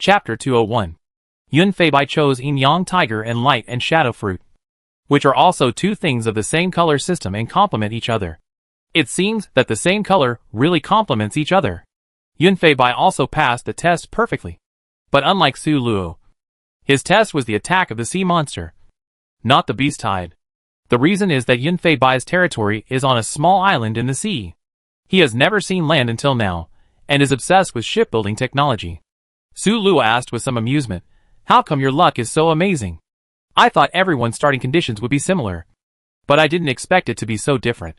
Chapter 201. Yun Feibai chose Yin Yang Tiger and Light and Shadow Fruit, which are also two things of the same color system and complement each other. It seems that the same color really complements each other. Yun Feibai also passed the test perfectly. But unlike Su Luo, his test was the attack of the sea monster, not the beast tide. The reason is that Yun Feibai's territory is on a small island in the sea. He has never seen land until now, and is obsessed with shipbuilding technology. Su Luo asked with some amusement, "How come your luck is so amazing? I thought everyone's starting conditions would be similar, but I didn't expect it to be so different."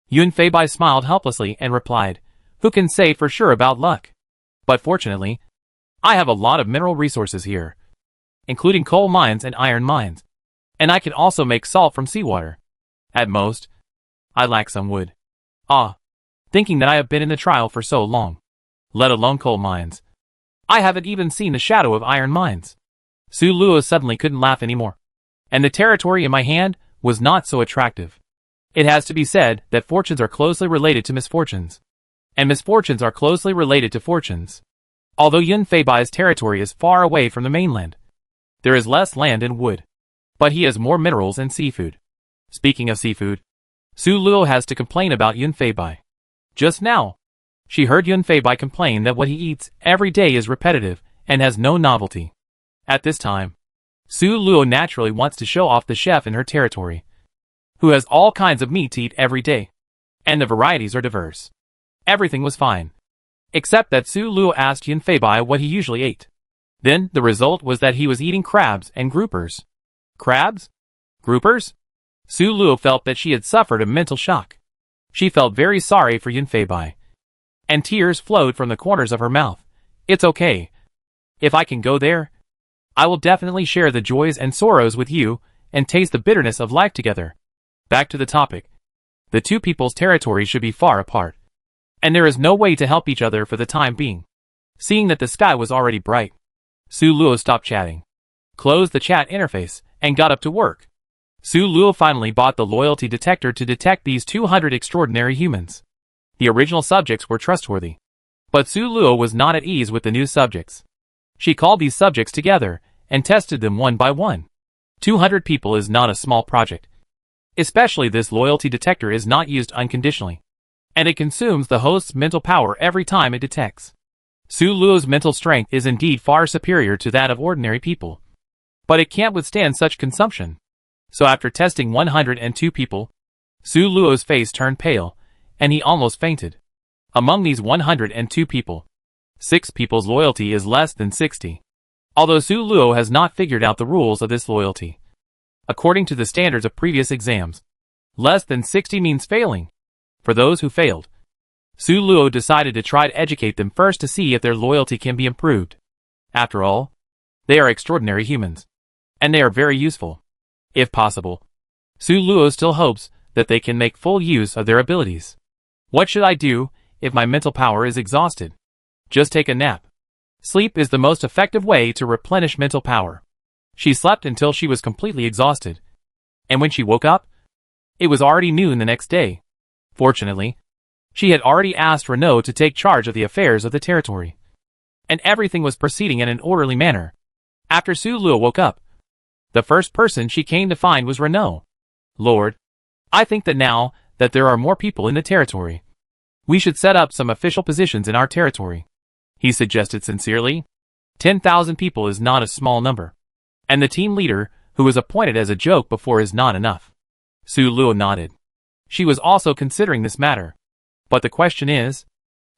Yun Feibai smiled helplessly and replied, "Who can say for sure about luck? But fortunately, I have a lot of mineral resources here, including coal mines and iron mines, and I can also make salt from seawater. At most, I lack some wood. Thinking that I have been in the trial for so long, let alone coal mines, I haven't even seen the shadow of iron mines." Su Luo suddenly couldn't laugh anymore, and the territory in my hand was not so attractive. It has to be said that fortunes are closely related to misfortunes, and misfortunes are closely related to fortunes. Although Yun Feibai's territory is far away from the mainland, there is less land and wood, but he has more minerals and seafood. Speaking of seafood, Su Luo has to complain about Yun Feibai. Just now, she heard Yun Feibai complain that what he eats every day is repetitive and has no novelty. At this time, Su Luo naturally wants to show off the chef in her territory, who has all kinds of meat to eat every day, and the varieties are diverse. Everything was fine, except that Su Luo asked Yun Feibai what he usually ate. Then the result was that he was eating crabs and groupers. Crabs? Groupers? Su Luo felt that she had suffered a mental shock. She felt very sorry for Yun Feibai, and tears flowed from the corners of her mouth. "It's okay. If I can go there, I will definitely share the joys and sorrows with you and taste the bitterness of life together." Back to the topic. The two people's territories should be far apart, and there is no way to help each other for the time being. Seeing that the sky was already bright, Su Luo stopped chatting, closed the chat interface, and got up to work. Su Luo finally bought the loyalty detector to detect these 200 extraordinary humans. The original subjects were trustworthy, but Su Luo was not at ease with the new subjects. She called these subjects together and tested them one by one. 200 people is not a small project. Especially this loyalty detector is not used unconditionally, and it consumes the host's mental power every time it detects. Su Luo's mental strength is indeed far superior to that of ordinary people, but it can't withstand such consumption. So after testing 102 people, Su Luo's face turned pale, and he almost fainted. Among these 102 people, 6 people's loyalty is less than 60. Although Su Luo has not figured out the rules of this loyalty, according to the standards of previous exams, less than 60 means failing. For those who failed, Su Luo decided to try to educate them first to see if their loyalty can be improved. After all, they are extraordinary humans, and they are very useful. If possible, Su Luo still hopes that they can make full use of their abilities. What should I do if my mental power is exhausted? Just take a nap. Sleep is the most effective way to replenish mental power. She slept until she was completely exhausted, and when she woke up, it was already noon the next day. Fortunately, she had already asked Renault to take charge of the affairs of the territory, and everything was proceeding in an orderly manner. After Su Luo woke up, the first person she came to find was Renault. "Lord, I think that now that there are more people in the territory, we should set up some official positions in our territory," he suggested sincerely. 10,000 people is not a small number, and the team leader, who was appointed as a joke before, is not enough. Su Luo nodded. She was also considering this matter. But the question is,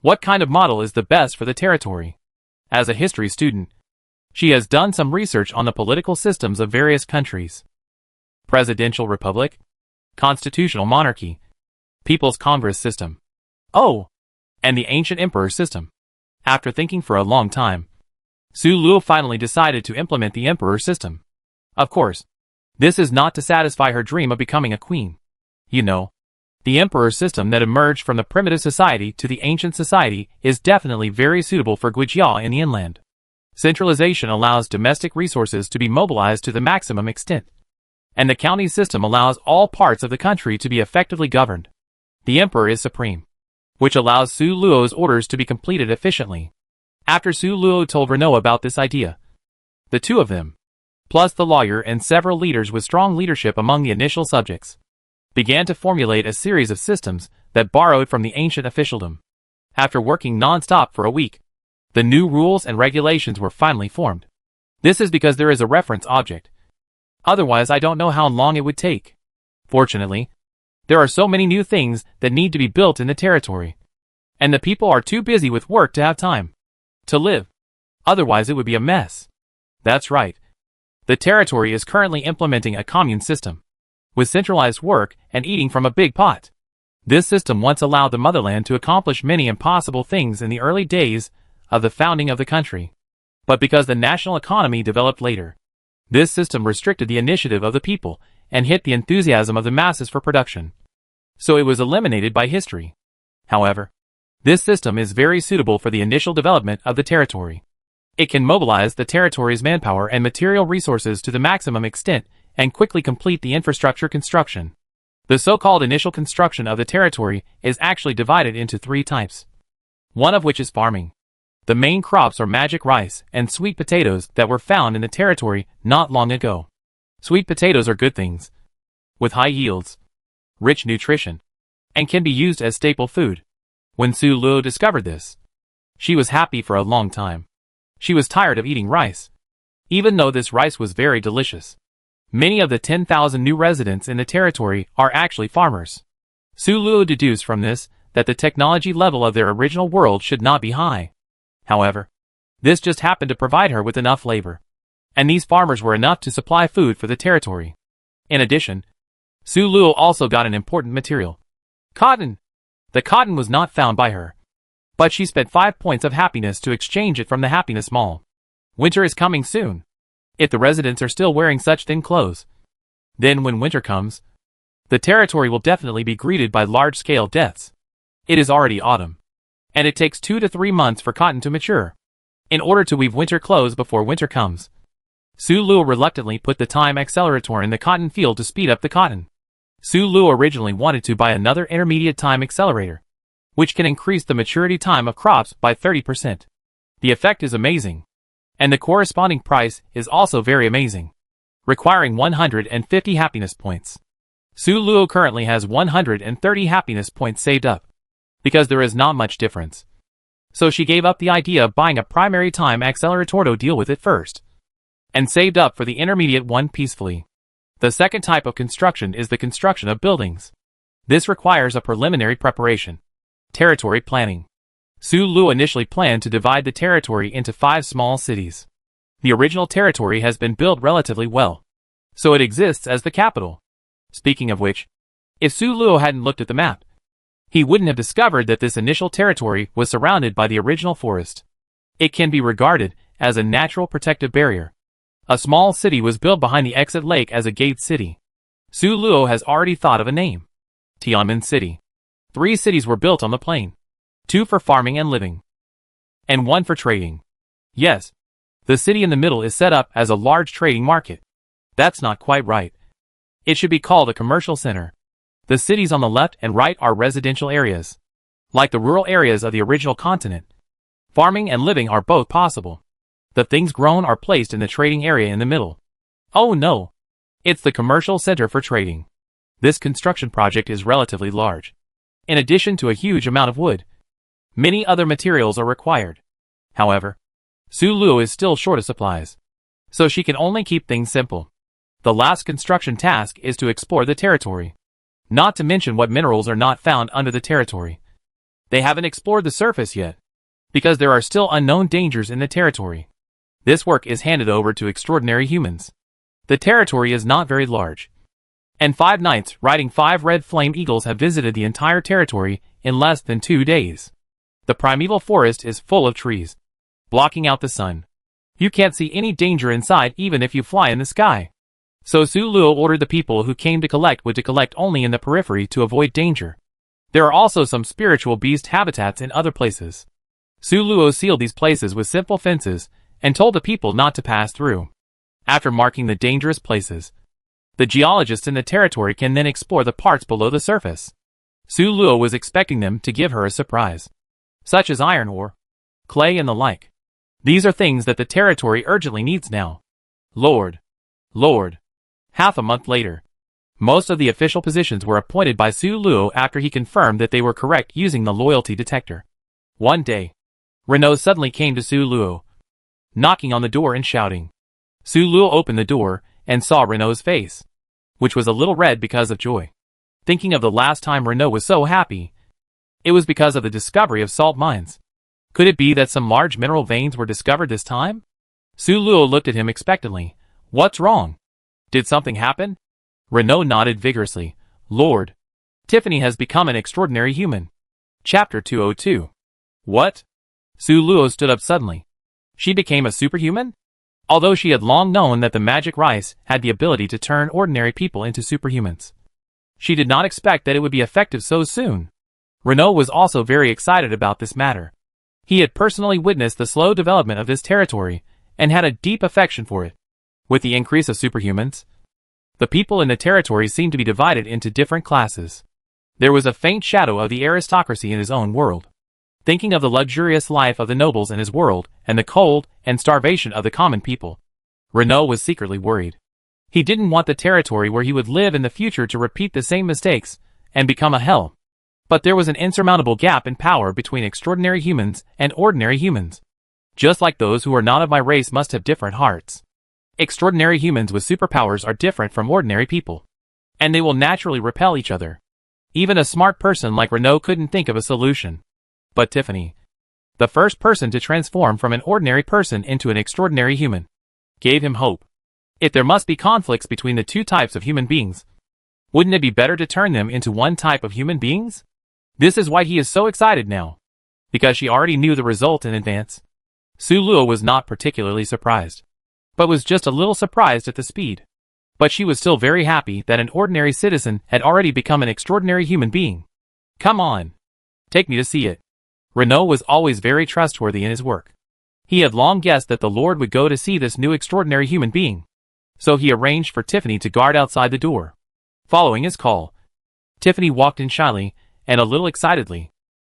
what kind of model is the best for the territory? As a history student, she has done some research on the political systems of various countries. Presidential republic, constitutional monarchy, people's congress system, and the ancient emperor system. After thinking for a long time, Su Luo finally decided to implement the emperor system. Of course, this is not to satisfy her dream of becoming a queen. You know, the emperor system that emerged from the primitive society to the ancient society is definitely very suitable for Guijia in the inland. Centralization allows domestic resources to be mobilized to the maximum extent, and the county system allows all parts of the country to be effectively governed. The emperor is supreme, which allows Su Luo's orders to be completed efficiently. After Su Luo told Renault about this idea, the two of them, plus the lawyer and several leaders with strong leadership among the initial subjects, began to formulate a series of systems that borrowed from the ancient officialdom. After working non-stop for a week, the new rules and regulations were finally formed. This is because there is a reference object. Otherwise, I don't know how long it would take. Fortunately, there are so many new things that need to be built in the territory, and the people are too busy with work to have time to live. Otherwise, it would be a mess. That's right. The territory is currently implementing a commune system, with centralized work and eating from a big pot. This system once allowed the motherland to accomplish many impossible things in the early days of the founding of the country. But because the national economy developed later, this system restricted the initiative of the people and hit the enthusiasm of the masses for production. So it was eliminated by history. However, this system is very suitable for the initial development of the territory. It can mobilize the territory's manpower and material resources to the maximum extent and quickly complete the infrastructure construction. The so-called initial construction of the territory is actually divided into three types. One of which is farming. The main crops are magic rice and sweet potatoes that were found in the territory not long ago. Sweet potatoes are good things, with high yields, rich nutrition, and can be used as staple food. When Su Luo discovered this, she was happy for a long time. She was tired of eating rice, even though this rice was very delicious. Many of the 10,000 new residents in the territory are actually farmers. Su Luo deduced from this that the technology level of their original world should not be high. However, this just happened to provide her with enough labor, and these farmers were enough to supply food for the territory. In addition, Su Luo also got an important material: cotton. The cotton was not found by her, but she spent 5 points of happiness to exchange it from the happiness mall. Winter is coming soon. If the residents are still wearing such thin clothes, then when winter comes, the territory will definitely be greeted by large-scale deaths. It is already autumn, and it takes 2 to 3 months for cotton to mature. In order to weave winter clothes before winter comes, Su Luo reluctantly put the time accelerator in the cotton field to speed up the cotton. Su Luo originally wanted to buy another intermediate time accelerator, which can increase the maturity time of crops by 30%. The effect is amazing, and the corresponding price is also very amazing, requiring 150 happiness points. Su Luo currently has 130 happiness points saved up, because there is not much difference. So she gave up the idea of buying a primary time accelerator to deal with it first, and saved up for the intermediate one peacefully. The second type of construction is the construction of buildings. This requires a preliminary preparation: territory planning. Su Luo initially planned to divide the territory into 5 small cities. The original territory has been built relatively well, so it exists as the capital. Speaking of which, if Su Luo hadn't looked at the map, he wouldn't have discovered that this initial territory was surrounded by the original forest. It can be regarded as a natural protective barrier. A small city was built behind the exit lake as a gate city. Su Luo has already thought of a name: Tianmen City. 3 cities were built on the plain, 2 for farming and living, and 1 for trading. Yes, the city in the middle is set up as a large trading market. That's not quite right. It should be called a commercial center. The cities on the left and right are residential areas. Like the rural areas of the original continent, farming and living are both possible. The things grown are placed in the trading area in the middle. Oh no! It's the commercial center for trading. This construction project is relatively large. In addition to a huge amount of wood, many other materials are required. However, Su Luo is still short of supplies, so she can only keep things simple. The last construction task is to explore the territory. Not to mention what minerals are not found under the territory. They haven't explored the surface yet, because there are still unknown dangers in the territory. This work is handed over to extraordinary humans. The territory is not very large, and 5 knights riding 5 red flame eagles have visited the entire territory in less than 2 days. The primeval forest is full of trees, blocking out the sun. You can't see any danger inside even if you fly in the sky. So Su Luo ordered the people who came to collect wood to collect only in the periphery to avoid danger. There are also some spiritual beast habitats in other places. Su Luo sealed these places with simple fences and told the people not to pass through. After marking the dangerous places, the geologists in the territory can then explore the parts below the surface. Su Luo was expecting them to give her a surprise, such as iron ore, clay and the like. These are things that the territory urgently needs now. Lord. Lord. Half a month later. Most of the official positions were appointed by Su Luo after he confirmed that they were correct using the loyalty detector. One day, Renault suddenly came to Su Luo, knocking on the door and shouting. Su Luo opened the door and saw Renault's face, which was a little red because of joy. Thinking of the last time Renault was so happy, it was because of the discovery of salt mines. Could it be that some large mineral veins were discovered this time? Su Luo looked at him expectantly. What's wrong? Did something happen? Renault nodded vigorously. Lord, Tiffany has become an extraordinary human. Chapter 202. What? Su Luo stood up suddenly. She became a superhuman? Although she had long known that the magic rice had the ability to turn ordinary people into superhumans, she did not expect that it would be effective so soon. Renault was also very excited about this matter. He had personally witnessed the slow development of this territory and had a deep affection for it. With the increase of superhumans, the people in the territory seemed to be divided into different classes. There was a faint shadow of the aristocracy in his own world. Thinking of the luxurious life of the nobles in his world and the cold and starvation of the common people, Renault was secretly worried. He didn't want the territory where he would live in the future to repeat the same mistakes and become a hell. But there was an insurmountable gap in power between extraordinary humans and ordinary humans. Just like those who are not of my race must have different hearts. Extraordinary humans with superpowers are different from ordinary people, and they will naturally repel each other. Even a smart person like Renault couldn't think of a solution. But Tiffany, the first person to transform from an ordinary person into an extraordinary human, gave him hope. If there must be conflicts between the two types of human beings, wouldn't it be better to turn them into one type of human beings? This is why he is so excited now, because she already knew the result in advance. Su Luo was not particularly surprised, but was just a little surprised at the speed. But she was still very happy that an ordinary citizen had already become an extraordinary human being. Come on. Take me to see it. Renault was always very trustworthy in his work. He had long guessed that the Lord would go to see this new extraordinary human being, so he arranged for Tiffany to guard outside the door. Following his call, Tiffany walked in shyly and a little excitedly.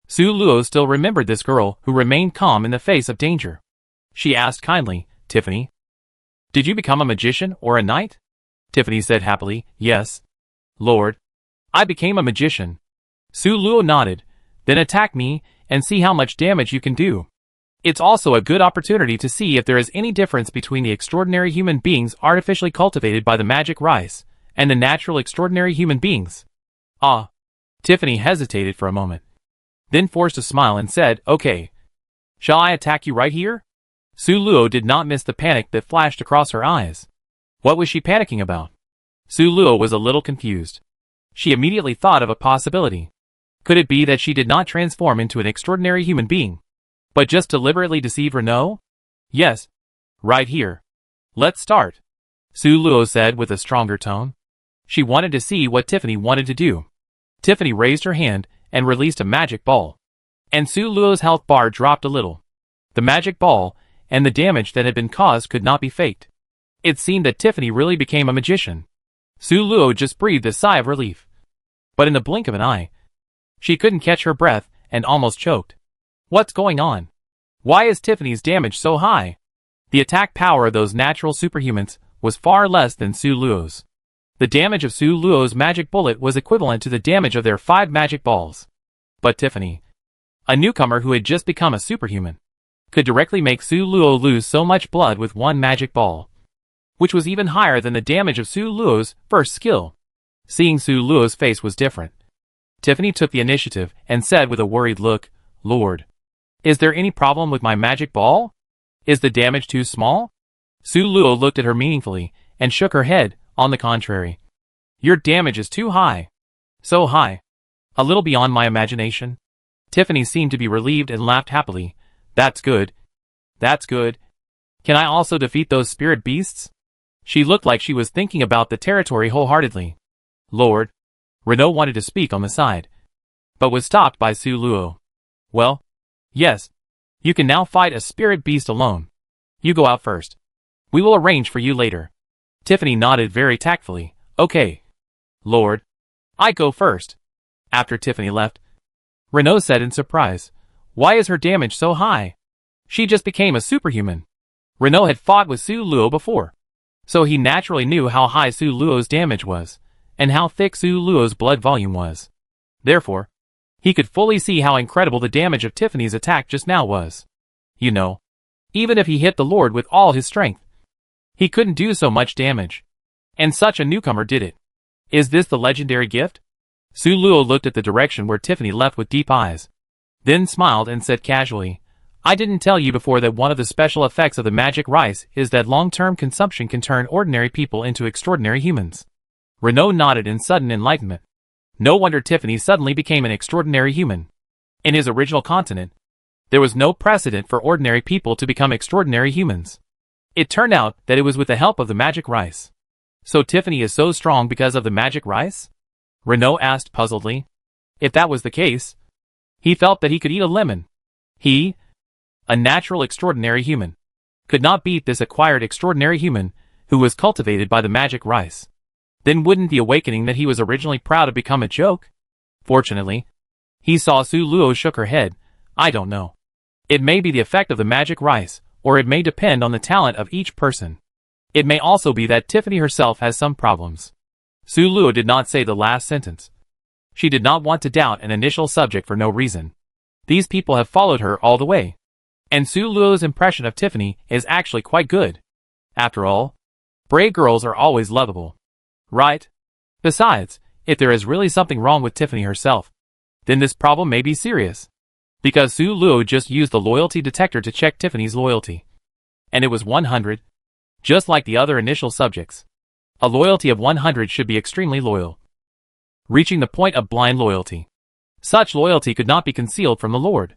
Su Luo still remembered this girl who remained calm in the face of danger. She asked kindly, Tiffany, did you become a magician or a knight? Tiffany said happily, yes, Lord. I became a magician. Su Luo nodded. Then attack me and see how much damage you can do. It's also a good opportunity to see if there is any difference between the extraordinary human beings artificially cultivated by the magic rice and the natural extraordinary human beings. Ah. Tiffany hesitated for a moment, then forced a smile and said, okay. Shall I attack you right here? Su Luo did not miss the panic that flashed across her eyes. What was she panicking about? Su Luo was a little confused. She immediately thought of a possibility. Could it be that she did not transform into an extraordinary human being, but just deliberately deceive Renault? Yes. Right here. Let's start. Su Luo said with a stronger tone. She wanted to see what Tiffany wanted to do. Tiffany raised her hand and released a magic ball, and Su Luo's health bar dropped a little. The magic ball and the damage that had been caused could not be faked. It seemed that Tiffany really became a magician. Su Luo just breathed a sigh of relief. But in the blink of an eye, she couldn't catch her breath and almost choked. What's going on? Why is Tiffany's damage so high? The attack power of those natural superhumans was far less than Su Luo's. The damage of Su Luo's magic bullet was equivalent to the damage of their 5 magic balls. But Tiffany, a newcomer who had just become a superhuman, could directly make Su Luo lose so much blood with 1 magic ball, which was even higher than the damage of Su Luo's first skill. Seeing Su Luo's face was different, Tiffany took the initiative and said with a worried look, Lord, is there any problem with my magic ball? Is the damage too small? Su Luo looked at her meaningfully and shook her head. On the contrary, your damage is too high. So high. A little beyond my imagination. Tiffany seemed to be relieved and laughed happily. That's good. That's good. Can I also defeat those spirit beasts? She looked like she was thinking about the territory wholeheartedly. Lord. Renault wanted to speak on the side, but was stopped by Su Luo. Well, yes. You can now fight a spirit beast alone. You go out first. We will arrange for you later. Tiffany nodded very tactfully. Okay. Lord. I go first. After Tiffany left, Renault said in surprise, why is her damage so high? She just became a superhuman. Renault had fought with Su Luo before, so he naturally knew how high Su Luo's damage was, and how thick Su Luo's blood volume was. Therefore, he could fully see how incredible the damage of Tiffany's attack just now was. You know, even if he hit the Lord with all his strength, he couldn't do so much damage. And such a newcomer did it. Is this the legendary gift? Su Luo looked at the direction where Tiffany left with deep eyes, then smiled and said casually, I didn't tell you before that one of the special effects of the magic rice is that long-term consumption can turn ordinary people into extraordinary humans. Renault nodded in sudden enlightenment. No wonder Tiffany suddenly became an extraordinary human. In his original continent, there was no precedent for ordinary people to become extraordinary humans. It turned out that it was with the help of the magic rice. So Tiffany is so strong because of the magic rice? Renault asked puzzledly. If that was the case, he felt that he could eat a lemon. He, a natural extraordinary human, could not beat this acquired extraordinary human who was cultivated by the magic rice. Then wouldn't the awakening that he was originally proud to become a joke? Fortunately, he saw Su Luo shook her head. I don't know. It may be the effect of the magic rice, or it may depend on the talent of each person. It may also be that Tiffany herself has some problems. Su Luo did not say the last sentence. She did not want to doubt an initial subject for no reason. These people have followed her all the way. And Su Luo's impression of Tiffany is actually quite good. After all, brave girls are always lovable. Right? Besides, if there is really something wrong with Tiffany herself, then this problem may be serious. Because Su Luo just used the loyalty detector to check Tiffany's loyalty. And it was 100. Just like the other initial subjects. A loyalty of 100 should be extremely loyal. Reaching the point of blind loyalty. Such loyalty could not be concealed from the Lord.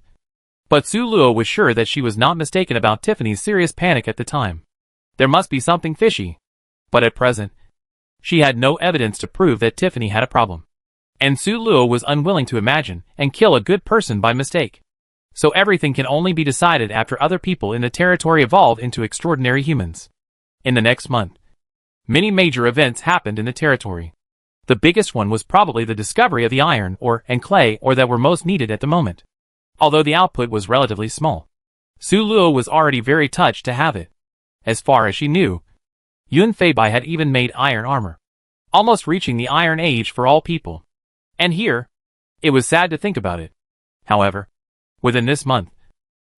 But Su Luo was sure that she was not mistaken about Tiffany's serious panic at the time. There must be something fishy. But at present, she had no evidence to prove that Tiffany had a problem. And Su Luo was unwilling to imagine and kill a good person by mistake. So everything can only be decided after other people in the territory evolve into extraordinary humans. In the next month, many major events happened in the territory. The biggest one was probably the discovery of the iron ore and clay ore that were most needed at the moment. Although the output was relatively small, Su Luo was already very touched to have it. As far as she knew, Yun Feibai had even made iron armor, almost reaching the Iron Age for all people. And here, it was sad to think about it. However, within this month,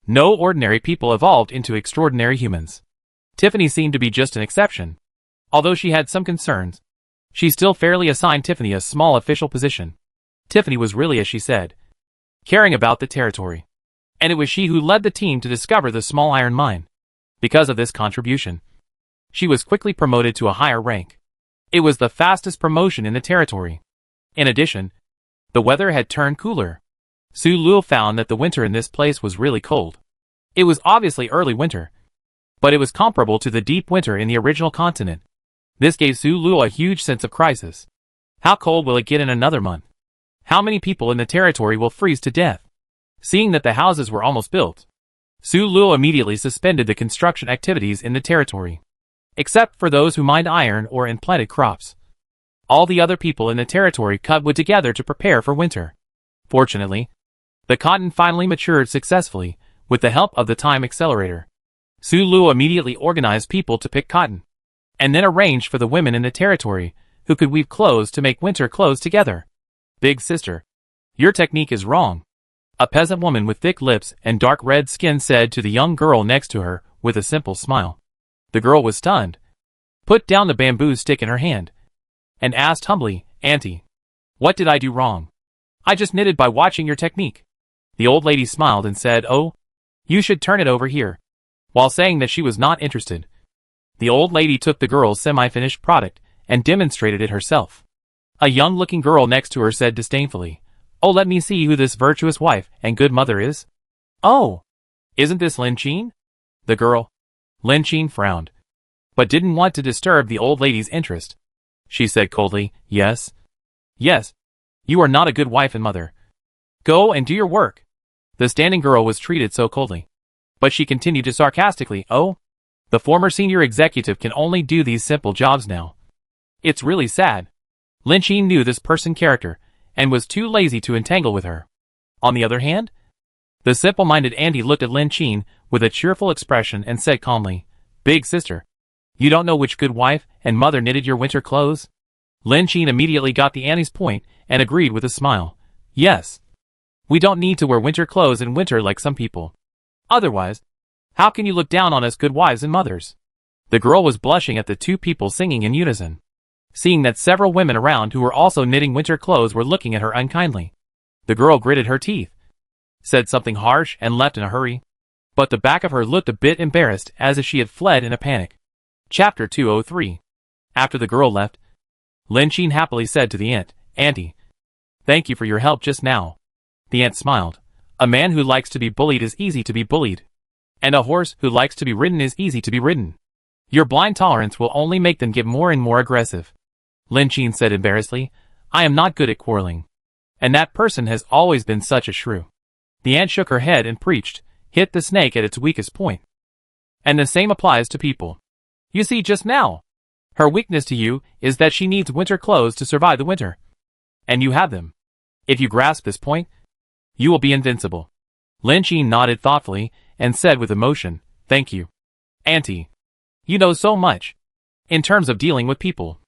no ordinary people evolved into extraordinary humans. Tiffany seemed to be just an exception. Although she had some concerns, she still fairly assigned Tiffany a small official position. Tiffany was really, as she said, caring about the territory. And it was she who led the team to discover the small iron mine. Because of this contribution, she was quickly promoted to a higher rank. It was the fastest promotion in the territory. In addition, the weather had turned cooler. Su Luo found that the winter in this place was really cold. It was obviously early winter, but it was comparable to the deep winter in the original continent. This gave Su Luo a huge sense of crisis. How cold will it get in another month? How many people in the territory will freeze to death? Seeing that the houses were almost built, Su Luo immediately suspended the construction activities in the territory. Except for those who mined iron ore and planted crops. All the other people in the territory cut wood together to prepare for winter. Fortunately, the cotton finally matured successfully, with the help of the time accelerator. Su Luo immediately organized people to pick cotton, and then arranged for the women in the territory, who could weave clothes to make winter clothes together. Big sister, your technique is wrong. A peasant woman with thick lips and dark red skin said to the young girl next to her, with a simple smile. The girl was stunned, put down the bamboo stick in her hand, and asked humbly, Auntie, what did I do wrong? I just knitted by watching your technique. The old lady smiled and said, Oh, you should turn it over here. While saying that she was not interested, the old lady took the girl's semi-finished product and demonstrated it herself. A young-looking girl next to her said disdainfully, Oh, let me see who this virtuous wife and good mother is. Oh, isn't this Lin Qin? The girl, Lin Qin, frowned, but didn't want to disturb the old lady's interest. She said coldly, Yes. Yes, you are not a good wife and mother. Go and do your work. The standing girl was treated so coldly, but she continued to sarcastically, Oh, the former senior executive can only do these simple jobs now. It's really sad. Lin Qin knew this person's character, and was too lazy to entangle with her. On the other hand, The simple-minded Andy looked at Lin Chin with a cheerful expression and said calmly, "Big sister, you don't know which good wife and mother knitted your winter clothes?" Lin Chin immediately got the Annie's point and agreed with a smile. "Yes. We don't need to wear winter clothes in winter like some people. Otherwise, how can you look down on us good wives and mothers?" The girl was blushing at the two people singing in unison. Seeing that several women around who were also knitting winter clothes were looking at her unkindly, the girl gritted her teeth, said something harsh and left in a hurry. But the back of her looked a bit embarrassed, as if she had fled in a panic. Chapter 203. After the girl left, Lin Chin happily said to the aunt, "Auntie, thank you for your help just now." The aunt smiled. "A man who likes to be bullied is easy to be bullied. And a horse who likes to be ridden is easy to be ridden. Your blind tolerance will only make them get more and more aggressive." Lin Chin said embarrassedly, "I am not good at quarreling. And that person has always been such a shrew." The aunt shook her head and preached, "Hit the snake at its weakest point. And the same applies to people. You see just now. Her weakness to you is that she needs winter clothes to survive the winter. And you have them. If you grasp this point, you will be invincible." Lin Chin nodded thoughtfully and said with emotion, "Thank you, Auntie. You know so much. In terms of dealing with people,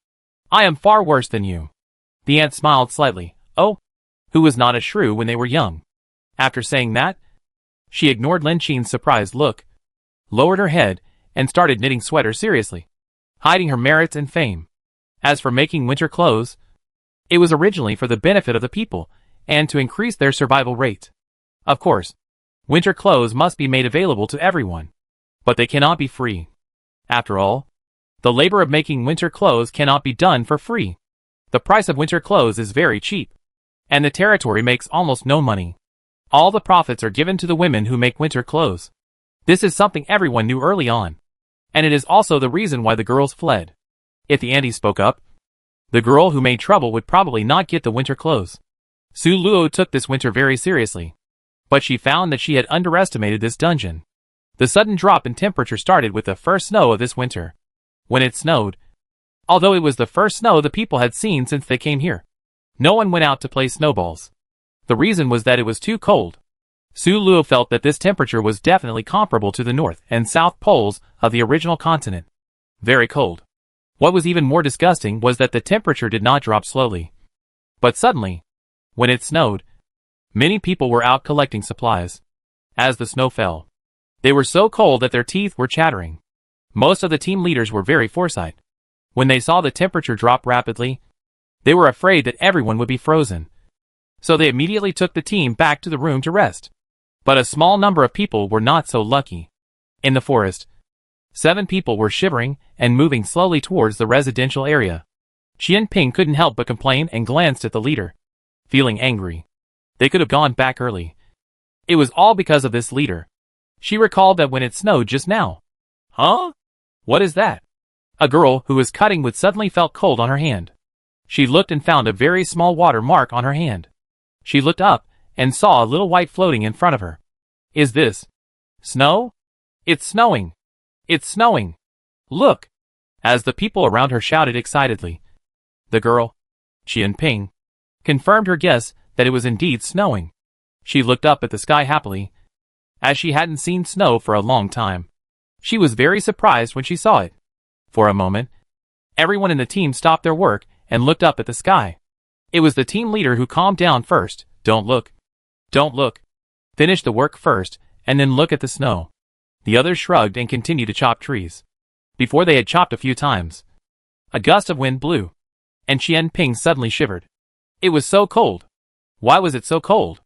I am far worse than you." The aunt smiled slightly. "Oh, who was not a shrew when they were young?" After saying that, she ignored Lin Chin's surprised look, lowered her head, and started knitting sweaters seriously, hiding her merits and fame. As for making winter clothes, it was originally for the benefit of the people and to increase their survival rate. Of course, winter clothes must be made available to everyone, but they cannot be free. After all, the labor of making winter clothes cannot be done for free. The price of winter clothes is very cheap, and the territory makes almost no money. All the profits are given to the women who make winter clothes. This is something everyone knew early on, and it is also the reason why the girls fled. If the auntie spoke up, the girl who made trouble would probably not get the winter clothes. Su Luo took this winter very seriously, but she found that she had underestimated this dungeon. The sudden drop in temperature started with the first snow of this winter. When it snowed, although it was the first snow the people had seen since they came here, no one went out to play snowballs. The reason was that it was too cold. Su Luo felt that this temperature was definitely comparable to the north and south poles of the original continent. Very cold. What was even more disgusting was that the temperature did not drop slowly, but suddenly. When it snowed, many people were out collecting supplies. As the snow fell, they were so cold that their teeth were chattering. Most of the team leaders were very foresight. When they saw the temperature drop rapidly, they were afraid that everyone would be frozen. So they immediately took the team back to the room to rest. But a small number of people were not so lucky. In the forest, 7 people were shivering and moving slowly towards the residential area. Qian Ping couldn't help but complain and glanced at the leader, feeling angry. They could have gone back early. It was all because of this leader. She recalled that when it snowed just now. Huh? What is that? A girl who was cutting wood suddenly felt cold on her hand. She looked and found a very small water mark on her hand. She looked up and saw a little white floating in front of her. Is this snow? It's snowing! It's snowing! Look! As the people around her shouted excitedly. The girl, Qian Ping, confirmed her guess that it was indeed snowing. She looked up at the sky happily, as she hadn't seen snow for a long time. She was very surprised when she saw it. For a moment, everyone in the team stopped their work and looked up at the sky. It was the team leader who calmed down first. Don't look. Don't look. Finish the work first, and then look at the snow. The others shrugged and continued to chop trees. Before they had chopped a few times, a gust of wind blew, and Qian Ping suddenly shivered. It was so cold. Why was it so cold?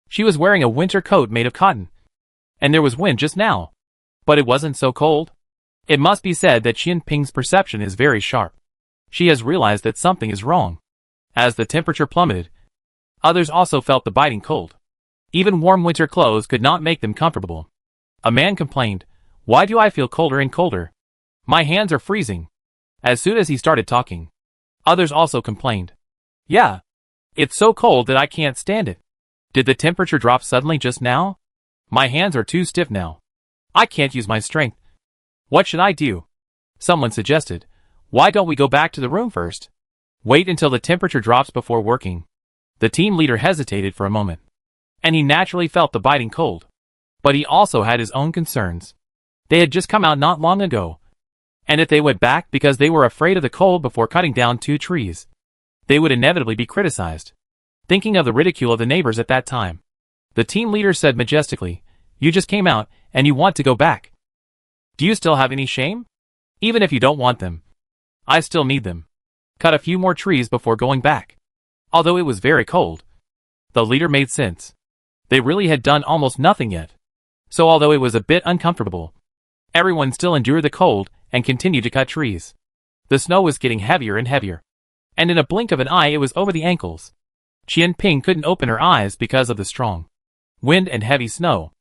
She was wearing a winter coat made of cotton, and there was wind just now. But it wasn't so cold. It must be said that Qian Ping's perception is very sharp. She has realized that something is wrong. As the temperature plummeted, others also felt the biting cold. Even warm winter clothes could not make them comfortable. A man complained, "Why do I feel colder and colder? My hands are freezing." As soon as he started talking, others also complained. "Yeah, it's so cold that I can't stand it. Did the temperature drop suddenly just now? My hands are too stiff now. I can't use my strength. What should I do?" Someone suggested, "Why don't we go back to the room first? Wait until the temperature drops before working." The team leader hesitated for a moment. and he naturally felt the biting cold. But he also had his own concerns. They had just come out not long ago, and if they went back because they were afraid of the cold before cutting down 2 trees, they would inevitably be criticized. Thinking of the ridicule of the neighbors at that time, the team leader said majestically, "You just came out, and you want to go back. Do you still have any shame? Even if you don't want them, I still need them. Cut a few more trees before going back." Although it was very cold, the leader made sense. They really had done almost nothing yet. So although it was a bit uncomfortable, everyone still endured the cold and continued to cut trees. The snow was getting heavier and heavier, and in a blink of an eye it was over the ankles. Qian Ping couldn't open her eyes because of the strong wind and heavy snow.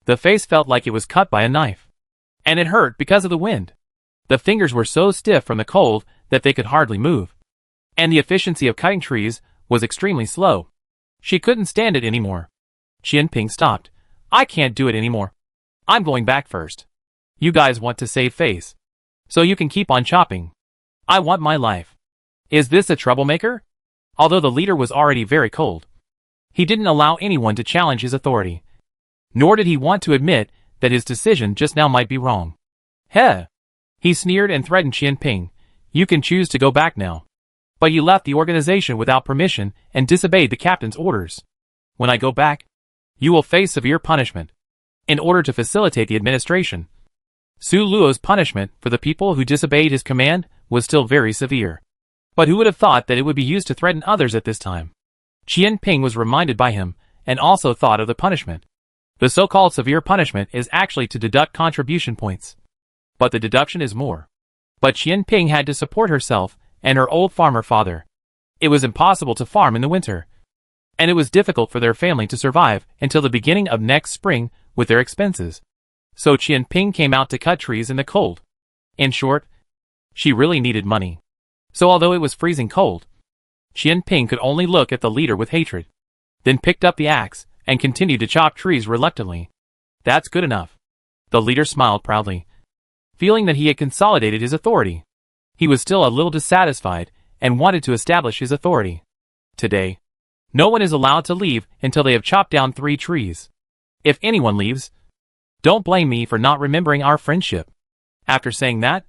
The face felt like it was cut by a knife, and it hurt because of the wind. The fingers were so stiff from the cold that they could hardly move, and the efficiency of cutting trees was extremely slow. She couldn't stand it anymore. Qian Ping stopped. "I can't do it anymore. I'm going back first. You guys want to save face, so you can keep on chopping. I want my life." Is this a troublemaker? Although the leader was already very cold, he didn't allow anyone to challenge his authority. Nor did he want to admit that his decision just now might be wrong. "Heh!" He sneered and threatened Qian Ping. "You can choose to go back now. But you left the organization without permission and disobeyed the captain's orders. When I go back, you will face severe punishment. In order to facilitate the administration, Su Luo's punishment for the people who disobeyed his command was still very severe. But who would have thought that it would be used to threaten others at this time?" Qian Ping was reminded by him, and also thought of the punishment. The so-called severe punishment is actually to deduct contribution points. But the deduction is more. But Qian Ping had to support herself and her old farmer father. It was impossible to farm in the winter, and it was difficult for their family to survive until the beginning of next spring with their expenses. So Qian Ping came out to cut trees in the cold. In short, she really needed money. So although it was freezing cold, Qian Ping could only look at the leader with hatred, then picked up the axe and continued to chop trees reluctantly. "That's good enough." The leader smiled proudly, feeling that he had consolidated his authority. He was still a little dissatisfied and wanted to establish his authority. "Today, no one is allowed to leave until they have chopped down 3 trees. If anyone leaves, don't blame me for not remembering our friendship." After saying that,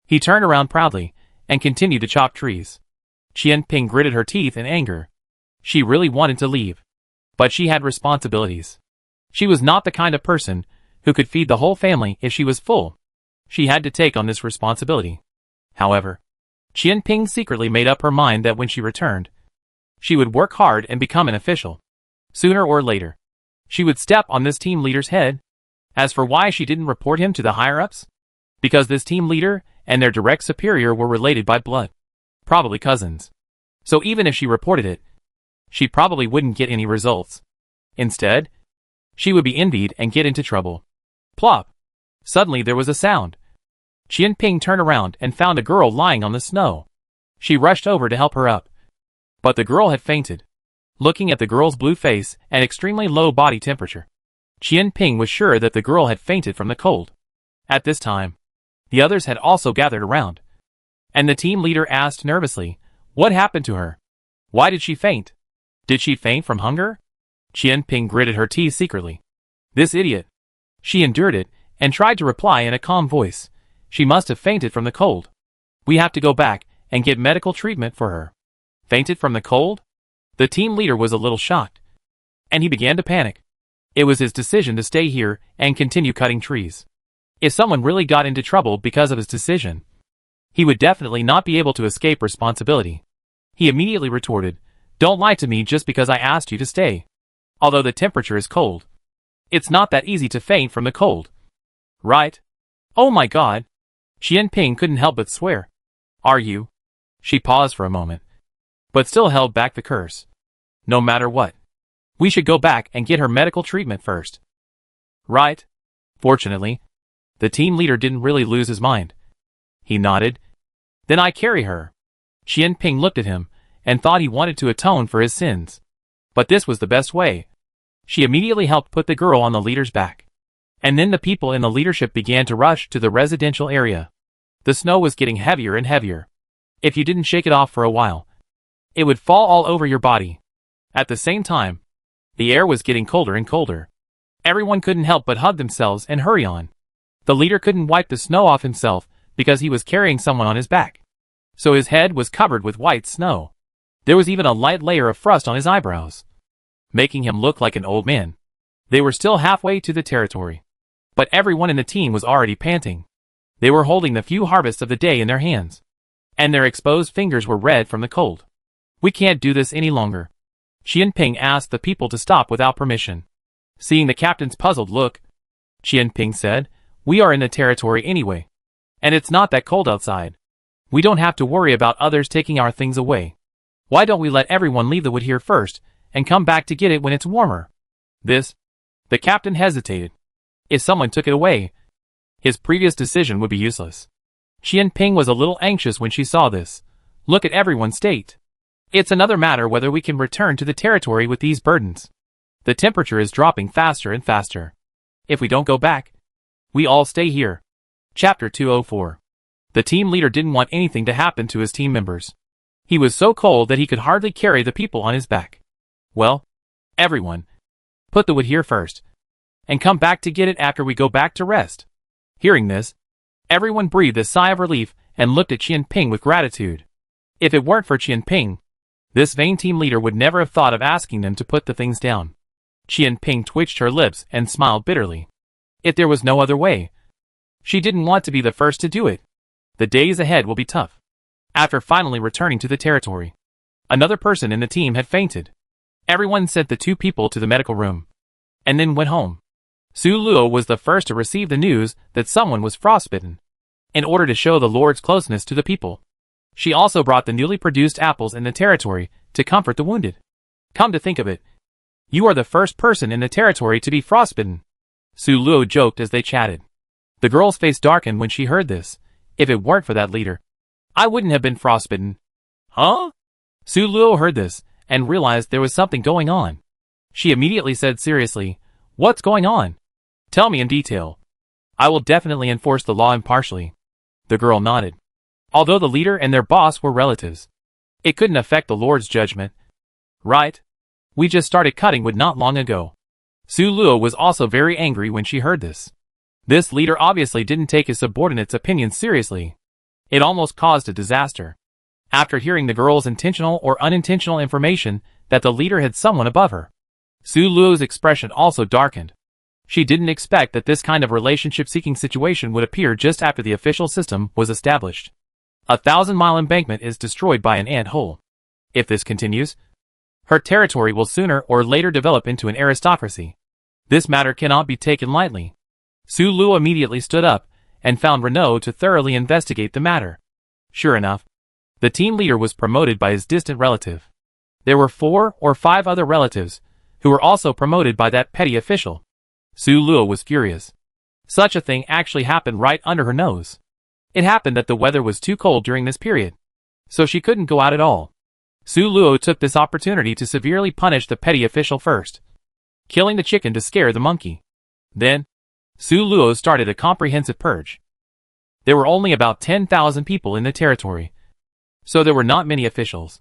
he turned around proudly and continued to chop trees. Qian Ping gritted her teeth in anger. She really wanted to leave, but she had responsibilities. She was not the kind of person who could feed the whole family if she was full. She had to take on this responsibility. However, Qian Ping secretly made up her mind that when she returned, she would work hard and become an official. Sooner or later, she would step on this team leader's head. As for why she didn't report him to the higher-ups, because this team leader and their direct superior were related by blood, probably cousins. So even if she reported it, she probably wouldn't get any results. Instead, she would be envied and get into trouble. Plop! Suddenly there was a sound. Qian Ping turned around and found a girl lying on the snow. She rushed over to help her up, but the girl had fainted. Looking at the girl's blue face and extremely low body temperature, Qian Ping was sure that the girl had fainted from the cold. At this time, the others had also gathered around, and the team leader asked nervously, "What happened to her? Why did she faint? Did she faint from hunger?" Qian Ping gritted her teeth secretly. This idiot. She endured it and tried to reply in a calm voice. She must have fainted from the cold. We have to go back and get medical treatment for her. Fainted from the cold? The team leader was a little shocked, and he began to panic. It was his decision to stay here and continue cutting trees. If someone really got into trouble because of his decision, he would definitely not be able to escape responsibility. He immediately retorted, "Don't lie to me just because I asked you to stay. Although the temperature is cold, it's not that easy to faint from the cold. Right? Oh my God." Qian Ping couldn't help but swear. "Are you?" She paused for a moment, but still held back the curse. "No matter what, we should go back and get her medical treatment first." Right? Fortunately, the team leader didn't really lose his mind. He nodded. "Then I carry her." Qian Ping looked at him and thought he wanted to atone for his sins. But this was the best way. She immediately helped put the girl on the leader's back. And then the people in the leadership began to rush to the residential area. The snow was getting heavier and heavier. If you didn't shake it off for a while, it would fall all over your body. At the same time, The air was getting colder and colder. Everyone couldn't help but hug themselves and hurry on. The leader couldn't wipe the snow off himself because he was carrying someone on his back. So his head was covered with white snow. There was even a light layer of frost on his eyebrows, making him look like an old man. They were still halfway to the territory, but everyone in the team was already panting. They were holding the few harvests of the day in their hands, and their exposed fingers were red from the cold. "We can't do this any longer." Qian Ping asked the people to stop without permission. Seeing the captain's puzzled look, Qian Ping said, "We are in the territory anyway, and it's not that cold outside. We don't have to worry about others taking our things away. Why don't we let everyone leave the wood here first, and come back to get it when it's warmer?" The captain hesitated. If someone took it away, his previous decision would be useless. Qian Ping was a little anxious when she saw this. "Look at everyone's state. It's another matter whether we can return to the territory with these burdens. The temperature is dropping faster and faster. If we don't go back, we all stay here." Chapter 204. The team leader didn't want anything to happen to his team members. He was so cold that he could hardly carry the people on his back. "Well, everyone, put the wood here first, and come back to get it after we go back to rest." Hearing this, everyone breathed a sigh of relief and looked at Qian Ping with gratitude. If it weren't for Qian Ping, this vain team leader would never have thought of asking them to put the things down. Qian Ping twitched her lips and smiled bitterly. If there was no other way, she didn't want to be the first to do it. The days ahead will be tough. After finally returning to the territory, another person in the team had fainted. Everyone sent the two people to the medical room, and then went home. Su Luo was the first to receive the news that someone was frostbitten. In order to show the Lord's closeness to the people, she also brought the newly produced apples in the territory to comfort the wounded. "Come to think of it, you are the first person in the territory to be frostbitten," Su Luo joked as they chatted. The girl's face darkened when she heard this. "If it weren't for that leader, I wouldn't have been frostbitten." "Huh?" Su Luo heard this and realized there was something going on. She immediately said seriously, "What's going on? Tell me in detail. I will definitely enforce the law impartially." The girl nodded. Although the leader and their boss were relatives, it couldn't affect the Lord's judgment. "Right. We just started cutting wood not long ago." Su Luo was also very angry when she heard this. This leader obviously didn't take his subordinates' opinions seriously. It almost caused a disaster. After hearing the girl's intentional or unintentional information that the leader had someone above her, Su Luo's expression also darkened. She didn't expect that this kind of relationship-seeking situation would appear just after the official system was established. 1,000-mile embankment is destroyed by an ant hole. If this continues, her territory will sooner or later develop into an aristocracy. This matter cannot be taken lightly. Su Luo immediately stood up and found Renaud to thoroughly investigate the matter. Sure enough, the team leader was promoted by his distant relative. There were 4 or 5 other relatives who were also promoted by that petty official. Su Luo was furious. Such a thing actually happened right under her nose. It happened that the weather was too cold during this period, so she couldn't go out at all. Su Luo took this opportunity to severely punish the petty official first, killing the chicken to scare the monkey. Then, Su Luo started a comprehensive purge. There were only about 10,000 people in the territory, so there were not many officials.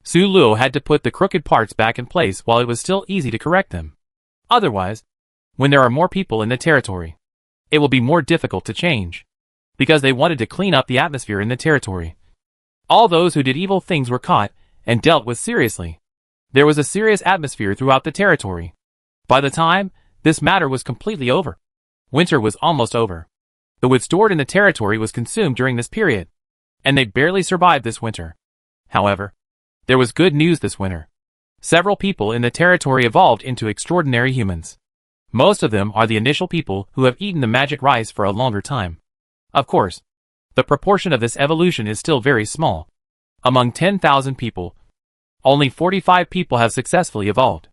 Su Luo had to put the crooked parts back in place while it was still easy to correct them. Otherwise, when there are more people in the territory, it will be more difficult to change, because they wanted to clean up the atmosphere in the territory. All those who did evil things were caught and dealt with seriously. There was a serious atmosphere throughout the territory. By the time this matter was completely over, winter was almost over. The wood stored in the territory was consumed during this period, and they barely survived this winter. However, there was good news this winter. Several people in the territory evolved into extraordinary humans. Most of them are the initial people who have eaten the magic rice for a longer time. Of course, the proportion of this evolution is still very small. Among 10,000 people, only 45 people have successfully evolved.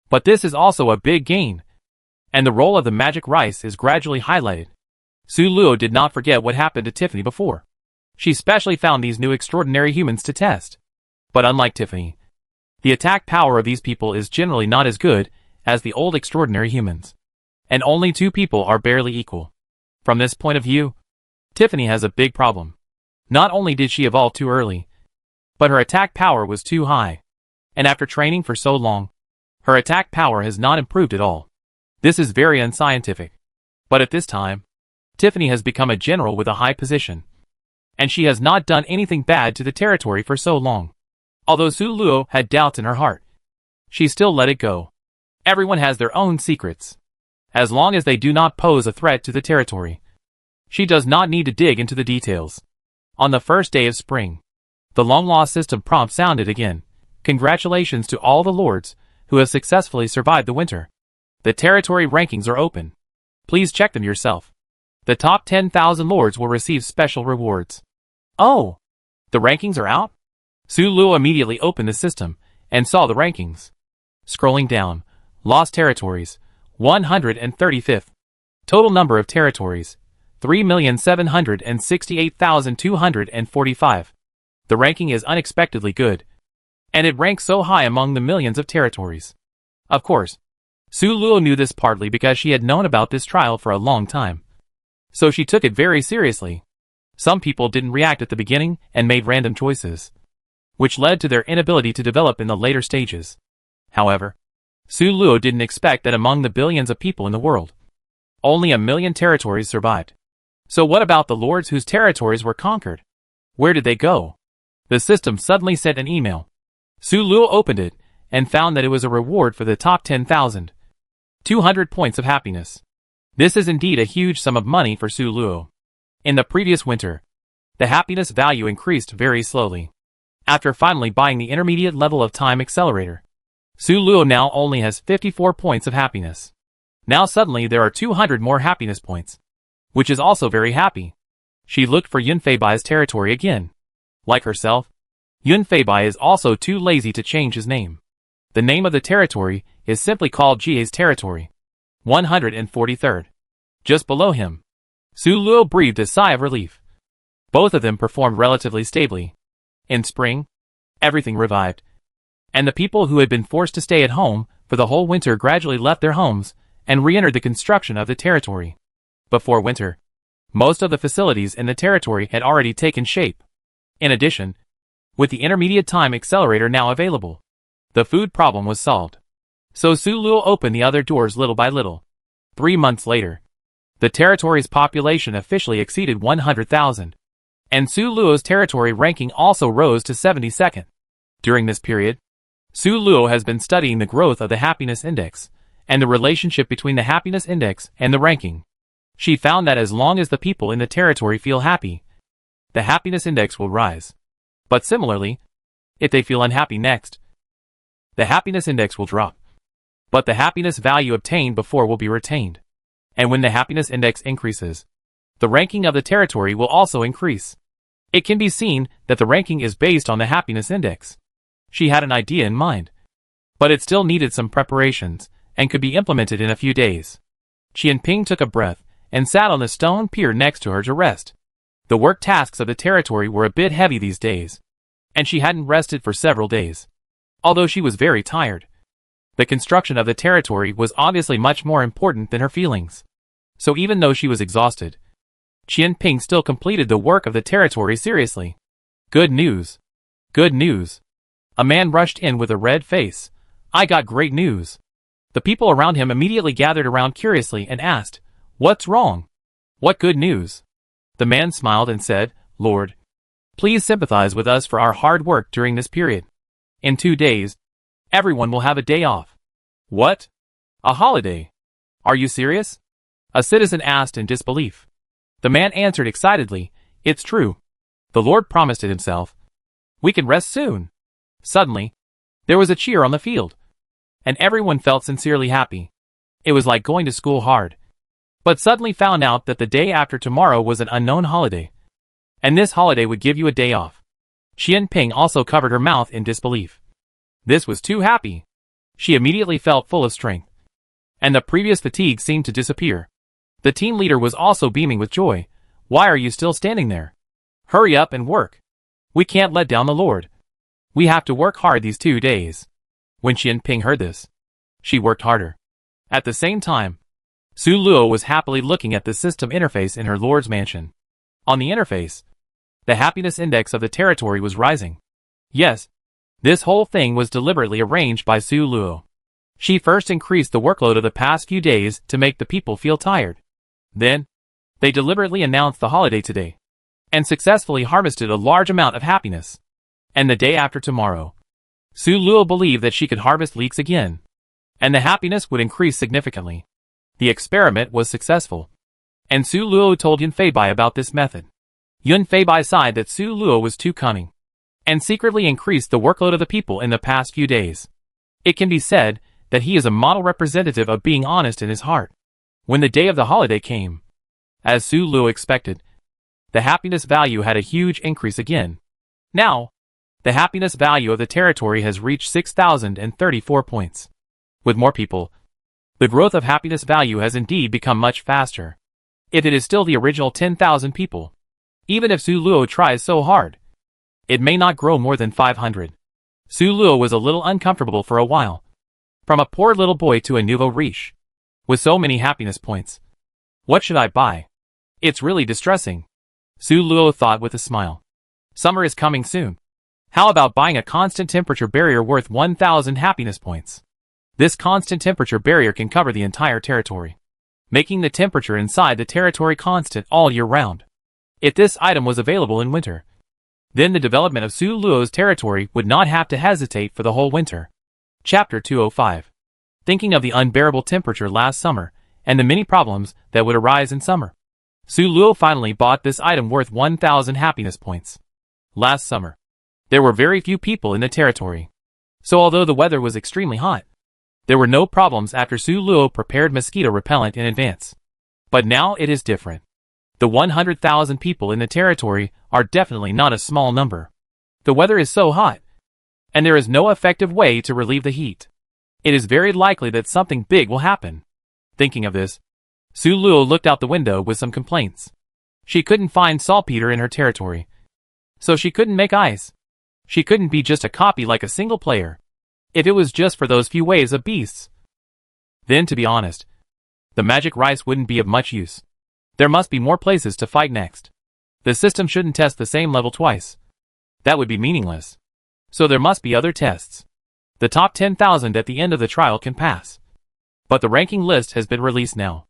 But this is also a big gain, and the role of the magic rice is gradually highlighted. Su Luo did not forget what happened to Tiffany before. She specially found these new extraordinary humans to test. But unlike Tiffany, the attack power of these people is generally not as good as the old extraordinary humans. And only 2 people are barely equal. From this point of view, Tiffany has a big problem. Not only did she evolve too early, but her attack power was too high. And after training for so long, Her attack power has not improved at all. This is very unscientific. But at this time, Tiffany has become a general with a high position. And she has not done anything bad to the territory for so long. Although Su Luo had doubts in her heart, she still let it go. Everyone has their own secrets. As long as they do not pose a threat to the territory, she does not need to dig into the details. On the first day of spring, the long-lost system prompt sounded again. Congratulations to all the lords who have successfully survived the winter. The territory rankings are open. Please check them yourself. The top 10,000 lords will receive special rewards. Oh! The rankings are out? Su Luo immediately opened the system and saw the rankings. Scrolling down, lost territories, 135th. Total number of territories, 3,768,245. The ranking is unexpectedly good, and it ranks so high among the millions of territories. Of course, Su Luo knew this partly because she had known about this trial for a long time. So she took it very seriously. Some people didn't react at the beginning and made random choices, which led to their inability to develop in the later stages. However, Su Luo didn't expect that among the billions of people in the world, only 1 million territories survived. So what about the lords whose territories were conquered? Where did they go? The system suddenly sent an email. Su Luo opened it and found that it was a reward for the top 10,000. 200 points of happiness. This is indeed a huge sum of money for Su Luo. In the previous winter, the happiness value increased very slowly. After finally buying the intermediate level of time accelerator, Su Luo now only has 54 points of happiness. Now suddenly there are 200 more happiness points, which is also very happy. She looked for Yun Feibai's territory again. Like herself, Yun Feibai is also too lazy to change his name. The name of the territory is simply called Jie's territory. 143rd. Just below him, Su Luo breathed a sigh of relief. Both of them performed relatively stably. In spring, everything revived, and the people who had been forced to stay at home for the whole winter gradually left their homes and re-entered the construction of the territory. Before winter, most of the facilities in the territory had already taken shape. In addition, with the intermediate time accelerator now available, the food problem was solved. So Su Luo opened the other doors little by little. 3 months later, the territory's population officially exceeded 100,000. And Su Luo's territory ranking also rose to 72nd. During this period, Su Luo has been studying the growth of the happiness index and the relationship between the happiness index and the ranking. She found that as long as the people in the territory feel happy, the happiness index will rise. But similarly, if they feel unhappy next, the happiness index will drop. But the happiness value obtained before will be retained. And when the happiness index increases, the ranking of the territory will also increase. It can be seen that the ranking is based on the happiness index. She had an idea in mind, but it still needed some preparations and could be implemented in a few days. Qianping took a breath and sat on the stone pier next to her to rest. The work tasks of the territory were a bit heavy these days, and she hadn't rested for several days. Although she was very tired, the construction of the territory was obviously much more important than her feelings. So even though she was exhausted, Qianping still completed the work of the territory seriously. Good news. Good news. A man rushed in with a red face. I got great news. The people around him immediately gathered around curiously and asked, What's wrong? What good news? The man smiled and said, Lord, please sympathize with us for our hard work during this period. In 2 days, everyone will have a day off. What? A holiday? Are you serious? A citizen asked in disbelief. The man answered excitedly, It's true. The Lord promised it himself. We can rest soon. Suddenly, there was a cheer on the field, and everyone felt sincerely happy. It was like going to school hard, but suddenly found out that the day after tomorrow was an unknown holiday, and this holiday would give you a day off. Qianping also covered her mouth in disbelief. This was too happy. She immediately felt full of strength, and the previous fatigue seemed to disappear. The team leader was also beaming with joy. Why are you still standing there? Hurry up and work. We can't let down the Lord. We have to work hard these 2 days. When Qianping heard this, she worked harder. At the same time, Su Luo was happily looking at the system interface in her lord's mansion. On the interface, the happiness index of the territory was rising. Yes, this whole thing was deliberately arranged by Su Luo. She first increased the workload of the past few days to make the people feel tired. Then, they deliberately announced the holiday today, and successfully harvested a large amount of happiness. And the day after tomorrow, Su Luo believed that she could harvest leeks again, and the happiness would increase significantly. The experiment was successful, and Su Luo told Yun Feibai about this method. Yun Feibai sighed that Su Luo was too cunning, and secretly increased the workload of the people in the past few days. It can be said that he is a model representative of being honest in his heart. When the day of the holiday came, as Su Luo expected, the happiness value had a huge increase again. Now, the happiness value of the territory has reached 6,034 points. With more people, the growth of happiness value has indeed become much faster. If it is still the original 10,000 people, even if Su Luo tries so hard, it may not grow more than 500. Su Luo was a little uncomfortable for a while. From a poor little boy to a nouveau riche, with so many happiness points. What should I buy? It's really distressing, Su Luo thought with a smile. Summer is coming soon. How about buying a constant temperature barrier worth 1,000 happiness points? This constant temperature barrier can cover the entire territory, making the temperature inside the territory constant all year round. If this item was available in winter, then the development of Su Luo's territory would not have to hesitate for the whole winter. Chapter 205. Thinking of the unbearable temperature last summer, and the many problems that would arise in summer, Su Luo finally bought this item worth 1,000 happiness points. Last summer, there were very few people in the territory, so although the weather was extremely hot, there were no problems after Su Luo prepared mosquito repellent in advance. But now it is different. The 100,000 people in the territory are definitely not a small number. The weather is so hot, and there is no effective way to relieve the heat. It is very likely that something big will happen. Thinking of this, Su Luo looked out the window with some complaints. She couldn't find saltpeter in her territory, so she couldn't make ice. She couldn't be just a copy like a single player. If it was just for those few waves of beasts, then to be honest, the magic rice wouldn't be of much use. There must be more places to fight next. The system shouldn't test the same level twice. That would be meaningless. So there must be other tests. The top 10,000 at the end of the trial can pass. But the ranking list has been released now.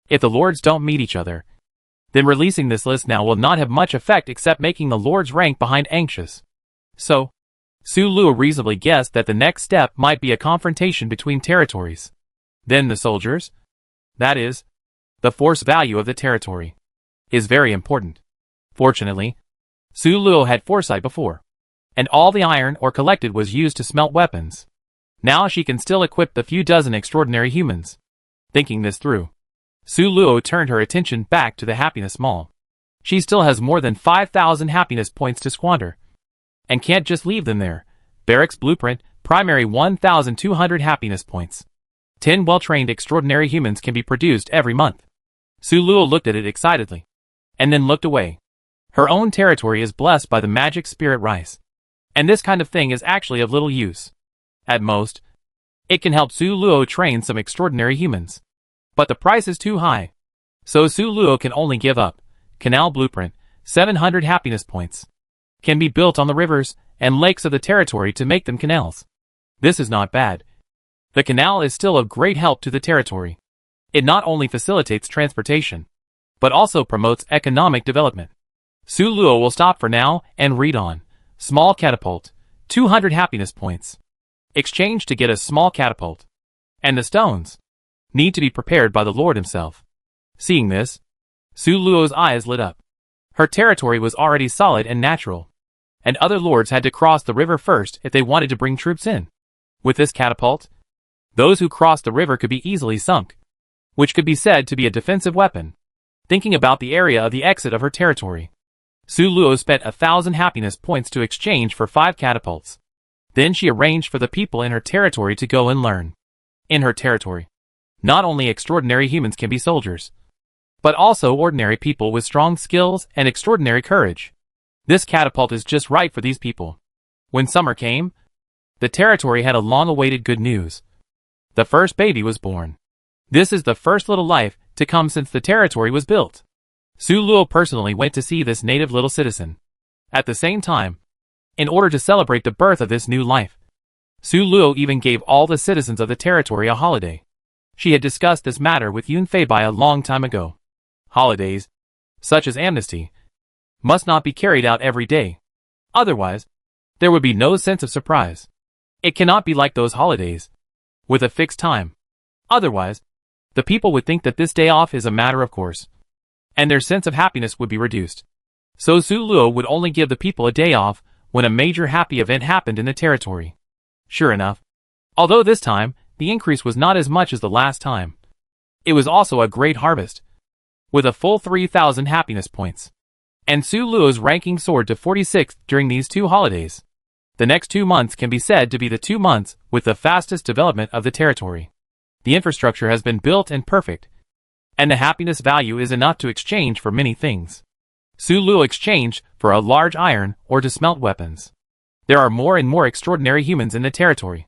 If the lords don't meet each other, then releasing this list now will not have much effect except making the lords rank behind anxious. So, Su Luo reasonably guessed that the next step might be a confrontation between territories. Then the soldiers, that is, the force value of the territory, is very important. Fortunately, Su Luo had foresight before, and all the iron ore collected was used to smelt weapons. Now she can still equip the few dozen extraordinary humans. Thinking this through, Su Luo turned her attention back to the happiness mall. She still has more than 5,000 happiness points to squander, and can't just leave them there. Barracks blueprint, primary 1,200 happiness points. 10 well-trained extraordinary humans can be produced every month. Su Luo looked at it excitedly, and then looked away. Her own territory is blessed by the magic spirit rice, and this kind of thing is actually of little use. At most, it can help Su Luo train some extraordinary humans. But the price is too high, so Su Luo can only give up. Canal blueprint, 700 happiness points, can be built on the rivers and lakes of the territory to make them canals. This is not bad. The canal is still of great help to the territory. It not only facilitates transportation, but also promotes economic development. Su Luo will stop for now and read on. Small catapult, 200 happiness points. Exchange to get a small catapult. And the stones need to be prepared by the Lord himself. Seeing this, Su Luo's eyes lit up. Her territory was already solid and natural, and other lords had to cross the river first if they wanted to bring troops in. With this catapult, those who crossed the river could be easily sunk, which could be said to be a defensive weapon. Thinking about the area of the exit of her territory, Su Luo spent 1,000 happiness points to exchange for 5 catapults. Then she arranged for the people in her territory to go and learn. In her territory, not only extraordinary humans can be soldiers, but also ordinary people with strong skills and extraordinary courage. This catapult is just right for these people. When summer came, the territory had a long-awaited good news. The first baby was born. This is the first little life to come since the territory was built. Su Luo personally went to see this native little citizen. At the same time, in order to celebrate the birth of this new life, Su Luo even gave all the citizens of the territory a holiday. She had discussed this matter with Yun Feibai a long time ago. Holidays, such as amnesty, must not be carried out every day. Otherwise, there would be no sense of surprise. It cannot be like those holidays, with a fixed time. Otherwise, the people would think that this day off is a matter of course, and their sense of happiness would be reduced. So Su Luo would only give the people a day off when a major happy event happened in the territory. Sure enough, although this time, the increase was not as much as the last time. It was also a great harvest, with a full 3,000 happiness points. And Su Luo's ranking soared to 46th during these 2 holidays. The next 2 months can be said to be the 2 months with the fastest development of the territory. The infrastructure has been built and perfect, and the happiness value is enough to exchange for many things. Su Luo exchanged for a large iron ore to smelt weapons. There are more and more extraordinary humans in the territory,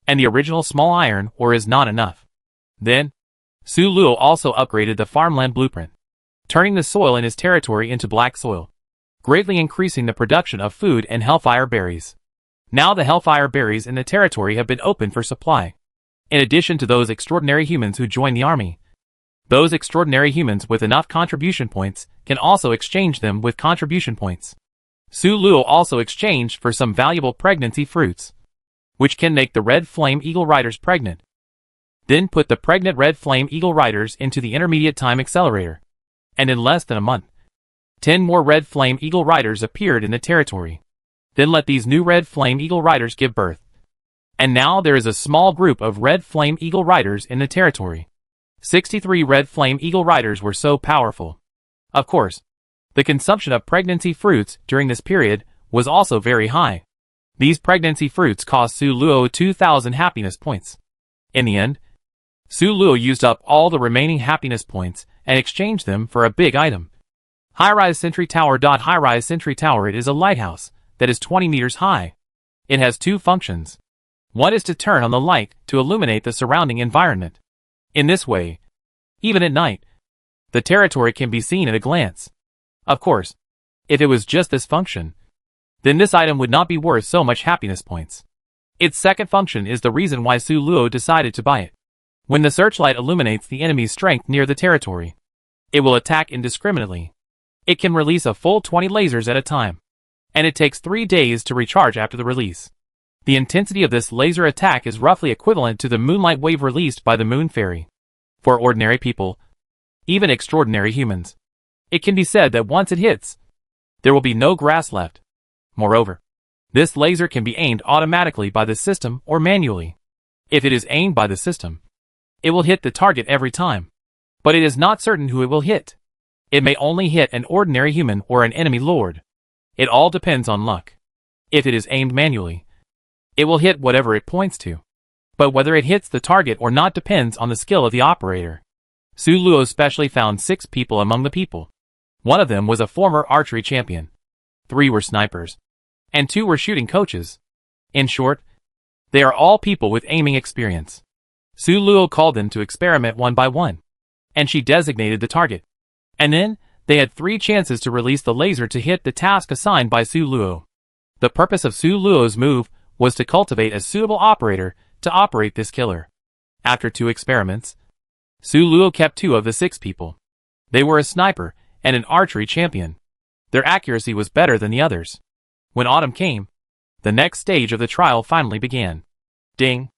and the original small iron ore is not enough. Then, Su Luo also upgraded the farmland blueprint, turning the soil in his territory into black soil, greatly increasing the production of food and hellfire berries. Now the hellfire berries in the territory have been opened for supply. In addition to those extraordinary humans who join the army, those extraordinary humans with enough contribution points can also exchange them with contribution points. Su Luo also exchanged for some valuable pregnancy fruits, which can make the Red Flame Eagle Riders pregnant. Then put the pregnant Red Flame Eagle Riders into the intermediate time accelerator, and in less than a month, 10 more Red Flame Eagle Riders appeared in the territory. Then let these new Red Flame Eagle Riders give birth. And now there is a small group of Red Flame Eagle Riders in the territory. 63 Red Flame Eagle Riders were so powerful. Of course, the consumption of pregnancy fruits during this period was also very high. These pregnancy fruits cost Su Luo 2,000 happiness points. In the end, Su Luo used up all the remaining happiness points and exchanged them for a big item. High-rise sentry tower. High-rise sentry tower. It is a lighthouse that is 20 meters high. It has 2 functions. One is to turn on the light to illuminate the surrounding environment. In this way, even at night, the territory can be seen at a glance. Of course, if it was just this function, then this item would not be worth so much happiness points. Its second function is the reason why Su Luo decided to buy it. When the searchlight illuminates the enemy's strength near the territory, it will attack indiscriminately. It can release a full 20 lasers at a time, and it takes 3 days to recharge after the release. The intensity of this laser attack is roughly equivalent to the moonlight wave released by the Moon Fairy. For ordinary people, even extraordinary humans, it can be said that once it hits, there will be no grass left. Moreover, this laser can be aimed automatically by the system or manually. If it is aimed by the system, it will hit the target every time, but it is not certain who it will hit. It may only hit an ordinary human or an enemy lord. It all depends on luck. If it is aimed manually, it will hit whatever it points to. But whether it hits the target or not depends on the skill of the operator. Su Luo specially found 6 people among the people. One of them was a former archery champion. 3 were snipers, and 2 were shooting coaches. In short, they are all people with aiming experience. Su Luo called them to experiment one by one, and she designated the target. And then, they had 3 chances to release the laser to hit the task assigned by Su Luo. The purpose of Su Luo's move was to cultivate a suitable operator to operate this killer. After 2 experiments, Su Luo kept 2 of the 6 people. They were a sniper and an archery champion. Their accuracy was better than the others. When autumn came, the next stage of the trial finally began. Ding!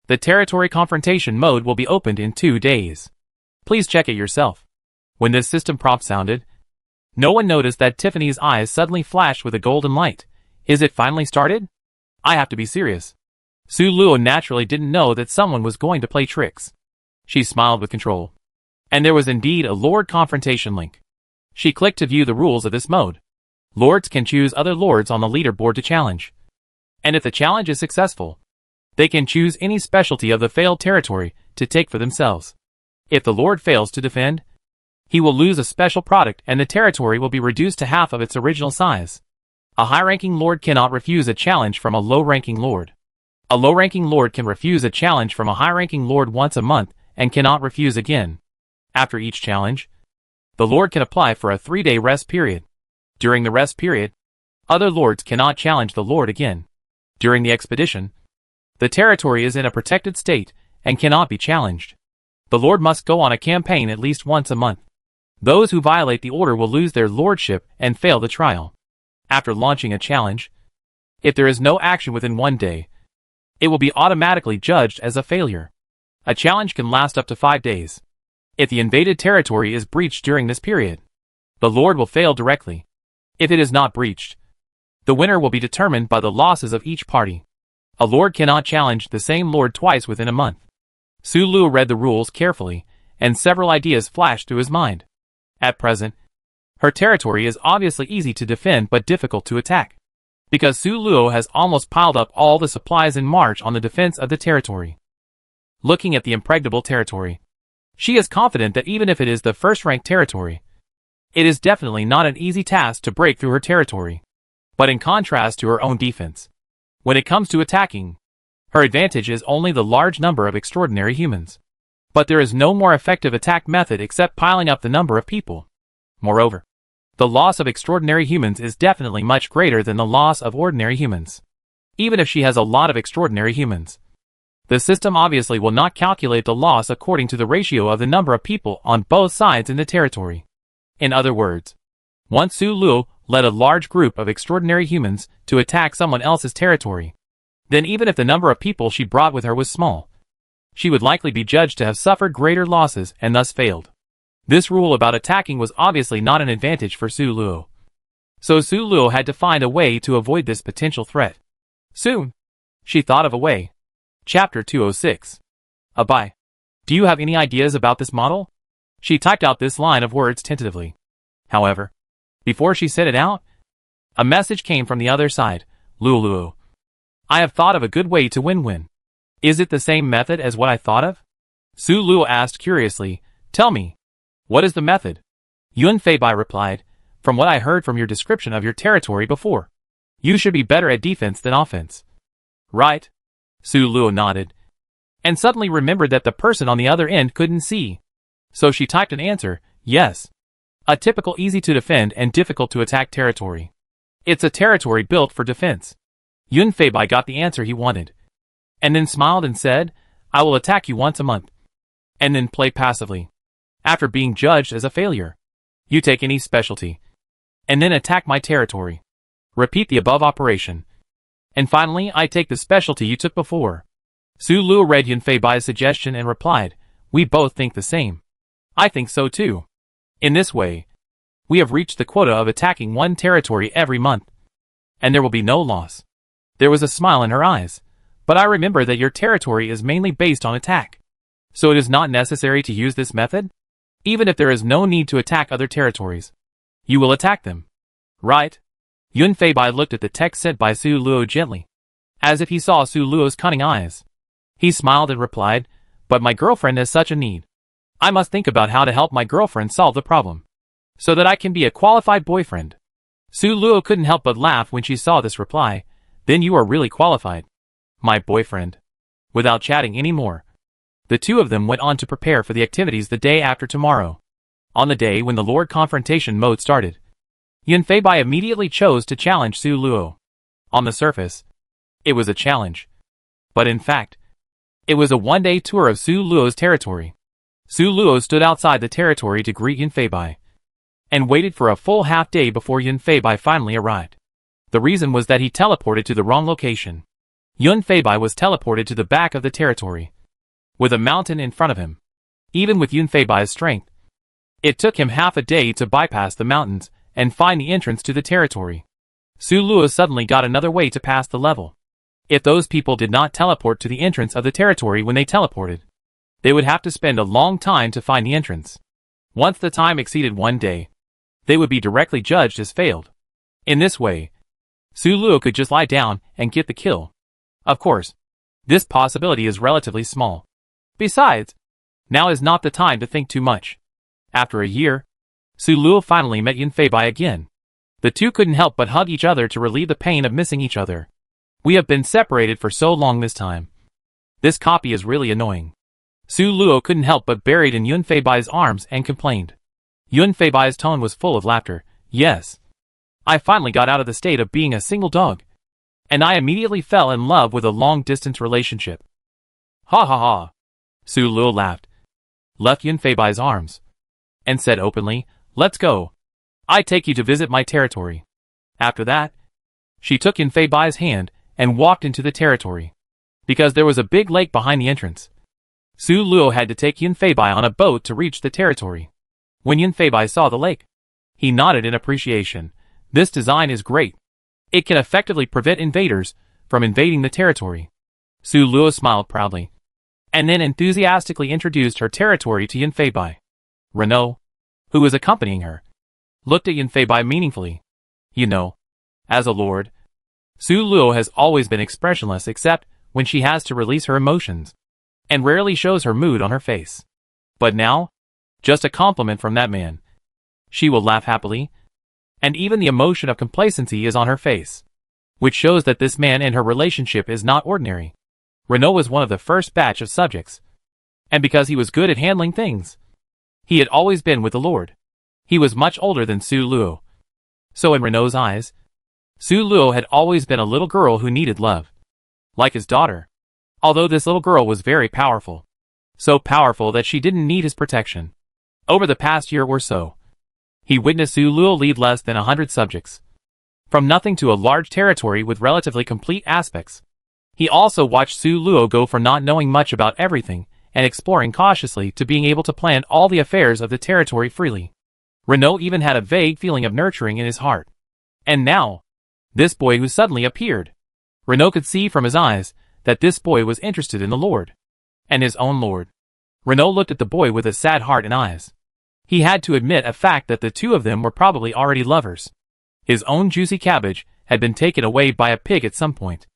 The territory confrontation mode will be opened in 2 days. Please check it yourself. When this system prompt sounded, no one noticed that Tiffany's eyes suddenly flashed with a golden light. Is it finally started? I have to be serious. Su Luo naturally didn't know that someone was going to play tricks. She smiled with control. And there was indeed a Lord confrontation link. She clicked to view the rules of this mode. Lords can choose other lords on the leaderboard to challenge. And if the challenge is successful, they can choose any specialty of the failed territory to take for themselves. If the Lord fails to defend, he will lose a special product and the territory will be reduced to half of its original size. A high-ranking lord cannot refuse a challenge from a low-ranking lord. A low-ranking lord can refuse a challenge from a high-ranking lord once a month and cannot refuse again. After each challenge, the lord can apply for a 3-day rest period. During the rest period, other lords cannot challenge the lord again. During the expedition, The territory is in a protected state and cannot be challenged. The lord must go on a campaign at least once a month. Those who violate the order will lose their lordship and fail the trial. After launching a challenge, if there is no action within 1 day, it will be automatically judged as a failure. A challenge can last up to 5 days. If the invaded territory is breached during this period, the lord will fail directly. If it is not breached, the winner will be determined by the losses of each party. A lord cannot challenge the same lord twice within a month. Su Luo read the rules carefully, and several ideas flashed through his mind. At present, her territory is obviously easy to defend but difficult to attack, because Su Luo has almost piled up all the supplies in March on the defense of the territory. Looking at the impregnable territory, she is confident that even if it is the first-ranked territory, it is definitely not an easy task to break through her territory. But in contrast to her own defense, when it comes to attacking, her advantage is only the large number of extraordinary humans. But there is no more effective attack method except piling up the number of people. Moreover, the loss of extraordinary humans is definitely much greater than the loss of ordinary humans. Even if she has a lot of extraordinary humans, the system obviously will not calculate the loss according to the ratio of the number of people on both sides in the territory. In other words, once Su Luo led a large group of extraordinary humans to attack someone else's territory, then even if the number of people she brought with her was small, she would likely be judged to have suffered greater losses and thus failed. This rule about attacking was obviously not an advantage for Su Luo. So Su Luo had to find a way to avoid this potential threat. Soon, she thought of a way. Chapter 206. Bye. Do you have any ideas about this model? She typed out this line of words tentatively. However, before she said it out, a message came from the other side. Luo. I have thought of a good way to win-win. Is it the same method as what I thought of? Su Luo asked curiously. Tell me. What is the method? Yun Feibai replied. From what I heard from your description of your territory before, you should be better at defense than offense. Right? Su Luo nodded, and suddenly remembered that the person on the other end couldn't see. So she typed an answer. Yes. A typical easy to defend and difficult to attack territory. It's a territory built for defense. Yun Feibai got the answer he wanted, and then smiled and said, I will attack you once a month, and then play passively. After being judged as a failure, you take any specialty, and then attack my territory. Repeat the above operation. And finally, I take the specialty you took before. Su Luo read Yun Feibai's suggestion and replied, We both think the same. I think so too. In this way, we have reached the quota of attacking one territory every month, and there will be no loss. There was a smile in her eyes. But I remember that your territory is mainly based on attack. So it is not necessary to use this method? Even if there is no need to attack other territories, you will attack them. Right? Yun Feibai looked at the text sent by Su Luo gently, as if he saw Su Luo's cunning eyes. He smiled and replied, But my girlfriend has such a need. I must think about how to help my girlfriend solve the problem, so that I can be a qualified boyfriend. Su Luo couldn't help but laugh when she saw this reply. Then you are really qualified. My boyfriend. Without chatting any more, the two of them went on to prepare for the activities the day after tomorrow. On the day when the Lord confrontation mode started, Yun Feibai immediately chose to challenge Su Luo. On the surface, it was a challenge. But in fact, it was a one-day tour of Su Luo's territory. Su Luo stood outside the territory to greet Yun Feibai, and waited for a full half-day before Yun Feibai finally arrived. The reason was that he teleported to the wrong location. Yun Feibai was teleported to the back of the territory, with a mountain in front of him. Even with Yun Feibai's strength, it took him half a day to bypass the mountains and find the entrance to the territory. Su Luo suddenly got another way to pass the level. If those people did not teleport to the entrance of the territory when they teleported, they would have to spend a long time to find the entrance. Once the time exceeded 1 day, they would be directly judged as failed. In this way, Su Luo could just lie down and get the kill. Of course, this possibility is relatively small. Besides, now is not the time to think too much. After a year, Su Luo finally met Yun Feibai again. The two couldn't help but hug each other to relieve the pain of missing each other. We have been separated for so long this time. This copy is really annoying. Su Luo couldn't help but buried in Yun Feibai's arms and complained. Yun Feibai's tone was full of laughter. Yes. I finally got out of the state of being a single dog. and I immediately fell in love with a long-distance relationship. Ha ha ha. Su Luo laughed, left Yunfeibai's arms, and said openly, let's go. I take you to visit my territory. After that, she took Yunfeibai's hand and walked into the territory. Because there was a big lake behind the entrance, Su Luo had to take Yunfeibai on a boat to reach the territory. When Yunfeibai saw the lake, he nodded in appreciation. This design is great. It can effectively prevent invaders from invading the territory. Su Luo smiled proudly, and then enthusiastically introduced her territory to Yunfeibai. Renaud, who was accompanying her, looked at Yunfeibai meaningfully. You know, as a lord, Su Luo has always been expressionless except when she has to release her emotions, and rarely shows her mood on her face. But now, just a compliment from that man, she will laugh happily, and even the emotion of complacency is on her face, which shows that this man and her relationship is not ordinary. Renaud was one of the first batch of subjects, and because he was good at handling things, he had always been with the Lord. He was much older than Su Luo, so in Renaud's eyes, Su Luo had always been a little girl who needed love, like his daughter, although this little girl was very powerful, so powerful that she didn't need his protection. Over the past year or so, he witnessed Su Luo lead less than 100 subjects, from nothing to a large territory with relatively complete aspects. He also watched Su Luo go from not knowing much about everything and exploring cautiously to being able to plan all the affairs of the territory freely. Renaud even had a vague feeling of nurturing in his heart. And now, this boy who suddenly appeared. Renaud could see from his eyes that this boy was interested in the Lord, and his own Lord. Renaud looked at the boy with a sad heart and eyes. He had to admit a fact that the two of them were probably already lovers. His own juicy cabbage had been taken away by a pig at some point,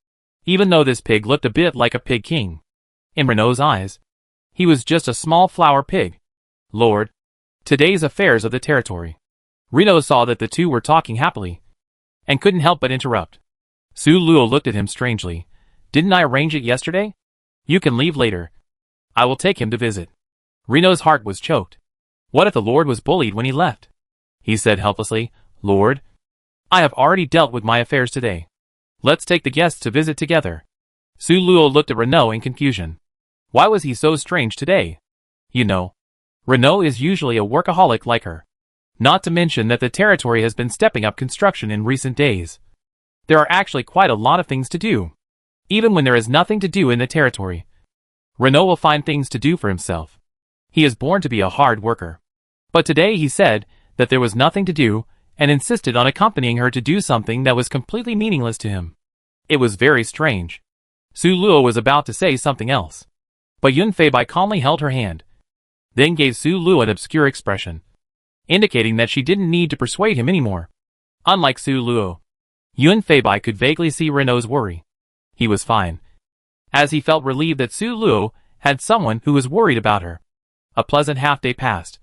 even though this pig looked a bit like a pig king. In Renaud's eyes, he was just a small flower pig. Lord, today's affairs of the territory. Renaud saw that the two were talking happily, and couldn't help but interrupt. Su Luo looked at him strangely. Didn't I arrange it yesterday? You can leave later. I will take him to visit. Renaud's heart was choked. What if the Lord was bullied when he left? He said helplessly, Lord, I have already dealt with my affairs today. Let's take the guests to visit together. Su Luo looked at Renaud in confusion. Why was he so strange today? You know, Renaud is usually a workaholic like her. Not to mention that the territory has been stepping up construction in recent days. There are actually quite a lot of things to do. Even when there is nothing to do in the territory, Renaud will find things to do for himself. He is born to be a hard worker. But today he said that there was nothing to do and insisted on accompanying her to do something that was completely meaningless to him. It was very strange. Su Luo was about to say something else, but Yunfeibai calmly held her hand, then gave Su Luo an obscure expression, indicating that she didn't need to persuade him anymore. Unlike Su Luo, Yunfeibai could vaguely see Renaud's worry. He was fine, as he felt relieved that Su Luo had someone who was worried about her. A pleasant half-day passed,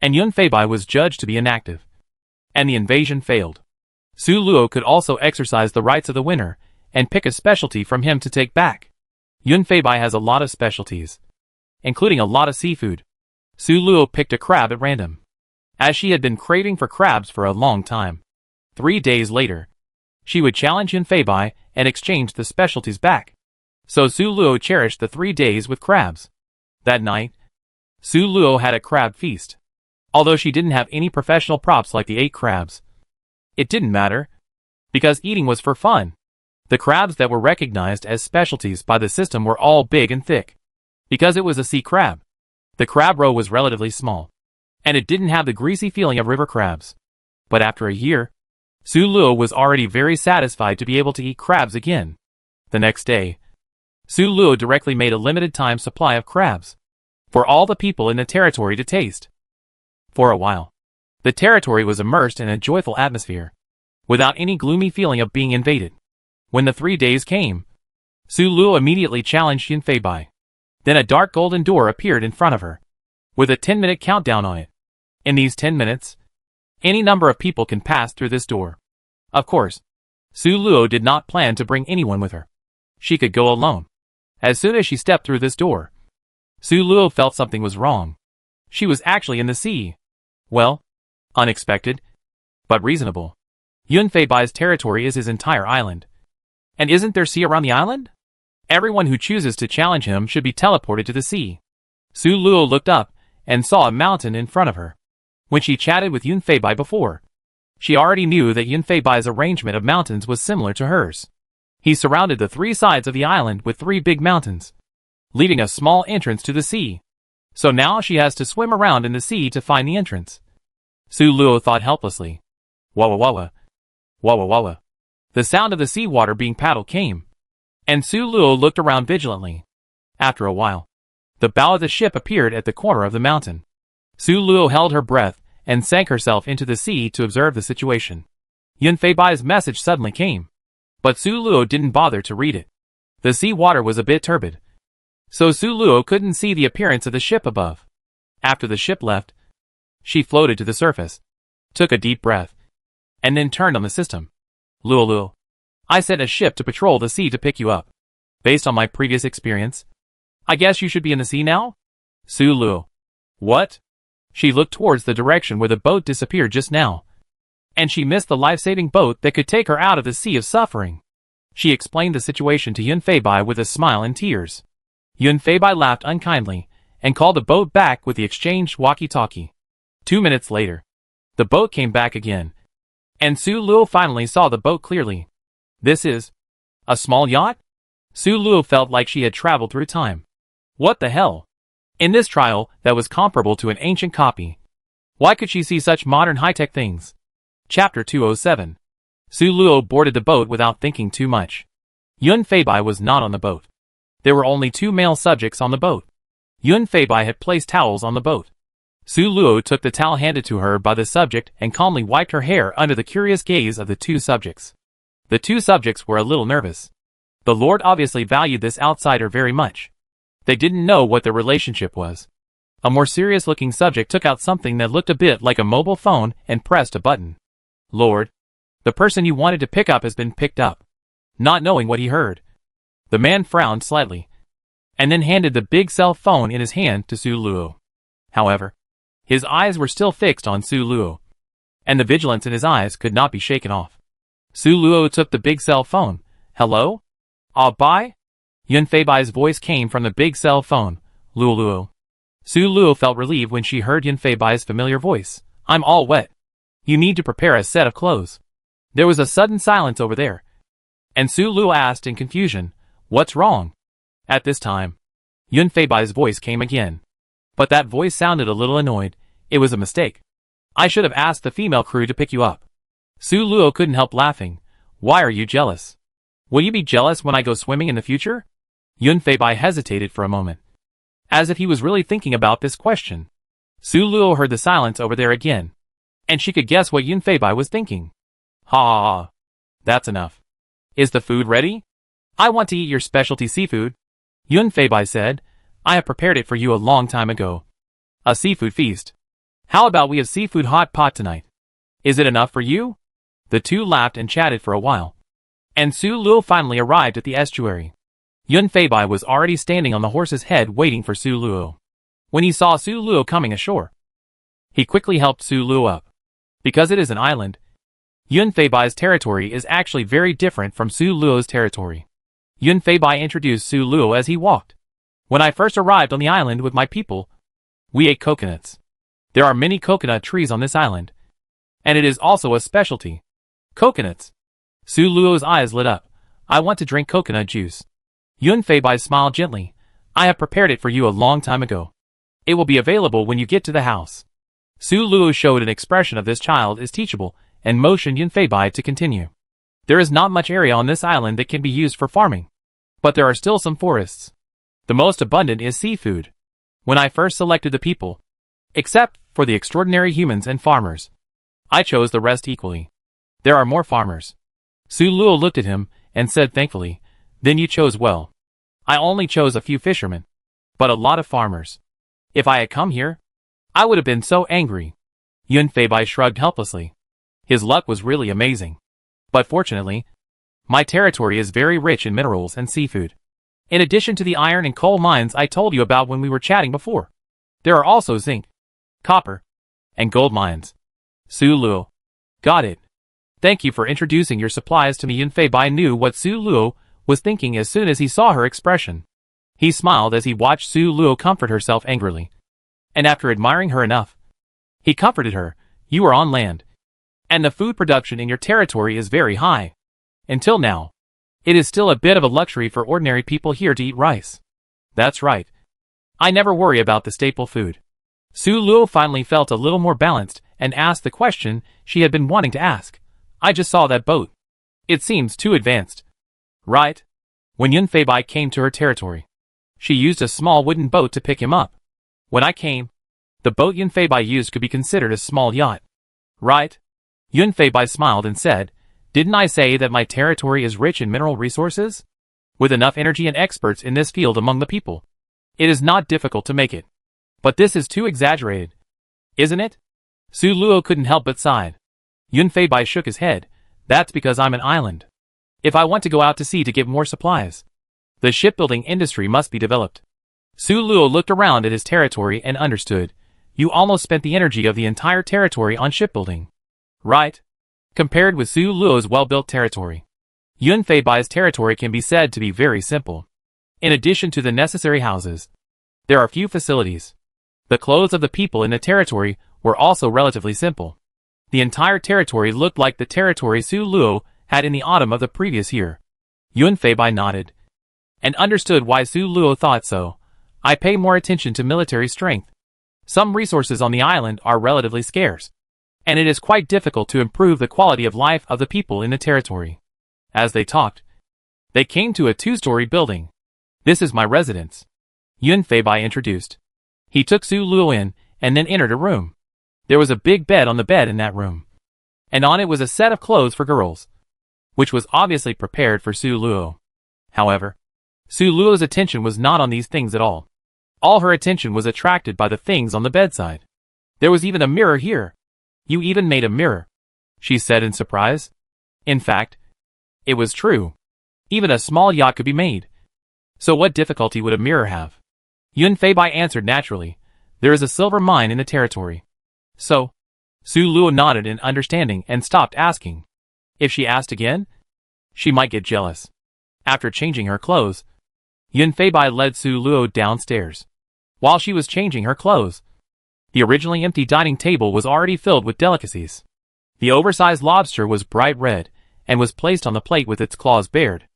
and Yunfeibai was judged to be inactive, and the invasion failed. Su Luo could also exercise the rights of the winner and pick a specialty from him to take back. Yunfeibai has a lot of specialties, including a lot of seafood. Su Luo picked a crab at random, as she had been craving for crabs for a long time. 3 days later, she would challenge Yunfeibai and exchange the specialties back. So Su Luo cherished the 3 days with crabs. That night, Su Luo had a crab feast. Although she didn't have any professional props like the 8 crabs, it didn't matter, because eating was for fun. The crabs that were recognized as specialties by the system were all big and thick. Because it was a sea crab, the crab roe was relatively small, and it didn't have the greasy feeling of river crabs. But after a year, Su Luo was already very satisfied to be able to eat crabs again. The next day, Su Luo directly made a limited time supply of crabs for all the people in the territory to taste. For a while, the territory was immersed in a joyful atmosphere, without any gloomy feeling of being invaded. When the 3 days came, Su Luo immediately challenged Yunfeibai. Then a dark golden door appeared in front of her, with a 10-minute countdown on it. In these 10 minutes, any number of people can pass through this door. Of course, Su Luo did not plan to bring anyone with her. She could go alone. As soon as she stepped through this door, Su Luo felt something was wrong. She was actually in the sea. Well, unexpected, but reasonable. Yunfeibai's territory is his entire island. And isn't there sea around the island? Everyone who chooses to challenge him should be teleported to the sea. Su Luo looked up and saw a mountain in front of her. When she chatted with Yun Fei Bai before, she already knew that Yun Fei Bai's arrangement of mountains was similar to hers. He surrounded the three sides of the island with three big mountains, leaving a small entrance to the sea. So now she has to swim around in the sea to find the entrance. Su Luo thought helplessly. Wawa wawa. Wawa wawa. The sound of the seawater being paddled came, and Su Luo looked around vigilantly. After a while, the bow of the ship appeared at the corner of the mountain. Su Luo held her breath and sank herself into the sea to observe the situation. Yun Fei Bai's message suddenly came, but Su Luo didn't bother to read it. The sea water was a bit turbid, so Su Luo couldn't see the appearance of the ship above. After the ship left, she floated to the surface, took a deep breath, and then turned on the system. Luo Luo, I sent a ship to patrol the sea to pick you up. Based on my previous experience, I guess you should be in the sea now? Su Luo. What? She looked towards the direction where the boat disappeared just now, and she missed the life-saving boat that could take her out of the sea of suffering. She explained the situation to Yun Fei Bai with a smile and tears. Yun Fei Bai laughed unkindly and called the boat back with the exchanged walkie-talkie. 2 minutes later, the boat came back again, and Su Luo finally saw the boat clearly. This is a small yacht? Su Luo felt like she had traveled through time. What the hell? In this trial that was comparable to an ancient copy, why could she see such modern high-tech things? Chapter 207. Su Luo boarded the boat without thinking too much. Yun Fei Bai was not on the boat. There were only 2 male subjects on the boat. Yun Fei Bai had placed towels on the boat. Su Luo took the towel handed to her by the subject and calmly wiped her hair under the curious gaze of the 2 subjects. The 2 subjects were a little nervous. The Lord obviously valued this outsider very much. They didn't know what their relationship was. A more serious-looking subject took out something that looked a bit like a mobile phone and pressed a button. Lord, the person you wanted to pick up has been picked up. Not knowing what he heard, the man frowned slightly, and then handed the big cell phone in his hand to Su Luo. However, his eyes were still fixed on Su Luo, and the vigilance in his eyes could not be shaken off. Su Luo took the big cell phone. Hello? Bye? Yun Fei Bai's voice came from the big cell phone. Luo Luo. Su Luo felt relieved when she heard Yun Fei Bai's familiar voice. I'm all wet. You need to prepare a set of clothes. There was a sudden silence over there, and Su Luo asked in confusion, What's wrong? At this time, Yun Fei Bai's voice came again. But that voice sounded a little annoyed. It was a mistake. I should have asked the female crew to pick you up. Su Luo couldn't help laughing. Why are you jealous? Will you be jealous when I go swimming in the future? Yun Fei Bai hesitated for a moment, as if he was really thinking about this question. Su Luo heard the silence over there again, and she could guess what Yun Fei Bai was thinking. Ha ha ha. That's enough. Is the food ready? I want to eat your specialty seafood. Yun Fei Bai said, I have prepared it for you a long time ago. A seafood feast. How about we have seafood hot pot tonight? Is it enough for you? The 2 laughed and chatted for a while, and Su Luo finally arrived at the estuary. Yun Fei Bai was already standing on the horse's head waiting for Su Luo. When he saw Su Luo coming ashore, he quickly helped Su Luo up. Because it is an island, Yun Fei Bai's territory is actually very different from Su Luo's territory. Yun Fei Bai introduced Su Luo as he walked. When I first arrived on the island with my people, we ate coconuts. There are many coconut trees on this island, and it is also a specialty. Coconuts. Su Luo's eyes lit up. I want to drink coconut juice. Yun Fei Bai smiled gently. I have prepared it for you a long time ago. It will be available when you get to the house. Su Luo showed an expression of this child is teachable and motioned Yun Fei Bai to continue. There is not much area on this island that can be used for farming, but there are still some forests. The most abundant is seafood. When I first selected the people, except for the extraordinary humans and farmers, I chose the rest equally. There are more farmers. Su Luo looked at him and said thankfully, Then you chose well. I only chose a few fishermen, but a lot of farmers. If I had come here, I would have been so angry. Yun Fei Bai shrugged helplessly. His luck was really amazing. But fortunately, my territory is very rich in minerals and seafood. In addition to the iron and coal mines I told you about when we were chatting before, there are also zinc, copper, and gold mines. Su Luo. Got it. Thank you for introducing your supplies to me. Yun Fei Bai knew what Su Luo was thinking as soon as he saw her expression. He smiled as he watched Su Luo comfort herself angrily. And after admiring her enough, he comforted her. You are on land, and the food production in your territory is very high. Until now, it is still a bit of a luxury for ordinary people here to eat rice. That's right. I never worry about the staple food. Su Luo finally felt a little more balanced and asked the question she had been wanting to ask. I just saw that boat. It seems too advanced. Right? When Yun Fei Bai came to her territory, she used a small wooden boat to pick him up. When I came, the boat Yun Fei Bai used could be considered a small yacht. Right? Yun Fei Bai smiled and said, didn't I say that my territory is rich in mineral resources? With enough energy and experts in this field among the people, it is not difficult to make it. But this is too exaggerated. Isn't it? Su Luo couldn't help but sigh. Yun Fei Bai shook his head. That's because I'm an island. If I want to go out to sea to get more supplies, the shipbuilding industry must be developed. Su Luo looked around at his territory and understood. You almost spent the energy of the entire territory on shipbuilding. Right? Compared with Su Luo's well-built territory, Yun Fei Bai's territory can be said to be very simple. In addition to the necessary houses, there are few facilities. The clothes of the people in the territory were also relatively simple. The entire territory looked like the territory Su Luo had in the autumn of the previous year. Yun Fei Bai nodded and understood why Su Luo thought so. I pay more attention to military strength. Some resources on the island are relatively scarce, and it is quite difficult to improve the quality of life of the people in the territory. As they talked, they came to a two-story building. This is my residence, Yun Fei Bai introduced. He took Su Luo in, and then entered a room. There was a big bed on the bed in that room, and on it was a set of clothes for girls, which was obviously prepared for Su Luo. However, Su Luo's attention was not on these things at all. All her attention was attracted by the things on the bedside. There was even a mirror here. You even made a mirror, she said in surprise. In fact, it was true. Even a small yacht could be made. So what difficulty would a mirror have? Yun Fei Bai answered naturally. There is a silver mine in the territory. So? Su Luo nodded in understanding and stopped asking. If she asked again, she might get jealous. After changing her clothes, Yun Fei Bai led Su Luo downstairs. While she was changing her clothes, the originally empty dining table was already filled with delicacies. The oversized lobster was bright red and was placed on the plate with its claws bared.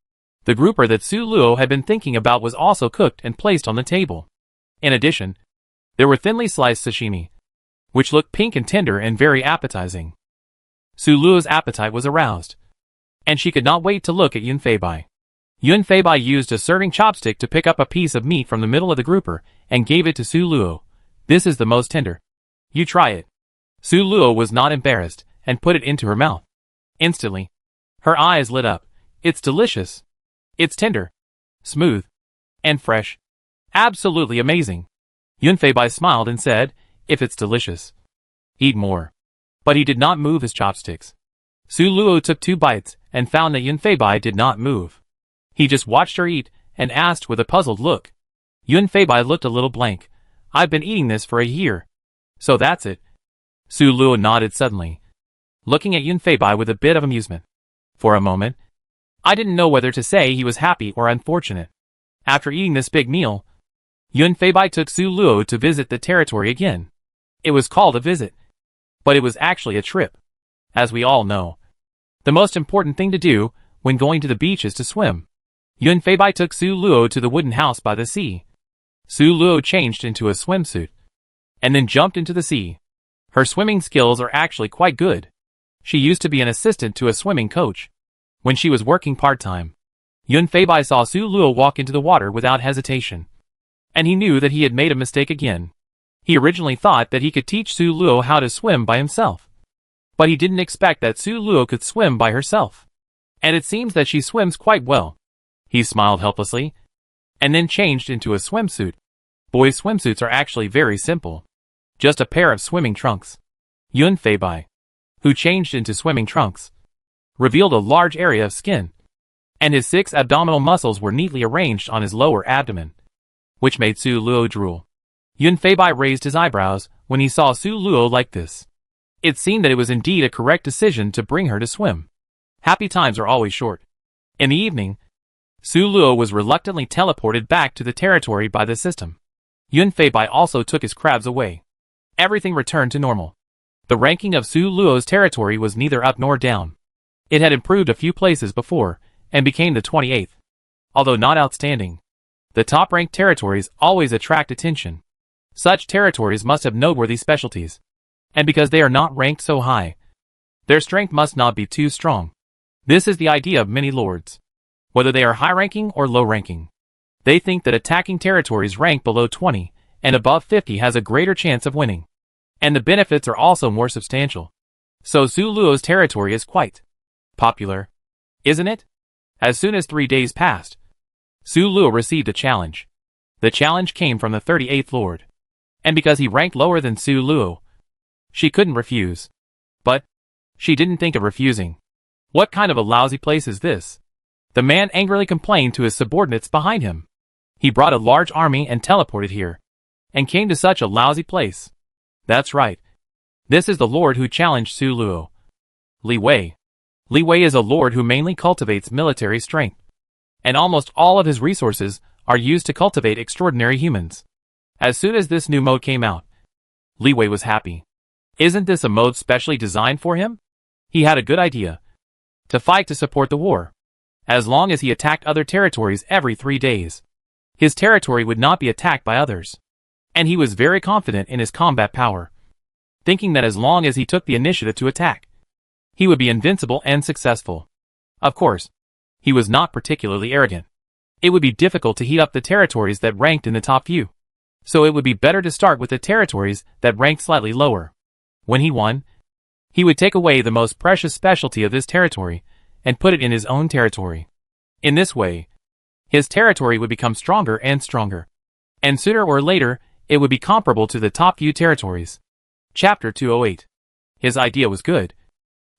The grouper that Su Luo had been thinking about was also cooked and placed on the table. In addition, there were thinly sliced sashimi, which looked pink and tender and very appetizing. Su Luo's appetite was aroused, and she could not wait to look at Yun Fei Bai. Yun Fei Bai used a serving chopstick to pick up a piece of meat from the middle of the grouper and gave it to Su Luo. This is the most tender. You try it. Su Luo was not embarrassed and put it into her mouth. Instantly, her eyes lit up. It's delicious. It's tender, smooth, and fresh. Absolutely amazing. Yun Fei Bai smiled and said, if it's delicious, eat more. But he did not move his chopsticks. Su Luo took 2 bites and found that Yun Fei Bai did not move. He just watched her eat and asked with a puzzled look. Yun Fei Bai looked a little blank. I've been eating this for a year. So that's it. Su Luo nodded suddenly, looking at Yun Fei Bai with a bit of amusement. For a moment, I didn't know whether to say he was happy or unfortunate. After eating this big meal, Yun Fei Bai took Su Luo to visit the territory again. It was called a visit, but it was actually a trip. As we all know, the most important thing to do when going to the beach is to swim. Yun Fei Bai took Su Luo to the wooden house by the sea. Su Luo changed into a swimsuit, and then jumped into the sea. Her swimming skills are actually quite good. She used to be an assistant to a swimming coach when she was working part-time. Yun Fei Bai saw Su Luo walk into the water without hesitation, and he knew that he had made a mistake again. He originally thought that he could teach Su Luo how to swim by himself, but he didn't expect that Su Luo could swim by herself. And it seems that she swims quite well. He smiled helplessly, and then changed into a swimsuit. Boys' swimsuits are actually very simple. Just a pair of swimming trunks. Yun Fei Bai, who changed into swimming trunks, revealed a large area of skin, and his 6 abdominal muscles were neatly arranged on his lower abdomen, which made Su Luo drool. Yun Fei Bai raised his eyebrows when he saw Su Luo like this. It seemed that it was indeed a correct decision to bring her to swim. Happy times are always short. In the evening, Su Luo was reluctantly teleported back to the territory by the system. Yun Fei Bai also took his crabs away. Everything returned to normal. The ranking of Su Luo's territory was neither up nor down. It had improved a few places before, and became the 28th. Although not outstanding, the top-ranked territories always attract attention. Such territories must have noteworthy specialties. And because they are not ranked so high, their strength must not be too strong. This is the idea of many lords. Whether they are high-ranking or low-ranking, they think that attacking territories ranked below 20 and above 50 has a greater chance of winning. And the benefits are also more substantial. So Su Luo's territory is quite popular, isn't it? As soon as 3 days passed, Su Luo received a challenge. The challenge came from the 38th Lord. And because he ranked lower than Su Luo, she couldn't refuse. But she didn't think of refusing. What kind of a lousy place is this? The man angrily complained to his subordinates behind him. He brought a large army and teleported here, and came to such a lousy place. That's right. This is the lord who challenged Su Luo. Li Wei. Li Wei is a lord who mainly cultivates military strength. And almost all of his resources are used to cultivate extraordinary humans. As soon as this new mode came out, Li Wei was happy. Isn't this a mode specially designed for him? He had a good idea. To fight to support the war. As long as he attacked other territories every 3 days, his territory would not be attacked by others. And he was very confident in his combat power, thinking that as long as he took the initiative to attack, he would be invincible and successful. Of course, he was not particularly arrogant. It would be difficult to heat up the territories that ranked in the top few. So it would be better to start with the territories that ranked slightly lower. When he won, he would take away the most precious specialty of this territory and put it in his own territory. In this way, his territory would become stronger and stronger. And sooner or later, it would be comparable to the top few territories. Chapter 208. His idea was good.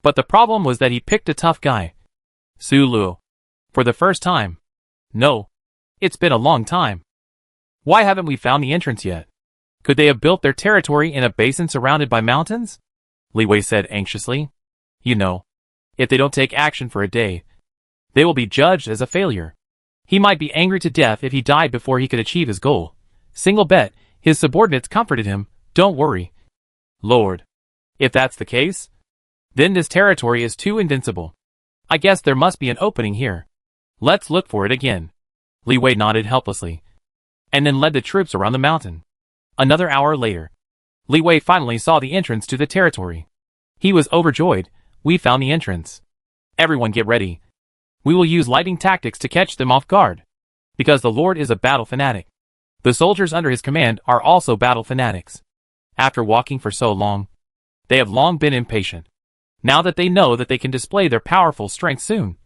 But the problem was that he picked a tough guy. Su Luo. For the first time. No. It's been a long time. Why haven't we found the entrance yet? Could they have built their territory in a basin surrounded by mountains? Li Wei said anxiously. You know, if they don't take action for a day, they will be judged as a failure. He might be angry to death if he died before he could achieve his goal. Single bet, his subordinates comforted him. Don't worry, Lord. If that's the case, then this territory is too invincible. I guess there must be an opening here. Let's look for it again. Li Wei nodded helplessly, and then led the troops around the mountain. Another hour later, Li Wei finally saw the entrance to the territory. He was overjoyed. We found the entrance. Everyone get ready. We will use lightning tactics to catch them off guard. Because the Lord is a battle fanatic. The soldiers under his command are also battle fanatics. After walking for so long, they have long been impatient. Now that they know that they can display their powerful strength soon,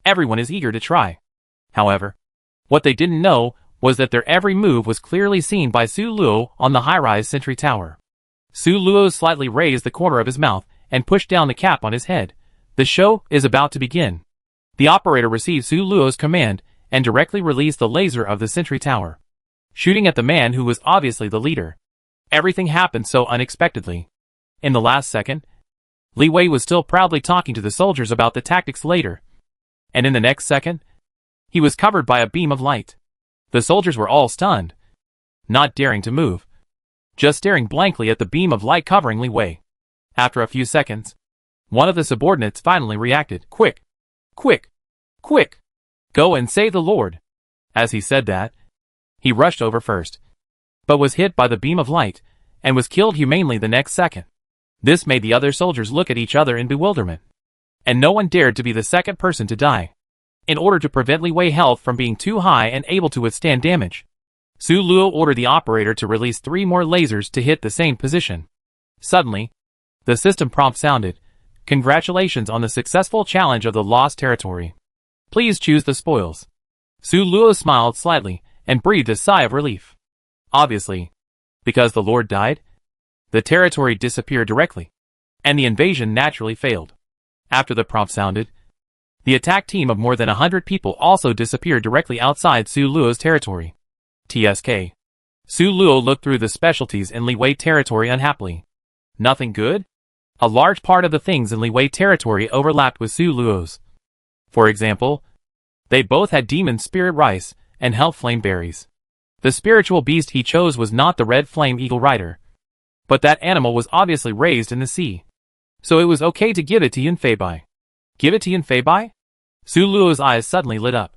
everyone is eager to try. However, what they didn't know was that their every move was clearly seen by Su Luo on the high-rise sentry tower. Su Luo slightly raised the corner of his mouth and pushed down the cap on his head. The show is about to begin. The operator received Su Luo's command and directly released the laser of the sentry tower, shooting at the man who was obviously the leader. Everything happened so unexpectedly. In the last second, Li Wei was still proudly talking to the soldiers about the tactics later. And in the next second, he was covered by a beam of light. The soldiers were all stunned, not daring to move, just staring blankly at the beam of light covering Li Wei. After a few seconds, one of the subordinates finally reacted. Quick! Quick! Quick! Go and save the Lord! As he said that, he rushed over first, but was hit by the beam of light, and was killed humanely the next second. This made the other soldiers look at each other in bewilderment. And no one dared to be the second person to die. In order to prevent Li Wei health from being too high and able to withstand damage, Su Luo ordered the operator to release 3 more lasers to hit the same position. Suddenly, the system prompt sounded. Congratulations on the successful challenge of the lost territory. Please choose the spoils. Su Luo smiled slightly and breathed a sigh of relief. Obviously, because the Lord died, the territory disappeared directly, and the invasion naturally failed. After the prompt sounded, the attack team of more than 100 people also disappeared directly outside Su Luo's territory. TSK. Su Luo looked through the specialties in Li Wei territory unhappily. Nothing good? A large part of the things in Li Wei territory overlapped with Su Luo's. For example, they both had demon spirit rice and hell flame berries. The spiritual beast he chose was not the red flame eagle rider, but that animal was obviously raised in the sea. So it was okay to give it to Yun Fei Bai. Give it to Yun Fei Bai? Su Luo's eyes suddenly lit up.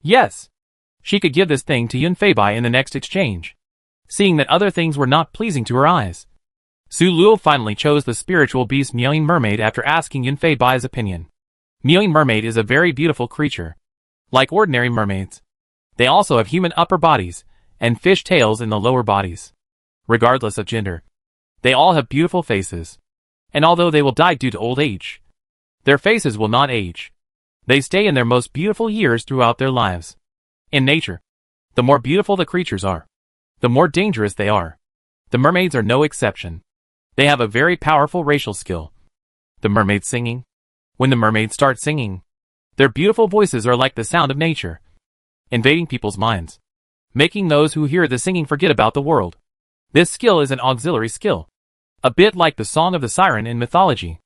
Yes. She could give this thing to Yun Fei Bai in the next exchange. Seeing that other things were not pleasing to her eyes, Su Luo finally chose the spiritual beast Mewing Mermaid after asking Yun Fei Bai's opinion. Mewing Mermaid is a very beautiful creature. Like ordinary mermaids, they also have human upper bodies and fish tails in the lower bodies. Regardless of gender, they all have beautiful faces. And although they will die due to old age, their faces will not age. They stay in their most beautiful years throughout their lives. In nature, the more beautiful the creatures are, the more dangerous they are. The mermaids are no exception. They have a very powerful racial skill. The mermaids singing. When the mermaids start singing, their beautiful voices are like the sound of nature, invading people's minds, making those who hear the singing forget about the world. This skill is an auxiliary skill, a bit like the song of the siren in mythology.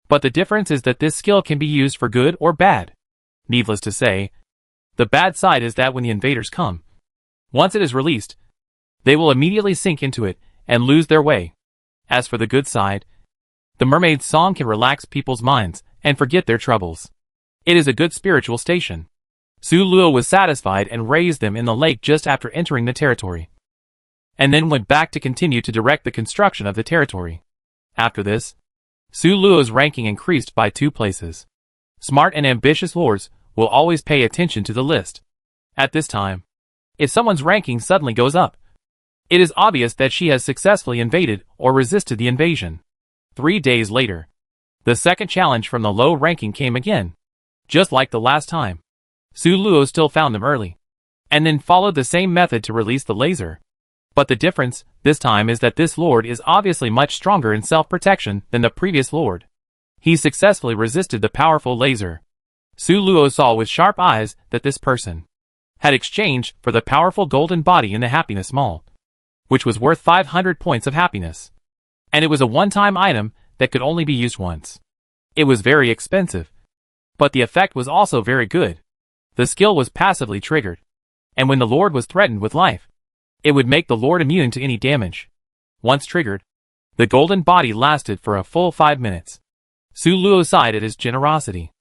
But the difference is that this skill can be used for good or bad. Needless to say, the bad side is that when the invaders come, once it is released, they will immediately sink into it and lose their way. As for the good side, the mermaid's song can relax people's minds and forget their troubles. It is a good spiritual station. Su Luo was satisfied and raised them in the lake just after entering the territory, and then went back to continue to direct the construction of the territory. After this, Su Luo's ranking increased by 2 places. Smart and ambitious lords will always pay attention to the list. At this time, if someone's ranking suddenly goes up, it is obvious that she has successfully invaded or resisted the invasion. 3 days later, the second challenge from the low ranking came again. Just like the last time, Su Luo still found them early, and then followed the same method to release the laser. But the difference, this time, is that this lord is obviously much stronger in self-protection than the previous lord. He successfully resisted the powerful laser. Su Luo saw with sharp eyes that this person had exchanged for the powerful golden body in the happiness mall, which was worth 500 points of happiness. And it was a one-time item that could only be used once. It was very expensive, but the effect was also very good. The skill was passively triggered, and when the lord was threatened with life, it would make the lord immune to any damage. Once triggered, the golden body lasted for a full 5 minutes. Su Luo sighed at his generosity.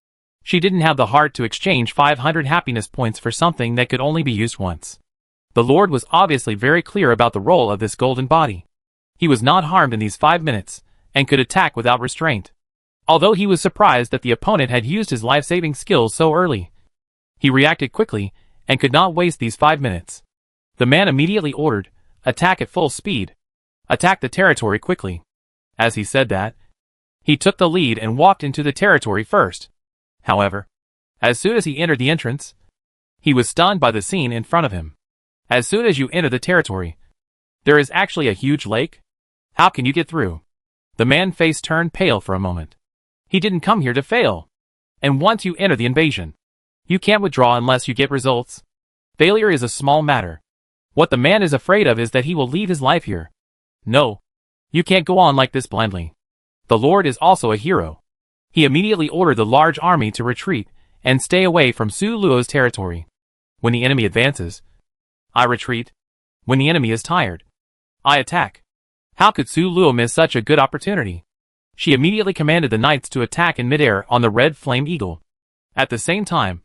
She didn't have the heart to exchange 500 happiness points for something that could only be used once. The lord was obviously very clear about the role of this golden body. He was not harmed in these 5 minutes, and could attack without restraint. Although he was surprised that the opponent had used his life-saving skills so early, he reacted quickly, and could not waste these 5 minutes. The man immediately ordered, "Attack at full speed. Attack the territory quickly." As he said that, he took the lead and walked into the territory first. However, as soon as he entered the entrance, he was stunned by the scene in front of him. As soon as you enter the territory, there is actually a huge lake? How can you get through? The man's face turned pale for a moment. He didn't come here to fail. And once you enter the invasion, you can't withdraw unless you get results. Failure is a small matter. What the man is afraid of is that he will leave his life here. No. You can't go on like this blindly. The lord is also a hero. He immediately ordered the large army to retreat and stay away from Su Luo's territory. When the enemy advances, I retreat. When the enemy is tired, I attack. How could Su Luo miss such a good opportunity? She immediately commanded the knights to attack in midair on the red flame eagle. At the same time,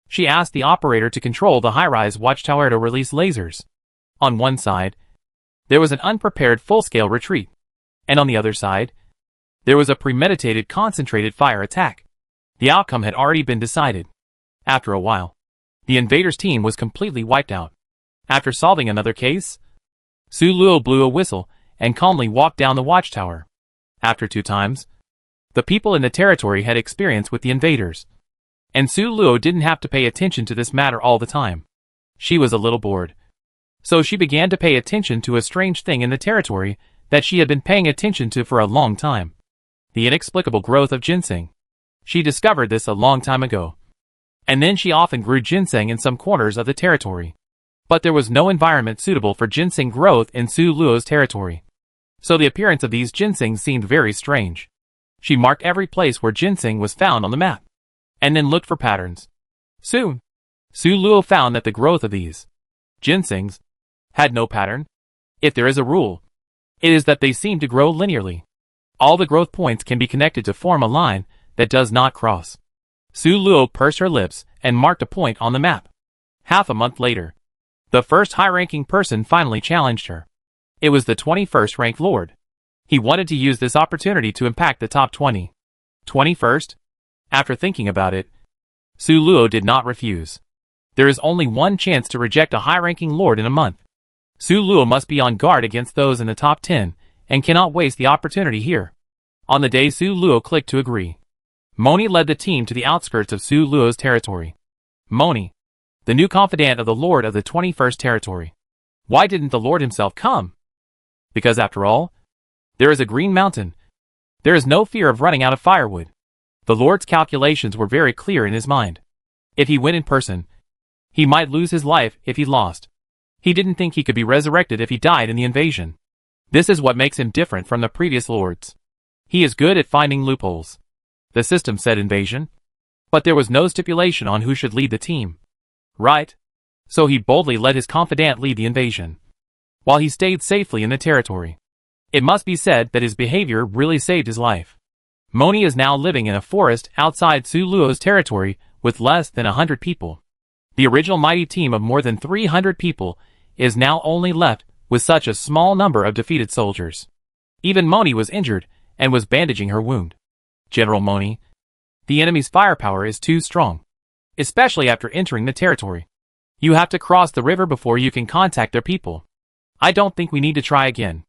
she asked the operator to control the high-rise watchtower to release lasers. On one side, there was an unprepared full-scale retreat, and on the other side, there was a premeditated concentrated fire attack. The outcome had already been decided. After a while, the invaders' team was completely wiped out. After solving another case, Su Luo blew a whistle and calmly walked down the watchtower. After 2 times, the people in the territory had experience with the invaders, and Su Luo didn't have to pay attention to this matter all the time. She was a little bored, so she began to pay attention to a strange thing in the territory that she had been paying attention to for a long time: the inexplicable growth of ginseng. She discovered this a long time ago, and then she often grew ginseng in some corners of the territory. But there was no environment suitable for ginseng growth in Su Luo's territory, so the appearance of these ginseng seemed very strange. She marked every place where ginseng was found on the map, and then looked for patterns. Soon, Su Luo found that the growth of these ginsengs had no pattern. If there is a rule, it is that they seem to grow linearly. All the growth points can be connected to form a line that does not cross. Su Luo pursed her lips and marked a point on the map. Half a month later, the first high-ranking person finally challenged her. It was the 21st ranked lord. He wanted to use this opportunity to impact the top 20. 21st? After thinking about it, Su Luo did not refuse. There is only one chance to reject a high-ranking lord in a month. Su Luo must be on guard against those in the top 10, and cannot waste the opportunity here. On the day Su Luo clicked to agree, Moni led the team to the outskirts of Su Luo's territory. Moni, the new confidant of the lord of the 21st territory. Why didn't the lord himself come? Because after all, there is a green mountain. There is no fear of running out of firewood. The lord's calculations were very clear in his mind. If he went in person, he might lose his life if he lost. He didn't think he could be resurrected if he died in the invasion. This is what makes him different from the previous lords. He is good at finding loopholes. The system said invasion, but there was no stipulation on who should lead the team. Right? So he boldly let his confidant lead the invasion, while he stayed safely in the territory. It must be said that his behavior really saved his life. Moni is now living in a forest outside Su Luo's territory with less than 100 people. The original mighty team of more than 300 people is now only left with such a small number of defeated soldiers. Even Moni was injured and was bandaging her wound. General Moni, the enemy's firepower is too strong, especially after entering the territory. You have to cross the river before you can contact their people. I don't think we need to try again,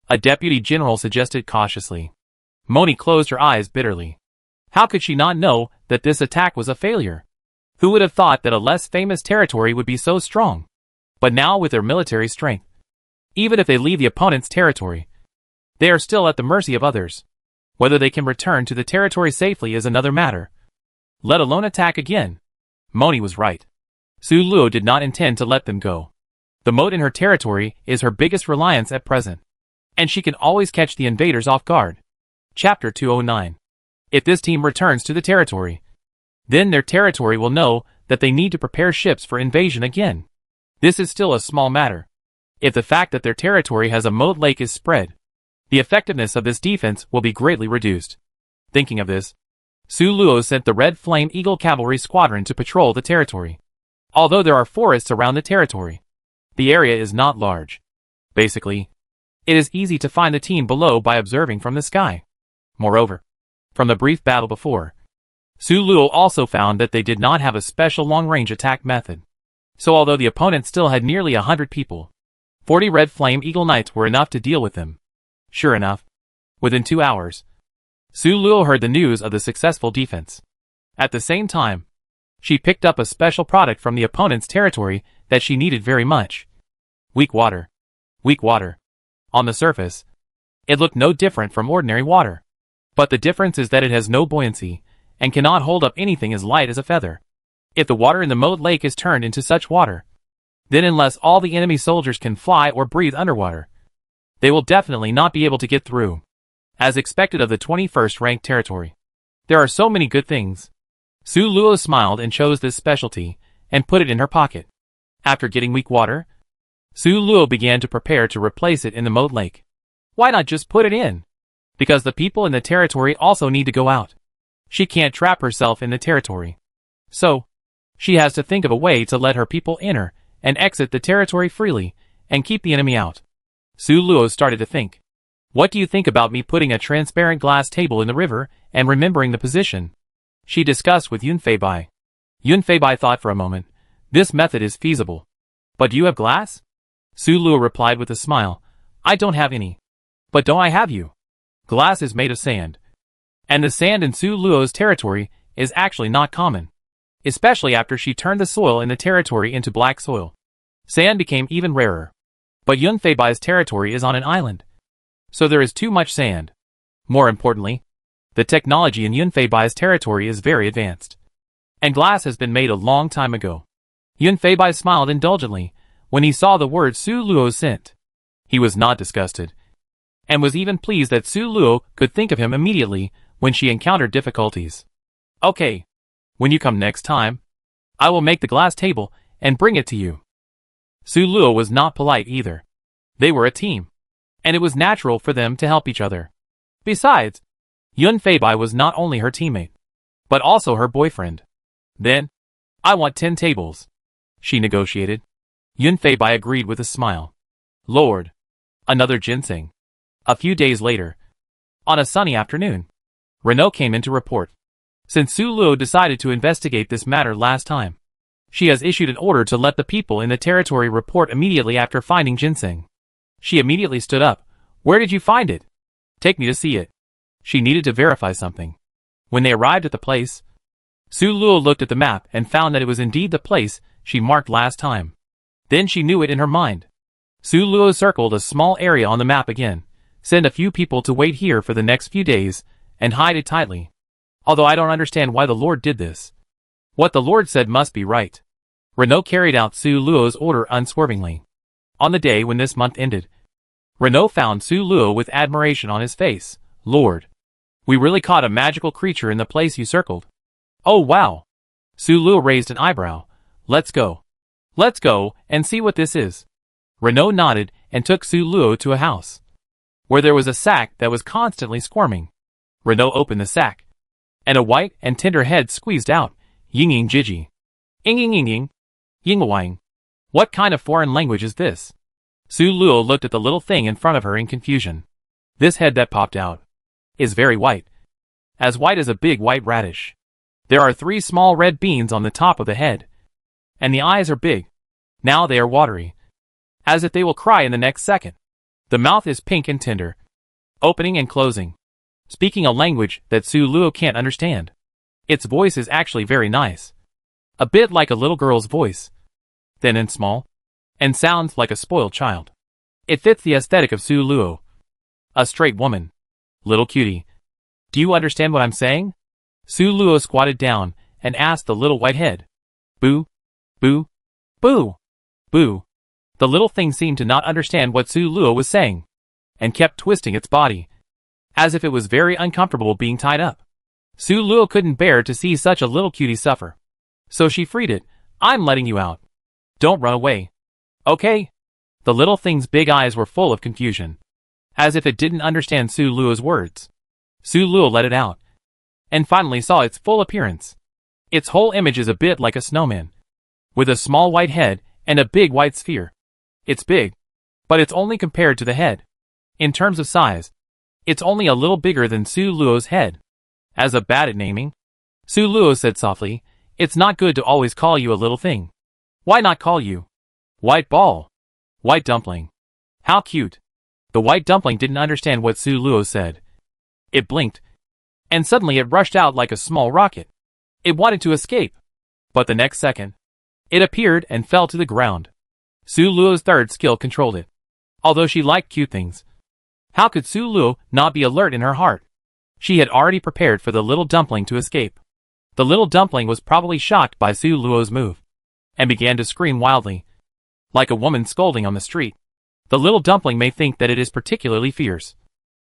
a deputy general suggested cautiously. Moni closed her eyes bitterly. How could she not know that this attack was a failure? Who would have thought that a less famous territory would be so strong? But now with their military strength, even if they leave the opponent's territory, they are still at the mercy of others. Whether they can return to the territory safely is another matter, let alone attack again. Moni was right. Su Luo did not intend to let them go. The moat in her territory is her biggest reliance at present, and she can always catch the invaders off guard. Chapter 209. If this team returns to the territory, then their territory will know that they need to prepare ships for invasion again. This is still a small matter. If the fact that their territory has a moat lake is spread, the effectiveness of this defense will be greatly reduced. Thinking of this, Su Luo sent the Red Flame Eagle Cavalry Squadron to patrol the territory. Although there are forests around the territory, the area is not large. Basically, it is easy to find the team below by observing from the sky. Moreover, from the brief battle before, Su Luo also found that they did not have a special long-range attack method. So although the opponent still had nearly 100 people, 40 Red Flame Eagle Knights were enough to deal with them. Sure enough, within 2 hours, Su Luo heard the news of the successful defense. At the same time, she picked up a special product from the opponent's territory that she needed very much. Weak water. Weak water. On the surface, it looked no different from ordinary water. But the difference is that it has no buoyancy, and cannot hold up anything as light as a feather. If the water in the moat lake is turned into such water, then unless all the enemy soldiers can fly or breathe underwater, they will definitely not be able to get through. As expected of the 21st ranked territory, there are so many good things. Su Luo smiled and chose this specialty, and put it in her pocket. After getting weak water, Su Luo began to prepare to replace it in the moat lake. Why not just put it in? Because the people in the territory also need to go out. She can't trap herself in the territory. So, she has to think of a way to let her people enter and exit the territory freely, and keep the enemy out. Su Luo started to think. What do you think about me putting a transparent glass table in the river, and remembering the position? She discussed with Yun Feibai. Yun Feibai thought for a moment. This method is feasible. But do you have glass? Su Luo replied with a smile. I don't have any. But don't I have you? Glass is made of sand. And the sand in Su Luo's territory is actually not common. Especially after she turned the soil in the territory into black soil. Sand became even rarer. But Yun Feibai's territory is on an island, so there is too much sand. More importantly, the technology in Yun Feibai's territory is very advanced, and glass has been made a long time ago. Yun Feibai smiled indulgently when he saw the word Su Luo sent. He was not disgusted, and was even pleased that Su Luo could think of him immediately when she encountered difficulties. Okay. When you come next time, I will make the glass table and bring it to you. Su Luo was not polite either. They were a team, and it was natural for them to help each other. Besides, Yun Feibai was not only her teammate, but also her boyfriend. Then, I want 10 tables, she negotiated. Yun Feibai agreed with a smile. Lord. Another ginseng. A few days later, on a sunny afternoon, Renault came in to report. Since Su Luo decided to investigate this matter last time, she has issued an order to let the people in the territory report immediately after finding ginseng. She immediately stood up. Where did you find it? Take me to see it. She needed to verify something. When they arrived at the place, Su Luo looked at the map and found that it was indeed the place she marked last time. Then she knew it in her mind. Su Luo circled a small area on the map again, send a few people to wait here for the next few days, and hide it tightly. Although I don't understand why the Lord did this. What the Lord said must be right. Renault carried out Su Luo's order unswervingly. On the day when this month ended, Renault found Su Luo with admiration on his face. Lord, we really caught a magical creature in the place you circled. Oh wow. Su Luo raised an eyebrow. Let's go. Let's go and see what this is. Renault nodded and took Su Luo to a house, where there was a sack that was constantly squirming. Renault opened the sack, and a white and tender head squeezed out. Ying Jiji. Ying. Yingwang. What kind of foreign language is this? Su Luo looked at the little thing in front of her in confusion. This head that popped out is very white. As white as a big white radish. There are 3 small red beans on the top of the head. And the eyes are big. Now they are watery, as if they will cry in the next second. The mouth is pink and tender, opening and closing, speaking a language that Su Luo can't understand. Its voice is actually very nice. A bit like a little girl's voice. Thin and small, and sounds like a spoiled child. It fits the aesthetic of Su Luo. A straight woman. Little cutie. Do you understand what I'm saying? Su Luo squatted down and asked the little white head. Boo, boo, boo, boo. The little thing seemed to not understand what Su Luo was saying, and kept twisting its body, as if it was very uncomfortable being tied up. Su Luo couldn't bear to see such a little cutie suffer. So she freed it. I'm letting you out. Don't run away. Okay? The little thing's big eyes were full of confusion, as if it didn't understand Su Luo's words. Su Luo let it out, and finally saw its full appearance. Its whole image is a bit like a snowman, with a small white head and a big white sphere. It's big, but it's only compared to the head. In terms of size, it's only a little bigger than Su Luo's head. As a bad at naming, Su Luo said softly, it's not good to always call you a little thing. Why not call you White Ball? White Dumpling. How cute. The white dumpling didn't understand what Su Luo said. It blinked, and suddenly it rushed out like a small rocket. It wanted to escape, but the next second, it appeared and fell to the ground. Su Luo's third skill controlled it. Although she liked cute things, how could Su Luo not be alert in her heart? She had already prepared for the little dumpling to escape. The little dumpling was probably shocked by Su Luo's move, and began to scream wildly, like a woman scolding on the street. The little dumpling may think that it is particularly fierce,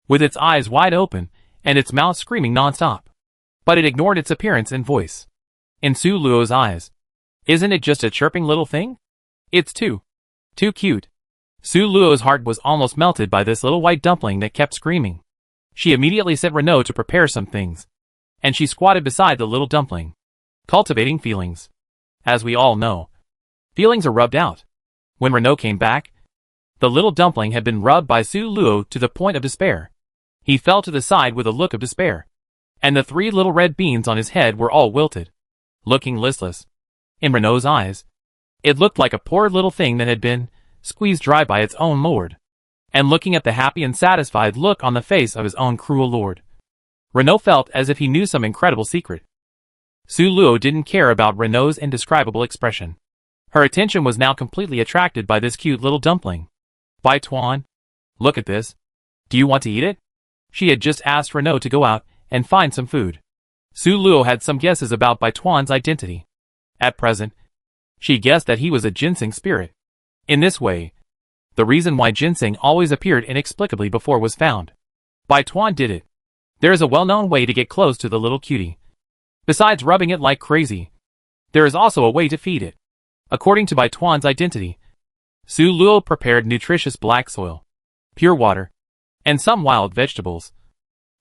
with its eyes wide open and its mouth screaming non-stop. But it ignored its appearance and voice. In Su Luo's eyes, isn't it just a chirping little thing? It's too cute. Su Luo's heart was almost melted by this little white dumpling that kept screaming. She immediately sent Renault to prepare some things, and she squatted beside the little dumpling, cultivating feelings. As we all know, feelings are rubbed out. When Renault came back, the little dumpling had been rubbed by Su Luo to the point of despair. He fell to the side with a look of despair, and the 3 little red beans on his head were all wilted, looking listless. In Renault's eyes, it looked like a poor little thing that had been squeezed dry by its own lord, and looking at the happy and satisfied look on the face of his own cruel lord, Renault felt as if he knew some incredible secret. Su Luo didn't care about Renault's indescribable expression. Her attention was now completely attracted by this cute little dumpling. Bai Tuan, look at this. Do you want to eat it? She had just asked Renault to go out and find some food. Su Luo had some guesses about Bai Tuan's identity. At present, she guessed that he was a ginseng spirit. In this way, the reason why ginseng always appeared inexplicably before was found. Bai Tuan did it. There is a well-known way to get close to the little cutie. Besides rubbing it like crazy, there is also a way to feed it. According to Bai Tuan's identity, Su Luo prepared nutritious black soil, pure water, and some wild vegetables,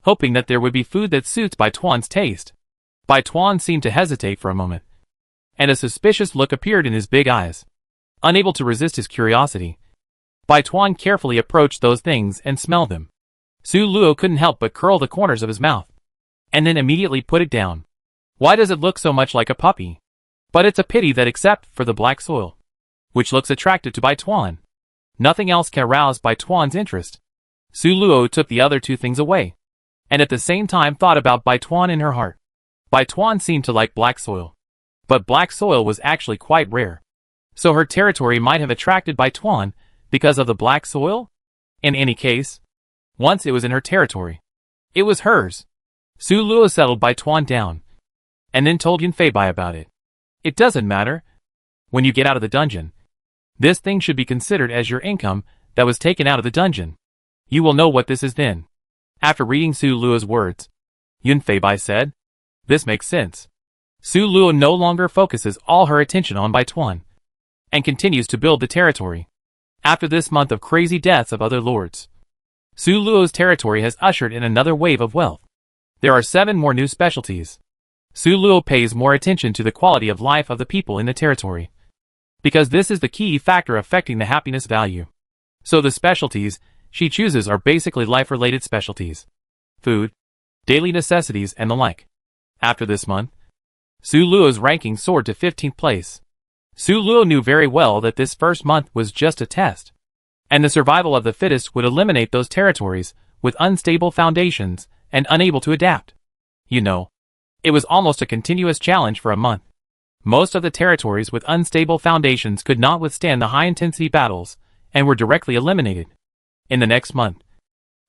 hoping that there would be food that suits Bai Tuan's taste. Bai Tuan seemed to hesitate for a moment, and a suspicious look appeared in his big eyes. Unable to resist his curiosity, Bai Tuan carefully approached those things and smelled them. Su Luo couldn't help but curl the corners of his mouth, and then immediately put it down. Why does it look so much like a puppy? But it's a pity that except for the black soil, which looks attractive to Bai Tuan, nothing else can arouse Bai Tuan's interest. Su Luo took the other two things away, and at the same time thought about Bai Tuan in her heart. Bai Tuan seemed to like black soil, but black soil was actually quite rare. So her territory might have attracted Bai Tuan because of the black soil? In any case, once it was in her territory, it was hers. Su Luo settled Bai Tuan down, and then told Yunfei about it. It doesn't matter. When you get out of the dungeon, this thing should be considered as your income that was taken out of the dungeon. You will know what this is then. After reading Su Luo's words, Yunfei said, "This makes sense." Su Luo no longer focuses all her attention on Bai Tuan, and continues to build the territory. After this month of crazy deaths of other lords, Su Luo's territory has ushered in another wave of wealth. There are 7 more new specialties. Su Luo pays more attention to the quality of life of the people in the territory, because this is the key factor affecting the happiness value. So the specialties she chooses are basically life-related specialties: food, daily necessities, and the like. After this month, Su Luo's ranking soared to 15th place. Su Luo knew very well that this first month was just a test, and the survival of the fittest would eliminate those territories with unstable foundations and unable to adapt. You know, it was almost a continuous challenge for a month. Most of the territories with unstable foundations could not withstand the high-intensity battles and were directly eliminated. In the next month,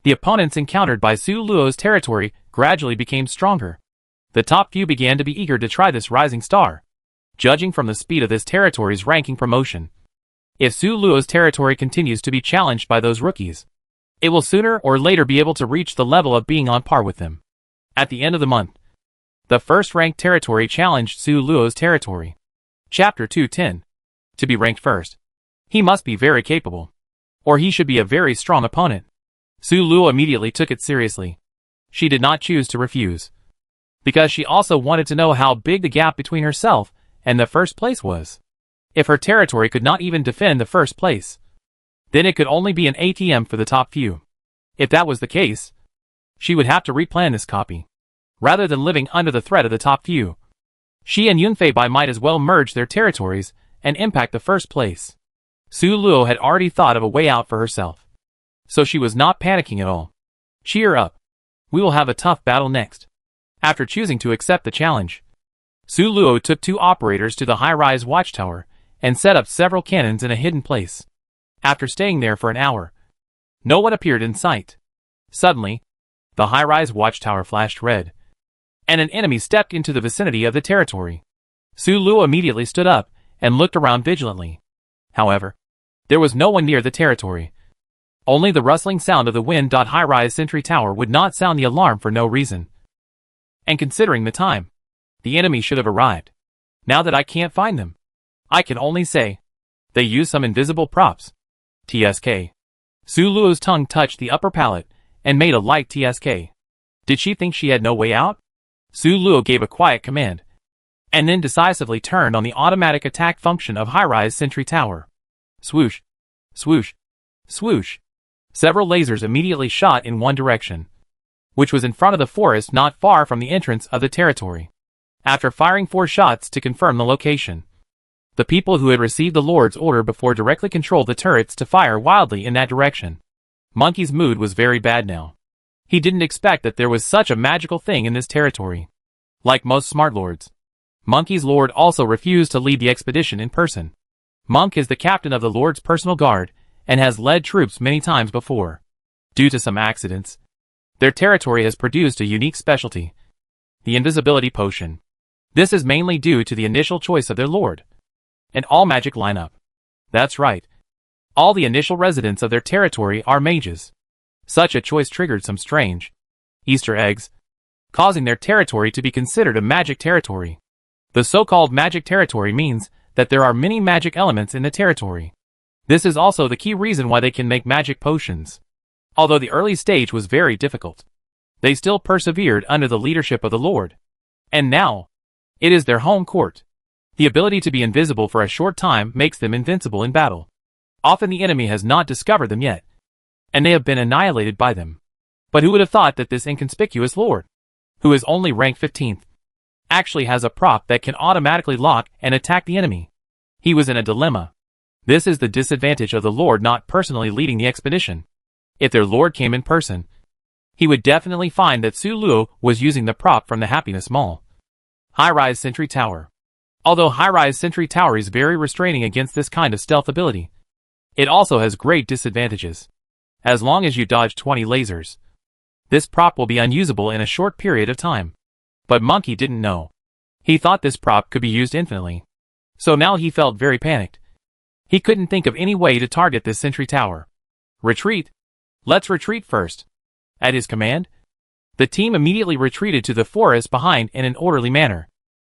the opponents encountered by Su Luo's territory gradually became stronger. The top few began to be eager to try this rising star, judging from the speed of this territory's ranking promotion. If Su Luo's territory continues to be challenged by those rookies, it will sooner or later be able to reach the level of being on par with them. At the end of the month, the first-ranked territory challenged Su Luo's territory. Chapter 210. To be ranked first, he must be very capable, or he should be a very strong opponent. Su Luo immediately took it seriously. She did not choose to refuse, because she also wanted to know how big the gap between herself and the first place was. If her territory could not even defend the first place, then it could only be an ATM for the top few. If that was the case, she would have to replan this copy. Rather than living under the threat of the top few, she and Yunfei might as well merge their territories and impact the first place. Su Luo had already thought of a way out for herself, so she was not panicking at all. Cheer up. We will have a tough battle next. After choosing to accept the challenge, Su Luo took 2 operators to the high-rise watchtower and set up several cannons in a hidden place. After staying there for an hour, no one appeared in sight. Suddenly, the high-rise watchtower flashed red, and an enemy stepped into the vicinity of the territory. Su Luo immediately stood up and looked around vigilantly. However, there was no one near the territory. Only the rustling sound of the wind. High-rise sentry tower would not sound the alarm for no reason. And considering the time, the enemy should have arrived. Now that I can't find them, I can only say, they used some invisible props. TSK. Su Luo's tongue touched the upper palate and made a light TSK. Did she think she had no way out? Su Luo gave a quiet command, and then decisively turned on the automatic attack function of high-rise sentry tower. Swoosh, swoosh, swoosh. Several lasers immediately shot in one direction, which was in front of the forest not far from the entrance of the territory. After firing 4 shots to confirm the location, the people who had received the Lord's order before directly controlled the turrets to fire wildly in that direction. Monkey's mood was very bad now. He didn't expect that there was such a magical thing in this territory. Like most smart lords, Monkey's lord also refused to lead the expedition in person. Monk is the captain of the Lord's personal guard and has led troops many times before. Due to some accidents, their territory has produced a unique specialty: the invisibility potion. This is mainly due to the initial choice of their lord. An all-magic lineup. That's right. All the initial residents of their territory are mages. Such a choice triggered some strange, Easter eggs, causing their territory to be considered a magic territory. The so-called magic territory means that there are many magic elements in the territory. This is also the key reason why they can make magic potions. Although the early stage was very difficult, they still persevered under the leadership of the Lord. And now, it is their home court. The ability to be invisible for a short time makes them invincible in battle. Often the enemy has not discovered them yet, and they have been annihilated by them. But who would have thought that this inconspicuous Lord, who is only ranked 15th, actually has a prop that can automatically lock and attack the enemy? He was in a dilemma. This is the disadvantage of the Lord not personally leading the expedition. If their Lord came in person, he would definitely find that Su Luo was using the prop from the Happiness Mall. High-rise Sentry Tower. Although high-rise Sentry Tower is very restraining against this kind of stealth ability, it also has great disadvantages. As long as you dodge 20 lasers, this prop will be unusable in a short period of time. But Monkey didn't know. He thought this prop could be used infinitely. So now he felt very panicked. He couldn't think of any way to target this Sentry Tower. Retreat. Let's retreat first. At his command, the team immediately retreated to the forest behind in an orderly manner.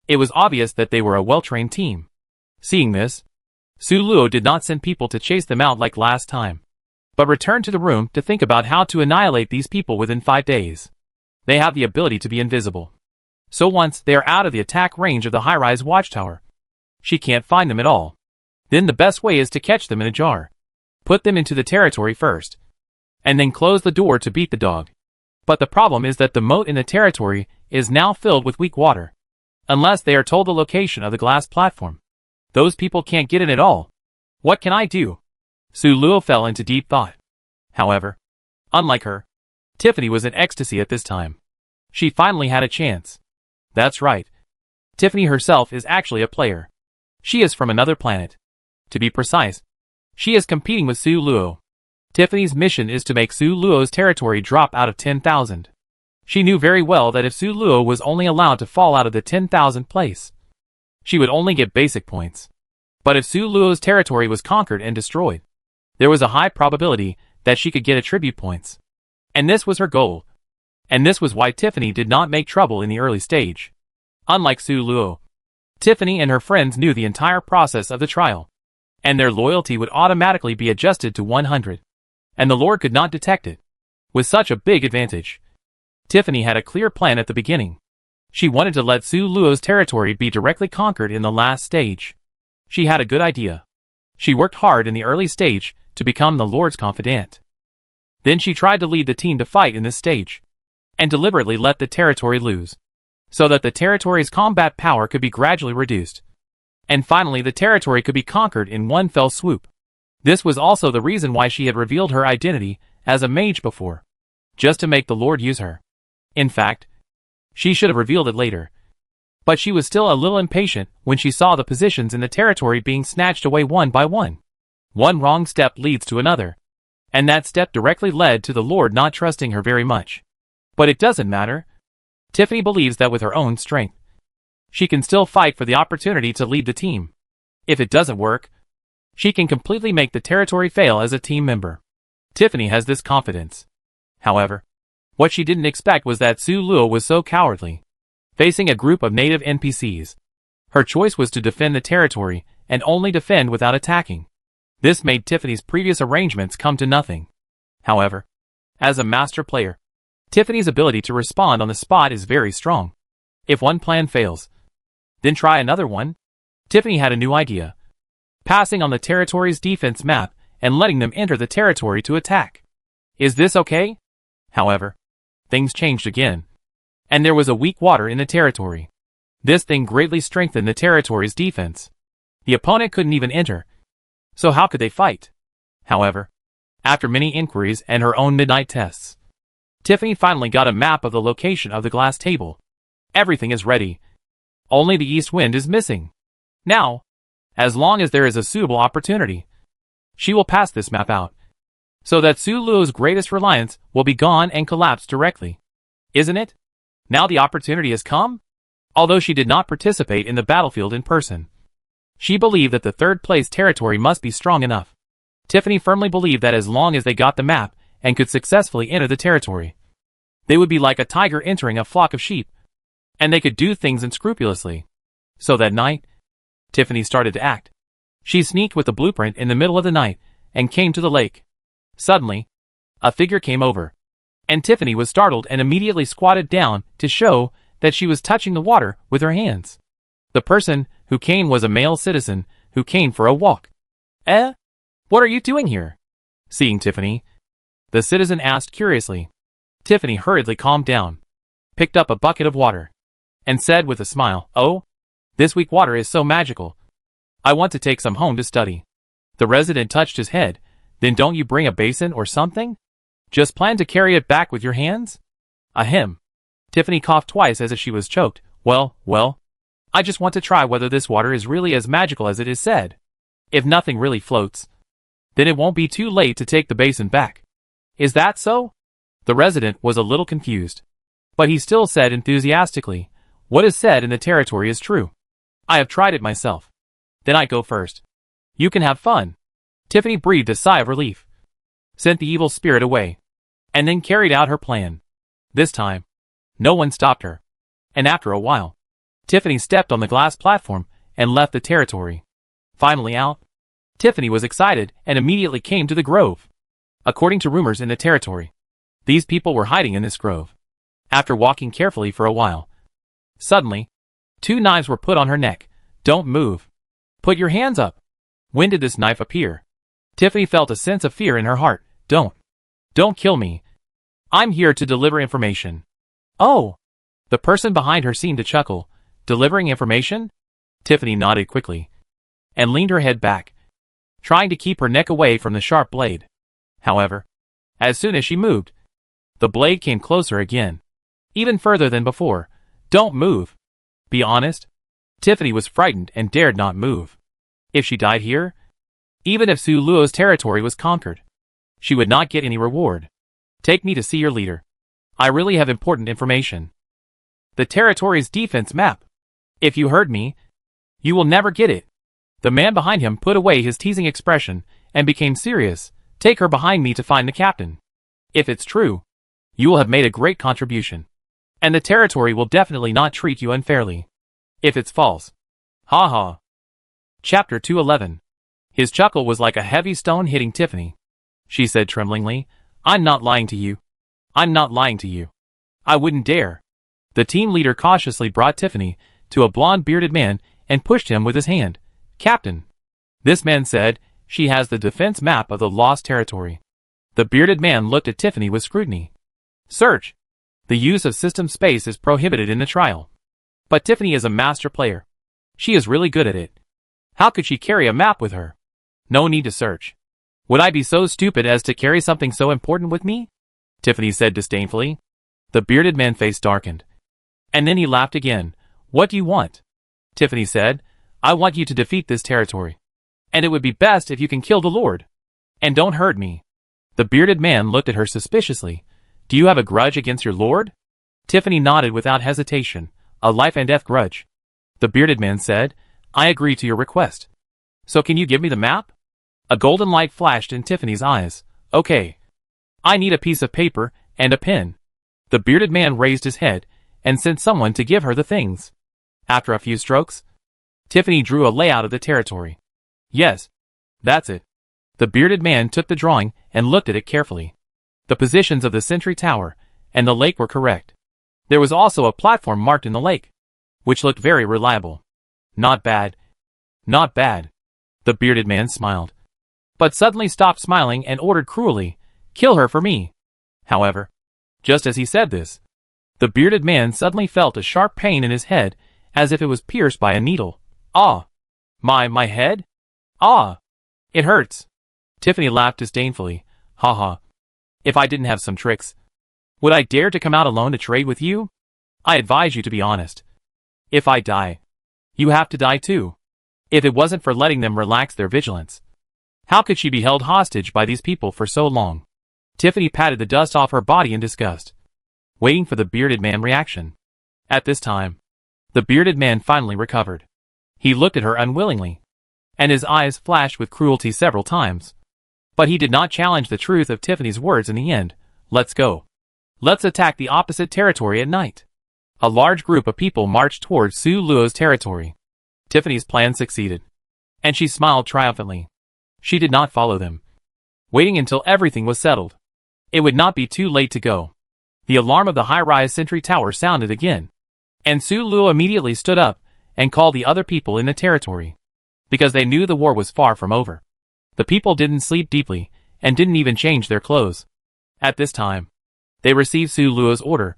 It was obvious that they were a well-trained team. Seeing this, Su Luo did not send people to chase them out like last time, but returned to the room to think about how to annihilate these people within 5 days. They have the ability to be invisible. So once they are out of the attack range of the high-rise watchtower, she can't find them at all. Then the best way is to catch them in a jar. Put them into the territory first, and then close the door to beat the dog. But the problem is that the moat in the territory is now filled with weak water. Unless they are told the location of the glass platform, those people can't get in at all. What can I do? Su Luo fell into deep thought. However, unlike her, Tiffany was in ecstasy at this time. She finally had a chance. That's right. Tiffany herself is actually a player. She is from another planet. To be precise, she is competing with Su Luo. Tiffany's mission is to make Su Luo's territory drop out of 10,000. She knew very well that if Su Luo was only allowed to fall out of the 10,000th place, she would only get basic points. But if Su Luo's territory was conquered and destroyed, there was a high probability that she could get attribute points. And this was her goal. And this was why Tiffany did not make trouble in the early stage. Unlike Su Luo, Tiffany and her friends knew the entire process of the trial, and their loyalty would automatically be adjusted to 100. And the Lord could not detect it. With such a big advantage, Tiffany had a clear plan at the beginning. She wanted to let Su Luo's territory be directly conquered in the last stage. She had a good idea. She worked hard in the early stage to become the Lord's confidant. Then she tried to lead the team to fight in this stage, and deliberately let the territory lose, so that the territory's combat power could be gradually reduced. And finally the territory could be conquered in one fell swoop. This was also the reason why she had revealed her identity as a mage before, just to make the Lord use her. In fact, she should have revealed it later. But she was still a little impatient when she saw the positions in the territory being snatched away one by one. One wrong step leads to another, and that step directly led to the Lord not trusting her very much. But it doesn't matter. Tiffany believes that with her own strength, she can still fight for the opportunity to lead the team. If it doesn't work, she can completely make the territory fail as a team member. Tiffany has this confidence. However, what she didn't expect was that Su Luo was so cowardly. Facing a group of native NPCs, her choice was to defend the territory and only defend without attacking. This made Tiffany's previous arrangements come to nothing. However, as a master player, Tiffany's ability to respond on the spot is very strong. If one plan fails, then try another one. Tiffany had a new idea. Passing on the territory's defense map and letting them enter the territory to attack. Is this okay? However, things changed again, and there was a weak water in the territory. This thing greatly strengthened the territory's defense. The opponent couldn't even enter, so how could they fight? However, after many inquiries and her own midnight tests, Tiffany finally got a map of the location of the glass table. Everything is ready. Only the east wind is missing. Now, as long as there is a suitable opportunity, she will pass this map out, so that Su Luo's greatest reliance will be gone and collapse directly. Isn't it? Now the opportunity has come? Although she did not participate in the battlefield in person, she believed that the third-place territory must be strong enough. Tiffany firmly believed that as long as they got the map and could successfully enter the territory, They would be like a tiger entering a flock of sheep. And they could do things unscrupulously. So that night, Tiffany started to act. She sneaked with the blueprint in the middle of the night and came to the lake. Suddenly, a figure came over. And Tiffany was startled and immediately squatted down to show that she was touching the water with her hands. The person who came was a male citizen who came for a walk. What are you doing here? Seeing Tiffany, the citizen asked curiously. Tiffany hurriedly calmed down, picked up a bucket of water, and said with a smile, "Oh, this weak water is so magical. I want to take some home to study." The resident touched his head. "Then don't you bring a basin or something? Just plan to carry it back with your hands?" Ahem. Tiffany coughed twice as if she was choked. Well, I just want to try whether this water is really as magical as it is said. If nothing really floats, then it won't be too late to take the basin back. Is that so? The resident was a little confused. But he still said enthusiastically, "What is said in the territory is true. I have tried it myself. Then I go first. You can have fun." Tiffany breathed a sigh of relief, sent the evil spirit away, and then carried out her plan. This time, no one stopped her. And after a while, Tiffany stepped on the glass platform and left the territory. Finally out, Tiffany was excited and immediately came to the grove. According to rumors in the territory, these people were hiding in this grove. After walking carefully for a while, suddenly, 2 knives were put on her neck. "Don't move. Put your hands up." When did this knife appear? Tiffany felt a sense of fear in her heart. Don't kill me. I'm here to deliver information." "Oh." The person behind her seemed to chuckle. "Delivering information?" Tiffany nodded quickly and leaned her head back, trying to keep her neck away from the sharp blade. However, as soon as she moved, the blade came closer again, even further than before. "Don't move. Be honest." Tiffany was frightened and dared not move. If she died here, even if Su Luo's territory was conquered, she would not get any reward. "Take me to see your leader. I really have important information. The territory's defense map. If you heard me, you will never get it." The man behind him put away his teasing expression and became serious. "Take her behind me to find the captain. If it's true, you will have made a great contribution, and the territory will definitely not treat you unfairly. If it's false, ha ha." Chapter 211. His chuckle was like a heavy stone hitting Tiffany. She said tremblingly, "I'm not lying to you. I'm not lying to you. I wouldn't dare." The team leader cautiously brought Tiffany to a blonde bearded man and pushed him with his hand. "Captain," this man said, "she has the defense map of the lost territory." The bearded man looked at Tiffany with scrutiny. "Search. The use of system space is prohibited in the trial. But Tiffany is a master player. She is really good at it. How could she carry a map with her? No need to search. Would I be so stupid as to carry something so important with me?" Tiffany said disdainfully. The bearded man's face darkened, and then he laughed again. "What do you want?" Tiffany said, "I want you to defeat this territory. And it would be best if you can kill the Lord. And don't hurt me." The bearded man looked at her suspiciously. "Do you have a grudge against your lord?" Tiffany nodded without hesitation. "A life and death grudge." The bearded man said, "I agree to your request. So can you give me the map?" A golden light flashed in Tiffany's eyes. "Okay. I need a piece of paper and a pen." The bearded man raised his head and sent someone to give her the things. After a few strokes, Tiffany drew a layout of the territory. "Yes, that's it." The bearded man took the drawing and looked at it carefully. The positions of the sentry tower and the lake were correct. There was also a platform marked in the lake, which looked very reliable. "Not bad. Not bad." The bearded man smiled, but suddenly stopped smiling and ordered cruelly, "Kill her for me." However, just as he said this, the bearded man suddenly felt a sharp pain in his head as if it was pierced by a needle. "Ah! My head? Ah! It hurts." Tiffany laughed disdainfully. "Ha ha. If I didn't have some tricks, would I dare to come out alone to trade with you? I advise you to be honest. If I die, you have to die too." If it wasn't for letting them relax their vigilance, how could she be held hostage by these people for so long? Tiffany patted the dust off her body in disgust, waiting for the bearded man's reaction. At this time, the bearded man finally recovered. He looked at her unwillingly, and his eyes flashed with cruelty several times. But he did not challenge the truth of Tiffany's words in the end. "Let's go. Let's attack the opposite territory at night. A large group of people marched towards Su Luo's territory. Tiffany's plan succeeded, and she smiled triumphantly. She did not follow them, waiting until everything was settled. It would not be too late to go. The alarm of the high-rise sentry tower sounded again, and Su Luo immediately stood up and called the other people in the territory, because they knew the war was far from over. The people didn't sleep deeply and didn't even change their clothes. At this time, they received Su Luo's order,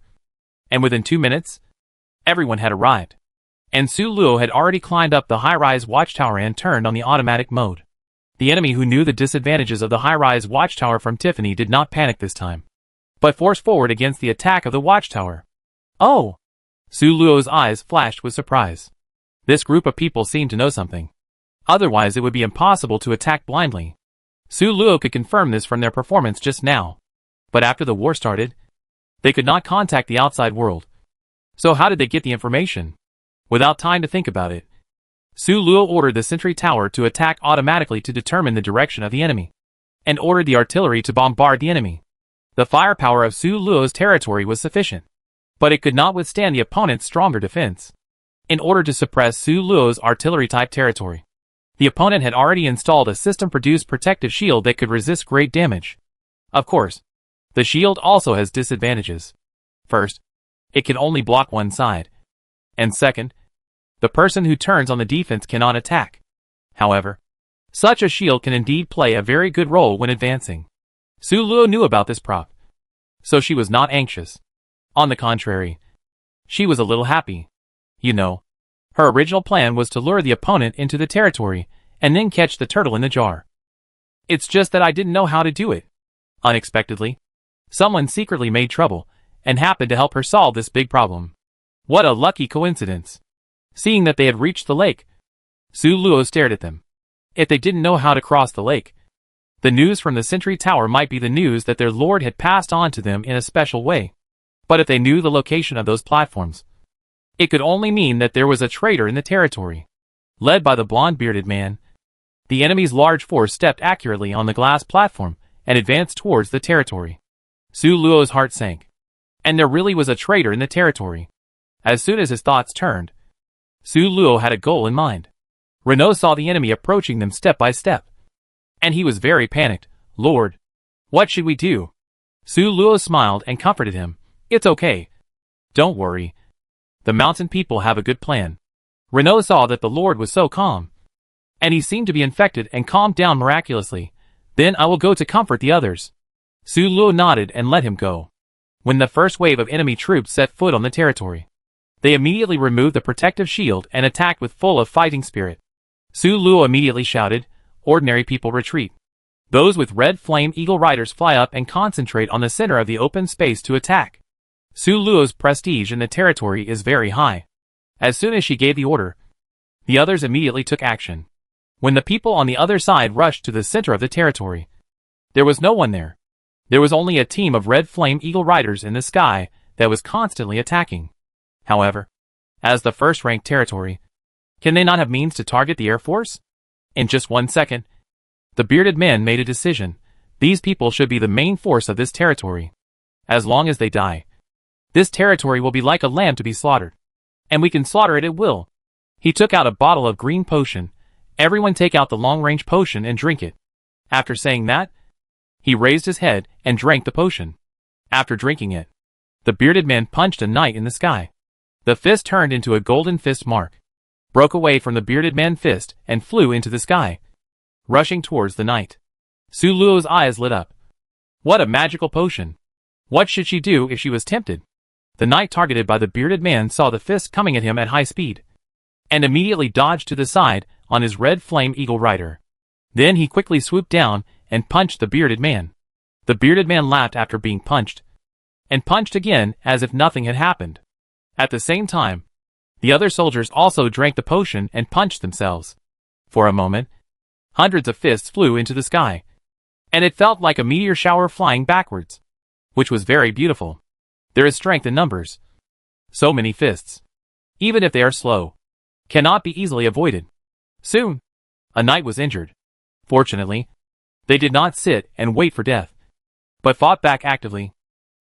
and within 2 minutes, everyone had arrived, and Su Luo had already climbed up the high-rise watchtower and turned on the automatic mode. The enemy, who knew the disadvantages of the high-rise watchtower from Tiffany, did not panic this time, but forced forward against the attack of the watchtower. Oh! Su Luo's eyes flashed with surprise. This group of people seemed to know something. Otherwise it would be impossible to attack blindly. Su Luo could confirm this from their performance just now. But after the war started, they could not contact the outside world. So how did they get the information? Without time to think about it, Su Luo ordered the sentry tower to attack automatically to determine the direction of the enemy, and ordered the artillery to bombard the enemy. The firepower of Su Luo's territory was sufficient, but it could not withstand the opponent's stronger defense. In order to suppress Su Luo's artillery-type territory, the opponent had already installed a system-produced protective shield that could resist great damage. Of course, the shield also has disadvantages. First, it can only block one side. And second, the person who turns on the defense cannot attack. However, such a shield can indeed play a very good role when advancing. Su Luo knew about this prop, so she was not anxious. On the contrary, she was a little happy. You know, her original plan was to lure the opponent into the territory and then catch the turtle in the jar. It's just that I didn't know how to do it. Unexpectedly, someone secretly made trouble and happened to help her solve this big problem. What a lucky coincidence. Seeing that they had reached the lake, Su Luo stared at them. If they didn't know how to cross the lake, the news from the sentry tower might be the news that their lord had passed on to them in a special way. But if they knew the location of those platforms, it could only mean that there was a traitor in the territory. Led by the blonde-bearded man, the enemy's large force stepped accurately on the glass platform and advanced towards the territory. Su Luo's heart sank. And there really was a traitor in the territory. As soon as his thoughts turned, Su Luo had a goal in mind. Renault saw the enemy approaching them step by step, and he was very panicked. Lord, what should we do? Su Luo smiled and comforted him. It's okay. Don't worry. The mountain people have a good plan. Renault saw that the Lord was so calm, and he seemed to be infected and calmed down miraculously. Then I will go to comfort the others. Su Luo nodded and let him go. When the first wave of enemy troops set foot on the territory, they immediately removed the protective shield and attacked with full of fighting spirit. Su Luo immediately shouted, "Ordinary people retreat. Those with red flame eagle riders fly up and concentrate on the center of the open space to attack." Su Luo's prestige in the territory is very high. As soon as she gave the order, the others immediately took action. When the people on the other side rushed to the center of the territory, there was no one there. There was only a team of red flame eagle riders in the sky that was constantly attacking. However, as the first-ranked territory, can they not have means to target the Air Force? In just 1 second, the bearded man made a decision. These people should be the main force of this territory. As long as they die, this territory will be like a lamb to be slaughtered. And we can slaughter it at will. He took out a bottle of green potion. Everyone take out the long-range potion and drink it. After saying that, he raised his head and drank the potion. After drinking it, the bearded man punched a knight in the sky. The fist turned into a golden fist mark, broke away from the bearded man's fist, and flew into the sky, rushing towards the knight. Su Luo's eyes lit up. What a magical potion! What should she do if she was tempted? The knight targeted by the bearded man saw the fist coming at him at high speed, and immediately dodged to the side on his red flame eagle rider. Then he quickly swooped down and punched the bearded man. The bearded man laughed after being punched, and punched again as if nothing had happened. At the same time, the other soldiers also drank the potion and punched themselves. For a moment, hundreds of fists flew into the sky, and it felt like a meteor shower flying backwards, which was very beautiful. There is strength in numbers. So many fists, even if they are slow, cannot be easily avoided. Soon, a knight was injured. Fortunately, they did not sit and wait for death, but fought back actively.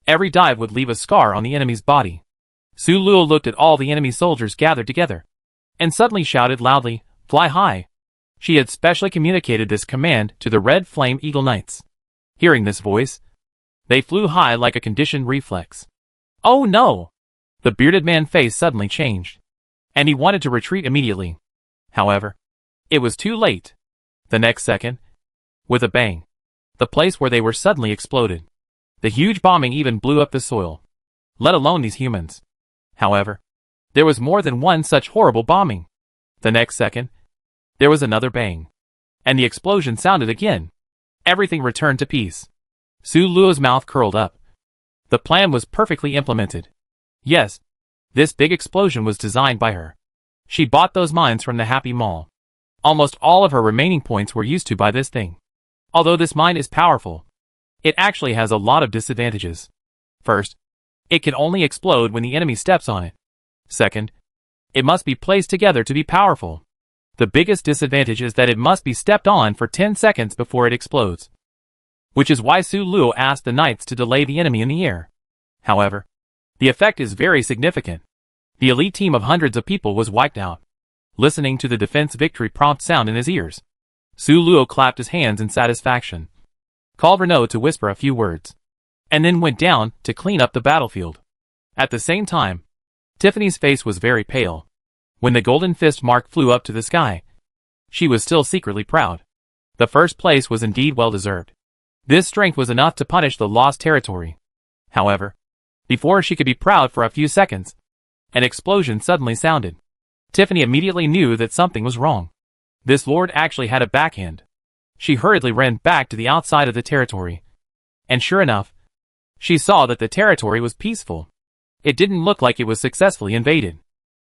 Every dive would leave a scar on the enemy's body. Su Luo looked at all the enemy soldiers gathered together, and suddenly shouted loudly, "Fly high!" She had specially communicated this command to the Red Flame Eagle Knights. Hearing this voice, they flew high like a conditioned reflex. Oh no! The bearded man's face suddenly changed, and he wanted to retreat immediately. However, it was too late. The next second, with a bang, the place where they were suddenly exploded. The huge bombing even blew up the soil, let alone these humans. However, there was more than one such horrible bombing. The next second, there was another bang, and the explosion sounded again. Everything returned to peace. Su Luo's mouth curled up. The plan was perfectly implemented. Yes, this big explosion was designed by her. She bought those mines from the Happy Mall. Almost all of her remaining points were used to by this thing. Although this mine is powerful, it actually has a lot of disadvantages. First, it can only explode when the enemy steps on it. Second, it must be placed together to be powerful. The biggest disadvantage is that it must be stepped on for 10 seconds before it explodes. Which is why Su Luo asked the knights to delay the enemy in the air. However, the effect is very significant. The elite team of hundreds of people was wiped out. Listening to the defense victory prompt sound in his ears, Su Luo clapped his hands in satisfaction, called Renaud to whisper a few words, and then went down to clean up the battlefield. At the same time, Tiffany's face was very pale. When the golden fist mark flew up to the sky, she was still secretly proud. The first place was indeed well deserved. This strength was enough to punish the lost territory. However, before she could be proud for a few seconds, an explosion suddenly sounded. Tiffany immediately knew that something was wrong. This lord actually had a backhand. She hurriedly ran back to the outside of the territory. And sure enough, she saw that the territory was peaceful. It didn't look like it was successfully invaded.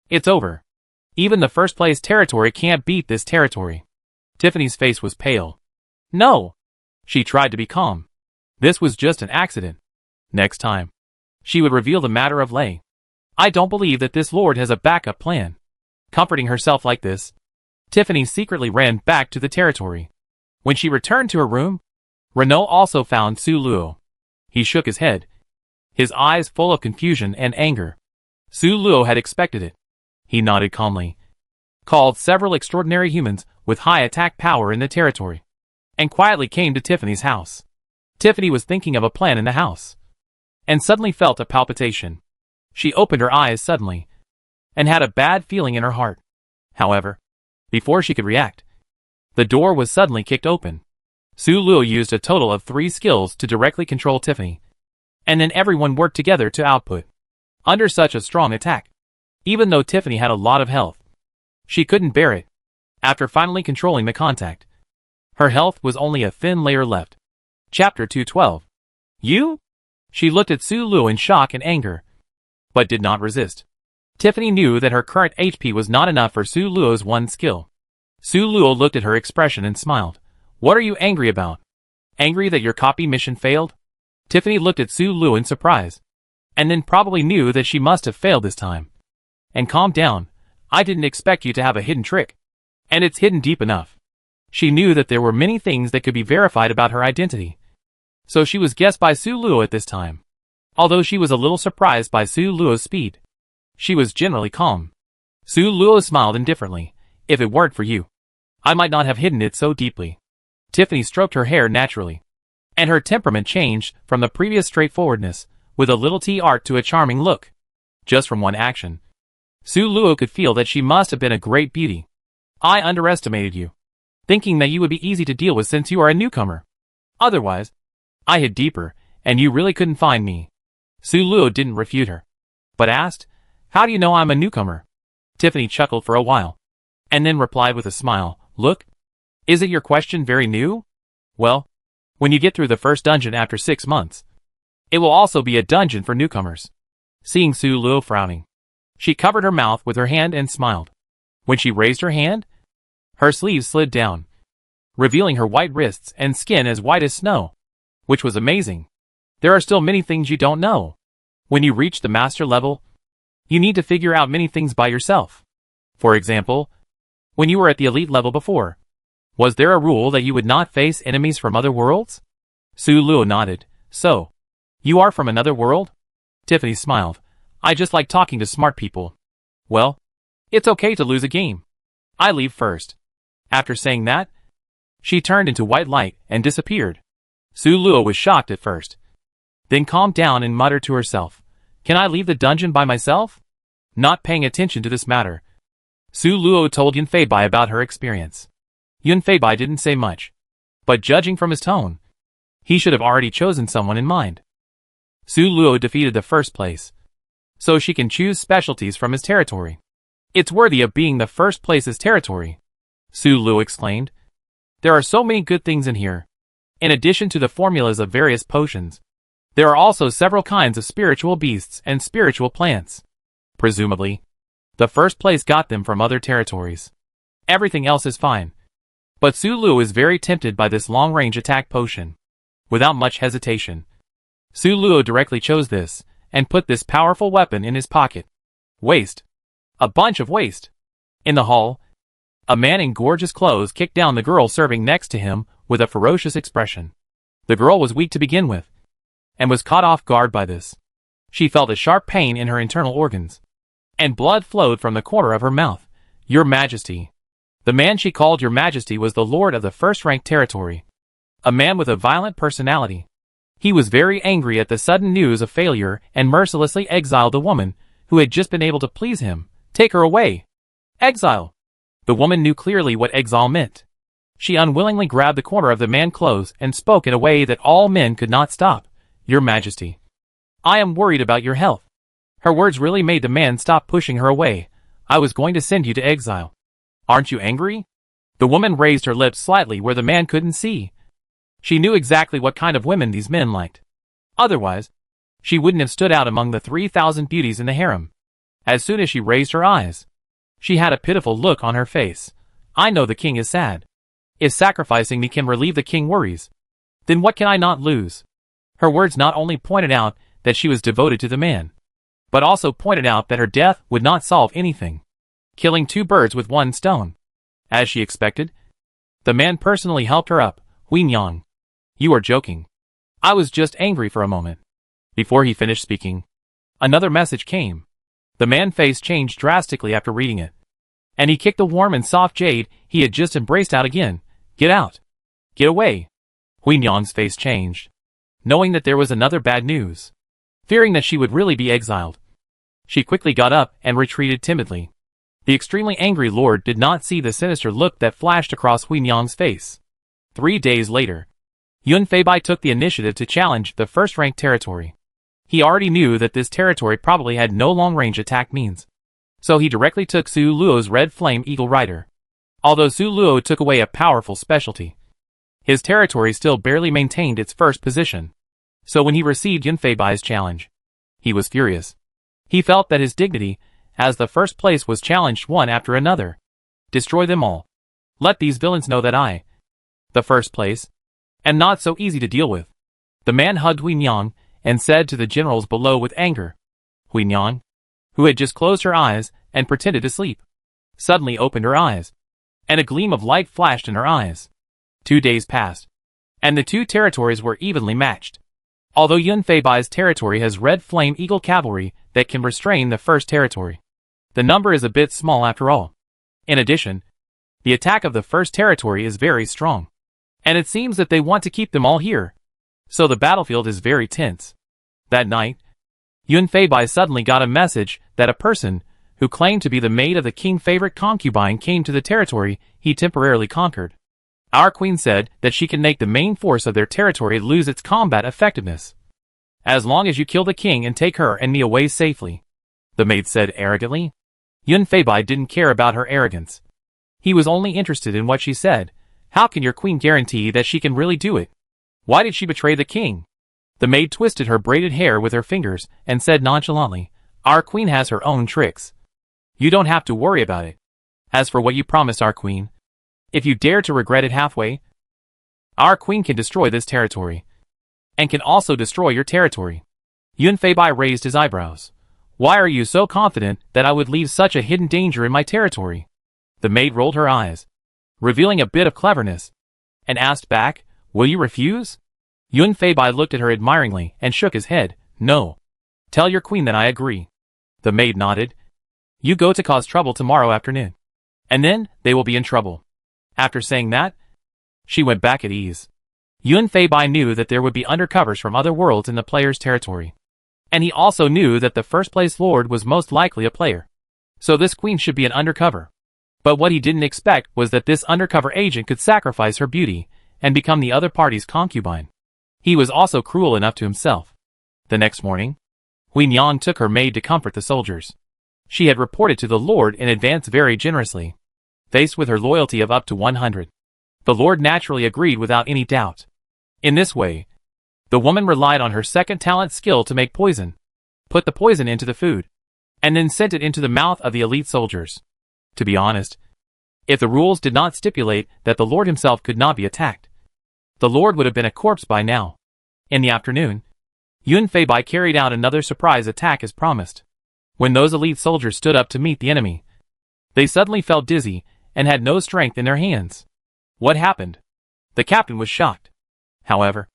It's over. Even the first place territory can't beat this territory. Tiffany's face was pale. No! She tried to be calm. This was just an accident. Next time, she would reveal the matter of Lei. I don't believe that this lord has a backup plan. Comforting herself like this, Tiffany secretly ran back to the territory. When she returned to her room, Renaud also found Su Luo. He shook his head, his eyes full of confusion and anger. Su Luo had expected it. He nodded calmly, called several extraordinary humans with high attack power in the territory, and quietly came to Tiffany's house. Tiffany was thinking of a plan in the house, and suddenly felt a palpitation. She opened her eyes suddenly, and had a bad feeling in her heart. However, before she could react, the door was suddenly kicked open. Su Luo used a total of 3 skills to directly control Tiffany, and then everyone worked together to output. Under such a strong attack, even though Tiffany had a lot of health, she couldn't bear it. After finally controlling the contact, her health was only a thin layer left. Chapter 212. You? She looked at Su Luo in shock and anger, but did not resist. Tiffany knew that her current HP was not enough for Su Luo's one skill. Su Luo looked at her expression and smiled. What are you angry about? Angry that your copy mission failed? Tiffany looked at Su Luo in surprise, and then probably knew that she must have failed this time. And calmed down. I didn't expect you to have a hidden trick. And it's hidden deep enough. She knew that there were many things that could be verified about her identity. So she was guessed by Su Luo at this time. Although she was a little surprised by Su Luo's speed, she was generally calm. Su Luo smiled indifferently. If it weren't for you, I might not have hidden it so deeply. Tiffany stroked her hair naturally, and her temperament changed from the previous straightforwardness, with a little tea art to a charming look. Just from one action, Su Luo could feel that she must have been a great beauty. I underestimated you, thinking that you would be easy to deal with since you are a newcomer. Otherwise, I hid deeper, and you really couldn't find me. Su Luo didn't refute her, but asked, how do you know I'm a newcomer? Tiffany chuckled for a while, and then replied with a smile, look, isn't your question very new? Well, when you get through the first dungeon after 6 months, it will also be a dungeon for newcomers. Seeing Su Luo frowning, she covered her mouth with her hand and smiled. When she raised her hand, her sleeves slid down, revealing her white wrists and skin as white as snow, which was amazing. There are still many things you don't know. When you reach the master level, you need to figure out many things by yourself. For example, when you were at the elite level before, was there a rule that you would not face enemies from other worlds? Su Luo nodded. So, You are from another world? Tiffany smiled. I just like talking to smart people. Well, it's okay to lose a game. I leave first. After saying that, she turned into white light and disappeared. Su Luo was shocked at first, then calmed down and muttered to herself, Can I leave the dungeon by myself? Not paying attention to this matter, Su Luo told Yun Feibai about her experience. Yun Feibai didn't say much, but judging from his tone, he should have already chosen someone in mind. Su Luo defeated the first place, so she can choose specialties from his territory. It's worthy of being the first place's territory, Su Luo exclaimed. There are so many good things in here. In addition to the formulas of various potions, there are also several kinds of spiritual beasts and spiritual plants. Presumably, the first place got them from other territories. Everything else is fine. But Su Luo is very tempted by this long-range attack potion. Without much hesitation, Su Luo directly chose this, and put this powerful weapon in his pocket. Waste. A bunch of waste. In the hall, a man in gorgeous clothes kicked down the girl serving next to him with a ferocious expression. The girl was weak to begin with, and was caught off guard by this. She felt a sharp pain in her internal organs, and blood flowed from the corner of her mouth. Your Majesty. The man she called Your Majesty was the lord of the first-ranked territory. A man with a violent personality. He was very angry at the sudden news of failure and mercilessly exiled the woman who had just been able to please him. Take her away. Exile. The woman knew clearly what exile meant. She unwillingly grabbed the corner of the man's clothes and spoke in a way that all men could not stop. Your Majesty. I am worried about your health. Her words really made the man stop pushing her away. I was going to send you to exile. Aren't you angry? The woman raised her lips slightly where the man couldn't see. She knew exactly what kind of women these men liked. Otherwise, she wouldn't have stood out among the 3,000 beauties in the harem. As soon as she raised her eyes, she had a pitiful look on her face. I know the king is sad. If sacrificing me can relieve the king worries, then what can I not lose? Her words not only pointed out that she was devoted to the man, but also pointed out that her death would not solve anything. Killing two birds with one stone. As she expected, the man personally helped her up. Huin Yang. You are joking. I was just angry for a moment. Before he finished speaking, another message came. The man's face changed drastically after reading it, and he kicked the warm and soft jade he had just embraced out again. Get out. Get away. Huin Yang's face changed, knowing that there was another bad news. Fearing that she would really be exiled, she quickly got up and retreated timidly. The extremely angry lord did not see the sinister look that flashed across Huin Yang's face. 3 days later, Yun Feibai took the initiative to challenge the first-ranked territory. He already knew that this territory probably had no long-range attack means, so he directly took Su Luo's Red Flame Eagle Rider. Although Su Luo took away a powerful specialty, his territory still barely maintained its first position. So when he received Yun Feibai's challenge, he was furious. He felt that his dignity as the first place was challenged one after another. Destroy them all. Let these villains know that I, the first place, am not so easy to deal with. The man hugged Huin Yang and said to the generals below with anger. Huin Yang, who had just closed her eyes and pretended to sleep, suddenly opened her eyes, and a gleam of light flashed in her eyes. 2 days passed, and the two territories were evenly matched. Although Yun Feibai's territory has Red Flame Eagle cavalry that can restrain the first territory, the number is a bit small after all. In addition, the attack of the first territory is very strong, and it seems that they want to keep them all here. So the battlefield is very tense. That night, Yun Feibai suddenly got a message that a person who claimed to be the maid of the king's favorite concubine came to the territory he temporarily conquered. Our queen said that she can make the main force of their territory lose its combat effectiveness, as long as you kill the king and take her and me away safely, the maid said arrogantly. Yun Feibai didn't care about her arrogance. He was only interested in what she said. How can your queen guarantee that she can really do it? Why did she betray the king? The maid twisted her braided hair with her fingers and said nonchalantly, Our queen has her own tricks. You don't have to worry about it. As for what you promised our queen, if you dare to regret it halfway, our queen can destroy this territory, and can also destroy your territory. Yun Feibai raised his eyebrows. Why are you so confident that I would leave such a hidden danger in my territory? The maid rolled her eyes, revealing a bit of cleverness, and asked back, Will you refuse? Yun Feibai looked at her admiringly and shook his head. No. Tell your queen that I agree. The maid nodded. You go to cause trouble tomorrow afternoon. And then, they will be in trouble. After saying that, she went back at ease. Yun Feibai knew that there would be undercovers from other worlds in the player's territory. And he also knew that the first place lord was most likely a player. So this queen should be an undercover. But what he didn't expect was that this undercover agent could sacrifice her beauty and become the other party's concubine. He was also cruel enough to himself. The next morning, Huin Yang took her maid to comfort the soldiers. She had reported to the lord in advance very generously, faced with her loyalty of up to 100. The lord naturally agreed without any doubt. In this way, the woman relied on her second talent skill to make poison, put the poison into the food, and then sent it into the mouth of the elite soldiers. To be honest, if the rules did not stipulate that the lord himself could not be attacked, the lord would have been a corpse by now. In the afternoon, Yun Feibai carried out another surprise attack as promised. When those elite soldiers stood up to meet the enemy, they suddenly felt dizzy and had no strength in their hands. What happened? The captain was shocked. However,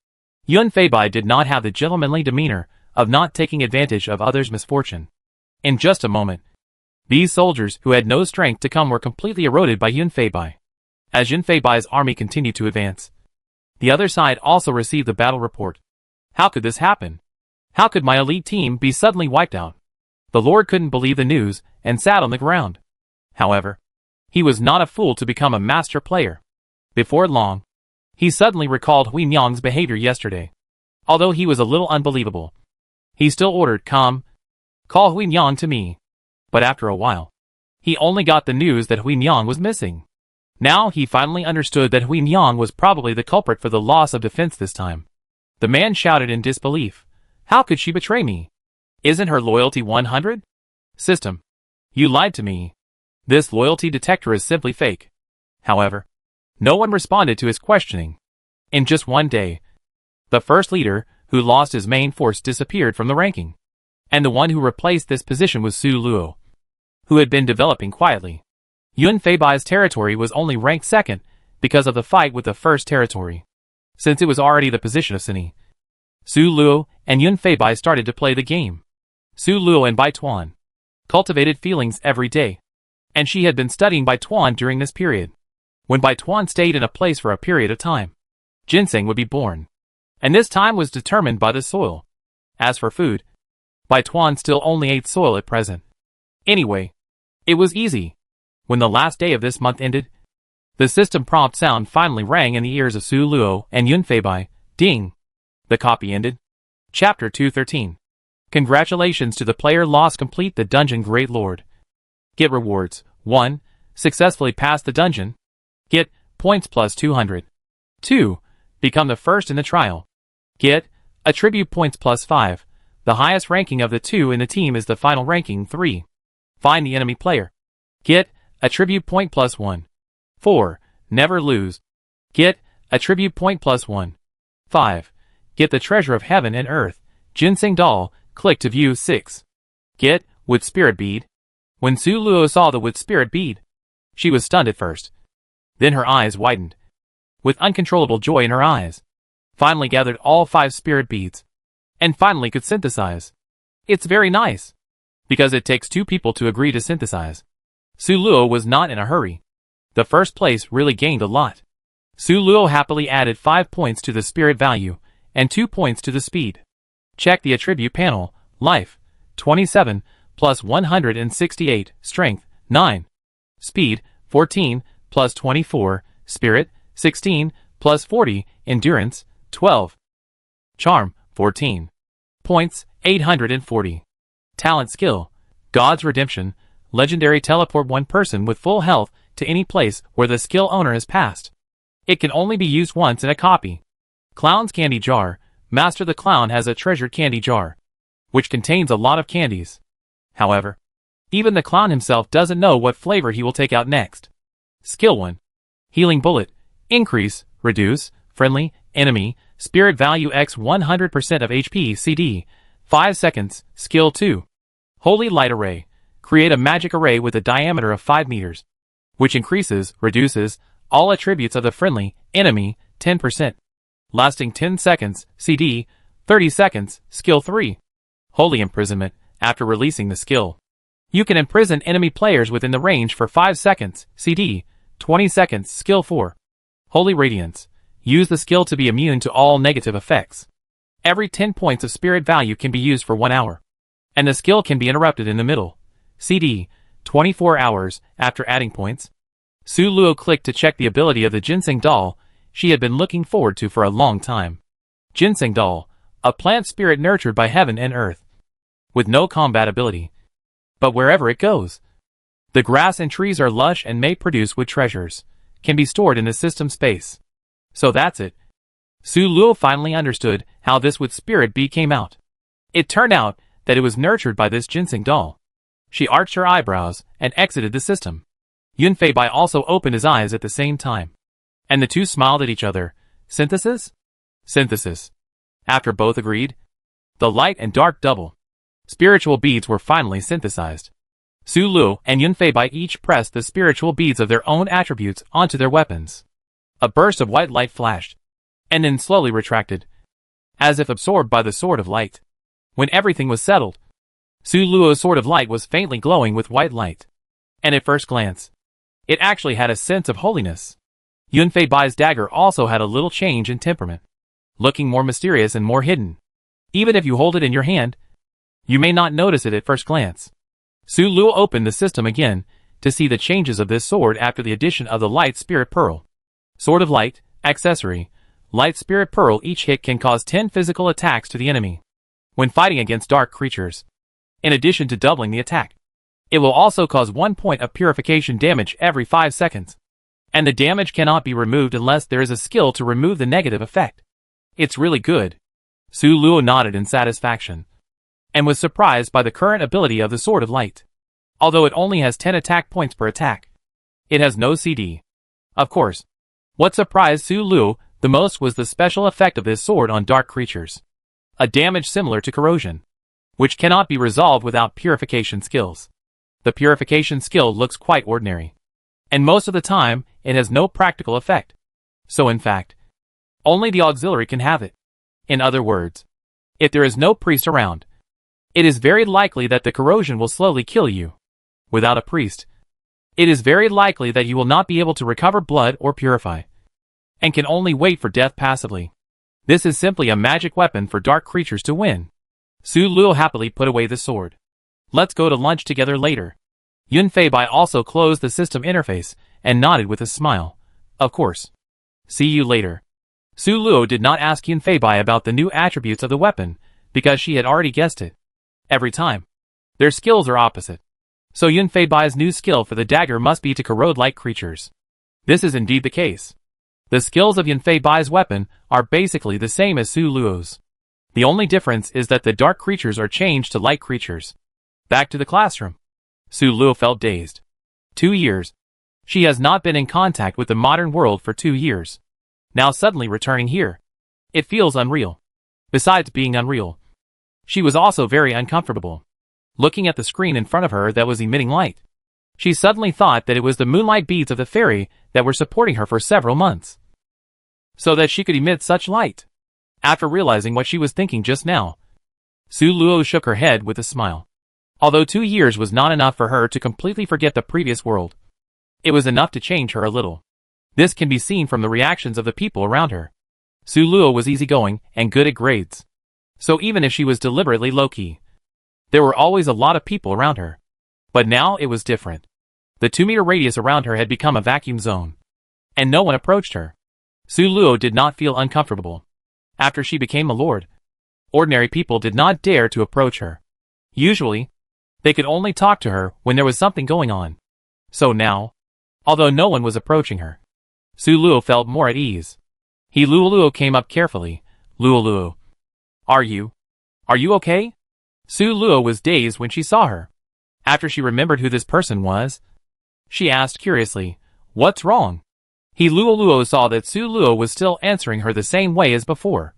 Yun Feibai did not have the gentlemanly demeanor of not taking advantage of others' misfortune. In just a moment, these soldiers who had no strength to come were completely eroded by Yun Feibai. As Yun Feibai's army continued to advance, the other side also received the battle report. How could this happen? How could my elite team be suddenly wiped out? The lord couldn't believe the news and sat on the ground. However, he was not a fool to become a master player. Before long, he suddenly recalled Huin Yang's behavior yesterday. Although he was a little unbelievable, he still ordered, "Come, call Huin Yang to me." But after a while, he only got the news that Huin Yang was missing. Now he finally understood that Huin Yang was probably the culprit for the loss of defense this time. The man shouted in disbelief. How could she betray me? Isn't her loyalty 100? System, you lied to me. This loyalty detector is simply fake. However, no one responded to his questioning. In just one day, the first leader, who lost his main force, disappeared from the ranking. And the one who replaced this position was Su Luo, who had been developing quietly. Yun Feibai's territory was only ranked second because of the fight with the first territory. Since it was already the position of Sini, Su Luo and Yun Feibai started to play the game. Su Luo and Bai Tuan cultivated feelings every day, and she had been studying Bai Tuan during this period. When Bai Tuan stayed in a place for a period of time, ginseng would be born, and this time was determined by the soil. As for food, Bai Tuan still only ate soil at present. Anyway, it was easy. When the last day of this month ended, the system prompt sound finally rang in the ears of Su Luo and Yun Feibai. Ding! The copy ended. Chapter 213. Congratulations to the player lost complete the dungeon Great Lord. Get rewards. 1. Successfully pass the dungeon. Get points plus 200. 2. Become the first in the trial. Get attribute points plus 5. The highest ranking of the two in the team is the final ranking. 3. Find the enemy player. Get attribute point plus 1. 4. Never lose. Get attribute point plus 1. 5. Get the treasure of heaven and earth. Ginseng doll. Click to view. 6. Get wood spirit bead. When Su Luo saw the wood spirit bead, she was stunned at first. Then her eyes widened, with uncontrollable joy in her eyes. Finally gathered all 5 spirit beads, and finally could synthesize. It's very nice, because it takes 2 people to agree to synthesize. Su Luo was not in a hurry. The first place really gained a lot. Su Luo happily added 5 points to the spirit value, and 2 points to the speed. Check the attribute panel. Life, 27, plus 168, strength, 9. Speed, 14, plus 24, spirit, 16, plus 40, endurance, 12. Charm, 14. Points, 840. Talent skill, God's Redemption, legendary teleport one person with full health to any place where the skill owner has passed. It can only be used once in a copy. Clown's Candy Jar, Master the Clown has a treasured candy jar, which contains a lot of candies. However, even the clown himself doesn't know what flavor he will take out next. Skill 1. Healing Bullet, increase, reduce, friendly, enemy, spirit value x 100% of HP CD, 5 seconds. Skill 2. Holy Light Array, create a magic array with a diameter of 5 meters, which increases, reduces, all attributes of the friendly, enemy, 10%. lasting 10 seconds, CD, 30 seconds, skill 3. Holy imprisonment. After releasing the skill, you can imprison enemy players within the range for 5 seconds, CD, 20 seconds, skill 4. Holy radiance. Use the skill to be immune to all negative effects. Every 10 points of spirit value can be used for 1 hour. And the skill can be interrupted in the middle. CD, 24 hours, after adding points. Su Luo clicked to check the ability of the ginseng doll she had been looking forward to for a long time. Ginseng doll, a plant spirit nurtured by heaven and earth, with no combat ability. But wherever it goes, the grass and trees are lush and may produce wood treasures, can be stored in the system space. So that's it. Su Luo finally understood how this wood spirit bee came out. It turned out that it was nurtured by this ginseng doll. She arched her eyebrows and exited the system. Yunfei Bai also opened his eyes at the same time. And the two smiled at each other. Synthesis? Synthesis. After both agreed, the light and dark double spiritual beads were finally synthesized. Su Luo and Yunfei Bai each pressed the spiritual beads of their own attributes onto their weapons. A burst of white light flashed, and then slowly retracted, as if absorbed by the sword of light. When everything was settled, Su Luo's sword of light was faintly glowing with white light. And at first glance, it actually had a sense of holiness. Yunfei Bai's dagger also had a little change in temperament, looking more mysterious and more hidden. Even if you hold it in your hand, you may not notice it at first glance. Su Luo opened the system again to see the changes of this sword after the addition of the Light Spirit Pearl. Sword of Light, accessory, Light Spirit Pearl. Each hit can cause 10 physical attacks to the enemy when fighting against dark creatures. In addition to doubling the attack, it will also cause 1 point of purification damage every 5 seconds. And the damage cannot be removed unless there is a skill to remove the negative effect. It's really good. Su Luo nodded in satisfaction, and was surprised by the current ability of the Sword of Light. Although it only has 10 attack points per attack, it has no CD. Of course, what surprised Su Luo the most was the special effect of this sword on dark creatures. A damage similar to corrosion, which cannot be resolved without purification skills. The purification skill looks quite ordinary, and most of the time, it has no practical effect. So in fact, only the auxiliary can have it. In other words, if there is no priest around, it is very likely that the corrosion will slowly kill you. Without a priest, it is very likely that you will not be able to recover blood or purify, and can only wait for death passively. This is simply a magic weapon for dark creatures to win. Su Luo happily put away the sword. Let's go to lunch together later. Yunfei Bai also closed the system interface and nodded with a smile. Of course. See you later. Su Luo did not ask Yunfei Bai about the new attributes of the weapon, because she had already guessed it. Every time, their skills are opposite. So Yunfei Bai's new skill for the dagger must be to corrode light creatures. This is indeed the case. The skills of Yunfei Bai's weapon are basically the same as Su Luo's. The only difference is that the dark creatures are changed to light creatures. Back to the classroom. Su Luo felt dazed. 2 years. She has not been in contact with the modern world for 2 years. Now suddenly returning here. It feels unreal. Besides being unreal, she was also very uncomfortable. Looking at the screen in front of her that was emitting light, she suddenly thought that it was the moonlight beads of the fairy that were supporting her for several months, so that she could emit such light. After realizing what she was thinking just now, Su Luo shook her head with a smile. Although 2 years was not enough for her to completely forget the previous world, it was enough to change her a little. This can be seen from the reactions of the people around her. Su Luo was easygoing and good at grades. So even if she was deliberately low-key, there were always a lot of people around her. But now it was different. The 2-meter radius around her had become a vacuum zone, and no one approached her. Su Luo did not feel uncomfortable. After she became a lord, ordinary people did not dare to approach her. Usually, they could only talk to her when there was something going on. So now, although no one was approaching her, Su Luo felt more at ease. Luo came up carefully. Luo. Are you okay? Su Luo was dazed when she saw her. After she remembered who this person was, she asked curiously, "What's wrong?" Luo saw that Su Luo was still answering her the same way as before.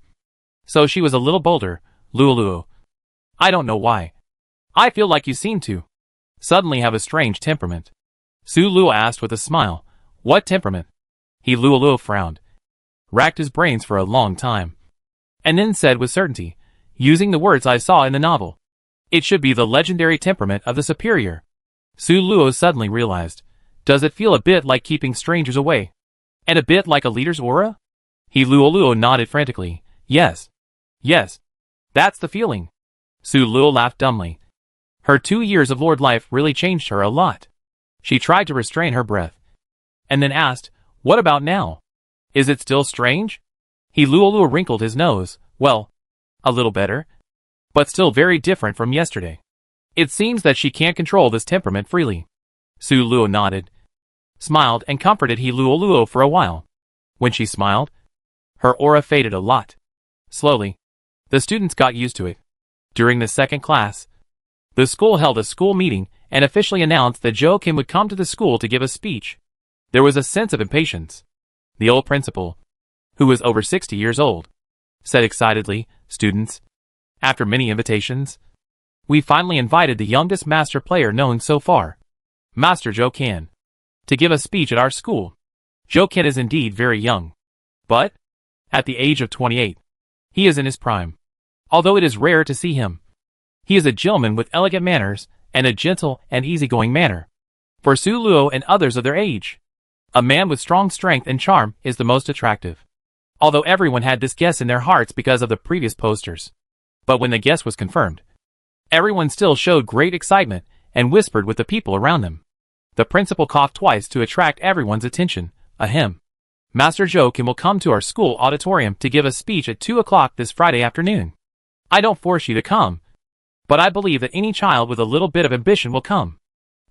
So she was a little bolder. Luo. I don't know why. I feel like you seem to suddenly have a strange temperament. Su Luo asked with a smile. What temperament? Luo frowned. racked his brains for a long time, and then said with certainty, using the words I saw in the novel, "It should be the legendary temperament of the superior." Su Luo suddenly realized, does it feel a bit like keeping strangers away? And a bit like a leader's aura? Luo nodded frantically. Yes. Yes. That's the feeling. Su Luo laughed dumbly. Her 2 years of Lord life really changed her a lot. She tried to restrain her breath, and then asked, what about now? Is it still strange? Luo wrinkled his nose. Well, a little better, but still very different from yesterday. It seems that she can't control this temperament freely. Su Luo nodded, smiled, and comforted Luo for a while. When she smiled, her aura faded a lot. Slowly, the students got used to it. During the second class, the school held a school meeting and officially announced that Zhou Kim would come to the school to give a speech. There was a sense of impatience. The old principal, who was over 60 years old, said excitedly, "Students, after many invitations, we finally invited the youngest master player known so far, Master Zhou Qian, to give a speech at our school. Zhou Qian is indeed very young, but, at the age of 28, he is in his prime. Although it is rare to see him, he is a gentleman with elegant manners and a gentle and easygoing manner. For Su Luo and others of their age, a man with strong strength and charm is the most attractive." Although everyone had this guess in their hearts because of the previous posters. But when the guess was confirmed, everyone still showed great excitement and whispered with the people around them. The principal coughed twice to attract everyone's attention. Ahem. Master Zhou Kim will come to our school auditorium to give a speech at 2 o'clock this Friday afternoon. I don't force you to come, but I believe that any child with a little bit of ambition will come.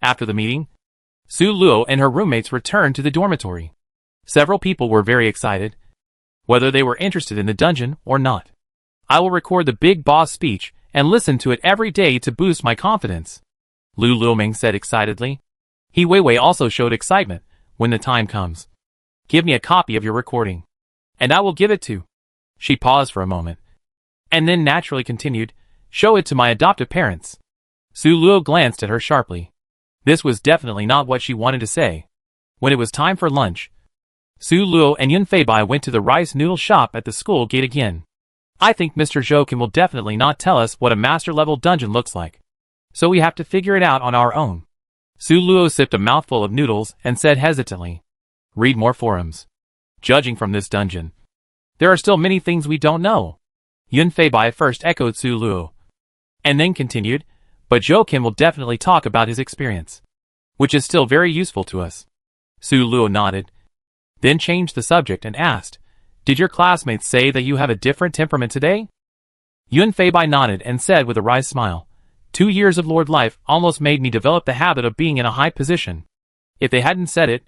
After the meeting, Su Luo and her roommates returned to the dormitory. Several people were very excited, whether they were interested in the dungeon or not. I will record the big boss speech and listen to it every day to boost my confidence, Lu Luoming said excitedly. He Weiwei also showed excitement. When the time comes, give me a copy of your recording, and I will give it to. She paused for a moment, and then naturally continued, show it to my adoptive parents. Su Luo glanced at her sharply. This was definitely not what she wanted to say. When it was time for lunch, Su Luo and Yun Feibai went to the rice noodle shop at the school gate again. I think Mr. Zhou Kim will definitely not tell us what a master-level dungeon looks like, so we have to figure it out on our own. Su Luo sipped a mouthful of noodles and said hesitantly, read more forums. Judging from this dungeon, there are still many things we don't know. Yun Feibai first echoed Su Luo, and then continued, but Zhou Kim will definitely talk about his experience, which is still very useful to us. Su Luo nodded, then changed the subject and asked, did your classmates say that you have a different temperament today? Yun Feibai nodded and said with a wry smile, 2 years of Lord life almost made me develop the habit of being in a high position. If they hadn't said it,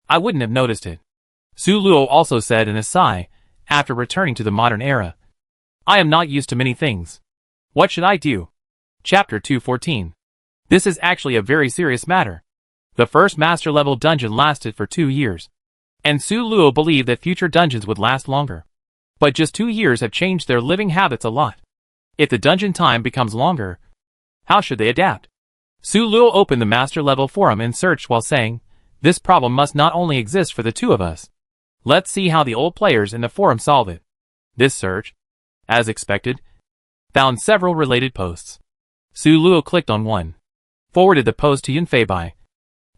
I wouldn't have noticed it. Su Luo also said in a sigh, after returning to the modern era, I am not used to many things. What should I do? Chapter 214. This is actually a very serious matter. The first master-level dungeon lasted for 2 years, and Su Luo believed that future dungeons would last longer. But just 2 years have changed their living habits a lot. If the dungeon time becomes longer, how should they adapt? Su Luo opened the master-level forum and searched while saying, this problem must not only exist for the two of us. Let's see how the old players in the forum solve it. This search, as expected, found several related posts. Su Luo clicked on one, forwarded the post to Yun Feibai,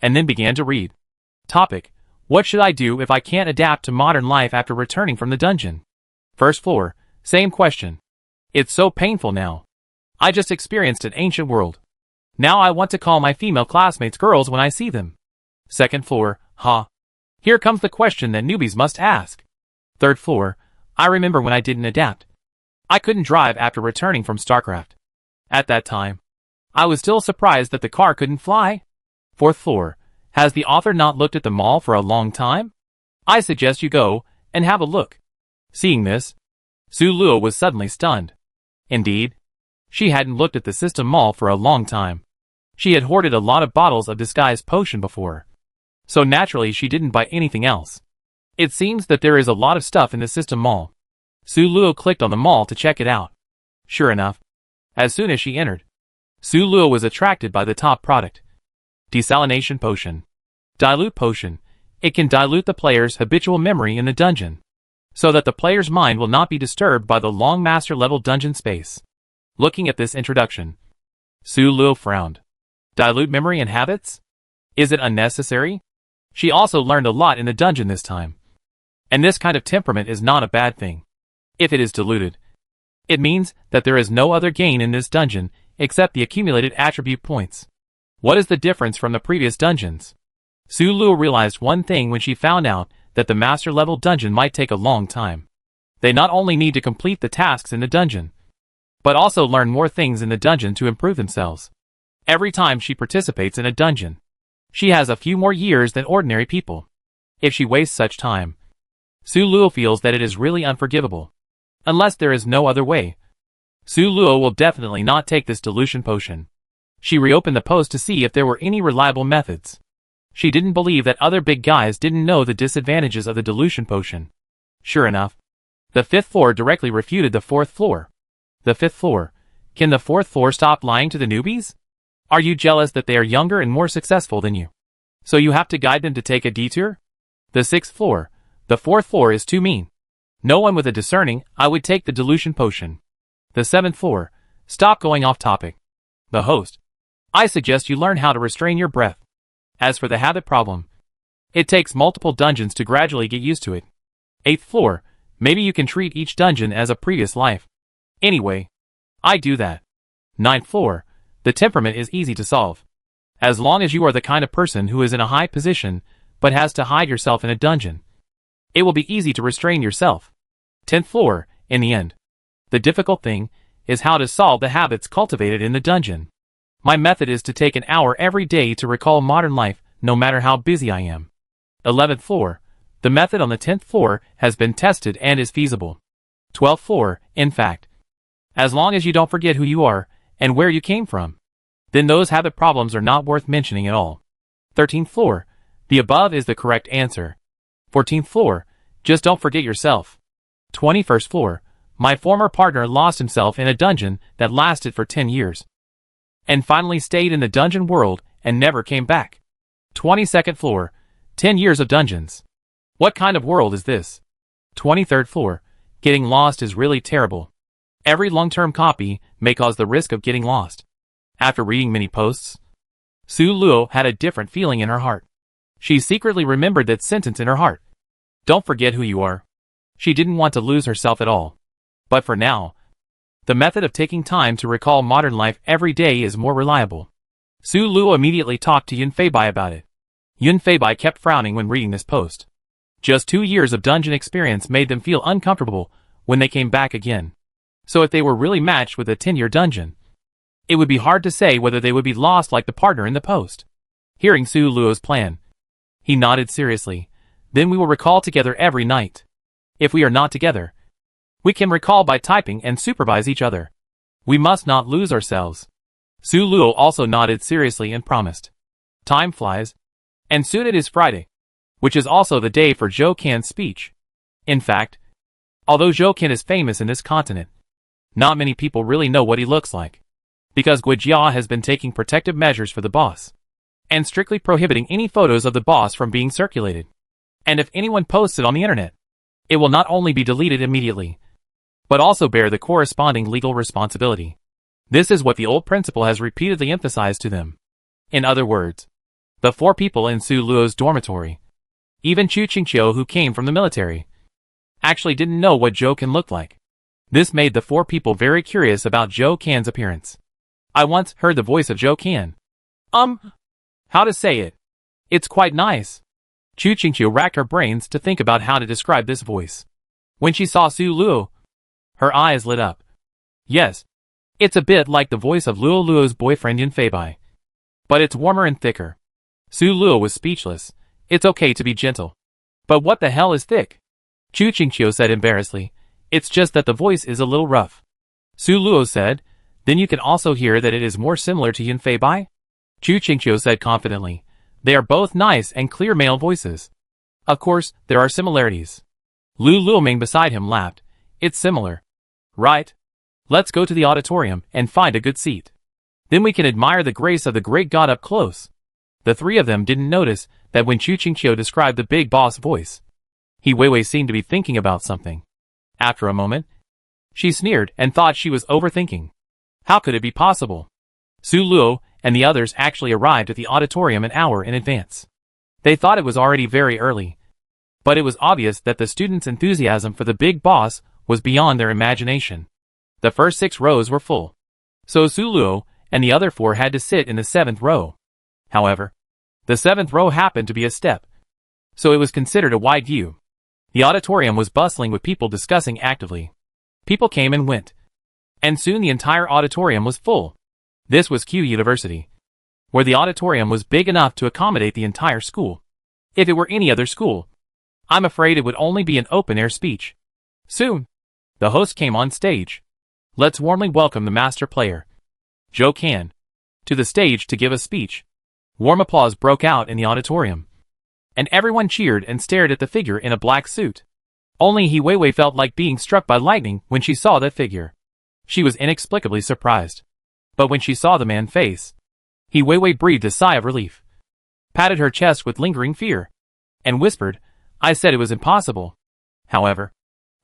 and then began to read. Topic: what should I do if I can't adapt to modern life after returning from the dungeon? First floor, same question. It's so painful now. I just experienced an ancient world. Now I want to call my female classmates girls when I see them. Second floor, Here comes the question that newbies must ask. Third floor, I remember when I didn't adapt. I couldn't drive after returning from StarCraft. At that time, I was still surprised that the car couldn't fly. Fourth floor, has the author not looked at the mall for a long time? I suggest you go and have a look. Seeing this, Su Luo was suddenly stunned. Indeed, she hadn't looked at the system mall for a long time. She had hoarded a lot of bottles of disguised potion before, so naturally she didn't buy anything else. It seems that there is a lot of stuff in the system mall. Su Luo clicked on the mall to check it out. Sure enough, as soon as she entered, Su Luo was attracted by the top product. Desalination potion. Dilute potion. It can dilute the player's habitual memory in the dungeon. so that the player's mind will not be disturbed by the long master-level dungeon space. Looking at this introduction, Su Luo frowned. Dilute memory and habits? Is it unnecessary? She also learned a lot in the dungeon this time. And this kind of temperament is not a bad thing. If it is diluted, it means that there is no other gain in this dungeon except the accumulated attribute points. What is the difference from the previous dungeons? Su Luo realized one thing when she found out that the master-level dungeon might take a long time. They not only need to complete the tasks in the dungeon, but also learn more things in the dungeon to improve themselves. Every time she participates in a dungeon, she has a few more years than ordinary people. If she wastes such time, Su Luo feels that it is really unforgivable. Unless there is no other way, Su Luo will definitely not take this dilution potion. She reopened the post to see if there were any reliable methods. She didn't believe that other big guys didn't know the disadvantages of the dilution potion. Sure enough, the 5th floor directly refuted the 4th floor. The 5th floor. Can the 4th floor stop lying to the newbies? Are you jealous that they are younger and more successful than you, so you have to guide them to take a detour? The 6th floor. The 4th floor is too mean. No one with a discerning eye would take the dilution potion. The 7th floor. Stop going off topic. The host. I suggest you learn how to restrain your breath. As for the habit problem, it takes multiple dungeons to gradually get used to it. 8th floor. Maybe you can treat each dungeon as a previous life. Anyway, I do that. 9th floor. The temperament is easy to solve. As long as you are the kind of person who is in a high position but has to hide yourself in a dungeon, it will be easy to restrain yourself. 10th floor. In the end, the difficult thing is how to solve the habits cultivated in the dungeon. My method is to take an hour every day to recall modern life, no matter how busy I am. 11th floor. The method on the 10th floor has been tested and is feasible. 12th floor. In fact, as long as you don't forget who you are and where you came from, then those habit problems are not worth mentioning at all. 13th floor. The above is the correct answer. 14th floor. Just don't forget yourself. 21st floor. My former partner lost himself in a dungeon that lasted for 10 years. And finally stayed in the dungeon world and never came back. 22nd floor. 10 years of dungeons. What kind of world is this? 23rd floor. Getting lost is really terrible. Every long-term copy may cause the risk of getting lost. After reading many posts, Su Luo had a different feeling in her heart. She secretly remembered that sentence in her heart. Don't forget who you are. She didn't want to lose herself at all. But for now, the method of taking time to recall modern life every day is more reliable. Su Luo immediately talked to Yun Feibai about it. Yun Feibai kept frowning when reading this post. Just 2 years of dungeon experience made them feel uncomfortable when they came back again. So if they were really matched with a 10-year dungeon, it would be hard to say whether they would be lost like the partner in the post. Hearing Su Luo's plan, he nodded seriously. Then we will recall together every night. If we are not together, we can recall by typing and supervise each other. We must not lose ourselves. Su Luo also nodded seriously and promised. Time flies. And soon it is Friday, which is also the day for Zhou Qian's speech. In fact, although Zhou Qian is famous in this continent, not many people really know what he looks like, because Guijia has been taking protective measures for the boss, and strictly prohibiting any photos of the boss from being circulated. And if anyone posts it on the internet, it will not only be deleted immediately, but also bear the corresponding legal responsibility. This is what the old principal has repeatedly emphasized to them. In other words, the 4 people in Su Luo's dormitory, even Chu Qingqiu who came from the military, actually didn't know what Zhou Qian looked like. This made the 4 people very curious about Zhou Qian's appearance. I once heard the voice of Zhou Qian. How to say it? It's quite nice. Chu Qingqiu racked her brains to think about how to describe this voice. When she saw Su Luo, her eyes lit up. Yes, it's a bit like the voice of Luo Luo's boyfriend Yun Feibai, but it's warmer and thicker. Su Luo was speechless. It's okay to be gentle. But what the hell is thick? Chu Qingqiu said embarrassedly. It's just that the voice is a little rough. Su Luo said, then you can also hear that it is more similar to Yun Feibai? Chu Qingqiu said confidently. They are both nice and clear male voices. Of course, there are similarities. Lu Luoming beside him laughed. It's similar. Right? Let's go to the auditorium and find a good seat. Then we can admire the grace of the great god up close. The 3 of them didn't notice that when Chu Qingqiu described the big boss voice, He Weiwei seemed to be thinking about something. After a moment, she sneered and thought she was overthinking. How could it be possible? Su Luo and the others actually arrived at the auditorium an hour in advance. They thought it was already very early, but it was obvious that the students' enthusiasm for the big boss was beyond their imagination. The first 6 rows were full, so Su Luo and the other 4 had to sit in the 7th row. However, the 7th row happened to be a step, so it was considered a wide view. The auditorium was bustling with people discussing actively. People came and went, and soon the entire auditorium was full. This was Q University, where the auditorium was big enough to accommodate the entire school. If it were any other school, I'm afraid it would only be an open-air speech. Soon, the host came on stage. Let's warmly welcome the master player, Zhou Can, to the stage to give a speech. Warm applause broke out in the auditorium, and everyone cheered and stared at the figure in a black suit. Only He Weiwei felt like being struck by lightning when she saw that figure. She was inexplicably surprised. But when she saw the man's face, He Weiwei breathed a sigh of relief, patted her chest with lingering fear, and whispered, I said it was impossible. However,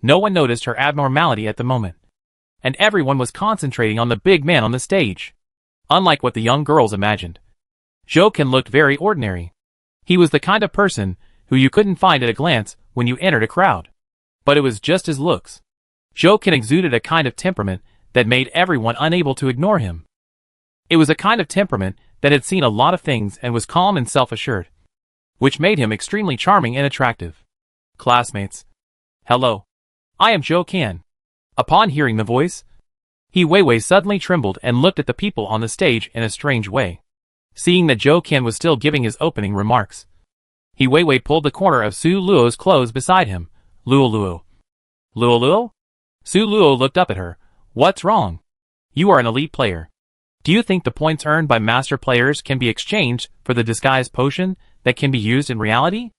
no one noticed her abnormality at the moment, and everyone was concentrating on the big man on the stage. Unlike what the young girls imagined, Zhou Can looked very ordinary. He was the kind of person who you couldn't find at a glance when you entered a crowd. But it was just his looks. Zhou Can exuded a kind of temperament that made everyone unable to ignore him. It was a kind of temperament that had seen a lot of things and was calm and self-assured, which made him extremely charming and attractive. Classmates. Hello. I am Zhou Can. Upon hearing the voice, He Weiwei suddenly trembled and looked at the people on the stage in a strange way. Seeing that Zhou Can was still giving his opening remarks, He Weiwei pulled the corner of Su Luo's clothes beside him. Luo Luo. Luo Luo? Su Luo looked up at her. What's wrong? You are an elite player. Do you think the points earned by master players can be exchanged for the disguise potion that can be used in reality?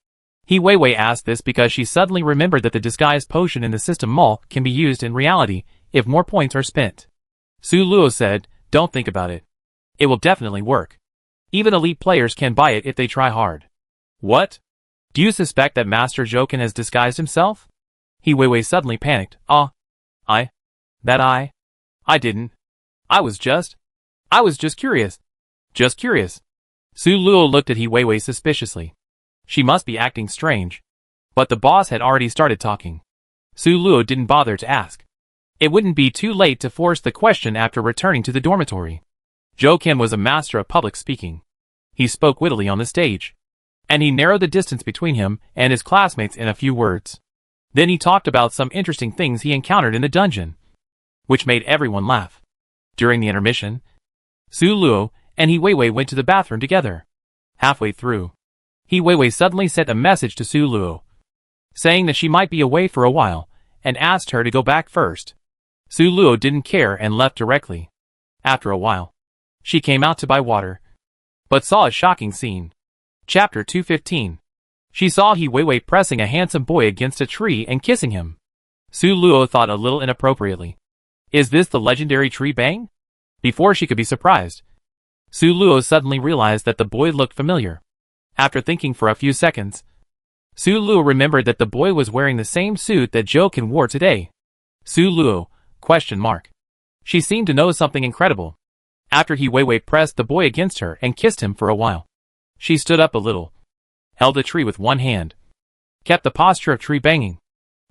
He Weiwei asked this because she suddenly remembered that the disguise potion in the system mall can be used in reality if more points are spent. Su Luo said, don't think about it. It will definitely work. Even elite players can buy it if they try hard. What? Do you suspect that Master Zhou Can has disguised himself? He Weiwei suddenly panicked. I didn't. I was just curious. Just curious. Su Luo looked at He Weiwei suspiciously. She must be acting strange. But the boss had already started talking. Su Luo didn't bother to ask. It wouldn't be too late to force the question after returning to the dormitory. Zhou Can was a master of public speaking. He spoke wittily on the stage, and he narrowed the distance between him and his classmates in a few words. Then he talked about some interesting things he encountered in the dungeon, which made everyone laugh. During the intermission, Su Luo and He Weiwei went to the bathroom together. Halfway through, He Weiwei suddenly sent a message to Su Luo, saying that she might be away for a while, and asked her to go back first. Su Luo didn't care and left directly. After a while, she came out to buy water, but saw a shocking scene. Chapter 215. She saw He Weiwei pressing a handsome boy against a tree and kissing him. Su Luo thought a little inappropriately. Is this the legendary tree bang? Before she could be surprised, Su Luo suddenly realized that the boy looked familiar. After thinking for a few seconds, Su Luo remembered that the boy was wearing the same suit that Zhou Can wore today. Su Luo? ? She seemed to know something incredible. After He Weiwei pressed the boy against her and kissed him for a while, she stood up a little, held a tree with one hand, kept the posture of tree banging,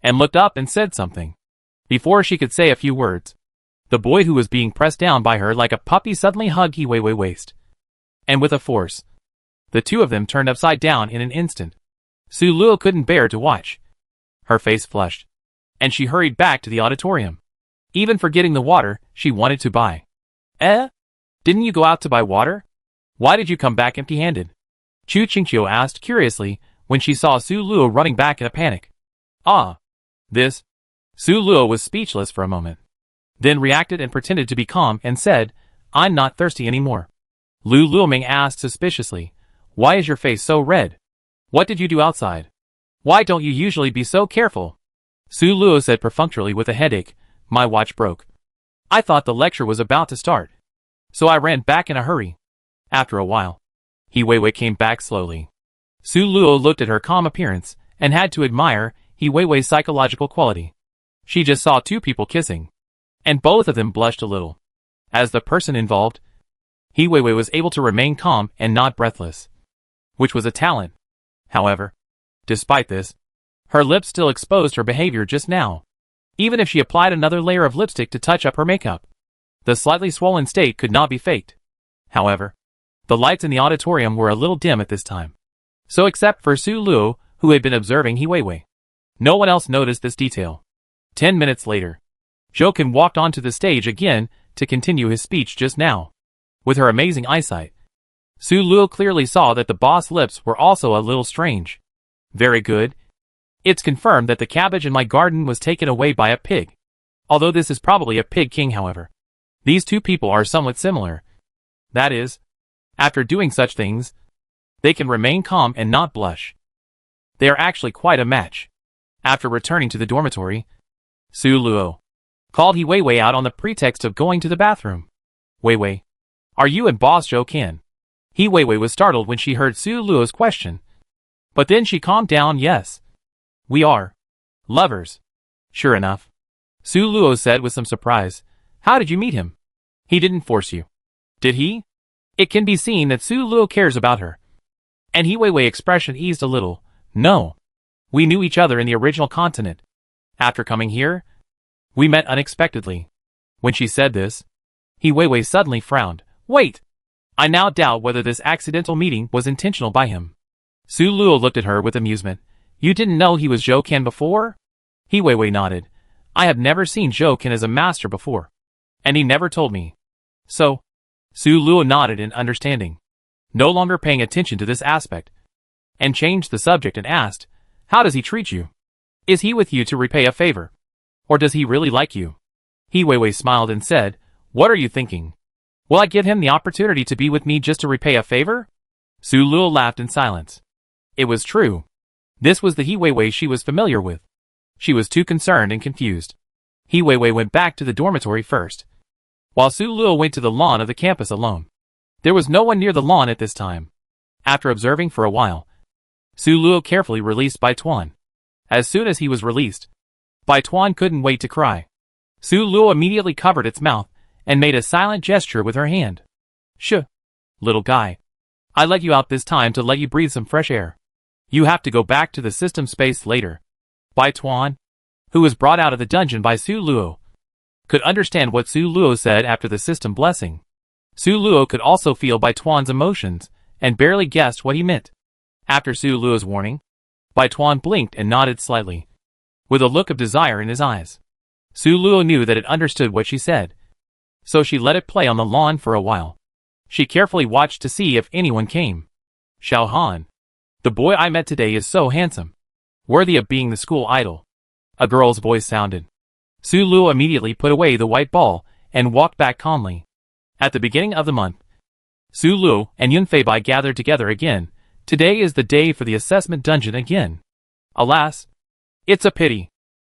and looked up and said something. Before she could say a few words, the boy who was being pressed down by her like a puppy suddenly hugged He Weiwei's waist. And with a force, the two of them turned upside down in an instant. Su Luo couldn't bear to watch. Her face flushed, and she hurried back to the auditorium. Even forgetting the water she wanted to buy. Didn't you go out to buy water? Why did you come back empty-handed? Chu Qingqiu asked curiously when she saw Su Luo running back in a panic. This. Su Luo was speechless for a moment, then reacted and pretended to be calm and said, I'm not thirsty anymore. Lu Luoming asked suspiciously, why is your face so red? What did you do outside? Why don't you usually be so careful? Su Luo said perfunctorily with a headache, my watch broke. I thought the lecture was about to start, so I ran back in a hurry. After a while, He Weiwei came back slowly. Su Luo looked at her calm appearance and had to admire He Weiwei's psychological quality. She just saw two people kissing, and both of them blushed a little. As the person involved, He Weiwei was able to remain calm and not breathless, which was a talent. However, despite this, her lips still exposed her behavior just now. Even if she applied another layer of lipstick to touch up her makeup, the slightly swollen state could not be faked. However, the lights in the auditorium were a little dim at this time. So except for Su Luo, who had been observing He Weiwei, no one else noticed this detail. 10 minutes later, Zhou Ken walked onto the stage again to continue his speech just now. With her amazing eyesight, Su Luo clearly saw that the boss' lips were also a little strange. Very good. It's confirmed that the cabbage in my garden was taken away by a pig. Although this is probably a pig king, however, these two people are somewhat similar. That is, after doing such things, they can remain calm and not blush. They are actually quite a match. After returning to the dormitory, Su Luo called He Weiwei out on the pretext of going to the bathroom. Weiwei, are you and Boss Zhou Ken? He Weiwei was startled when she heard Su Luo's question. But then she calmed down. Yes. We are lovers. Sure enough, Su Luo said with some surprise. How did you meet him? He didn't force you, did he? It can be seen that Su Luo cares about her. And He Weiwei's expression eased a little. No. We knew each other in the original continent. After coming here, we met unexpectedly. When she said this, He Weiwei suddenly frowned. Wait! I now doubt whether this accidental meeting was intentional by him. Su Luo looked at her with amusement. You didn't know he was Zhou Ken before? He Weiwei nodded. I have never seen Zhou Ken as a master before. And he never told me. So? Su Luo nodded in understanding, no longer paying attention to this aspect, and changed the subject and asked, how does he treat you? Is he with you to repay a favor? Or does he really like you? He Weiwei smiled and said, what are you thinking? Will I give him the opportunity to be with me just to repay a favor? Su Luo laughed in silence. It was true. This was the He Weiwei she was familiar with. She was too concerned and confused. He Weiwei went back to the dormitory first, while Su Luo went to the lawn of the campus alone. There was no one near the lawn at this time. After observing for a while, Su Luo carefully released Bai Tuan. As soon as he was released, Bai Tuan couldn't wait to cry. Su Luo immediately covered its mouth and made a silent gesture with her hand. Shh, little guy. I let you out this time to let you breathe some fresh air. You have to go back to the system space later. Bai Tuan, who was brought out of the dungeon by Su Luo, could understand what Su Luo said after the system blessing. Su Luo could also feel Bai Tuan's emotions and barely guessed what he meant. After Su Luo's warning, Bai Tuan blinked and nodded slightly, with a look of desire in his eyes. Su Luo knew that it understood what she said, so she let it play on the lawn for a while. She carefully watched to see if anyone came. Xiao Han, the boy I met today is so handsome, worthy of being the school idol. A girl's voice sounded. Su Luo immediately put away the white ball and walked back calmly. At the beginning of the month, Su Luo and Yun Feibai gathered together again. Today is the day for the assessment dungeon again. Alas, it's a pity.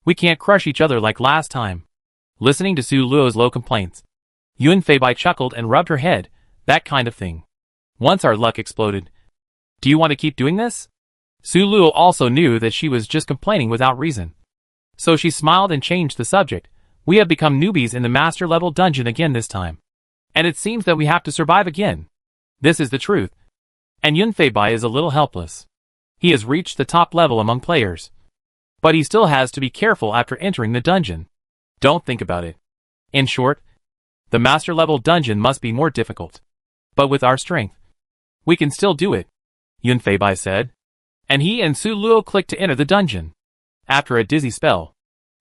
We can't crush each other like last time. Listening to Su Luo's low complaints, Yun Feibai chuckled and rubbed her head. That kind of thing. Once our luck exploded. Do you want to keep doing this? Su Luo also knew that she was just complaining without reason. So she smiled and changed the subject. We have become newbies in the master level dungeon again this time. And it seems that we have to survive again. This is the truth. And Yun Feibai is a little helpless. He has reached the top level among players. But he still has to be careful after entering the dungeon. Don't think about it. In short, the master level dungeon must be more difficult. But with our strength, we can still do it, Yun Feibai said. And he and Su Luo clicked to enter the dungeon. After a dizzy spell,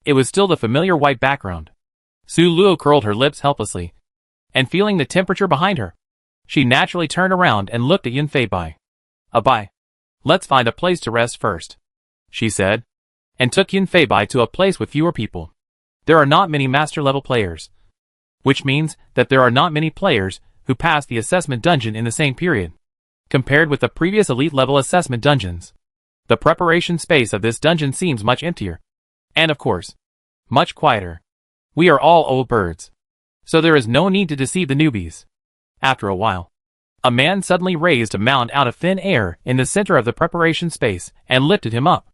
it was still the familiar white background. Su Luo curled her lips helplessly, and feeling the temperature behind her, she naturally turned around and looked at Yun Feibai. Bye. Let's find a place to rest first, she said, and took Yun Feibai to a place with fewer people. There are not many master level players, which means that there are not many players who passed the assessment dungeon in the same period. Compared with the previous elite level assessment dungeons, the preparation space of this dungeon seems much emptier. And of course, much quieter. We are all old birds, so there is no need to deceive the newbies. After a while, a man suddenly raised a mound out of thin air in the center of the preparation space and lifted him up.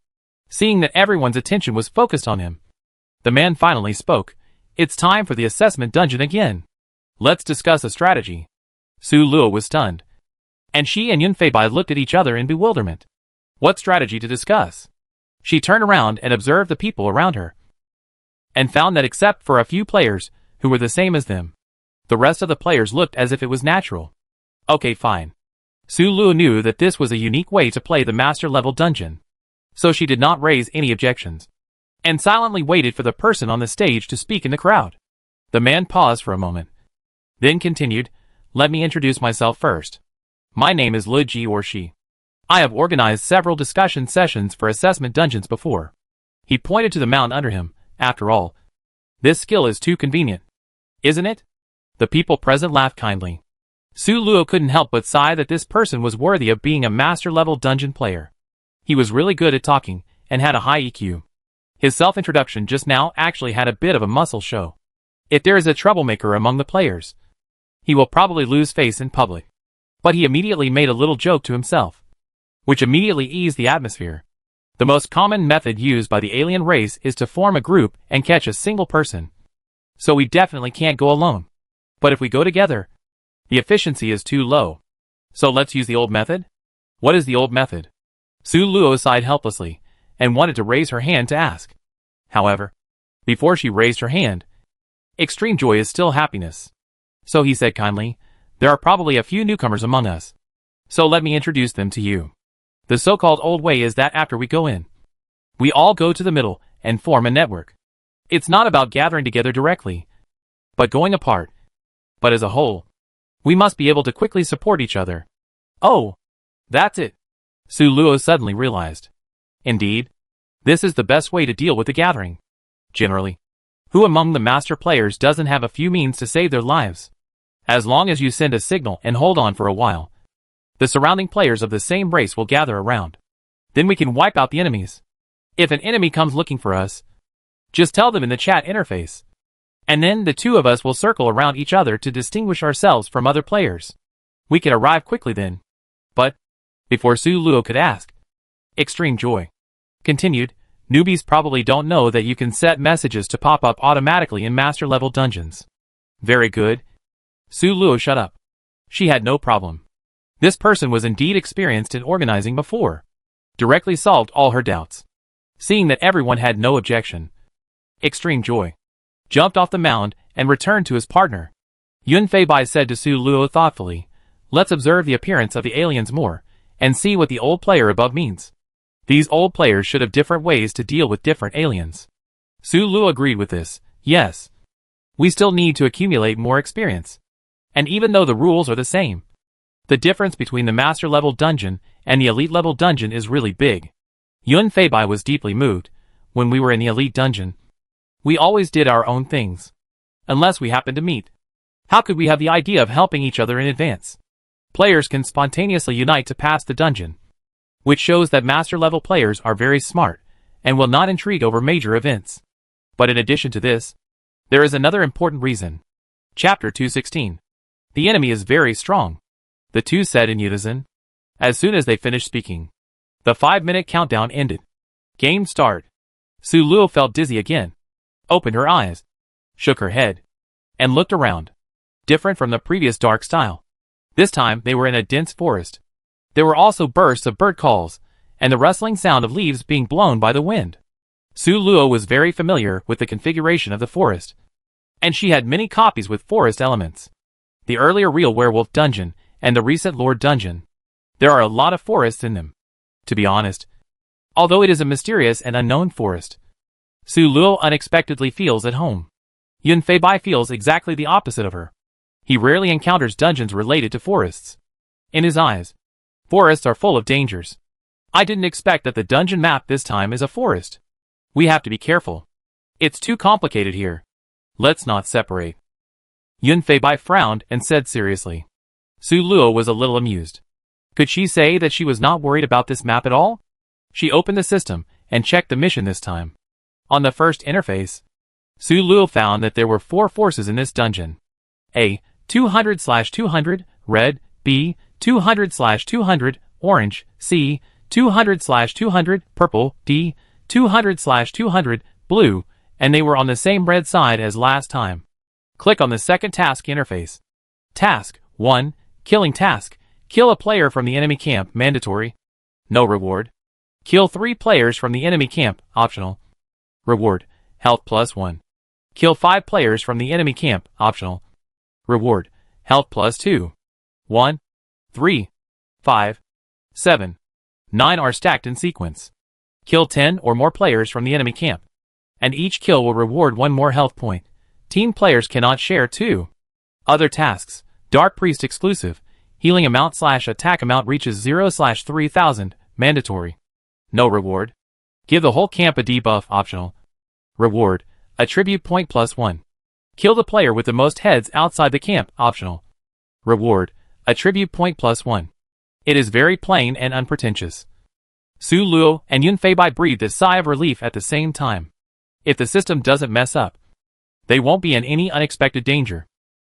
Seeing that everyone's attention was focused on him, the man finally spoke. It's time for the assessment dungeon again. Let's discuss a strategy. Su Luo was stunned, and she and Yun Fei Bai looked at each other in bewilderment. What strategy to discuss? She turned around and observed the people around her, and found that except for a few players, who were the same as them, the rest of the players looked as if it was natural. Okay, fine. Su Luo knew that this was a unique way to play the master level dungeon, so she did not raise any objections, and silently waited for the person on the stage to speak in the crowd. The man paused for a moment, then continued, "Let me introduce myself first. My name is Lu Ji or Shi. I have organized several discussion sessions for assessment dungeons before." He pointed to the mound under him. After all, this skill is too convenient, isn't it? The people present laughed kindly. Su Luo couldn't help but sigh that this person was worthy of being a master-level dungeon player. He was really good at talking, and had a high EQ. His self-introduction just now actually had a bit of a muscle show. If there is a troublemaker among the players, he will probably lose face in public. But he immediately made a little joke to himself, which immediately eased the atmosphere. The most common method used by the alien race is to form a group and catch a single person. So we definitely can't go alone. But if we go together, the efficiency is too low. So let's use the old method? What is the old method? Su Luo sighed helplessly, and wanted to raise her hand to ask. However, before she raised her hand, extreme joy is still happiness. So he said kindly, "There are probably a few newcomers among us. So let me introduce them to you. The so-called old way is that after we go in, we all go to the middle and form a network. It's not about gathering together directly, but going apart. But as a whole, we must be able to quickly support each other." Oh, that's it. Su Luo suddenly realized. Indeed, this is the best way to deal with the gathering. Generally, who among the master players doesn't have a few means to save their lives? As long as you send a signal and hold on for a while, the surrounding players of the same race will gather around. Then we can wipe out the enemies. If an enemy comes looking for us, just tell them in the chat interface. And then the two of us will circle around each other to distinguish ourselves from other players. We can arrive quickly then. But, before Su Luo could ask, extreme joy continued, "Newbies probably don't know that you can set messages to pop up automatically in master level dungeons." Very good. Su Luo shut up. She had no problem. This person was indeed experienced in organizing before. Directly solved all her doubts. Seeing that everyone had no objection, extreme joy jumped off the mound and returned to his partner. Yun Fei Bai said to Su Luo thoughtfully, "Let's observe the appearance of the aliens more, and see what the old player above means. These old players should have different ways to deal with different aliens." Su Luo agreed with this. Yes, we still need to accumulate more experience. And even though the rules are the same, the difference between the master level dungeon and the elite level dungeon is really big. Yun Fei Bai was deeply moved. When we were in the elite dungeon, we always did our own things, unless we happened to meet. How could we have the idea of helping each other in advance? Players can spontaneously unite to pass the dungeon, which shows that master level players are very smart and will not intrigue over major events. But in addition to this, there is another important reason. Chapter 216. The enemy is very strong, the two said in unison. As soon as they finished speaking, the 5-minute countdown ended. Game start. Su Luo felt dizzy again, opened her eyes, shook her head, and looked around. Different from the previous dark style. This time they were in a dense forest. There were also bursts of bird calls, and the rustling sound of leaves being blown by the wind. Su Luo was very familiar with the configuration of the forest, and she had many copies with forest elements. The earlier Real Werewolf dungeon and the recent Lord dungeon. There are a lot of forests in them. To be honest, although it is a mysterious and unknown forest, Su Luo unexpectedly feels at home. Yun Fei Bai feels exactly the opposite of her. He rarely encounters dungeons related to forests. In his eyes, forests are full of dangers. I didn't expect that the dungeon map this time is a forest. We have to be careful. It's too complicated here. Let's not separate. Yun Fei Bai frowned and said seriously. Su Luo was a little amused. Could she say that she was not worried about this map at all? She opened the system and checked the mission this time. On the first interface, Su Luo found that there were 4 forces in this dungeon. A. 200/200, red. B. 200/200, orange. C. 200/200, purple. D. 200/200, blue, and they were on the same red side as last time. Click on the second task interface. Task 1. Killing task. Kill a player from the enemy camp, mandatory. No reward. Kill 3 players from the enemy camp, optional. Reward, health +1. Kill 5 players from the enemy camp, optional. Reward, health +2. 1, 3, 5, 7, 9 are stacked in sequence. Kill 10 or more players from the enemy camp, and each kill will reward 1 more health point. Team players cannot share 2. Other tasks, Dark Priest exclusive. Healing amount/attack amount reaches 0/3000, mandatory. No reward. Give the whole camp a debuff, optional. Reward, attribute point +1. Kill the player with the most heads outside the camp, optional. Reward, attribute point +1. It is very plain and unpretentious. Su Luo and Yun Feibai breathed a sigh of relief at the same time. If the system doesn't mess up, they won't be in any unexpected danger.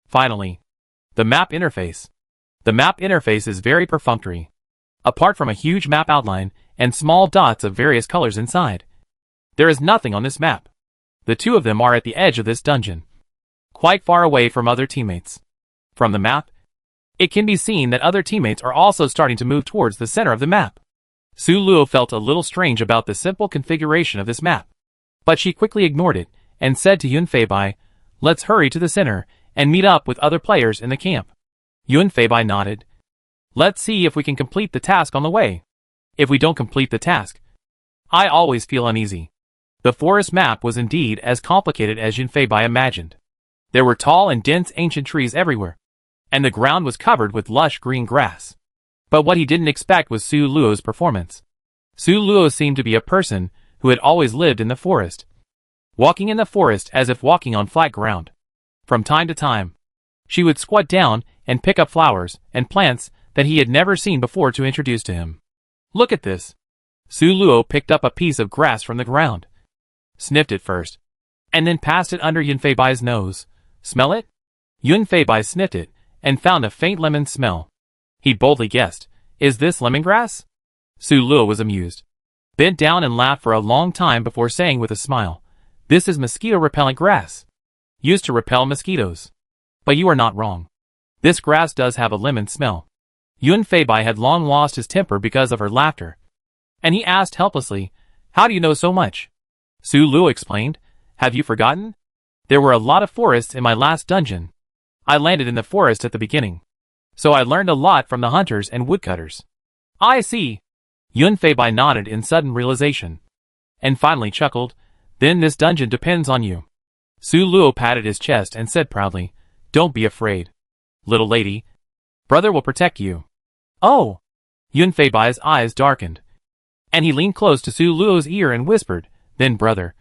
Finally, the map interface. The map interface is very perfunctory. Apart from a huge map outline and small dots of various colors inside, there is nothing on this map. The 2 of them are at the edge of this dungeon, quite far away from other teammates. From the map, it can be seen that other teammates are also starting to move towards the center of the map. Su Luo felt a little strange about the simple configuration of this map, but she quickly ignored it and said to Yun Feibai, "Let's hurry to the center and meet up with other players in the camp." Yun Feibai nodded. "Let's see if we can complete the task on the way. If we don't complete the task, I always feel uneasy." The forest map was indeed as complicated as Yun Feibai imagined. There were tall and dense ancient trees everywhere, and the ground was covered with lush green grass. But what he didn't expect was Su Luo's performance. Su Luo seemed to be a person who had always lived in the forest, walking in the forest as if walking on flat ground. From time to time, she would squat down and pick up flowers and plants that he had never seen before to introduce to him. "Look at this." Su Luo picked up a piece of grass from the ground, sniffed it first, and then passed it under Yun Feibai's nose. "Smell it?" Yun Feibai sniffed it and found a faint lemon smell. He boldly guessed, "Is this lemongrass?" Su Luo was amused, bent down and laughed for a long time before saying with a smile, "This is mosquito-repellent grass, used to repel mosquitoes. But you are not wrong. This grass does have a lemon smell." Yun Feibai had long lost his temper because of her laughter, and he asked helplessly, "How do you know so much?" Su Luo explained, "Have you forgotten? There were a lot of forests in my last dungeon. I landed in the forest at the beginning, so I learned a lot from the hunters and woodcutters." "I see." Yun Feibai nodded in sudden realization, and finally chuckled, "Then this dungeon depends on you." Su Luo patted his chest and said proudly, "Don't be afraid, little lady. Brother will protect you." "Oh!" Yun Feibai's eyes darkened, and he leaned close to Su Luo's ear and whispered, "Then brother,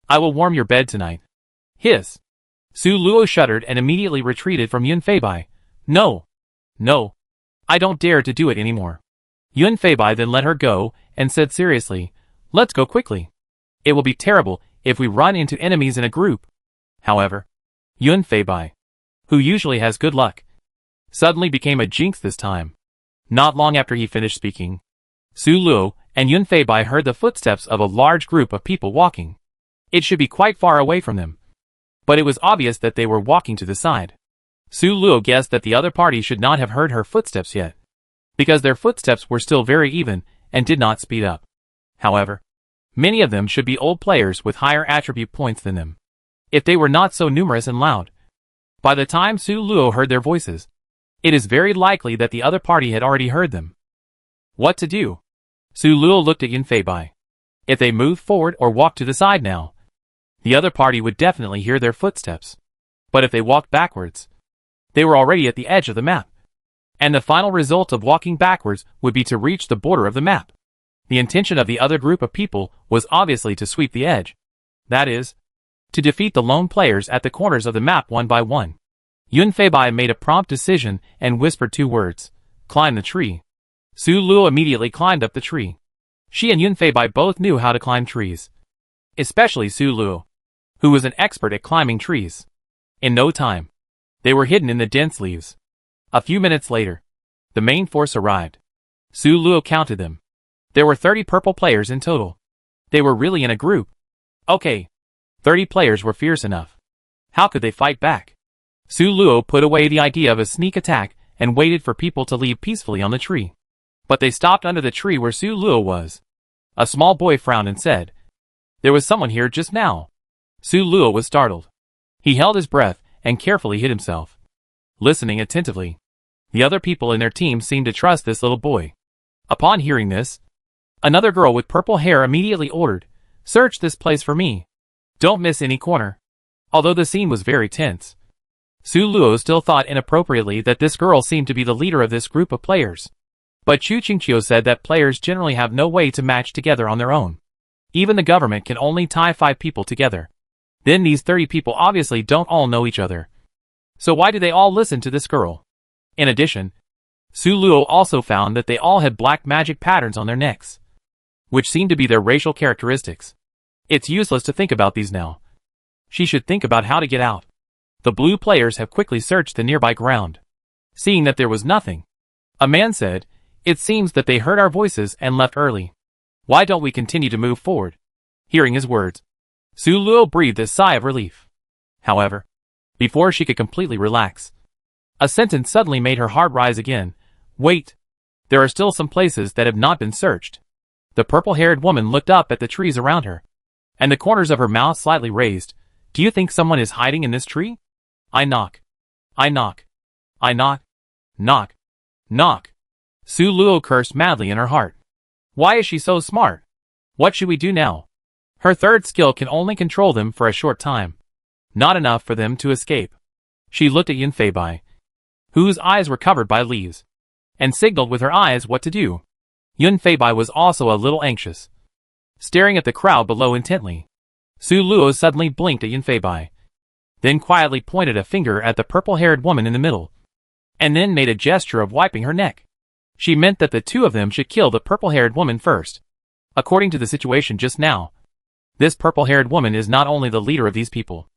I will warm your bed tonight." Hiss! Su Luo shuddered and immediately retreated from Yun Feibai. "No! No! I don't dare to do it anymore." Yun Feibai then let her go and said seriously, "Let's go quickly. It will be terrible if we run into enemies in a group." However, Yun Feibai, who usually has good luck, suddenly became a jinx this time. Not long after he finished speaking, Su Luo and Yun Feibai heard the footsteps of a large group of people walking. It should be quite far away from them, but it was obvious that they were walking to the side. Su Luo guessed that the other party should not have heard her footsteps yet, because their footsteps were still very even and did not speed up. However, many of them should be old players with higher attribute points than them, if they were not so numerous and loud. By the time Su Luo heard their voices, it is very likely that the other party had already heard them. What to do? Su Luo looked at Yun Feibai. If they moved forward or walked to the side now, the other party would definitely hear their footsteps. But if they walked backwards, they were already at the edge of the map, and the final result of walking backwards would be to reach the border of the map. The intention of the other group of people was obviously to sweep the edge. That is, to defeat the lone players at the corners of the map one by one. Yun Feibai made a prompt decision and whispered 2 words, "Climb the tree." Su Luo immediately climbed up the tree. She and Yun Feibai both knew how to climb trees, especially Su Luo, who was an expert at climbing trees. In no time, they were hidden in the dense leaves. A few minutes later, the main force arrived. Su Luo counted them. There were 30 purple players in total. They were really in a group. Okay. 30 players were fierce enough. How could they fight back? Su Luo put away the idea of a sneak attack and waited for people to leave peacefully on the tree. But they stopped under the tree where Su Luo was. A small boy frowned and said, "There was someone here just now." Su Luo was startled. He held his breath and carefully hid himself, listening attentively. The other people in their team seemed to trust this little boy. Upon hearing this, another girl with purple hair immediately ordered, "Search this place for me. Don't miss any corner." Although the scene was very tense, Su Luo still thought inappropriately that this girl seemed to be the leader of this group of players. But Chu Qingqiu said that players generally have no way to match together on their own. Even the government can only tie 5 people together. Then these 30 people obviously don't all know each other. So why do they all listen to this girl? In addition, Su Luo also found that they all had black magic patterns on their necks, which seemed to be their racial characteristics. It's useless to think about these now. She should think about how to get out. The blue players have quickly searched the nearby ground. Seeing that there was nothing, a man said, "It seems that they heard our voices and left early. Why don't we continue to move forward?" Hearing his words, Su Luo breathed a sigh of relief. However, before she could completely relax, a sentence suddenly made her heart rise again. "Wait. There are still some places that have not been searched." The purple-haired woman looked up at the trees around her, and the corners of her mouth slightly raised. "Do you think someone is hiding in this tree? I knock. I knock. I knock. Knock. Knock." Su Luo cursed madly in her heart. Why is she so smart? What should we do now? Her third skill can only control them for a short time. Not enough for them to escape. She looked at Yun Feibai, whose eyes were covered by leaves, and signaled with her eyes what to do. Yun Feibai was also a little anxious, staring at the crowd below intently. Su Luo suddenly blinked at Yun Feibai, then quietly pointed a finger at the purple-haired woman in the middle, and then made a gesture of wiping her neck. She meant that the two of them should kill the purple-haired woman first. According to the situation just now, this purple-haired woman is not only the leader of these people,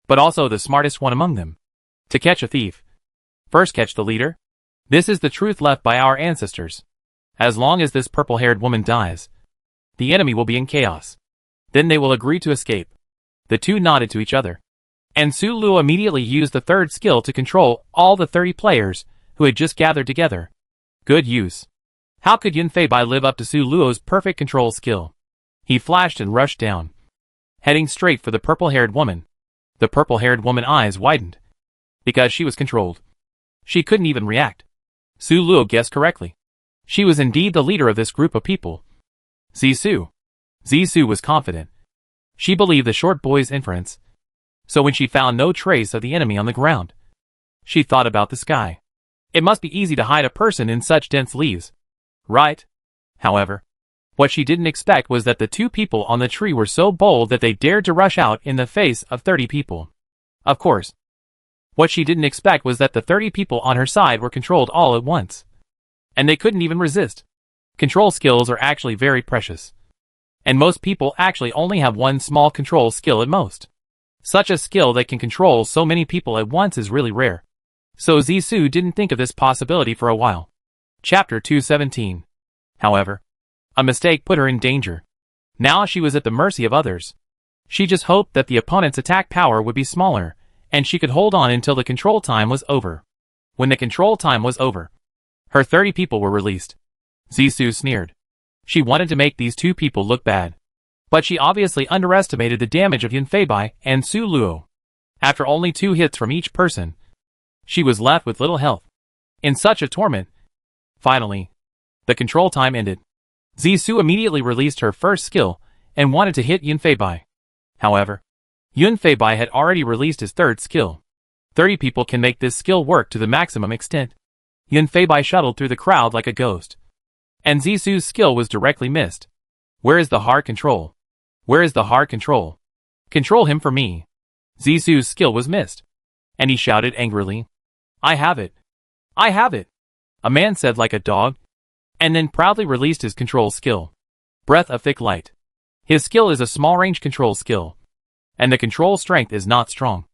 but also the smartest one among them. To catch a thief, first catch the leader. This is the truth left by our ancestors. As long as this purple-haired woman dies, the enemy will be in chaos. Then they will agree to escape. The two nodded to each other, and Su Luo immediately used the third skill to control all the 30 players who had just gathered together. Good use. How could Yun Feibai live up to Su Luo's perfect control skill? He flashed and rushed down, heading straight for the purple-haired woman. The purple-haired woman's eyes widened, because she was controlled. She couldn't even react. Su Luo guessed correctly. She was indeed the leader of this group of people. Zhisu. Zhisu was confident. She believed the short boy's inference. So when she found no trace of the enemy on the ground, she thought about the sky. It must be easy to hide a person in such dense leaves, right? However, what she didn't expect was that the 2 people on the tree were so bold that they dared to rush out in the face of 30 people. Of course, what she didn't expect was that the 30 people on her side were controlled all at once, and they couldn't even resist. Control skills are actually very precious, and most people actually only have one small control skill at most. Such a skill that can control so many people at once is really rare. So Zhisu didn't think of this possibility for a while. Chapter 217. However, a mistake put her in danger. Now she was at the mercy of others. She just hoped that the opponent's attack power would be smaller, and she could hold on until the control time was over. When the control time was over, her 30 people were released. Zhisu sneered. She wanted to make these 2 people look bad, but she obviously underestimated the damage of Yun Feibai and Su Luo. After only 2 hits from each person, she was left with little health. In such a torment. Finally, the control time ended. Zhisu immediately released her first skill and wanted to hit Yun Feibai. However, Yun Feibai had already released his third skill. 30 people can make this skill work to the maximum extent. Yun Feibai shuttled through the crowd like a ghost, and Zhisu's skill was directly missed. Where is the hard control? Where is the hard control? Control him for me. Zhisu's skill was missed, and he shouted angrily, "I have it! I have it!" A man said like a dog, and then proudly released his control skill. Breath of Thick Light. His skill is a small-range control skill, and the control strength is not strong.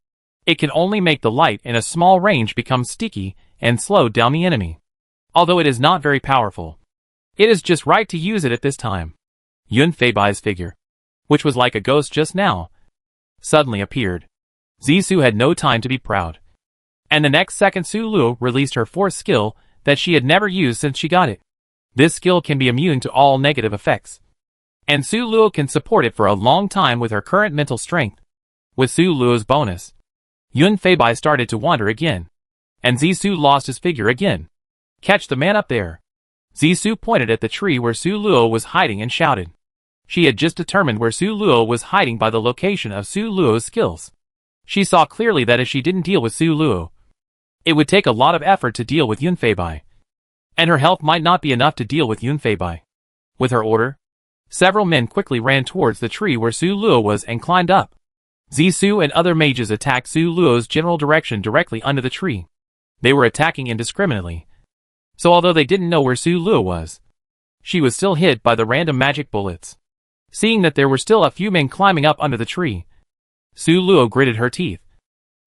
It can only make the light in a small range become sticky and slow down the enemy. Although it is not very powerful, it is just right to use it at this time. Yun Feibai's figure. which was like a ghost just now, suddenly appeared. Zissou had no time to be proud. And the next second Su Luo released her fourth skill that she had never used since she got it. This skill can be immune to all negative effects. And Su Luo can support it for a long time with her current mental strength. With Su Luo's bonus, Yun Feibai started to wander again. And Zissou lost his figure again. Catch the man up there. Zissou pointed at the tree where Su Luo was hiding and shouted. She had just determined where Su Luo was hiding by the location of Su Luo's skills. She saw clearly that if she didn't deal with Su Luo, it would take a lot of effort to deal with Yun Feibai. And her health might not be enough to deal with Yun Feibai. With her order, several men quickly ran towards the tree where Su Luo was and climbed up. Zissou and other mages attacked Su Luo's general direction directly under the tree. They were attacking indiscriminately. So although they didn't know where Su Luo was, she was still hit by the random magic bullets. Seeing that there were still a few men climbing up under the tree, Su Luo gritted her teeth,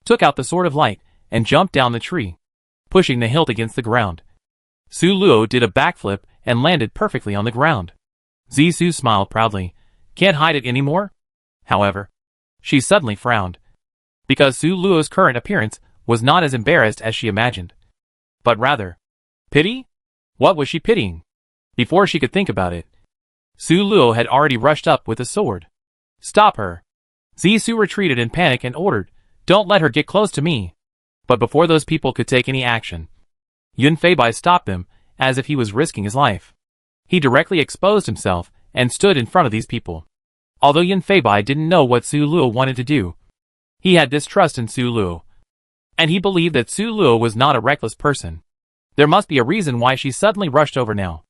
took out the Sword of Light, and jumped down the tree, pushing the hilt against the ground. Su Luo did a backflip and landed perfectly on the ground. Zissou smiled proudly. Can't hide it anymore? However, she suddenly frowned, because Su Luo's current appearance was not as embarrassed as she imagined, but rather, pity? What was she pitying? Before she could think about it, Su Luo had already rushed up with a sword. Stop her! Zissou retreated in panic and ordered, don't let her get close to me. But before those people could take any action, Yun Feibai stopped them, as if he was risking his life. He directly exposed himself and stood in front of these people. Although Yun Feibai didn't know what Su Luo wanted to do, he had distrust in Su Luo, and he believed that Su Luo was not a reckless person. There must be a reason why she suddenly rushed over now.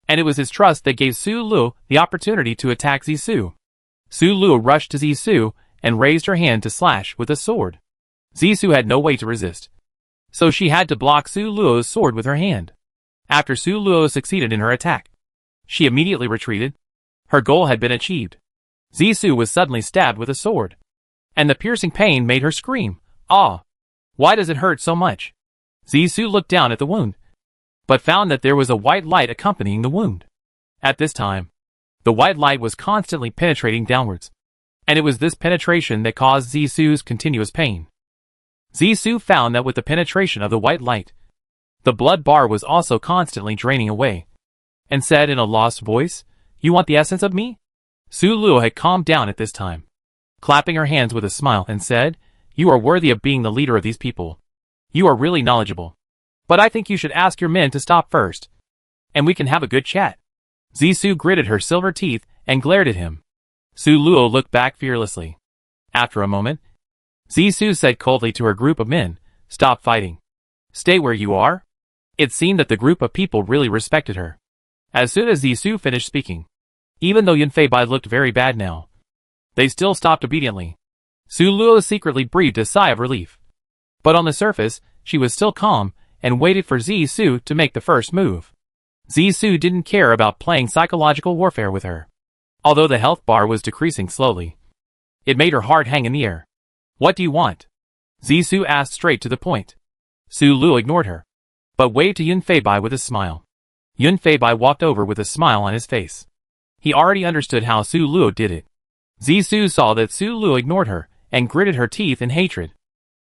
And it was his trust that gave Su Luo the opportunity to attack Zissou. Su Luo rushed to Zissou and raised her hand to slash with a sword. Zissou had no way to resist, so she had to block Su Luo's sword with her hand. After Su Luo succeeded in her attack, she immediately retreated. Her goal had been achieved. Zissou was suddenly stabbed with a sword, and the piercing pain made her scream, "Ah! Why does it hurt so much?" Zissou looked down at the wound, but found that there was a white light accompanying the wound. At this time, the white light was constantly penetrating downwards, and it was this penetration that caused Zissou's continuous pain. Zissou found that with the penetration of the white light, the blood bar was also constantly draining away, and said in a lost voice, "You want the essence of me?" Su Luo had calmed down at this time, clapping her hands with a smile and said, "You are worthy of being the leader of these people. You are really knowledgeable. But I think you should ask your men to stop first, and we can have a good chat." Zissou gritted her silver teeth and glared at him. Su Luo looked back fearlessly. After a moment, Zissou said coldly to her group of men, "Stop fighting. Stay where you are." It seemed that the group of people really respected her. As soon as Zissou finished speaking, even though Yun Feibai looked very bad now, they still stopped obediently. Su Luo secretly breathed a sigh of relief. But on the surface, she was still calm and waited for Zissou to make the first move. Zissou didn't care about playing psychological warfare with her. Although the health bar was decreasing slowly, it made her heart hang in the air. "What do you want?" Zissou asked straight to the point. Su Luo ignored her, but waved to Yun Feibai with a smile. Yun Feibai walked over with a smile on his face. He already understood how Su Luo did it. Zissou saw that Su Luo ignored her and gritted her teeth in hatred.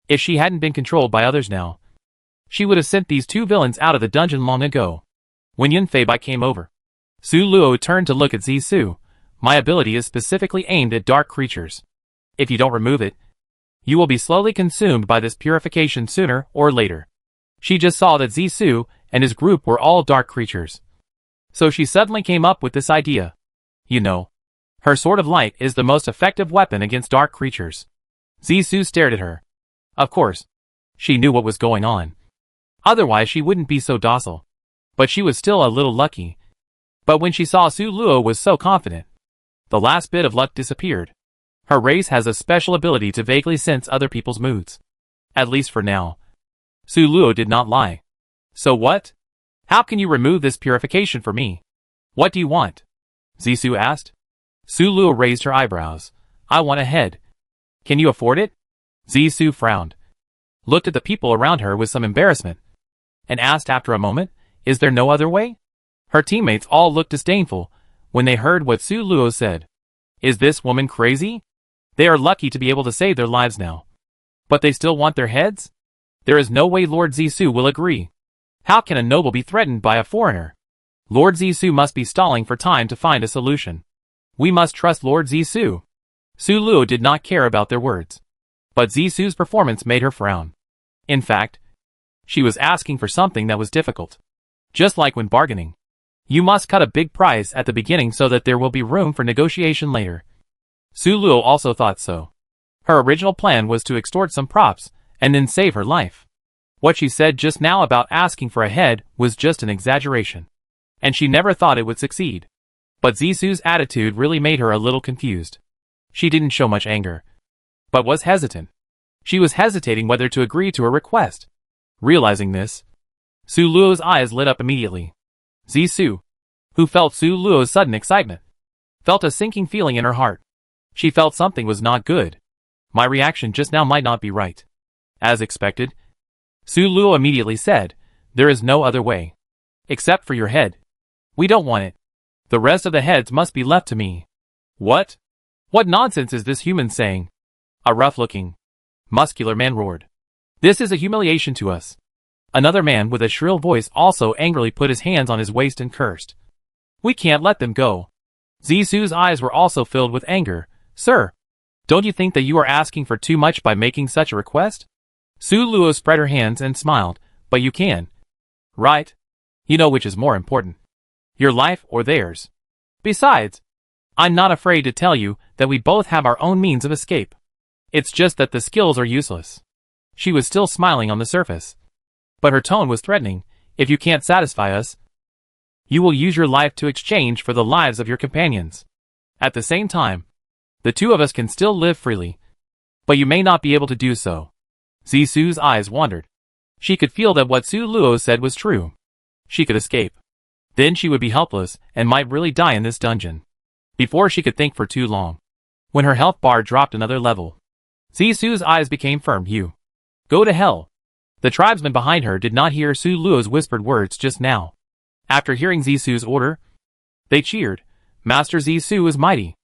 If she hadn't been controlled by others now, she would have sent these two villains out of the dungeon long ago. When Yun Feibai came over, Su Luo turned to look at Zissou. "My ability is specifically aimed at dark creatures. If you don't remove it, you will be slowly consumed by this purification sooner or later." She just saw that Zissou and his group were all dark creatures. So she suddenly came up with this idea. You know, her Sword of Light is the most effective weapon against dark creatures. Zissou stared at her. Of course, she knew what was going on. Otherwise she wouldn't be so docile. But she was still a little lucky. But when she saw Su Luo was so confident, the last bit of luck disappeared. Her race has a special ability to vaguely sense other people's moods. At least for now. Su Luo did not lie. "So what? How can you remove this purification for me? What do you want?" Zissou asked. Su Luo raised her eyebrows. "I want a head. Can you afford it?" Zissou frowned, looked at the people around her with some embarrassment, and asked after a moment, "Is there no other way?" Her teammates all looked disdainful when they heard what Su Luo said. Is this woman crazy? They are lucky to be able to save their lives now. But they still want their heads? There is no way Lord Zissou will agree. How can a noble be threatened by a foreigner? Lord Zissou must be stalling for time to find a solution. We must trust Lord Zissou. Su Luo did not care about their words. But Zissou's performance made her frown. In fact, she was asking for something that was difficult. Just like when bargaining. You must cut a big price at the beginning so that there will be room for negotiation later. Su Luo also thought so. Her original plan was to extort some props, and then save her life. What she said just now about asking for a head was just an exaggeration. And she never thought it would succeed. But Zissou's attitude really made her a little confused. She didn't show much anger, but was hesitant. She was hesitating whether to agree to her request. Realizing this, Su Luo's eyes lit up immediately. Zissou, who felt Su Luo's sudden excitement, felt a sinking feeling in her heart. She felt something was not good. My reaction just now might not be right. As expected, Su Luo immediately said, "There is no other way. Except for your head. We don't want it. The rest of the heads must be left to me." What? What nonsense is this human saying? A rough-looking, muscular man roared. This is a humiliation to us. Another man with a shrill voice also angrily put his hands on his waist and cursed. We can't let them go. Zissou's eyes were also filled with anger. Sir, don't you think that you are asking for too much by making such a request? Su Luo spread her hands and smiled, but you can. Right? You know which is more important. Your life or theirs. Besides, I'm not afraid to tell you that we both have our own means of escape. It's just that the skills are useless. She was still smiling on the surface. But her tone was threatening. If you can't satisfy us, you will use your life to exchange for the lives of your companions. At the same time, the two of us can still live freely. But you may not be able to do so. Zissou's eyes wandered. She could feel that what Su Luo said was true. She could escape. Then she would be helpless and might really die in this dungeon. Before she could think for too long. When her health bar dropped another level, Zissou's eyes became firm. You. Go to hell. The tribesmen behind her did not hear Su Luo's whispered words just now. After hearing Zissou's order, they cheered. Master Zissou is mighty.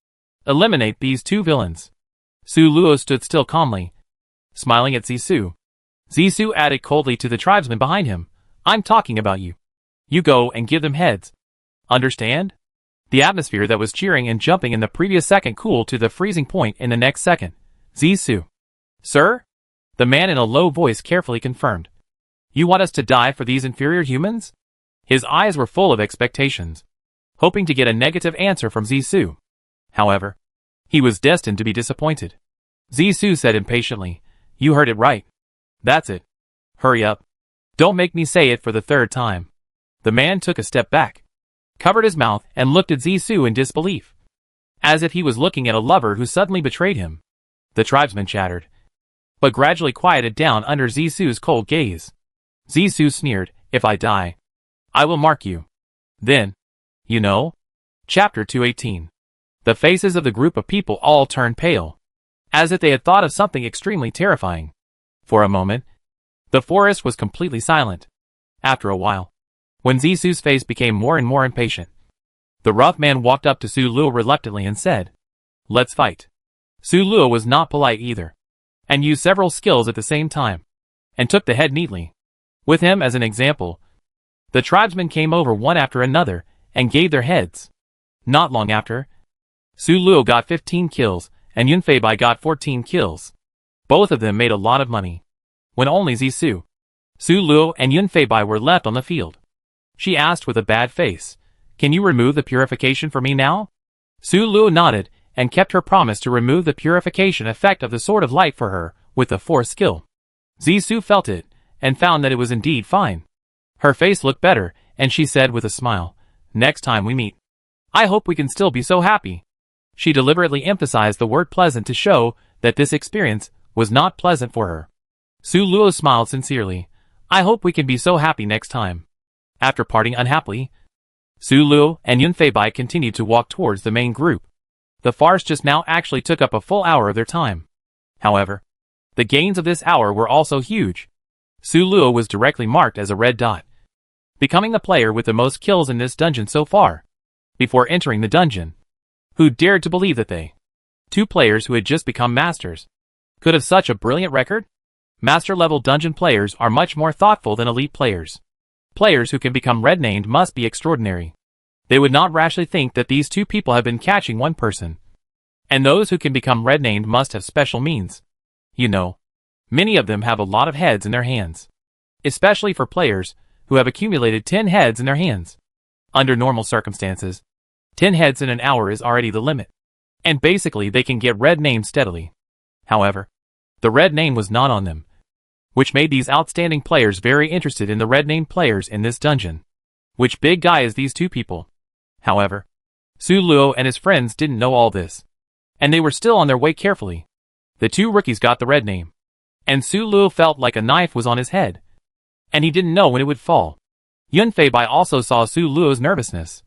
Eliminate these two villains. Su Luo stood still calmly, smiling at Zissou. Zissou added coldly to the tribesmen behind him. I'm talking about you. You go and give them heads. Understand? The atmosphere that was cheering and jumping in the previous second cooled to the freezing point in the next second. Zissou. Sir? The man in a low voice carefully confirmed. You want us to die for these inferior humans? His eyes were full of expectations, hoping to get a negative answer from Zissou. However, he was destined to be disappointed. Zissou said impatiently, You heard it right. That's it. Hurry up. Don't make me say it for the third time. The man took a step back, covered his mouth, and looked at Zissou in disbelief, as if he was looking at a lover who suddenly betrayed him. The tribesman chattered, but gradually quieted down under Zissou's cold gaze. Zissou sneered, If I die, I will mark you. Then, you know. Chapter 218. The faces of the group of people all turned pale, as if they had thought of something extremely terrifying. For a moment, the forest was completely silent. After a while, when Zissou's face became more and more impatient, the rough man walked up to Su Luo reluctantly and said, Let's fight. Su Luo was not polite either, and used several skills at the same time, and took the head neatly. With him as an example, the tribesmen came over one after another, and gave their heads. Not long after, Su Luo got 15 kills, and Yunfei Bai got 14 kills. Both of them made a lot of money. When only Zissou, Su Luo, and Yunfei Bai were left on the field, she asked with a bad face, Can you remove the purification for me now? Su Luo nodded, and kept her promise to remove the purification effect of the Sword of Light for her, with the fourth skill. Zissou felt it, and found that it was indeed fine. Her face looked better, and she said with a smile, Next time we meet, I hope we can still be so happy. She deliberately emphasized the word pleasant to show that this experience was not pleasant for her. Su Luo smiled sincerely. I hope we can be so happy next time. After parting unhappily, Su Luo and Yunfei Bai continued to walk towards the main group. The farce just now actually took up a full hour of their time. However, the gains of this hour were also huge. Su Luo was directly marked as a red dot, becoming the player with the most kills in this dungeon so far. Before entering the dungeon, Who dared to believe that they, two players who had just become masters, could have such a brilliant record? Master-level dungeon players are much more thoughtful than elite players. Players who can become red-named must be extraordinary. They would not rashly think that these two people have been catching one person. And those who can become red-named must have special means. You know, many of them have a lot of heads in their hands. Especially for players who have accumulated 10 heads in their hands. Under normal circumstances, 10 heads in an hour is already the limit. And basically they can get red-named steadily. However, the red name was not on them, which made these outstanding players very interested in the red-named players in this dungeon. Which big guy is these two people? However, Su Luo and his friends didn't know all this, and they were still on their way carefully. The two rookies got the red name, and Su Luo felt like a knife was on his head, and he didn't know when it would fall. Yun Fei Bai also saw Su Luo's nervousness,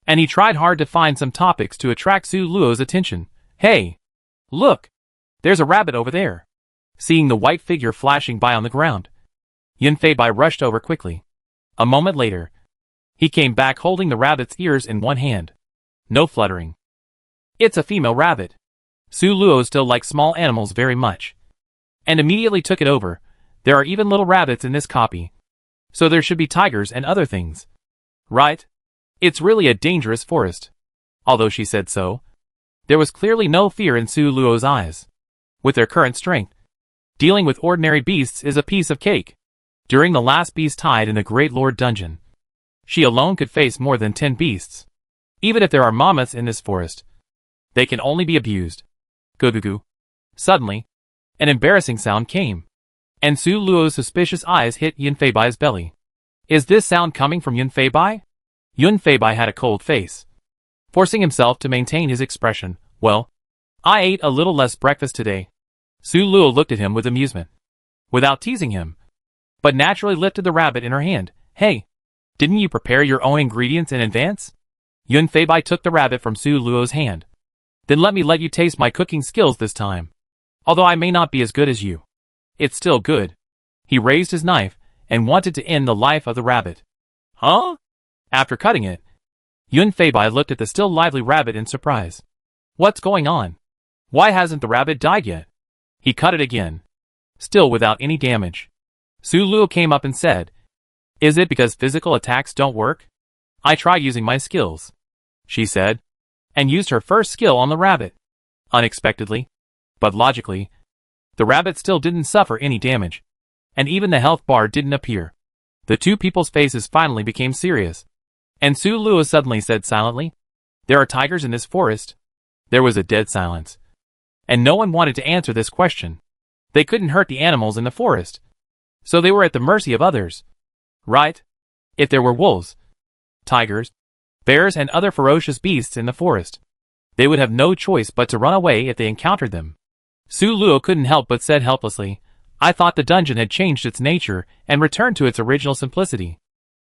and he tried hard to find some topics to attract Su Luo's attention. Hey! Look! There's a rabbit over there! Seeing the white figure flashing by on the ground, Yun Fei Bai rushed over quickly. A moment later, he came back holding the rabbit's ears in one hand. No fluttering. It's a female rabbit. Su Luo still likes small animals very much, and immediately took it over. There are even little rabbits in this copy, so there should be tigers and other things. Right? It's really a dangerous forest. Although she said so, there was clearly no fear in Su Luo's eyes. With their current strength, dealing with ordinary beasts is a piece of cake. During the last beast tide in the Great Lord Dungeon, she alone could face more than 10 beasts. Even if there are mammoths in this forest, they can only be abused. Goo-goo-goo. Suddenly, an embarrassing sound came, and Su Luo's suspicious eyes hit Yun Fei Bai's belly. Is this sound coming from Yun Fei Bai? Yun Fei Bai had a cold face, forcing himself to maintain his expression. Well, I ate a little less breakfast today. Su Luo looked at him with amusement, without teasing him, but naturally lifted the rabbit in her hand. Hey, didn't you prepare your own ingredients in advance? Yun Fei Bai took the rabbit from Su Luo's hand. Then let me let you taste my cooking skills this time. Although I may not be as good as you, it's still good. He raised his knife and wanted to end the life of the rabbit. Huh? After cutting it, Yun Fei Bai looked at the still lively rabbit in surprise. What's going on? Why hasn't the rabbit died yet? He cut it again, still without any damage. Su Luo came up and said, Is it because physical attacks don't work? I try using my skills, she said, and used her first skill on the rabbit. Unexpectedly, but logically, the rabbit still didn't suffer any damage, and even the health bar didn't appear. The two people's faces finally became serious, and Su Luo suddenly said silently, There are tigers in this forest. There was a dead silence, and no one wanted to answer this question. They couldn't hurt the animals in the forest, so they were at the mercy of others. Right? If there were wolves, tigers, bears and other ferocious beasts in the forest, they would have no choice but to run away if they encountered them. Su Luo couldn't help but said helplessly, I thought the dungeon had changed its nature and returned to its original simplicity.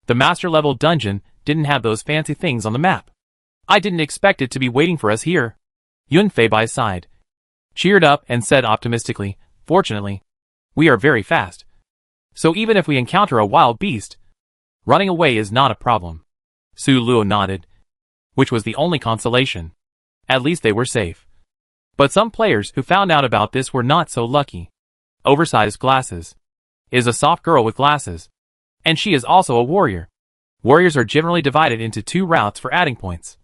The master-level dungeon didn't have those fancy things on the map. I didn't expect it to be waiting for us here. Yun Fei Bai sighed, cheered up and said optimistically, Fortunately, we are very fast. So even if we encounter a wild beast, running away is not a problem. Su Luo nodded, which was the only consolation. At least they were safe. But some players who found out about this were not so lucky. Oversized glasses is a soft girl with glasses, and she is also a warrior. Warriors are generally divided into two routes for adding points.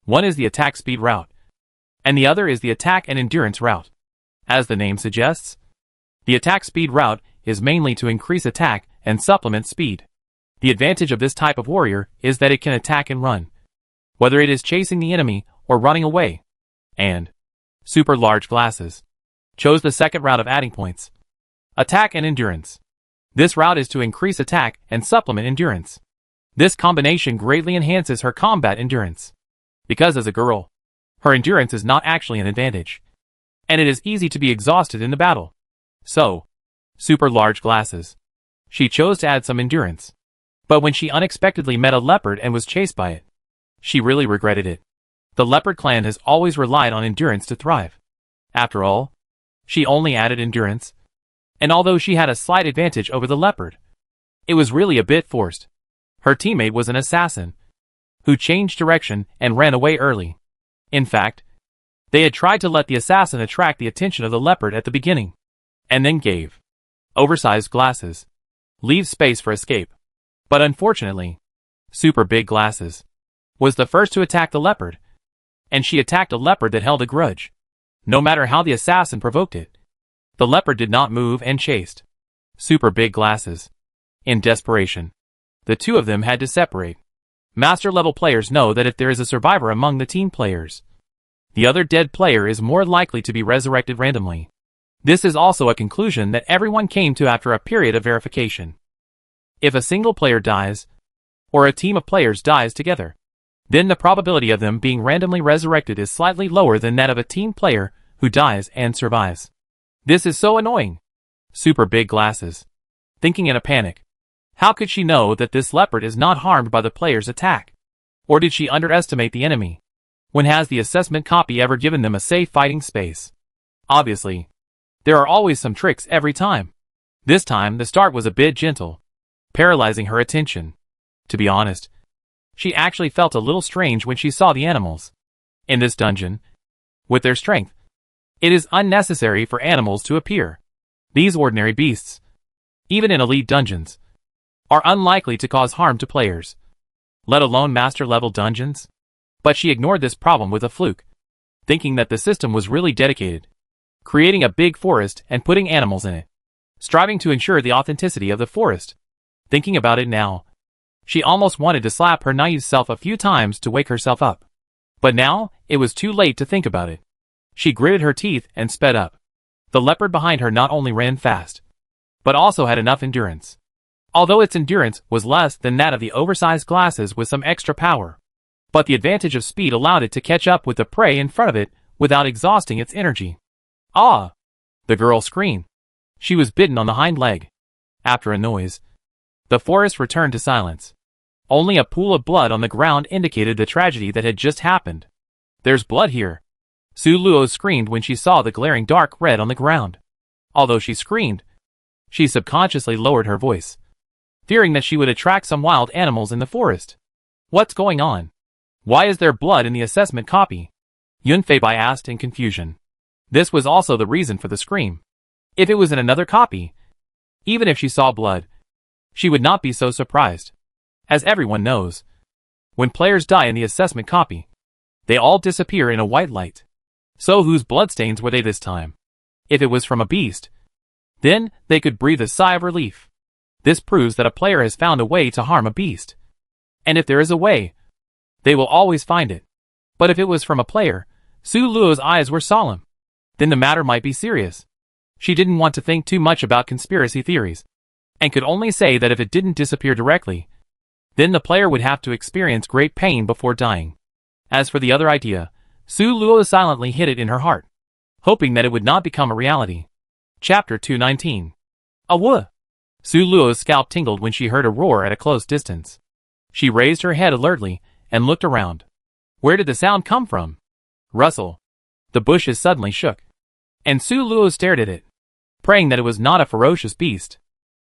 One is the attack speed route, and the other is the attack and endurance route. As the name suggests, the attack speed route is mainly to increase attack and supplement speed. The advantage of this type of warrior is that it can attack and run, whether it is chasing the enemy or running away. And super large glasses chose the second route of adding points, attack and endurance. This route is to increase attack and supplement endurance. This combination greatly enhances her combat endurance, because as a girl, her endurance is not actually an advantage, and it is easy to be exhausted in the battle. So, super large glasses. She chose to add some endurance. But when she unexpectedly met a leopard and was chased by it, she really regretted it. The leopard clan has always relied on endurance to thrive. After all, she only added endurance, and although she had a slight advantage over the leopard, it was really a bit forced. Her teammate was an assassin, who changed direction and ran away early. In fact, they had tried to let the assassin attract the attention of the leopard at the beginning, and then gave oversized glasses, leave space for escape. But unfortunately, Super Big Glasses was the first to attack the leopard, and she attacked a leopard that held a grudge. No matter how the assassin provoked it, the leopard did not move and chased Super Big Glasses. In desperation, the two of them had to separate. Master-level players know that if there is a survivor among the team players, the other dead player is more likely to be resurrected randomly. This is also a conclusion that everyone came to after a period of verification. If a single player dies, or a team of players dies together, then the probability of them being randomly resurrected is slightly lower than that of a team player who dies and survives. This is so annoying. Super Big Glasses, thinking in a panic. How could she know that this leopard is not harmed by the player's attack? Or did she underestimate the enemy? When has the assessment copy ever given them a safe fighting space? Obviously, there are always some tricks every time. This time the start was a bit gentle, paralyzing her attention. To be honest, she actually felt a little strange when she saw the animals. In this dungeon, with their strength, it is unnecessary for animals to appear. These ordinary beasts, even in elite dungeons, are unlikely to cause harm to players, let alone master-level dungeons. But she ignored this problem with a fluke, thinking that the system was really dedicated, creating a big forest and putting animals in it, striving to ensure the authenticity of the forest. Thinking about it now, she almost wanted to slap her naive self a few times to wake herself up. But now, it was too late to think about it. She gritted her teeth and sped up. The leopard behind her not only ran fast, but also had enough endurance. Although its endurance was less than that of the oversized glasses with some extra power. But the advantage of speed allowed it to catch up with the prey in front of it without exhausting its energy. Ah! The girl screamed. She was bitten on the hind leg. After a noise, the forest returned to silence. Only a pool of blood on the ground indicated the tragedy that had just happened. There's blood here. Su Luo screamed when she saw the glaring dark red on the ground. Although she screamed, she subconsciously lowered her voice, fearing that she would attract some wild animals in the forest. What's going on? Why is there blood in the assessment copy? Yunfeibai asked in confusion. This was also the reason for the scream. If it was in another copy, even if she saw blood, she would not be so surprised. As everyone knows, when players die in the assessment copy, they all disappear in a white light. So whose bloodstains were they this time? If it was from a beast, then they could breathe a sigh of relief. This proves that a player has found a way to harm a beast. And if there is a way, they will always find it. But if it was from a player, Su Luo's eyes were solemn. Then the matter might be serious. She didn't want to think too much about conspiracy theories, and could only say that if it didn't disappear directly, then the player would have to experience great pain before dying. As for the other idea, Su Luo silently hid it in her heart, hoping that it would not become a reality. Chapter 219. Awoo! Su Luo's scalp tingled when she heard a roar at a close distance. She raised her head alertly and looked around. Where did the sound come from? Rustle. The bushes suddenly shook, and Su Luo stared at it, praying that it was not a ferocious beast.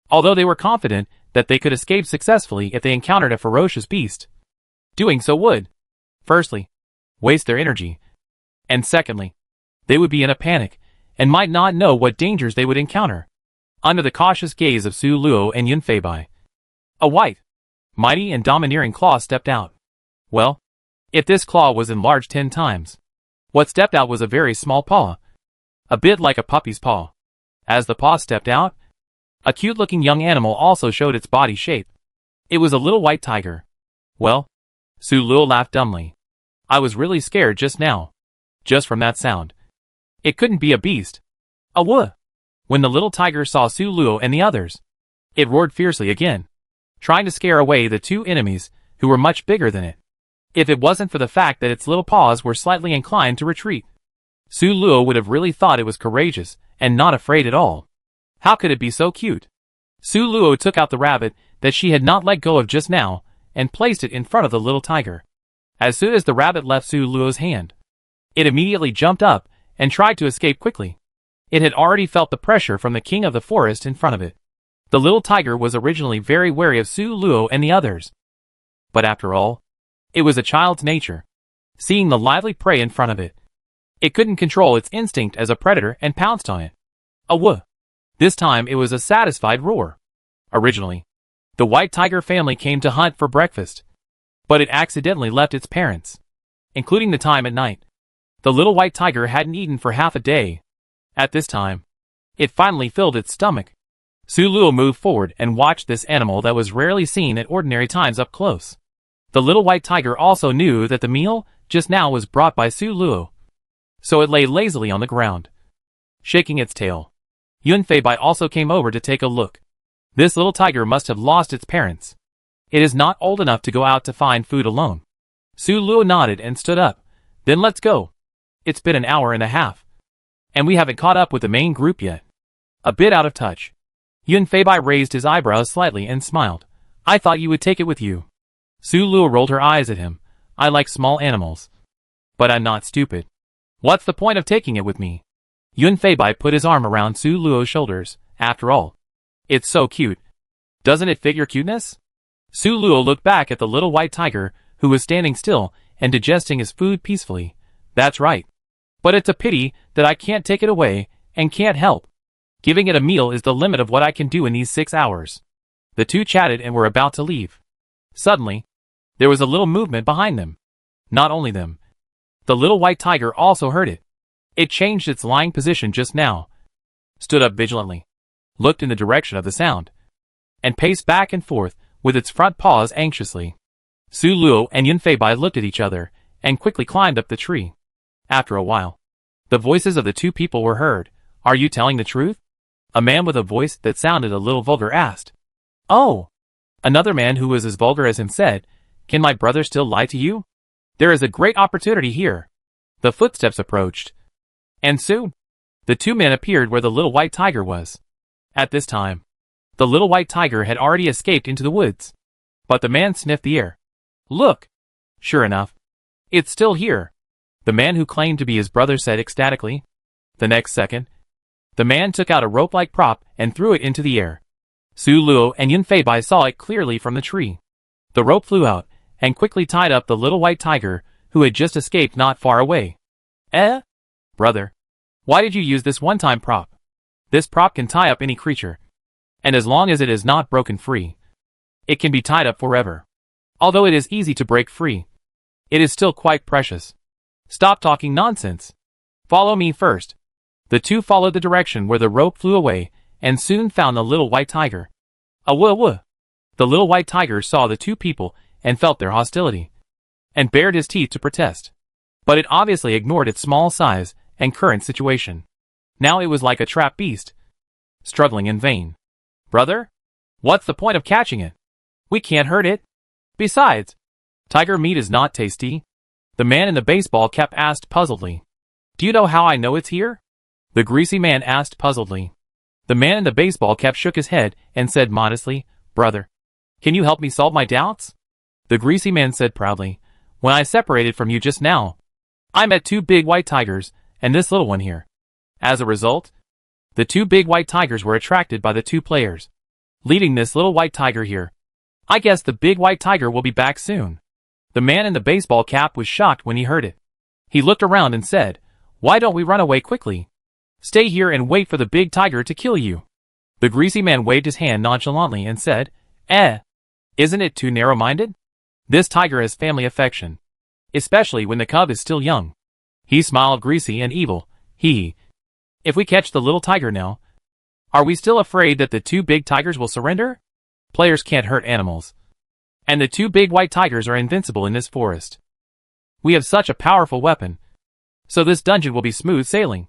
Although they were confident that they could escape successfully if they encountered a ferocious beast, doing so would, firstly, waste their energy, and secondly, they would be in a panic and might not know what dangers they would encounter. Under the cautious gaze of Su Luo and Yunfeibai, a white, mighty and domineering claw stepped out. Well, if this claw was enlarged 10 times, what stepped out was a very small paw, a bit like a puppy's paw. As the paw stepped out, a cute-looking young animal also showed its body shape. It was a little white tiger. Well, Su Luo laughed dumbly. I was really scared just now. Just from that sound. It couldn't be a beast. Awoo! When the little tiger saw Su Luo and the others, it roared fiercely again, trying to scare away the two enemies who were much bigger than it. If it wasn't for the fact that its little paws were slightly inclined to retreat, Su Luo would have really thought it was courageous and not afraid at all. How could it be so cute? Su Luo took out the rabbit that she had not let go of just now and placed it in front of the little tiger. As soon as the rabbit left Su Luo's hand, it immediately jumped up and tried to escape quickly. It had already felt the pressure from the king of the forest in front of it. The little tiger was originally very wary of Su Luo and the others. But after all, it was a child's nature. seeing the lively prey in front of it. It couldn't control its instinct as a predator and pounced on it. A woof! This time it was a satisfied roar. Originally, the white tiger family came to hunt for breakfast, but it accidentally left its parents, including the time at night. The little white tiger hadn't eaten for half a day. At this time, it finally filled its stomach. Su Luo moved forward and watched this animal that was rarely seen at ordinary times up close. The little white tiger also knew that the meal just now was brought by Su Luo, so it lay lazily on the ground, shaking its tail. Yun Fei Bai also came over to take a look. This little tiger must have lost its parents. It is not old enough to go out to find food alone. Su Luo nodded and stood up. Then let's go. It's been an hour and a half, and we haven't caught up with the main group yet. A bit out of touch. Yun Fei Bai raised his eyebrows slightly and smiled. I thought you would take it with you. Su Luo rolled her eyes at him. I like small animals, but I'm not stupid. What's the point of taking it with me? Yun Fei Bai put his arm around Su Luo's shoulders. After all, it's so cute. Doesn't it fit your cuteness? Su Luo looked back at the little white tiger, who was standing still and digesting his food peacefully. That's right. But it's a pity that I can't take it away and can't help. Giving it a meal is the limit of what I can do in these 6 hours. The two chatted and were about to leave. Suddenly, there was a little movement behind them. Not only them. The little white tiger also heard it. It changed its lying position just now, stood up vigilantly, looked in the direction of the sound, and paced back and forth with its front paws anxiously. Su Luo and Yun Fei Bai looked at each other and quickly climbed up the tree. After a while, the voices of the two people were heard. Are you telling the truth? A man with a voice that sounded a little vulgar asked. Oh! Another man who was as vulgar as him said, Can my brother still lie to you? There is a great opportunity here. The footsteps approached, and soon, the two men appeared where the little white tiger was. At this time, the little white tiger had already escaped into the woods. But the man sniffed the air. Look! Sure enough, it's still here. The man who claimed to be his brother said ecstatically. The next second, the man took out a rope-like prop and threw it into the air. Su Luo and Yun Fei Bai saw it clearly from the tree. The rope flew out and quickly tied up the little white tiger, who had just escaped not far away. Brother, why did you use this one-time prop? This prop can tie up any creature, and as long as it is not broken free, it can be tied up forever. Although it is easy to break free, it is still quite precious. Stop talking nonsense. Follow me first. The two followed the direction where the rope flew away and soon found the little white tiger. Awoo! The little white tiger saw the two people and felt their hostility, and bared his teeth to protest. But it obviously ignored its small size and current situation. Now it was like a trapped beast, struggling in vain. Brother? What's the point of catching it? We can't hurt it. Besides, tiger meat is not tasty. The man in the baseball cap asked puzzledly. Do you know how I know it's here? The greasy man asked puzzledly. The man in the baseball cap shook his head and said modestly, Brother, can you help me solve my doubts? The greasy man said proudly, When I separated from you just now, I met two big white tigers and this little one here. As a result, the two big white tigers were attracted by the two players, leading this little white tiger here. I guess the big white tiger will be back soon. The man in the baseball cap was shocked when he heard it. He looked around and said, Why don't we run away quickly? Stay here and wait for the big tiger to kill you. The greasy man waved his hand nonchalantly and said, Isn't it too narrow-minded? This tiger has family affection, especially when the cub is still young. He smiled greasy and evil. If we catch the little tiger now, are we still afraid that the two big tigers will surrender? Players can't hurt animals, and the two big white tigers are invincible in this forest. We have such a powerful weapon, so this dungeon will be smooth sailing,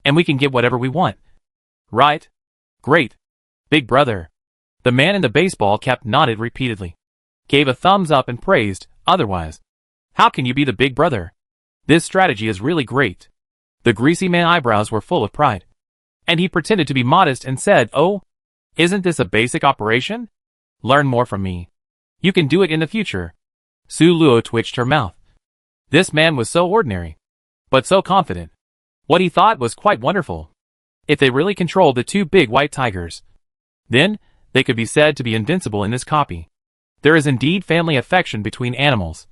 and we can get whatever we want. Right? Great. Big brother. The man in the baseball cap nodded repeatedly, gave a thumbs up and praised, Otherwise, how can you be the big brother? This strategy is really great. The greasy man's eyebrows were full of pride, and he pretended to be modest and said, Oh, isn't this a basic operation? Learn more from me. You can do it in the future. Su Luo twitched her mouth. This man was so ordinary, but so confident. What he thought was quite wonderful. If they really controlled the two big white tigers, then they could be said to be invincible in this copy. There is indeed family affection between animals,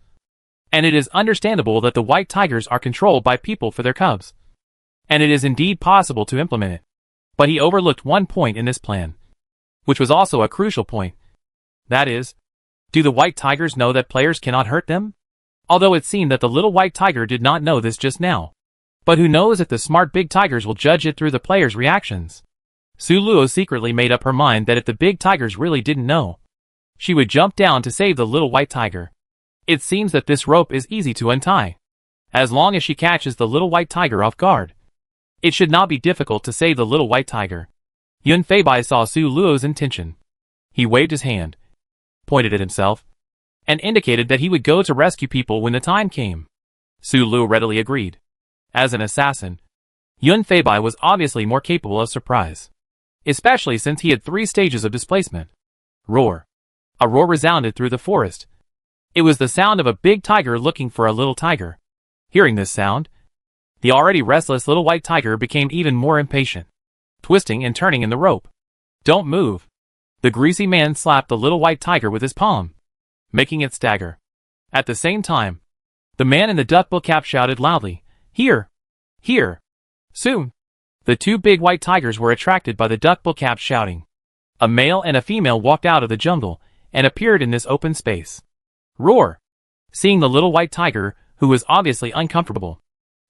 And it is understandable that the white tigers are controlled by people for their cubs. And it is indeed possible to implement it. But he overlooked one point in this plan, which was also a crucial point. That is, do the white tigers know that players cannot hurt them? Although it seemed that the little white tiger did not know this just now. But who knows if the smart big tigers will judge it through the players' reactions. Su Luo secretly made up her mind that if the big tigers really didn't know, she would jump down to save the little white tiger. It seems that this rope is easy to untie. As long as she catches the little white tiger off guard, it should not be difficult to save the little white tiger. Yun Feibai saw Su Luo's intention. He waved his hand, pointed at himself, and indicated that he would go to rescue people when the time came. Su Luo readily agreed. As an assassin, Yun Feibai was obviously more capable of surprise, especially since he had 3 stages of displacement. Roar. A roar resounded through the forest. It was the sound of a big tiger looking for a little tiger. Hearing this sound, the already restless little white tiger became even more impatient, twisting and turning in the rope. Don't move. The greasy man slapped the little white tiger with his palm, making it stagger. At the same time, the man in the duckbill cap shouted loudly, "Here! Here! Soon!" The 2 big white tigers were attracted by the duckbill cap shouting. A male and a female walked out of the jungle and appeared in this open space. Roar! Seeing the little white tiger, who was obviously uncomfortable,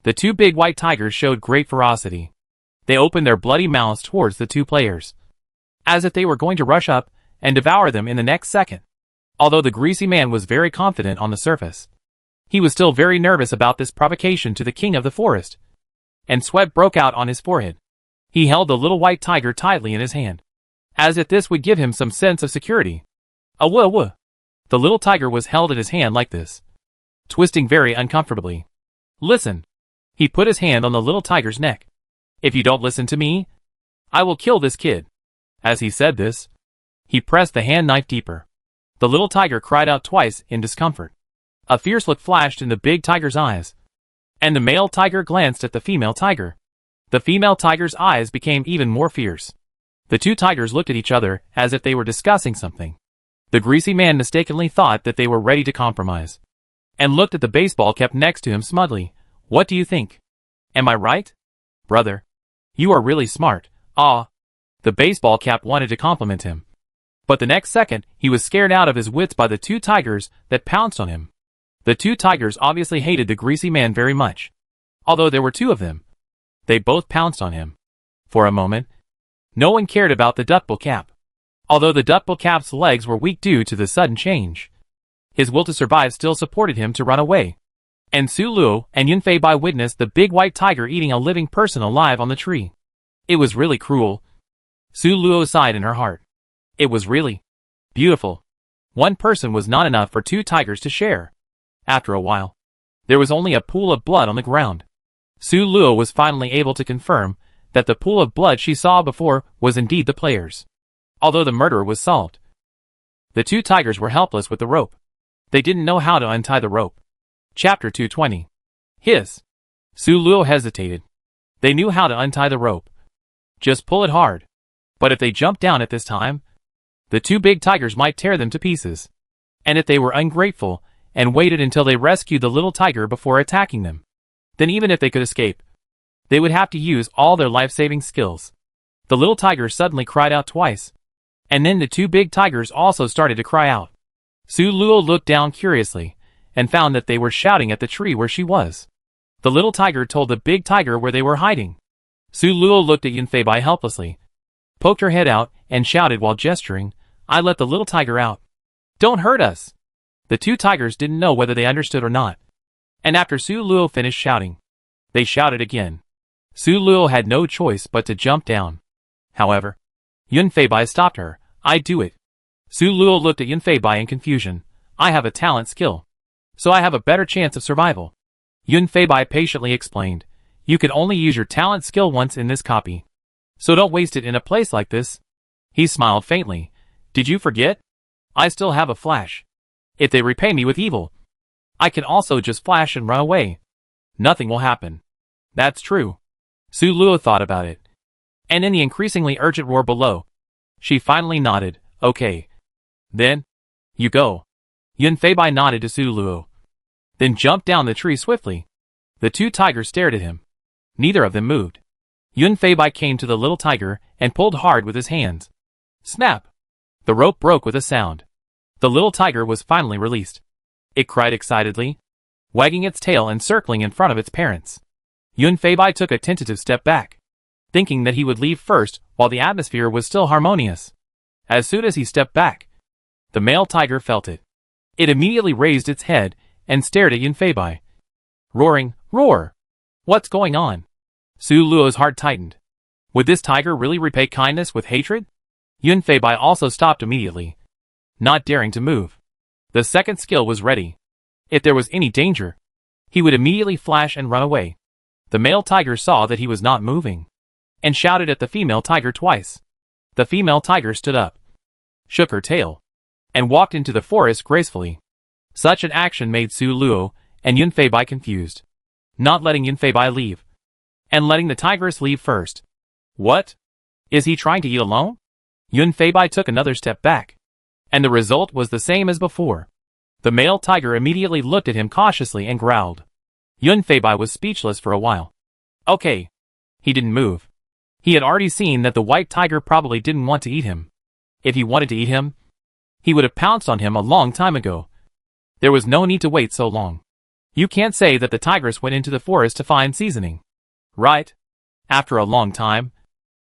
the 2 big white tigers showed great ferocity. They opened their bloody mouths towards the 2 players, as if they were going to rush up and devour them in the next second. Although the greasy man was very confident on the surface, he was still very nervous about this provocation to the king of the forest, and sweat broke out on his forehead. He held the little white tiger tightly in his hand, as if this would give him some sense of security. Awah! The little tiger was held in his hand like this, twisting very uncomfortably. Listen. He put his hand on the little tiger's neck. If you don't listen to me, I will kill this kid. As he said this, he pressed the hand knife deeper. The little tiger cried out twice in discomfort. A fierce look flashed in the big tiger's eyes, and the male tiger glanced at the female tiger. The female tiger's eyes became even more fierce. The 2 tigers looked at each other as if they were discussing something. The greasy man mistakenly thought that they were ready to compromise, and looked at the baseball cap next to him smugly. What do you think? Am I right? Brother, you are really smart. Ah. The baseball cap wanted to compliment him, but the next second he was scared out of his wits by the 2 tigers that pounced on him. The 2 tigers obviously hated the greasy man very much. Although there were 2 of them, they both pounced on him. For a moment, no one cared about the duckbill cap. Although the duckbill cap's legs were weak due to the sudden change, his will to survive still supported him to run away. And Su Luo and Yun Feibai witnessed the big white tiger eating a living person alive on the tree. It was really cruel. Su Luo sighed in her heart. It was really beautiful. 1 person was not enough for 2 tigers to share. After a while, there was only a pool of blood on the ground. Su Luo was finally able to confirm that the pool of blood she saw before was indeed the players. Although the murder was solved, the 2 tigers were helpless with the rope. They didn't know how to untie the rope. Chapter 220. Hiss. Su Luo hesitated. They knew how to untie the rope. Just pull it hard. But if they jumped down at this time, the 2 big tigers might tear them to pieces. And if they were ungrateful and waited until they rescued the little tiger before attacking them, then even if they could escape, they would have to use all their life-saving skills. The little tiger suddenly cried out twice, and then the 2 big tigers also started to cry out. Su Luo looked down curiously, and found that they were shouting at the tree where she was. The little tiger told the big tiger where they were hiding. Su Luo looked at Yun Feibai helplessly, poked her head out, and shouted while gesturing, "I let the little tiger out. Don't hurt us!" The 2 tigers didn't know whether they understood or not. And after Su Luo finished shouting, they shouted again. Su Luo had no choice but to jump down. However, Yun Feibai stopped her. "I do it." Su Luo looked at Yun Feibai in confusion. "I have a talent skill, so I have a better chance of survival." Yun Feibai patiently explained, "You can only use your talent skill once in this copy, so don't waste it in a place like this." He smiled faintly. "Did you forget? I still have a flash. If they repay me with evil, I can also just flash and run away. Nothing will happen." "That's true." Su Luo thought about it. And in the increasingly urgent roar below, she finally nodded. "Okay. Then, you go." Yun Feibai nodded to Su Luo. then jumped down the tree swiftly. The two tigers stared at him. Neither of them moved. Yun Feibai came to the little tiger and pulled hard with his hands. Snap! The rope broke with a sound. The little tiger was finally released. It cried excitedly, wagging its tail and circling in front of its parents. Yun Feibai took a tentative step back, thinking that he would leave first while the atmosphere was still harmonious. As soon as he stepped back, the male tiger felt it. It immediately raised its head and stared at Yun Feibai. Roaring, roar! What's going on? Su Luo's heart tightened. Would this tiger really repay kindness with hatred? Yun Feibai also stopped immediately, not daring to move. The second skill was ready. If there was any danger, he would immediately flash and run away. The male tiger saw that he was not moving, and shouted at the female tiger twice. The female tiger stood up, shook her tail, and walked into the forest gracefully. Such an action made Su Luo and Yun Feibai confused, not letting Yun Feibai leave, and letting the tigress leave first. What? Is he trying to eat alone? Yun Feibai took another step back, and the result was the same as before. The male tiger immediately looked at him cautiously and growled. Yun Feibai was speechless for a while. Okay. He didn't move. He had already seen that the white tiger probably didn't want to eat him. If he wanted to eat him, he would have pounced on him a long time ago. There was no need to wait so long. You can't say that the tigress went into the forest to find seasoning, right? After a long time,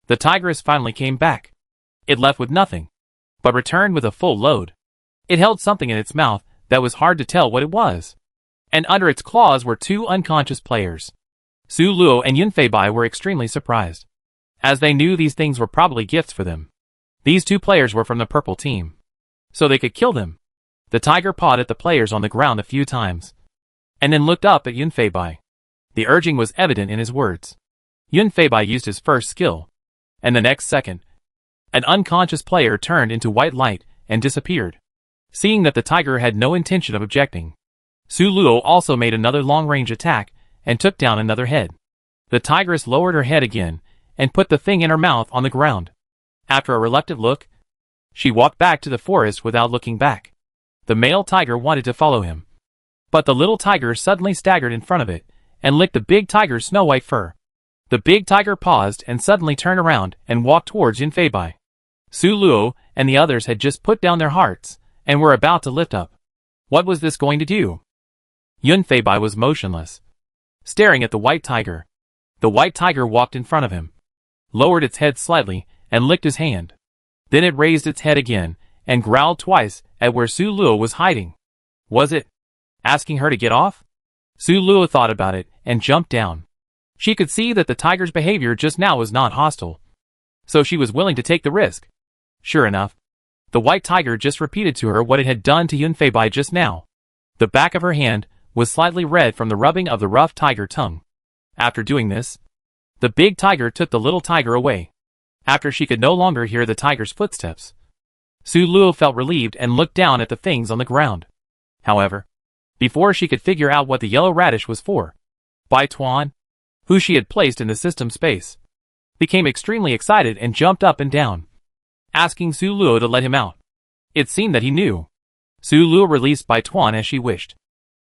the tigress finally came back. It left with nothing, but returned with a full load. It held something in its mouth that was hard to tell what it was. And under its claws were two unconscious players. Su Luo and Yun Feibai were extremely surprised, as they knew these things were probably gifts for them. These two players were from the purple team, so they could kill them. The tiger pawed at the players on the ground a few times, and then looked up at Yun Feibai. The urging was evident in his words. Yun Feibai used his first skill, and the next second, an unconscious player turned into white light and disappeared. Seeing that the tiger had no intention of objecting, Su Luo also made another long-range attack and took down another head. The tigress lowered her head again and put the thing in her mouth on the ground. After a reluctant look, she walked back to the forest without looking back. The male tiger wanted to follow him, but the little tiger suddenly staggered in front of it and licked the big tiger's snow-white fur. The big tiger paused and suddenly turned around and walked towards Yun Feibai. Su Luo and the others had just put down their hearts and were about to lift up. What was this going to do? Yun Feibai was motionless, staring at the white tiger. The white tiger walked in front of him, lowered its head slightly, and licked his hand. Then it raised its head again and growled twice at where Su Luo was hiding. Was it asking her to get off? Su Luo thought about it and jumped down. She could see that the tiger's behavior just now was not hostile, so she was willing to take the risk. Sure enough, the white tiger just repeated to her what it had done to Yun Feibai just now. The back of her hand was slightly red from the rubbing of the rough tiger tongue. After doing this, the big tiger took the little tiger away. After she could no longer hear the tiger's footsteps, Su Luo felt relieved and looked down at the things on the ground. However, before she could figure out what the yellow radish was for, Bai Tuan, who she had placed in the system space, became extremely excited and jumped up and down, asking Su Luo to let him out. It seemed that he knew. Su Luo released Bai Tuan as she wished.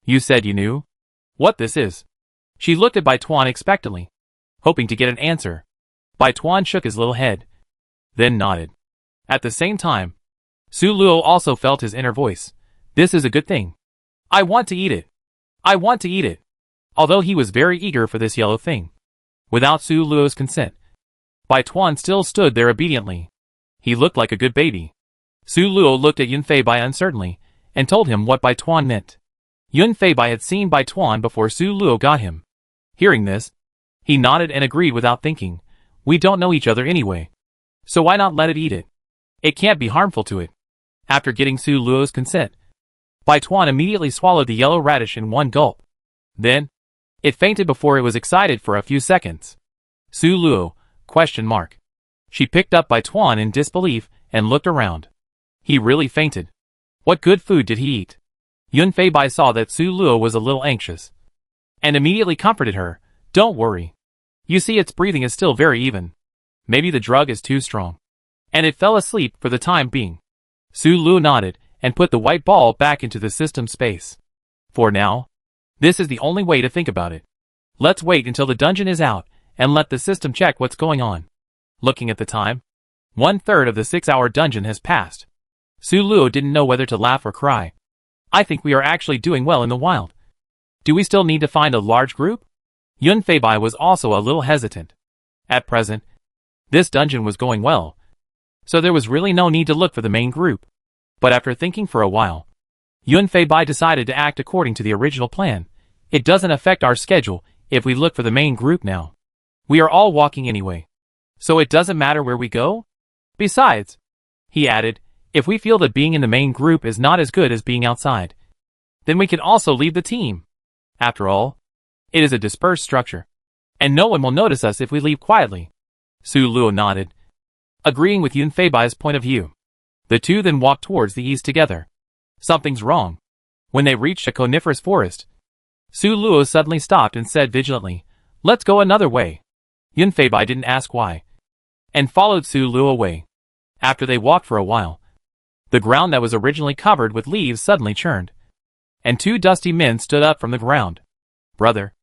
You said you knew? What this is? She looked at Bai Tuan expectantly, hoping to get an answer. Bai Tuan shook his little head, then nodded. At the same time, Su Luo also felt his inner voice. This is a good thing. I want to eat it. I want to eat it. Although he was very eager for this yellow thing, without Su Luo's consent, Bai Tuan still stood there obediently. He looked like a good baby. Su Luo looked at Yun Feibai uncertainly and told him what Bai Tuan meant. Yun Feibai had seen Bai Tuan before Su Luo got him. Hearing this, he nodded and agreed without thinking. We don't know each other anyway, so why not let it eat it? It can't be harmful to it. After getting Su Luo's consent, Bai Tuan immediately swallowed the yellow radish in one gulp. Then, it fainted before it was excited for a few seconds. Su Luo, ? She picked up Bai Tuan in disbelief and looked around. He really fainted. What good food did he eat? Yun Feibai saw that Su Luo was a little anxious, and immediately comforted her. Don't worry. You see, its breathing is still very even. Maybe the drug is too strong. And it fell asleep for the time being. Su Luo nodded and put the white ball back into the system space. For now, This is the only way to think about it. Let's wait until the dungeon is out, and let the system check what's going on. Looking at the time, 1/3 of the 6-hour dungeon has passed. Su Luo didn't know whether to laugh or cry. I think we are actually doing well in the wild. Do we still need to find a large group? Yun Feibai was also a little hesitant. At present, this dungeon was going well, so there was really no need to look for the main group. But after thinking for a while, Yun Feibai decided to act according to the original plan. It doesn't affect our schedule if we look for the main group now. We are all walking anyway, so it doesn't matter where we go. Besides, he added, if we feel that being in the main group is not as good as being outside, then we can also leave the team. After all, it is a dispersed structure, and no one will notice us if we leave quietly. Su Luo nodded, agreeing with Yun Feibai's point of view. The two then walked towards the east together. Something's wrong. When they reached a coniferous forest, Su Luo suddenly stopped and said vigilantly, let's go another way. Yun Feibai didn't ask why, and followed Su Luo away. After they walked for a while, the ground that was originally covered with leaves suddenly churned, and two dusty men stood up from the ground. Brother,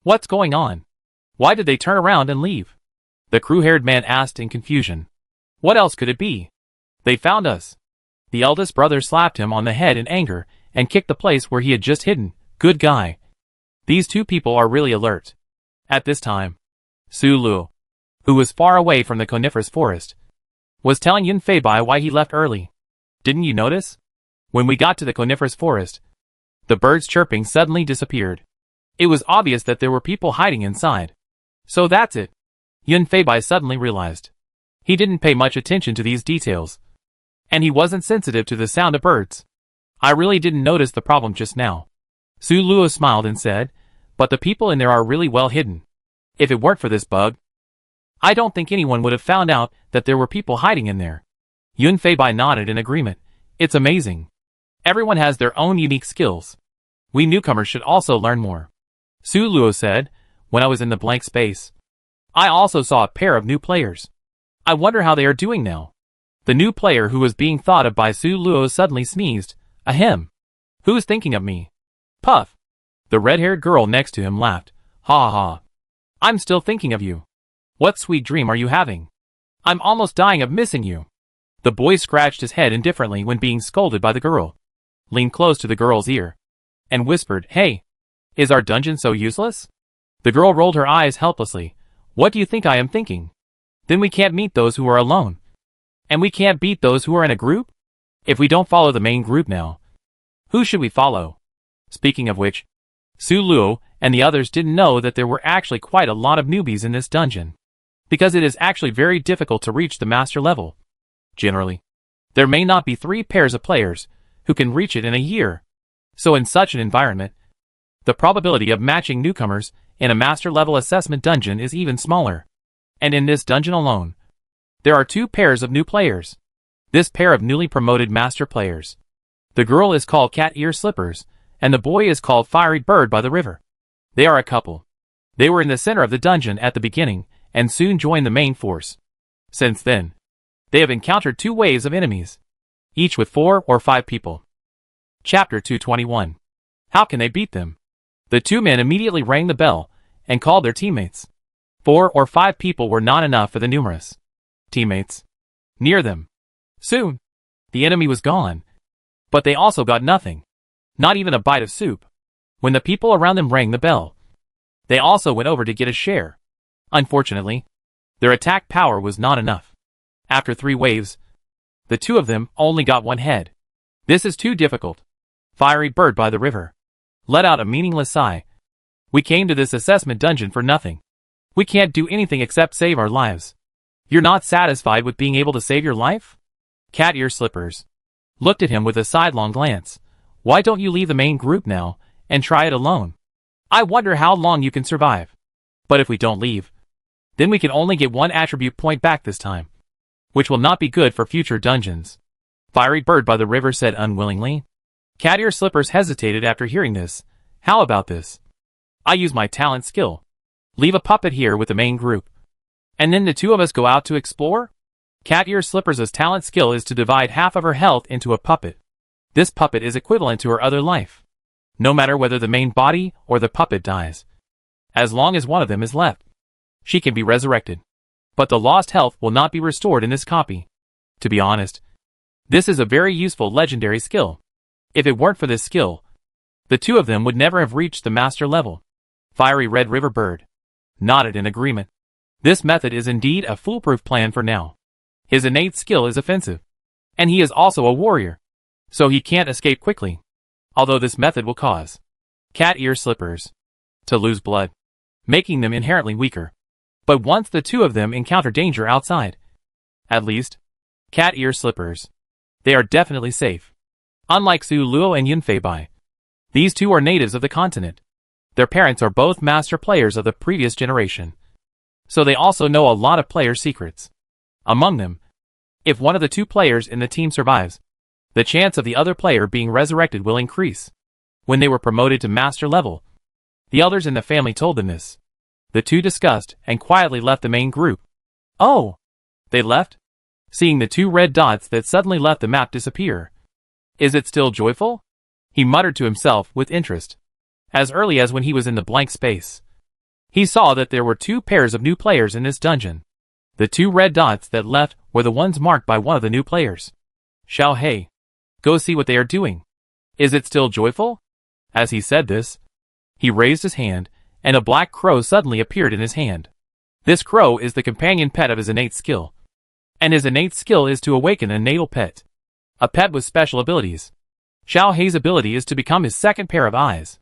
what's going on? Why did they turn around and leave? The crew-haired man asked in confusion. What else could it be? They found us. The eldest brother slapped him on the head in anger and kicked the place where he had just hidden. Good guy. These two people are really alert. At this time, Su Luo, who was far away from the coniferous forest, was telling Yun Feibai why he left early. Didn't you notice? When we got to the coniferous forest, the birds chirping suddenly disappeared. It was obvious that there were people hiding inside. So that's it. Yun Feibai suddenly realized. He didn't pay much attention to these details, and he wasn't sensitive to the sound of birds. I really didn't notice the problem just now. Su Luo smiled and said, but the people in there are really well hidden. If it weren't for this bug, I don't think anyone would have found out that there were people hiding in there. Yun Feibai nodded in agreement. It's amazing. Everyone has their own unique skills. We newcomers should also learn more. Su Luo said, when I was in the blank space, I also saw a pair of new players. I wonder how they are doing now. The new player who was being thought of by Su Luo suddenly sneezed. Ahem. Who's thinking of me? Puff. The red-haired girl next to him laughed. Ha ha ha. I'm still thinking of you. What sweet dream are you having? I'm almost dying of missing you. The boy scratched his head indifferently when being scolded by the girl, leaned close to the girl's ear, and whispered, Hey, is our dungeon so useless? The girl rolled her eyes helplessly. What do you think I am thinking? Then we can't meet those who are alone. And we can't beat those who are in a group? If we don't follow the main group now, who should we follow? Speaking of which, Su Luo and the others didn't know that there were actually quite a lot of newbies in this dungeon, because it is actually very difficult to reach the master level. Generally, there may not be 3 pairs of players who can reach it in a year. So in such an environment, the probability of matching newcomers in a master level assessment dungeon is even smaller. And in this dungeon alone, there are 2 pairs of new players. This pair of newly promoted master players. The girl is called Cat Ear Slippers, and the boy is called Fiery Bird by the River. They are a couple. They were in the center of the dungeon at the beginning, and soon joined the main force. Since then, they have encountered 2 waves of enemies, each with 4 or 5 people. Chapter 221. How can they beat them? The 2 men immediately rang the bell, and called their teammates. 4 or 5 people were not enough for the numerous teammates near them. Soon, the enemy was gone, but they also got nothing. Not even a bite of soup. When the people around them rang the bell, they also went over to get a share. Unfortunately, their attack power was not enough. After 3 waves, the 2 of them only got 1 head. This is too difficult. Fiery Bird by the River let out a meaningless sigh. We came to this assessment dungeon for nothing. We can't do anything except save our lives. You're not satisfied with being able to save your life? Cat Ear Slippers looked at him with a sidelong glance. Why don't you leave the main group now, and try it alone? I wonder how long you can survive. But if we don't leave, then we can only get 1 attribute point back this time, which will not be good for future dungeons. Fiery Bird by the River said unwillingly. Cat Ear Slippers hesitated after hearing this. How about this? I use my talent skill. Leave a puppet here with the main group, and then the 2 of us go out to explore? Cat Ear Slippers' talent skill is to divide half of her health into a puppet. This puppet is equivalent to her other life. no matter whether the main body or the puppet dies. As long as one of them is left, she can be resurrected. But the lost health will not be restored in this copy. To be honest, this is a very useful legendary skill. If it weren't for this skill, the two of them would never have reached the master level. Fiery Red River Bird nodded in agreement. This method is indeed a foolproof plan for now. His innate skill is offensive, and he is also a warrior, so he can't escape quickly. Although this method will cause cat ear slippers to lose blood, making them inherently weaker. But once the two of them encounter danger outside, at least, cat ear slippers, they are definitely safe. Unlike Su Luo and Yunfei Bai, these two are natives of the continent. Their parents are both master players of the previous generation, so they also know a lot of player secrets. Among them, if one of the two players in the team survives, the chance of the other player being resurrected will increase. When they were promoted to master level, the elders in the family told them this. The two discussed and quietly left the main group. Oh! They left? Seeing the two red dots that suddenly left the map disappear. Is it still joyful? He muttered to himself with interest. As early as when he was in the blank space, he saw that there were two pairs of new players in this dungeon. The two red dots that left were the ones marked by one of the new players. Xiao Hei, go see what they are doing. Is it still joyful? As he said this, he raised his hand, and a black crow suddenly appeared in his hand. This crow is the companion pet of his innate skill, and his innate skill is to awaken a natal pet. A pet with special abilities. Xiao Hei's ability is to become his second pair of eyes.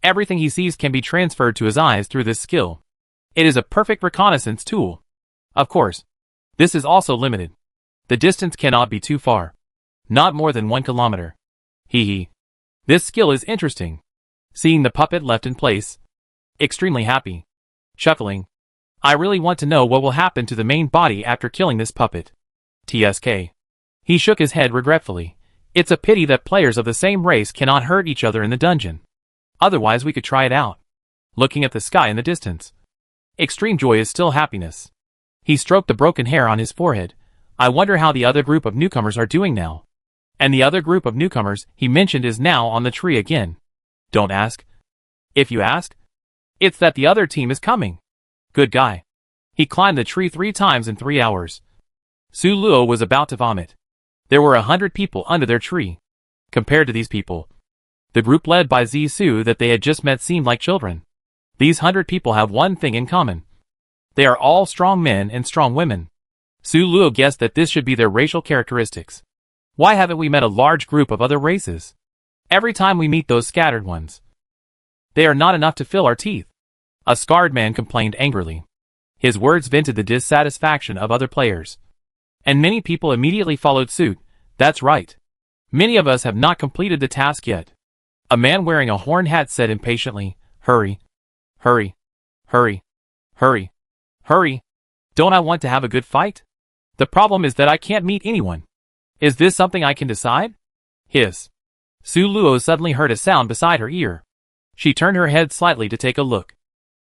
Everything he sees can be transferred to his eyes through this skill. It is a perfect reconnaissance tool. Of course, this is also limited. The distance cannot be too far. Not more than 1 kilometer. Hee. This skill is interesting. Seeing the puppet left in place. Extremely happy. Chuckling. I really want to know what will happen to the main body after killing this puppet. TSK. He shook his head regretfully. It's a pity that players of the same race cannot hurt each other in the dungeon. Otherwise we could try it out. Looking at the sky in the distance. Extreme joy is still happiness. He stroked the broken hair on his forehead. I wonder how the other group of newcomers are doing now. And the other group of newcomers he mentioned is now on the tree again. Don't ask. If you ask, it's that the other team is coming. Good guy. He climbed the tree 3 times in 3 hours. Su Luo was about to vomit. There were 100 people under their tree. Compared to these people, the group led by Zisu that they had just met seemed like children. These 100 people have one thing in common. They are all strong men and strong women. Su Luo guessed that this should be their racial characteristics. Why haven't we met a large group of other races? Every time we meet those scattered ones, they are not enough to fill our teeth. A scarred man complained angrily. His words vented the dissatisfaction of other players. And many people immediately followed suit. That's right. Many of us have not completed the task yet. A man wearing a horn hat said impatiently, Hurry. Hurry. Hurry. Hurry. Hurry. Don't I want to have a good fight? The problem is that I can't meet anyone. Is this something I can decide? Hiss. Su Luo suddenly heard a sound beside her ear. She turned her head slightly to take a look.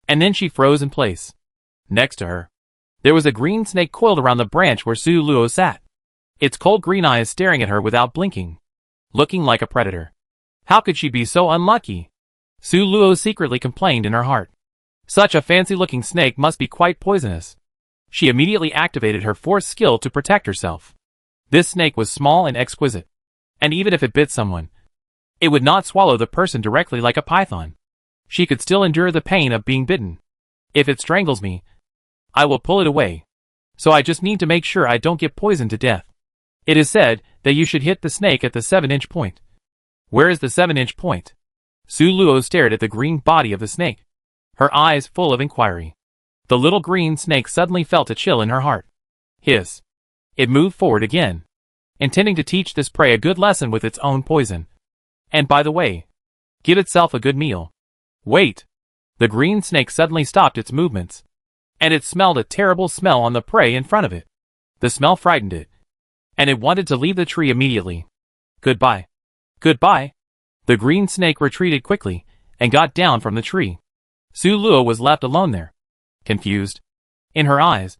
And then she froze in place. Next to her, there was a green snake coiled around the branch where Su Luo sat. Its cold green eyes staring at her without blinking. Looking like a predator. How could she be so unlucky? Su Luo secretly complained in her heart. Such a fancy-looking snake must be quite poisonous. She immediately activated her force skill to protect herself. This snake was small and exquisite. And even if it bit someone, it would not swallow the person directly like a python. She could still endure the pain of being bitten. If it strangles me, I will pull it away. So I just need to make sure I don't get poisoned to death. It is said that you should hit the snake at the 7-inch point. Where is the 7-inch point? Su Luo stared at the green body of the snake, her eyes full of inquiry. The little green snake suddenly felt a chill in her heart. Hiss. It moved forward again, intending to teach this prey a good lesson with its own poison. And by the way, give itself a good meal. Wait. The green snake suddenly stopped its movements, and it smelled a terrible smell on the prey in front of it. The smell frightened it, and it wanted to leave the tree immediately. Goodbye. Goodbye. The green snake retreated quickly, and got down from the tree. Su Luo was left alone there, confused. In her eyes,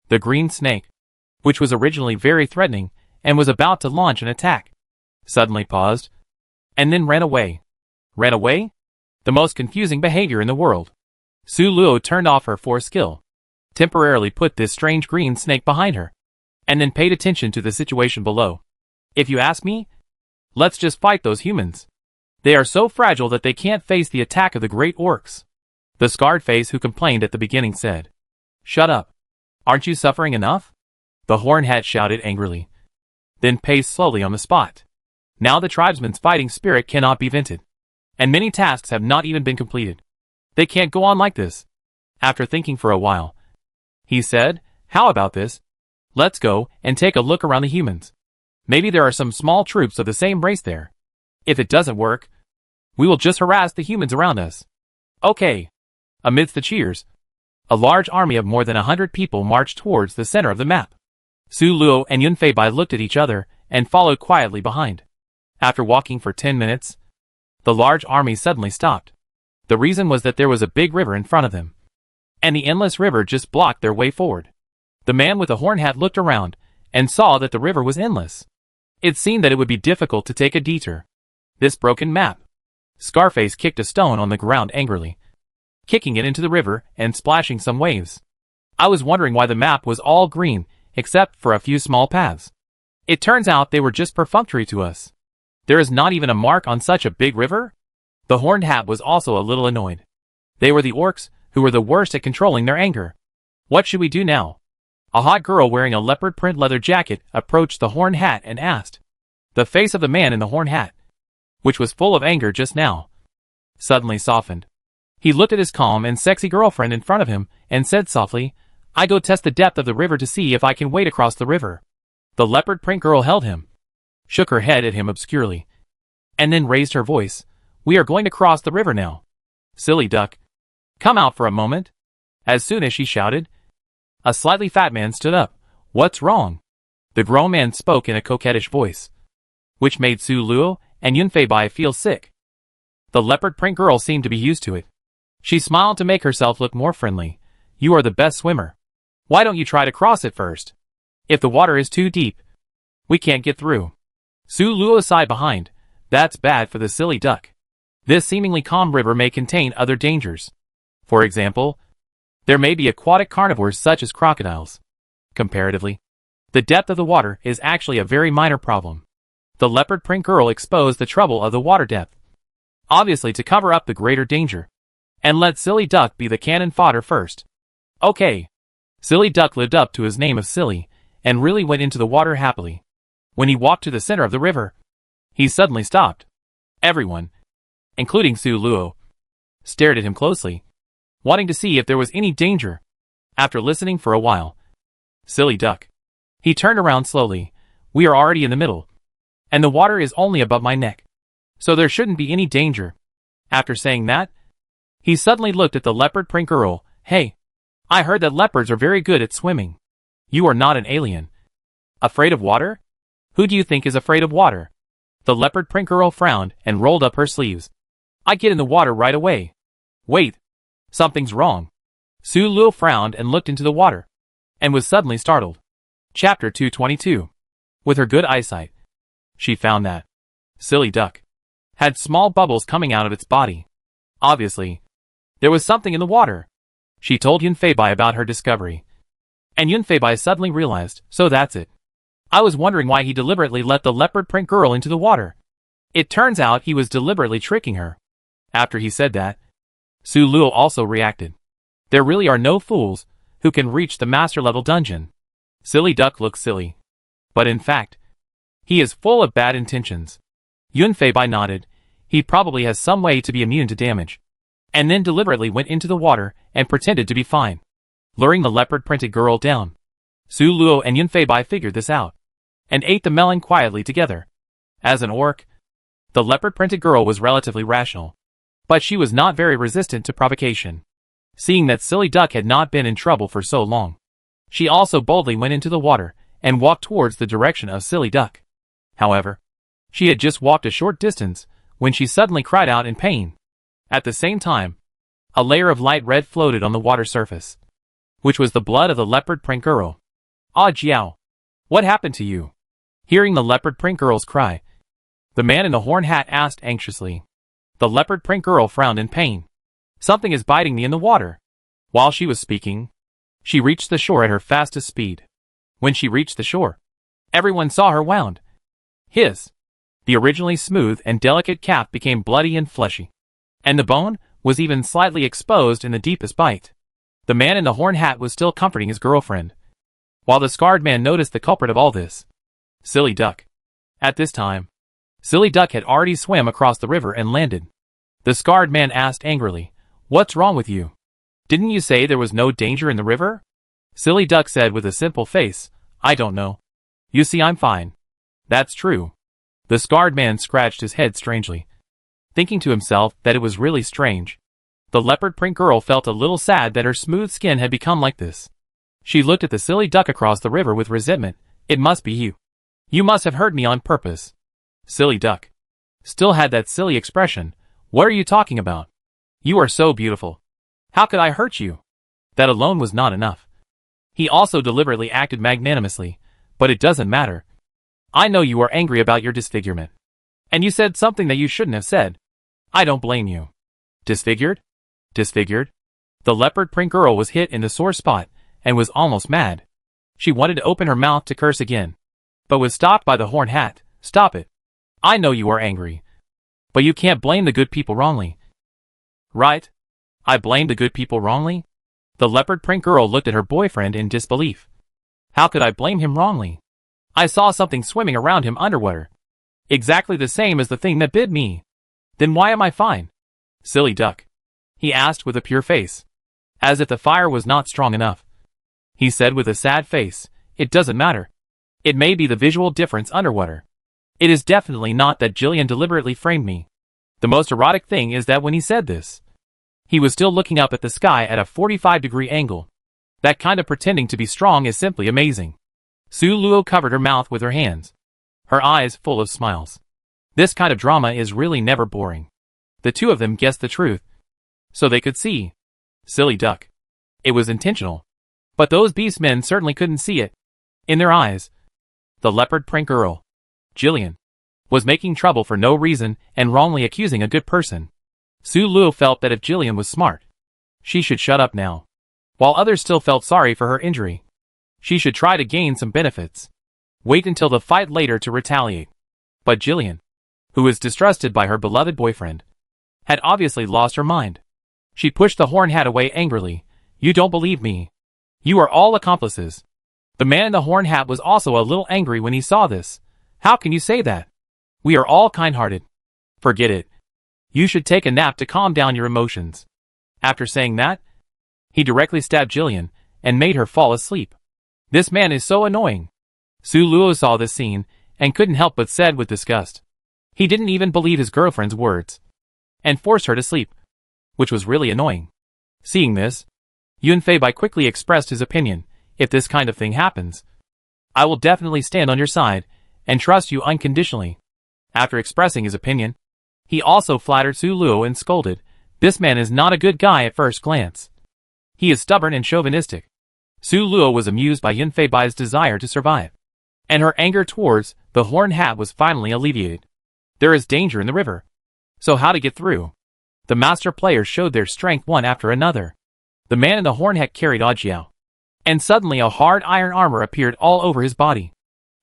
the green snake, which was originally very threatening, and was about to launch an attack, suddenly paused, and then ran away. Ran away? The most confusing behavior in the world. Su Luo turned off her force skill, temporarily put this strange green snake behind her, and then paid attention to the situation below. If you ask me, let's just fight those humans. They are so fragile that they can't face the attack of the great orcs. The scarred face who complained at the beginning said. Shut up. Aren't you suffering enough? The horned hat shouted angrily, then paced slowly on the spot. Now the tribesman's fighting spirit cannot be vented, and many tasks have not even been completed. They can't go on like this. After thinking for a while, he said, how about this? Let's go and take a look around the humans. Maybe there are some small troops of the same race there. If it doesn't work, we will just harass the humans around us. Okay. Amidst the cheers, a large army of more than 100 people marched towards the center of the map. Su Luo and Yun Fei Bai looked at each other and followed quietly behind. After walking for 10 minutes, the large army suddenly stopped. The reason was that there was a big river in front of them, and the endless river just blocked their way forward. The man with the horn hat looked around and saw that the river was endless. It seemed that it would be difficult to take a detour. This broken map. Scarface kicked a stone on the ground angrily, kicking it into the river and splashing some waves. I was wondering why the map was all green, except for a few small paths. It turns out they were just perfunctory to us. There is not even a mark on such a big river? The horned hat was also a little annoyed. They were the orcs, who were the worst at controlling their anger. What should we do now? A hot girl wearing a leopard print leather jacket approached the horned hat and asked. The face of the man in the horned hat, which was full of anger just now, suddenly softened. He looked at his calm and sexy girlfriend in front of him and said softly, I go test the depth of the river to see if I can wade across the river. The leopard print girl held him, shook her head at him obscurely, and then raised her voice. We are going to cross the river now. Silly duck. Come out for a moment. As soon as she shouted, a slightly fat man stood up. What's wrong? The grown man spoke in a coquettish voice, which made Su Luo and Yun Fei Bai feel sick. The leopard print girl seemed to be used to it. She smiled to make herself look more friendly. You are the best swimmer. Why don't you try to cross it first? If the water is too deep, we can't get through. Su Luo sighed behind. That's bad for the silly duck. This seemingly calm river may contain other dangers. For example, there may be aquatic carnivores such as crocodiles. Comparatively, the depth of the water is actually a very minor problem. The leopard print girl exposed the trouble of the water depth, obviously to cover up the greater danger, and let Silly Duck be the cannon fodder first. Okay. Silly Duck lived up to his name of Silly, and really went into the water happily. When he walked to the center of the river, he suddenly stopped. Everyone, including Su Luo, stared at him closely, wanting to see if there was any danger. After listening for a while, Silly Duck. He turned around slowly. We are already in the middle, and the water is only above my neck, so there shouldn't be any danger. After saying that, he suddenly looked at the leopard print girl. Hey, I heard that leopards are very good at swimming. You are not an alien. Afraid of water? Who do you think is afraid of water? The leopard print girl frowned and rolled up her sleeves. I get in the water right away. Wait, something's wrong. Su Luo frowned and looked into the water, and was suddenly startled. Chapter 222. With her good eyesight, she found that Silly Duck had small bubbles coming out of its body. Obviously, there was something in the water. She told Yun Fei Bai about her discovery, and Yun Fei Bai suddenly realized, so that's it. I was wondering why he deliberately let the leopard print girl into the water. It turns out he was deliberately tricking her. After he said that, Su Luo also reacted. There really are no fools who can reach the master level dungeon. Silly Duck looks silly, but in fact, he is full of bad intentions. Yun Fei Bai nodded. He probably has some way to be immune to damage, and then deliberately went into the water and pretended to be fine, luring the leopard-printed girl down. Su Luo and Yun Fei Bai figured this out, and ate the melon quietly together. As an orc, the leopard-printed girl was relatively rational, but she was not very resistant to provocation. Seeing that Silly Duck had not been in trouble for so long, she also boldly went into the water and walked towards the direction of Silly Duck. However, she had just walked a short distance when she suddenly cried out in pain. At the same time, a layer of light red floated on the water surface, which was the blood of the leopard print girl. Ah, Jiao! What happened to you? Hearing the leopard print girl's cry, the man in the horn hat asked anxiously. The leopard print girl frowned in pain. Something is biting me in the water. While she was speaking, she reached the shore at her fastest speed. When she reached the shore, everyone saw her wound. The originally smooth and delicate calf became bloody and fleshy. And the bone was even slightly exposed in the deepest bite. The man in the horn hat was still comforting his girlfriend, while the scarred man noticed the culprit of all this. Silly duck. At this time, Silly Duck had already swam across the river and landed. The scarred man asked angrily, "What's wrong with you? Didn't you say there was no danger in the river?" Silly Duck said with a simple face, "I don't know. You see, I'm fine." "That's true." The scarred man scratched his head strangely, thinking to himself that it was really strange. The leopard print girl felt a little sad that her smooth skin had become like this. She looked at the silly duck across the river with resentment. "It must be you. You must have hurt me on purpose." Silly duck still had that silly expression. "What are you talking about? You are so beautiful. How could I hurt you?" That alone was not enough. He also deliberately acted magnanimously. "But it doesn't matter. I know you are angry about your disfigurement. And you said something that you shouldn't have said. I don't blame you." Disfigured? Disfigured? The leopard print girl was hit in the sore spot and was almost mad. She wanted to open her mouth to curse again, but was stopped by the horn hat. "Stop it. I know you are angry, but you can't blame the good people wrongly." "Right? I blame the good people wrongly?" The leopard print girl looked at her boyfriend in disbelief. "How could I blame him wrongly? I saw something swimming around him underwater. Exactly the same as the thing that bit me. Then why am I fine?" "Silly duck," he asked with a pure face, as if the fire was not strong enough. He said with a sad face, "It doesn't matter. It may be the visual difference underwater. It is definitely not that Jillian deliberately framed me." The most erotic thing is that when he said this, he was still looking up at the sky at a 45-degree angle. That kind of pretending to be strong is simply amazing. Su Luo covered her mouth with her hands, her eyes full of smiles. This kind of drama is really never boring. The two of them guessed the truth, so they could see. Silly duck. It was intentional. But those beast men certainly couldn't see it. In their eyes, the leopard print girl, Jillian, was making trouble for no reason and wrongly accusing a good person. Su Luo felt that if Jillian was smart, she should shut up now, while others still felt sorry for her injury. She should try to gain some benefits. Wait until the fight later to retaliate. But Jillian, who was distrusted by her beloved boyfriend, had obviously lost her mind. She pushed the horn hat away angrily. "You don't believe me. You are all accomplices." The man in the horn hat was also a little angry when he saw this. "How can you say that? We are all kind-hearted." "Forget it. You should take a nap to calm down your emotions." After saying that, he directly stabbed Jillian and made her fall asleep. "This man is so annoying." Su Luo saw this scene and couldn't help but said with disgust. He didn't even believe his girlfriend's words and forced her to sleep, which was really annoying. Seeing this, Yun Feibai quickly expressed his opinion. "If this kind of thing happens, I will definitely stand on your side and trust you unconditionally." After expressing his opinion, he also flattered Su Luo and scolded, "This man is not a good guy at first glance. He is stubborn and chauvinistic." Su Luo was amused by Yun Feibai's desire to survive, and her anger towards the horn hat was finally alleviated. There is danger in the river, so how to get through? The master players showed their strength one after another. The man in the horn hat carried Ajiao, and suddenly a hard iron armor appeared all over his body.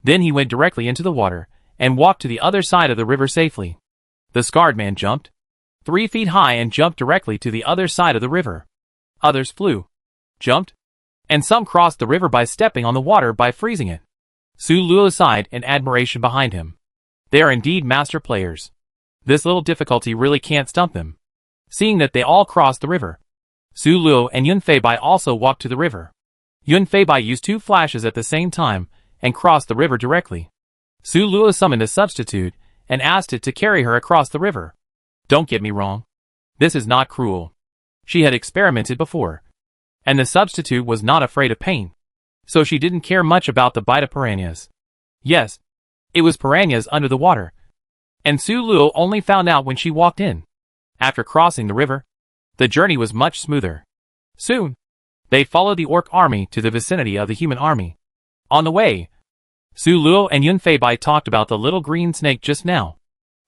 Then he went directly into the water and walked to the other side of the river safely. The scarred man jumped 3 feet high and jumped directly to the other side of the river. Others flew, jumped, and some crossed the river by stepping on the water by freezing it. Su Luo sighed in admiration behind him. They are indeed master players. This little difficulty really can't stump them. Seeing that they all crossed the river, Su Luo and Yun Feibai also walked to the river. Yun Feibai used 2 flashes at the same time and crossed the river directly. Su Luo summoned a substitute and asked it to carry her across the river. Don't get me wrong. This is not cruel. She had experimented before, and the substitute was not afraid of pain, so she didn't care much about the bite of piranhas. Yes, it was piranhas under the water, and Su Luo only found out when she walked in. After crossing the river, the journey was much smoother. Soon, they followed the orc army to the vicinity of the human army. On the way, Su Luo and Yun Feibai talked about the little green snake just now.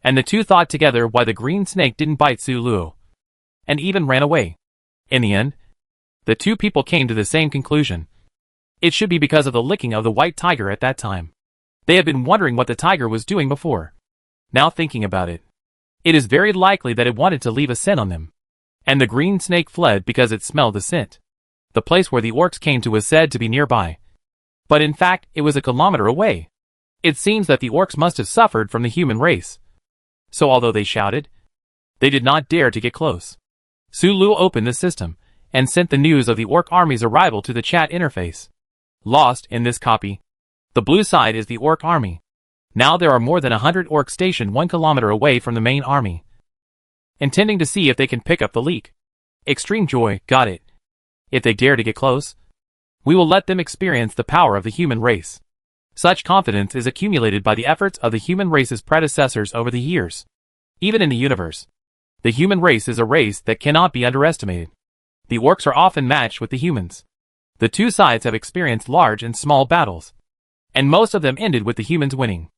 And the two thought together why the green snake didn't bite Su Luo, and even ran away. In the end, the two people came to the same conclusion. It should be because of the licking of the white tiger at that time. They had been wondering what the tiger was doing before. Now thinking about it, it is very likely that it wanted to leave a scent on them. And the green snake fled because it smelled the scent. The place where the orcs came to was said to be nearby. But in fact, it was a kilometer away. It seems that the orcs must have suffered from the human race. So although they shouted, they did not dare to get close. Su Luo opened the system, and sent the news of the orc army's arrival to the chat interface. Lost in this copy. The blue side is the orc army. Now there are more than 100 orcs stationed 1 kilometer away from the main army, intending to see if they can pick up the leak. Extreme Joy got it. If they dare to get close, we will let them experience the power of the human race. Such confidence is accumulated by the efforts of the human race's predecessors over the years. Even in the universe, the human race is a race that cannot be underestimated. The orcs are often matched with the humans. The two sides have experienced large and small battles, and most of them ended with the humans winning.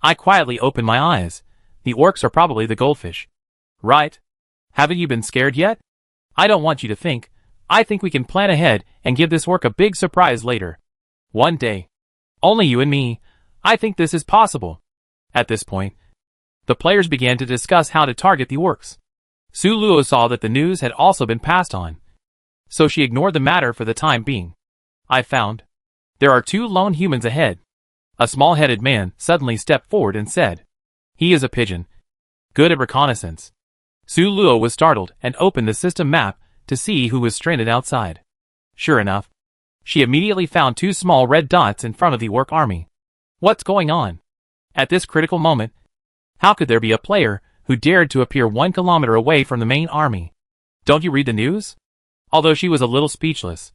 I quietly opened my eyes. The orcs are probably the goldfish. Right? Haven't you been scared yet? I don't want you to think. I think we can plan ahead and give this orc a big surprise later. One day. Only you and me. I think this is possible. At this point, the players began to discuss how to target the orcs. Su Luo saw that the news had also been passed on, so she ignored the matter for the time being. I found there are 2 lone humans ahead. A small-headed man suddenly stepped forward and said, "He is a pigeon. Good at reconnaissance." Su Luo was startled and opened the system map to see who was stranded outside. Sure enough, she immediately found 2 small red dots in front of the orc army. What's going on? At this critical moment, how could there be a player who dared to appear 1 kilometer away from the main army? Don't you read the news? Although she was a little speechless,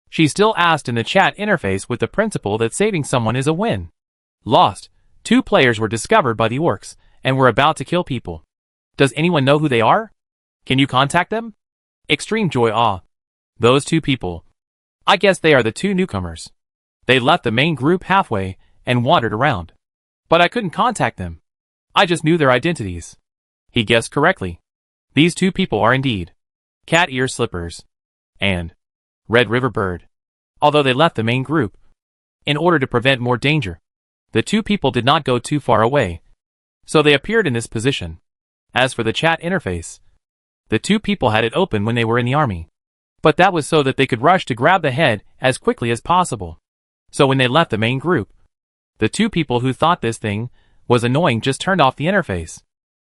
she still asked in the chat interface with the principle that saving someone is a win. Lost. 2 players were discovered by the orcs and were about to kill people. Does anyone know who they are? Can you contact them? Extreme Joy awe. Those 2 people. I guess they are the 2 newcomers. They left the main group halfway and wandered around. But I couldn't contact them. I just knew their identities. He guessed correctly. These 2 people are indeed Cat Ear Slippers and Red River Bird. Although they left the main group in order to prevent more danger, the 2 people did not go too far away, so they appeared in this position. As for the chat interface, the 2 people had it open when they were in the army, but that was so that they could rush to grab the head as quickly as possible. So when they left the main group, the 2 people who thought this thing was annoying just turned off the interface.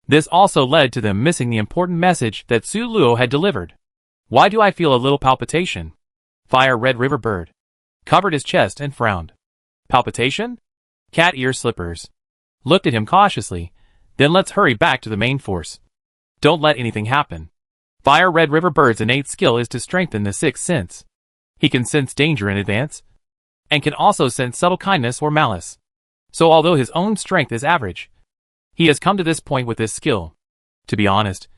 This also led to them missing the important message that Su Luo had delivered. Why do I feel a little palpitation? Fire Red River Bird covered his chest and frowned. Palpitation? Cat Ear Slippers looked at him cautiously. Then let's hurry back to the main force. Don't let anything happen. Fire Red River Bird's innate skill is to strengthen the 6th sense. He can sense danger in advance, and can also sense subtle kindness or malice. So although his own strength is average, he has come to this point with this skill. To be honest,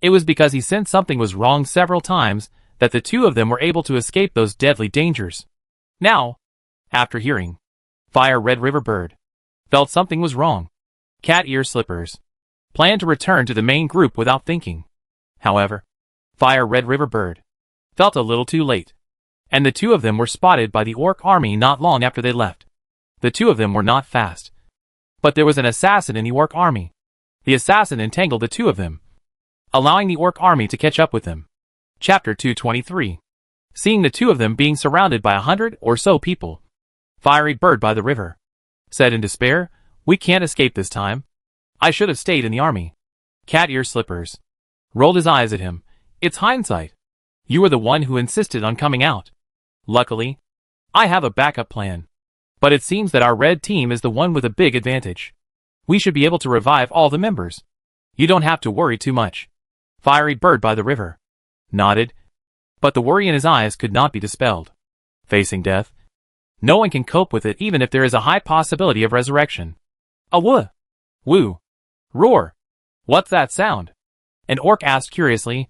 it was because he sensed something was wrong several times that the 2 of them were able to escape those deadly dangers. Now, after hearing Fire Red River Bird felt something was wrong, Cat Ear Slippers planned to return to the main group without thinking. However, Fire Red River Bird felt a little too late, and the 2 of them were spotted by the orc army not long after they left. The 2 of them were not fast, but there was an assassin in the orc army. The assassin entangled the 2 of them, allowing the orc army to catch up with them. Chapter 223. Seeing the 2 of them being surrounded by 100 or so people, Fiery Bird by the river said in despair, "We can't escape this time. I should have stayed in the army." Cat Ear Slippers rolled his eyes at him. It's hindsight. You were the one who insisted on coming out. Luckily, I have a backup plan. But it seems that our red team is the one with a big advantage. We should be able to revive all the members. You don't have to worry too much. Fiery Bird by the river nodded, but the worry in his eyes could not be dispelled. Facing death, no one can cope with it even if there is a high possibility of resurrection. A woo, woo, roar. What's that sound? An orc asked curiously,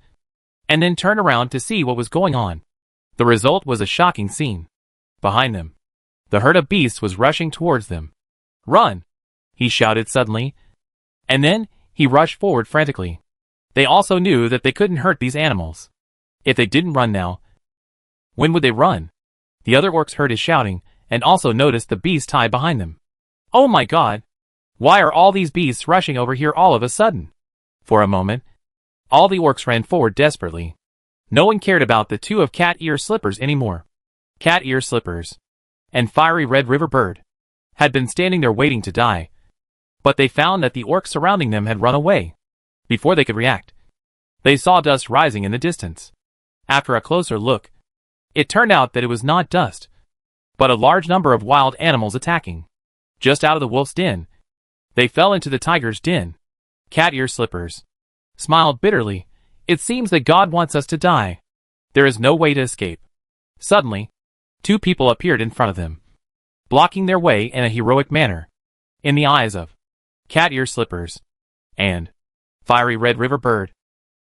and then turned around to see what was going on. The result was a shocking scene. Behind them, the herd of beasts was rushing towards them. Run! He shouted suddenly, And then, he rushed forward frantically. They also knew that they couldn't hurt these animals. If they didn't run now, when would they run? The other orcs heard his shouting, and also noticed the beast tied behind them. Oh my god! Why are all these beasts rushing over here all of a sudden? For a moment, all the orcs ran forward desperately. No one cared about the two of Cat Ear Slippers anymore. Cat Ear Slippers and Fiery Red River Bird had been standing there waiting to die, but they found that the orcs surrounding them had run away. Before they could react, they saw dust rising in the distance. After a closer look, it turned out that it was not dust, but a large number of wild animals attacking. Just out of the wolf's den, they fell into the tiger's den. Cat Ear Slippers smiled bitterly. It seems that God wants us to die. There is no way to escape. Suddenly, two people appeared in front of them, blocking their way in a heroic manner. In the eyes of Cat Ear Slippers and Fiery Red River Bird,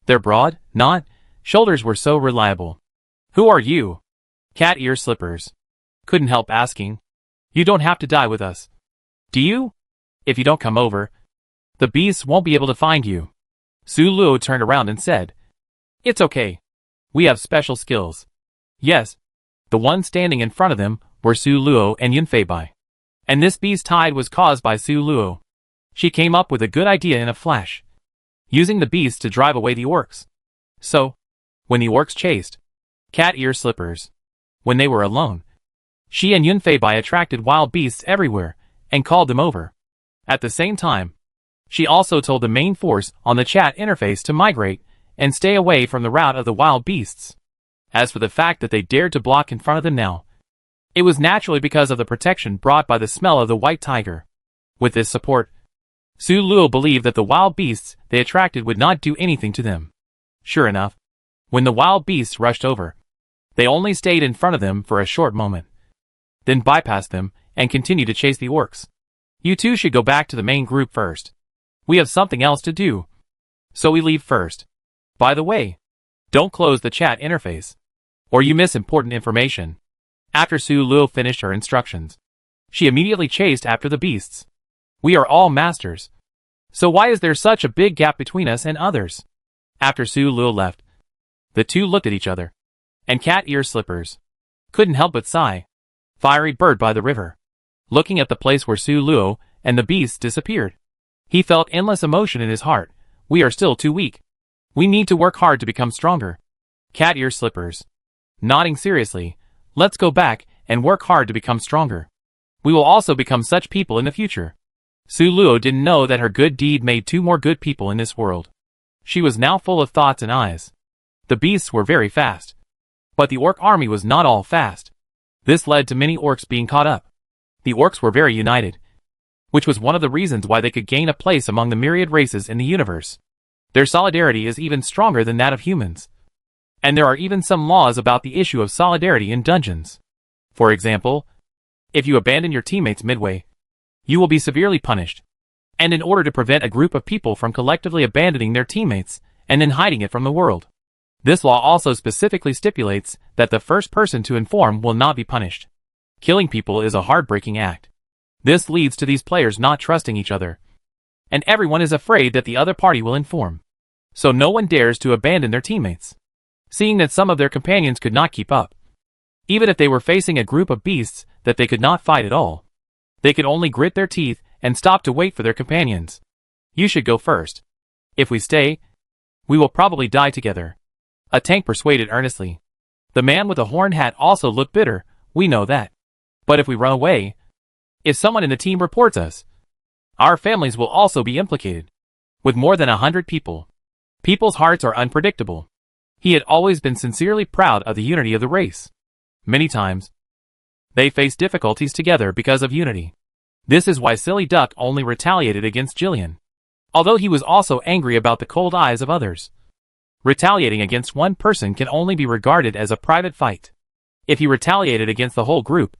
their broad, shoulders were so reliable. Who are you? Cat Ear Slippers couldn't help asking. You don't have to die with us. Do you? If you don't come over, the beasts won't be able to find you. Su Luo turned around and said, It's okay. We have special skills. Yes. The ones standing in front of them were Su Luo and Yunfei Bai. And this beast tide was caused by Su Luo. She came up with a good idea in a flash, using the beast to drive away the orcs. So, when the orcs chased Cat Ear Slippers, when they were alone, she and Yunfei Bai attracted wild beasts everywhere and called them over. At the same time, she also told the main force on the chat interface to migrate and stay away from the route of the wild beasts. As for the fact that they dared to block in front of them now, it was naturally because of the protection brought by the smell of the white tiger. With this support, Su Luo believed that the wild beasts they attracted would not do anything to them. Sure enough, when the wild beasts rushed over, they only stayed in front of them for a short moment, then bypassed them and continued to chase the orcs. You two should go back to the main group first. We have something else to do, so we leave first. By the way, don't close the chat interface, or you miss important information. After Su Luo finished her instructions, she immediately chased after the beasts. We are all masters, so why is there such a big gap between us and others? After Su Luo left, the two looked at each other, and Cat Ear Slippers couldn't help but sigh. Fiery Bird by the river, looking at the place where Su Luo and the beasts disappeared. He felt endless emotion in his heart. We are still too weak. We need to work hard to become stronger. Cat Ear Slippers, nodding seriously, let's go back and work hard to become stronger. We will also become such people in the future. Su Luo didn't know that her good deed made two more good people in this world. She was now full of thoughts and eyes. The beasts were very fast, but the orc army was not all fast. This led to many orcs being caught up. The orcs were very united, which was one of the reasons why they could gain a place among the myriad races in the universe. Their solidarity is even stronger than that of humans. And there are even some laws about the issue of solidarity in dungeons. For example, if you abandon your teammates midway, you will be severely punished. And in order to prevent a group of people from collectively abandoning their teammates and then hiding it from the world, this law also specifically stipulates that the first person to inform will not be punished. Killing people is a heartbreaking act. This leads to these players not trusting each other, and everyone is afraid that the other party will inform. So no one dares to abandon their teammates, seeing that some of their companions could not keep up. Even if they were facing a group of beasts that they could not fight at all, they could only grit their teeth and stop to wait for their companions. You should go first. If we stay, we will probably die together. A tank persuaded earnestly. The man with the horned hat also looked bitter. We know that. But if we run away, if someone in the team reports us, our families will also be implicated. With more than 100 people, people's hearts are unpredictable. He had always been sincerely proud of the unity of the race. Many times, they faced difficulties together because of unity. This is why Silly Duck only retaliated against Jillian, although he was also angry about the cold eyes of others. Retaliating against one person can only be regarded as a private fight. If he retaliated against the whole group,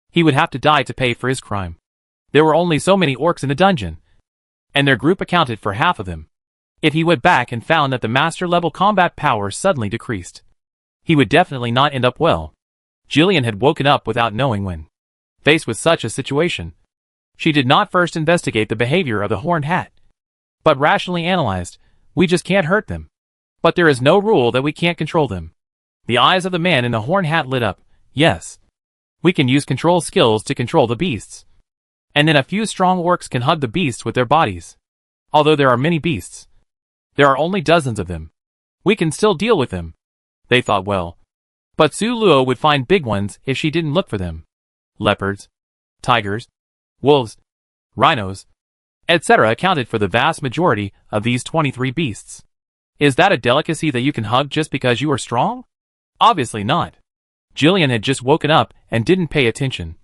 he would have to die to pay for his crime. There were only so many orcs in the dungeon, and their group accounted for half of them. If he went back and found that the master-level combat power suddenly decreased, he would definitely not end up well. Jillian had woken up without knowing when. Faced with such a situation, she did not first investigate the behavior of the horned hat. But rationally analyzed, we just can't hurt them. But there is no rule that we can't control them. The eyes of the man in the horn hat lit up. Yes. We can use control skills to control the beasts. And then a few strong orcs can hug the beasts with their bodies. Although there are many beasts, there are only dozens of them. We can still deal with them. They thought well. But Su Luo would find big ones if she didn't look for them. Leopards, tigers, wolves, rhinos, etc. accounted for the vast majority of these 23 beasts. Is that a delicacy that you can hug just because you are strong? Obviously not. Jillian had just woken up and didn't pay attention.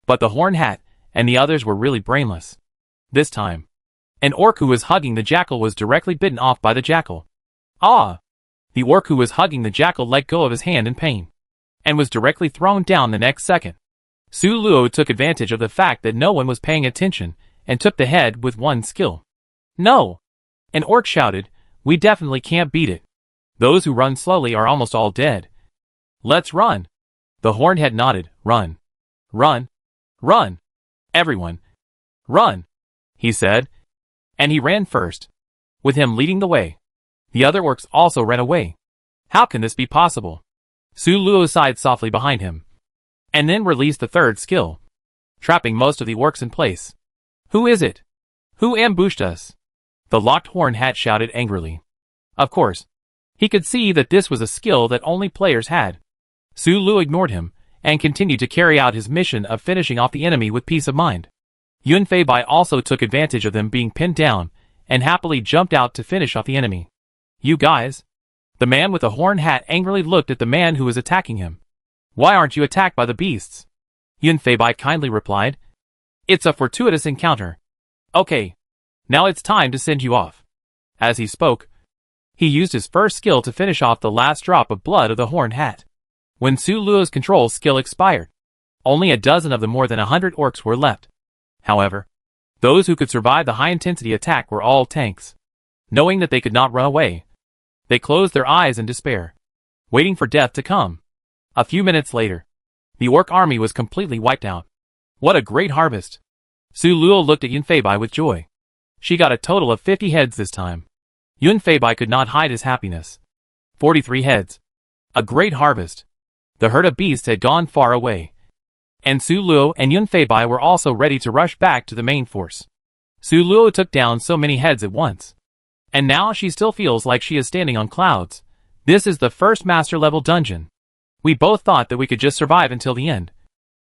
But the horn hat and the others were really brainless. This time, an orc who was hugging the jackal was directly bitten off by the jackal. Ah! The orc who was hugging the jackal let go of his hand in pain, and was directly thrown down the next second. Su Luo took advantage of the fact that no one was paying attention, and took the head with one skill. No! An orc shouted, we definitely can't beat it. Those who run slowly are almost all dead. Let's run. The hornhead nodded. Run. Run. Run. Everyone. Run, he said. And he ran first, with him leading the way. The other orcs also ran away. How can this be possible? Su Luo sighed softly behind him, and then released the third skill, trapping most of the orcs in place. Who is it? Who ambushed us? The locked horn hat shouted angrily. Of course, he could see that this was a skill that only players had. Su Luo ignored him, and continued to carry out his mission of finishing off the enemy with peace of mind. Yun Fei Bai also took advantage of them being pinned down, and happily jumped out to finish off the enemy. You guys? The man with the horn hat angrily looked at the man who was attacking him. Why aren't you attacked by the beasts? Yun Fei Bai kindly replied. It's a fortuitous encounter. Okay. Now it's time to send you off. As he spoke, he used his first skill to finish off the last drop of blood of the horn hat. When Su Luo's control skill expired, only a dozen of the more than 100 orcs were left. However, those who could survive the high-intensity attack were all tanks. Knowing that they could not run away, they closed their eyes in despair, waiting for death to come. A few minutes later, the orc army was completely wiped out. What a great harvest! Su Luo looked at Yun Fei Bai with joy. She got a total of 50 heads this time. Yun Fei Bai could not hide his happiness. 43 heads. A great harvest. The herd of beasts had gone far away, and Su Luo and Yun Fei Bai were also ready to rush back to the main force. Su Luo took down so many heads at once, and now she still feels like she is standing on clouds. This is the first master level dungeon. We both thought that we could just survive until the end,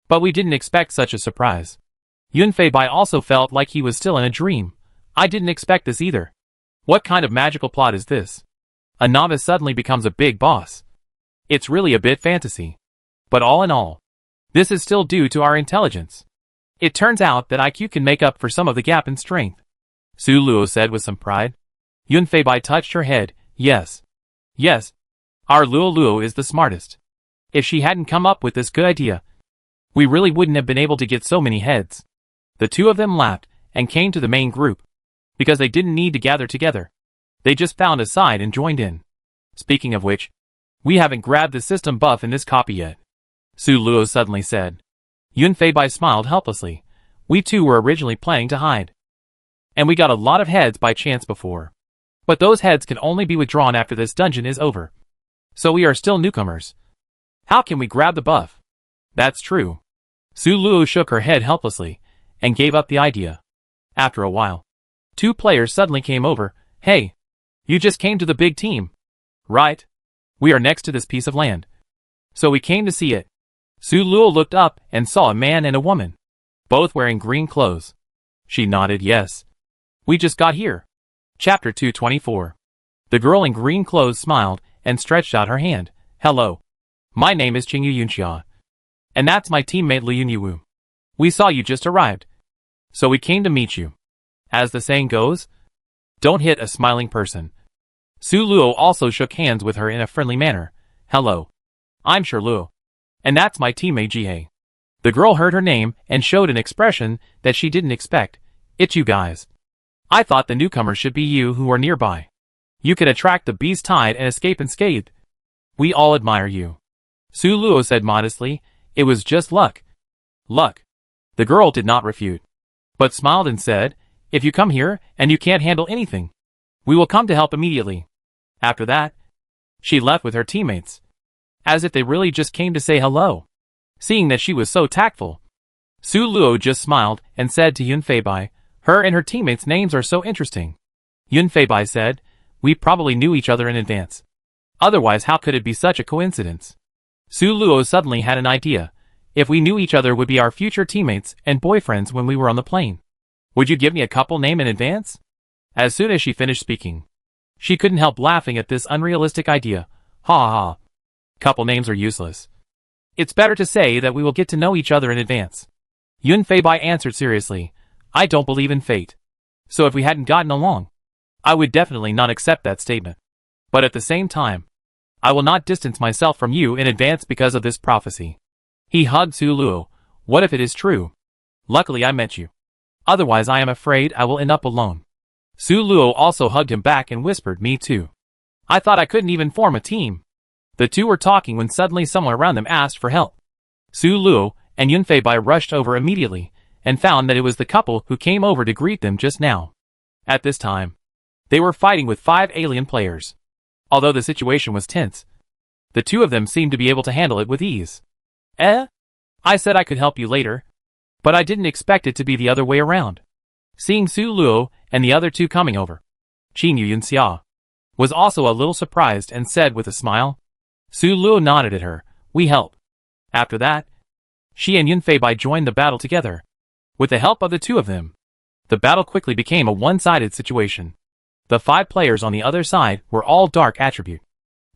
but we didn't expect such a surprise. Yun Fei Bai also felt like he was still in a dream. I didn't expect this either. What kind of magical plot is this? A novice suddenly becomes a big boss. It's really a bit fantasy. But all in all, this is still due to our intelligence. It turns out that IQ can make up for some of the gap in strength, Su Luo said with some pride. Yun Fei Bai touched her head. Yes. Yes. Our Luo Luo is the smartest. If she hadn't come up with this good idea, we really wouldn't have been able to get so many heads. The two of them laughed and came to the main group, because they didn't need to gather together. They just found a side and joined in. Speaking of which, we haven't grabbed the system buff in this copy yet, Su Luo suddenly said. Yun Fei Bai smiled helplessly. We too were originally planning to hide, and we got a lot of heads by chance before. But those heads can only be withdrawn after this dungeon is over. So we are still newcomers. How can we grab the buff? That's true. Su Luo shook her head helplessly, and gave up the idea. After a while, two players suddenly came over. Hey, you just came to the big team, right? We are next to this piece of land, so we came to see it. Su Luo looked up and saw a man and a woman, both wearing green clothes. She nodded yes. We just got here. Chapter 224. The girl in green clothes smiled and stretched out her hand. Hello. My name is Qingyu Yunxia, and that's my teammate Liu Yunyu. We saw you just arrived, so we came to meet you. As the saying goes, don't hit a smiling person. Su Luo also shook hands with her in a friendly manner. Hello. I'm Shi Luo, and that's my teammate Jihei. The girl heard her name and showed an expression that she didn't expect. It's you guys. I thought the newcomers should be you who are nearby. You could attract the beast tide and escape unscathed. We all admire you. Su Luo said modestly. It was just luck. Luck. The girl did not refute, but smiled and said, If you come here and you can't handle anything, we will come to help immediately. After that, she left with her teammates, as if they really just came to say hello. Seeing that she was so tactful, Su Luo just smiled and said to Yun Feibai, her and her teammates' names are so interesting. Yun Feibai said, we probably knew each other in advance. Otherwise, how could it be such a coincidence? Su Luo suddenly had an idea. If we knew each other would be our future teammates and boyfriends when we were on the plane. Would you give me a couple name in advance? As soon as she finished speaking, she couldn't help laughing at this unrealistic idea. Ha ha ha. Couple names are useless. It's better to say that we will get to know each other in advance. Yun Feibai answered seriously, I don't believe in fate. So if we hadn't gotten along, I would definitely not accept that statement. But at the same time, I will not distance myself from you in advance because of this prophecy. He hugged Su Luo. What if it is true? Luckily I met you. Otherwise I am afraid I will end up alone. Su Luo also hugged him back and whispered, me too. I thought I couldn't even form a team. The two were talking when suddenly someone around them asked for help. Su Luo and Yun Feibai rushed over immediately and found that it was the couple who came over to greet them just now. At this time, they were fighting with 5 alien players. Although the situation was tense, the two of them seemed to be able to handle it with ease. I said I could help you later, but I didn't expect it to be the other way around. Seeing Su Luo and the other two coming over, Qin Yunxia was also a little surprised and said with a smile. Su Luo nodded at her, we help. After that, she and Yun Feibai joined the battle together. With the help of the two of them, the battle quickly became a one-sided situation. The 5 players on the other side were all dark attribute.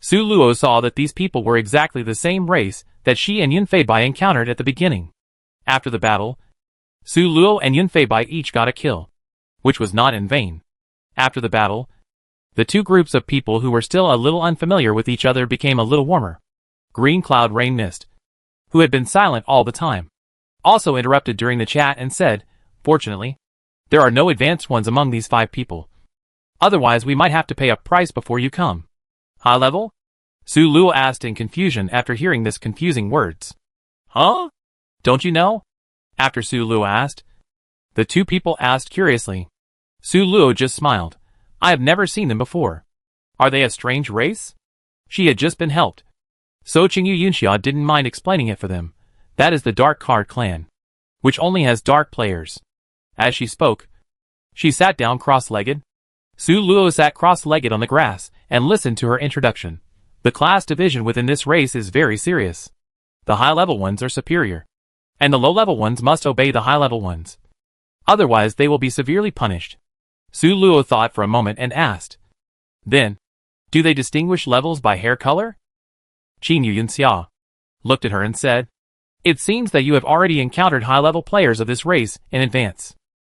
Su Luo saw that these people were exactly the same race that she and Yun Feibai encountered at the beginning. After the battle, Su Luo and Yun Feibai each got a kill, which was not in vain. After the battle, the two groups of people who were still a little unfamiliar with each other became a little warmer. Green Cloud Rain Mist, who had been silent all the time, also interrupted during the chat and said, fortunately, there are no advanced ones among these 5 people. Otherwise we might have to pay a price before you come. High level? Su Luo asked in confusion after hearing this confusing words. Huh? Don't you know? After Su Luo asked, the two people asked curiously. Su Luo just smiled. I have never seen them before. Are they a strange race? She had just been helped, so Qingyu Yunxia didn't mind explaining it for them. That is the Dark Card clan, which only has dark players. As she spoke, she sat down cross-legged. Su Luo sat cross-legged on the grass and listened to her introduction. The class division within this race is very serious. The high-level ones are superior, and the low-level ones must obey the high-level ones. Otherwise they will be severely punished. Su Luo thought for a moment and asked, then, do they distinguish levels by hair color? Qin Yunxia looked at her and said, it seems that you have already encountered high-level players of this race in advance.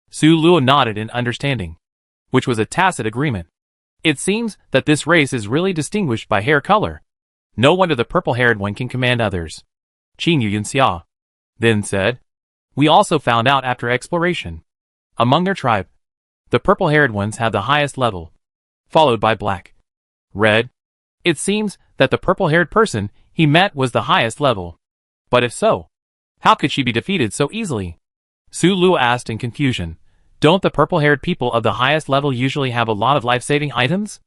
Su Luo nodded in understanding, which was a tacit agreement. It seems that this race is really distinguished by hair color. No wonder the purple-haired one can command others. Qin Yunxia then said, we also found out after exploration. Among their tribe, the purple-haired ones have the highest level, followed by black, red. It seems that the purple-haired person he met was the highest level. But if so, how could she be defeated so easily? Su Luo asked in confusion. Don't the purple-haired people of the highest level usually have a lot of life-saving items?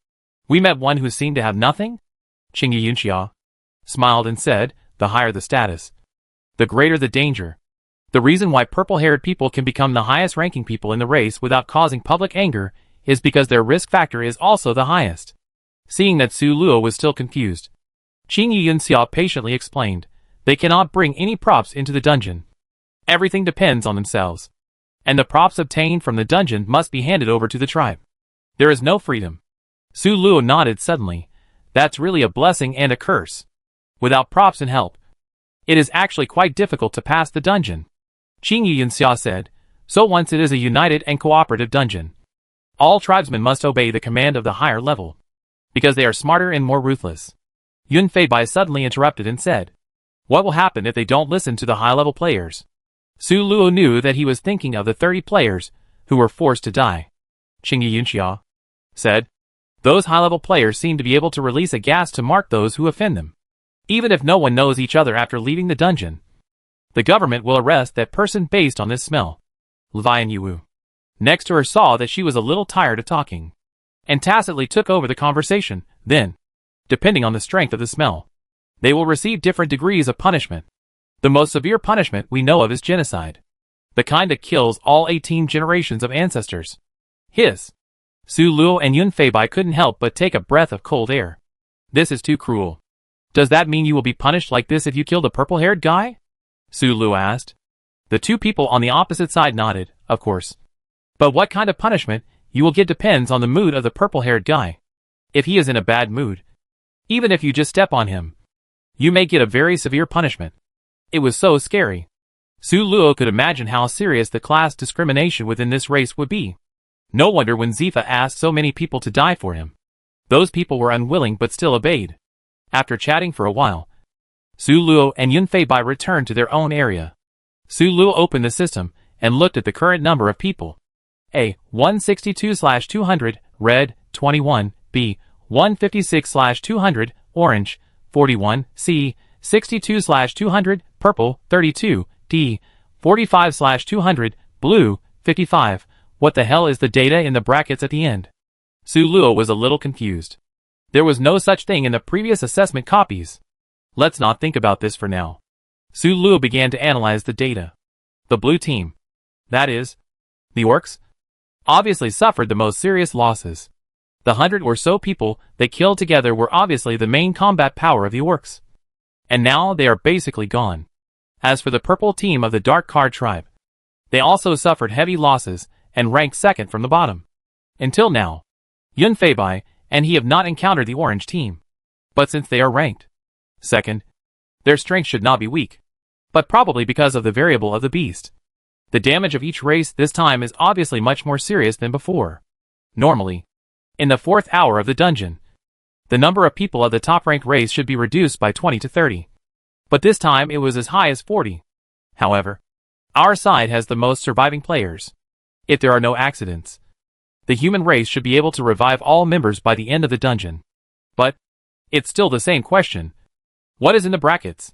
We met one who seemed to have nothing? Qing Yunxia smiled and said, the higher the status, the greater the danger. The reason why purple-haired people can become the highest-ranking people in the race without causing public anger is because their risk factor is also the highest. Seeing that Su Luo was still confused, Qing Yunxia patiently explained, they cannot bring any props into the dungeon. Everything depends on themselves, and the props obtained from the dungeon must be handed over to the tribe. There is no freedom. Su Luo nodded suddenly. That's really a blessing and a curse. Without props and help, it is actually quite difficult to pass the dungeon. Qing Yunxia said, so once it is a united and cooperative dungeon, all tribesmen must obey the command of the higher level, because they are smarter and more ruthless. Yun Feibai suddenly interrupted and said, what will happen if they don't listen to the high-level players? Su Luo knew that he was thinking of the 30 players who were forced to die. Qing Yunxia said, those high-level players seem to be able to release a gas to mark those who offend them. Even if no one knows each other after leaving the dungeon, the government will arrest that person based on this smell. Levian Yu next to her saw that she was a little tired of talking, and tacitly took over the conversation. Then, depending on the strength of the smell, they will receive different degrees of punishment. The most severe punishment we know of is genocide, the kind that kills all 18 generations of ancestors. Hiss. Su Luo and Yun Feibai couldn't help but take a breath of cold air. This is too cruel. Does that mean you will be punished like this if you kill the purple-haired guy? Su Luo asked. The two people on the opposite side nodded, of course. But what kind of punishment you will get depends on the mood of the purple-haired guy. If he is in a bad mood, even if you just step on him, you may get a very severe punishment. It was so scary. Su Luo could imagine how serious the class discrimination within this race would be. No wonder when Zifa asked so many people to die for him. Those people were unwilling but still obeyed. After chatting for a while, Su Luo and Yun Feibai returned to their own area. Su Luo opened the system and looked at the current number of people. A. 162/200, red, 21, B. 156/200, orange, 41, C. 62/200, purple, 32, D. 45/200, blue, 55. What the hell is the data in the brackets at the end? Su Luo was a little confused. There was no such thing in the previous assessment copies. Let's not think about this for now. Su Luo began to analyze the data. The blue team, that is, the orcs, obviously suffered the most serious losses. The 100 or so people they killed together were obviously the main combat power of the orcs. And now they are basically gone. As for the purple team of the Dark Card tribe, they also suffered heavy losses and ranked second from the bottom. Until now, Yun Feibai and he have not encountered the orange team. But since they are ranked second, their strength should not be weak. But probably because of the variable of the beast. The damage of each race this time is obviously much more serious than before. Normally, in the 4th hour of the dungeon, the number of people of the top-ranked race should be reduced by 20 to 30. But this time it was as high as 40. However, our side has the most surviving players. If there are no accidents, the human race should be able to revive all members by the end of the dungeon. But, it's still the same question. What is in the brackets?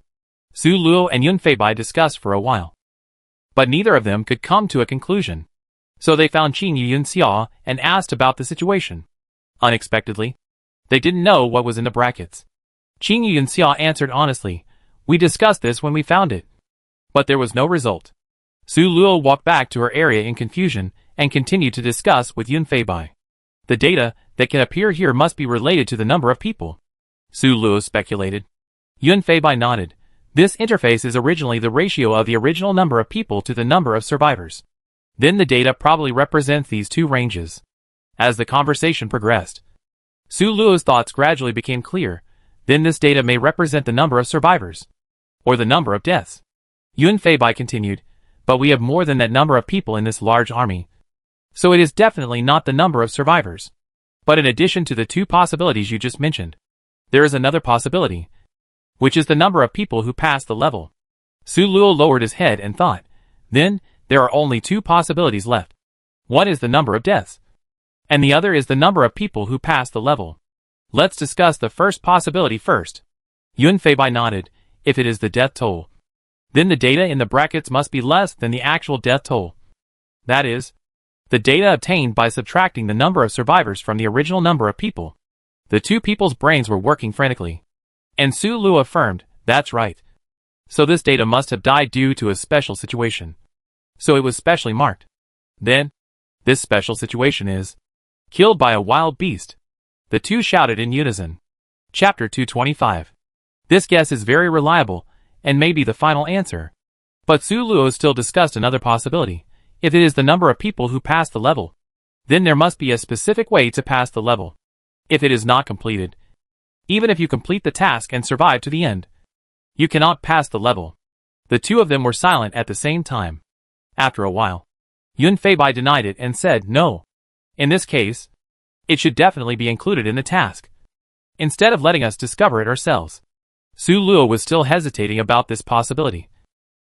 Su Luo and Yun Feibai discussed for a while. But neither of them could come to a conclusion. So they found Qin Yun Xia and asked about the situation. Unexpectedly, they didn't know what was in the brackets. Qin Yun Xia answered honestly, "We discussed this when we found it." But there was no result. Su Luo walked back to her area in confusion and continued to discuss with Yun Feibai. The data that can appear here must be related to the number of people. Su Luo speculated. Yun Feibai nodded. This interface is originally the ratio of the original number of people to the number of survivors. Then the data probably represents these two ranges. As the conversation progressed, Su Luo's thoughts gradually became clear. Then this data may represent the number of survivors, or the number of deaths. Yun Feibai continued, but we have more than that number of people in this large army. So it is definitely not the number of survivors. But in addition to the two possibilities you just mentioned, there is another possibility, which is the number of people who pass the level. Su Luo lowered his head and thought, then, there are only two possibilities left. One is the number of deaths, and the other is the number of people who pass the level. Let's discuss the first possibility first. Yun Feibai nodded. If it is the death toll, then the data in the brackets must be less than the actual death toll. That is, the data obtained by subtracting the number of survivors from the original number of people. The two people's brains were working frantically. And Su Luo affirmed, that's right. So this data must have died due to a special situation. So it was specially marked. Then, this special situation is killed by a wild beast. The two shouted in unison. Chapter 225. This guess is very reliable, and may be the final answer. But Su Luo still discussed another possibility. If it is the number of people who pass the level, then there must be a specific way to pass the level. If it is not completed, even if you complete the task and survive to the end, you cannot pass the level. The two of them were silent at the same time. After a while, Yun Feibai denied it and said no. In this case, it should definitely be included in the task, instead of letting us discover it ourselves. Su Luo was still hesitating about this possibility.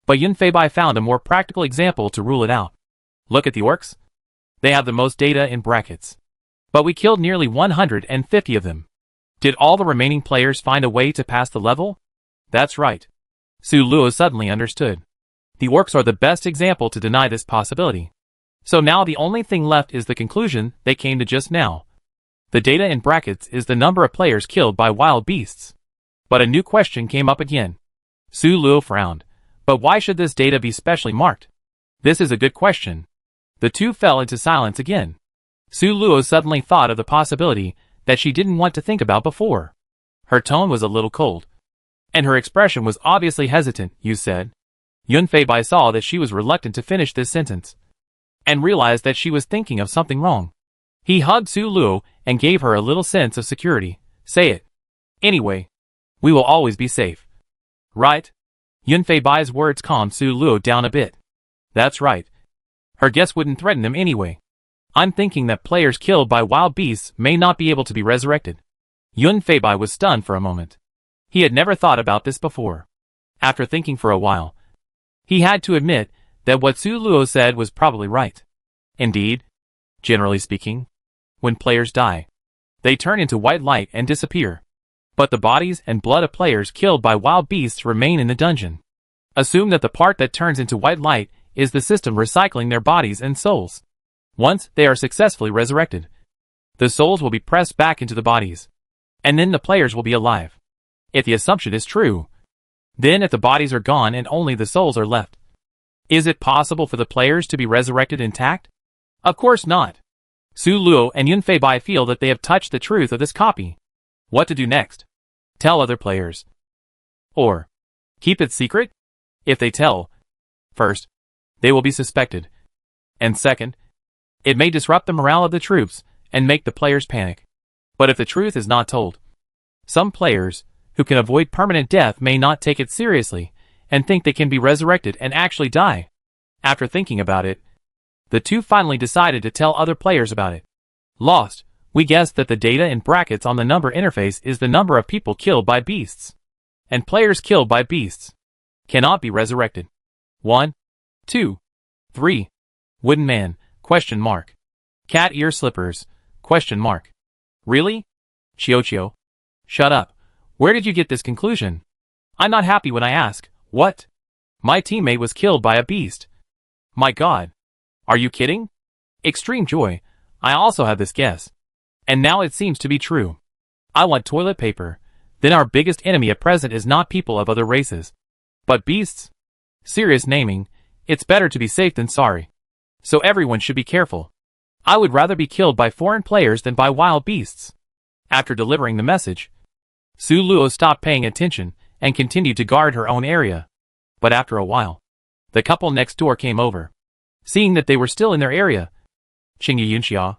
But Yun Feibai found a more practical example to rule it out. Look at the orcs. They have the most data in brackets. But we killed nearly 150 of them. Did all the remaining players find a way to pass the level? That's right. Su Luo suddenly understood. The orcs are the best example to deny this possibility. So now the only thing left is the conclusion they came to just now. The data in brackets is the number of players killed by wild beasts. But a new question came up again. Su Luo frowned. But why should this data be specially marked? This is a good question. The two fell into silence again. Su Luo suddenly thought of the possibility that she didn't want to think about before. Her tone was a little cold. And her expression was obviously hesitant, you said. Yun Feibai saw that she was reluctant to finish this sentence. And realized that she was thinking of something wrong. He hugged Su Luo and gave her a little sense of security. Say it. Anyway. We will always be safe. Right? Yun Feibai's words calmed Su Luo down a bit. That's right. Her guess wouldn't threaten him anyway. I'm thinking that players killed by wild beasts may not be able to be resurrected. Yun Feibai was stunned for a moment. He had never thought about this before. After thinking for a while, he had to admit that what Su Luo said was probably right. Indeed, generally speaking, when players die, they turn into white light and disappear. But the bodies and blood of players killed by wild beasts remain in the dungeon. Assume that the part that turns into white light is the system recycling their bodies and souls. Once they are successfully resurrected, the souls will be pressed back into the bodies. And then the players will be alive. If the assumption is true, then if the bodies are gone and only the souls are left, is it possible for the players to be resurrected intact? Of course not. Su Luo and Yun Feibai feel that they have touched the truth of this copy. What to do next? Tell other players. Or keep it secret? If they tell, first, they will be suspected. And second, it may disrupt the morale of the troops and make the players panic. But if the truth is not told, some players who can avoid permanent death may not take it seriously and think they can be resurrected and actually die. After thinking about it, the two finally decided to tell other players about it. Lost, we guessed that the data in brackets on the number interface is the number of people killed by beasts. And players killed by beasts cannot be resurrected. 1, 2, 3. Wooden man, question mark. Cat ear slippers, question mark. Really? Chio. Shut up. Where did you get this conclusion? I'm not happy when I ask. What? My teammate was killed by a beast. My god. Are you kidding? Extreme joy. I also have this guess. And now it seems to be true. I want toilet paper. Then our biggest enemy at present is not people of other races, but beasts. Serious naming. It's better to be safe than sorry. So everyone should be careful. I would rather be killed by foreign players than by wild beasts. After delivering the message, Su Luo stopped paying attention and continued to guard her own area. But after a while, the couple next door came over. Seeing that they were still in their area, Qingyi Yunxia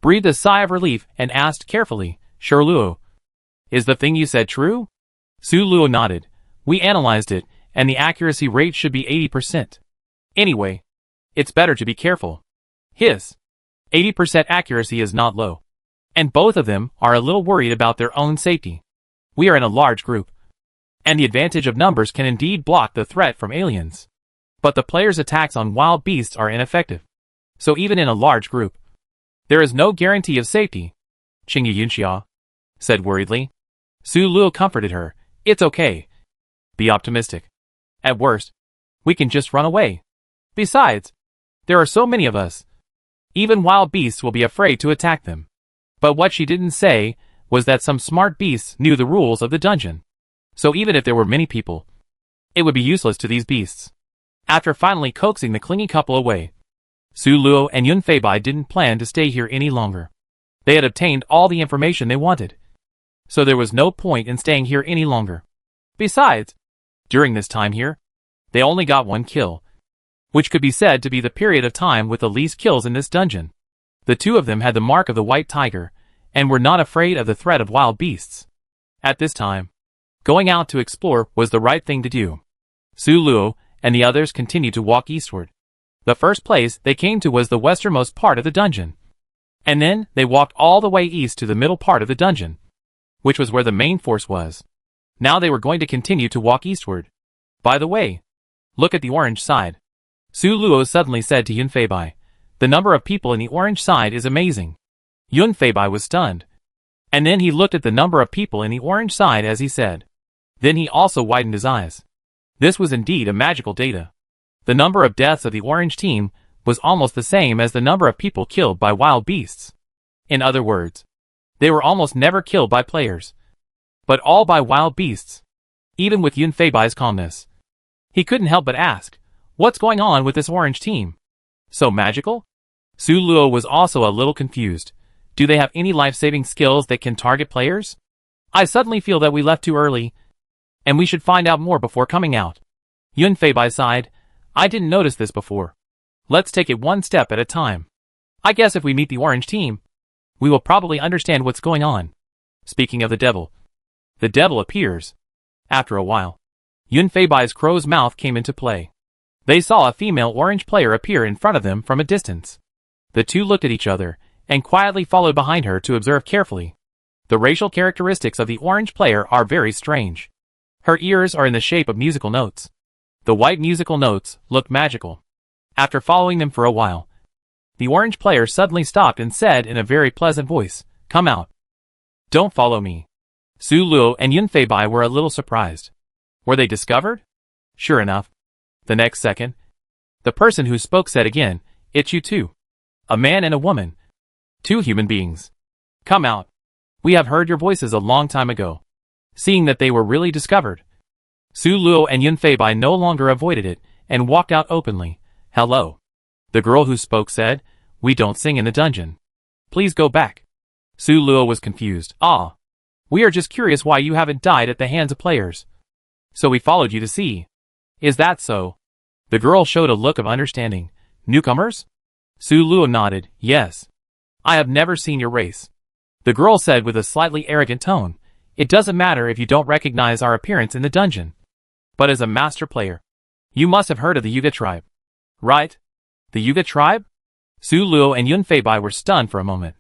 breathed a sigh of relief and asked carefully, Sure Luo, is the thing you said true? Su Luo nodded. We analyzed it, and the accuracy rate should be 80%. Anyway, it's better to be careful. His 80% accuracy is not low. And both of them are a little worried about their own safety. We are in a large group, and the advantage of numbers can indeed block the threat from aliens. But the players' attacks on wild beasts are ineffective. So even in a large group, there is no guarantee of safety. Qingyi Yunxia said worriedly. Su Luo comforted her. It's okay. Be optimistic. At worst, we can just run away. Besides, there are so many of us. Even wild beasts will be afraid to attack them. But what she didn't say was that some smart beasts knew the rules of the dungeon. So even if there were many people, it would be useless to these beasts. After finally coaxing the clingy couple away, Su Luo and Yun Feibai didn't plan to stay here any longer. They had obtained all the information they wanted. So there was no point in staying here any longer. Besides, during this time here, they only got one kill, which could be said to be the period of time with the least kills in this dungeon. The two of them had the mark of the white tiger, and were not afraid of the threat of wild beasts. At this time, going out to explore was the right thing to do. Su Luo and the others continued to walk eastward. The first place they came to was the westernmost part of the dungeon. And then they walked all the way east to the middle part of the dungeon, which was where the main force was. Now they were going to continue to walk eastward. By the way, look at the orange side. Su Luo suddenly said to Yun Feibai. The number of people in the orange side is amazing. Yun Feibai was stunned. And then he looked at the number of people in the orange side as he said. Then he also widened his eyes. This was indeed a magical data. The number of deaths of the orange team was almost the same as the number of people killed by wild beasts. In other words, they were almost never killed by players, but all by wild beasts. Even with Yun Feibai's calmness, he couldn't help but ask, what's going on with this orange team? So magical? Su Luo was also a little confused. Do they have any life-saving skills that can target players? I suddenly feel that we left too early, and we should find out more before coming out. Yun Feibai sighed. I didn't notice this before. Let's take it one step at a time. I guess if we meet the orange team, we will probably understand what's going on. Speaking of the devil appears. After a while, Yun Feibai's crow's mouth came into play. They saw a female orange player appear in front of them from a distance. The two looked at each other, and quietly followed behind her to observe carefully. The racial characteristics of the orange player are very strange. Her ears are in the shape of musical notes. The white musical notes looked magical. After following them for a while, the orange player suddenly stopped and said in a very pleasant voice, "Come out. Don't follow me." Su Luo and Yun Feibai were a little surprised. Were they discovered? Sure enough, the next second, the person who spoke said again, "It's you two. A man and a woman. Two human beings. Come out. We have heard your voices a long time ago." Seeing that they were really discovered, Su Luo and Yun Feibai no longer avoided it, and walked out openly. "Hello." The girl who spoke said, "We don't sing in the dungeon. Please go back." Su Luo was confused. "Ah. We are just curious why you haven't died at the hands of players. So we followed you to see." "Is that so?" The girl showed a look of understanding. "Newcomers?" Su Luo nodded. "Yes. I have never seen your race." The girl said with a slightly arrogant tone, "It doesn't matter if you don't recognize our appearance in the dungeon. But as a master player, you must have heard of the Yuga tribe. Right? The Yuga tribe?" Su Luo and Yun Feibai were stunned for a moment,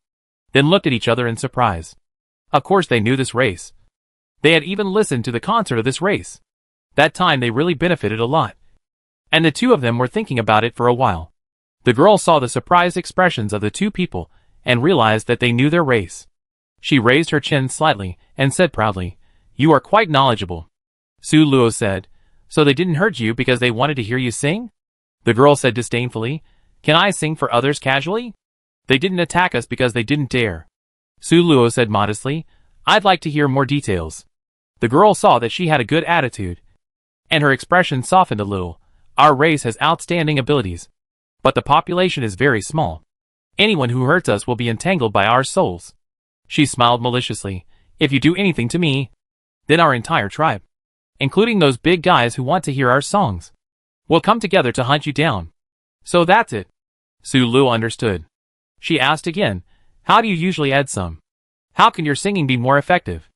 then looked at each other in surprise. Of course they knew this race. They had even listened to the concert of this race. That time they really benefited a lot. And the two of them were thinking about it for a while. The girl saw the surprised expressions of the two people and realized that they knew their race. She raised her chin slightly and said proudly, "You are quite knowledgeable." Su Luo said, "So they didn't hurt you because they wanted to hear you sing?" The girl said disdainfully, "Can I sing for others casually? They didn't attack us because they didn't dare." Su Luo said modestly, "I'd like to hear more details." The girl saw that she had a good attitude, and her expression softened a little. "Our race has outstanding abilities, but the population is very small. Anyone who hurts us will be entangled by our souls." She smiled maliciously. "If you do anything to me, then our entire tribe, including those big guys who want to hear our songs, will come together to hunt you down. So that's it." Su Luo understood. She asked again, "How do you usually add some? How can your singing be more effective?"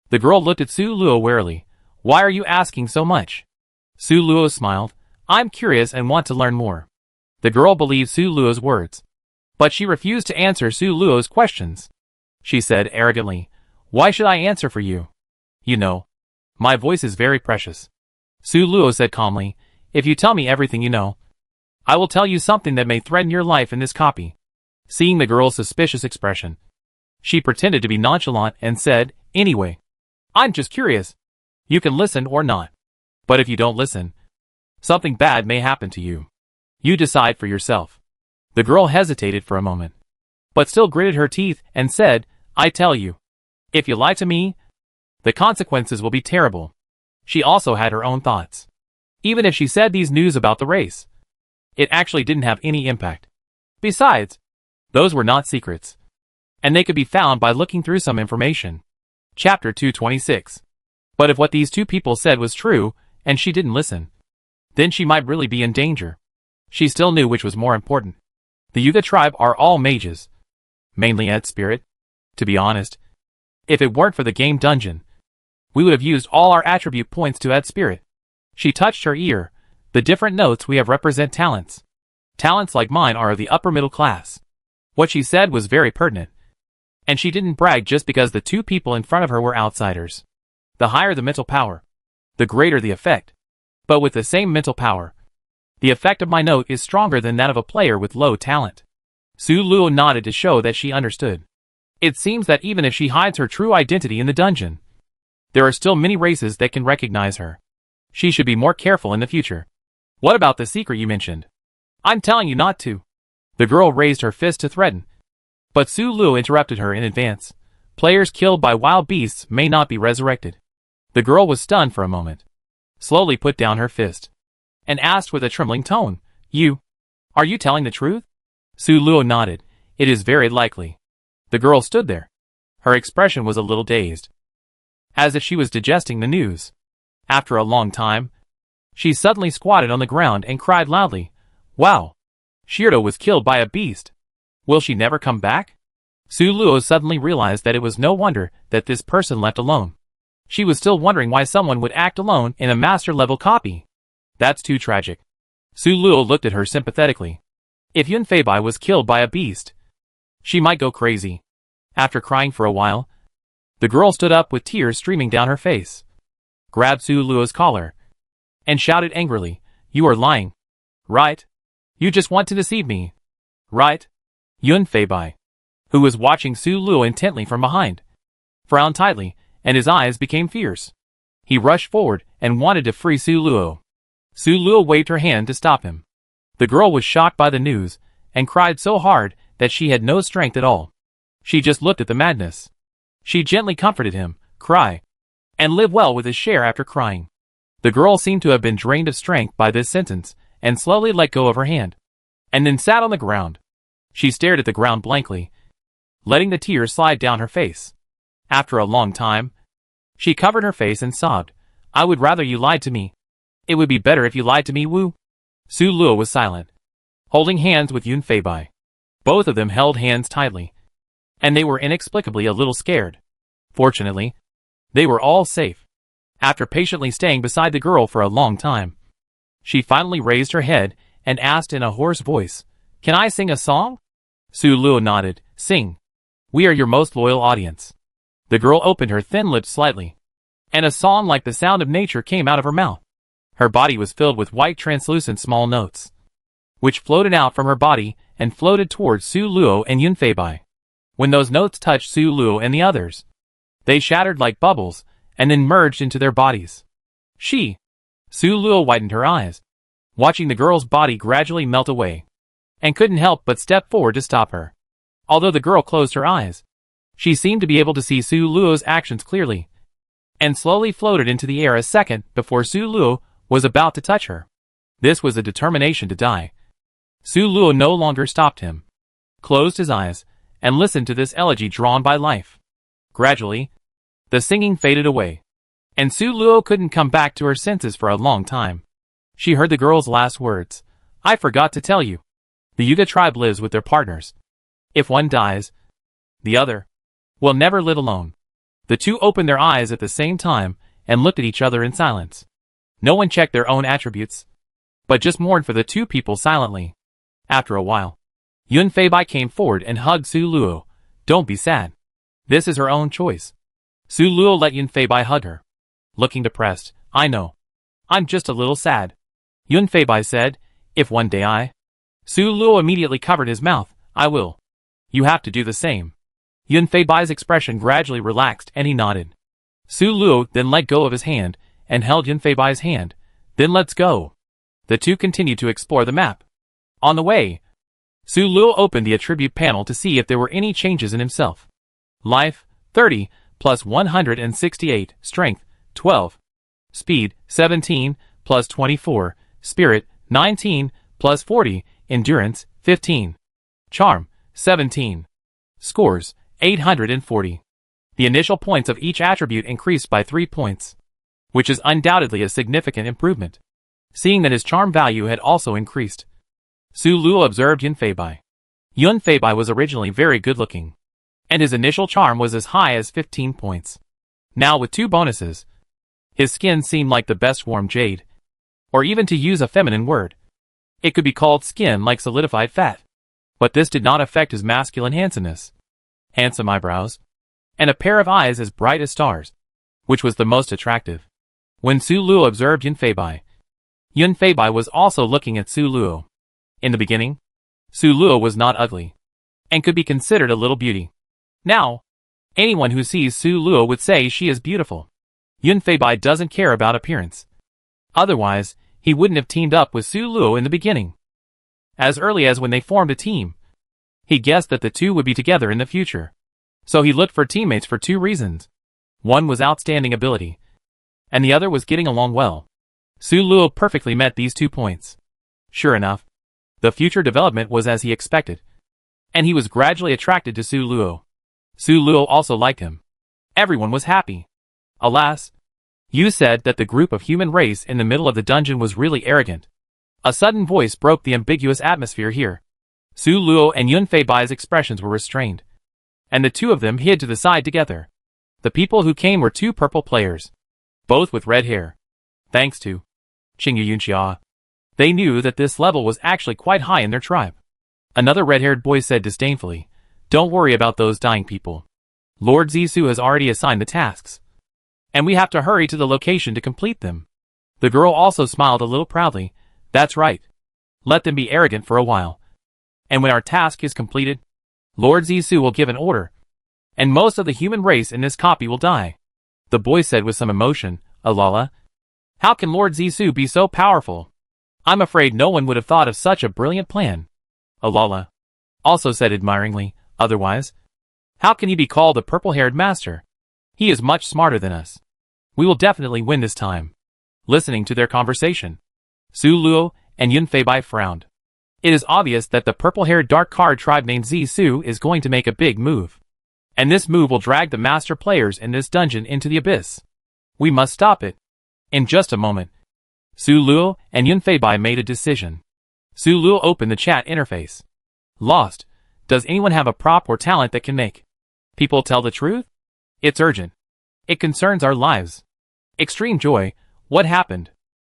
The girl looked at Su Luo warily. "Why are you asking so much?" Su Luo smiled. "I'm curious and want to learn more." The girl believed Su Luo's words, but she refused to answer Su Luo's questions. She said arrogantly, "Why should I answer for you? You know, my voice is very precious." Su Luo said calmly, "If you tell me everything you know, I will tell you something that may threaten your life in this copy." Seeing the girl's suspicious expression, she pretended to be nonchalant and said, "Anyway, I'm just curious. You can listen or not. But if you don't listen, something bad may happen to you. You decide for yourself." The girl hesitated for a moment, but still gritted her teeth and said, "I tell you, if you lie to me, the consequences will be terrible." She also had her own thoughts. Even if she said these news about the race, it actually didn't have any impact. Besides, those were not secrets, and they could be found by looking through some information. Chapter 226. But if what these two people said was true, and she didn't listen, then she might really be in danger. She still knew which was more important. The Yuga tribe are all mages, mainly at spirit. To be honest, if it weren't for the game dungeon, we would have used all our attribute points to add spirit. She touched her ear. "The different notes we have represent talents. Talents like mine are of the upper middle class." What she said was very pertinent, and she didn't brag just because the two people in front of her were outsiders. The higher the mental power, the greater the effect. But with the same mental power, the effect of my note is stronger than that of a player with low talent. Su Luo nodded to show that she understood. It seems that even if she hides her true identity in the dungeon, there are still many races that can recognize her. She should be more careful in the future. "What about the secret you mentioned?" I'm telling you not to. The girl raised her fist to threaten. But Su Luo interrupted her in advance. Players killed by wild beasts may not be resurrected. The girl was stunned for a moment, slowly put down her fist, and asked with a trembling tone, Are you telling the truth? Su Luo nodded. It is very likely. The girl stood there. Her expression was a little dazed, as if she was digesting the news. After a long time, she suddenly squatted on the ground and cried loudly, Wow! Shirdo was killed by a beast. Will she never come back? Su Luo suddenly realized that it was no wonder that this person left alone. She was still wondering why someone would act alone in a master-level copy. That's too tragic. Su Luo looked at her sympathetically. If Yun Feibai was killed by a beast, she might go crazy. After crying for a while, the girl stood up with tears streaming down her face, grabbed Su Luo's collar, and shouted angrily, You are lying. Right? You just want to deceive me. Right? Yun Feibai, who was watching Su Luo intently from behind, frowned tightly, and his eyes became fierce. He rushed forward and wanted to free Su Luo. Su Luo waved her hand to stop him. The girl was shocked by the news, and cried so hard that she had no strength at all. She just looked at the madness. She gently comforted him, Cry, and live well with his share after crying. The girl seemed to have been drained of strength by this sentence, and slowly let go of her hand, and then sat on the ground. She stared at the ground blankly, letting the tears slide down her face. After a long time, she covered her face and sobbed, I would rather you lied to me. It would be better if you lied to me, Wu. Su Luo was silent, holding hands with Yun Feibai. Both of them held hands tightly, and they were inexplicably a little scared. Fortunately, they were all safe. After patiently staying beside the girl for a long time, she finally raised her head and asked in a hoarse voice, Can I sing a song? Su Luo nodded. Sing. We are your most loyal audience. The girl opened her thin lips slightly, and a song like the sound of nature came out of her mouth. Her body was filled with white translucent small notes, which floated out from her body and floated towards Su Luo and Yun Feibai. When those notes touched Su Luo and the others, they shattered like bubbles and then merged into their bodies. Su Luo widened her eyes, watching the girl's body gradually melt away, and couldn't help but step forward to stop her. Although the girl closed her eyes, she seemed to be able to see Su Luo's actions clearly, and slowly floated into the air a second before Su Luo was about to touch her. This was a determination to die. Su Luo no longer stopped him, closed his eyes, and listened to this elegy drawn by life. Gradually, the singing faded away, and Su Luo couldn't come back to her senses for a long time. She heard the girl's last words. I forgot to tell you. The Yuga tribe lives with their partners. If one dies, the other will never live alone. The two opened their eyes at the same time and looked at each other in silence. No one checked their own attributes, but just mourned for the two people silently. After a while, Yun Feibai came forward and hugged Su Luo. Don't be sad. This is her own choice. Su Luo let Yun Feibai hug her, looking depressed. I know. I'm just a little sad. Yun Feibai said, If one day Su Luo immediately covered his mouth. I will. You have to do the same. Yun Feibai's expression gradually relaxed and he nodded. Su Luo then let go of his hand and held Yun Feibai's hand. Then let's go. The two continued to explore the map. On the way, Su Luo opened the attribute panel to see if there were any changes in himself. Life, 30, plus 168, Strength, 12, Speed, 17, plus 24, Spirit, 19, plus 40, Endurance, 15, Charm, 17. Scores, 840. The initial points of each attribute increased by 3 points, which is undoubtedly a significant improvement. Seeing that his charm value had also increased, Su Luo observed Yun Feibai. Yun Feibai was originally very good-looking, and his initial charm was as high as 15 points. Now with 2 bonuses, his skin seemed like the best warm jade, or even to use a feminine word, it could be called skin like solidified fat. But this did not affect his masculine handsomeness. Handsome eyebrows, and a pair of eyes as bright as stars, which was the most attractive. When Su Luo observed Yun Feibai was also looking at Su Luo. In the beginning, Su Luo was not ugly, and could be considered a little beauty. Now, anyone who sees Su Luo would say she is beautiful. Yun Feibai doesn't care about appearance. Otherwise, he wouldn't have teamed up with Su Luo in the beginning. As early as when they formed a team. He guessed that the two would be together in the future. So he looked for teammates for two reasons. One was outstanding ability, and the other was getting along well. Su Luo perfectly met these 2 points. Sure enough, the future development was as he expected, and he was gradually attracted to Su Luo. Su Luo also liked him. Everyone was happy. Alas, you said that the group of human race in the middle of the dungeon was really arrogant. A sudden voice broke the ambiguous atmosphere here. Su Luo and Yun Fei Bai's expressions were restrained, and the two of them hid to the side together. The people who came were 2 purple players, both with red hair. Thanks to Qingyu Yunxia, they knew that this level was actually quite high in their tribe. Another red-haired boy said disdainfully, "Don't worry about those dying people. Lord Zisu has already assigned the tasks, and we have to hurry to the location to complete them." The girl also smiled a little proudly. "That's right. Let them be arrogant for a while. And when our task is completed, Lord Zisu will give an order, and most of the human race in this copy will die." The boy said with some emotion, "Alala, how can Lord Zisu be so powerful? I'm afraid no one would have thought of such a brilliant plan." Alala also said admiringly, "Otherwise, how can he be called the purple-haired master? He is much smarter than us. We will definitely win this time." Listening to their conversation, Su Luo and Yun Fei Bai frowned. It is obvious that the purple-haired dark card tribe named Zisu is going to make a big move. And this move will drag the master players in this dungeon into the abyss. We must stop it. In just a moment, Su Luo and Yun Fei Bai made a decision. Su Luo opened the chat interface. "Lost. Does anyone have a prop or talent that can make people tell the truth? It's urgent. It concerns our lives. Extreme Joy, what happened?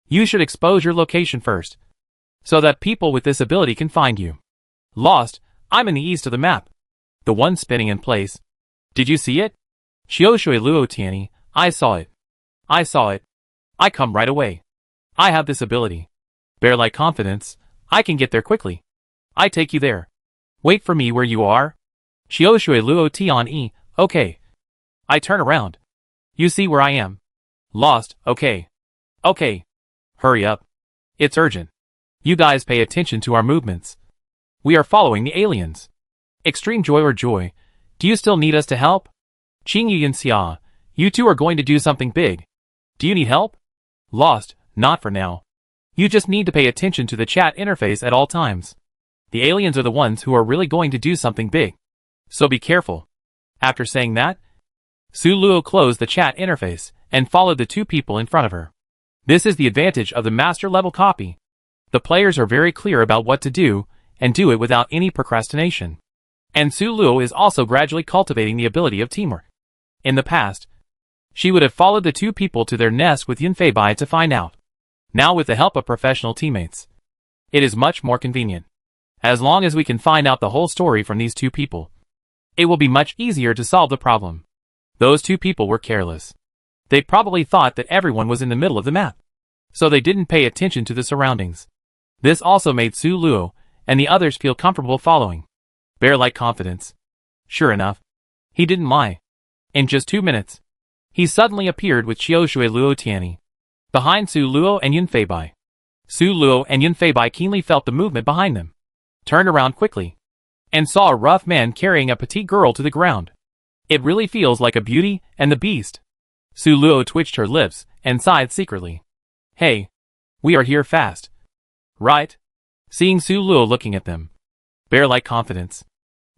You should expose your location first, so that people with this ability can find you." "Lost, I'm in the east of the map. The one spinning in place. Did you see it?" "Xiaoshui Luo Tianyi, I saw it. I saw it. I come right away. I have this ability. Bear-like confidence, I can get there quickly. I take you there. Wait for me where you are." "Xiaoshui Luo Tianyi, okay. I turn around. You see where I am." "Lost, okay. Okay. Hurry up. It's urgent. You guys pay attention to our movements. We are following the aliens. Extreme Joy or Joy, do you still need us to help?" "Qingyu Yunxia, you two are going to do something big. Do you need help?" "Lost, not for now. You just need to pay attention to the chat interface at all times. The aliens are the ones who are really going to do something big. So be careful." After saying that, Su Luo closed the chat interface and followed the 2 people in front of her. This is the advantage of the master level copy. The players are very clear about what to do, and do it without any procrastination. And Su Luo is also gradually cultivating the ability of teamwork. In the past, she would have followed the 2 people to their nest with Yun Fei Bai to find out. Now with the help of professional teammates, it is much more convenient. As long as we can find out the whole story from these 2 people, it will be much easier to solve the problem. Those 2 people were careless. They probably thought that everyone was in the middle of the map, so they didn't pay attention to the surroundings. This also made Su Luo and the others feel comfortable following. Bear-like confidence. Sure enough, he didn't lie. In just 2 minutes, he suddenly appeared with Xiaoshui Luo Tianyi, behind Su Luo and Yun Fei Bai. Su Luo and Yun Fei Bai keenly felt the movement behind them, turned around quickly, and saw a rough man carrying a petite girl to the ground. It really feels like a Beauty and the Beast. Su Luo twitched her lips and sighed secretly. "Hey, we are here fast. Right?" Seeing Su Luo looking at them, bear-like confidence,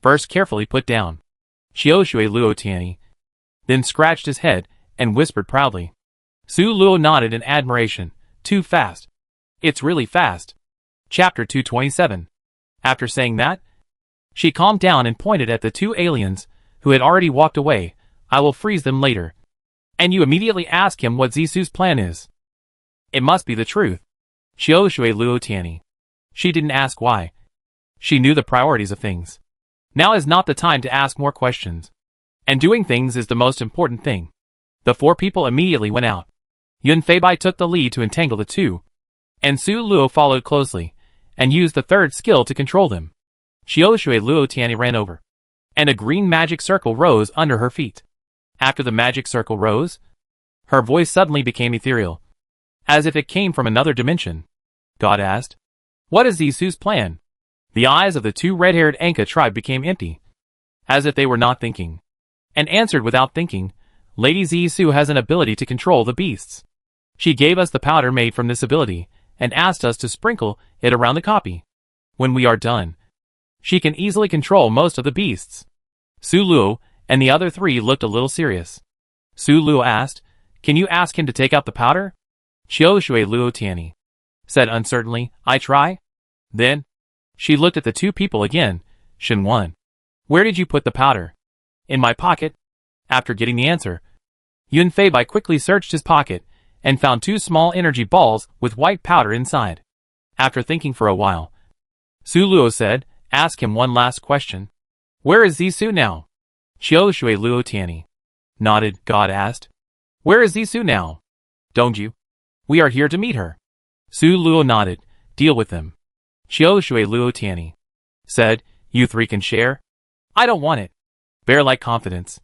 first carefully put down Xiaoshui Luo Tianyi, then scratched his head and whispered proudly. Su Luo nodded in admiration. "Too fast. It's really fast." Chapter 227. After saying that, she calmed down and pointed at the 2 aliens who had already walked away. "I will freeze them later. And you immediately ask him what Zisu's plan is. It must be the truth." Xiaoshui Luo Tianyi. She didn't ask why. She knew the priorities of things. Now is not the time to ask more questions. And doing things is the most important thing. The 4 people immediately went out. Yun Fei Bai took the lead to entangle the 2, and Su Luo followed closely, and used the 3rd skill to control them. Xiaoshui Luo Tianyi ran over, and a green magic circle rose under her feet. After the magic circle rose, her voice suddenly became ethereal, as if it came from another dimension. God asked, "What is Zisu's plan?" The eyes of the two red-haired Anka tribe became empty, as if they were not thinking, and answered without thinking, Lady Zisu has an ability to control the beasts. She gave us the powder made from this ability, and asked us to sprinkle it around the copy. When we are done, she can easily control most of the beasts. Su Luo and the other three looked a little serious. Su Luo asked, Can you ask him to take out the powder? Qiu Shui Luo Tianyi said uncertainly, I try? Then, she looked at the two people again. Shen Wan, where did you put the powder? In my pocket. After getting the answer, Yun Feibai quickly searched his pocket and found two small energy balls with white powder inside. After thinking for a while, Su Luo said, Ask him one last question. Where is Zisu now? Qiu Shui Luo Tianyi nodded. God asked, Where is Zisu now? Don't you? We are here to meet her. Su Luo nodded. Deal with them. Qiu Shui Luo Tianyi said, You three can share? I don't want it. Bear-like confidence.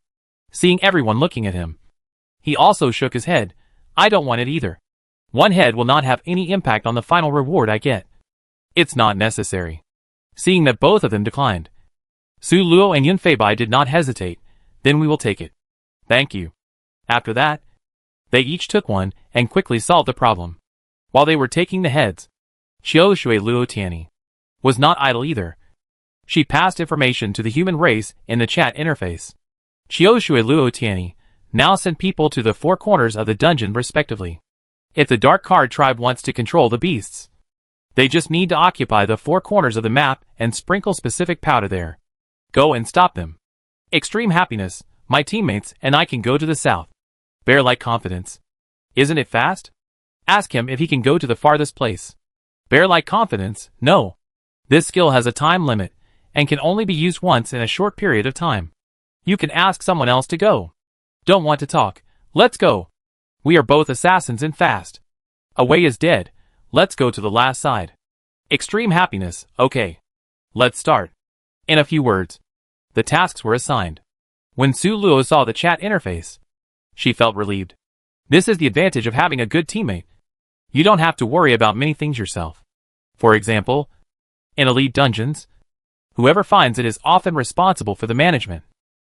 Seeing everyone looking at him, he also shook his head. I don't want it either. One head will not have any impact on the final reward I get. It's not necessary. Seeing that both of them declined, Su Luo and Yun Feibai did not hesitate. Then we will take it. Thank you. After that, they each took one and quickly solved the problem. While they were taking the heads, Qiu Shui Luo Tianyi was not idle either. She passed information to the human race in the chat interface. Qiu Shui Luo Tianyi now sent people to the four corners of the dungeon respectively. If the Dark Card tribe wants to control the beasts, they just need to occupy the four corners of the map and sprinkle specific powder there. Go and stop them. Extreme happiness, my teammates and I can go to the south. Bear-like confidence. Isn't it fast? Ask him if he can go to the farthest place. Bear-like confidence, no. This skill has a time limit and can only be used once in a short period of time. You can ask someone else to go. Don't want to talk. Let's go. We are both assassins and fast. Away is dead. Let's go to the last side. Extreme happiness, okay. Let's start. In a few words, the tasks were assigned. When Su Luo saw the chat interface, she felt relieved. This is the advantage of having a good teammate. You don't have to worry about many things yourself. For example, in elite dungeons, whoever finds it is often responsible for the management.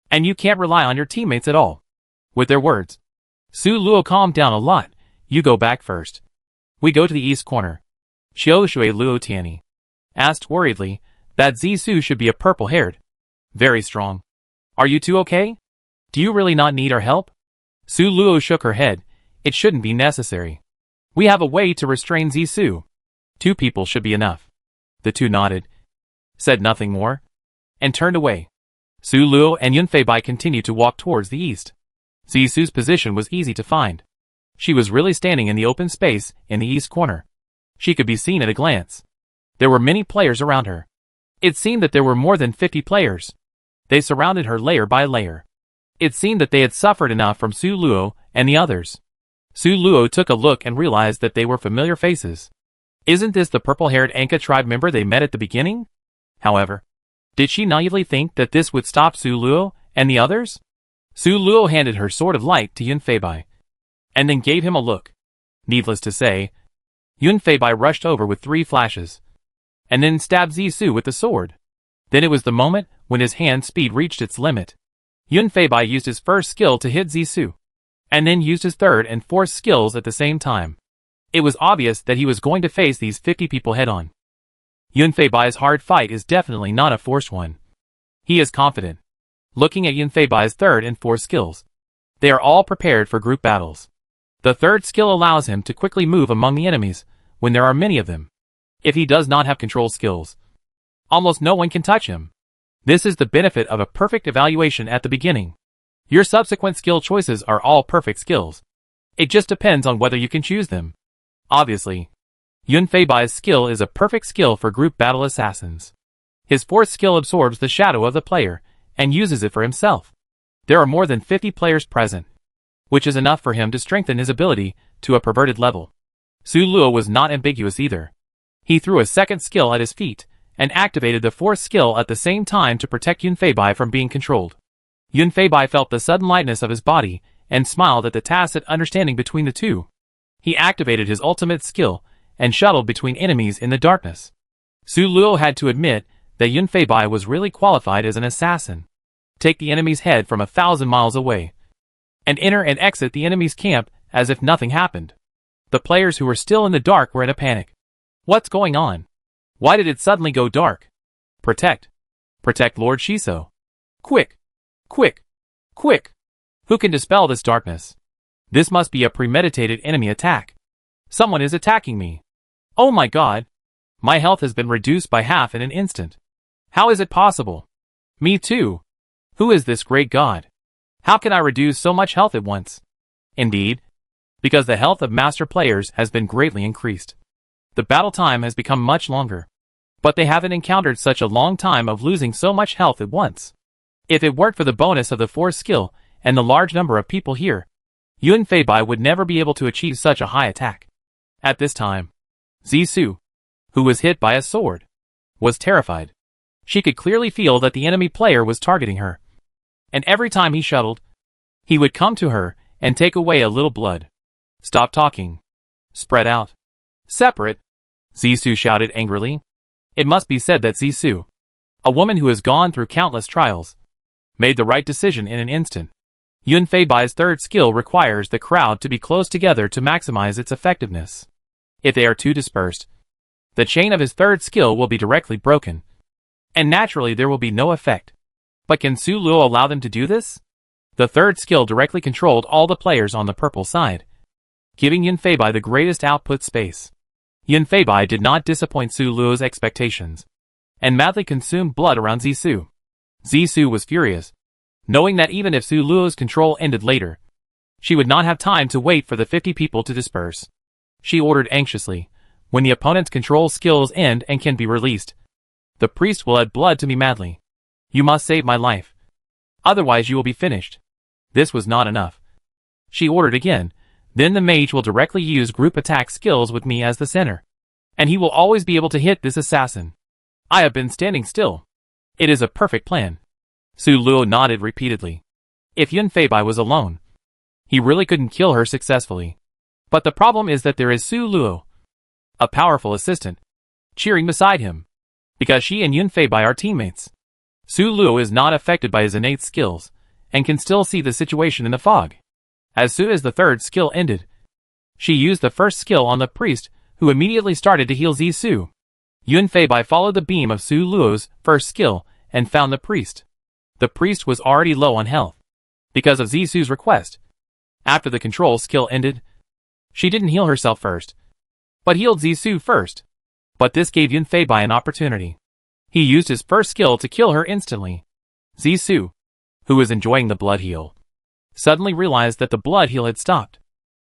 And you can't rely on your teammates at all. With their words, Su Luo calmed down a lot. You go back first. We go to the east corner. Qiu Shui Luo Tianyi asked worriedly, that Zisu should be a purple-haired. Very strong. Are you two okay? Do you really not need our help? Su Luo shook her head. It shouldn't be necessary. We have a way to restrain Zisu. 2 people should be enough. The two nodded, said nothing more, and turned away. Su Luo and Yun Feibai continued to walk towards the east. Zisu's position was easy to find. She was really standing in the open space in the east corner. She could be seen at a glance. There were many players around her. It seemed that there were more than 50 players. They surrounded her layer by layer. It seemed that they had suffered enough from Su Luo and the others. Su Luo took a look and realized that they were familiar faces. Isn't this the purple-haired Anka tribe member they met at the beginning? However, did she naively think that this would stop Su Luo and the others? Su Luo handed her sword of light to Yun Feibai, and then gave him a look. Needless to say, Yun Feibai rushed over with 3 flashes, and then stabbed Zisu with the sword. Then it was the moment when his hand speed reached its limit. Yun Feibai used his first skill to hit Zisu, and then used his third and fourth skills at the same time. It was obvious that he was going to face these 50 people head-on. Yun Feibai's hard fight is definitely not a forced one. He is confident. Looking at Yun Feibai's third and fourth skills, they are all prepared for group battles. The third skill allows him to quickly move among the enemies when there are many of them. If he does not have control skills, almost no one can touch him. This is the benefit of a perfect evaluation at the beginning. Your subsequent skill choices are all perfect skills. It just depends on whether you can choose them. Obviously, Yun Feibai's skill is a perfect skill for group battle assassins. His fourth skill absorbs the shadow of the player and uses it for himself. There are more than 50 players present, which is enough for him to strengthen his ability to a perverted level. Su Luo was not ambiguous either. He threw a second skill at his feet and activated the fourth skill at the same time to protect Yun Feibai from being controlled. Yun Feibai felt the sudden lightness of his body and smiled at the tacit understanding between the two. He activated his ultimate skill and shuttled between enemies in the darkness. Su Luo had to admit that Yun Fei Bai was really qualified as an assassin. Take the enemy's head from 1,000 miles away, and enter and exit the enemy's camp as if nothing happened. The players who were still in the dark were in a panic. What's going on? Why did it suddenly go dark? Protect. Protect Lord Shiso. Quick. Quick. Quick. Who can dispel this darkness? This must be a premeditated enemy attack. Someone is attacking me. Oh my god. My health has been reduced by half in an instant. How is it possible? Me too. Who is this great god? How can I reduce so much health at once? Indeed, because the health of master players has been greatly increased. The battle time has become much longer. But they haven't encountered such a long time of losing so much health at once. If it weren't for the bonus of the force skill and the large number of people here, Yun Fei Bai would never be able to achieve such a high attack. At this time, Zisu, who was hit by a sword, was terrified. She could clearly feel that the enemy player was targeting her. And every time he shuttled, he would come to her and take away a little blood. Stop talking. Spread out. Separate. Zisu shouted angrily. It must be said that Zisu, a woman who has gone through countless trials, made the right decision in an instant. Yun Fei Bai's third skill requires the crowd to be close together to maximize its effectiveness. If they are too dispersed, the chain of his third skill will be directly broken, and naturally there will be no effect. But can Su Luo allow them to do this? The third skill directly controlled all the players on the purple side, giving Yun Fei Bai the greatest output space. Yun Fei Bai did not disappoint Su Luo's expectations, and madly consumed blood around Zisu. Zisu was furious, knowing that even if Su Luo's control ended later, she would not have time to wait for the 50 people to disperse. She ordered anxiously, when the opponent's control skills end and can be released, the priest will add blood to me madly. You must save my life. Otherwise you will be finished. This was not enough. She ordered again, then the mage will directly use group attack skills with me as the center, and he will always be able to hit this assassin. I have been standing still. It is a perfect plan. Su Luo nodded repeatedly. If Yun Fei Bai was alone, he really couldn't kill her successfully. But the problem is that there is Su Luo, a powerful assistant, cheering beside him, because she and Yun Fei Bai are teammates. Su Luo is not affected by his innate skills, and can still see the situation in the fog. As soon as the third skill ended, she used the first skill on the priest, who immediately started to heal Zisu. Yun Fei Bai followed the beam of Su Luo's first skill, and found the priest. The priest was already low on health, because of Zisu's request. After the control skill ended, she didn't heal herself first, but healed Zisu first. But this gave Yun Fei Bai an opportunity. He used his first skill to kill her instantly. Zisu, who was enjoying the blood heal, suddenly realized that the blood heal had stopped.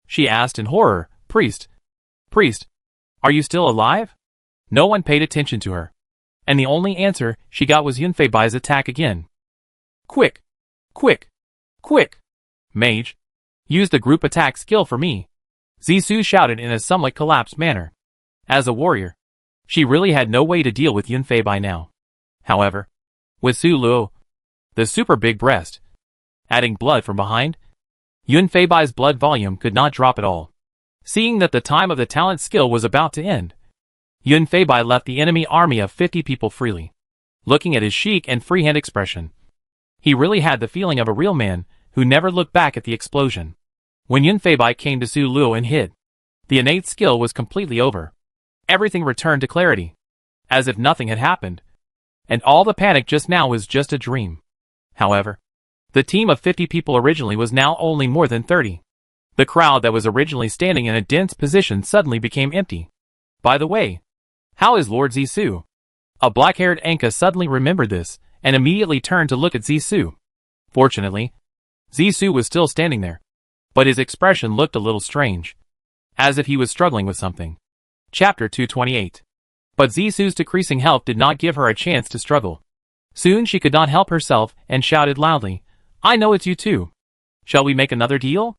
She asked in horror, Priest, are you still alive? No one paid attention to her, and the only answer she got was Yun Fei Bai's attack again. Quick! Quick! Quick! Mage, use the group attack skill for me. Zisu shouted in a somewhat collapsed manner. As a warrior, she really had no way to deal with Yun Fei Bai now. However, with Su Luo, the super big breast, adding blood from behind, Yun Fei Bai's blood volume could not drop at all. Seeing that the time of the talent skill was about to end, Yun Fei Bai left the enemy army of 50 people freely. Looking at his chic and freehand expression, he really had the feeling of a real man who never looked back at the explosion. When Yun Fei Bai came to Su Luo and hid, the innate skill was completely over. Everything returned to clarity, as if nothing had happened, and all the panic just now was just a dream. However, the team of 50 people originally was now only more than 30. The crowd that was originally standing in a dense position suddenly became empty. By the way, how is Lord Zisu? A black-haired Anka suddenly remembered this, and immediately turned to look at Zisu. Fortunately, Zisu was still standing there, but his expression looked a little strange, as if he was struggling with something. Chapter 228. But Zisu's decreasing health did not give her a chance to struggle. Soon she could not help herself and shouted loudly, I know it's you too. Shall we make another deal?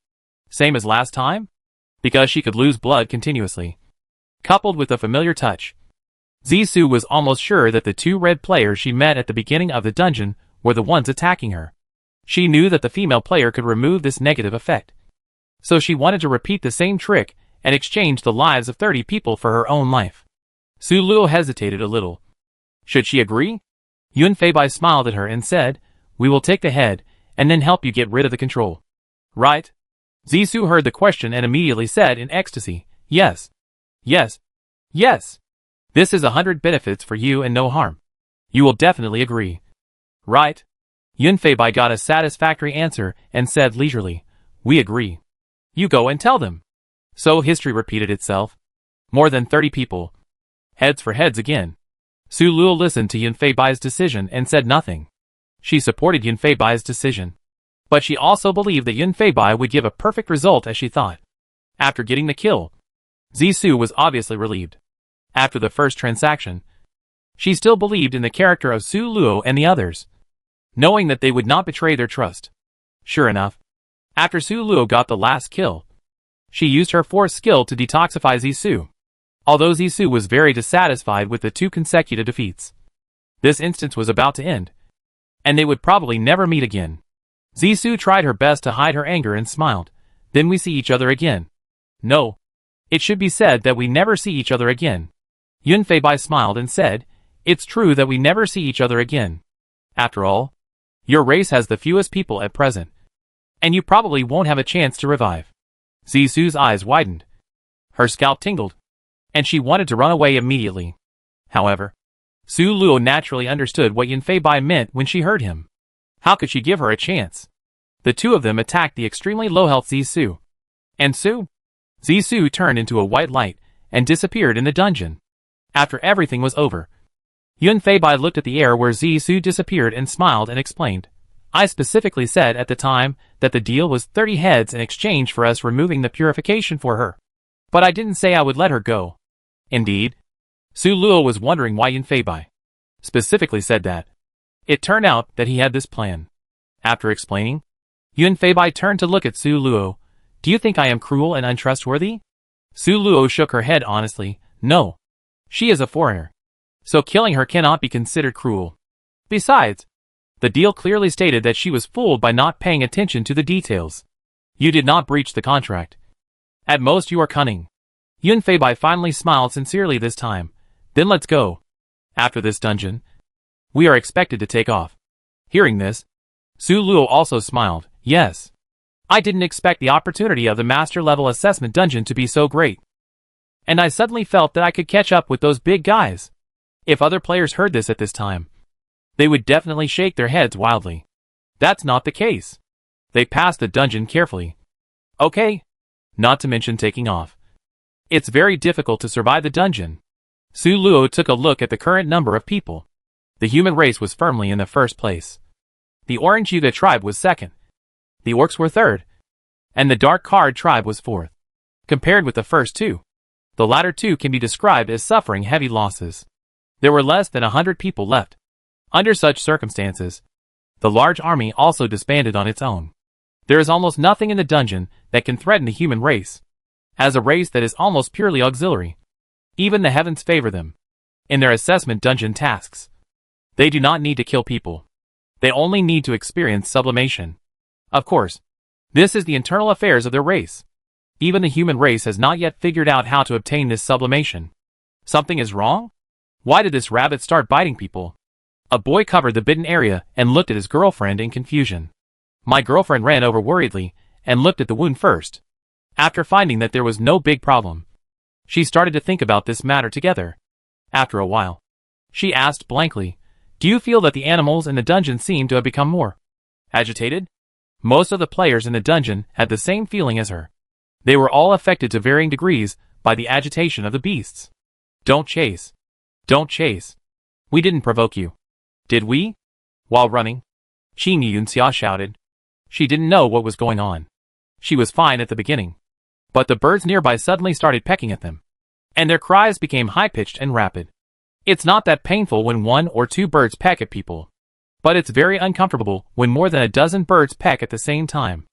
Same as last time? Because she could lose blood continuously, coupled with a familiar touch. Zisu was almost sure that the two red players she met at the beginning of the dungeon were the ones attacking her. She knew that the female player could remove this negative effect. So she wanted to repeat the same trick and exchange the lives of 30 people for her own life. Su Luo hesitated a little. Should she agree? Yun Feibai smiled at her and said, we will take the head, and then help you get rid of the control. Right? Zisu heard the question and immediately said in ecstasy, yes. Yes. Yes. This is 100 benefits for you and no harm. You will definitely agree. Right? Yun Feibai got a satisfactory answer and said leisurely, we agree. You go and tell them. So history repeated itself. More than 30 people. Heads for heads again. Su Luo listened to Yun Feibai's decision and said nothing. She supported Yun Feibai's decision. But she also believed that Yun Feibai would give a perfect result as she thought. After getting the kill, Zisu was obviously relieved. After the first transaction, she still believed in the character of Su Luo and the others, knowing that they would not betray their trust. Sure enough, after Su Luo got the last kill, she used her force skill to detoxify Zisu. Although Zisu was very dissatisfied with the 2 consecutive defeats, this instance was about to end, and they would probably never meet again. Zisu tried her best to hide her anger and smiled. Then we see each other again. No. It should be said that we never see each other again. Yun Feibai smiled and said, it's true that we never see each other again. After all, your race has the fewest people at present, and you probably won't have a chance to revive. Zisu's eyes widened. Her scalp tingled, and she wanted to run away immediately. However, Su Luo naturally understood what Yun Feibai meant when she heard him. How could she give her a chance? The 2 of them attacked the extremely low-health Zisu. And Zisu turned into a white light and disappeared in the dungeon. After everything was over, Yun Feibai looked at the air where Zisu disappeared and smiled and explained, I specifically said at the time that the deal was 30 heads in exchange for us removing the purification for her. But I didn't say I would let her go. Indeed. Su Luo was wondering why Yun Feibai specifically said that. It turned out that he had this plan. After explaining, Yun Feibai turned to look at Su Luo. Do you think I am cruel and untrustworthy? Su Luo shook her head honestly. No. She is a foreigner, so killing her cannot be considered cruel. Besides, the deal clearly stated that she was fooled by not paying attention to the details. You did not breach the contract. At most you are cunning. Yun Feibai finally smiled sincerely this time. Then let's go. After this dungeon, we are expected to take off. Hearing this, Su Luo also smiled. Yes. I didn't expect the opportunity of the master level assessment dungeon to be so great. And I suddenly felt that I could catch up with those big guys. If other players heard this at this time, they would definitely shake their heads wildly. That's not the case. They passed the dungeon carefully. Okay. Not to mention taking off. It's very difficult to survive the dungeon. Su Luo took a look at the current number of people. The human race was firmly in the first place. The Orange Yuga tribe was second. The Orcs were third. And the Dark Card tribe was fourth. Compared with the first 2, the latter 2 can be described as suffering heavy losses. There were less than 100 people left. Under such circumstances, the large army also disbanded on its own. There is almost nothing in the dungeon that can threaten the human race, as a race that is almost purely auxiliary. Even the heavens favor them in their assessment dungeon tasks. They do not need to kill people. They only need to experience sublimation. Of course, this is the internal affairs of their race. Even the human race has not yet figured out how to obtain this sublimation. Something is wrong? Why did this rabbit start biting people? A boy covered the bitten area and looked at his girlfriend in confusion. My girlfriend ran over worriedly and looked at the wound first. After finding that there was no big problem, she started to think about this matter together. After a while, she asked blankly, do you feel that the animals in the dungeon seem to have become more agitated? Most of the players in the dungeon had the same feeling as her. They were all affected to varying degrees by the agitation of the beasts. Don't chase. Don't chase. We didn't provoke you. Did we? While running, Qing Yunxia shouted. She didn't know what was going on. She was fine at the beginning. But the birds nearby suddenly started pecking at them. And their cries became high-pitched and rapid. It's not that painful when 1 or 2 birds peck at people. But it's very uncomfortable when more than a dozen birds peck at the same time.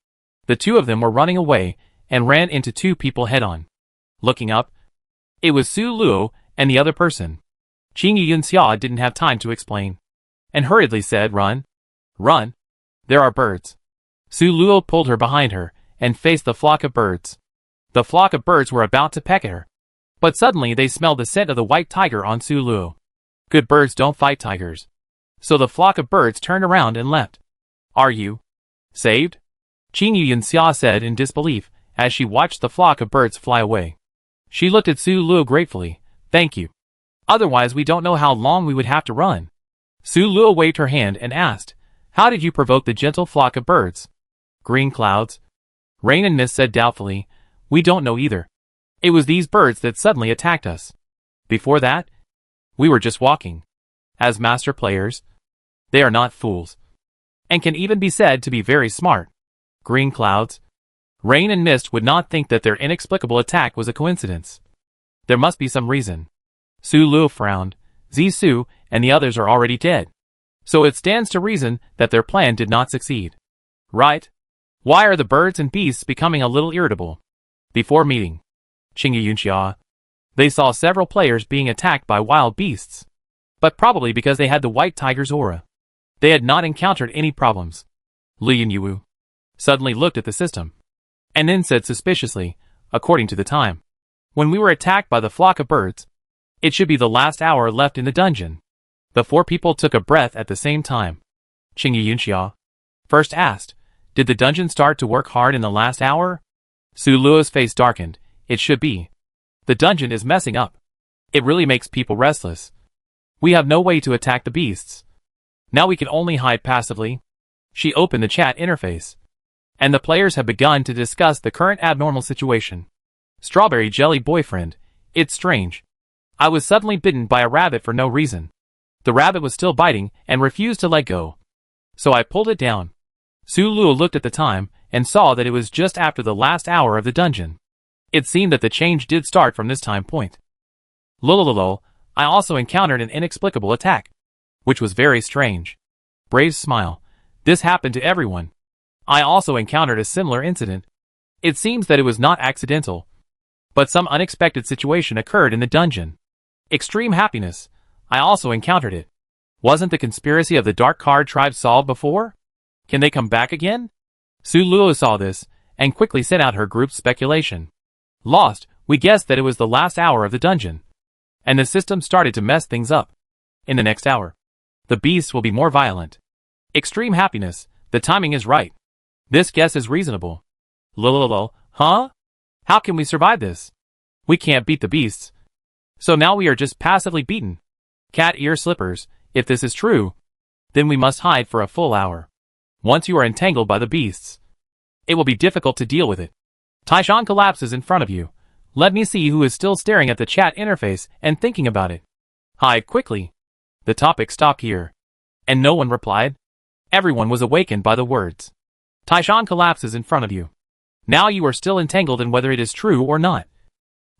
The 2 of them were running away and ran into 2 people head-on. Looking up, it was Su Luo and the other person. Qing Yunxia didn't have time to explain, and hurriedly said, run. Run. There are birds. Su Luo pulled her behind her and faced the flock of birds. The flock of birds were about to peck at her. But suddenly they smelled the scent of the white tiger on Su Luo. Good birds don't fight tigers. So the flock of birds turned around and left. Are you saved? Qing Yuanxia said in disbelief as she watched the flock of birds fly away. She looked at Su Luo gratefully. Thank you. Otherwise we don't know how long we would have to run. Su Luo waved her hand and asked, how did you provoke the gentle flock of birds? Green clouds. Rain and mist said doubtfully, we don't know either. It was these birds that suddenly attacked us. Before that, we were just walking. As master players, they are not fools, and can even be said to be very smart. Green clouds. Rain and mist would not think that their inexplicable attack was a coincidence. There must be some reason. Su Luo frowned. Zixu and the others are already dead. So it stands to reason that their plan did not succeed. Right? Why are the birds and beasts becoming a little irritable? Before meeting Qing Yuanxia, they saw several players being attacked by wild beasts. But probably because they had the white tiger's aura. They had not encountered any problems. Li Yanyu suddenly looked at the system, and then said suspiciously, according to the time, when we were attacked by the flock of birds, it should be the last hour left in the dungeon. The four people took a breath at the same time. Qing Yuanxia first asked, did the dungeon start to work hard in the last hour? Su Luo's face darkened. It should be. The dungeon is messing up. It really makes people restless. We have no way to attack the beasts. Now we can only hide passively. She opened the chat interface, and the players have begun to discuss the current abnormal situation. Strawberry jelly boyfriend. It's strange. I was suddenly bitten by a rabbit for no reason. The rabbit was still biting and refused to let go. So I pulled it down. Su Luo looked at the time and saw that it was just after the last hour of the dungeon. It seemed that the change did start from this time point. Lololol, I also encountered an inexplicable attack, which was very strange. Brave's smile. This happened to everyone. I also encountered a similar incident. It seems that it was not accidental, but some unexpected situation occurred in the dungeon. Extreme happiness. I also encountered it. Wasn't the conspiracy of the Dark Card tribe solved before? Can they come back again? Su Luo saw this, and quickly sent out her group's speculation. Lost, we guessed that it was the last hour of the dungeon, and the system started to mess things up. In the next hour, the beasts will be more violent. Extreme happiness, the timing is right. This guess is reasonable. Lololol, huh? How can we survive this? We can't beat the beasts. So now we are just passively beaten. Cat ear slippers, if this is true, then we must hide for a full hour. Once you are entangled by the beasts, it will be difficult to deal with it. Taishan collapses in front of you. Let me see who is still staring at the chat interface and thinking about it. Hide quickly. The topic stopped here, and no one replied. Everyone was awakened by the words. Taishan collapses in front of you. Now you are still entangled in whether it is true or not.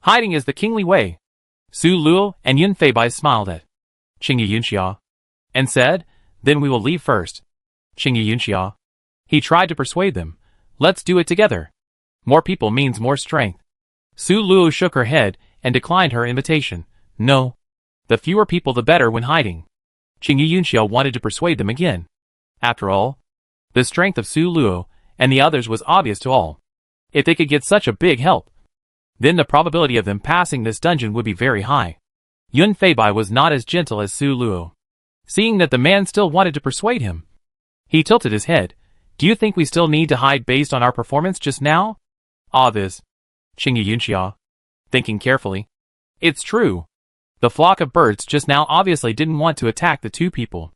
Hiding is the kingly way. Su Luo and Yun Feibai smiled at Qing Yuanxia and said, then we will leave first. Qing Yuanxia. He tried to persuade them. Let's do it together. More people means more strength. Su Luo shook her head and declined her invitation. No. The fewer people the better when hiding. Qing Yuanxia wanted to persuade them again. After all, the strength of Su Luo and the others was obvious to all. If they could get such a big help, then the probability of them passing this dungeon would be very high. Yun Feibai was not as gentle as Su Luo. Seeing that the man still wanted to persuade him, he tilted his head. Do you think we still need to hide based on our performance just now? This. Qing Yuanxia, thinking carefully. It's true. The flock of birds just now obviously didn't want to attack the two people.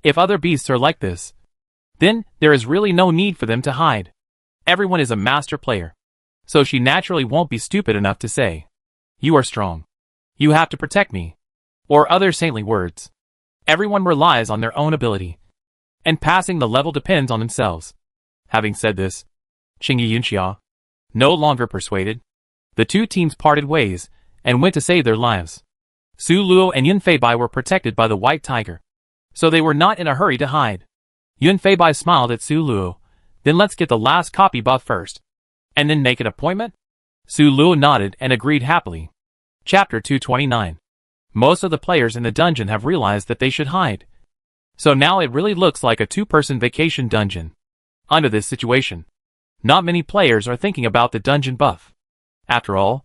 If other beasts are like this, then there is really no need for them to hide. Everyone is a master player. So she naturally won't be stupid enough to say, you are strong. You have to protect me. Or other saintly words. Everyone relies on their own ability, and passing the level depends on themselves. Having said this, Qing Yuanxia, no longer persuaded, the two teams parted ways and went to save their lives. Su Luo and Yun Feibai were protected by the white tiger, so they were not in a hurry to hide. Yun Feibai smiled at Su Luo. Then let's get the last copy buff first, and then make an appointment? Su Luo nodded and agreed happily. Chapter 229. Most of the players in the dungeon have realized that they should hide. So now it really looks like a two-person vacation dungeon. Under this situation, not many players are thinking about the dungeon buff. After all,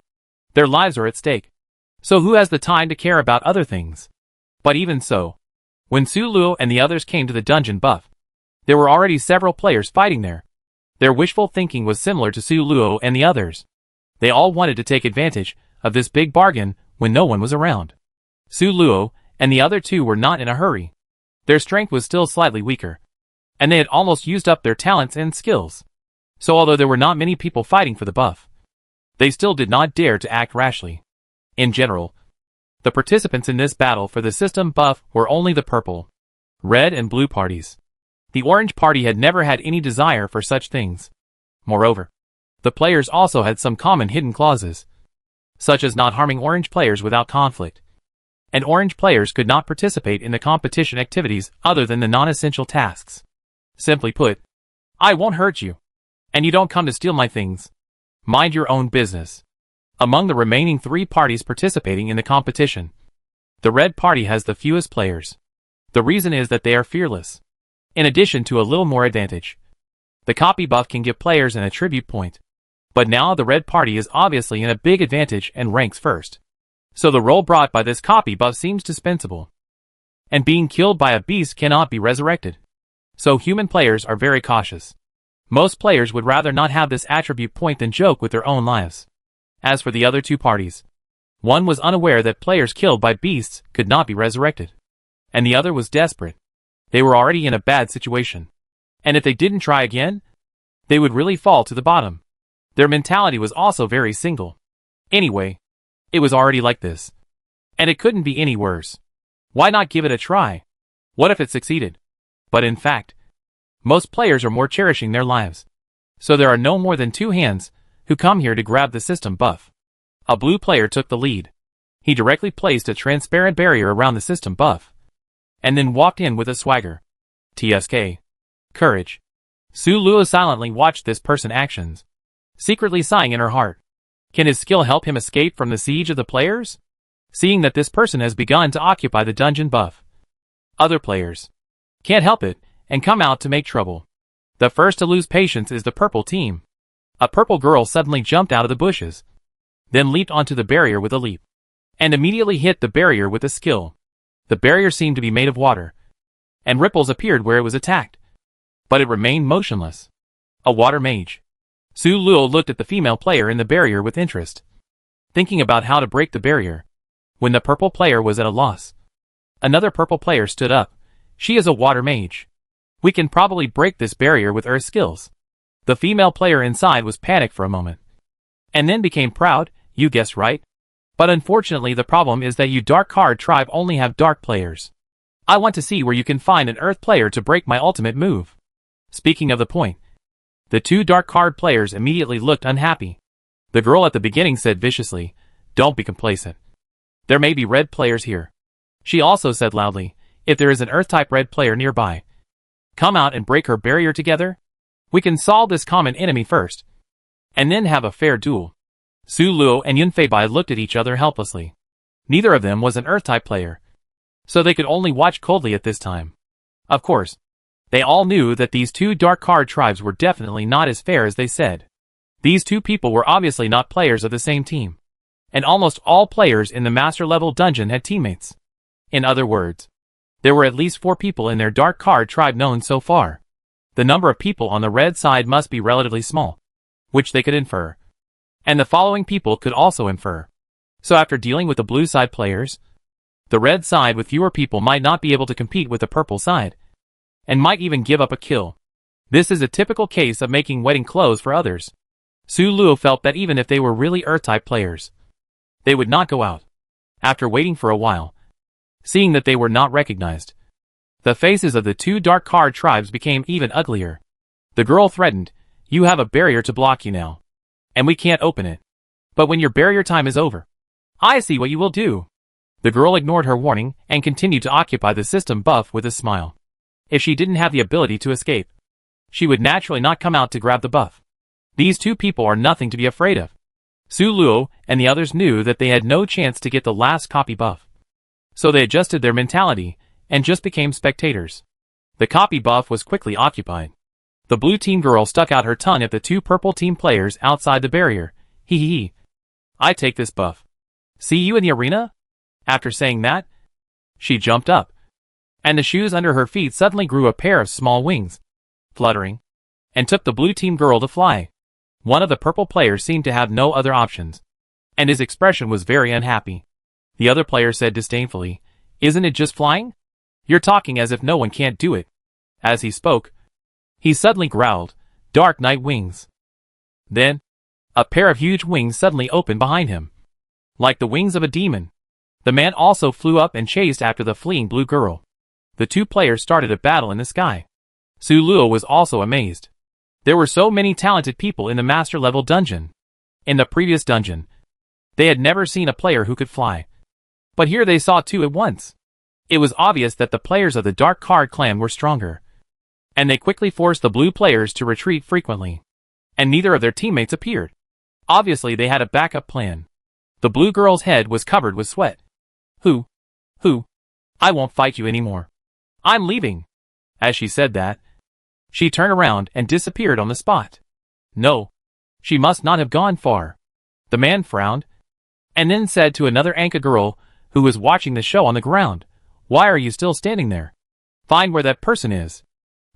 their lives are at stake. So who has the time to care about other things? But even so, when Su Luo and the others came to the dungeon buff, there were already several players fighting there. Their wishful thinking was similar to Su Luo and the others. They all wanted to take advantage of this big bargain when no one was around. Su Luo and the other two were not in a hurry. Their strength was still slightly weaker, and they had almost used up their talents and skills. So although there were not many people fighting for the buff, they still did not dare to act rashly. In general, the participants in this battle for the system buff were only the purple, red and blue parties. The orange party had never had any desire for such things. Moreover, the players also had some common hidden clauses, such as not harming orange players without conflict, and orange players could not participate in the competition activities other than the non-essential tasks. Simply put, I won't hurt you, and you don't come to steal my things. Mind your own business. Among the remaining 3 parties participating in the competition, the red party has the fewest players. The reason is that they are fearless. In addition to a little more advantage, the copy buff can give players an attribute point. But now the red party is obviously in a big advantage and ranks first. So the role brought by this copy buff seems dispensable. And being killed by a beast cannot be resurrected. So human players are very cautious. Most players would rather not have this attribute point than joke with their own lives. As for the other 2 parties, one was unaware that players killed by beasts could not be resurrected, and the other was desperate. They were already in a bad situation, and if they didn't try again, they would really fall to the bottom. Their mentality was also very single. Anyway, it was already like this, and it couldn't be any worse. Why not give it a try? What if it succeeded? But in fact, most players are more cherishing their lives. So there are no more than 2 hands who come here to grab the system buff. A blue player took the lead. He directly placed a transparent barrier around the system buff, and then walked in with a swagger. TSK. Courage. Su Luo silently watched this person's actions, secretly sighing in her heart. Can his skill help him escape from the siege of the players? Seeing that this person has begun to occupy the dungeon buff, other players can't help it and come out to make trouble. The first to lose patience is the purple team. A purple girl suddenly jumped out of the bushes, then leaped onto the barrier with a leap, and immediately hit the barrier with a skill. The barrier seemed to be made of water, and ripples appeared where it was attacked, but it remained motionless. A water mage. Su Luo looked at the female player in the barrier with interest, thinking about how to break the barrier, when the purple player was at a loss. Another purple player stood up. She is a water mage. We can probably break this barrier with her skills. The female player inside was panicked for a moment, and then became proud. You guessed right. But unfortunately the problem is that you Dark Card tribe only have dark players. I want to see where you can find an earth player to break my ultimate move. Speaking of the point, the 2 Dark Card players immediately looked unhappy. The girl at the beginning said viciously, don't be complacent. There may be red players here. She also said loudly, if there is an earth-type red player nearby, come out and break her barrier together. We can solve this common enemy first, and then have a fair duel. Su Luo and Yun Feibai looked at each other helplessly. Neither of them was an earth-type player, so they could only watch coldly at this time. Of course, they all knew that these 2 Dark Card tribes were definitely not as fair as they said. These 2 people were obviously not players of the same team, and almost all players in the master-level dungeon had teammates. In other words, there were at least 4 people in their Dark Card tribe known so far. The number of people on the red side must be relatively small, which they could infer. And the following people could also infer. So after dealing with the blue side players, the red side with fewer people might not be able to compete with the purple side, and might even give up a kill. This is a typical case of making wedding clothes for others. Su Luo felt that even if they were really earth-type players, they would not go out. After waiting for a while, seeing that they were not recognized, the faces of the 2 Dark Card tribes became even uglier. The girl threatened, you have a barrier to block you now, and we can't open it. But when your barrier time is over, I see what you will do. The girl ignored her warning and continued to occupy the system buff with a smile. If she didn't have the ability to escape, she would naturally not come out to grab the buff. These 2 people are nothing to be afraid of. Su Luo and the others knew that they had no chance to get the last copy buff, so they adjusted their mentality and just became spectators. The copy buff was quickly occupied. The blue team girl stuck out her tongue at the 2 purple team players outside the barrier. Hee hee hee. I take this buff. See you in the arena? After saying that, she jumped up, and the shoes under her feet suddenly grew a pair of small wings, fluttering, and took the blue team girl to fly. One of the purple players seemed to have no other options, and his expression was very unhappy. The other player said disdainfully, "Isn't it just flying? You're talking as if no one can't do it." As he spoke, he suddenly growled, "Dark night wings." Then, a pair of huge wings suddenly opened behind him, like the wings of a demon. The man also flew up and chased after the fleeing blue girl. The two players started a battle in the sky. Su Luo was also amazed. There were so many talented people in the master level dungeon. In the previous dungeon, they had never seen a player who could fly. But here they saw two at once. It was obvious that the players of the Dark Card clan were stronger, and they quickly forced the blue players to retreat frequently. And neither of their teammates appeared. Obviously they had a backup plan. The blue girl's head was covered with sweat. Who? I won't fight you anymore. I'm leaving." As she said that, she turned around and disappeared on the spot. No, she must not have gone far. The man frowned, and then said to another Anka girl who was watching the show on the ground, "Why are you still standing there? Find where that person is."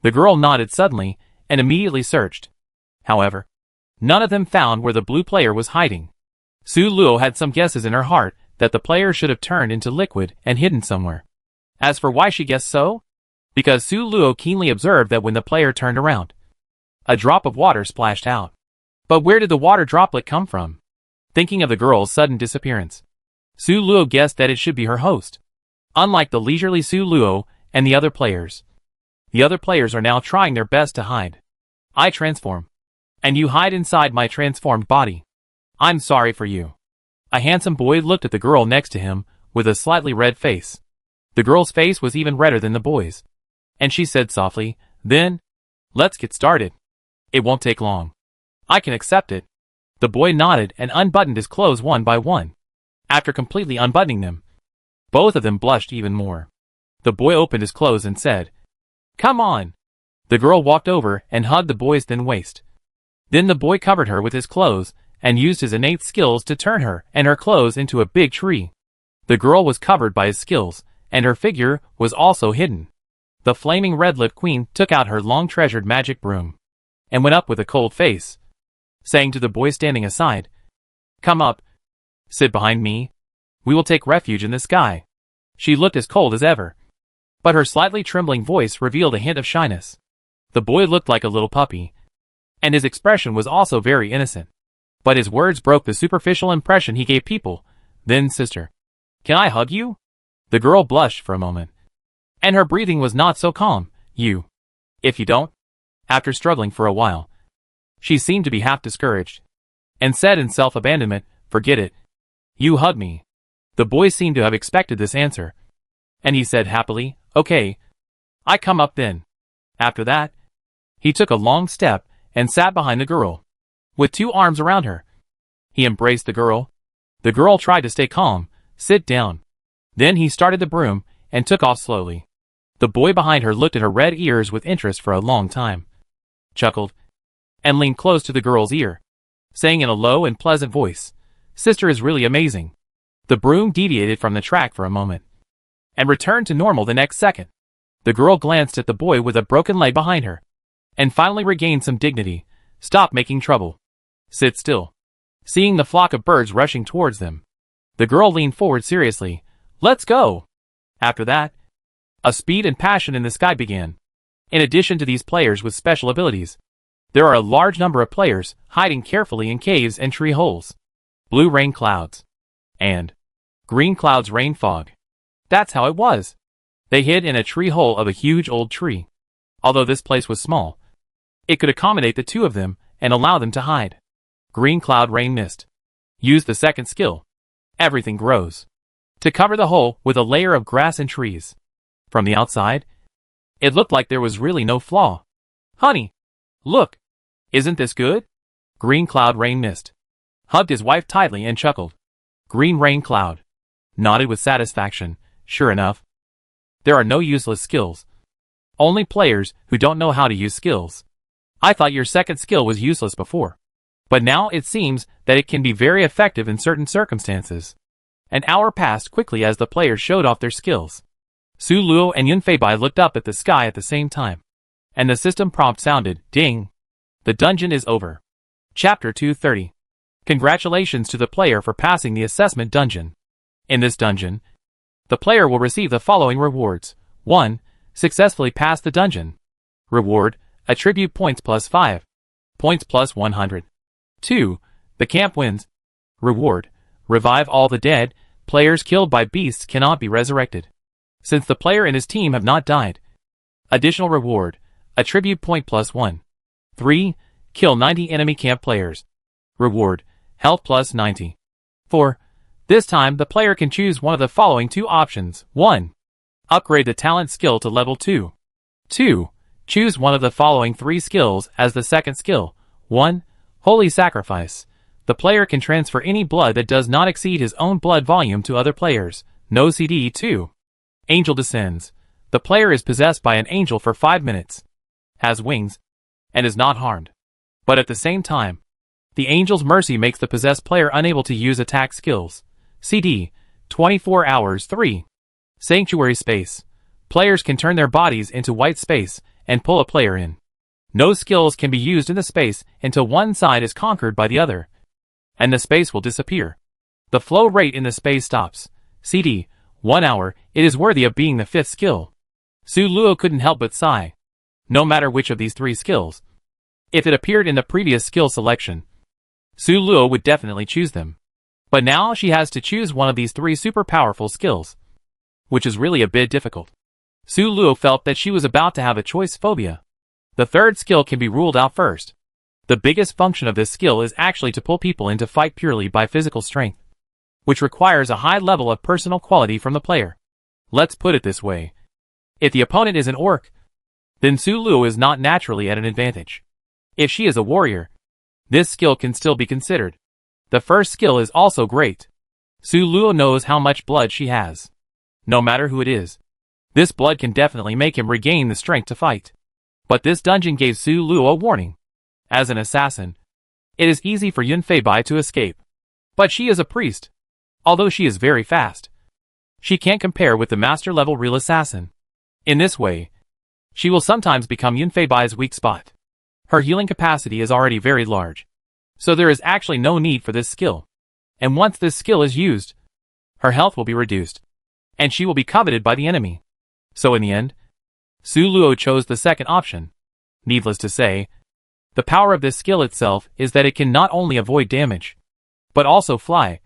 The girl nodded suddenly and immediately searched. However, none of them found where the blue player was hiding. Su Luo had some guesses in her heart that the player should have turned into liquid and hidden somewhere. As for why she guessed so? Because Su Luo keenly observed that when the player turned around, a drop of water splashed out. But where did the water droplet come from? Thinking of the girl's sudden disappearance, Su Luo guessed that it should be her host. Unlike the leisurely Su Luo and the other players are now trying their best to hide. I transform, and you hide inside my transformed body. I'm sorry for you. A handsome boy looked at the girl next to him with a slightly red face. The girl's face was even redder than the boy's, and she said softly, "Then, let's get started. It won't take long. I can accept it." The boy nodded and unbuttoned his clothes one by one. After completely unbuttoning them, both of them blushed even more. The boy opened his clothes and said, "Come on." The girl walked over and hugged the boy's thin waist. Then the boy covered her with his clothes and used his innate skills to turn her and her clothes into a big tree. The girl was covered by his skills, and her figure was also hidden. The flaming red-lipped queen took out her long-treasured magic broom, and went up with a cold face, saying to the boy standing aside, "Come up. Sit behind me. We will take refuge in the sky." She looked as cold as ever, but her slightly trembling voice revealed a hint of shyness. The boy looked like a little puppy, and his expression was also very innocent. But his words broke the superficial impression he gave people. "Then, sister, can I hug you?" The girl blushed for a moment, and her breathing was not so calm. If you don't?" After struggling for a while, she seemed to be half discouraged, and said in self-abandonment, "Forget it. You hug me." The boy seemed to have expected this answer, and he said happily, "Okay, I come up then." After that, he took a long step and sat behind the girl, with two arms around her. He embraced the girl. The girl tried to stay calm. "Sit down." Then he started the broom and took off slowly. The boy behind her looked at her red ears with interest for a long time, chuckled, and leaned close to the girl's ear, saying in a low and pleasant voice, "Sister is really amazing." The broom deviated from the track for a moment, and returned to normal the next second. The girl glanced at the boy with a broken leg behind her, and finally regained some dignity. "Stop making trouble. Sit still." Seeing the flock of birds rushing towards them, the girl leaned forward seriously. "Let's go." After that, a speed and passion in the sky began. In addition to these players with special abilities, there are a large number of players hiding carefully in caves and tree holes. Blue rain clouds, and green clouds rain fog. That's how it was. They hid in a tree hole of a huge old tree. Although this place was small, it could accommodate the two of them and allow them to hide. Green cloud rain mist. Use the second skill. Everything grows, to cover the hole with a layer of grass and trees. From the outside, it looked like there was really no flaw. "Honey, look. Isn't this good?" Green cloud rain mist hugged his wife tightly and chuckled. Green rain cloud nodded with satisfaction. "Sure enough, there are no useless skills. Only players who don't know how to use skills. I thought your second skill was useless before, but now it seems that it can be very effective in certain circumstances." An hour passed quickly as the players showed off their skills. Su Luo and Yun Feibai looked up at the sky at the same time. And the system prompt sounded, ding. The dungeon is over. Chapter 230. Congratulations to the player for passing the assessment dungeon. In this dungeon, the player will receive the following rewards. 1. Successfully pass the dungeon. Reward, attribute points plus 5. Points plus 100. 2. The camp wins. Reward, revive all the dead. Players killed by beasts cannot be resurrected, since the player and his team have not died. Additional reward, attribute point plus 1. 3. Kill 90 enemy camp players. Reward, health plus 90. 4. This time the player can choose one of the following two options. 1. Upgrade the talent skill to level 2. 2. Choose one of the following 3 skills as the second skill. 1. Holy Sacrifice. The player can transfer any blood that does not exceed his own blood volume to other players. No CD. 2. Angel Descends. The player is possessed by an angel for 5 minutes, has wings, and is not harmed. But at the same time, the angel's mercy makes the possessed player unable to use attack skills. CD. 24 hours. 3. Sanctuary Space. Players can turn their bodies into white space and pull a player in. No skills can be used in the space until one side is conquered by the other, and the space will disappear. The flow rate in the space stops. CD. 1 hour. It is worthy of being the 5th skill. Su Luo couldn't help but sigh. No matter which of these 3 skills, if it appeared in the previous skill selection, Su Luo would definitely choose them. But now she has to choose one of these 3 super powerful skills, which is really a bit difficult. Su Luo felt that she was about to have a choice phobia. The 3rd skill can be ruled out first. The biggest function of this skill is actually to pull people into fight purely by physical strength, which requires a high level of personal quality from the player. Let's put it this way. If the opponent is an orc, then Su Luo is not naturally at an advantage. If she is a warrior, this skill can still be considered. The first skill is also great. Su Luo knows how much blood she has. No matter who it is, this blood can definitely make him regain the strength to fight. But this dungeon gave Su Luo a warning. As an assassin, it is easy for Yun Feibai to escape. But she is a priest. Although she is very fast, she can't compare with the master-level real assassin. In this way, she will sometimes become Yun Feibai's weak spot. Her healing capacity is already very large, so there is actually no need for this skill. And once this skill is used, her health will be reduced, and she will be coveted by the enemy. So in the end, Su Luo chose the second option. Needless to say, the power of this skill itself is that it can not only avoid damage, but also fly,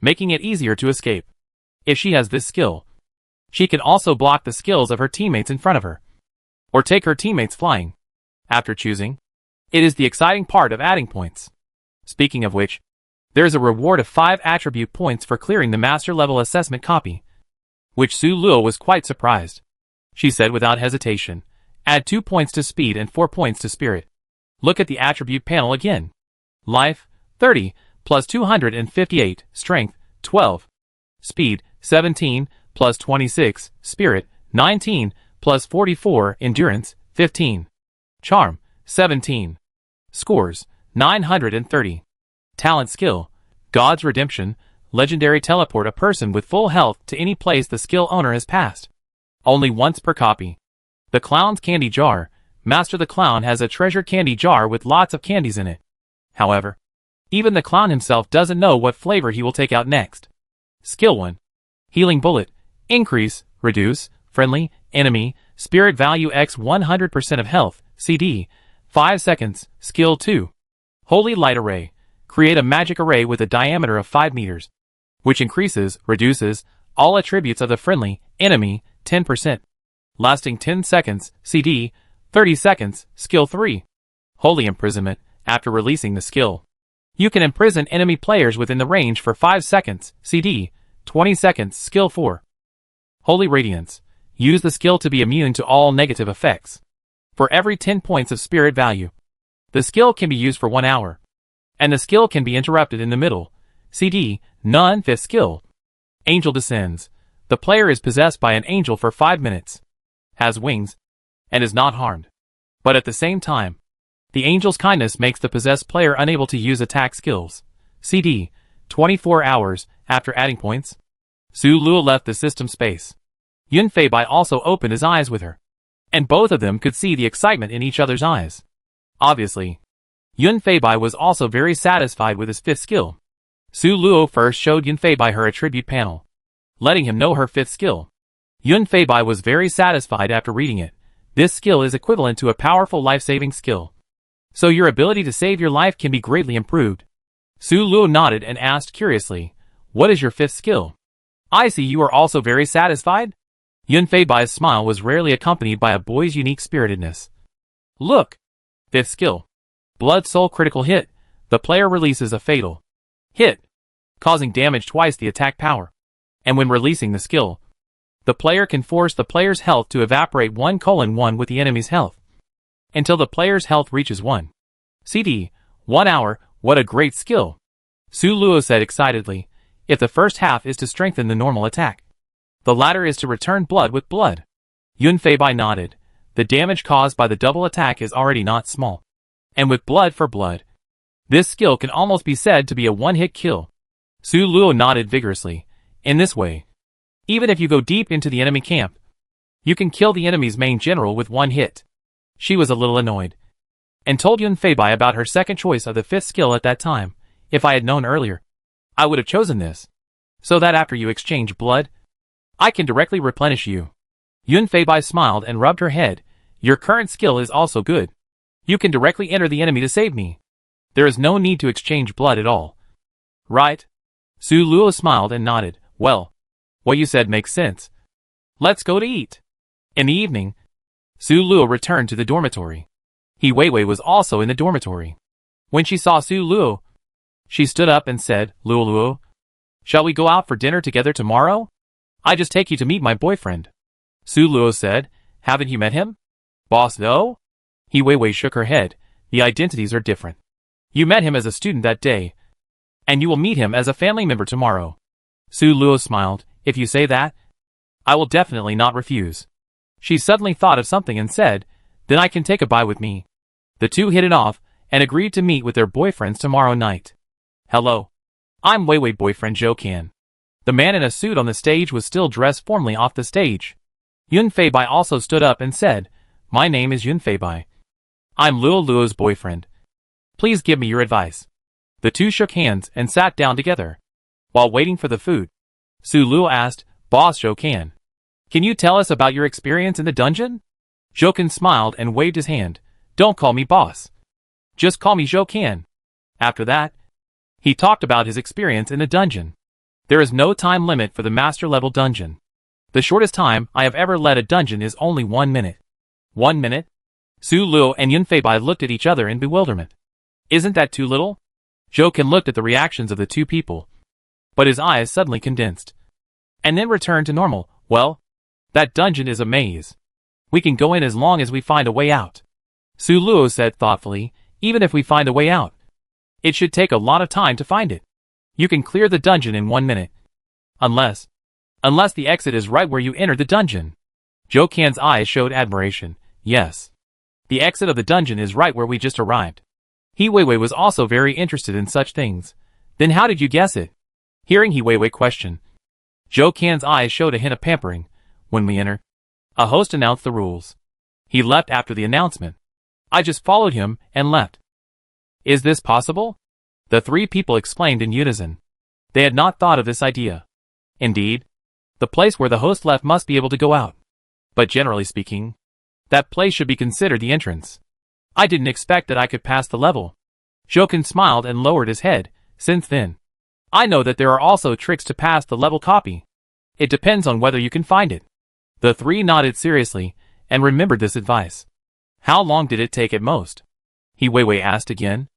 making it easier to escape. If she has this skill, she can also block the skills of her teammates in front of her, or take her teammates flying. After choosing, it is the exciting part of adding points. Speaking of which, there is a reward of 5 attribute points for clearing the master level assessment copy, which Su Luo was quite surprised. She said without hesitation, add 2 points to speed and 4 points to spirit. Look at the attribute panel again. Life, 30, plus 258, strength, 12, speed, 17, plus 26, spirit, 19, plus 44, endurance, 15, charm, 17. Scores, 930. Talent skill, God's Redemption, legendary teleport a person with full health to any place the skill owner has passed. Only once per copy. The Clown's Candy Jar, Master the Clown has a treasure candy jar with lots of candies in it. However, even the clown himself doesn't know what flavor he will take out next. Skill 1. Healing Bullet, increase, reduce, friendly, enemy, spirit value x 100% of health, CD, 5 seconds. Skill 2. Holy Light Array, create a magic array with a diameter of 5 meters, which increases, reduces, all attributes of the friendly, enemy, 10%. Lasting 10 seconds, CD, 30 seconds. Skill 3. Holy Imprisonment, after releasing the skill, you can imprison enemy players within the range for 5 seconds, CD, 20 seconds. Skill 4. Holy Radiance, use the skill to be immune to all negative effects. For every 10 points of spirit value, the skill can be used for 1 hour, and the skill can be interrupted in the middle. CD, none. 5th skill. Angel Descends, the player is possessed by an angel for 5 minutes, has wings, and is not harmed. But at the same time, the angel's kindness makes the possessed player unable to use attack skills. CD, 24 hours. after adding points. Su Luo left the system space. Yun Feibai also opened his eyes with her. And both of them could see the excitement in each other's eyes. Obviously, Yun Feibai was also very satisfied with his fifth skill. Su Luo first showed Yun Feibai her attribute panel, letting him know her fifth skill. Yun Feibai was very satisfied after reading it. This skill is equivalent to a powerful life-saving skill. So your ability to save your life can be greatly improved. Su Luo nodded and asked curiously, "What is your fifth skill?" "I see you are also very satisfied?" Yun Feibai's smile was rarely accompanied by a boy's unique spiritedness. "Look! Fifth skill. Blood Soul Critical Hit. The player releases a fatal hit, causing damage twice the attack power. And when releasing the skill, the player can force the player's health to evaporate 1:1 with the enemy's health, until the player's health reaches 1 CD. 1 hour, what a great skill!" Su Luo said excitedly. "If the first half is to strengthen the normal attack, the latter is to return blood with blood." Yun Feibai nodded. The damage caused by the double attack is already not small. And with blood for blood, this skill can almost be said to be a one-hit kill. Su Luo nodded vigorously. In this way, even if you go deep into the enemy camp, you can kill the enemy's main general with one hit. She was a little annoyed, and told Yun Feibai about her second choice of the fifth skill at that time. "If I had known earlier, I would have chosen this, so that after you exchange blood, I can directly replenish you." Yun Feibai smiled and rubbed her head. "Your current skill is also good. You can directly enter the enemy to save me. There is no need to exchange blood at all." "Right?" Su Luo smiled and nodded. "Well, what you said makes sense. Let's go to eat." In the evening, Su Luo returned to the dormitory. He Weiwei was also in the dormitory. When she saw Su Luo, she stood up and said, "Luo Luo, shall we go out for dinner together tomorrow? I just take you to meet my boyfriend." Su Luo said, "Haven't you met him?" "Boss, no?" He Weiwei shook her head. "The identities are different. You met him as a student that day, and you will meet him as a family member tomorrow." Su Luo smiled. "If you say that, I will definitely not refuse." She suddenly thought of something and said, "Then I can take a bite with me." The two hit it off, and agreed to meet with their boyfriends tomorrow night. "Hello. I'm Weiwei boyfriend Zhou Can." The man in a suit on the stage was still dressed formally off the stage. Yun Feibai also stood up and said, "My name is Yun Feibai. I'm Luo Luo's boyfriend. Please give me your advice." The two shook hands and sat down together. While waiting for the food, Su Luo asked, "Boss Zhou can you tell us about your experience in the dungeon?" Zhou Can smiled and waved his hand. "Don't call me boss. Just call me Zhou Can." After that, he talked about his experience in the dungeon. There is no time limit for the master level dungeon. The shortest time I have ever led a dungeon is only 1 minute. 1 minute? Su Luo and Yun Feibai looked at each other in bewilderment. Isn't that too little? Zhou Can looked at the reactions of the two people, but his eyes suddenly condensed, and then returned to normal. "Well, that dungeon is a maze. We can go in as long as we find a way out." Su Luo said thoughtfully, "Even if we find a way out, it should take a lot of time to find it. You can clear the dungeon in 1 minute. Unless the exit is right where you entered the dungeon." Zhou Can's eyes showed admiration. "Yes. The exit of the dungeon is right where we just arrived." He Weiwei was also very interested in such things. "Then how did you guess it?" Hearing He Weiwei question, Zhou Can's eyes showed a hint of pampering. "When we enter, a host announced the rules. He left after the announcement. I just followed him and left." "Is this possible?" The three people exclaimed in unison. They had not thought of this idea. Indeed, the place where the host left must be able to go out. But generally speaking, that place should be considered the entrance. I didn't expect that I could pass the level. Zhou Can smiled and lowered his head. "Since then, I know that there are also tricks to pass the level copy. It depends on whether you can find it." The three nodded seriously and remembered this advice. "How long did it take at most?" He Weiwei asked again.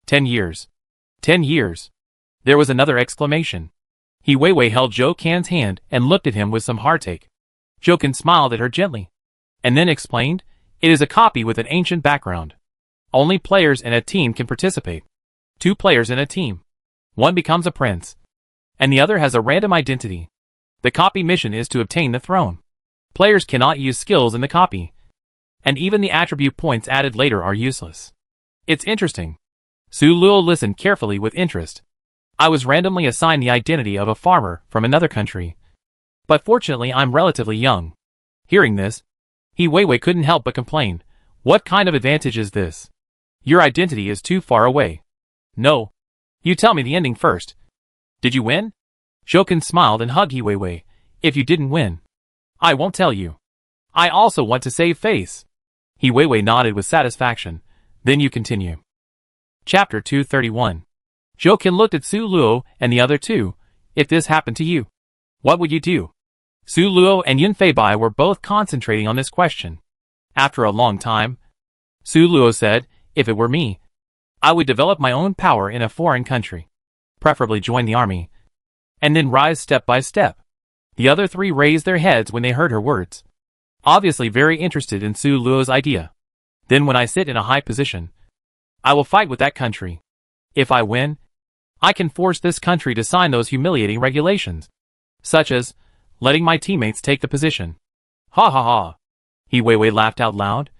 10 years. 10 years. There was another exclamation. He Weiwei held Zhou Can's hand and looked at him with some heartache. Zhou Can smiled at her gently, and then explained, "It is a copy with an ancient background. Only players in a team can participate. 2 players in a team. One becomes a prince, and the other has a random identity. The copy mission is to obtain the throne. Players cannot use skills in the copy, and even the attribute points added later are useless." "It's interesting." Su Luo listened carefully with interest. I was randomly assigned the identity of a farmer from another country. But fortunately I'm relatively young. Hearing this, He Weiwei couldn't help but complain. What kind of advantage is this? Your identity is too far away. No. You tell me the ending first. Did you win? Zhouken smiled and hugged He Weiwei. If you didn't win, I won't tell you. I also want to save face. He Weiwei nodded with satisfaction. Then you continue. Chapter 231. Zhouken looked at Su Luo and the other two. If this happened to you, what would you do? Su Luo and Yun Feibai were both concentrating on this question. After a long time, Su Luo said, if it were me, I would develop my own power in a foreign country. Preferably join the army. And then rise step by step. The other three raised their heads when they heard her words. Obviously very interested in Su Luo's idea. Then when I sit in a high position, I will fight with that country. If I win, I can force this country to sign those humiliating regulations. Such as, letting my teammates take the position. Ha ha ha. He Weiwei laughed out loud,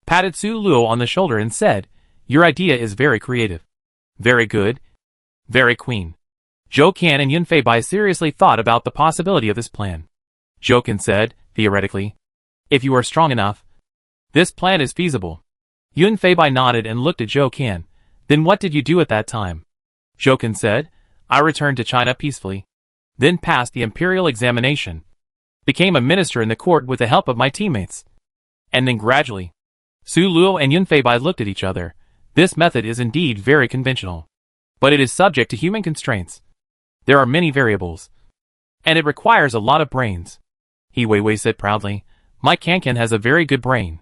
patted Su Luo on the shoulder and said, your idea is very creative. Very good. Very queen. Zhouken and Yun Feibai seriously thought about the possibility of this plan. Zhouken said, theoretically, if you are strong enough, this plan is feasible. Yun Feibai nodded and looked at Zhouken. Then what did you do at that time? Zhouken said, I returned to China peacefully. Then passed the imperial examination. Became a minister in the court with the help of my teammates. And then gradually, Su Luo and Yun Feibai looked at each other. This method is indeed very conventional. But it is subject to human constraints. There are many variables. And it requires a lot of brains. He Weiwei said proudly, my Kankan has a very good brain.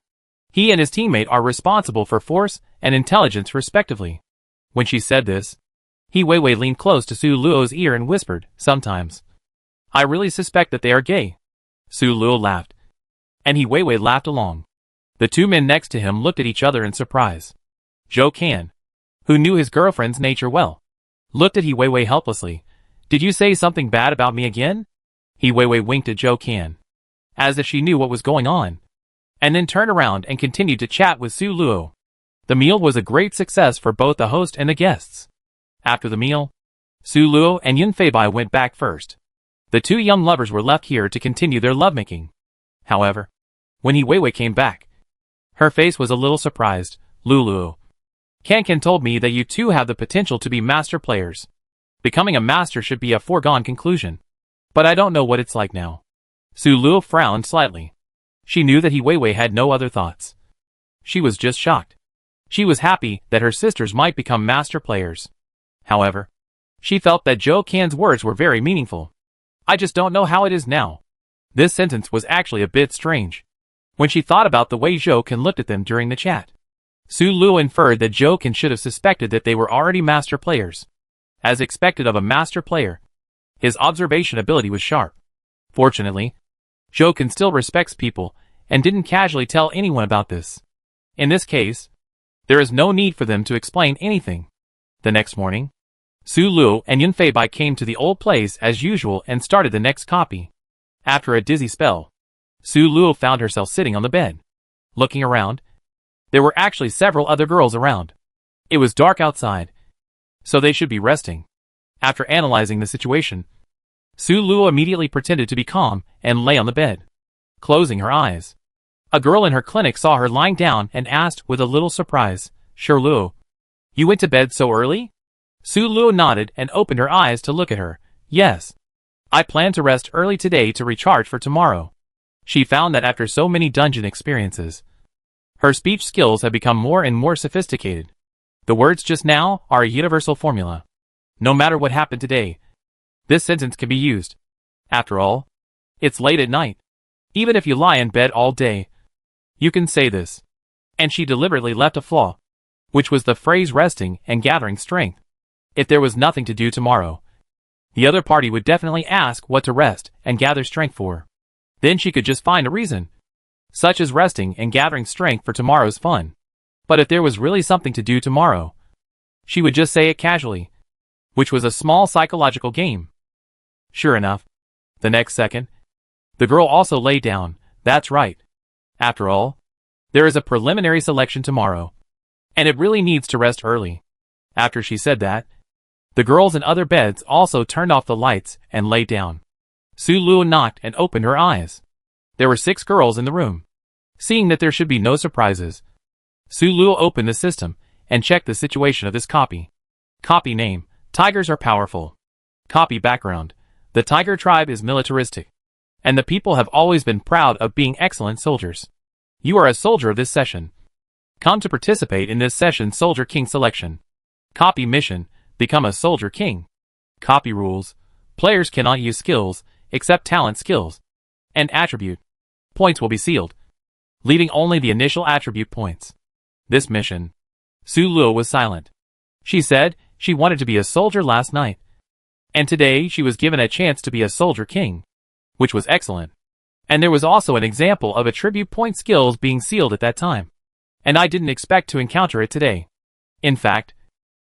He and his teammate are responsible for force and intelligence respectively. When she said this, He Weiwei leaned close to Su Luo's ear and whispered, sometimes, I really suspect that they are gay. Su Luo laughed. And He Weiwei laughed along. The two men next to him looked at each other in surprise. Zhouken, who knew his girlfriend's nature well, looked at He Weiwei helplessly. Did you say something bad about me again? He Weiwei winked at Zhouken, as if she knew what was going on, and then turned around and continued to chat with Su Luo. The meal was a great success for both the host and the guests. After the meal, Su Luo and Yun Feibai went back first. The two young lovers were left here to continue their lovemaking. However, when He Weiwei came back, her face was a little surprised. Luo, Kankan told me that you two have the potential to be master players. Becoming a master should be a foregone conclusion. But I don't know what it's like now. Su Luo frowned slightly. She knew that He Weiwei had no other thoughts. She was just shocked. She was happy that her sisters might become master players. However, she felt that Zhouken's words were very meaningful. I just don't know how it is now. This sentence was actually a bit strange. When she thought about the way Zhouken looked at them during the chat, Su Luo inferred that Zhouken should have suspected that they were already master players. As expected of a master player, his observation ability was sharp. Fortunately, Zhouken still respects people and didn't casually tell anyone about this. In this case, there is no need for them to explain anything. The next morning, Su Luo and Yun Feibai came to the old place as usual and started the next copy. After a dizzy spell, Su Luo found herself sitting on the bed. Looking around, there were actually several other girls around. It was dark outside, so they should be resting. After analyzing the situation, Su Luo immediately pretended to be calm and lay on the bed, closing her eyes. A girl in her clinic saw her lying down and asked with a little surprise, Sure Luo, you went to bed so early? Su Luo nodded and opened her eyes to look at her. Yes. I plan to rest early today to recharge for tomorrow. She found that after so many dungeon experiences, her speech skills have become more and more sophisticated. The words just now are a universal formula. No matter what happened today, this sentence can be used. After all, it's late at night. Even if you lie in bed all day, you can say this. And she deliberately left a flaw, which was the phrase resting and gathering strength. If there was nothing to do tomorrow, the other party would definitely ask what to rest and gather strength for. Then she could just find a reason, such as resting and gathering strength for tomorrow's fun. But if there was really something to do tomorrow, she would just say it casually, which was a small psychological game. Sure enough, the next second, the girl also lay down. That's right. After all, there is a preliminary selection tomorrow, and it really needs to rest early. After she said that, The girls in other beds also turned off the lights and lay down. Su Luo knocked and opened her eyes. There were 6 girls in the room. Seeing that there should be no surprises, Su Luo opened the system and checked the situation of this copy. Copy name: Tigers are powerful. Copy background: the Tiger tribe is militaristic, and the people have always been proud of being excellent soldiers. You are a soldier of this session. Come to participate in this session's Soldier King selection. Copy mission: become a Soldier King. Copy rules: players cannot use skills, except talent skills, and attribute points will be sealed, leaving only the initial attribute points. This mission. Su Luo was silent. She said she wanted to be a soldier last night, and today she was given a chance to be a Soldier King, which was excellent. And there was also an example of attribute point skills being sealed at that time, and I didn't expect to encounter it today. In fact,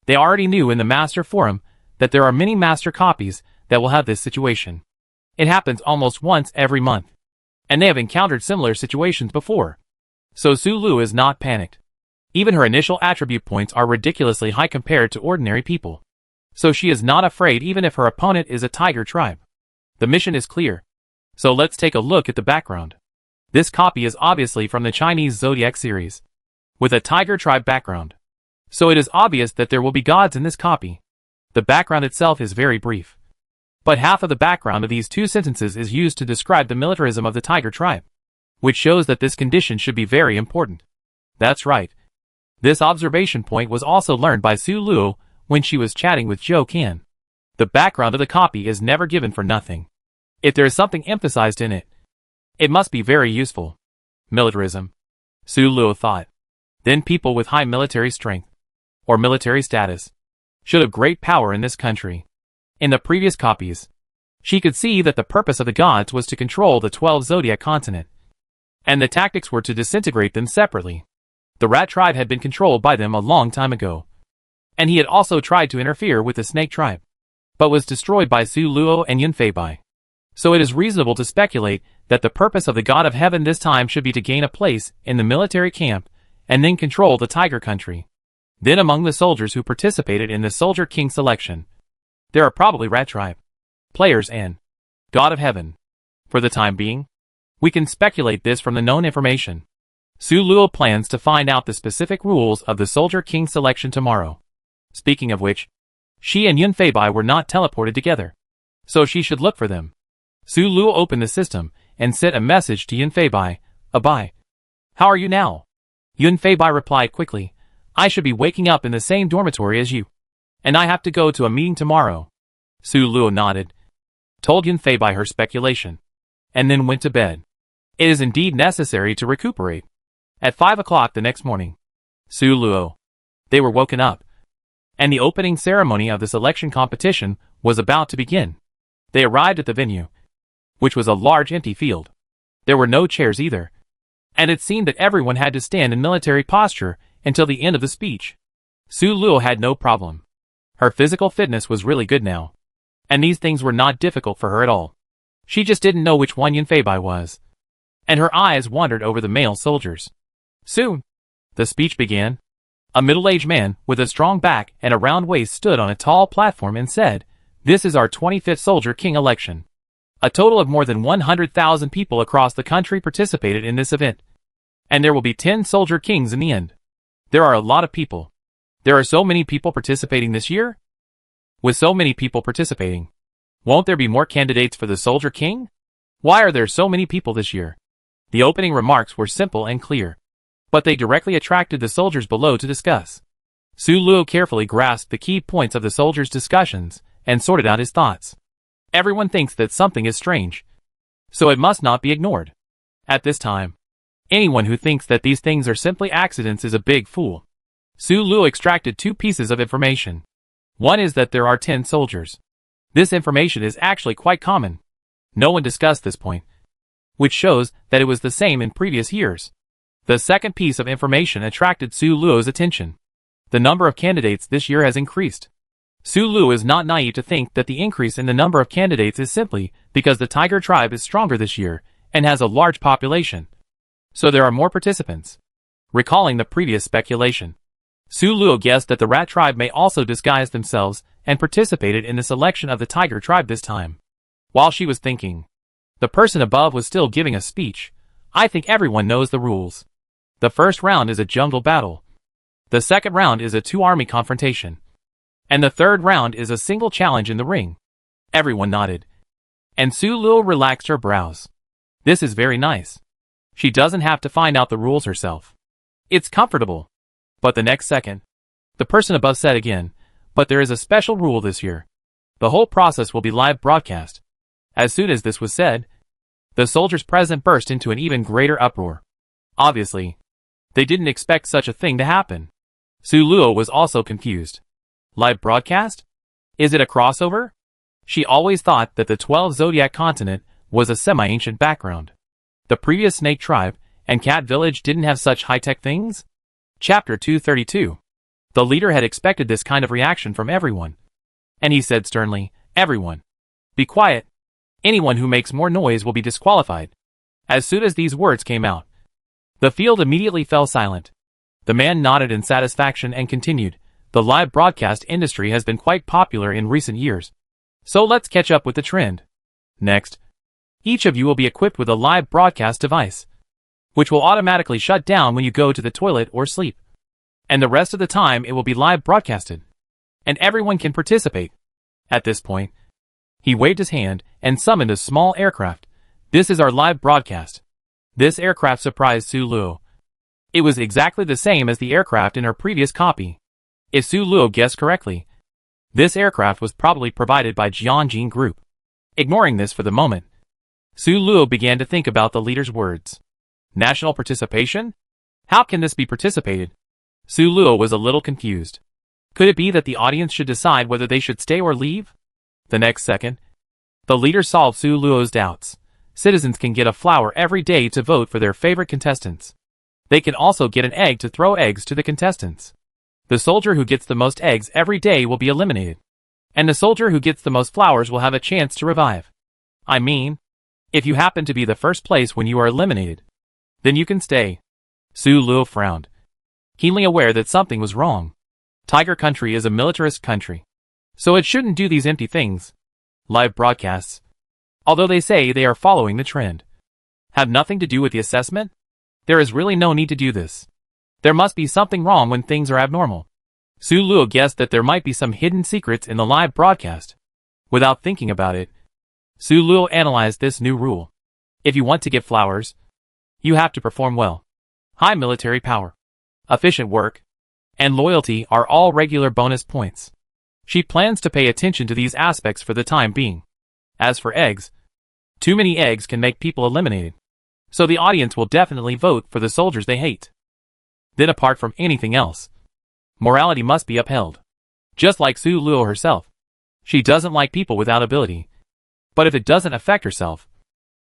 they already knew in the Master Forum that there are many Master copies that will have this situation. It happens almost once every month, and they have encountered similar situations before. So Su Luo is not panicked. Even her initial attribute points are ridiculously high compared to ordinary people. So she is not afraid even if her opponent is a Tiger tribe. The mission is clear. So let's take a look at the background. This copy is obviously from the Chinese Zodiac series, with a Tiger tribe background. So it is obvious that there will be gods in this copy. The background itself is very brief, but half of the background of these 2 sentences is used to describe the militarism of the Tiger tribe, which shows that this condition should be very important. That's right. This observation point was also learned by Su Luo when she was chatting with Zhou Qian. The background of the copy is never given for nothing. If there is something emphasized in it, it must be very useful. Militarism, Su Luo thought. Then people with high military strength, or military status, should have great power in this country. In the previous copies, she could see that the purpose of the gods was to control the 12 zodiac continent, and the tactics were to disintegrate them separately. The rat tribe had been controlled by them a long time ago, and he had also tried to interfere with the snake tribe, but was destroyed by Su Luo and Yun Feibai. So it is reasonable to speculate that the purpose of the god of heaven this time should be to gain a place in the military camp and then control the Tiger country. Then among the soldiers who participated in the Soldier King selection, there are probably rat tribe players and god of heaven. For the time being, we can speculate this from the known information. Su Luo plans to find out the specific rules of the Soldier King selection tomorrow. Speaking of which, she and Yun Feibai were not teleported together, so she should look for them. Su Luo opened the system and sent a message to Yun Feibai. Abai. How are you now? Yun Feibai replied quickly. I should be waking up in the same dormitory as you, and I have to go to a meeting tomorrow. Su Luo nodded, told Yun Feibai her speculation, and then went to bed. It is indeed necessary to recuperate. At 5 o'clock the next morning, Su Luo, they were woken up, and the opening ceremony of the selection competition was about to begin. They arrived at the venue, which was a large empty field. There were no chairs either, and it seemed that everyone had to stand in military posture until the end of the speech. Su Luo had no problem. Her physical fitness was really good now, and these things were not difficult for her at all. She just didn't know which one Yun Feibai was, and her eyes wandered over the male soldiers. Soon, the speech began. A middle-aged man with a strong back and a round waist stood on a tall platform and said, "This is our 25th Soldier King election." A total of more than 100,000 people across the country participated in this event, and there will be 10 Soldier Kings in the end. There are a lot of people. There are so many people participating this year? With so many people participating, won't there be more candidates for the Soldier King? Why are there so many people this year? The opening remarks were simple and clear, but they directly attracted the soldiers below to discuss. Su Luo carefully grasped the key points of the soldiers' discussions and sorted out his thoughts. Everyone thinks that something is strange, so it must not be ignored. At this time, anyone who thinks that these things are simply accidents is a big fool. Su Luo extracted 2 pieces of information. One is that there are 10 soldiers. This information is actually quite common. No one discussed this point, which shows that it was the same in previous years. The second piece of information attracted Su Luo's attention. The number of candidates this year has increased. Su Luo is not naive to think that the increase in the number of candidates is simply because the Tiger tribe is stronger this year and has a large population. So there are more participants. Recalling the previous speculation, Su Luo guessed that the rat tribe may also disguise themselves and participated in the selection of the tiger tribe this time. While she was thinking, the person above was still giving a speech. I think everyone knows the rules. The first round is a jungle battle. The second round is a two-army confrontation. And the third round is a single challenge in the ring. Everyone nodded. And Su Luo relaxed her brows. This is very nice. She doesn't have to find out the rules herself. It's comfortable. But the next second, the person above said again, but there is a special rule this year. The whole process will be live broadcast. As soon as this was said, the soldiers present burst into an even greater uproar. Obviously, they didn't expect such a thing to happen. Su Luo was also confused. Live broadcast? Is it a crossover? She always thought that the 12 Zodiac continent was a semi-ancient background. The previous snake tribe and cat village didn't have such high-tech things? Chapter 232. The leader had expected this kind of reaction from everyone. And he said sternly, everyone, be quiet. Anyone who makes more noise will be disqualified. As soon as these words came out, the field immediately fell silent. The man nodded in satisfaction and continued, the live broadcast industry has been quite popular in recent years. So let's catch up with the trend. Next, each of you will be equipped with a live broadcast device, which will automatically shut down when you go to the toilet or sleep. And the rest of the time it will be live broadcasted. And everyone can participate. At this point, he waved his hand and summoned a small aircraft. This is our live broadcast. This aircraft surprised Su Luo. It was exactly the same as the aircraft in her previous copy. If Su Luo guessed correctly, this aircraft was probably provided by Jianjin Group. Ignoring this for the moment, Su Luo began to think about the leader's words. National participation? How can this be participated? Su Luo was a little confused. Could it be that the audience should decide whether they should stay or leave? The next second, the leader solved Su Luo's doubts. Citizens can get a flower every day to vote for their favorite contestants. They can also get an egg to throw eggs to the contestants. The soldier who gets the most eggs every day will be eliminated. And the soldier who gets the most flowers will have a chance to revive. I mean, if you happen to be the first place when you are eliminated, then you can stay. Su Luo frowned, keenly aware that something was wrong. Tiger Country is a militarist country, so it shouldn't do these empty things. Live broadcasts, although they say they are following the trend, have nothing to do with the assessment. There is really no need to do this. There must be something wrong when things are abnormal. Su Luo guessed that there might be some hidden secrets in the live broadcast. Without thinking about it, Su Luo analyzed this new rule. If you want to get flowers, you have to perform well. High military power, efficient work, and loyalty are all regular bonus points. She plans to pay attention to these aspects for the time being. As for eggs, too many eggs can make people eliminated. So the audience will definitely vote for the soldiers they hate. Then apart from anything else, morality must be upheld. Just like Su Luo herself. She doesn't like people without ability. But if it doesn't affect herself,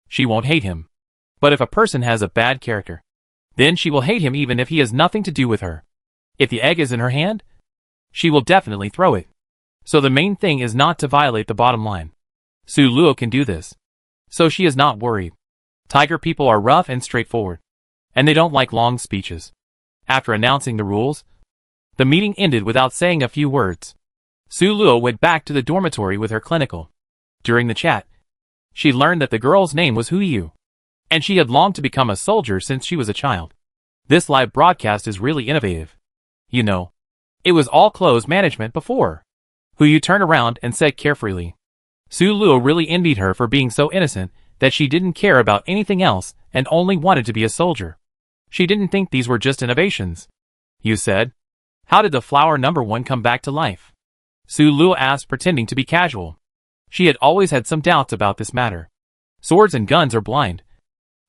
she won't hate him. But if a person has a bad character, then she will hate him even if he has nothing to do with her. If the egg is in her hand, she will definitely throw it. So the main thing is not to violate the bottom line. Su Luo can do this. So she is not worried. Tiger people are rough and straightforward, and they don't like long speeches. After announcing the rules, the meeting ended without saying a few words. Su Luo went back to the dormitory with her clinical. During the chat, she learned that the girl's name was Hu Yu, and she had longed to become a soldier since she was a child. This live broadcast is really innovative. You know, it was all closed management before. Hu Yu turned around and said carefree. Su Luo really envied her for being so innocent that she didn't care about anything else and only wanted to be a soldier. She didn't think these were just innovations. You said, how did the flower number 1 come back to life? Su Luo asked, pretending to be casual. She had always had some doubts about this matter. Swords and guns are blind,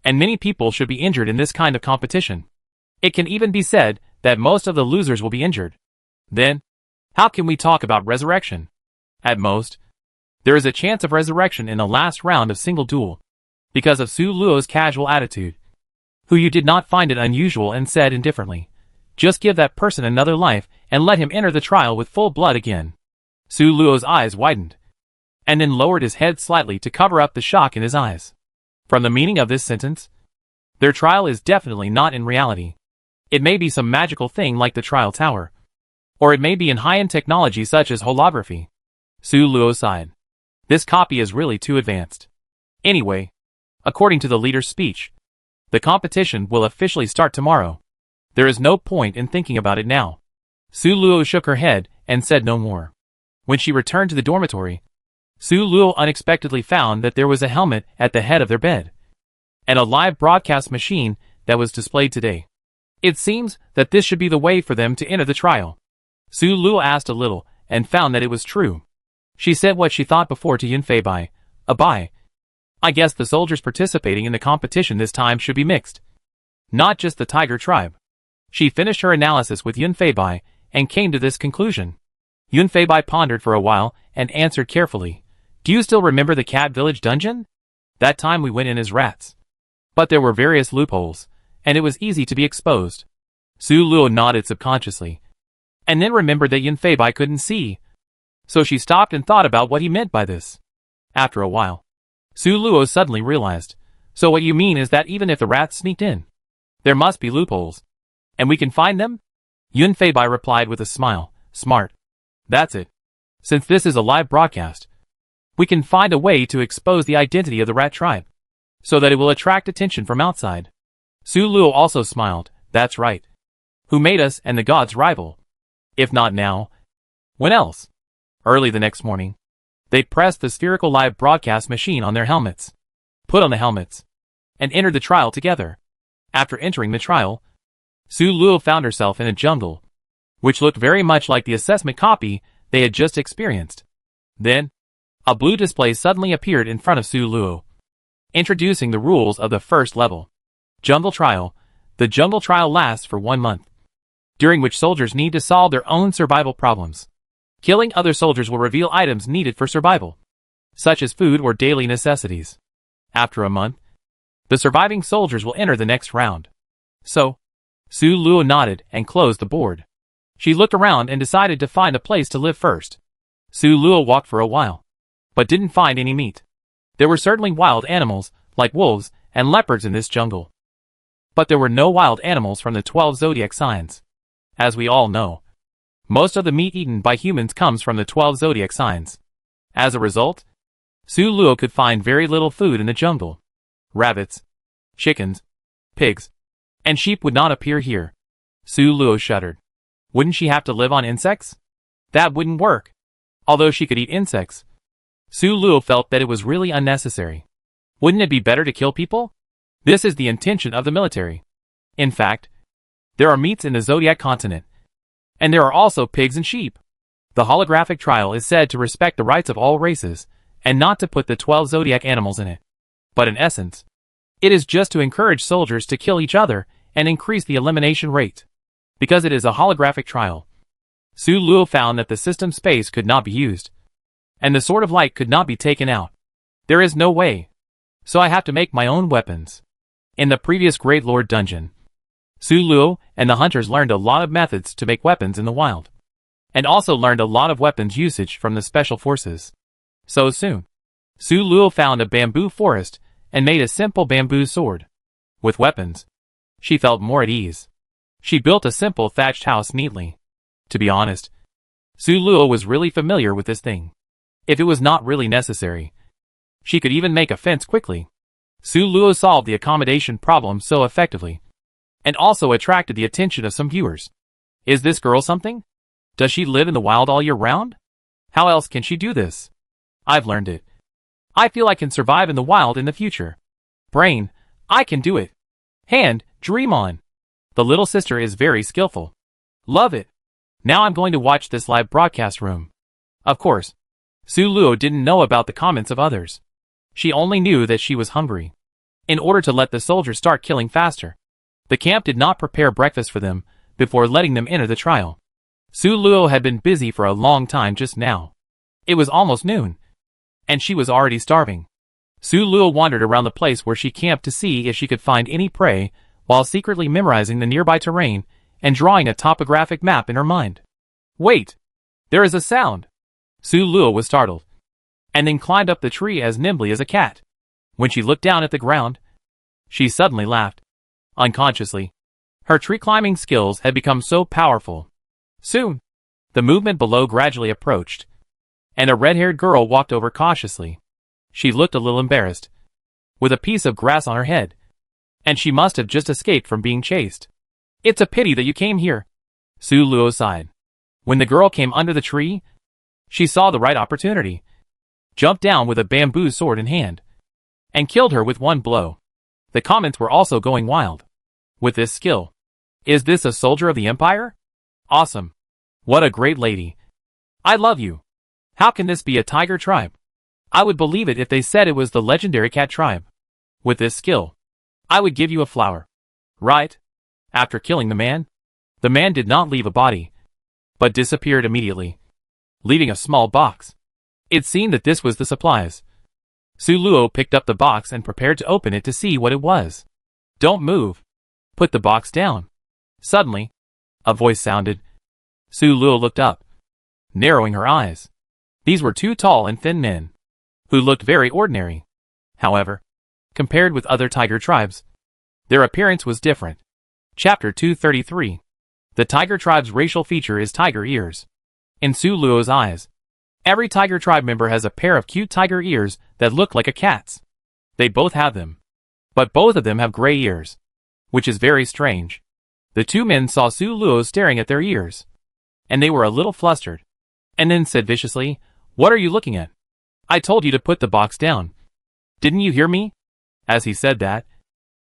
and many people should be injured in this kind of competition. It can even be said that most of the losers will be injured. Then, how can we talk about resurrection? At most, there is a chance of resurrection in the last round of single duel. Because of Su Luo's casual attitude, Hu Yu did not find it unusual and said indifferently, just give that person another life and let him enter the trial with full blood again. Su Luo's eyes widened, and then lowered his head slightly to cover up the shock in his eyes. From the meaning of this sentence, their trial is definitely not in reality. It may be some magical thing like the trial tower, Or it may be in high-end technology such as holography. Su Luo sighed. This copy is really too advanced. Anyway, according to the leader's speech, the competition will officially start tomorrow. There is no point in thinking about it now. Su Luo shook her head and said no more. When she returned to the dormitory, Su Luo unexpectedly found that there was a helmet at the head of their bed, and a live broadcast machine that was displayed today. It seems that this should be the way for them to enter the trial. Su Luo asked a little, and found that it was true. She said what she thought before to Yunfei Bai. Bai. I guess the soldiers participating in the competition this time should be mixed. Not just the tiger tribe. She finished her analysis with Yunfei Bai, and came to this conclusion. Yunfei Bai pondered for a while, and answered carefully. Do you still remember the Cat Village dungeon? That time we went in as rats. But there were various loopholes, and it was easy to be exposed. Su Luo nodded subconsciously, and then remembered that Yunfei Bai couldn't see. So she stopped and thought about what he meant by this. After a while, Su Luo suddenly realized. So what you mean is that even if the rats sneaked in, there must be loopholes. And we can find them? Yunfei Bai replied with a smile. Smart. That's it. Since this is a live broadcast, we can find a way to expose the identity of the rat tribe, so that it will attract attention from outside. Su Luo also smiled. That's right. Who made us and the gods rival? If not now, when else? Early the next morning, they pressed the spherical live broadcast machine on their helmets, put on the helmets, and entered the trial together. After entering the trial, Su Luo found herself in a jungle, which looked very much like the assessment copy they had just experienced. Then, a blue display suddenly appeared in front of Su Luo, introducing the rules of the first level. Jungle Trial. The jungle trial lasts for 1 month, during which soldiers need to solve their own survival problems. Killing other soldiers will reveal items needed for survival, such as food or daily necessities. After a month, the surviving soldiers will enter the next round. So, Su Luo nodded and closed the board. She looked around and decided to find a place to live first. Su Luo walked for a while, but didn't find any meat. There were certainly wild animals, like wolves and leopards in this jungle. But there were no wild animals from the 12 zodiac signs. As we all know, most of the meat eaten by humans comes from the 12 zodiac signs. As a result, Su Luo could find very little food in the jungle. Rabbits, chickens, pigs, and sheep would not appear here. Su Luo shuddered. Wouldn't she have to live on insects? That wouldn't work. Although she could eat insects, Su Luo felt that it was really unnecessary. Wouldn't it be better to kill people? This is the intention of the military. In fact, there are meats in the zodiac continent, and there are also pigs and sheep. The holographic trial is said to respect the rights of all races, and not to put the 12 zodiac animals in it. But in essence, it is just to encourage soldiers to kill each other and increase the elimination rate. Because it is a holographic trial, Su Luo found that the system space could not be used, and the sword of light could not be taken out. There is no way. So I have to make my own weapons. In the previous Great Lord dungeon, Su Luo and the hunters learned a lot of methods to make weapons in the wild, and also learned a lot of weapons usage from the special forces. So soon, Su Luo found a bamboo forest and made a simple bamboo sword. With weapons, she felt more at ease. She built a simple thatched house neatly. To be honest, Su Luo was really familiar with this thing. If it was not really necessary, she could even make a fence quickly. Su Luo solved the accommodation problem so effectively, and also attracted the attention of some viewers. Is this girl something? Does she live in the wild all year round? How else can she do this? I've learned it. I feel I can survive in the wild in the future. Brain, I can do it. Hand, dream on. The little sister is very skillful. Love it. Now I'm going to watch this live broadcast room. Of course, Su Luo didn't know about the comments of others. She only knew that she was hungry. In order to let the soldiers start killing faster, the camp did not prepare breakfast for them before letting them enter the trial. Su Luo had been busy for a long time just now. It was almost noon, and she was already starving. Su Luo wandered around the place where she camped to see if she could find any prey, while secretly memorizing the nearby terrain and drawing a topographic map in her mind. Wait! There is a sound! Su Luo was startled, and then climbed up the tree as nimbly as a cat. When she looked down at the ground, she suddenly laughed. Unconsciously, her tree climbing skills had become so powerful. Soon, The movement below gradually approached, and a red-haired girl walked over cautiously. She looked a little embarrassed, with a piece of grass on her head, and she must have just escaped from being chased. "It's a pity that you came here," Su Luo sighed. When the girl came under the tree, she saw the right opportunity, jumped down with a bamboo sword in hand, and killed her with one blow. The comments were also going wild. With this skill, is this a soldier of the Empire? Awesome. What a great lady. I love you. How can this be a tiger tribe? I would believe it if they said it was the legendary cat tribe. With this skill, I would give you a flower. Right? After killing the man did not leave a body, but disappeared immediately, leaving a small box. It seemed that this was the supplies. Su Luo picked up the box and prepared to open it to see what it was. "Don't move. Put the box down." Suddenly, a voice sounded. Su Luo looked up, narrowing her eyes. These were two tall and thin men, who looked very ordinary. However, compared with other tiger tribes, their appearance was different. Chapter 233. The tiger tribe's racial feature is tiger ears. In Su Luo's eyes, every tiger tribe member has a pair of cute tiger ears that look like a cat's. They both have them, but both of them have gray ears, which is very strange. The two men saw Su Luo staring at their ears, and they were a little flustered, and then said viciously, "What are you looking at? I told you to put the box down. Didn't you hear me?" As he said that,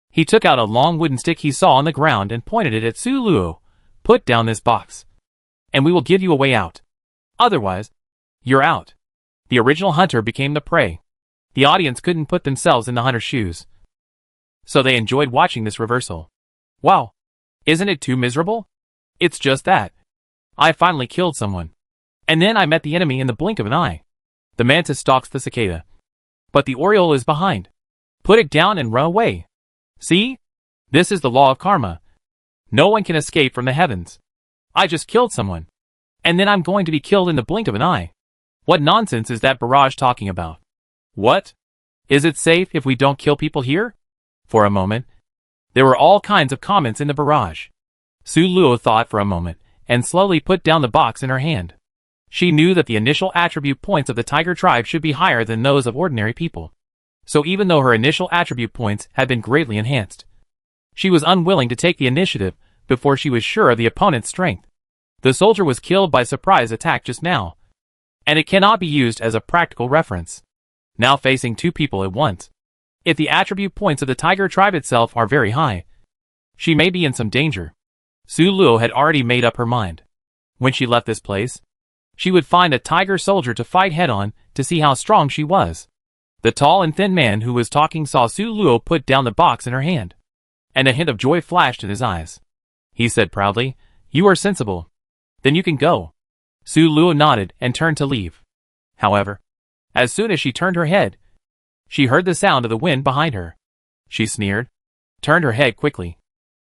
he took out a long wooden stick he saw on the ground and pointed it at Su Luo. "Put down this box, and we will give you a way out. Otherwise, you're out." The original hunter became the prey. The audience couldn't put themselves in the hunter's shoes, so they enjoyed watching this reversal. Wow, isn't it too miserable? It's just that I finally killed someone, and then I met the enemy in the blink of an eye. The mantis stalks the cicada, but the oriole is behind. Put it down and run away. See? This is the law of karma. No one can escape from the heavens. I just killed someone, and then I'm going to be killed in the blink of an eye. What nonsense is that barrage talking about? What? Is it safe if we don't kill people here? For a moment, there were all kinds of comments in the barrage. Su Luo thought for a moment, and slowly put down the box in her hand. She knew that the initial attribute points of the tiger tribe should be higher than those of ordinary people. So even though her initial attribute points had been greatly enhanced, she was unwilling to take the initiative before she was sure of the opponent's strength. The soldier was killed by surprise attack just now, and it cannot be used as a practical reference. Now facing two people at once, if the attribute points of the tiger tribe itself are very high, she may be in some danger. Su Luo had already made up her mind. When she left this place, she would find a tiger soldier to fight head-on to see how strong she was. The tall and thin man who was talking saw Su Luo put down the box in her hand, and a hint of joy flashed in his eyes. He said proudly, "You are sensible. Then you can go." Su Luo nodded and turned to leave. However, as soon as she turned her head, she heard the sound of the wind behind her. She sneered, turned her head quickly,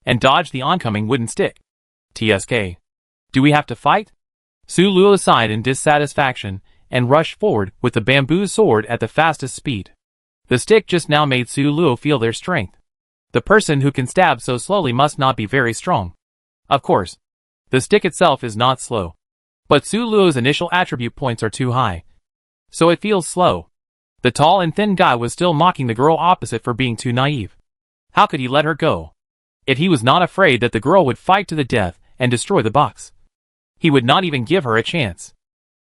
and dodged the oncoming wooden stick. "TSK. Do we have to fight?" Su Luo sighed in dissatisfaction and rushed forward with the bamboo sword at the fastest speed. The stick just now made Su Luo feel their strength. The person who can stab so slowly must not be very strong. Of course, the stick itself is not slow, but Su Luo's initial attribute points are too high, so it feels slow. The tall and thin guy was still mocking the girl opposite for being too naive. How could he let her go? If he was not afraid that the girl would fight to the death and destroy the box, he would not even give her a chance.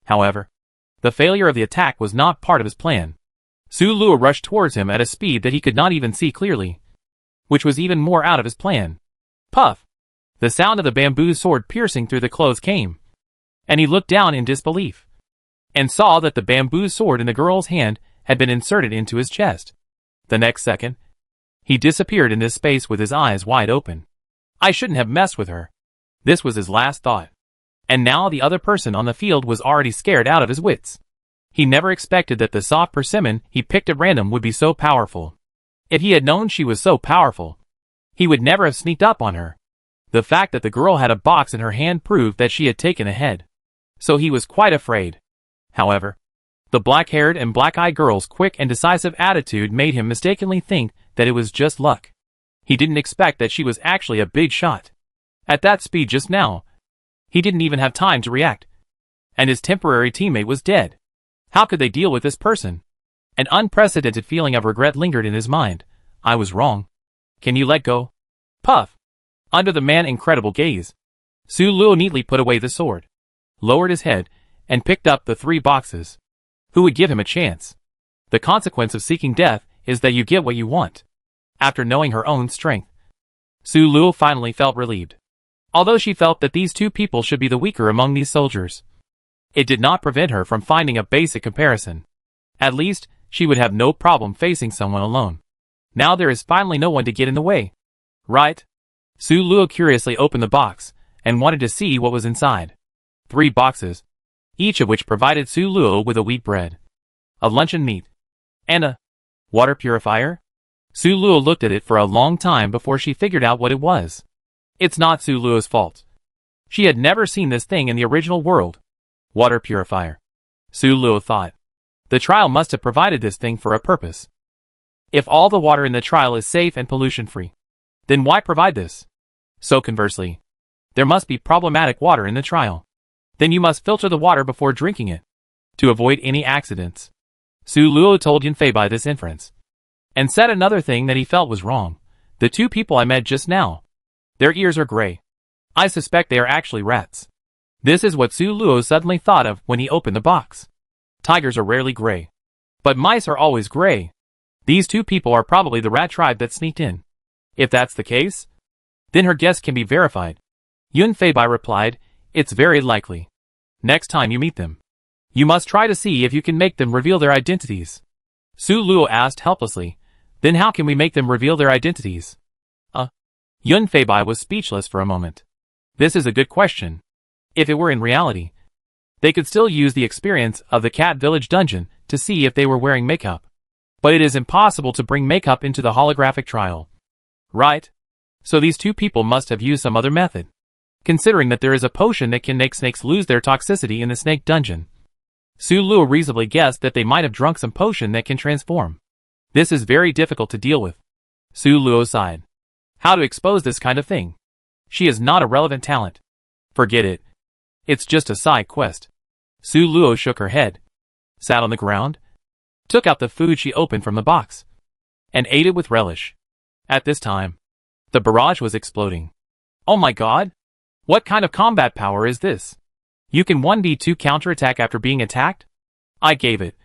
However, the failure of the attack was not part of his plan. Su Luo rushed towards him at a speed that he could not even see clearly, which was even more out of his plan. Puff! The sound of the bamboo sword piercing through the clothes came, and he looked down in disbelief, and saw that the bamboo sword in the girl's hand had been inserted into his chest. The next second, he disappeared in this space with his eyes wide open. I shouldn't have messed with her. This was his last thought. And now the other person on the field was already scared out of his wits. He never expected that the soft persimmon he picked at random would be so powerful. If he had known she was so powerful, he would never have sneaked up on her. The fact that the girl had a box in her hand proved that she had taken a head, so he was quite afraid. However, the black-haired and black-eyed girl's quick and decisive attitude made him mistakenly think that it was just luck. He didn't expect that she was actually a big shot. At that speed just now, he didn't even have time to react. and his temporary teammate was dead. How could they deal with this person? An unprecedented feeling of regret lingered in his mind. I was wrong. Can you let go? Puff. Under the man's incredible gaze, Su Luo neatly put away the sword, lowered his head, and picked up the 3 boxes. Who would give him a chance? The consequence of seeking death is that you get what you want. After knowing her own strength, Su Luo finally felt relieved. Although she felt that these 2 people should be the weaker among these soldiers, it did not prevent her from finding a basic comparison. At least, she would have no problem facing someone alone. Now there is finally no one to get in the way. Right? Su Luo curiously opened the box, and wanted to see what was inside. 3 boxes, each of which provided Su Luo with a wheat bread, a luncheon meat, and a water purifier. Su Luo looked at it for a long time before she figured out what it was. It's not Su Luo's fault. She had never seen this thing in the original world. Water purifier. Su Luo thought. The trial must have provided this thing for a purpose. If all the water in the trial is safe and pollution-free, then why provide this? So conversely, there must be problematic water in the trial. Then you must filter the water before drinking it, to avoid any accidents. Su Luo told Yunfei by this inference, and said another thing that he felt was wrong. The 2 people I met just now, their ears are gray. I suspect they are actually rats. This is what Su Luo suddenly thought of when he opened the box. Tigers are rarely gray, but mice are always gray. These 2 people are probably the rat tribe that sneaked in. If that's the case, then her guess can be verified. Yunfei replied, it's very likely. Next time you meet them, you must try to see if you can make them reveal their identities. Su Luo asked helplessly, then how can we make them reveal their identities? Yunfei was speechless for a moment. This is a good question. If it were in reality, they could still use the experience of the Cat Village dungeon to see if they were wearing makeup. But it is impossible to bring makeup into the holographic trial. Right? So these 2 people must have used some other method. Considering that there is a potion that can make snakes lose their toxicity in the snake dungeon, Su Luo reasonably guessed that they might have drunk some potion that can transform. This is very difficult to deal with. Su Luo sighed. How to expose this kind of thing? She is not a relevant talent. Forget it. It's just a side quest. Su Luo shook her head, sat on the ground, took out the food she opened from the box, and ate it with relish. At this time, the barrage was exploding. Oh my god! What kind of combat power is this? You can 1v2 counterattack after being attacked? I gave it.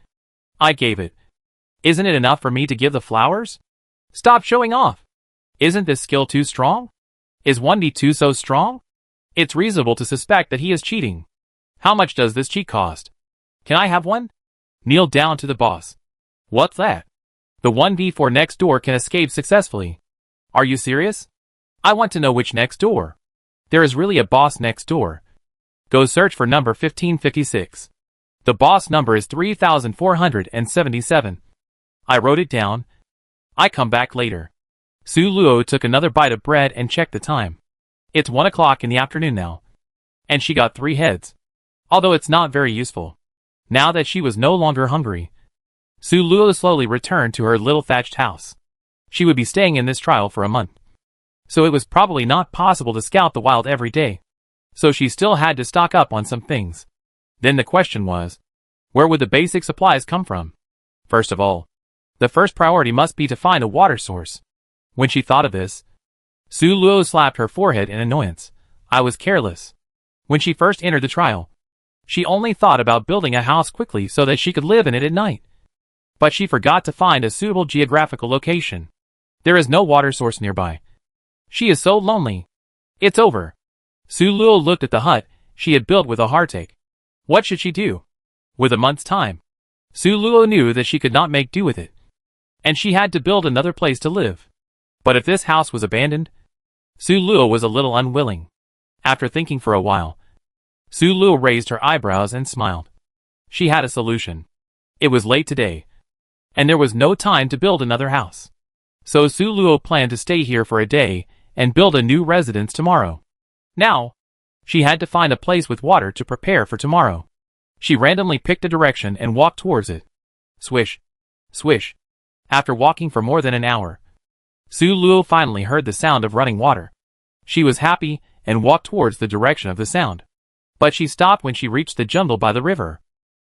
Isn't it enough for me to give the flowers? Stop showing off! Isn't this skill too strong? Is 1v2 so strong? It's reasonable to suspect that he is cheating. How much does this cheat cost? Can I have one? Kneel down to the boss. What's that? The 1v4 next door can escape successfully. Are you serious? I want to know which next door. There is really a boss next door. Go search for number 1556. The boss number is 3477. I wrote it down. I come back later. Su Luo took another bite of bread and checked the time. It's 1 o'clock in the afternoon now. And she got 3 heads. Although it's not very useful. Now that she was no longer hungry, Su Luo slowly returned to her little thatched house. She would be staying in this trial for a month. So it was probably not possible to scout the wild every day. So she still had to stock up on some things. Then the question was, where would the basic supplies come from? First of all, the first priority must be to find a water source. When she thought of this, Su Luo slapped her forehead in annoyance. I was careless. When she first entered the trial, she only thought about building a house quickly so that she could live in it at night. But she forgot to find a suitable geographical location. There is no water source nearby. She is so lonely. It's over. Su Luo looked at the hut she had built with a heartache. What should she do? With a month's time, Su Luo knew that she could not make do with it. And she had to build another place to live. But if this house was abandoned, Su Luo was a little unwilling. After thinking for a while, Su Luo raised her eyebrows and smiled. She had a solution. It was late today, and there was no time to build another house. So Su Luo planned to stay here for a day and build a new residence tomorrow. Now, she had to find a place with water to prepare for tomorrow. She randomly picked a direction and walked towards it. Swish, swish. After walking for more than an hour, Su Luo finally heard the sound of running water. She was happy and walked towards the direction of the sound. But she stopped when she reached the jungle by the river.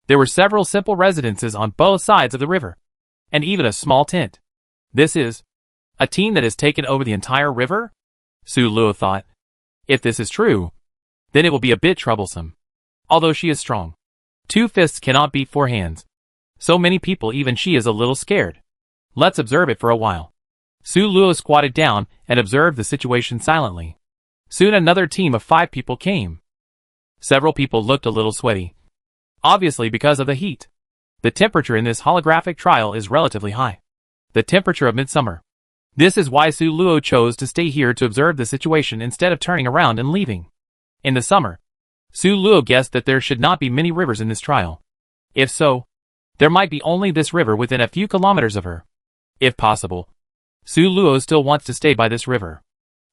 There were several simple residences on both sides of the river, and even a small tent. This is a team that has taken over the entire river? Su Luo thought. If this is true, then it will be a bit troublesome. Although she is strong, 2 fists cannot beat 4 hands. So many people, even she is a little scared. Let's observe it for a while. Su Luo squatted down and observed the situation silently. Soon another team of 5 people came. Several people looked a little sweaty. Obviously because of the heat. The temperature in this holographic trial is relatively high. The temperature of midsummer. This is why Su Luo chose to stay here to observe the situation instead of turning around and leaving. In the summer, Su Luo guessed that there should not be many rivers in this trial. If so, there might be only this river within a few kilometers of her. If possible, Su Luo still wants to stay by this river.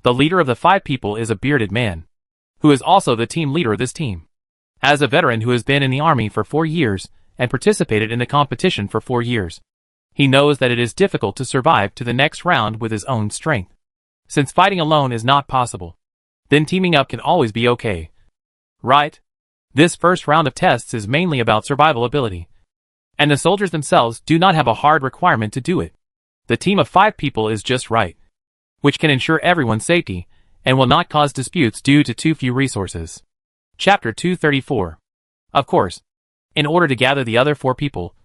The leader of the 5 people is a bearded man, who is also the team leader of this team. As a veteran who has been in the army for 4 years and participated in the competition for 4 years, he knows that it is difficult to survive to the next round with his own strength. Since fighting alone is not possible, then teaming up can always be okay. Right? This first round of tests is mainly about survival ability. And the soldiers themselves do not have a hard requirement to do it. The team of 5 people is just right, which can ensure everyone's safety and will not cause disputes due to too few resources. Chapter 234. Of course, in order to gather the other 4 people,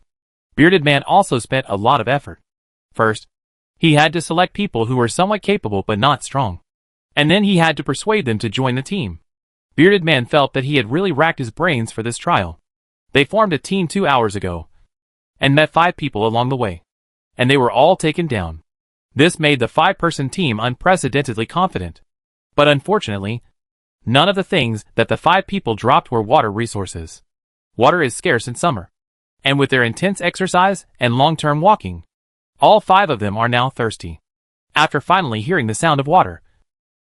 Bearded Man also spent a lot of effort. First, he had to select people who were somewhat capable but not strong. And then he had to persuade them to join the team. Bearded Man felt that he had really racked his brains for this trial. They formed a team 2 hours ago, and met 5 people along the way. And they were all taken down. This made the 5-person team unprecedentedly confident. But unfortunately, none of the things that the 5 people dropped were water resources. Water is scarce in summer. And with their intense exercise and long-term walking, all 5 of them are now thirsty. After finally hearing the sound of water,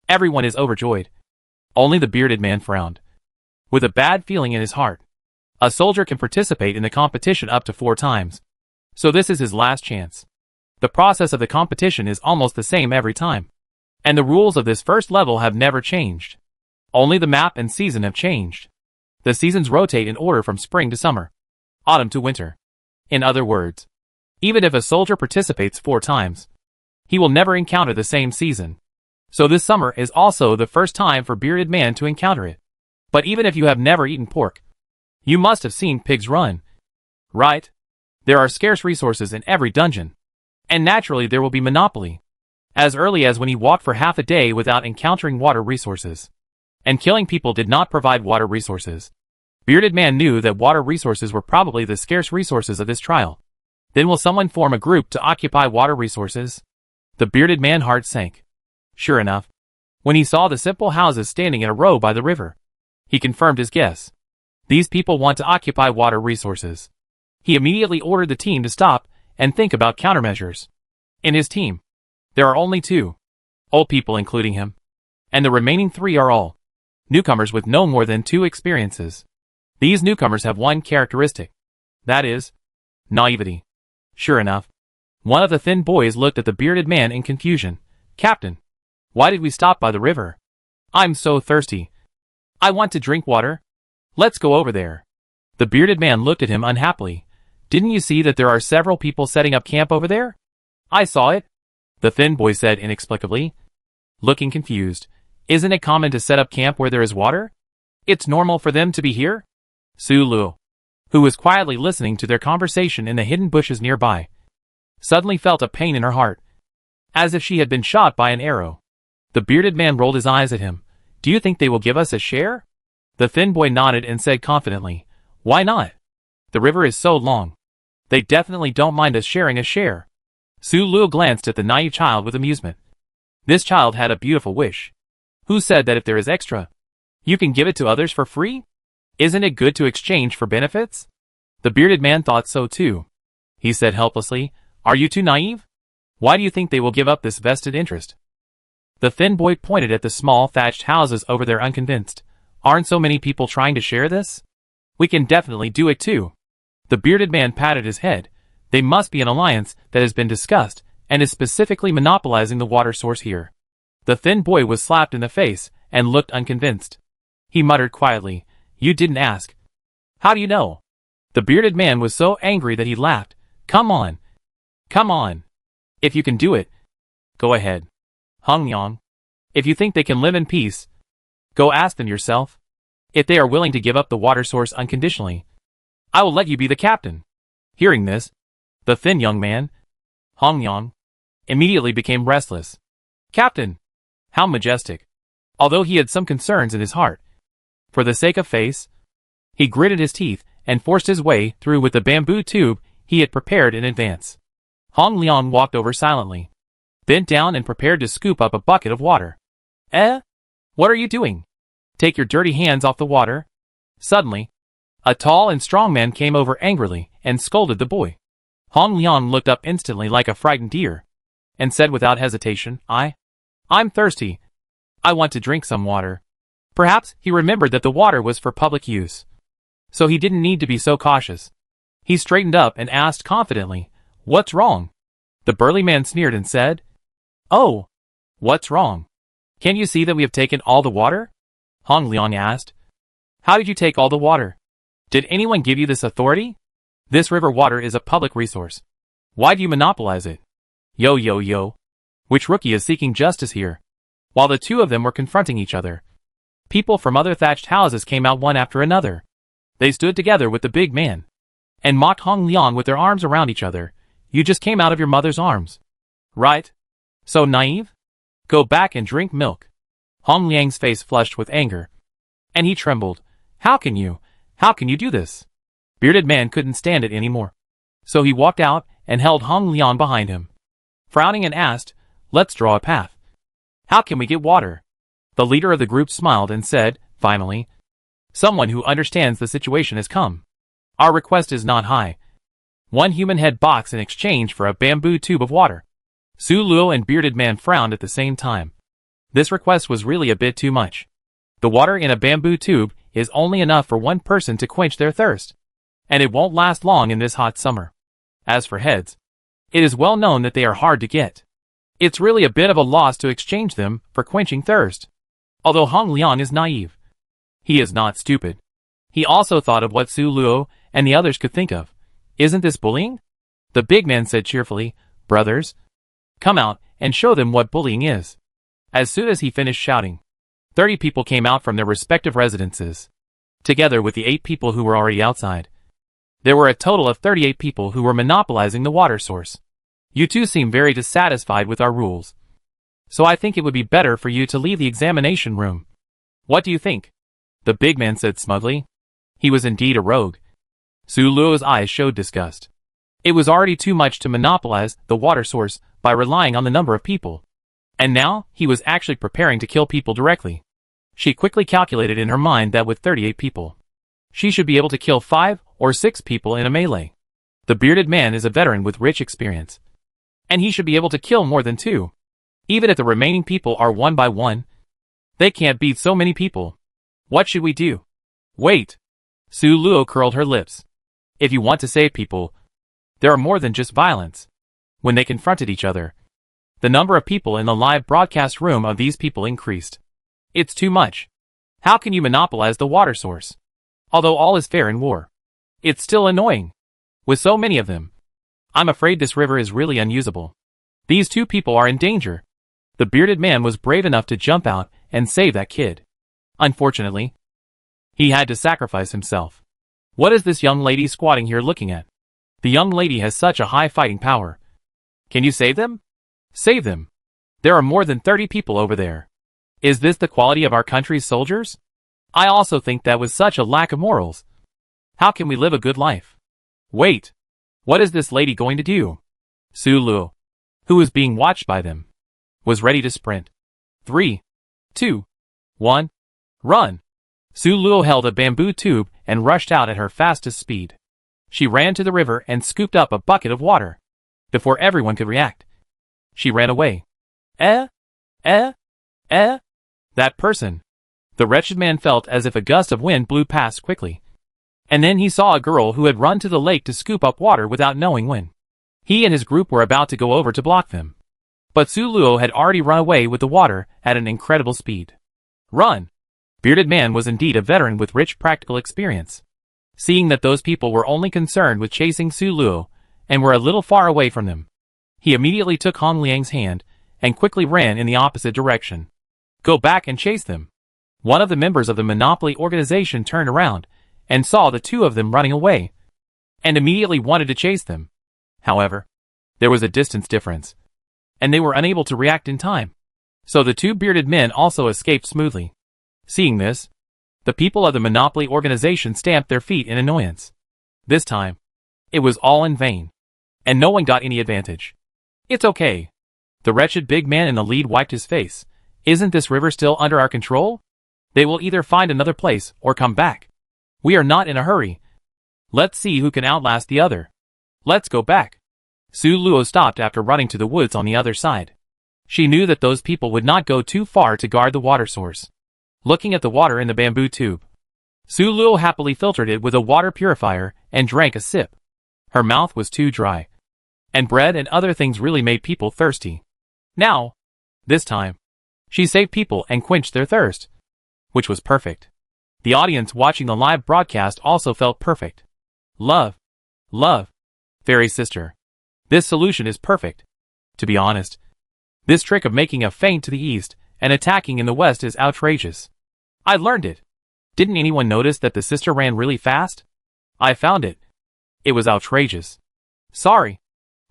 everyone is overjoyed. Only the bearded man frowned, with a bad feeling in his heart. A soldier can participate in the competition up to 4 times. So this is his last chance. The process of the competition is almost the same every time. And the rules of this first level have never changed. Only the map and season have changed. The seasons rotate in order from spring to summer, autumn to winter. In other words, even if a soldier participates 4 times, he will never encounter the same season. So this summer is also the first time for Bearded Man to encounter it. But even if you have never eaten pork, you must have seen pigs run. Right? There are scarce resources in every dungeon. And naturally there will be monopoly. As early as when he walked for half a day without encountering water resources. And killing people did not provide water resources. Bearded Man knew that water resources were probably the scarce resources of this trial. Then will someone form a group to occupy water resources? The Bearded Man heart sank. Sure enough, when he saw the simple houses standing in a row by the river, he confirmed his guess. These people want to occupy water resources. He immediately ordered the team to stop and think about countermeasures. In his team, there are only 2 old people including him, and the remaining 3 are all newcomers with no more than 2 experiences. These newcomers have one characteristic. That is, naivety. Sure enough, one of the thin boys looked at the bearded man in confusion. Captain, why did we stop by the river? I'm so thirsty. I want to drink water. Let's go over there. The bearded man looked at him unhappily. Didn't you see that there are several people setting up camp over there? I saw it, the thin boy said inexplicably, looking confused. Isn't it common to set up camp where there is water? It's normal for them to be here? Su Luo, who was quietly listening to their conversation in the hidden bushes nearby, suddenly felt a pain in her heart, as if she had been shot by an arrow. The bearded man rolled his eyes at him. Do you think they will give us a share? The thin boy nodded and said confidently, why not? The river is so long. They definitely don't mind us sharing a share. Su Luo glanced at the naive child with amusement. This child had a beautiful wish. Who said that if there is extra, you can give it to others for free? Isn't it good to exchange for benefits? The bearded man thought so too. He said helplessly, are you too naive? Why do you think they will give up this vested interest? The thin boy pointed at the small thatched houses over there unconvinced. Aren't so many people trying to share this? We can definitely do it too. The bearded man patted his head. They must be an alliance that has been discussed and is specifically monopolizing the water source here. The thin boy was slapped in the face and looked unconvinced. He muttered quietly, You didn't ask. How do you know? The bearded man was so angry that he laughed. Come on. Come on. If you can do it, go ahead. Hong Yang. If you think they can live in peace, go ask them yourself. If they are willing to give up the water source unconditionally, I will let you be the captain. Hearing this, the thin young man, Hong Yang, immediately became restless. Captain! How majestic! Although he had some concerns in his heart, for the sake of face, he gritted his teeth and forced his way through with the bamboo tube he had prepared in advance. Hong Liang walked over silently, bent down and prepared to scoop up a bucket of water. What are you doing? Take your dirty hands off the water. Suddenly, a tall and strong man came over angrily and scolded the boy. Hong Liang looked up instantly like a frightened deer, and said without hesitation, I'm thirsty. I want to drink some water. Perhaps he remembered that the water was for public use, so he didn't need to be so cautious. He straightened up and asked confidently, What's wrong? The burly man sneered and said, Oh, what's wrong? Can't you see that we have taken all the water? Hong Liang asked. How did you take all the water? Did anyone give you this authority? This river water is a public resource. Why do you monopolize it? Yo. Which rookie is seeking justice here? While the two of them were confronting each other, people from other thatched houses came out one after another. They stood together with the big man and mocked Hong Liang with their arms around each other. You just came out of your mother's arms, right? So naive? Go back and drink milk. Hong Liang's face flushed with anger, and he trembled. How can you do this? Bearded man couldn't stand it anymore, so he walked out and held Hong Liang behind him, frowning and asked, Let's draw a path. How can we get water? The leader of the group smiled and said, Finally, someone who understands the situation has come. Our request is not high. 1 human head box in exchange for a bamboo tube of water. Su Luo and Bearded Man frowned at the same time. This request was really a bit too much. The water in a bamboo tube is only enough for 1 person to quench their thirst, and it won't last long in this hot summer. As for heads, it is well known that they are hard to get. It's really a bit of a loss to exchange them for quenching thirst. Although Hong Liang is naive, he is not stupid. He also thought of what Su Luo and the others could think of. Isn't this bullying? The big man said cheerfully, Brothers, come out and show them what bullying is. As soon as he finished shouting, 30 people came out from their respective residences, together with the 8 people who were already outside. There were a total of 38 people who were monopolizing the water source. You two seem very dissatisfied with our rules, so I think it would be better for you to leave the examination room. What do you think? The big man said smugly. He was indeed a rogue. Su Luo's eyes showed disgust. It was already too much to monopolize the water source by relying on the number of people, and now he was actually preparing to kill people directly. She quickly calculated in her mind that with 38 people, she should be able to kill 5 or 6 people in a melee. The bearded man is a veteran with rich experience, and he should be able to kill more than 2. Even if the remaining people are 1 by 1, they can't beat so many people. What should we do? Wait. Su Luo curled her lips. If you want to save people, there are more than just violence. When they confronted each other, the number of people in the live broadcast room of these people increased. It's too much. How can you monopolize the water source? Although all is fair in war, it's still annoying. With so many of them, I'm afraid this river is really unusable. These 2 people are in danger. The bearded man was brave enough to jump out and save that kid. Unfortunately, he had to sacrifice himself. What is this young lady squatting here looking at? The young lady has such a high fighting power. Can you save them? Save them. There are more than 30 people over there. Is this the quality of our country's soldiers? I also think that with such a lack of morals, how can we live a good life? Wait. What is this lady going to do? Su Luo, who was being watched by them, was ready to sprint. 3, 2, 1, run! Su Luo held a bamboo tube and rushed out at her fastest speed. She ran to the river and scooped up a bucket of water. Before everyone could react, she ran away. That person. The wretched man felt as if a gust of wind blew past quickly. And then he saw a girl who had run to the lake to scoop up water without knowing when. He and his group were about to go over to block them, but Su Luo had already run away with the water at an incredible speed. Run! Bearded Man was indeed a veteran with rich practical experience. Seeing that those people were only concerned with chasing Su Luo, and were a little far away from them, he immediately took Hong Liang's hand, and quickly ran in the opposite direction. Go back and chase them. One of the members of the Monopoly organization turned around, and saw the two of them running away, and immediately wanted to chase them. However, there was a distance difference, and they were unable to react in time. So the two bearded men also escaped smoothly. Seeing this, the people of the Monopoly organization stamped their feet in annoyance. This time, it was all in vain, and no one got any advantage. It's okay. The wretched big man in the lead wiped his face. Isn't this river still under our control? They will either find another place or come back. We are not in a hurry. Let's see who can outlast the other. Let's go back. Su Luo stopped after running to the woods on the other side. She knew that those people would not go too far to guard the water source. Looking at the water in the bamboo tube, Su Luo happily filtered it with a water purifier and drank a sip. Her mouth was too dry, and bread and other things really made people thirsty. Now, this time, she saved people and quenched their thirst, which was perfect. The audience watching the live broadcast also felt perfect. Love. Love. Fairy sister. This solution is perfect. To be honest, this trick of making a feint to the east and attacking in the west is outrageous. I learned it. Didn't anyone notice that the sister ran really fast? I found it. It was outrageous. Sorry.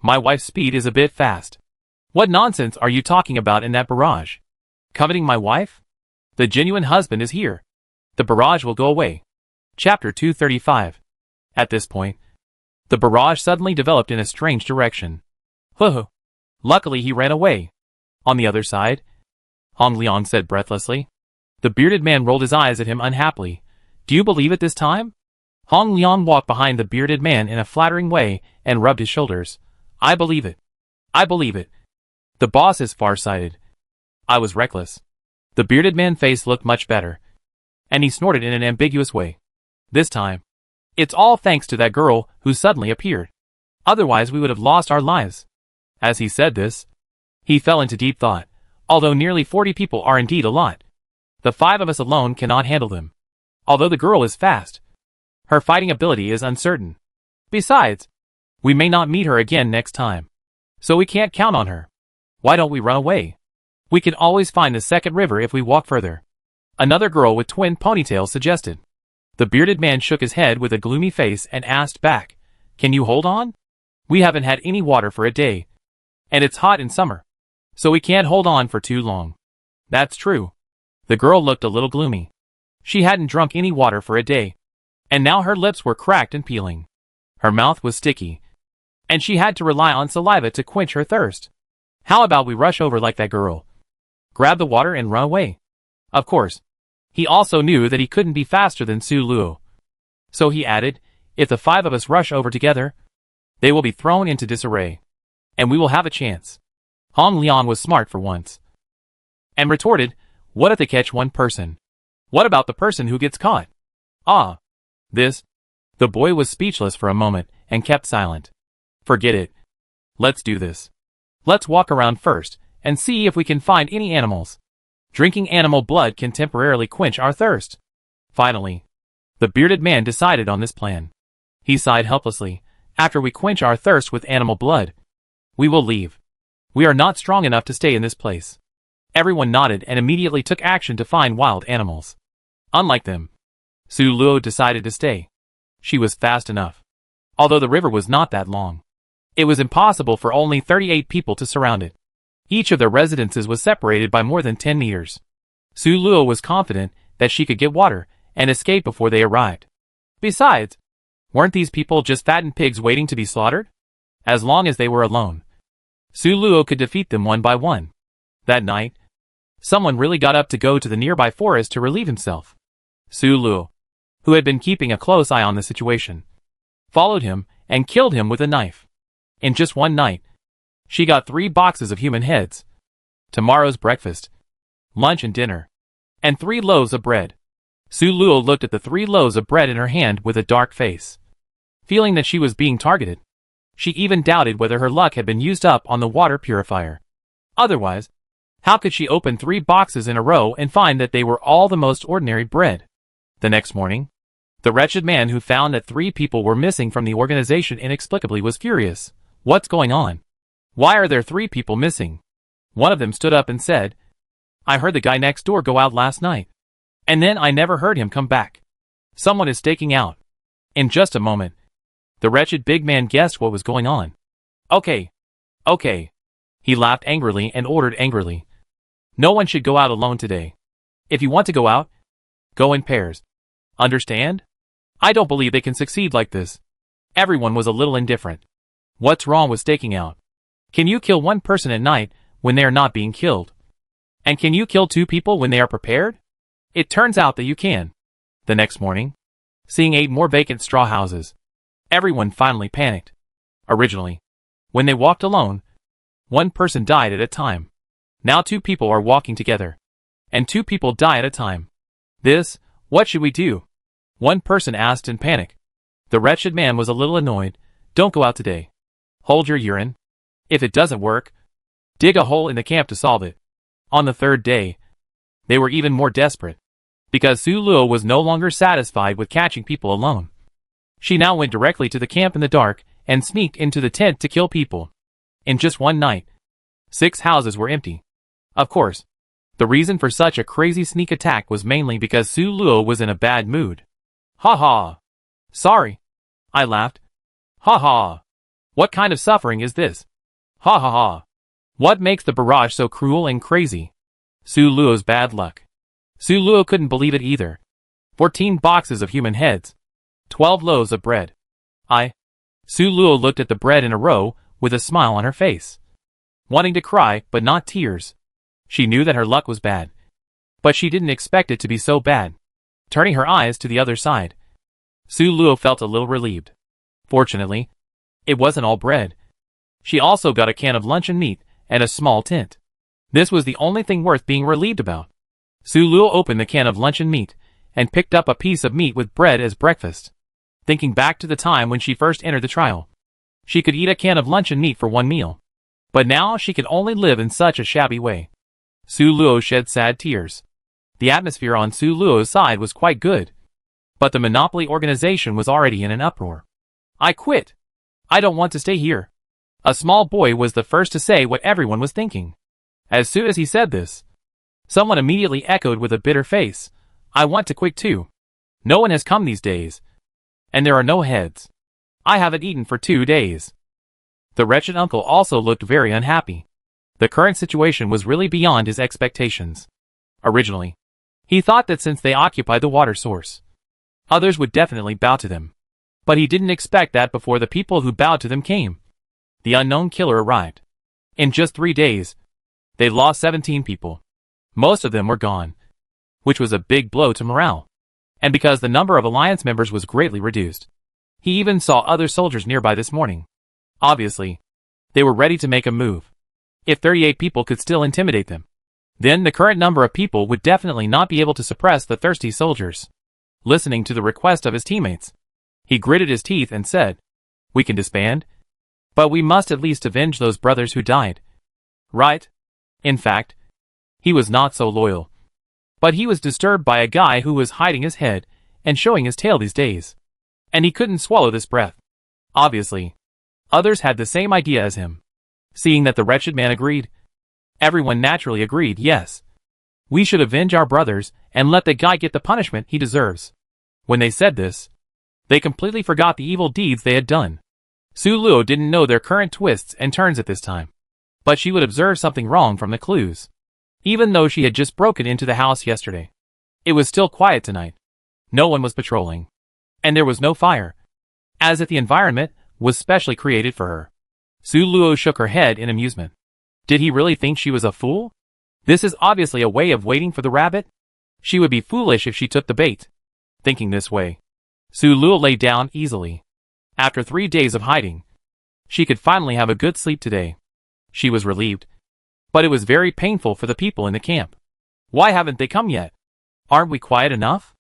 My wife's speed is a bit fast. What nonsense are you talking about in that barrage? Coveting my wife? The genuine husband is here. The barrage will go away. Chapter 235. At this point, the barrage suddenly developed in a strange direction. Huh. Luckily he ran away. On the other side, Hong Liang said breathlessly. The bearded man rolled his eyes at him unhappily. Do you believe it this time? Hong Liang walked behind the bearded man in a flattering way and rubbed his shoulders. I believe it. I believe it. The boss is far-sighted. I was reckless. The bearded man's face looked much better, and he snorted in an ambiguous way. This time, it's all thanks to that girl who suddenly appeared. Otherwise we would have lost our lives. As he said this, he fell into deep thought. Although nearly 40 people are indeed a lot, the 5 of us alone cannot handle them. Although the girl is fast, her fighting ability is uncertain. Besides, we may not meet her again next time, so we can't count on her. Why don't we run away? We can always find the second river if we walk further. Another girl with twin ponytails suggested. The bearded man shook his head with a gloomy face and asked back, Can you hold on? We haven't had any water for a day, and it's hot in summer, so we can't hold on for too long. That's true. The girl looked a little gloomy. She hadn't drunk any water for a day, and now her lips were cracked and peeling. Her mouth was sticky, and she had to rely on saliva to quench her thirst. How about we rush over like that girl? Grab the water and run away. Of course, he also knew that he couldn't be faster than Su Luo. So he added, if the 5 of us rush over together, they will be thrown into disarray, and we will have a chance. Hong Liang was smart for once, and retorted, what if they catch one person? What about the person who gets caught? Ah, this. The boy was speechless for a moment and kept silent. Forget it. Let's do this. Let's walk around first and see if we can find any animals. Drinking animal blood can temporarily quench our thirst. Finally, the bearded man decided on this plan. He sighed helplessly. After we quench our thirst with animal blood, we will leave. We are not strong enough to stay in this place. Everyone nodded and immediately took action to find wild animals. Unlike them, Su Luo decided to stay. She was fast enough. Although the river was not that long, it was impossible for only 38 people to surround it. Each of their residences was separated by more than 10 meters. Su Luo was confident that she could get water and escape before they arrived. Besides, weren't these people just fattened pigs waiting to be slaughtered? As long as they were alone, Su Luo could defeat them one by one. That night, someone really got up to go to the nearby forest to relieve himself. Su Luo, who had been keeping a close eye on the situation, followed him and killed him with a knife. In just one night, she got 3 boxes of human heads, tomorrow's breakfast, lunch and dinner, and 3 loaves of bread. Su Luo looked at the 3 loaves of bread in her hand with a dark face, feeling that she was being targeted. She even doubted whether her luck had been used up on the water purifier. Otherwise, How could she open 3 boxes in a row and find that they were all the most ordinary bread? The next morning, the wretched man who found that 3 people were missing from the organization inexplicably was furious. What's going on? Why are there 3 people missing? One of them stood up and said, I heard the guy next door go out last night. And then I never heard him come back. Someone is staking out. In just a moment, the wretched big man guessed what was going on. Okay. He laughed angrily and ordered angrily. No one should go out alone today. If you want to go out, go in pairs. Understand? I don't believe they can succeed like this. Everyone was a little indifferent. What's wrong with staking out? Can you kill 1 person at night when they are not being killed? And can you kill 2 people when they are prepared? It turns out that you can. The next morning, seeing 8 more vacant straw houses, everyone finally panicked. Originally, when they walked alone, 1 person died at a time. Now 2 people are walking together, and 2 people die at a time. What should we do? 1 person asked in panic. The wretched man was a little annoyed. Don't go out today. Hold your urine. If it doesn't work, dig a hole in the camp to solve it. On the 3rd day, they were even more desperate, because Su Luo was no longer satisfied with catching people alone. She now went directly to the camp in the dark and sneaked into the tent to kill people. In just one night, 6 houses were empty. Of course, the reason for such a crazy sneak attack was mainly because Su Luo was in a bad mood. Ha ha! Sorry. I laughed. Ha ha! What kind of suffering is this? Ha ha ha! What makes the barrage so cruel and crazy? Su Luo's bad luck. Su Luo couldn't believe it either. 14 boxes of human heads. 12 loaves of bread. Su Luo looked at the bread in a row with a smile on her face. Wanting to cry, but not tears. She knew that her luck was bad. But she didn't expect it to be so bad. Turning her eyes to the other side, Su Luo felt a little relieved. Fortunately, it wasn't all bread. She also got a can of luncheon meat and a small tent. This was the only thing worth being relieved about. Su Luo opened the can of luncheon meat and picked up a piece of meat with bread as breakfast. Thinking back to the time when she first entered the trial, she could eat a can of luncheon meat for 1 meal. But now she could only live in such a shabby way. Su Luo shed sad tears. The atmosphere on Su Luo's side was quite good. But the monopoly organization was already in an uproar. I quit. I don't want to stay here. A small boy was the first to say what everyone was thinking. As soon as he said this, someone immediately echoed with a bitter face, I want to quit too. No one has come these days. And there are no heads. I haven't eaten for 2 days. The wretched uncle also looked very unhappy. The current situation was really beyond his expectations. Originally, he thought that since they occupied the water source, others would definitely bow to them. But he didn't expect that before the people who bowed to them came. The unknown killer arrived. In just 3 days, they lost 17 people. Most of them were gone, which was a big blow to morale. And because the number of alliance members was greatly reduced, he even saw other soldiers nearby this morning. Obviously, they were ready to make a move. If 38 people could still intimidate them, then the current number of people would definitely not be able to suppress the thirsty soldiers. Listening to the request of his teammates, he gritted his teeth and said, We can disband, but we must at least avenge those brothers who died. Right? In fact, he was not so loyal. But he was disturbed by a guy who was hiding his head and showing his tail these days. And he couldn't swallow this breath. Obviously, others had the same idea as him. Seeing that the wretched man agreed, everyone naturally agreed, yes. We should avenge our brothers and let the guy get the punishment he deserves. When they said this, they completely forgot the evil deeds they had done. Su Luo didn't know their current twists and turns at this time. But she would observe something wrong from the clues. Even though she had just broken into the house yesterday, it was still quiet tonight. No one was patrolling. And there was no fire, as if the environment was specially created for her. Su Luo shook her head in amusement. Did he really think she was a fool? This is obviously a way of waiting for the rabbit. She would be foolish if she took the bait. Thinking this way, Su Luo lay down easily. After 3 days of hiding, she could finally have a good sleep today. She was relieved. But it was very painful for the people in the camp. Why haven't they come yet? Aren't we quiet enough?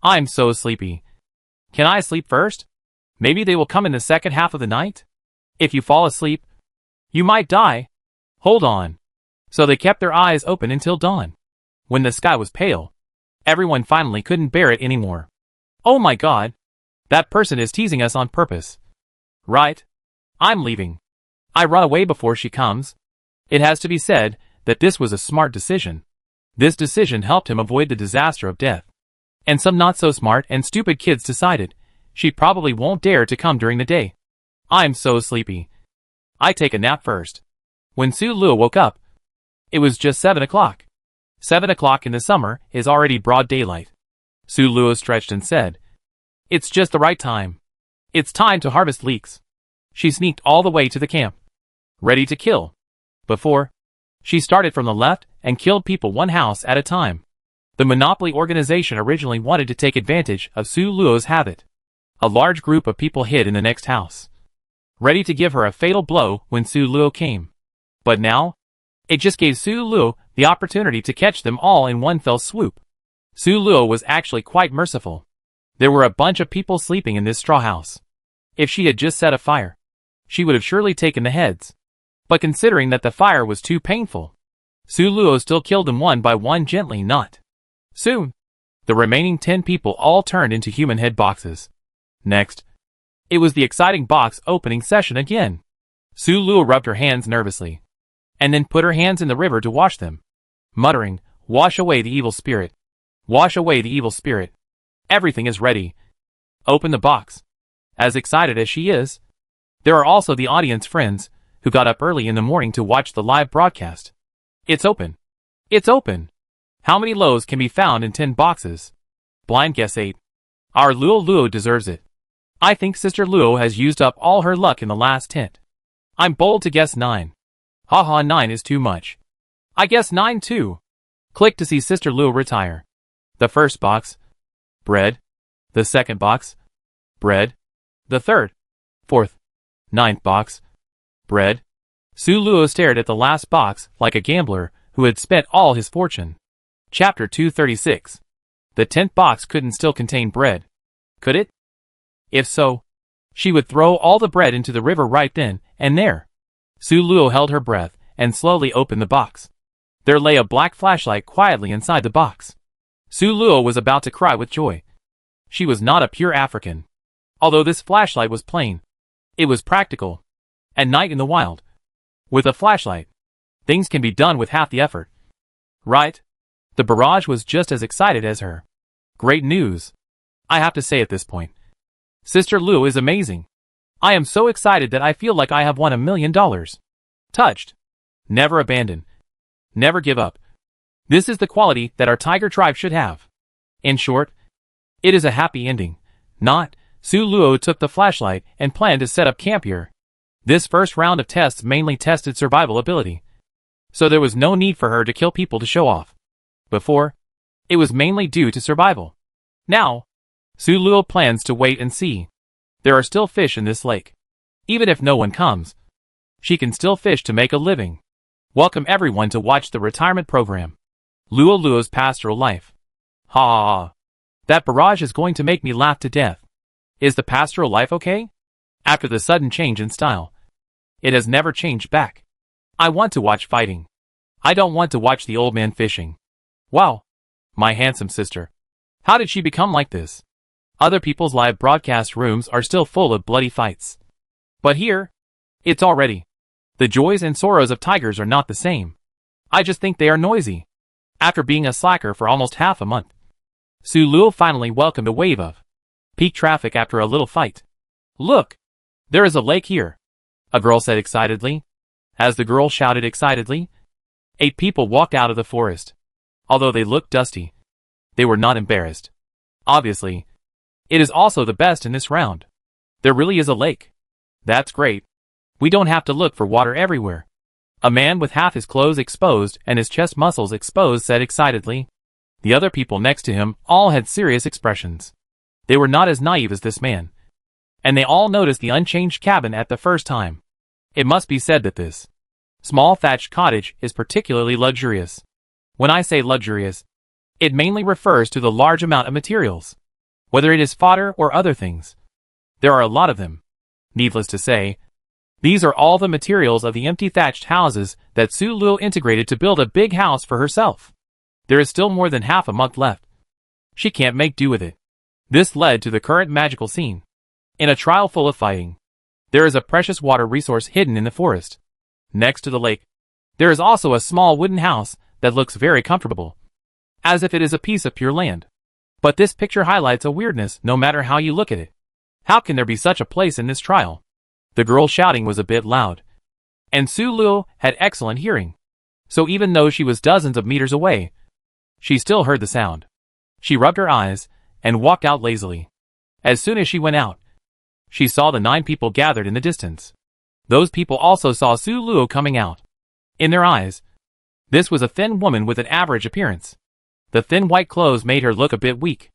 I'm so sleepy. Can I sleep first? Maybe they will come in the second half of the night? If you fall asleep, you might die. Hold on. So they kept their eyes open until dawn. When the sky was pale, everyone finally couldn't bear it anymore. Oh my god! That person is teasing us on purpose. Right? I'm leaving. I run away before she comes. It has to be said that this was a smart decision. This decision helped him avoid the disaster of death. And some not so smart and stupid kids decided she probably won't dare to come during the day. I'm so sleepy. I take a nap first. When Su Luo woke up, it was just 7 o'clock. 7 o'clock in the summer is already broad daylight. Su Luo stretched and said, "It's just the right time. It's time to harvest leeks." She sneaked all the way to the camp, ready to kill. Before, she started from the left and killed people one house at a time. The Monopoly organization originally wanted to take advantage of Su Luo's habit. A large group of people hid in the next house, ready to give her a fatal blow when Su Luo came. But now, it just gave Su Luo the opportunity to catch them all in one fell swoop. Su Luo was actually quite merciful. There were a bunch of people sleeping in this straw house. If she had just set a fire, she would have surely taken the heads. But considering that the fire was too painful, Su Luo still killed them one by one gently not. Soon, the remaining 10 people all turned into human head boxes. Next, it was the exciting box opening session again. Su Luo rubbed her hands nervously, and then put her hands in the river to wash them, muttering, "Wash away the evil spirit. Wash away the evil spirit. Everything is ready." Open the box. As excited as she is, there are also the audience friends who got up early in the morning to watch the live broadcast. It's open. It's open. How many loaves can be found in 10 boxes? Blind guess 8. Our Luo Luo deserves it. I think Sister Luo has used up all her luck in the last tent. I'm bold to guess 9. Haha, 9 is too much. I guess 9 too. Click to see Sister Luo retire. The first box. Bread. The second box. Bread. The third, fourth, 9th box. Bread. Su Luo stared at the last box like a gambler who had spent all his fortune. Chapter 236. The 10th box couldn't still contain bread. Could it? If so, she would throw all the bread into the river right then and there. Su Luo held her breath and slowly opened the box. There lay a black flashlight quietly inside the box. Su Luo was about to cry with joy. She was not a pure African. Although this flashlight was plain, it was practical. At night in the wild, with a flashlight, things can be done with half the effort. Right? The barrage was just as excited as her. Great news. I have to say at this point, Sister Luo is amazing. I am so excited that I feel like I have won $1 million. Touched. Never abandon. Never give up. This is the quality that our tiger tribe should have. In short, it is a happy ending. Not, Su Luo took the flashlight and planned to set up camp here. This first round of tests mainly tested survival ability, so there was no need for her to kill people to show off. Before, it was mainly due to survival. Now, Su Luo plans to wait and see. There are still fish in this lake. Even if no one comes, she can still fish to make a living. Welcome everyone to watch the retirement program. Luo Luo's pastoral life. Ha ha ha. That barrage is going to make me laugh to death. Is the pastoral life okay? After the sudden change in style, it has never changed back. I want to watch fighting. I don't want to watch the old man fishing. Wow. My handsome sister. How did she become like this? Other people's live broadcast rooms are still full of bloody fights. But here, it's already. The joys and sorrows of tigers are not the same. I just think they are noisy. After being a slacker for almost half a month, Su Luo finally welcomed a wave of peak traffic after a little fight. Look! There is a lake here, a girl said excitedly. As the girl shouted excitedly, 8 people walked out of the forest. Although they looked dusty, they were not embarrassed. Obviously, it is also the best in this round. There really is a lake. That's great. We don't have to look for water everywhere. A man with half his clothes exposed and his chest muscles exposed said excitedly. The other people next to him all had serious expressions. They were not as naive as this man. And they all noticed the unchanged cabin at the first time. It must be said that this small thatched cottage is particularly luxurious. When I say luxurious, it mainly refers to the large amount of materials. Whether it is fodder or other things. There are a lot of them. Needless to say, These are all the materials of the empty thatched houses that Su Luo integrated to build a big house for herself. There is still more than half a month left. She can't make do with it. This led to the current magical scene. In a trial full of fighting, there is a precious water resource hidden in the forest. Next to the lake, there is also a small wooden house that looks very comfortable, as if it is a piece of pure land. But this picture highlights a weirdness no matter how you look at it. How can there be such a place in this trial? The girl shouting was a bit loud, and Su Luo had excellent hearing. So even though she was dozens of meters away, she still heard the sound. She rubbed her eyes and walked out lazily. As soon as she went out, she saw the 9 people gathered in the distance. Those people also saw Su Luo coming out. In their eyes, this was a thin woman with an average appearance. The thin white clothes made her look a bit weak.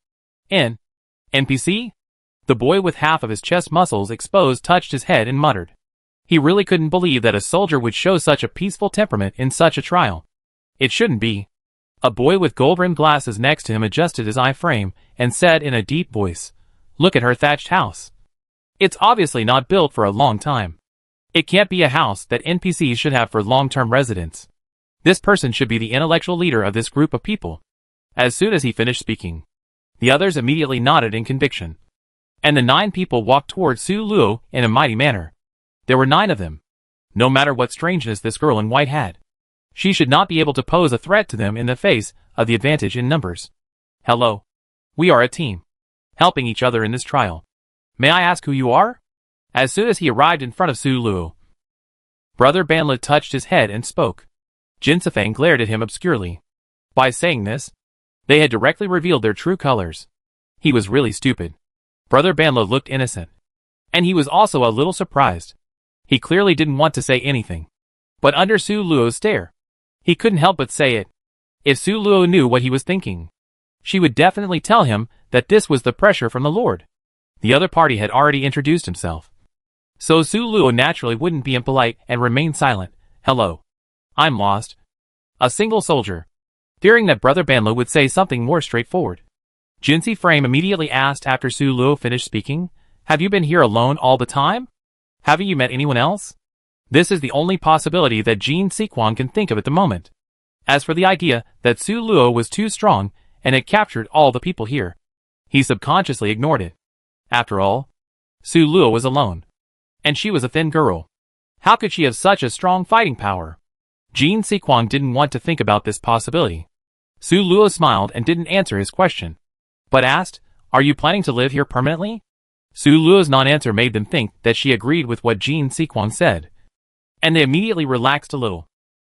NPC? The boy with half of his chest muscles exposed touched his head and muttered. He really couldn't believe that a soldier would show such a peaceful temperament in such a trial. It shouldn't be. A boy with gold-rimmed glasses next to him adjusted his eye frame and said in a deep voice, "Look at her thatched house. It's obviously not built for a long time. It can't be a house that NPCs should have for long-term residents. This person should be the intellectual leader of this group of people." As soon as he finished speaking, the others immediately nodded in conviction. And the 9 people walked towards Su Luo in a mighty manner. There were 9 of them. No matter what strangeness this girl in white had, she should not be able to pose a threat to them in the face of the advantage in numbers. "Hello. We are a team, helping each other in this trial. May I ask who you are?" As soon as he arrived in front of Su Luo, Brother Banla touched his head and spoke. Jin Sifang glared at him obscurely. By saying this, they had directly revealed their true colors. He was really stupid. Brother Banla looked innocent. And he was also a little surprised. He clearly didn't want to say anything. But under Su Luo's stare, he couldn't help but say it. If Su Luo knew what he was thinking, she would definitely tell him that this was the pressure from the Lord. The other party had already introduced himself. So Su Luo naturally wouldn't be impolite and remain silent. "Hello. I'm lost. A single soldier." Fearing that Brother Banla would say something more straightforward, Jinsi Frame immediately asked after Su Luo finished speaking, "Have you been here alone all the time? Haven't you met anyone else?" This is the only possibility that Jin Siquan can think of at the moment. As for the idea that Su Luo was too strong and had captured all the people here, he subconsciously ignored it. After all, Su Luo was alone. And she was a thin girl. How could she have such a strong fighting power? Jin Siquan didn't want to think about this possibility. Su Luo smiled and didn't answer his question, but asked, "Are you planning to live here permanently?" Su Luo's non-answer made them think that she agreed with what Jin Siquan said, and they immediately relaxed a little.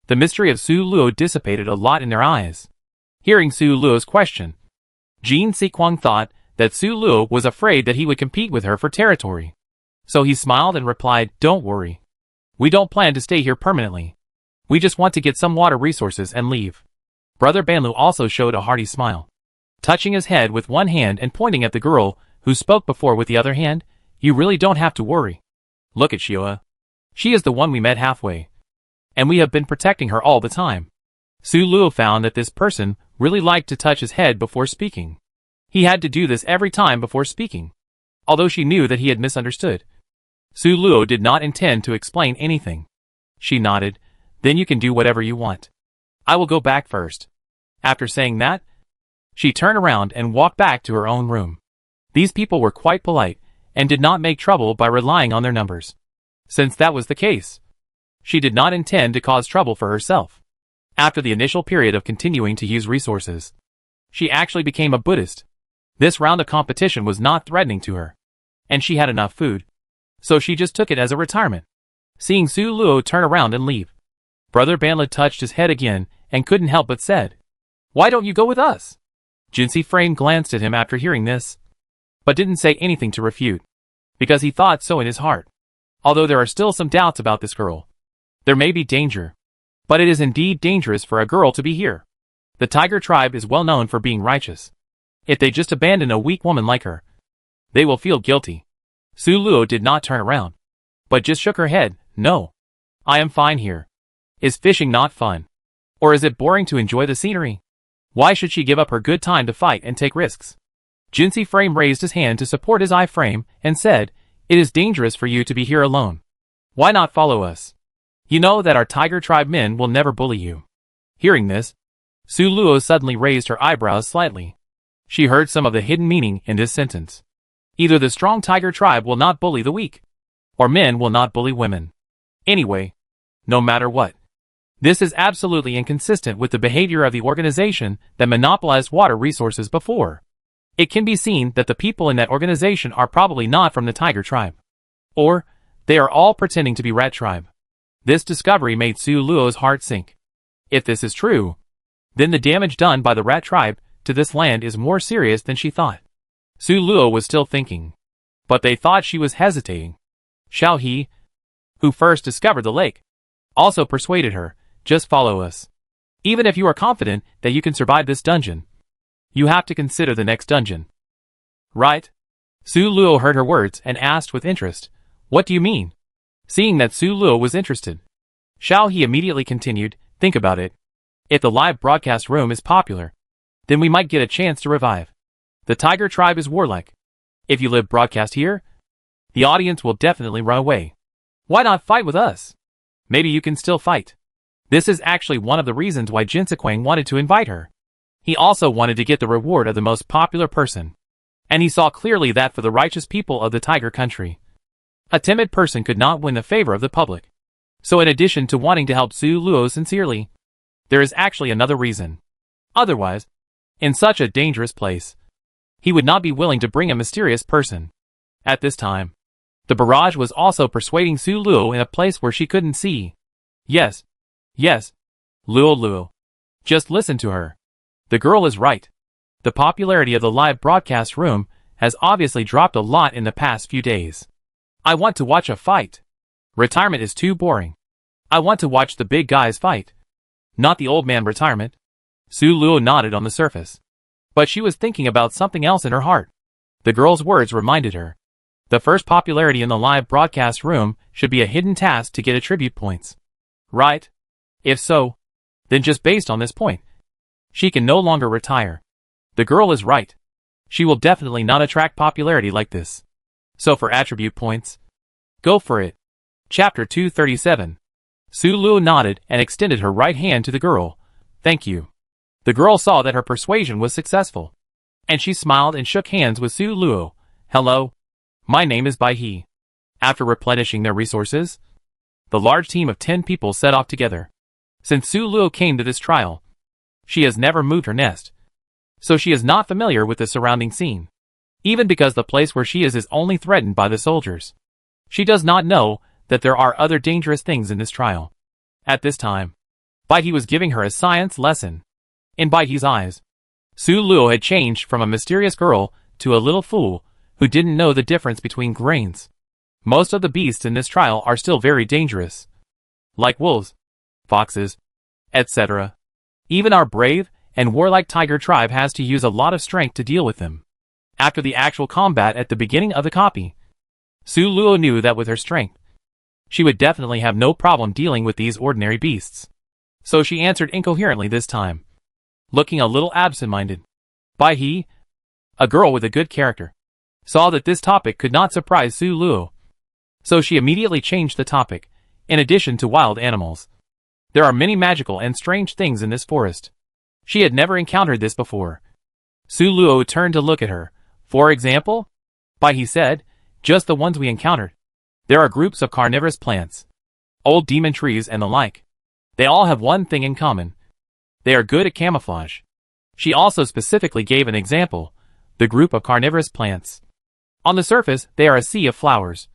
The mystery of Su Luo dissipated a lot in their eyes. Hearing Su Luo's question, Jin Siquan thought that Su Luo was afraid that he would compete with her for territory. So he smiled and replied, "Don't worry. We don't plan to stay here permanently. We just want to get some water resources and leave." Brother Banlu also showed a hearty smile, touching his head with one hand and pointing at the girl who spoke before with the other hand. "You really don't have to worry. Look at Shioa. She is the one we met halfway, and we have been protecting her all the time." Su Luo found that this person really liked to touch his head before speaking. He had to do this every time before speaking, although she knew that he had misunderstood. Su Luo did not intend to explain anything. She nodded. "Then you can do whatever you want. I will go back first." After saying that, she turned around and walked back to her own room. These people were quite polite and did not make trouble by relying on their numbers. Since that was the case, she did not intend to cause trouble for herself. After the initial period of continuing to use resources, she actually became a Buddhist. This round of competition was not threatening to her, and she had enough food, so she just took it as a retirement. Seeing Su Luo turn around and leave, Brother Banla touched his head again and couldn't help but said, "Why don't you go with us?" Jinsi Frame glanced at him after hearing this, but didn't say anything to refute, because he thought so in his heart. Although there are still some doubts about this girl. There may be danger, but it is indeed dangerous for a girl to be here. The Tiger tribe is well known for being righteous. If they just abandon a weak woman like her, they will feel guilty. Su Luo did not turn around, but just shook her head. "No. I am fine here. Is fishing not fun? Or is it boring to enjoy the scenery? Why should she give up her good time to fight and take risks?" Jinsi Frame raised his hand to support his eye frame and said, "It is dangerous for you to be here alone. Why not follow us? You know that our tiger tribe men will never bully you. Hearing this, Su Luo suddenly raised her eyebrows slightly. She heard some of the hidden meaning in this sentence. Either the strong tiger tribe will not bully the weak, or men will not bully women. Anyway, no matter what, this is absolutely inconsistent with the behavior of the organization that monopolized water resources before. It can be seen that the people in that organization are probably not from the tiger tribe. Or, they are all pretending to be rat tribe. This discovery made Su Luo's heart sink. If this is true, then the damage done by the rat tribe to this land is more serious than she thought. Su Luo was still thinking, but they thought she was hesitating. Xiao He, who first discovered the lake, also persuaded her, just follow us. Even if you are confident that you can survive this dungeon, you have to consider the next dungeon. Right? Su Luo heard her words and asked with interest, what do you mean? Seeing that Su Luo was interested, Xiao He immediately continued, think about it. If the live broadcast room is popular, then we might get a chance to revive. The tiger tribe is warlike. If you live broadcast here, the audience will definitely run away. Why not fight with us? Maybe you can still fight. This is actually one of the reasons why Jinsequang wanted to invite her. He also wanted to get the reward of the most popular person. And he saw clearly that for the righteous people of the tiger country, a timid person could not win the favor of the public. So in addition to wanting to help Su Luo sincerely, there is actually another reason. Otherwise, in such a dangerous place, he would not be willing to bring a mysterious person. At this time, the barrage was also persuading Su Luo in a place where she couldn't see. Yes. Luo. Just listen to her. The girl is right. The popularity of the live broadcast room has obviously dropped a lot in the past few days. I want to watch a fight. Retirement is too boring. I want to watch the big guys fight. Not the old man retirement. Su Luo nodded on the surface. But she was thinking about something else in her heart. The girl's words reminded her. The first popularity in the live broadcast room should be a hidden task to get attribute points. Right? If so, then just based on this point, she can no longer retire. The girl is right. She will definitely not attract popularity like this. So for attribute points, go for it. Chapter 237. Su Luo nodded and extended her right hand to the girl. Thank you. The girl saw that her persuasion was successful, and she smiled and shook hands with Su Luo. Hello. My name is Bai He. After replenishing their resources, the large team of 10 people set off together. Since Su Luo came to this trial, she has never moved her nest, so she is not familiar with the surrounding scene. Even because the place where she is only threatened by the soldiers. She does not know that there are other dangerous things in this trial. At this time, Bai He was giving her a science lesson. In Bai He's eyes, Su Luo had changed from a mysterious girl to a little fool who didn't know the difference between grains. Most of the beasts in this trial are still very dangerous, like wolves, foxes, etc. Even our brave and warlike tiger tribe has to use a lot of strength to deal with them. After the actual combat at the beginning of the copy, Su Luo knew that with her strength, she would definitely have no problem dealing with these ordinary beasts. So she answered incoherently this time, looking a little absent-minded. Bai He, a girl with a good character, saw that this topic could not surprise Su Luo. So she immediately changed the topic. In addition to wild animals, there are many magical and strange things in this forest. She had never encountered this before. Su Luo turned to look at her. For example? Bai He said, just the ones we encountered. There are groups of carnivorous plants, old demon trees and the like. They all have one thing in common. They are good at camouflage. She also specifically gave an example, the group of carnivorous plants. On the surface, they are a sea of flowers.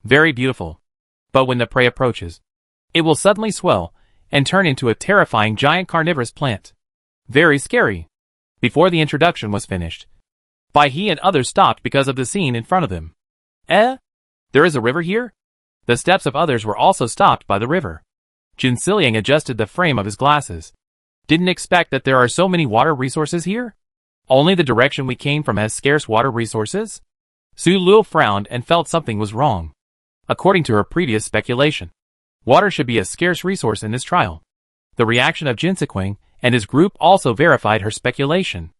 Very beautiful. But when the prey approaches, it will suddenly swell and turn into a terrifying giant carnivorous plant. Very scary. Before the introduction was finished, Bai He and others stopped because of the scene in front of them. There is a river here? The steps of others were also stopped by the river. Jinsiliang adjusted the frame of his glasses. Didn't expect that there are so many water resources here? Only the direction we came from has scarce water resources? Su Luo frowned and felt something was wrong. According to her previous speculation, water should be a scarce resource in this trial. The reaction of Jinsequang and his group also verified her speculation.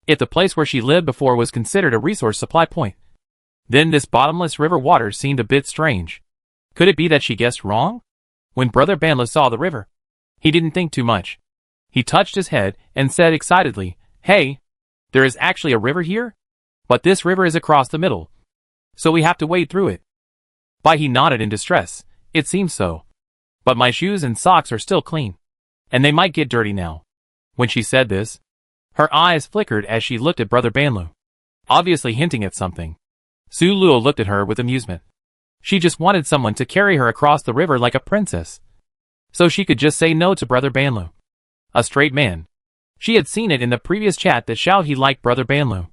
If the place where she lived before was considered a resource supply point, then this bottomless river water seemed a bit strange. Could it be that she guessed wrong? When Brother Banla saw the river, he didn't think too much. He touched his head and said excitedly, "Hey, there is actually a river here? But this river is across the middle, so we have to wade through it." He nodded in distress. "It seems so. But my shoes and socks are still clean, and they might get dirty now." When she said this, her eyes flickered as she looked at Brother Banlu, obviously hinting at something. Su Luo looked at her with amusement. She just wanted someone to carry her across the river like a princess, so she could just say no to Brother Banlu. A straight man. She had seen it in the previous chat that showed he liked Brother Banlu,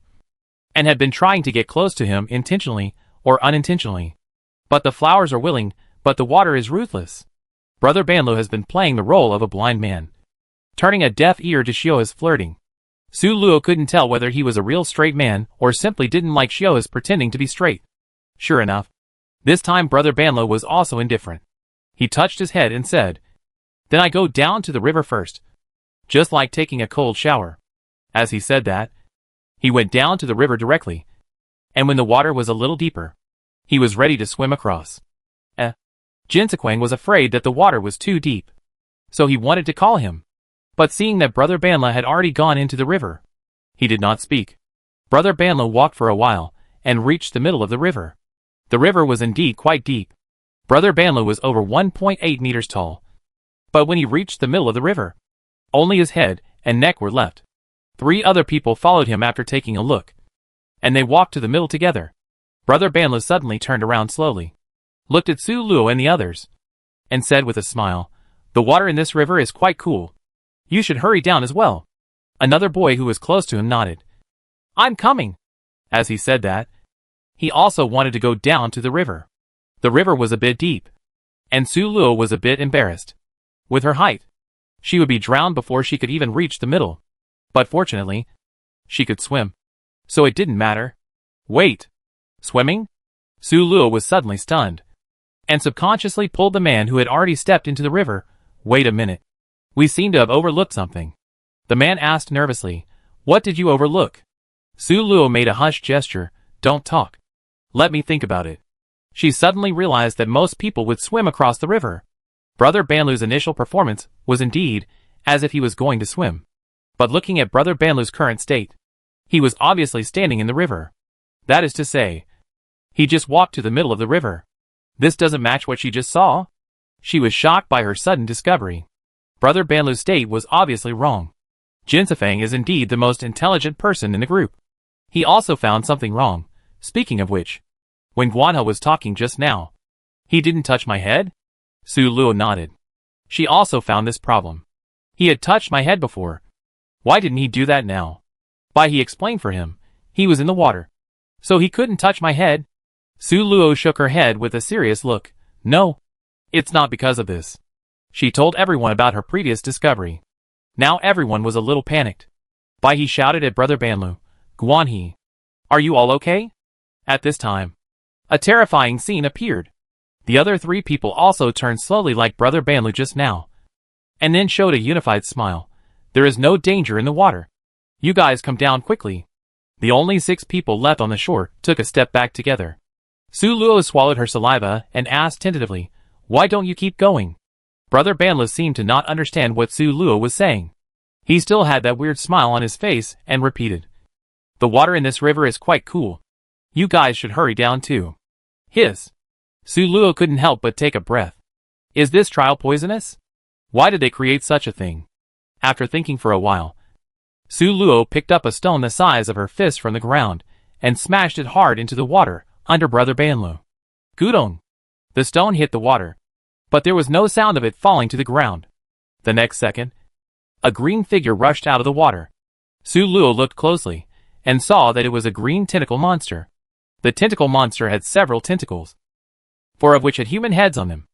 and had been trying to get close to him intentionally or unintentionally. But the flowers are willing, but the water is ruthless. Brother Banlu has been playing the role of a blind man, turning a deaf ear to Xioa's flirting. Su Luo couldn't tell whether he was a real straight man or simply didn't like Xioa's pretending to be straight. Sure enough, this time Brother Banlu was also indifferent. He touched his head and said, "Then I go down to the river first, just like taking a cold shower." As he said that, he went down to the river directly, and when the water was a little deeper, he was ready to swim across. Jinsequang was afraid that the water was too deep, so he wanted to call him. But seeing that Brother Banla had already gone into the river, he did not speak. Brother Banla walked for a while, and reached the middle of the river. The river was indeed quite deep. Brother Banla was over 1.8 meters tall. But when he reached the middle of the river, only his head and neck were left. 3 other people followed him after taking a look, and they walked to the middle together. Brother Banla suddenly turned around slowly, looked at Su Luo and the others, and said with a smile, "The water in this river is quite cool. You should hurry down as well." Another boy who was close to him nodded. "I'm coming." As he said that, he also wanted to go down to the river. The river was a bit deep, and Su Luo was a bit embarrassed. With her height, she would be drowned before she could even reach the middle. But fortunately, she could swim, so it didn't matter. Wait! Swimming? Su Luo was suddenly stunned, and subconsciously pulled the man who had already stepped into the river. "Wait a minute. We seem to have overlooked something." The man asked nervously, "What did you overlook?" Su Luo made a hushed gesture. "Don't talk. Let me think about it." She suddenly realized that most people would swim across the river. Brother Banlu's initial performance was indeed as if he was going to swim. But looking at Brother Banlu's current state, he was obviously standing in the river. That is to say, he just walked to the middle of the river. This doesn't match what she just saw. She was shocked by her sudden discovery. Brother Banlu's state was obviously wrong. Jinsefang is indeed the most intelligent person in the group. He also found something wrong. Speaking of which, when Guanha was talking just now, he didn't touch my head? Su Luo nodded. She also found this problem. He had touched my head before. Why didn't he do that now? He explained for him. He was in the water, so he couldn't touch my head. Su Luo shook her head with a serious look. No, it's not because of this. She told everyone about her previous discovery. Now everyone was a little panicked. He shouted at Brother Banlu, "Guanhe, are you all okay?" At this time, a terrifying scene appeared. The other 3 people also turned slowly like Brother Banlu just now, and then showed a unified smile. "There is no danger in the water. You guys come down quickly." The only 6 people left on the shore took a step back together. Su Luo swallowed her saliva and asked tentatively, "Why don't you keep going?" Brother Banlu seemed to not understand what Su Luo was saying. He still had that weird smile on his face and repeated, "The water in this river is quite cool. You guys should hurry down too." Hiss. Su Luo couldn't help but take a breath. Is this trial poisonous? Why did they create such a thing? After thinking for a while, Su Luo picked up a stone the size of her fist from the ground and smashed it hard into the water under Brother Banlu. Gudong! The stone hit the water, but there was no sound of it falling to the ground. The next second, a green figure rushed out of the water. Su Luo looked closely and saw that it was a green tentacle monster. The tentacle monster had several tentacles, 4 of which had human heads on them,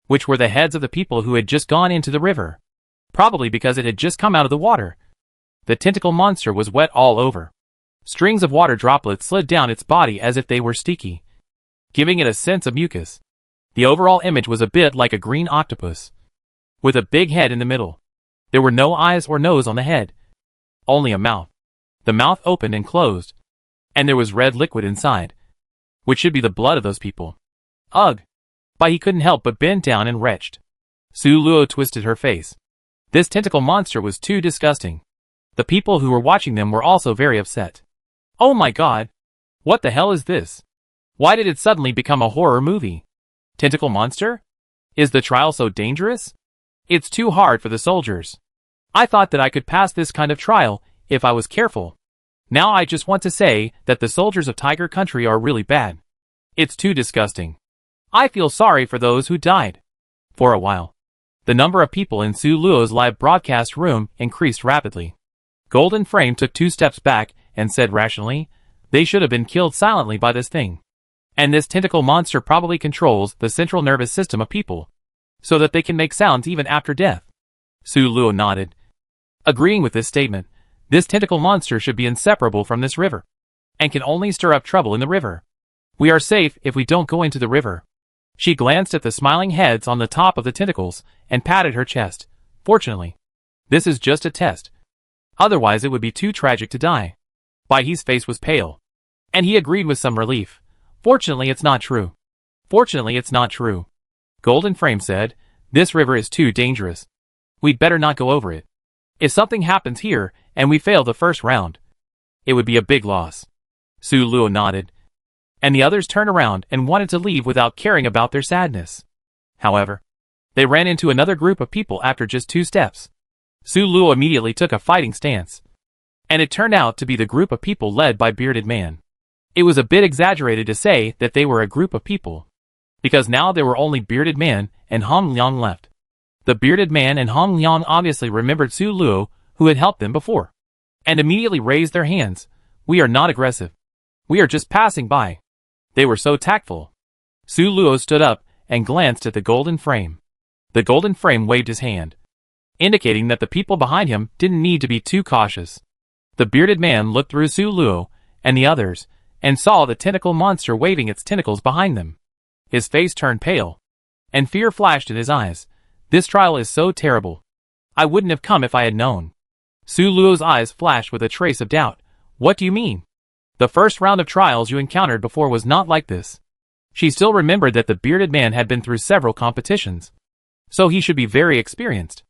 which were the heads of the people who had just gone into the river, probably because it had just come out of the water. The tentacle monster was wet all over. Strings of water droplets slid down its body as if they were sticky, giving it a sense of mucus. The overall image was a bit like a green octopus, with a big head in the middle. There were no eyes or nose on the head, only a mouth. The mouth opened and closed, and there was red liquid inside, which should be the blood of those people. Ugh! but he couldn't help but bend down and retched. Su Luo twisted her face. This tentacle monster was too disgusting. The people who were watching them were also very upset. Oh my god! What the hell is this? Why did it suddenly become a horror movie? Tentacle monster? Is the trial so dangerous? It's too hard for the soldiers. I thought that I could pass this kind of trial if I was careful. Now I just want to say that the soldiers of Tiger Country are really bad. It's too disgusting. I feel sorry for those who died. For a while, the number of people in Su Luo's live broadcast room increased rapidly. Golden Frame took 2 steps back and said rationally, they should have been killed silently by this thing. And this tentacle monster probably controls the central nervous system of people, so that they can make sounds even after death. Su Luo nodded, agreeing with this statement. This tentacle monster should be inseparable from this river, and can only stir up trouble in the river. We are safe if we don't go into the river. She glanced at the smiling heads on the top of the tentacles and patted her chest. Fortunately, this is just a test. Otherwise it would be too tragic to die. Baihe's face was pale, and he agreed with some relief. Fortunately it's not true. Fortunately it's not true. Golden Frame said, this river is too dangerous. We'd better not go over it. If something happens here and we fail the first round, it would be a big loss. Su Luo nodded, and the others turned around and wanted to leave without caring about their sadness. However, they ran into another group of people after just 2 steps. Su Luo immediately took a fighting stance, and it turned out to be the group of people led by Bearded Man. It was a bit exaggerated to say that they were a group of people, because now there were only Bearded Man and Hong Liang left. The Bearded Man and Hong Liang obviously remembered Su Luo, who had helped them before, and immediately raised their hands. We are not aggressive. We are just passing by. They were so tactful. Su Luo stood up and glanced at the Golden Frame. The Golden Frame waved his hand, indicating that the people behind him didn't need to be too cautious. The Bearded Man looked through Su Luo and the others, and saw the tentacle monster waving its tentacles behind them. His face turned pale, and fear flashed in his eyes. This trial is so terrible. I wouldn't have come if I had known. Su Luo's eyes flashed with a trace of doubt. What do you mean? The first round of trials you encountered before was not like this. She still remembered that the Bearded Man had been through several competitions, so he should be very experienced.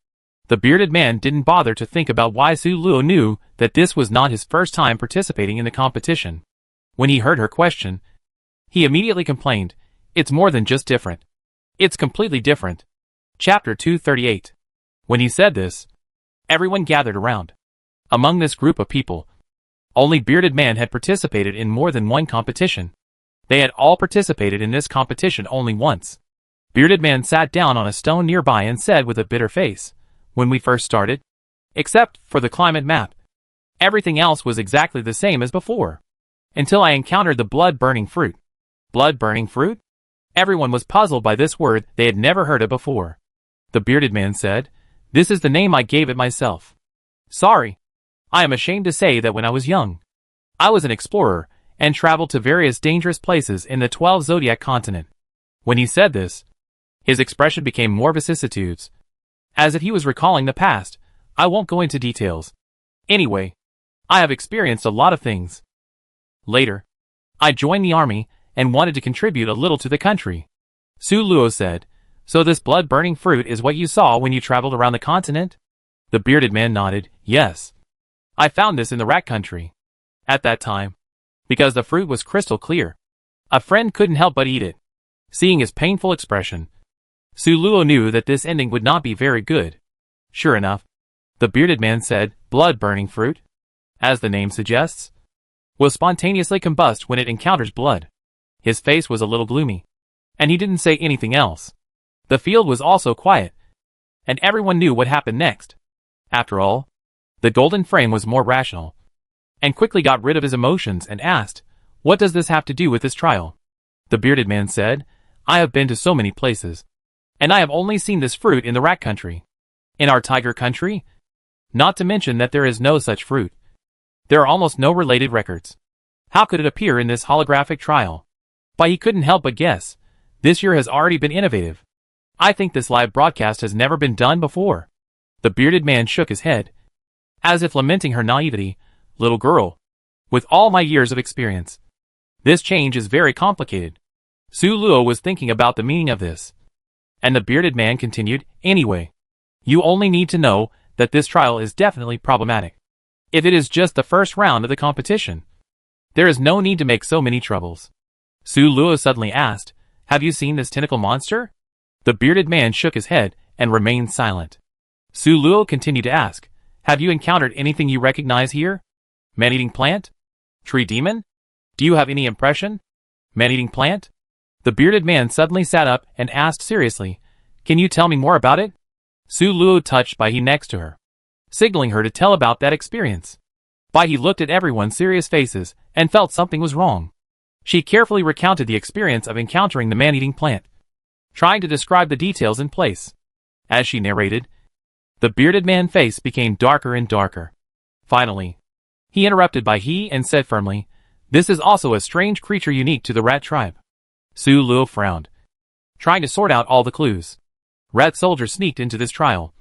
The Bearded Man didn't bother to think about why Su Luo knew that this was not his first time participating in the competition. When he heard her question, he immediately complained, it's more than just different. It's completely different. Chapter 238. When he said this, everyone gathered around. Among this group of people, only Bearded Man had participated in more than one competition. They had all participated in this competition only once. Bearded Man sat down on a stone nearby and said with a bitter face, when we first started, except for the climate map, everything else was exactly the same as before, until I encountered the blood-burning fruit. Blood-burning fruit? Everyone was puzzled by this word they had never heard of before. The Bearded Man said, this is the name I gave it myself. Sorry. I am ashamed to say that when I was young, I was an explorer and traveled to various dangerous places in the 12 zodiac continent. When he said this, his expression became more vicissitudes, as if he was recalling the past. I won't go into details. Anyway, I have experienced a lot of things. Later, I joined the army and wanted to contribute a little to the country. Su Luo said, so this blood-burning fruit is what you saw when you traveled around the continent? The Bearded Man nodded, yes. I found this in the rat country. At that time, because the fruit was crystal clear, a friend couldn't help but eat it. Seeing his painful expression, Su Luo knew that this ending would not be very good. Sure enough, the Bearded Man said, blood-burning fruit, as the name suggests, will spontaneously combust when it encounters blood. His face was a little gloomy, and he didn't say anything else. The field was also quiet, and everyone knew what happened next. After all, the Golden Frame was more rational, and quickly got rid of his emotions and asked, what does this have to do with this trial? The Bearded Man said, I have been to so many places, and I have only seen this fruit in the rat country. In our tiger country? Not to mention that there is no such fruit. There are almost no related records. How could it appear in this holographic trial? But he couldn't help but guess. This year has already been innovative. I think this live broadcast has never been done before. The Bearded Man shook his head, as if lamenting her naivety. Little girl, with all my years of experience, this change is very complicated. Su Luo was thinking about the meaning of this. And the bearded man continued, anyway, you only need to know that this trial is definitely problematic. If it is just the first round of the competition, there is no need to make so many troubles. Su Luo suddenly asked, have you seen this tentacle monster? The bearded man shook his head and remained silent. Su Luo continued to ask, have you encountered anything you recognize here? Man-eating plant? Tree demon? Do you have any impression? Man-eating plant? The bearded man suddenly sat up and asked seriously, can you tell me more about it? Su Luo touched Bai He next to her, signaling her to tell about that experience. Bai He looked at everyone's serious faces and felt something was wrong. She carefully recounted the experience of encountering the man-eating plant, trying to describe the details in place. As she narrated, the bearded man's face became darker and darker. Finally, he interrupted Bai He and said firmly, this is also a strange creature unique to the rat tribe. Su Luo frowned, trying to sort out all the clues. Rat soldiers sneaked into this trial,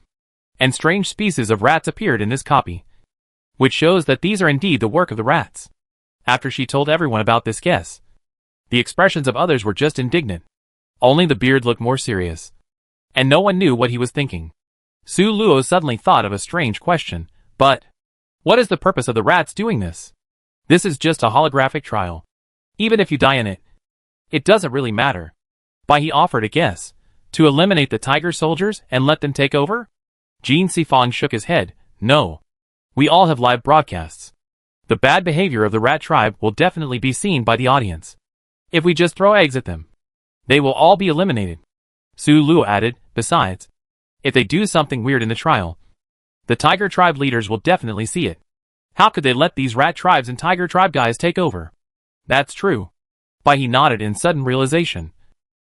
and strange species of rats appeared in this copy, which shows that these are indeed the work of the rats. After she told everyone about this guess, the expressions of others were just indignant. Only the beard looked more serious, and no one knew what he was thinking. Su Luo suddenly thought of a strange question, but what is the purpose of the rats doing this? This is just a holographic trial. Even if you die in it, it doesn't really matter. Bai He offered a guess, to eliminate the tiger soldiers and let them take over? Jin Sifang shook his head, no. We all have live broadcasts. The bad behavior of the rat tribe will definitely be seen by the audience. If we just throw eggs at them, they will all be eliminated. Su Luo added, besides, if they do something weird in the trial, the tiger tribe leaders will definitely see it. How could they let these rat tribes and tiger tribe guys take over? That's true. Bai He nodded in sudden realization,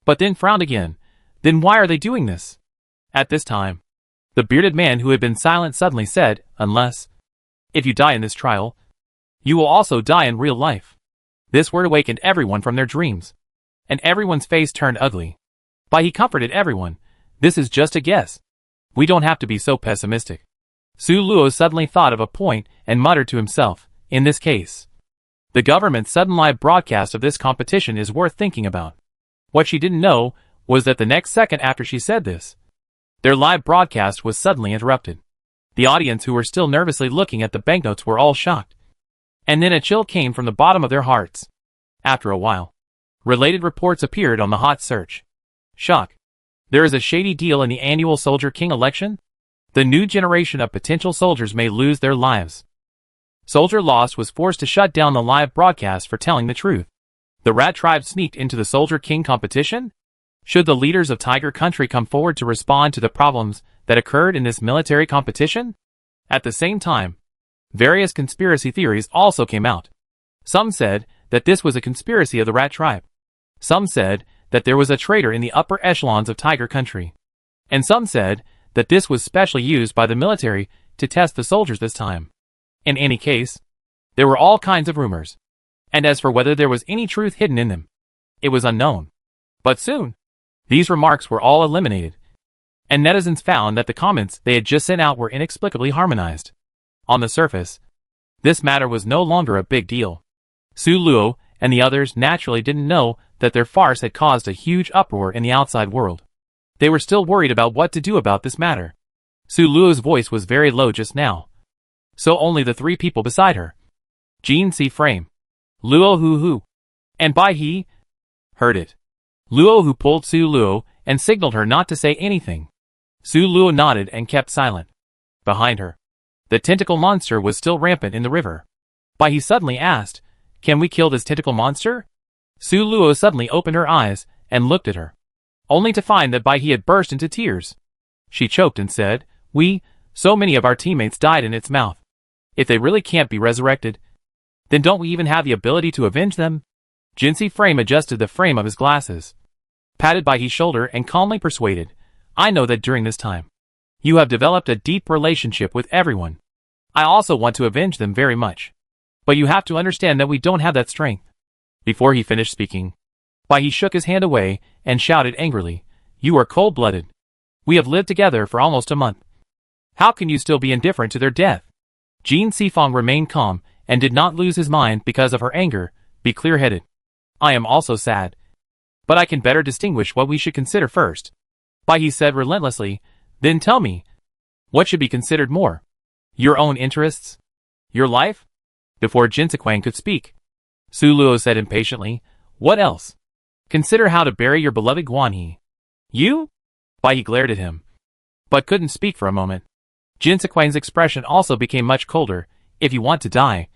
but then frowned again. Then why are they doing this? At this time, the bearded man who had been silent suddenly said, unless, if you die in this trial, you will also die in real life. This word awakened everyone from their dreams, and everyone's face turned ugly. Bai He comforted everyone, this is just a guess. We don't have to be so pessimistic. Su Luo suddenly thought of a point and muttered to himself, in this case, the government's sudden live broadcast of this competition is worth thinking about. What she didn't know was that the next second after she said this, their live broadcast was suddenly interrupted. The audience who were still nervously looking at the banknotes were all shocked. And then a chill came from the bottom of their hearts. After a while, related reports appeared on the hot search. Shock. There is a shady deal in the annual Soldier King election? The new generation of potential soldiers may lose their lives. Soldier Lost was forced to shut down the live broadcast for telling the truth. The rat tribe sneaked into the Soldier King competition? Should the leaders of Tiger Country come forward to respond to the problems that occurred in this military competition? At the same time, various conspiracy theories also came out. Some said that this was a conspiracy of the rat tribe. Some said that there was a traitor in the upper echelons of Tiger Country. And some said that this was specially used by the military to test the soldiers this time. In any case, there were all kinds of rumors. And as for whether there was any truth hidden in them, it was unknown. But soon, these remarks were all eliminated, and netizens found that the comments they had just sent out were inexplicably harmonized. On the surface, this matter was no longer a big deal. Su Luo and the others naturally didn't know that their farce had caused a huge uproar in the outside world. They were still worried about what to do about this matter. Su Luo's voice was very low just now, so only the three people beside her, Jin Si Frame, Luo Hu, and Bai He, heard it. Luo Hu pulled Su Luo and signaled her not to say anything. Su Luo nodded and kept silent. Behind her, the tentacle monster was still rampant in the river. Bai He suddenly asked, can we kill this tentacle monster? Su Luo suddenly opened her eyes and looked at her, only to find that Bai He had burst into tears. She choked and said, so many of our teammates died in its mouth. If they really can't be resurrected, then don't we even have the ability to avenge them? Jinsi Frame adjusted the frame of his glasses, patted Bai He's shoulder and calmly persuaded, I know that during this time, you have developed a deep relationship with everyone. I also want to avenge them very much. But you have to understand that we don't have that strength. Before he finished speaking, Bai He shook his hand away and shouted angrily, you are cold-blooded. We have lived together for almost a month. How can you still be indifferent to their death? Jin Sifang remained calm and did not lose his mind because of her anger. Be clear-headed. I am also sad. But I can better distinguish what we should consider first. Bai he said relentlessly, then tell me. What should be considered more? Your own interests? Your life? Before Jin Sequang could speak, Su Luo said impatiently, what else? Consider how to bury your beloved Guan He. You? Bai he glared at him, but couldn't speak for a moment. Jin Sequang's expression also became much colder. If you want to die,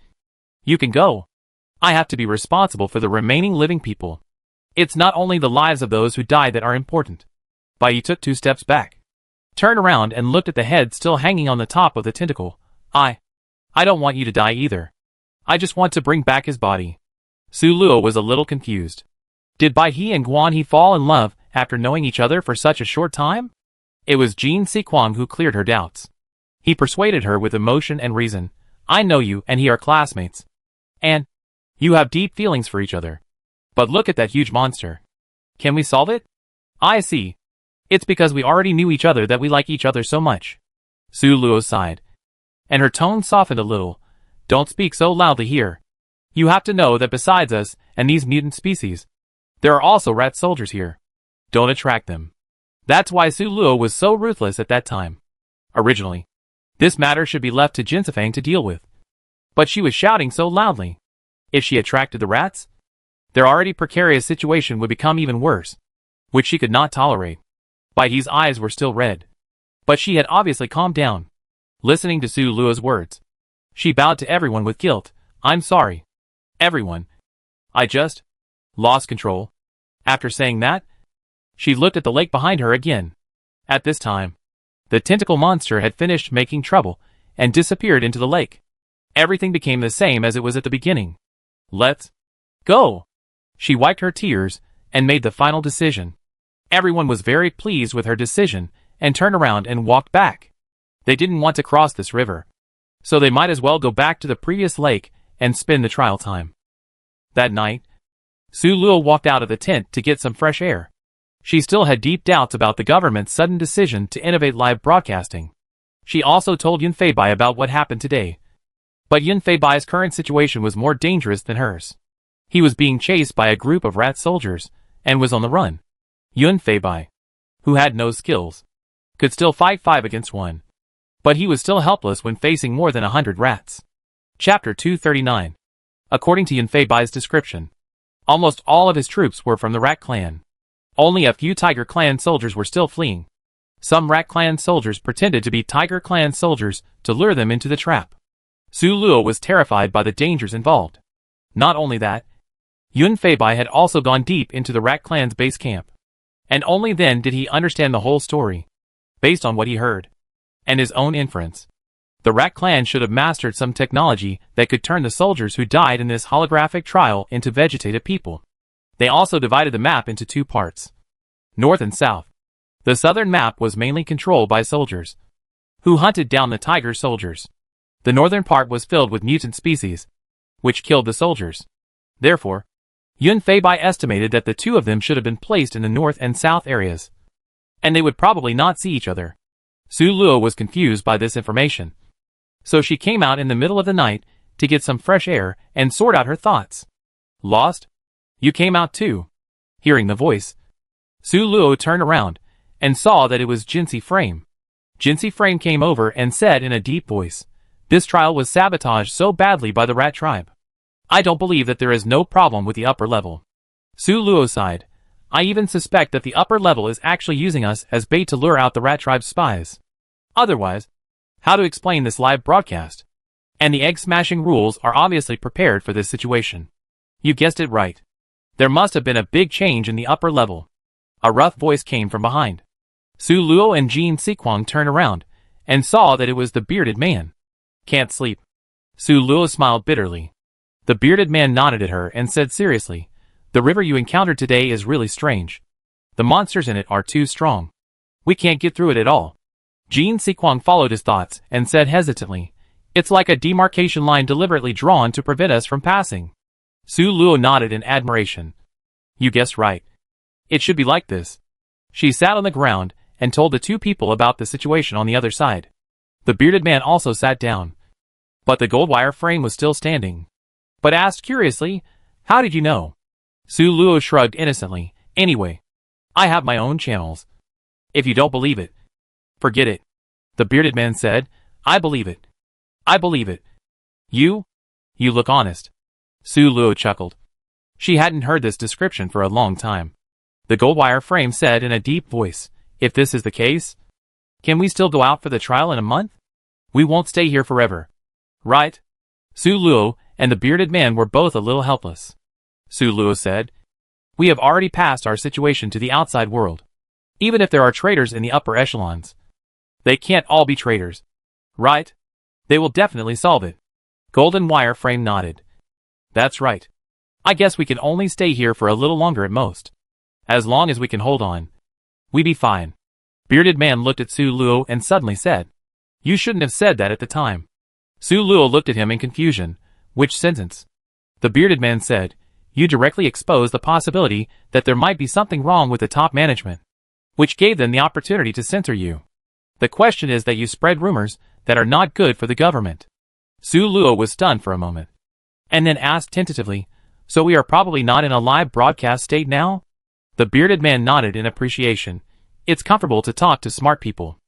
you can go. I have to be responsible for the remaining living people. It's not only the lives of those who died that are important. Bai he took 2 steps back, turned around and looked at the head still hanging on the top of the tentacle. I don't want you to die either. I just want to bring back his body. Su Luo was a little confused. Did Bai he and Guan He fall in love after knowing each other for such a short time? It was Jin Sequang who cleared her doubts. He persuaded her with emotion and reason. I know you and he are classmates. And you have deep feelings for each other. But look at that huge monster. Can we solve it? I see. It's because we already knew each other that we like each other so much. Su Luo sighed, and her tone softened a little. Don't speak so loudly here. You have to know that besides us and these mutant species, there are also rat soldiers here. Don't attract them. That's why Su Luo was so ruthless at that time. Originally, this matter should be left to Jin Sequang to deal with. But she was shouting so loudly. If she attracted the rats, their already precarious situation would become even worse, which she could not tolerate. Bai He's eyes were still red, but she had obviously calmed down. Listening to Su Luo's words, she bowed to everyone with guilt. I'm sorry. Everyone. I just lost control. After saying that, she looked at the lake behind her again. At this time, the tentacle monster had finished making trouble and disappeared into the lake. Everything became the same as it was at the beginning. Let's go. She wiped her tears and made the final decision. Everyone was very pleased with her decision and turned around and walked back. They didn't want to cross this river, so they might as well go back to the previous lake and spend the trial time. That night, Su Luo walked out of the tent to get some fresh air. She still had deep doubts about the government's sudden decision to innovate live broadcasting. She also told Yun Fei-bai about what happened today. But Yun Fei-bai's current situation was more dangerous than hers. He was being chased by a group of rat soldiers and was on the run. Yun Fei-bai, who had no skills, could still fight 5 against 1. But he was still helpless when facing more than 100 rats. Chapter 239. According to Yun Fei-bai's description, almost all of his troops were from the Rat Clan. Only a few Tiger Clan soldiers were still fleeing. Some Rat Clan soldiers pretended to be Tiger Clan soldiers to lure them into the trap. Su Luo was terrified by the dangers involved. Not only that, Yun Fei-bai had also gone deep into the Rat Clan's base camp. And only then did he understand the whole story, based on what he heard, and his own inference. The Rat Clan should have mastered some technology that could turn the soldiers who died in this holographic trial into vegetative people. They also divided the map into 2 parts, north and south. The southern map was mainly controlled by soldiers, who hunted down the tiger soldiers. The northern part was filled with mutant species, which killed the soldiers. Therefore, Yun Fei-bai estimated that the 2 of them should have been placed in the north and south areas, and they would probably not see each other. Su Luo was confused by this information, so she came out in the middle of the night to get some fresh air and sort out her thoughts. Lost? You came out too. Hearing the voice, Su Luo turned around and saw that it was Jinsi Frame. Jinsi Frame came over and said in a deep voice, this trial was sabotaged so badly by the rat tribe. I don't believe that there is no problem with the upper level. Su Luo sighed. I even suspect that the upper level is actually using us as bait to lure out the rat tribe's spies. Otherwise, how to explain this live broadcast? And the egg-smashing rules are obviously prepared for this situation. You guessed it right. There must have been a big change in the upper level. A rough voice came from behind. Su Luo and Jin Sequang turned around and saw that it was the bearded man. Can't sleep. Su Luo smiled bitterly. The bearded man nodded at her and said seriously, the river you encountered today is really strange. The monsters in it are too strong. We can't get through it at all. Jin Sequang followed his thoughts and said hesitantly, it's like a demarcation line deliberately drawn to prevent us from passing. Su Luo nodded in admiration. You guessed right. It should be like this. She sat on the ground and told the 2 people about the situation on the other side. The bearded man also sat down, but the gold wire frame was still standing. But asked curiously, how did you know? Su Luo shrugged innocently. Anyway, I have my own channels. If you don't believe it, forget it. The bearded man said, I believe it. I believe it. You look honest. Su Luo chuckled. She hadn't heard this description for a long time. The gold wire frame said in a deep voice, if this is the case, can we still go out for the trial in a month? We won't stay here forever. Right? Su Luo and the bearded man were both a little helpless. Su Luo said, we have already passed our situation to the outside world. Even if there are traitors in the upper echelons, they can't all be traitors. Right? They will definitely solve it. Golden wire frame nodded. That's right. I guess we can only stay here for a little longer at most. As long as we can hold on, we be fine. Bearded man looked at Su Luo and suddenly said, you shouldn't have said that at the time. Su Luo looked at him in confusion. Which sentence? The bearded man said, you directly exposed the possibility that there might be something wrong with the top management, which gave them the opportunity to censor you. The question is that you spread rumors that are not good for the government. Su Luo was stunned for a moment, and then asked tentatively, so we are probably not in a live broadcast state now? The bearded man nodded in appreciation. It's comfortable to talk to smart people.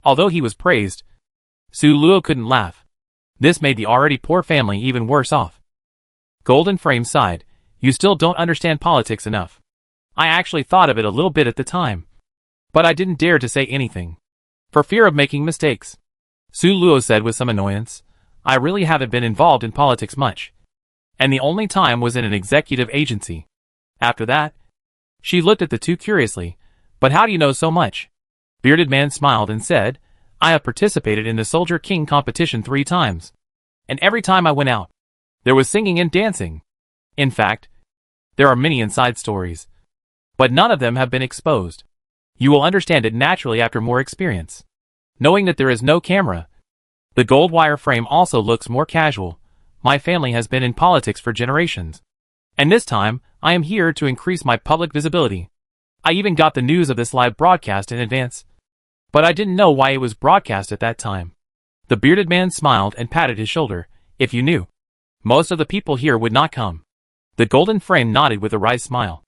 Although he was praised, Su Luo couldn't laugh. This made the already poor family even worse off. Golden Frame sighed. You still don't understand politics enough. I actually thought of it a little bit at the time, but I didn't dare to say anything, for fear of making mistakes. Su Luo said with some annoyance, I really haven't been involved in politics much, and the only time was in an executive agency. After that, she looked at the two curiously. But how do you know so much? Bearded man smiled and said, I have participated in the Soldier King competition 3 times. And every time I went out, there was singing and dancing. In fact, there are many inside stories, but none of them have been exposed. You will understand it naturally after more experience. Knowing that there is no camera. The gold wire frame also looks more casual. My family has been in politics for generations. And this time, I am here to increase my public visibility. I even got the news of this live broadcast in advance. But I didn't know why it was broadcast at that time. The bearded man smiled and patted his shoulder. If you knew, most of the people here would not come. The golden frame nodded with a wry smile,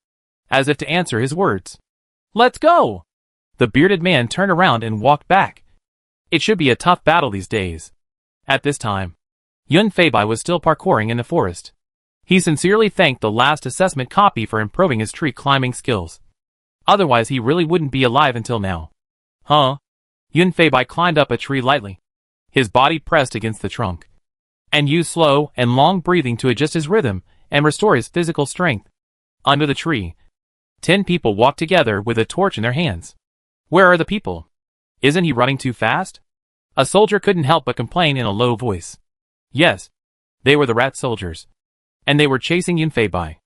as if to answer his words. Let's go! The bearded man turned around and walked back. It should be a tough battle these days. At this time, Yun Feibai was still parkouring in the forest. He sincerely thanked the last assessment copy for improving his tree climbing skills. Otherwise he really wouldn't be alive until now. Huh? Yun Feibai climbed up a tree lightly, his body pressed against the trunk, and used slow and long breathing to adjust his rhythm and restore his physical strength. Under the tree, 10 people walked together with a torch in their hands. Where are the people? Isn't he running too fast? A soldier couldn't help but complain in a low voice. Yes, they were the rat soldiers, and they were chasing Yun Feibai.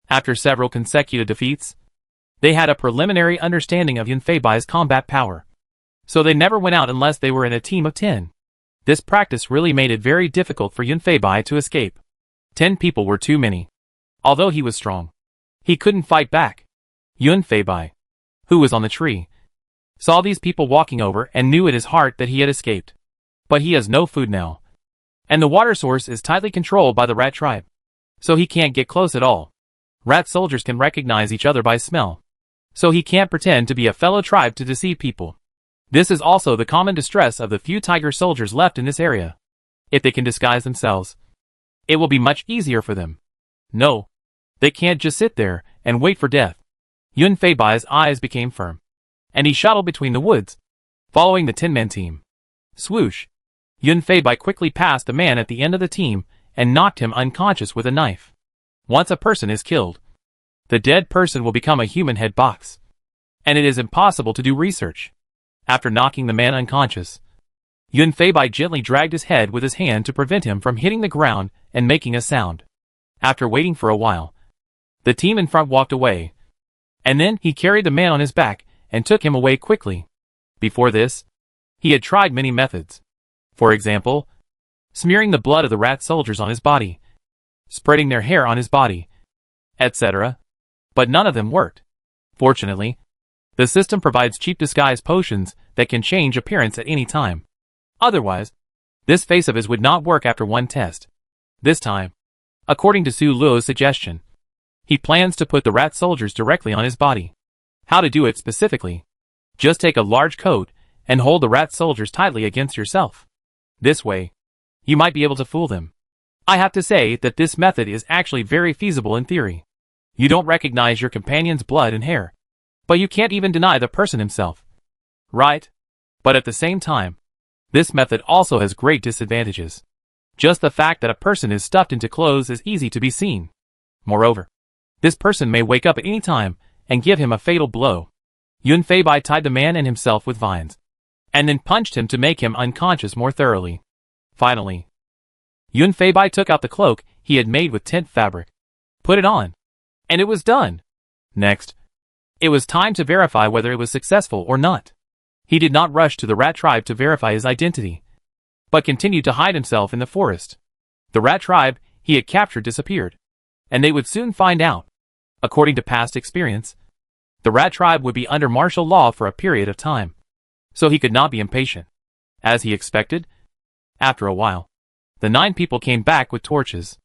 After several consecutive defeats, they had a preliminary understanding of Yun Feibai's combat power, so they never went out unless they were in a team of 10. This practice really made it very difficult for Yun Feibai to escape. 10 people were too many. Although he was strong, he couldn't fight back. Yun Feibai, who was on the tree, saw these people walking over and knew in his heart that he had escaped. But he has no food now, and the water source is tightly controlled by the rat tribe, so he can't get close at all. Rat soldiers can recognize each other by smell, so he can't pretend to be a fellow tribe to deceive people. This is also the common distress of the few tiger soldiers left in this area. If they can disguise themselves, it will be much easier for them. No, they can't just sit there and wait for death. Yun Feibai's eyes became firm, and he shuttled between the woods, following the 10-man team. Swoosh! Yun Feibai quickly passed the man at the end of the team and knocked him unconscious with a knife. Once a person is killed, the dead person will become a human head box, and it is impossible to do research. After knocking the man unconscious, Yun Feibai gently dragged his head with his hand to prevent him from hitting the ground and making a sound. After waiting for a while, the team in front walked away, and then he carried the man on his back and took him away quickly. Before this, he had tried many methods. For example, smearing the blood of the rat soldiers on his body, spreading their hair on his body, etc. But none of them worked. Fortunately, the system provides cheap disguise potions that can change appearance at any time. Otherwise, this face of his would not work after one test. This time, according to Su Luo's suggestion, He plans to put the rat soldiers directly on his body. How to do it specifically? Just take a large coat and hold the rat soldiers tightly against yourself. This way, you might be able to fool them. I have to say that this method is actually very feasible in theory. You don't recognize your companion's blood and hair, but you can't even deny the person himself. Right? But at the same time, this method also has great disadvantages. Just the fact that a person is stuffed into clothes is easy to be seen. Moreover, this person may wake up at any time and give him a fatal blow. Yun Fei Bai tied the man and himself with vines, and then punched him to make him unconscious more thoroughly. Finally, Yun Fei Bai took out the cloak he had made with tent fabric, put it on, and it was done. Next, it was time to verify whether it was successful or not. He did not rush to the rat tribe to verify his identity, but continued to hide himself in the forest. The rat tribe he had captured disappeared, and they would soon find out. According to past experience, the rat tribe would be under martial law for a period of time, so he could not be impatient. As he expected, after a while, the 9 people came back with torches.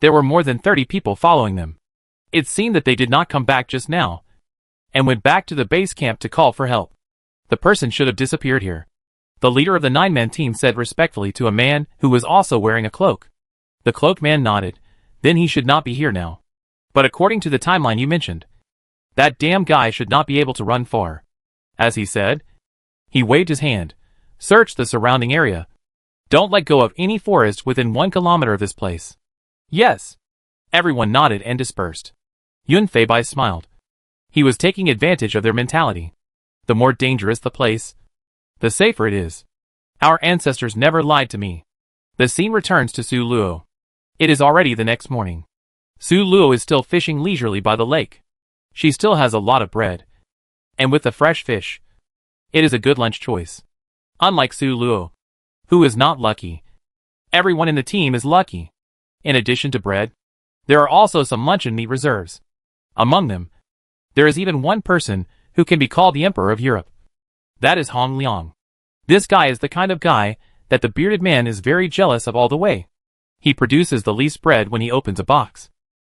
There were more than 30 people following them. It seemed that they did not come back just now, and went back to the base camp to call for help. The person should have disappeared here, the leader of the 9-man team said respectfully to a man who was also wearing a cloak. The cloaked man nodded. Then he should not be here now. But according to the timeline you mentioned, that damn guy should not be able to run far. As he said, he waved his hand. Search the surrounding area. Don't let go of any forest within 1 kilometer of this place. Yes. Everyone nodded and dispersed. Yun Fei Bai smiled. He was taking advantage of their mentality. The more dangerous the place, the safer it is. Our ancestors never lied to me. The scene returns to Su Luo. It is already the next morning. Su Luo is still fishing leisurely by the lake. She still has a lot of bread. And with the fresh fish, it is a good lunch choice. Unlike Su Luo, who is not lucky, everyone in the team is lucky. In addition to bread, there are also some luncheon meat reserves. Among them, there is even one person who can be called the Emperor of Europe. That is Hong Liang. This guy is the kind of guy that the bearded man is very jealous of all the way. He produces the least bread when he opens a box.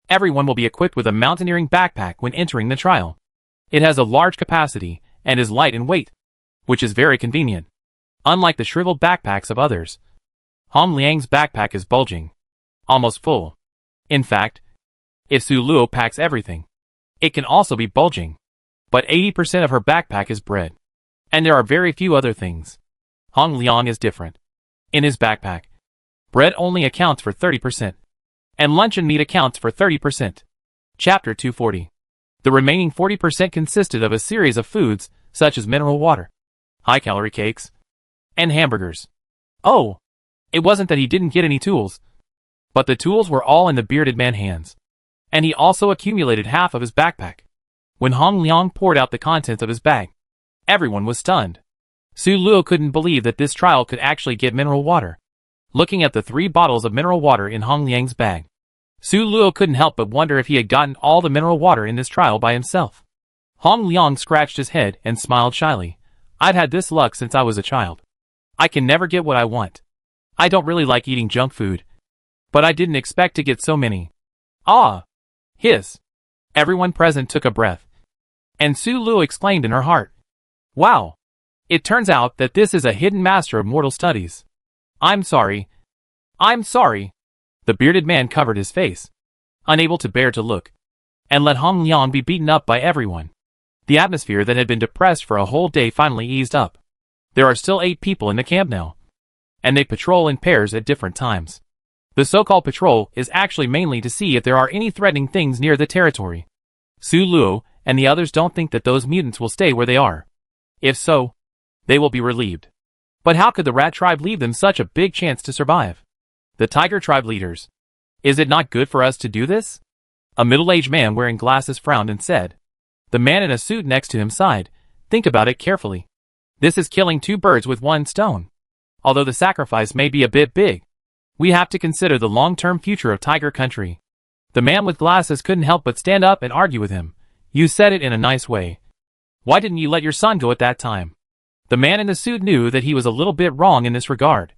Everyone will be equipped with a mountaineering backpack when entering the trial. It has a large capacity and is light in weight, which is very convenient. Unlike the shriveled backpacks of others, Hong Liang's backpack is bulging, almost full. In fact, if Su Luo packs everything, it can also be bulging. But 80% of her backpack is bread. And there are very few other things. Hong Liang is different. In his backpack, bread only accounts for 30%, and luncheon meat accounts for 30%. Chapter 240. The remaining 40% consisted of a series of foods, such as mineral water, high-calorie cakes, and hamburgers. Oh! It wasn't that he didn't get any tools, but the tools were all in the bearded man's hands. And he also accumulated half of his backpack. When Hong Liang poured out the contents of his bag, everyone was stunned. Su Luo couldn't believe that this trial could actually get mineral water. Looking at the 3 bottles of mineral water in Hong Liang's bag, Su Luo couldn't help but wonder if he had gotten all the mineral water in this trial by himself. Hong Liang scratched his head and smiled shyly. I've had this luck since I was a child. I can never get what I want. I don't really like eating junk food, but I didn't expect to get so many. Ah! Hiss! Everyone present took a breath. And Su Luo exclaimed in her heart, wow! It turns out that this is a hidden master of mortal studies. I'm sorry. I'm sorry. The bearded man covered his face, unable to bear to look, and let Hong Liang be beaten up by everyone. The atmosphere that had been depressed for a whole day finally eased up. There are still 8 people in the camp now, and they patrol in pairs at different times. The so-called patrol is actually mainly to see if there are any threatening things near the territory. Su Luo and the others don't think that those mutants will stay where they are. If so, they will be relieved. But how could the rat tribe leave them such a big chance to survive? The tiger tribe leaders. Is it not good for us to do this? A middle-aged man wearing glasses frowned and said. The man in a suit next to him sighed. Think about it carefully. This is killing 2 birds with 1 stone. Although the sacrifice may be a bit big, we have to consider the long-term future of tiger country. The man with glasses couldn't help but stand up and argue with him. You said it in a nice way. Why didn't you let your son go at that time? The man in the suit knew that he was a little bit wrong in this regard,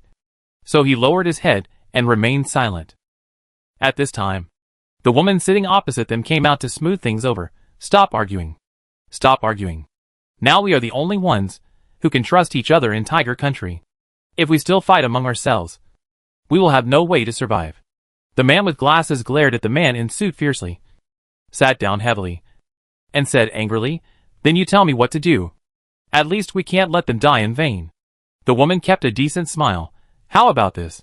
so he lowered his head and remained silent. At this time, The woman sitting opposite them came out to smooth things over. Stop arguing. Stop arguing. Now we are the only ones who can trust each other in Tiger Country. If we still fight among ourselves, we will have no way to survive. The man with glasses glared at the man in suit fiercely, sat down heavily, and said angrily, "Then you tell me what to do. At least we can't let them die in vain." The woman kept a decent smile. "How about this?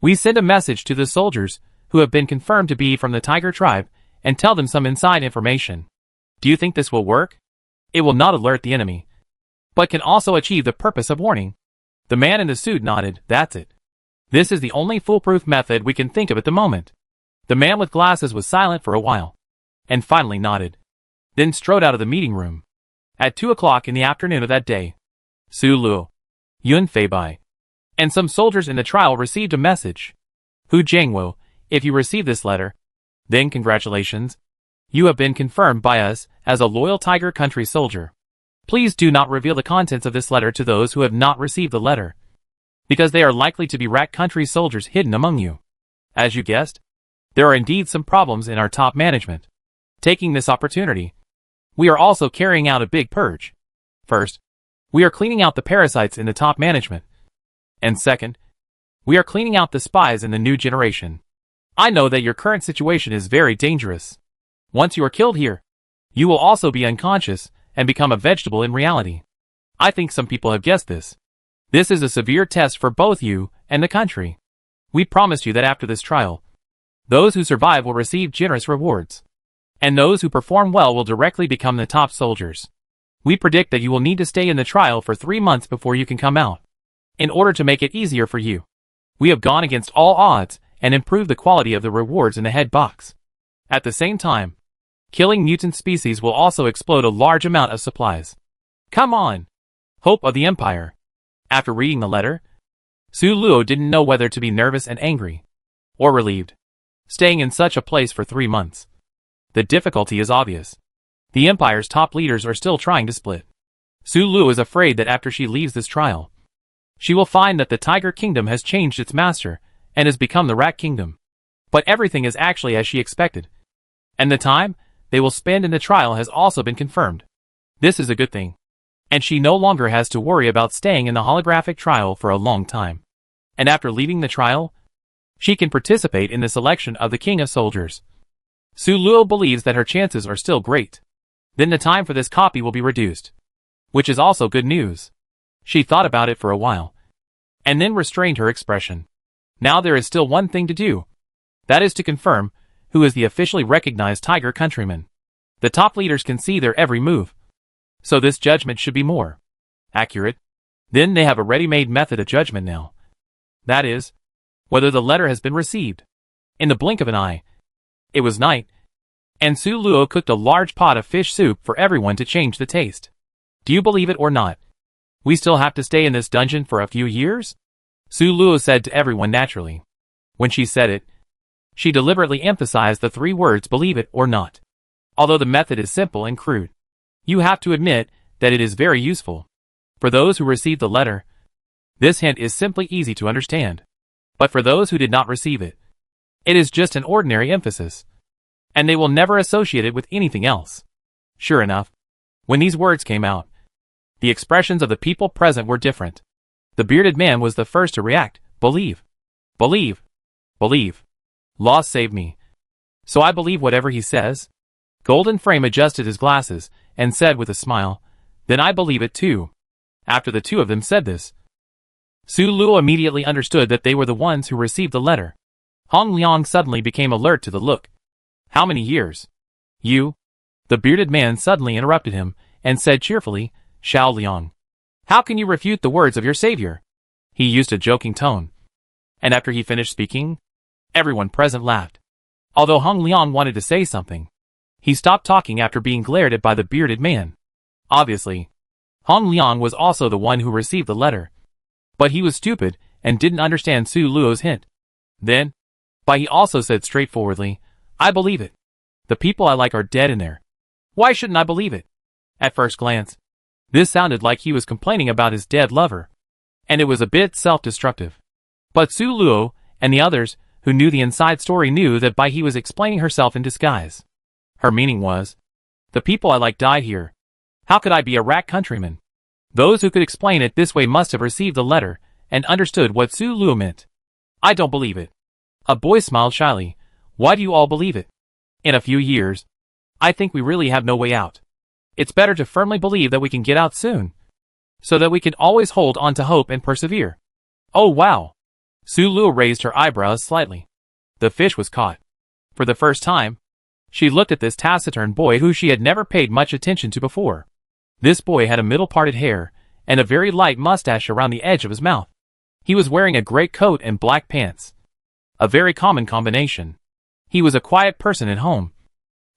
We send a message to the soldiers who have been confirmed to be from the Tiger tribe and tell them some inside information. Do you think this will work? It will not alert the enemy, but can also achieve the purpose of warning." The man in the suit nodded. "That's it. This is the only foolproof method we can think of at the moment." The man with glasses was silent for a while, and finally nodded, then strode out of the meeting room. At 2 o'clock in the afternoon of that day, Su Luo, Yun Feibai, and some soldiers in the trial received a message. "Hu Jiangwo, if you receive this letter, then congratulations. You have been confirmed by us as a loyal Tiger Country soldier. Please do not reveal the contents of this letter to those who have not received the letter, because they are likely to be Rat Country soldiers hidden among you. As you guessed, there are indeed some problems in our top management. Taking this opportunity, we are also carrying out a big purge. First, we are cleaning out the parasites in the top management. And second, we are cleaning out the spies in the new generation. I know that your current situation is very dangerous. Once you are killed here, you will also be unconscious and become a vegetable in reality. I think some people have guessed this. This is a severe test for both you and the country. We promise you that after this trial, those who survive will receive generous rewards, and those who perform well will directly become the top soldiers. We predict that you will need to stay in the trial for 3 months before you can come out. In order to make it easier for you, we have gone against all odds and improved the quality of the rewards in the head box. At the same time, killing mutant species will also explode a large amount of supplies. Come on! Hope of the Empire." After reading the letter, Su Luo didn't know whether to be nervous and angry, or relieved, staying in such a place for 3 months. The difficulty is obvious. The Empire's top leaders are still trying to split. Su Luo is afraid that after she leaves this trial, she will find that the Tiger Kingdom has changed its master and has become the Rat Kingdom. But everything is actually as she expected, and the time they will spend in the trial has also been confirmed. This is a good thing, and she no longer has to worry about staying in the holographic trial for a long time. And after leaving the trial, she can participate in the selection of the King of Soldiers. Su Luo believes that her chances are still great. Then the time for this copy will be reduced, which is also good news. She thought about it for a while, and then restrained her expression. Now there is still one thing to do. That is to confirm who is the officially recognized Tiger Countryman. The top leaders can see their every move, so this judgment should be more accurate. Then they have a ready-made method of judgment now. That is, whether the letter has been received. In the blink of an eye, it was night, and Su Luo cooked a large pot of fish soup for everyone to change the taste. Do you believe it or not? We still have to stay in this dungeon for a few years? Su Luo said to everyone naturally. When she said it, she deliberately emphasized the 3 words "believe it or not." Although the method is simple and crude, you have to admit that it is very useful. For those who received the letter, this hint is simply easy to understand. But for those who did not receive it, it is just an ordinary emphasis, and they will never associate it with anything else. Sure enough, when these words came out, the expressions of the people present were different. The bearded man was the first to react. Believe. Believe. Believe. Law save me. So I believe whatever he says? Golden Frame adjusted his glasses and said with a smile, Then I believe it too. After the two of them said this, Su Luo immediately understood that they were the ones who received the letter. Hong Liang suddenly became alert to the look. How many years? You? The bearded man suddenly interrupted him and said cheerfully, Xiao Liang. How can you refute the words of your savior? He used a joking tone. And after he finished speaking, everyone present laughed. Although Hong Liang wanted to say something, he stopped talking after being glared at by the bearded man. Obviously, Hong Liang was also the one who received the letter. But he was stupid and didn't understand Su Luo's hint. Then, he also said straightforwardly, I believe it. The people I like are dead in there. Why shouldn't I believe it? At first glance, this sounded like he was complaining about his dead lover, and it was a bit self-destructive. But Su Luo and the others who knew the inside story knew that Bai He was explaining herself in disguise. Her meaning was, the people I like died here. How could I be a rat countryman? Those who could explain it this way must have received the letter and understood what Su Luo meant. I don't believe it. A boy smiled shyly. Why do you all believe it? In a few years, I think we really have no way out. It's better to firmly believe that we can get out soon, so that we can always hold on to hope and persevere. Oh wow! Su Luo raised her eyebrows slightly. The fish was caught. For the first time, she looked at this taciturn boy who she had never paid much attention to before. This boy had a middle-parted hair and a very light mustache around the edge of his mouth. He was wearing a gray coat and black pants. A very common combination. He was a quiet person at home,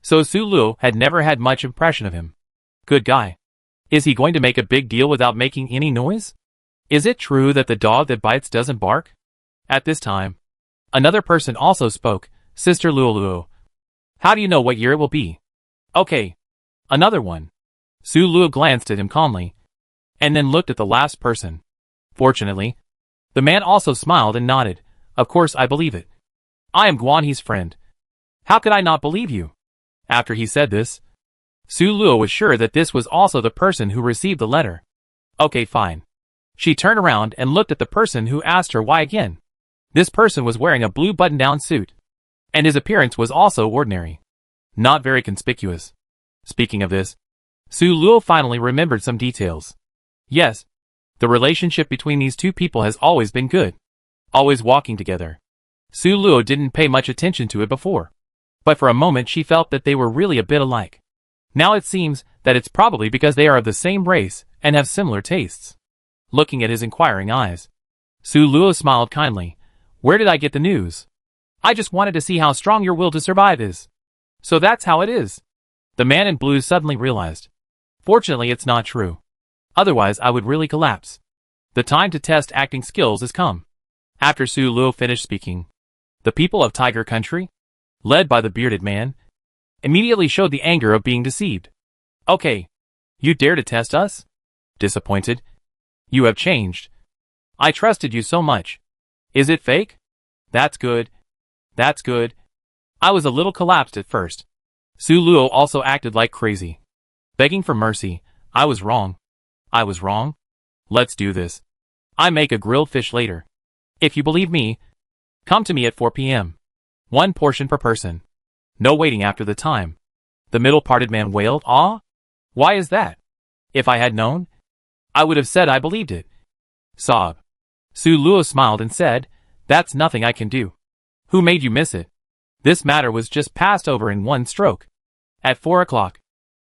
so Su Luo had never had much impression of him. Good guy. Is he going to make a big deal without making any noise? Is it true that the dog that bites doesn't bark? At this time, another person also spoke, Sister Luo Luo. How do you know what year it will be? Okay. Another one. Su Luo glanced at him calmly, and then looked at the last person. Fortunately, the man also smiled and nodded. Of course I believe it. I am Guan He's friend. How could I not believe you? After he said this, Su Luo was sure that this was also the person who received the letter. Okay, fine. She turned around and looked at the person who asked her why again. This person was wearing a blue button-down suit, and his appearance was also ordinary. Not very conspicuous. Speaking of this, Su Luo finally remembered some details. Yes, the relationship between these two people has always been good. Always walking together. Su Luo didn't pay much attention to it before, but for a moment she felt that they were really a bit alike. Now it seems that it's probably because they are of the same race and have similar tastes. Looking at his inquiring eyes, Su Luo smiled kindly. Where did I get the news? I just wanted to see how strong your will to survive is. So that's how it is. The man in blue suddenly realized. Fortunately, it's not true. Otherwise, I would really collapse. The time to test acting skills has come. After Su Luo finished speaking, the people of Tiger Country, led by the bearded man, immediately showed the anger of being deceived. Okay. You dare to test us? Disappointed? You have changed. I trusted you so much. Is it fake? That's good. That's good. I was a little collapsed at first. Su Luo also acted like crazy, begging for mercy. I was wrong. I was wrong. Let's do this. I make a grilled fish later. If you believe me, come to me at 4 p.m. 1 portion per person. No waiting after the time. The middle-parted man wailed. Ah? Why is that? If I had known, I would have said I believed it. Sob. Su Luo smiled and said, that's nothing I can do. Who made you miss it? This matter was just passed over in one stroke. At 4 o'clock,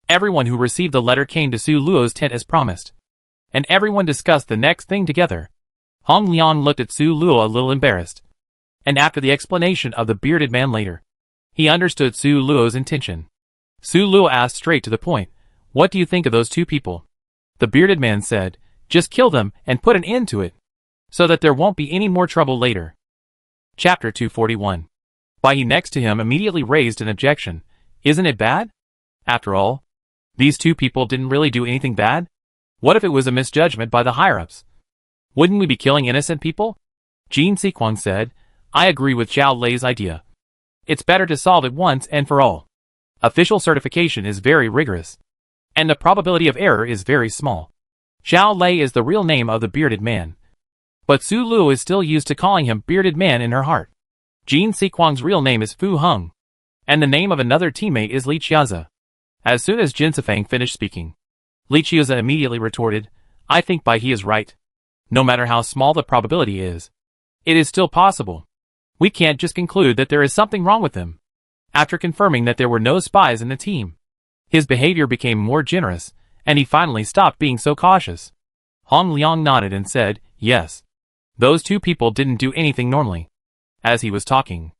everyone who received the letter came to Su Luo's tent as promised, and everyone discussed the next thing together. Hong Liang looked at Su Luo a little embarrassed, and after the explanation of the bearded man later, he understood Su Luo's intention. Su Luo asked straight to the point, what do you think of those two people? The bearded man said, just kill them and put an end to it, so that there won't be any more trouble later. Chapter 241. Bai He next to him immediately raised an objection. Isn't it bad? After all, these two people didn't really do anything bad. What if it was a misjudgment by the higher-ups? Wouldn't we be killing innocent people? Jin Siquang said, I agree with Zhao Lei's idea. It's better to solve it once and for all. Official certification is very rigorous, and the probability of error is very small. Zhao Lei is the real name of the bearded man, but Su Luo is still used to calling him bearded man in her heart. Jin Siquang's real name is Fu Heng, and the name of another teammate is Li Qiaza. As soon as Jin Sifang finished speaking, Li Qiaza immediately retorted, I think Bai He is right. No matter how small the probability is, it is still possible. We can't just conclude that there is something wrong with them. After confirming that there were no spies in the team, his behavior became more generous, and he finally stopped being so cautious. Hong Liang nodded and said, yes. Those two people didn't do anything normally. As he was talking,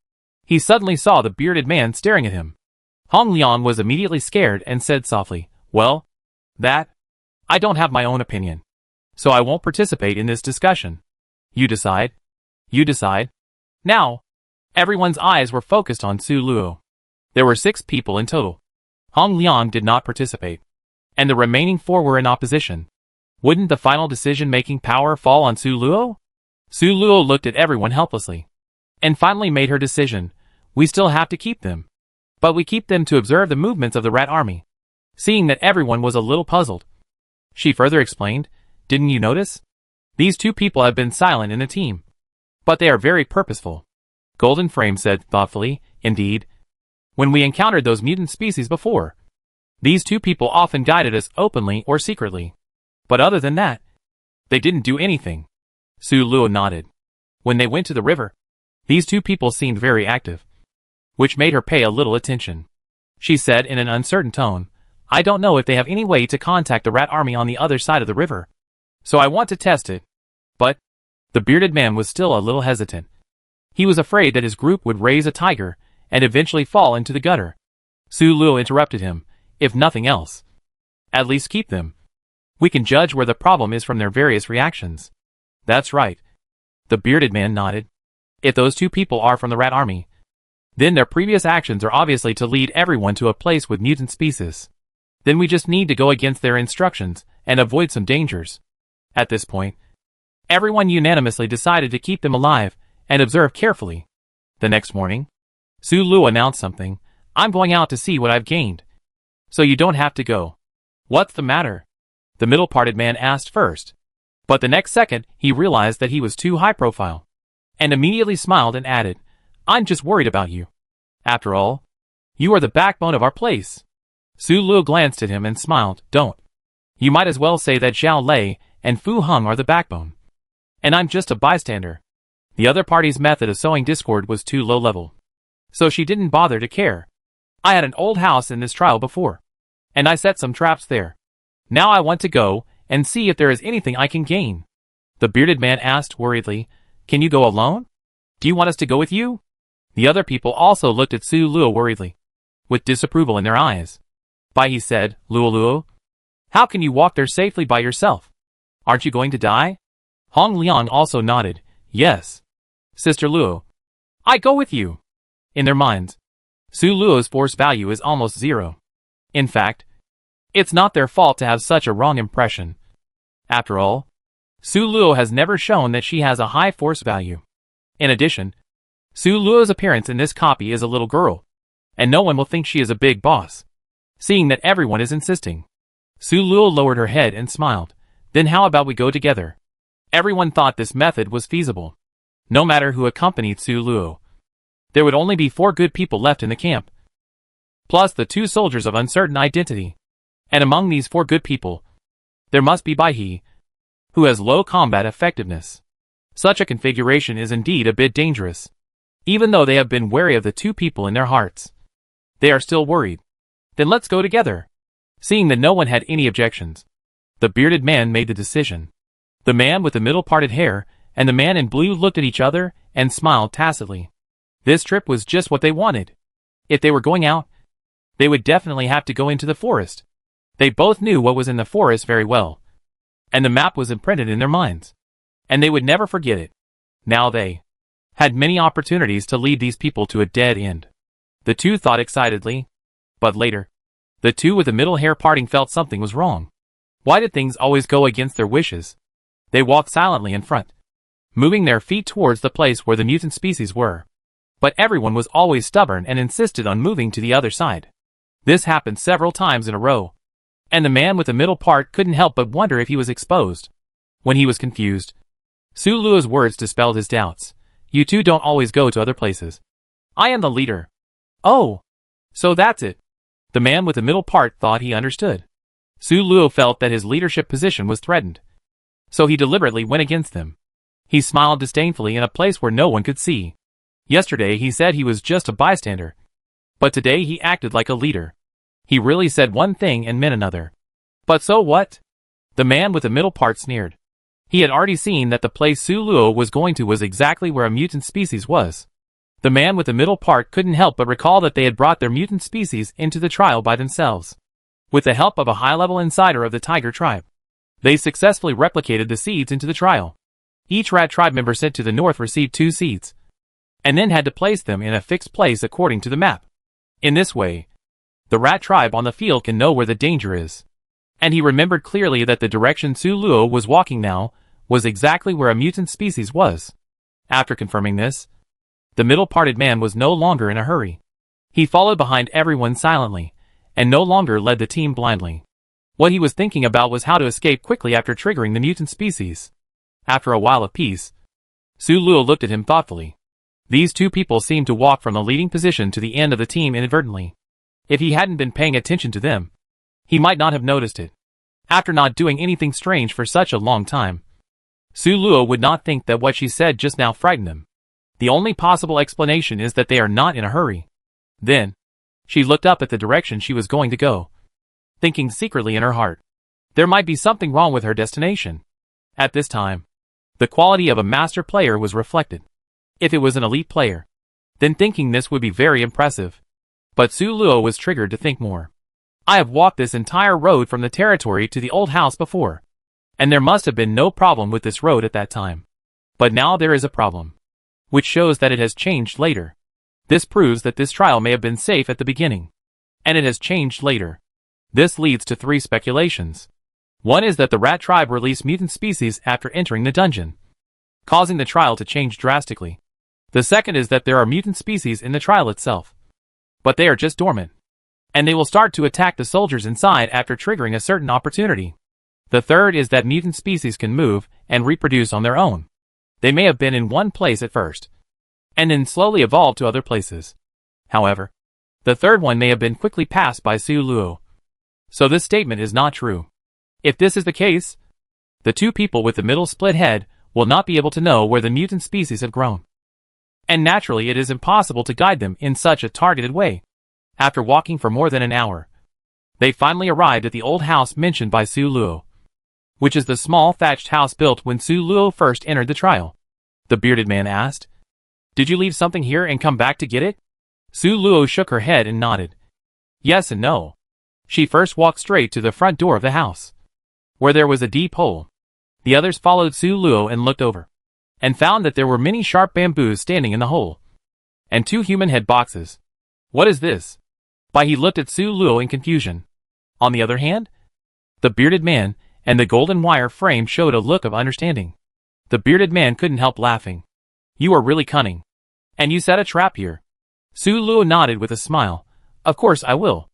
he suddenly saw the bearded man staring at him. Hong Liang was immediately scared and said softly, well, I don't have my own opinion, so I won't participate in this discussion. You decide. You decide. Now, everyone's eyes were focused on Su Luo. There were 6 people in total. Hong Liang did not participate, and the remaining 4 were in opposition. Wouldn't the final decision-making power fall on Su Luo? Su Luo looked at everyone helplessly. and finally made her decision. We still have to keep them. But we keep them to observe the movements of the rat army. Seeing that everyone was a little puzzled, she further explained, didn't you notice? These two people have been silent in the team. But they are very purposeful. Golden Frame said thoughtfully, indeed. When we encountered those mutant species before, these two people often guided us openly or secretly. But other than that, they didn't do anything. Su Luo nodded. When they went to the river, these two people seemed very active, which made her pay a little attention. She said in an uncertain tone, I don't know if they have any way to contact the rat army on the other side of the river, so I want to test it. But the bearded man was still a little hesitant. He was afraid that his group would raise a tiger and eventually fall into the gutter. Su Luo interrupted him, if nothing else, at least keep them. We can judge where the problem is from their various reactions. That's right. The bearded man nodded. If those two people are from the rat army, then their previous actions are obviously to lead everyone to a place with mutant species. Then we just need to go against their instructions and avoid some dangers. At this point, everyone unanimously decided to keep them alive and observe carefully. The next morning, Su Luo announced something. I'm going out to see what I've gained. So you don't have to go. What's the matter? The middle-parted man asked first. But the next second, he realized that he was too high profile, and immediately smiled and added, I'm just worried about you. After all, you are the backbone of our place. Su Luo glanced at him and smiled. Don't. You might as well say that Zhao Lei and Fu Heng are the backbone. And I'm just a bystander. The other party's method of sowing discord was too low level, so she didn't bother to care. I had an old house in this trial before, and I set some traps there. Now I want to go and see if there is anything I can gain. The bearded man asked worriedly, Can you go alone? Do you want us to go with you? The other people also looked at Su Luo worriedly, with disapproval in their eyes. Bai he said, Luo Luo, how can you walk there safely by yourself? Aren't you going to die? Hong Liang also nodded, yes. Sister Luo, I go with you. In their minds, Su Luo's force value is almost zero. In fact, it's not their fault to have such a wrong impression. After all, Su Luo has never shown that she has a high force value. In addition, Su Luo's appearance in this copy is a little girl, and no one will think she is a big boss. Seeing that everyone is insisting, Su Luo lowered her head and smiled. Then how about we go together? Everyone thought this method was feasible. No matter who accompanied Su Luo, there would only be 4 good people left in the camp, plus the 2 soldiers of uncertain identity. And among these 4 good people, there must be Bai He, who has low combat effectiveness. Such a configuration is indeed a bit dangerous. Even though they have been wary of the 2 people in their hearts, they are still worried. Then let's go together. Seeing that no one had any objections, the bearded man made the decision. The man with the middle-parted hair and the man in blue looked at each other and smiled tacitly. This trip was just what they wanted. If they were going out, they would definitely have to go into the forest. They both knew what was in the forest very well, and the map was imprinted in their minds, and they would never forget it. Now they had many opportunities to lead these people to a dead end. The 2 thought excitedly, but later, the 2 with the middle hair parting felt something was wrong. Why did things always go against their wishes? They walked silently in front, moving their feet towards the place where the mutant species were. But everyone was always stubborn and insisted on moving to the other side. This happened several times in a row, and the man with the middle part couldn't help but wonder if he was exposed. When he was confused, Su Luo's words dispelled his doubts. You 2 don't always go to other places. I am the leader. Oh, so that's it. The man with the middle part thought he understood. Su Luo felt that his leadership position was threatened, so he deliberately went against them. He smiled disdainfully in a place where no one could see. Yesterday he said he was just a bystander, but today he acted like a leader. He really said one thing and meant another. But so what? The man with the middle part sneered. He had already seen that the place Su Luo was going to was exactly where a mutant species was. The man with the middle part couldn't help but recall that they had brought their mutant species into the trial by themselves, with the help of a high-level insider of the tiger tribe. They successfully replicated the seeds into the trial. Each rat tribe member sent to the north received 2 seeds, and then had to place them in a fixed place according to the map. In this way, the rat tribe on the field can know where the danger is. And he remembered clearly that the direction Su Luo was walking now was exactly where a mutant species was. After confirming this, The middle-parted man was no longer in a hurry. He followed behind everyone silently, and no longer led the team blindly. What he was thinking about was how to escape quickly after triggering the mutant species. After a while of peace, Su Luo looked at him thoughtfully. These two people seemed to walk from the leading position to the end of the team inadvertently. If he hadn't been paying attention to them, he might not have noticed it. After not doing anything strange for such a long time, Su Luo would not think that what she said just now frightened him. The only possible explanation is that they are not in a hurry. Then, she looked up at the direction she was going to go, thinking secretly in her heart, there might be something wrong with her destination. At this time, the quality of a master player was reflected. If it was an elite player, then thinking this would be very impressive. But Su Luo was triggered to think more. I have walked this entire road from the territory to the old house before, and there must have been no problem with this road at that time. But now there is a problem, which shows that it has changed later. This proves that this trial may have been safe at the beginning, and it has changed later. This leads to three speculations. One is that the rat tribe released mutant species after entering the dungeon, causing the trial to change drastically. The second is that there are mutant species in the trial itself, but they are just dormant, and they will start to attack the soldiers inside after triggering a certain opportunity. The third is that mutant species can move and reproduce on their own. They may have been in one place at first, and then slowly evolve to other places. However, the third one may have been quickly passed by Su Luo. So this statement is not true. If this is the case, the two people with the middle split head will not be able to know where the mutant species have grown. And naturally it is impossible to guide them in such a targeted way. After walking for more than an hour, they finally arrived at the old house mentioned by Su Luo, which is the small thatched house built when Su Luo first entered the trial. The bearded man asked, "Did you leave something here and come back to get it?" Su Luo shook her head and nodded. Yes and no. She first walked straight to the front door of the house, where there was a deep hole. The others followed Su Luo and looked over, and found that there were many sharp bamboos standing in the hole, and two human head boxes. What is this? He looked at Su Luo in confusion. On the other hand, the bearded man and the golden wire frame showed a look of understanding. The bearded man couldn't help laughing. You are really cunning. And you set a trap here. Su Luo nodded with a smile. Of course I will.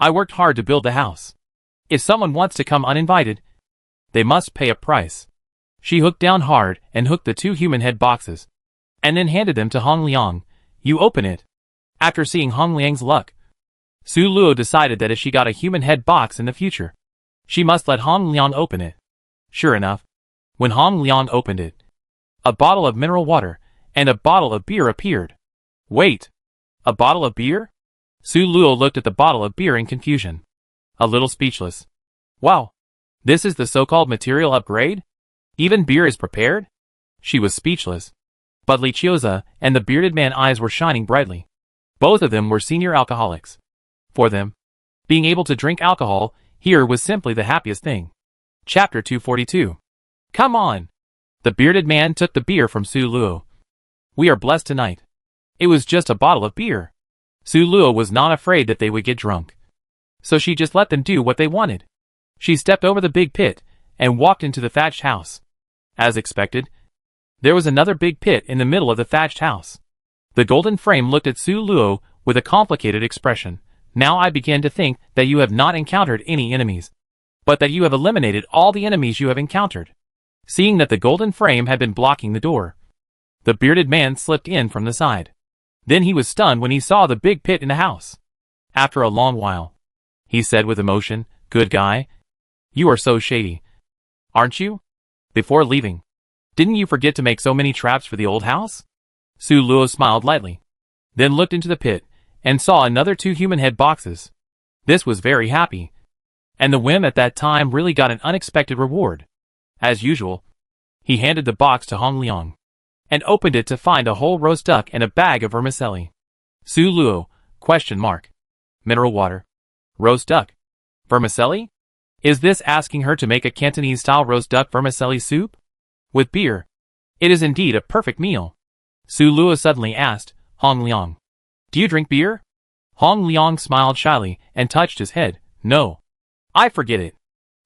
I worked hard to build the house. If someone wants to come uninvited, they must pay a price. She hooked down hard and hooked the two human head boxes, and then handed them to Hong Liang. You open it. After seeing Hong Liang's luck, Su Luo decided that if she got a human head box in the future, she must let Hong Liang open it. Sure enough, when Hong Liang opened it, a bottle of mineral water and a bottle of beer appeared. Wait! A bottle of beer? Su Luo looked at the bottle of beer in confusion, a little speechless. Wow! This is the so-called material upgrade? Even beer is prepared? She was speechless. But Li Chioza and the bearded man's eyes were shining brightly. Both of them were senior alcoholics. For them, being able to drink alcohol here was simply the happiest thing. Chapter 242. Come on! The bearded man took the beer from Su Luo. We are blessed tonight. It was just a bottle of beer. Su Luo was not afraid that they would get drunk, so she just let them do what they wanted. She stepped over the big pit and walked into the thatched house. As expected, there was another big pit in the middle of the thatched house. The golden frame looked at Su Luo with a complicated expression. Now I begin to think that you have not encountered any enemies, but that you have eliminated all the enemies you have encountered. Seeing that the golden frame had been blocking the door, the bearded man slipped in from the side. Then he was stunned when he saw the big pit in the house. After a long while, he said with emotion, "Good guy. You are so shady. Aren't you?" Before leaving, didn't you forget to make so many traps for the old house? Su Luo smiled lightly, then looked into the pit and saw another two human head boxes. This was very happy, and the whim at that time really got an unexpected reward. As usual, he handed the box to Hong Liang, and opened it to find a whole roast duck and a bag of vermicelli. Su Luo, ? Mineral water. Roast duck. Vermicelli? Is this asking her to make a Cantonese-style roast duck vermicelli soup? With beer. It is indeed a perfect meal. Su Luo suddenly asked, Hong Liang, do you drink beer? Hong Liang smiled shyly and touched his head. No. I forget it.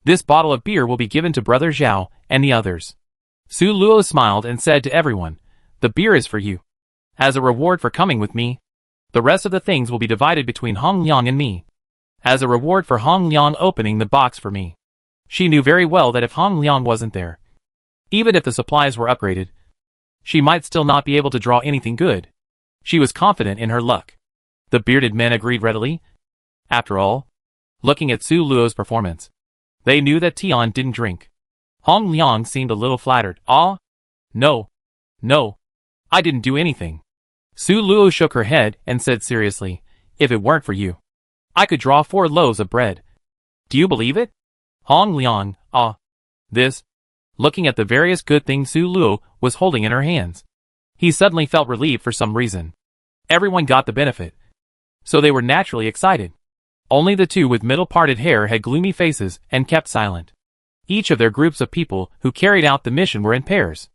This bottle of beer will be given to Brother Zhao and the others. Su Luo smiled and said to everyone, the beer is for you. As a reward for coming with me, the rest of the things will be divided between Hong Liang and me. As a reward for Hong Liang opening the box for me. She knew very well that if Hong Liang wasn't there, even if the supplies were upgraded, she might still not be able to draw anything good. She was confident in her luck. The bearded men agreed readily. After all, looking at Su Luo's performance, they knew that Tian didn't drink. Hong Liang seemed a little flattered. Ah? No. I didn't do anything. Su Luo shook her head and said seriously, if it weren't for you, I could draw 4 loaves of bread. Do you believe it? Hong Liang, this, looking at the various good things Su Luo was holding in her hands. He suddenly felt relieved for some reason. Everyone got the benefit, so they were naturally excited. Only the two with middle-parted hair had gloomy faces and kept silent. Each of their groups of people who carried out the mission were in pairs.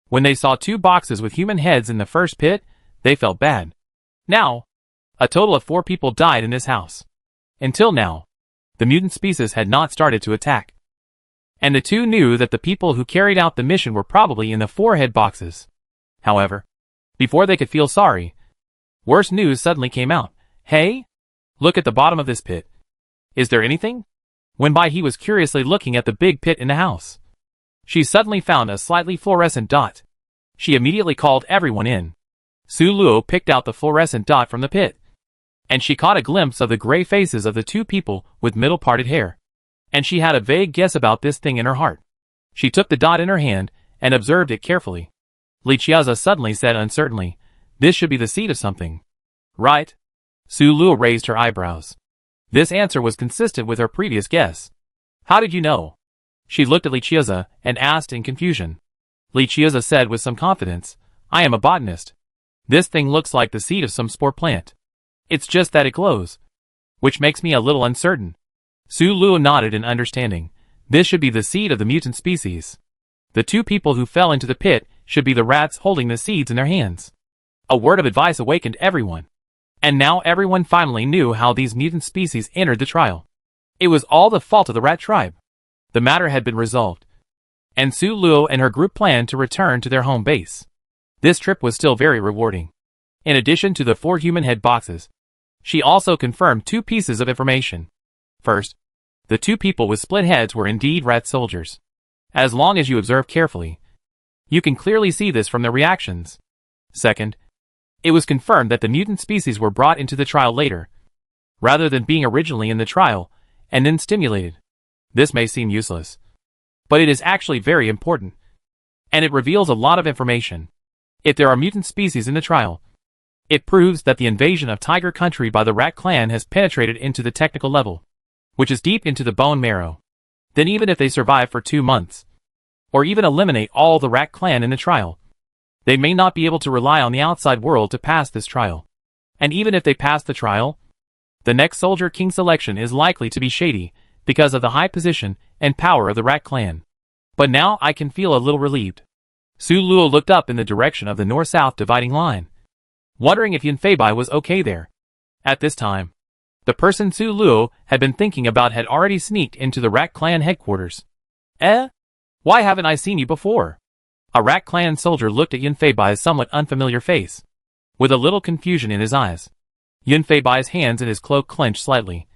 When they saw 2 boxes with human heads in the first pit, they felt bad. Now, a total of 4 people died in this house. Until now, the mutant species had not started to attack. And the two knew that the people who carried out the mission were probably in the 4 head boxes. However, before they could feel sorry, worse news suddenly came out. Hey? Look at the bottom of this pit. Is there anything? Wenbai he was curiously looking at the big pit in the house. She suddenly found a slightly fluorescent dot. She immediately called everyone in. Su Luo picked out the fluorescent dot from the pit, and she caught a glimpse of the gray faces of the 2 people with middle-parted hair. And she had a vague guess about this thing in her heart. She took the dot in her hand and observed it carefully. Li Qiaozi suddenly said uncertainly, this should be the seed of something. Right? Su Luo raised her eyebrows. This answer was consistent with her previous guess. How did you know? She looked at Li Qiaozi and asked in confusion. Li Qiaozi said with some confidence, I am a botanist. This thing looks like the seed of some spore plant. It's just that it glows, which makes me a little uncertain. Su Luo nodded in understanding. This should be the seed of the mutant species. The 2 people who fell into the pit should be the rats holding the seeds in their hands. A word of advice awakened everyone. And now everyone finally knew how these mutant species entered the trial. It was all the fault of the rat tribe. The matter had been resolved, and Su Luo and her group planned to return to their home base. This trip was still very rewarding. In addition to the 4 human head boxes, she also confirmed 2 pieces of information. First, the 2 people with split heads were indeed rat soldiers. As long as you observe carefully, you can clearly see this from their reactions. Second, it was confirmed that the mutant species were brought into the trial later, rather than being originally in the trial and then stimulated. This may seem useless, but it is actually very important, and it reveals a lot of information. If there are mutant species in the trial, it proves that the invasion of Tiger Country by the Rat Clan has penetrated into the technical level, which is deep into the bone marrow. Then even if they survive for 2 months, or even eliminate all the Rat Clan in the trial, they may not be able to rely on the outside world to pass this trial. And even if they pass the trial, the next Soldier King selection is likely to be shady because of the high position and power of the Rat Clan. But now I can feel a little relieved. Su Luo looked up in the direction of the north-south dividing line, wondering if Yun Feibai was okay there. At this time, the person Su Luo had been thinking about had already sneaked into the Rat Clan headquarters. Why haven't I seen you before? A Rat Clan soldier looked at Yun Feibai's somewhat unfamiliar face, with a little confusion in his eyes. Yun Feibai's hands in his cloak clenched slightly,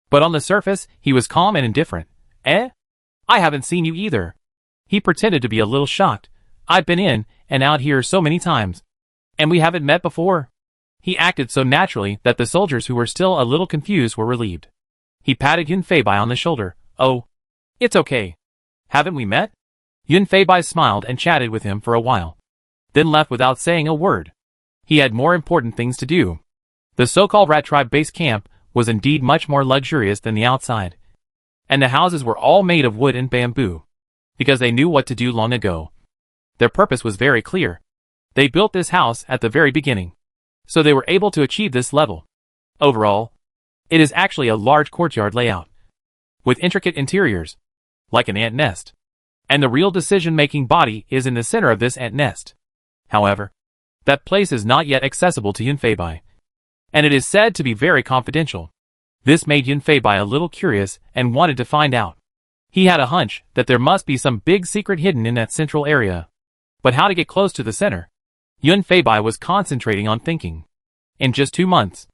but on the surface he was calm and indifferent. I haven't seen you either. He pretended to be a little shocked. I've been in and out here so many times, and we haven't met before. He acted so naturally that the soldiers who were still a little confused were relieved. He patted Yun Feibai on the shoulder. Oh, it's okay. Haven't we met? Yun Feibai smiled and chatted with him for a while, then left without saying a word. He had more important things to do. The so-called Rat Tribe base camp was indeed much more luxurious than the outside, and the houses were all made of wood and bamboo, because they knew what to do long ago. Their purpose was very clear. They built this house at the very beginning, so they were able to achieve this level. Overall, it is actually a large courtyard layout, with intricate interiors, like an ant nest. And the real decision-making body is in the center of this ant nest. However, that place is not yet accessible to Yun Feibai, and it is said to be very confidential. This made Yun Feibai a little curious and wanted to find out. He had a hunch that there must be some big secret hidden in that central area. But how to get close to the center? Yun Feibai was concentrating on thinking. In just 2 months,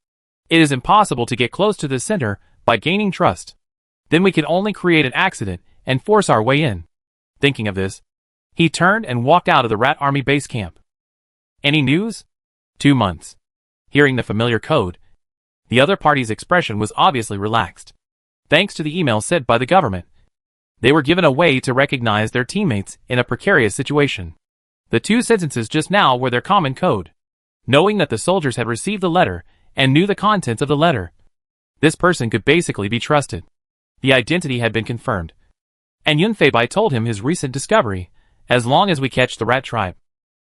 it is impossible to get close to the center by gaining trust. Then we can only create an accident and force our way in. Thinking of this, he turned and walked out of the Rat Army base camp. Any news? 2 months. Hearing the familiar code, the other party's expression was obviously relaxed. Thanks to the email sent by the government, they were given a way to recognize their teammates in a precarious situation. The 2 sentences just now were their common code. Knowing that the soldiers had received the letter and knew the contents of the letter, this person could basically be trusted. The identity had been confirmed. And Yun Feibai told him his recent discovery: as long as we catch the rat tribe,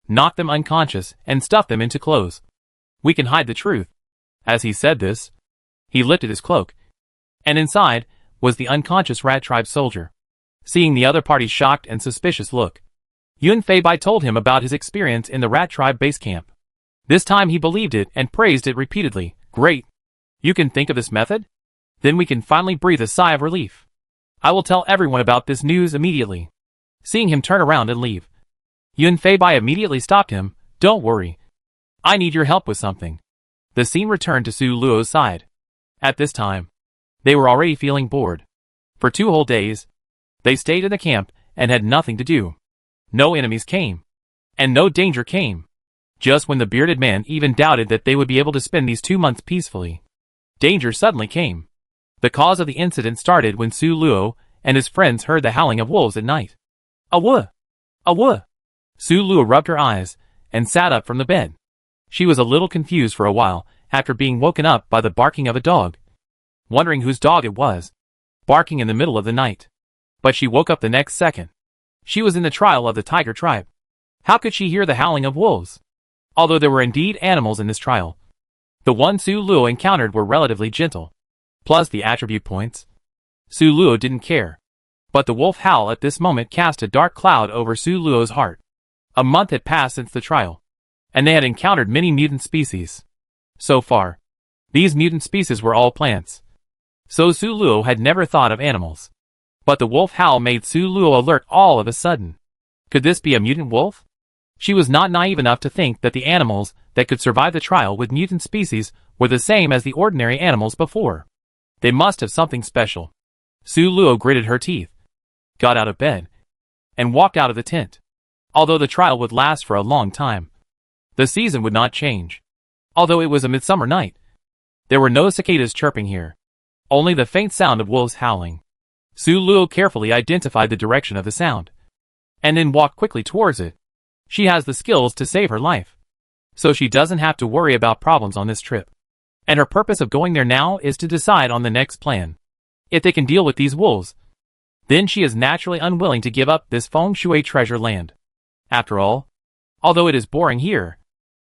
knock them unconscious, and stuff them into clothes, we can hide the truth. As he said this, he lifted his cloak, and inside was the unconscious rat tribe soldier. Seeing the other party's shocked and suspicious look, Yun Feibai told him about his experience in the rat tribe base camp. This time he believed it and praised it repeatedly. Great! You can think of this method? Then we can finally breathe a sigh of relief. I will tell everyone about this news immediately. Seeing him turn around and leave, Yun Feibai immediately stopped him. Don't worry. I need your help with something. The scene returned to Su Luo's side. At this time, they were already feeling bored. For 2 whole days, they stayed in the camp and had nothing to do. No enemies came, and no danger came. Just when the bearded man even doubted that they would be able to spend these 2 months peacefully, danger suddenly came. The cause of the incident started when Su Luo and his friends heard the howling of wolves at night. Awoo! Awoo! Su Luo rubbed her eyes and sat up from the bed. She was a little confused for a while after being woken up by the barking of a dog, wondering whose dog it was, barking in the middle of the night. But she woke up the next second. She was in the trial of the tiger tribe. How could she hear the howling of wolves? Although there were indeed animals in this trial, the ones Su Luo encountered were relatively gentle. Plus the attribute points, Su Luo didn't care. But the wolf howl at this moment cast a dark cloud over Su Luo's heart. A month had passed since the trial, and they had encountered many mutant species. So far, these mutant species were all plants. So Su Luo had never thought of animals. But the wolf howl made Su Luo alert all of a sudden. Could this be a mutant wolf? She was not naive enough to think that the animals that could survive the trial with mutant species were the same as the ordinary animals before. They must have something special. Su Luo gritted her teeth, got out of bed, and walked out of the tent. Although the trial would last for a long time, the season would not change. Although it was a midsummer night, there were no cicadas chirping here, only the faint sound of wolves howling. Su Luo carefully identified the direction of the sound, and then walked quickly towards it. She has the skills to save her life, so she doesn't have to worry about problems on this trip. And her purpose of going there now is to decide on the next plan. If they can deal with these wolves, then she is naturally unwilling to give up this feng shui treasure land. After all, although it is boring here,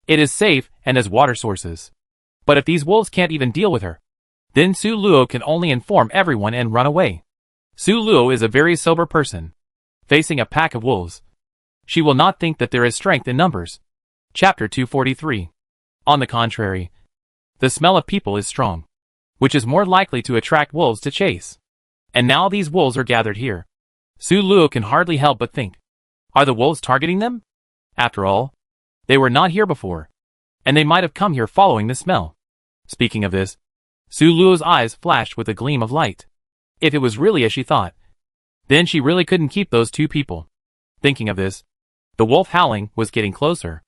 it is safe and has water sources. But if these wolves can't even deal with her, then Su Luo can only inform everyone and run away. Su Luo is a very sober person. Facing a pack of wolves, she will not think that there is strength in numbers. Chapter 243. On the contrary, the smell of people is strong, which is more likely to attract wolves to chase. And now these wolves are gathered here. Su Luo can hardly help but think, are the wolves targeting them? After all, they were not here before, and they might have come here following the smell. Speaking of this, Su Luo's eyes flashed with a gleam of light. If it was really as she thought, then she really couldn't keep those 2 people. Thinking of this, the wolf howling was getting closer.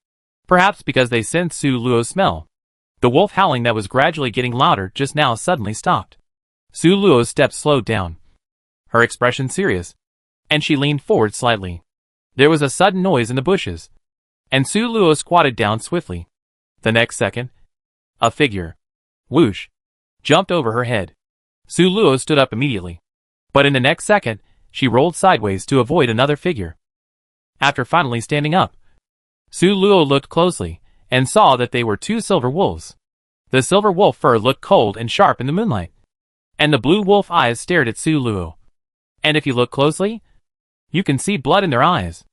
Perhaps because they sensed Su Luo's smell. The wolf howling that was gradually getting louder just now suddenly stopped. Su Luo's steps slowed down, her expression serious, and she leaned forward slightly. There was a sudden noise in the bushes, and Su Luo squatted down swiftly. The next second, a figure, whoosh, jumped over her head. Su Luo stood up immediately, but in the next second, she rolled sideways to avoid another figure. After finally standing up, Su Luo looked closely and saw that they were 2 silver wolves. The silver wolf fur looked cold and sharp in the moonlight, and the blue wolf eyes stared at Su Luo. And if you look closely, you can see blood in their eyes.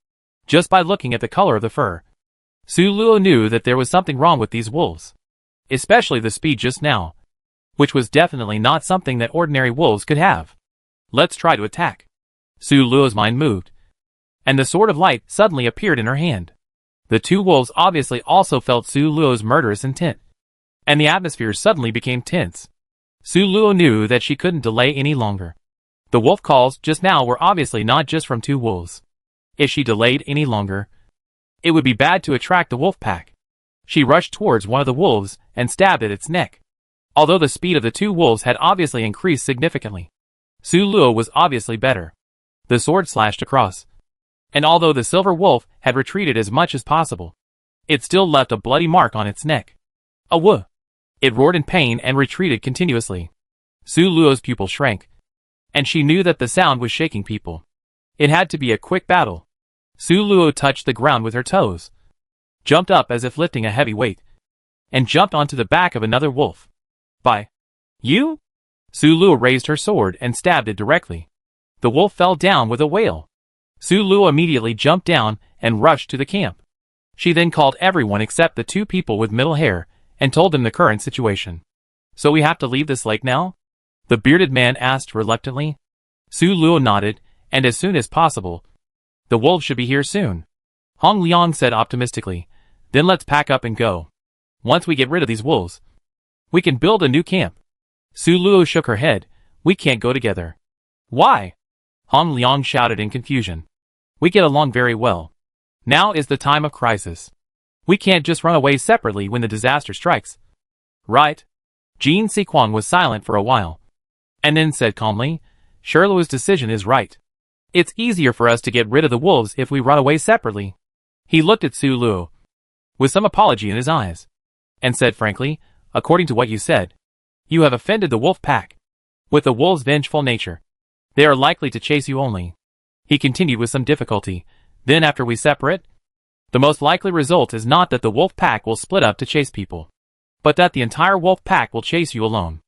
Just by looking at the color of the fur, Su Luo knew that there was something wrong with these wolves, especially the speed just now, which was definitely not something that ordinary wolves could have. Let's try to attack. Su Luo's mind moved, and the sword of light suddenly appeared in her hand. The two wolves obviously also felt Su Luo's murderous intent, and the atmosphere suddenly became tense. Su Luo knew that she couldn't delay any longer. The wolf calls just now were obviously not just from two wolves. If she delayed any longer, it would be bad to attract the wolf pack. She rushed towards one of the wolves and stabbed at its neck. Although the speed of the two wolves had obviously increased significantly, Su Luo was obviously better. The sword slashed across, and although the silver wolf had retreated as much as possible, it still left a bloody mark on its neck. A woo! It roared in pain and retreated continuously. Su Luo's pupil shrank, and she knew that the sound was shaking people. It had to be a quick battle. Su Luo touched the ground with her toes, jumped up as if lifting a heavy weight, and jumped onto the back of another wolf. By you? Su Luo raised her sword and stabbed it directly. The wolf fell down with a wail. Su Luo immediately jumped down and rushed to the camp. She then called everyone except the two people with middle hair and told them the current situation. So we have to leave this lake now? The bearded man asked reluctantly. Su Luo nodded, and as soon as possible. The wolves should be here soon. Hong Liang said optimistically. Then let's pack up and go. Once we get rid of these wolves, we can build a new camp. Su Luo shook her head. We can't go together. Why? Hong Liang shouted in confusion. We get along very well. Now is the time of crisis. We can't just run away separately when the disaster strikes. Right? Jin Siquang was silent for a while, and then said calmly, Sherluo's decision is right. It's easier for us to get rid of the wolves if we run away separately. He looked at Su Luo with some apology in his eyes, and said frankly, according to what you said, you have offended the wolf pack. With the wolves' vengeful nature, they are likely to chase you only. He continued with some difficulty. Then after we separate, the most likely result is not that the wolf pack will split up to chase people, but that the entire wolf pack will chase you alone.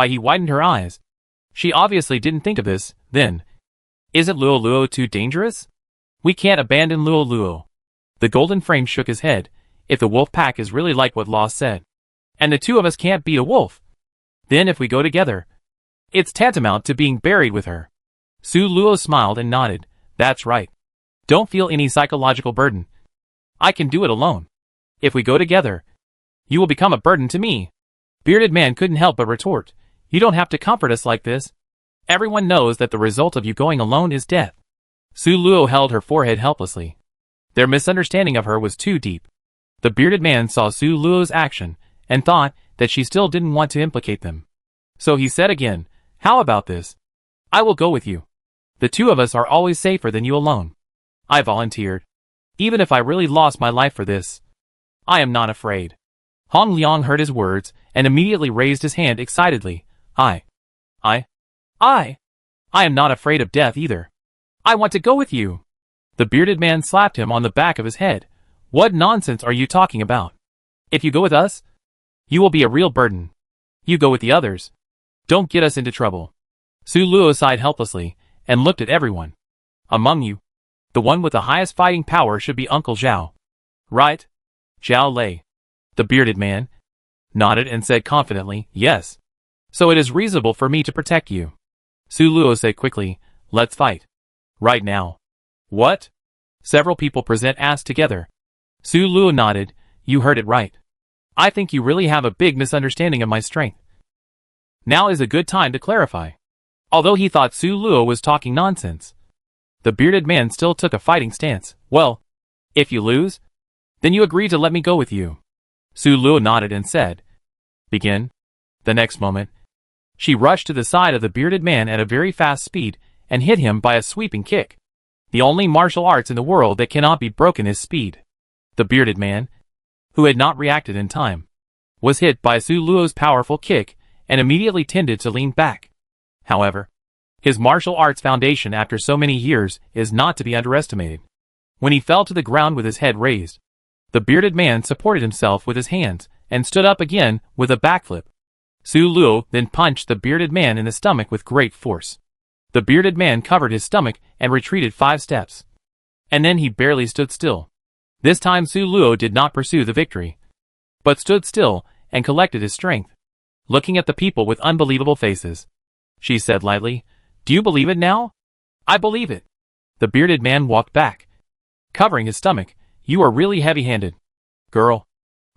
He widened her eyes. She obviously didn't think of this, then. Isn't Luo Luo too dangerous? We can't abandon Luo Luo. The golden frame shook his head. If the wolf pack is really like what Law said, and the two of us can't beat a wolf, then if we go together, it's tantamount to being buried with her. Su Luo smiled and nodded. That's right. Don't feel any psychological burden. I can do it alone. If we go together, you will become a burden to me. Bearded man couldn't help but retort. You don't have to comfort us like this. Everyone knows that the result of you going alone is death. Su Luo held her forehead helplessly. Their misunderstanding of her was too deep. The bearded man saw Su Luo's action and thought that she still didn't want to implicate them. So he said again, how about this? I will go with you. The two of us are always safer than you alone. I volunteered. Even if I really lost my life for this, I am not afraid. Hong Liang heard his words and immediately raised his hand excitedly. I am not afraid of death either. I want to go with you. The bearded man slapped him on the back of his head. What nonsense are you talking about? If you go with us, you will be a real burden. You go with the others. Don't get us into trouble. Su Luo sighed helplessly and looked at everyone. Among you, the one with the highest fighting power should be Uncle Zhao. Right? Zhao Lei. The bearded man nodded and said confidently, yes. So it is reasonable for me to protect you. Su Luo said quickly, let's fight. Right now. What? Several people asked together. Su Luo nodded, you heard it right. I think you really have a big misunderstanding of my strength. Now is a good time to clarify. Although he thought Su Luo was talking nonsense, the bearded man still took a fighting stance. Well, if you lose, then you agree to let me go with you. Su Luo nodded and said, begin. The next moment, she rushed to the side of the bearded man at a very fast speed and hit him by a sweeping kick. The only martial arts in the world that cannot be broken is speed. The bearded man, who had not reacted in time, was hit by Su Luo's powerful kick and immediately tended to lean back. However, his martial arts foundation after so many years is not to be underestimated. When he fell to the ground with his head raised, the bearded man supported himself with his hands and stood up again with a backflip. Su Luo then punched the bearded man in the stomach with great force. The bearded man covered his stomach and retreated 5 steps. And then he barely stood still. This time Su Luo did not pursue the victory, but stood still and collected his strength. Looking at the people with unbelievable faces, she said lightly, do you believe it now? I believe it. The bearded man walked back, covering his stomach, You are really heavy-handed. Girl.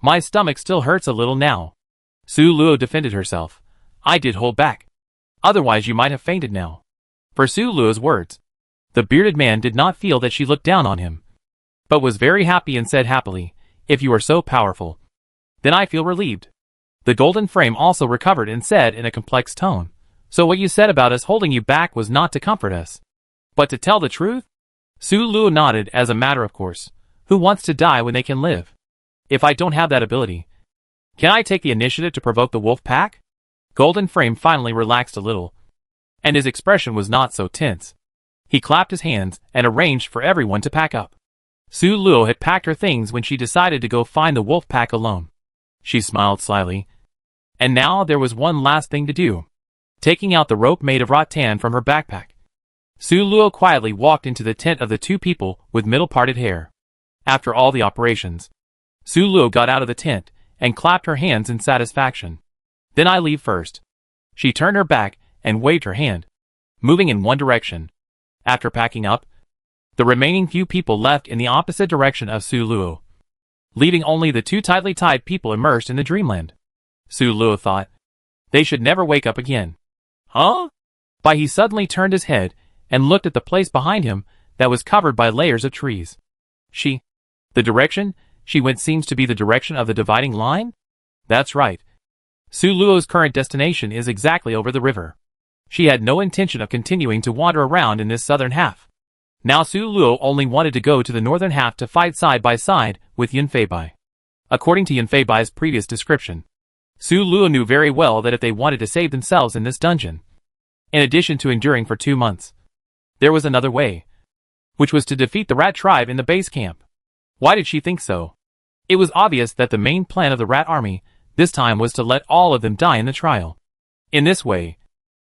My stomach still hurts a little now. Su Luo defended herself. I did hold back. Otherwise you might have fainted now. For Su Luo's words, the bearded man did not feel that she looked down on him, but was very happy and said happily, if you are so powerful, then I feel relieved. The golden frame also recovered and said in a complex tone, so what you said about us holding you back was not to comfort us, but to tell the truth? Su Luo nodded as a matter of course. Who wants to die when they can live? If I don't have that ability, can I take the initiative to provoke the wolf pack? Golden Frame finally relaxed a little, and his expression was not so tense. He clapped his hands and arranged for everyone to pack up. Su Luo had packed her things when she decided to go find the wolf pack alone. She smiled slyly. And now there was one last thing to do. Taking out the rope made of rattan from her backpack, Su Luo quietly walked into the tent of the two people with middle-parted hair. After all the operations, Su Luo got out of the tent and clapped her hands in satisfaction. Then I leave first. She turned her back and waved her hand, moving in one direction. After packing up, the remaining few people left in the opposite direction of Su Luo, leaving only the two tightly tied people immersed in the dreamland. Su Luo thought, they should never wake up again. Huh? But he suddenly turned his head and looked at the place behind him that was covered by layers of trees. The direction she went seems to be the direction of the dividing line? That's right. Su Luo's current destination is exactly over the river. She had no intention of continuing to wander around in this southern half. Now Su Luo only wanted to go to the northern half to fight side by side with Yun Feibai. According to Yun Feibai's previous description, Su Luo knew very well that if they wanted to save themselves in this dungeon, in addition to enduring for 2 months, there was another way, which was to defeat the rat tribe in the base camp. Why did she think so? It was obvious that the main plan of the rat army this time was to let all of them die in the trial. In this way,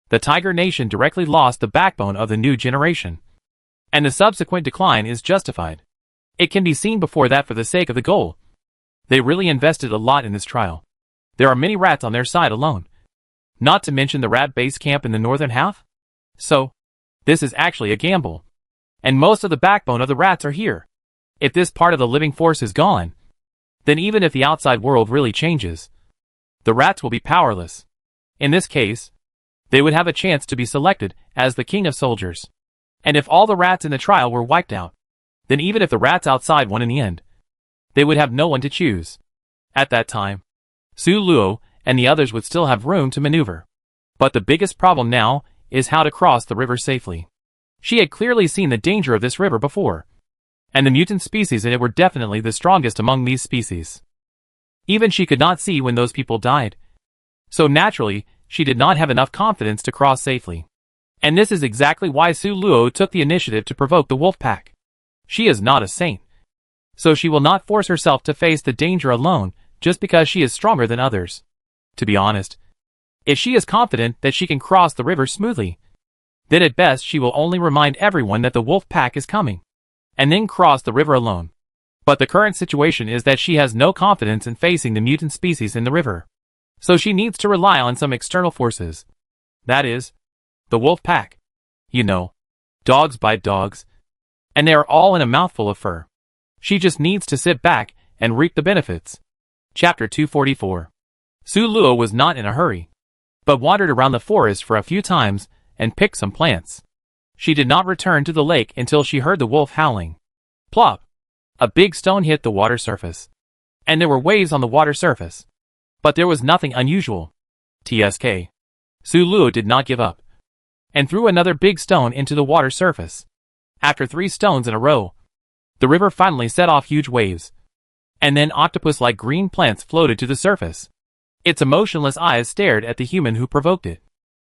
the Tiger Nation directly lost the backbone of the new generation, and the subsequent decline is justified. It can be seen before that for the sake of the goal. They really invested a lot in this trial. There are many rats on their side alone, not to mention the rat base camp in the northern half. So, this is actually a gamble. And most of the backbone of the rats are here. If this part of the living force is gone, then even if the outside world really changes, the rats will be powerless. In this case, they would have a chance to be selected as the king of soldiers. And if all the rats in the trial were wiped out, then even if the rats outside won in the end, they would have no one to choose. At that time, Su Luo and the others would still have room to maneuver. But the biggest problem now is how to cross the river safely. She had clearly seen the danger of this river before, and the mutant species in it were definitely the strongest among these species. Even she could not see when those people died. So naturally, she did not have enough confidence to cross safely. And this is exactly why Su Luo took the initiative to provoke the wolf pack. She is not a saint, so she will not force herself to face the danger alone just because she is stronger than others. To be honest, if she is confident that she can cross the river smoothly, then at best she will only remind everyone that the wolf pack is coming, and then cross the river alone. But the current situation is that she has no confidence in facing the mutant species in the river, so she needs to rely on some external forces. That is, the wolf pack. You know, dogs bite dogs, and they are all in a mouthful of fur. She just needs to sit back and reap the benefits. Chapter 244. Su Luo was not in a hurry, but wandered around the forest for a few times and picked some plants. She did not return to the lake until she heard the wolf howling. Plop! A big stone hit the water surface, and there were waves on the water surface. But there was nothing unusual. TSK. Su Luo did not give up, and threw another big stone into the water surface. After 3 stones in a row, the river finally set off huge waves, and then octopus-like green plants floated to the surface. Its emotionless eyes stared at the human who provoked it,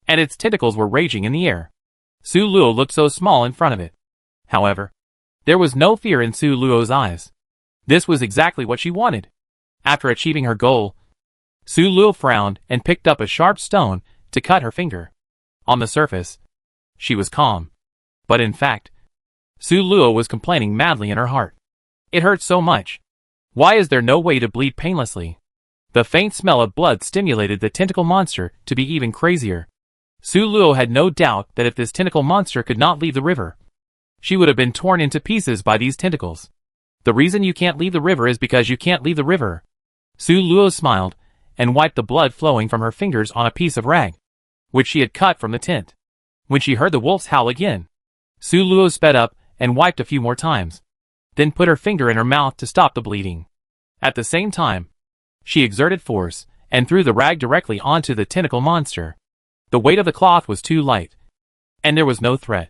and its tentacles were raging in the air. Su Luo looked so small in front of it. However, there was no fear in Su Luo's eyes. This was exactly what she wanted. After achieving her goal, Su Luo frowned and picked up a sharp stone to cut her finger. On the surface, she was calm, but in fact, Su Luo was complaining madly in her heart. It hurt so much. Why is there no way to bleed painlessly? The faint smell of blood stimulated the tentacle monster to be even crazier. Su Luo had no doubt that if this tentacle monster could not leave the river, she would have been torn into pieces by these tentacles. The reason you can't leave the river is because you can't leave the river. Su Luo smiled, and wiped the blood flowing from her fingers on a piece of rag, which she had cut from the tent. When she heard the wolves howl again, Su Luo sped up and wiped a few more times, then put her finger in her mouth to stop the bleeding. At the same time, she exerted force, and threw the rag directly onto the tentacle monster. The weight of the cloth was too light, and there was no threat.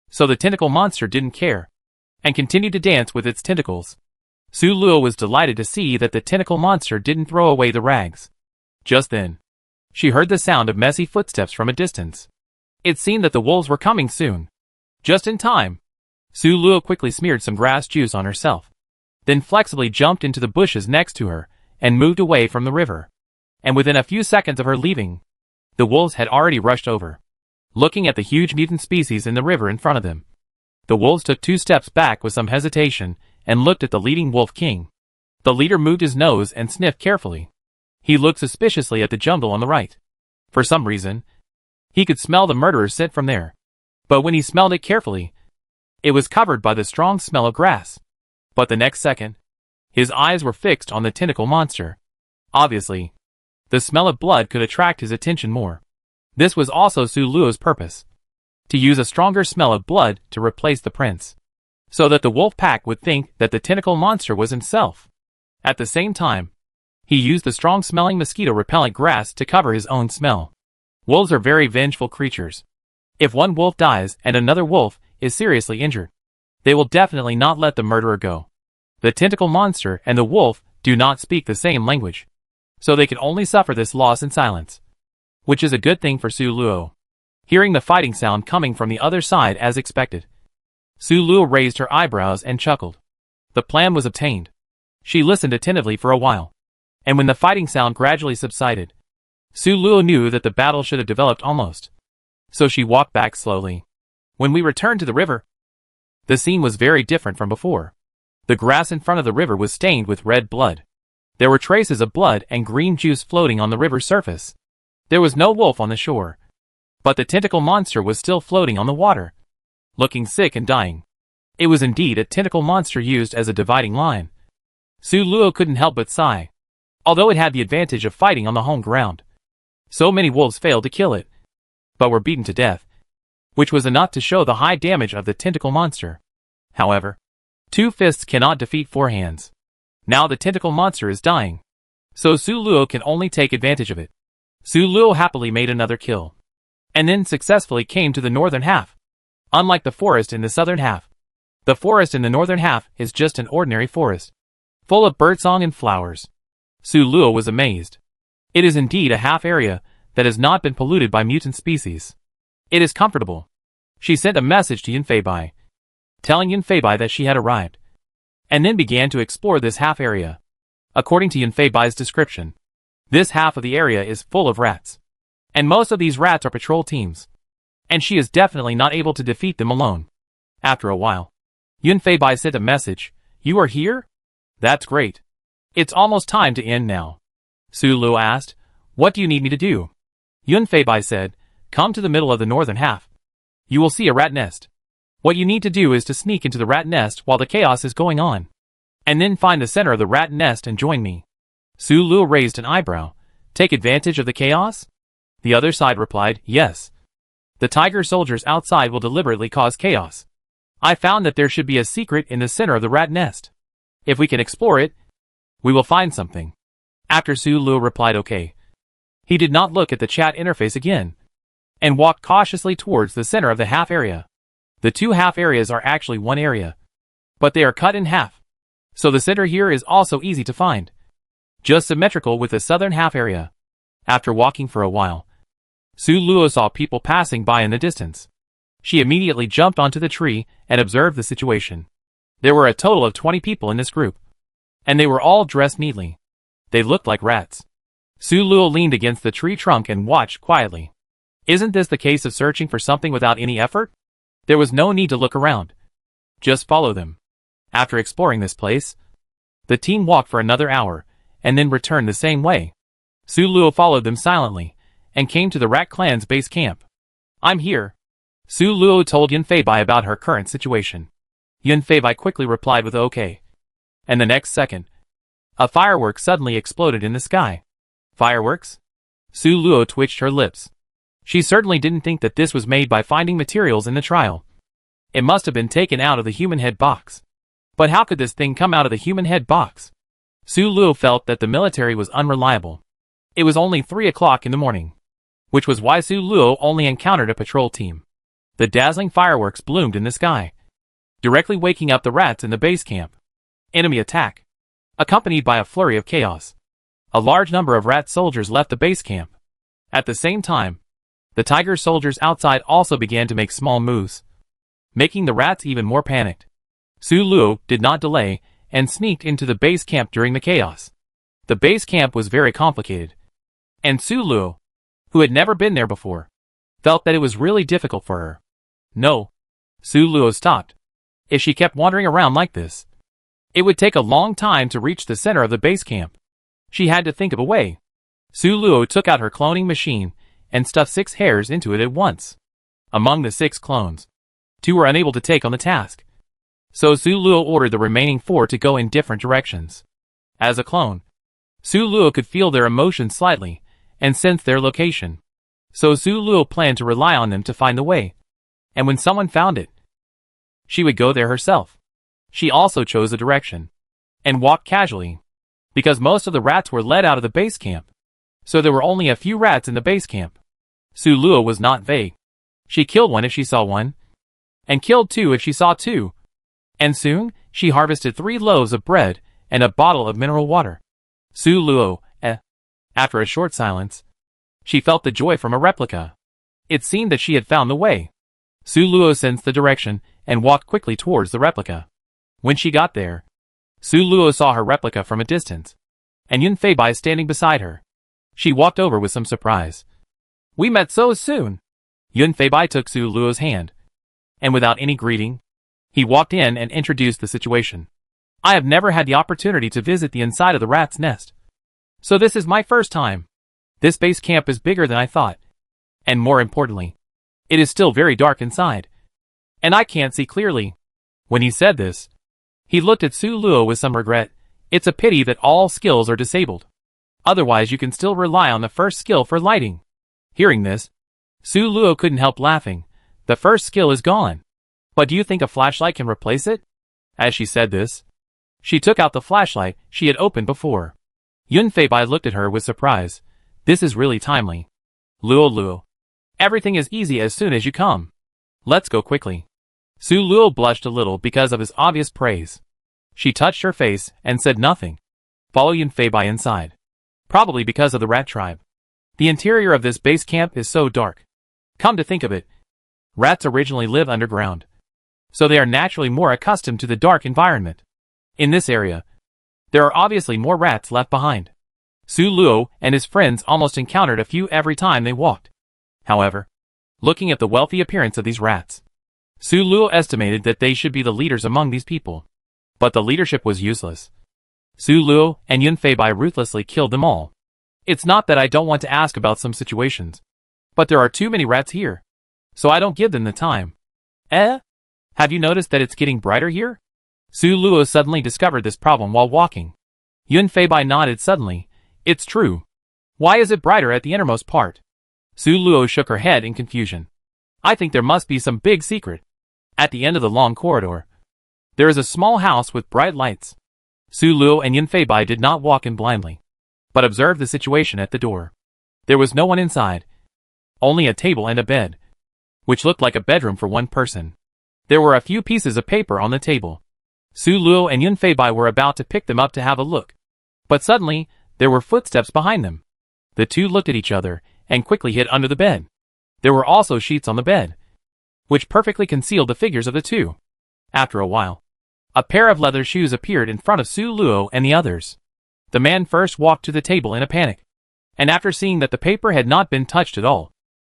So the tentacle monster didn't care, and continued to dance with its tentacles. Su Luo was delighted to see that the tentacle monster didn't throw away the rags. Just then, she heard the sound of messy footsteps from a distance. It seemed that the wolves were coming soon. Just in time, Su Luo quickly smeared some grass juice on herself, then flexibly jumped into the bushes next to her, and moved away from the river. And within a few seconds of her leaving, the wolves had already rushed over, looking at the huge mutant species in the river in front of them. The wolves took 2 steps back with some hesitation, and looked at the leading wolf king. The leader moved his nose and sniffed carefully. He looked suspiciously at the jungle on the right. For some reason, he could smell the murderer's scent from there. But when he smelled it carefully, it was covered by the strong smell of grass. But the next second, his eyes were fixed on the tentacle monster. Obviously, the smell of blood could attract his attention more. This was also Su Luo's purpose, to use a stronger smell of blood to replace the prince, so that the wolf pack would think that the tentacle monster was himself. At the same time, he used the strong-smelling mosquito-repellent grass to cover his own smell. Wolves are very vengeful creatures. If one wolf dies and another wolf is seriously injured, they will definitely not let the murderer go. The tentacle monster and the wolf do not speak the same language, so they can only suffer this loss in silence, which is a good thing for Su Luo. Hearing the fighting sound coming from the other side as expected, Su Luo raised her eyebrows and chuckled. The plan was obtained. She listened attentively for a while, and when the fighting sound gradually subsided, Su Luo knew that the battle should have developed almost. So she walked back slowly. When we returned to the river, the scene was very different from before. The grass in front of the river was stained with red blood. There were traces of blood and green juice floating on the river's surface. There was no wolf on the shore, but the tentacle monster was still floating on the water, looking sick and dying. It was indeed a tentacle monster used as a dividing line. Su Luo couldn't help but sigh, although it had the advantage of fighting on the home ground. So many wolves failed to kill it, but were beaten to death, which was enough to show the high damage of the tentacle monster. However, 2 fists cannot defeat 4 hands. Now the tentacle monster is dying, so Su Luo can only take advantage of it. Su Luo happily made another kill, and then successfully came to the northern half. Unlike the forest in the southern half, the forest in the northern half is just an ordinary forest, full of birdsong and flowers. Su Luo was amazed. It is indeed a half area that has not been polluted by mutant species. It is comfortable. She sent a message to Yunfei Bai, telling Yunfei Bai that she had arrived, and then began to explore this half area. According to Yunfei Bai's description, this half of the area is full of rats, and most of these rats are patrol teams, and she is definitely not able to defeat them alone. After a while, Yunfei Bai sent a message. "You are here? That's great. It's almost time to end now." Su Luo asked, "What do you need me to do?" Yunfei Bai said, "Come to the middle of the northern half. You will see a rat nest. What you need to do is to sneak into the rat nest while the chaos is going on, and then find the center of the rat nest and join me." Su Luo raised an eyebrow. "Take advantage of the chaos?" The other side replied, "Yes. The tiger soldiers outside will deliberately cause chaos. I found that there should be a secret in the center of the rat nest. If we can explore it, we will find something." After Su Luo replied okay, he did not look at the chat interface again, and walked cautiously towards the center of the half area. The 2 half areas are actually one area, but they are cut in half, so the center here is also easy to find, just symmetrical with the southern half area. After walking for a while, Su Luo saw people passing by in the distance. She immediately jumped onto the tree and observed the situation. There were a total of 20 people in this group, and they were all dressed neatly. They looked like rats. Su Luo leaned against the tree trunk and watched quietly. Isn't this the case of searching for something without any effort? There was no need to look around. Just follow them. After exploring this place, the team walked for another hour, and then returned the same way. Su Luo followed them silently, and came to the Rat Clan's base camp. "I'm here." Su Luo told Yunfei Bai about her current situation. Yunfei Bai quickly replied with okay. And the next second, a firework suddenly exploded in the sky. Fireworks? Su Luo twitched her lips. She certainly didn't think that this was made by finding materials in the trial. It must have been taken out of the human head box. But how could this thing come out of the human head box? Su Luo felt that the military was unreliable. It was only 3 o'clock in the morning, which was why Su Luo only encountered a patrol team. The dazzling fireworks bloomed in the sky, directly waking up the rats in the base camp. Enemy attack, accompanied by a flurry of chaos. A large number of rat soldiers left the base camp. At the same time, the tiger soldiers outside also began to make small moves, making the rats even more panicked. Su Luo did not delay and sneaked into the base camp during the chaos. The base camp was very complicated, and Su Luo, who had never been there before, felt that it was really difficult for her. No. Su Luo stopped. If she kept wandering around like this, it would take a long time to reach the center of the base camp. She had to think of a way. Su Luo took out her cloning machine and stuffed 6 hairs into it at once. Among the 6 clones, 2 were unable to take on the task. So Su Luo ordered the remaining 4 to go in different directions. As a clone, Su Luo could feel their emotions slightly and sense their location. So Su Luo planned to rely on them to find the way. And when someone found it, she would go there herself. She also chose a direction and walked casually, because most of the rats were led out of the base camp. So there were only a few rats in the base camp. Su Luo was not vague. She killed 1 if she saw 1, and killed 2 if she saw 2. And soon, she harvested 3 loaves of bread and a bottle of mineral water. Su Luo, After a short silence, she felt the joy from a replica. It seemed that she had found the way. Su Luo sensed the direction and walked quickly towards the replica. When she got there, Su Luo saw her replica from a distance, and Yun Feibai standing beside her. She walked over with some surprise. "We met so soon." Yun Feibai took Su Luo's hand, and without any greeting, he walked in and introduced the situation. "I have never had the opportunity to visit the inside of the rat's nest, so this is my first time. This base camp is bigger than I thought, and more importantly, it is still very dark inside, and I can't see clearly." When he said this, he looked at Su Luo with some regret. "It's a pity that all skills are disabled. Otherwise you can still rely on the first skill for lighting." Hearing this, Su Luo couldn't help laughing. "The first skill is gone. But do you think a flashlight can replace it?" As she said this, she took out the flashlight she had opened before. Yun Feibai looked at her with surprise. "This is really timely. Luo, everything is easy as soon as you come. Let's go quickly." Su Luo blushed a little because of his obvious praise. She touched her face and said nothing. "Follow Yun Feibai inside." Probably because of the rat tribe. The interior of this base camp is so dark. Come to think of it, rats originally live underground, so they are naturally more accustomed to the dark environment. In this area, there are obviously more rats left behind. Su Luo and his friends almost encountered a few every time they walked. However, looking at the wealthy appearance of these rats, Su Luo estimated that they should be the leaders among these people. But the leadership was useless. Su Luo and Yun Feibai ruthlessly killed them all. It's not that I don't want to ask about some situations, but there are too many rats here, so I don't give them the time. Have you noticed that it's getting brighter here? Su Luo suddenly discovered this problem while walking. Yun Feibai nodded suddenly. It's true. Why is it brighter at the innermost part? Su Luo shook her head in confusion. I think there must be some big secret. At the end of the long corridor, there is a small house with bright lights. Su Luo and Yun Feibai did not walk in blindly, but observed the situation at the door. There was no one inside. Only a table and a bed, which looked like a bedroom for one person. There were a few pieces of paper on the table. Su Luo and Yun Feibai were about to pick them up to have a look. But suddenly, there were footsteps behind them. The two looked at each other and quickly hid under the bed. There were also sheets on the bed, which perfectly concealed the figures of the two. After a while, a pair of leather shoes appeared in front of Su Luo and the others. The man first walked to the table in a panic, and after seeing that the paper had not been touched at all,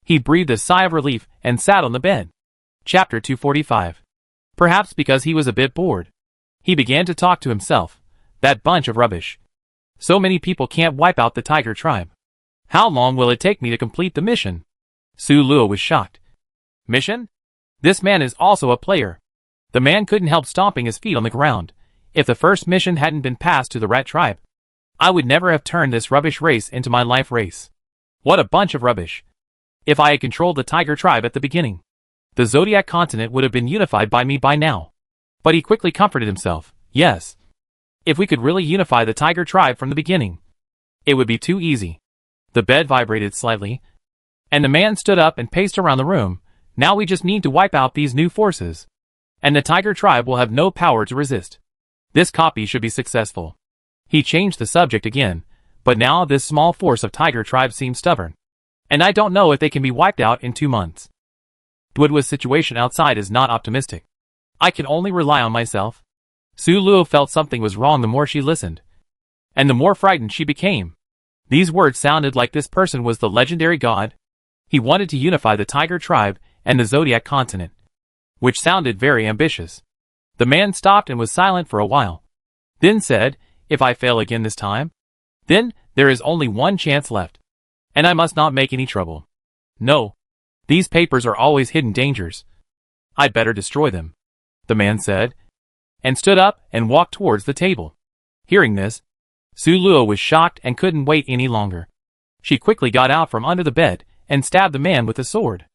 he breathed a sigh of relief and sat on the bed. Chapter 245. Perhaps because he was a bit bored, he began to talk to himself. That bunch of rubbish. So many people can't wipe out the tiger tribe. How long will it take me to complete the mission? Su Luo was shocked. Mission? This man is also a player. The man couldn't help stomping his feet on the ground. if the first mission hadn't been passed to the rat tribe, I would never have turned this rubbish race into my life race. What a bunch of rubbish. If I had controlled the tiger tribe at the beginning, the Zodiac continent would have been unified by me by now. But he quickly comforted himself. Yes. If we could really unify the tiger tribe from the beginning, it would be too easy. The bed vibrated slightly, and the man stood up and paced around the room. Now we just need to wipe out these new forces, and the tiger tribe will have no power to resist. This copy should be successful. He changed the subject again, but now this small force of tiger tribe seems stubborn, and I don't know if they can be wiped out in 2 months. Duodwa's situation outside is not optimistic. I can only rely on myself. Su Luo felt something was wrong the more she listened, and the more frightened she became. These words sounded like this person was the legendary god. He wanted to unify the tiger tribe and the Zodiac continent, which sounded very ambitious. The man stopped and was silent for a while, then said, "If I fail again this time, then there is only one chance left, and I must not make any trouble. No, these papers are always hidden dangers. I'd better destroy them," the man said, and stood up and walked towards the table. Hearing this, Su Luo was shocked and couldn't wait any longer. She quickly got out from under the bed and stabbed the man with a sword.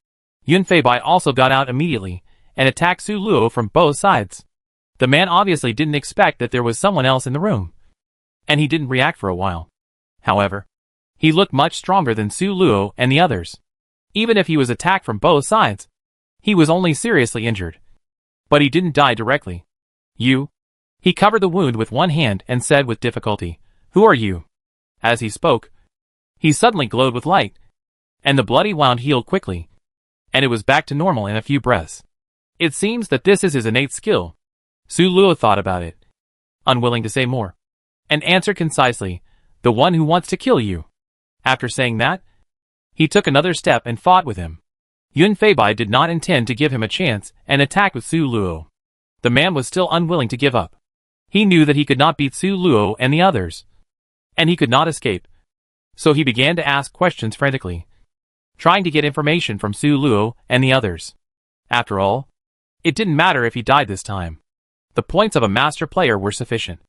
Yun Feibai also got out immediately and attacked Su Luo from both sides. The man obviously didn't expect that there was someone else in the room, and he didn't react for a while. However, he looked much stronger than Su Luo and the others. Even if he was attacked from both sides, he was only seriously injured. But he didn't die directly. "You?" He covered the wound with one hand and said with difficulty, "Who are you?" As he spoke, he suddenly glowed with light, and the bloody wound healed quickly, and it was back to normal in a few breaths. It seems that this is his innate skill. Su Luo thought about it, unwilling to say more, and answered concisely, "The one who wants to kill you." After saying that, he took another step and fought with him. Yun Feibai did not intend to give him a chance and attacked with Su Luo. The man was still unwilling to give up. He knew that he could not beat Su Luo and the others, and he could not escape. So he began to ask questions frantically, trying to get information from Su Luo and the others. After all, it didn't matter if he died this time. The points of a master player were sufficient,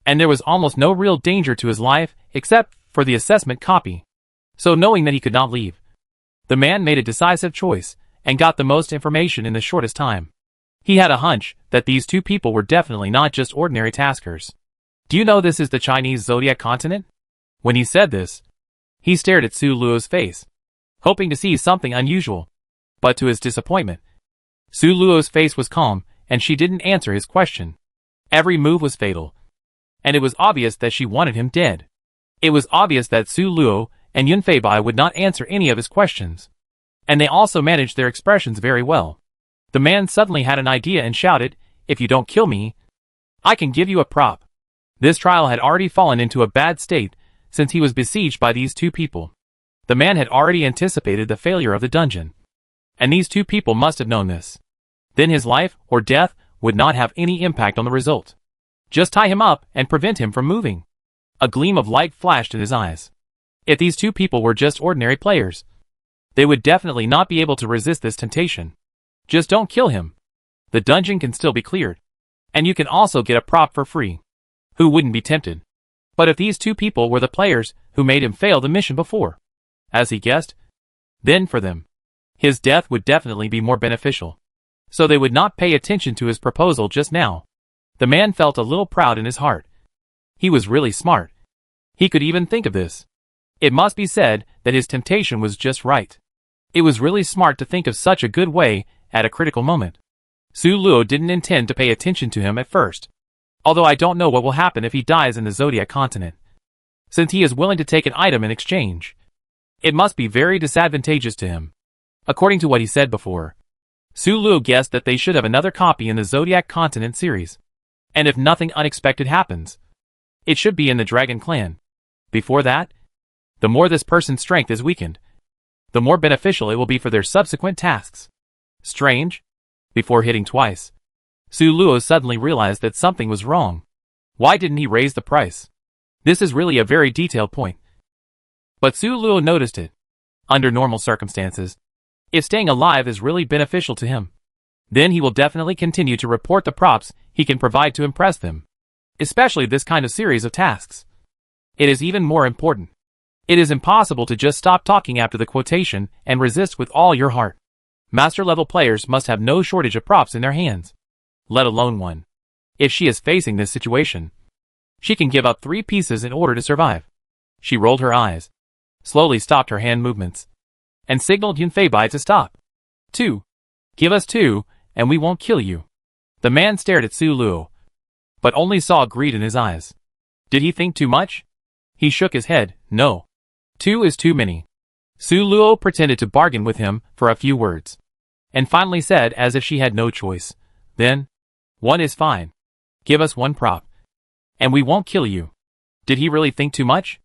and there was almost no real danger to his life except for the assessment copy. So knowing that he could not leave, the man made a decisive choice and got the most information in the shortest time. He had a hunch that these two people were definitely not just ordinary taskers. "Do you know this is the Chinese Zodiac continent?" When he said this, he stared at Su Luo's face, hoping to see something unusual. But to his disappointment, Su Luo's face was calm, and she didn't answer his question. Every move was fatal, and it was obvious that she wanted him dead. It was obvious that Su Luo and Yun Feibai would not answer any of his questions, and they also managed their expressions very well. The man suddenly had an idea and shouted, "If you don't kill me, I can give you a prop." This trial had already fallen into a bad state since he was besieged by these two people. The man had already anticipated the failure of the dungeon, and these two people must have known this. Then his life or death would not have any impact on the result. Just tie him up and prevent him from moving. A gleam of light flashed in his eyes. If these two people were just ordinary players, they would definitely not be able to resist this temptation. Just don't kill him. The dungeon can still be cleared, and you can also get a prop for free. Who wouldn't be tempted? But if these two people were the players who made him fail the mission before, as he guessed, then for them, his death would definitely be more beneficial. So they would not pay attention to his proposal just now. The man felt a little proud in his heart. He was really smart. He could even think of this. It must be said that his temptation was just right. It was really smart to think of such a good way at a critical moment. Su Luo didn't intend to pay attention to him at first, although I don't know what will happen if he dies in the Zodiac continent. Since he is willing to take an item in exchange, it must be very disadvantageous to him. According to what he said before, Su Luo guessed that they should have another copy in the Zodiac continent series. And if nothing unexpected happens, it should be in the Dragon Clan. Before that, the more this person's strength is weakened, the more beneficial it will be for their subsequent tasks. Strange? Before hitting twice, Su Luo suddenly realized that something was wrong. Why didn't he raise the price? This is really a very detailed point. But Su Luo noticed it. Under normal circumstances, if staying alive is really beneficial to him, then he will definitely continue to report the props he can provide to impress them. especially this kind of series of tasks. It is even more important. It is impossible to just stop talking after the quotation and resist with all your heart. Master-level players must have no shortage of props in their hands, let alone one. If she is facing this situation, she can give up 3 pieces in order to survive. She rolled her eyes, slowly stopped her hand movements, and signaled Yunfeibai to stop. 2. Give us 2, and we won't kill you. The man stared at Su Luo, but only saw greed in his eyes. Did he think too much? He shook his head. No. 2 is too many. Su Luo pretended to bargain with him for a few words, and finally said as if she had no choice. Then, 1 is fine. Give us 1 prop, and we won't kill you. Did he really think too much?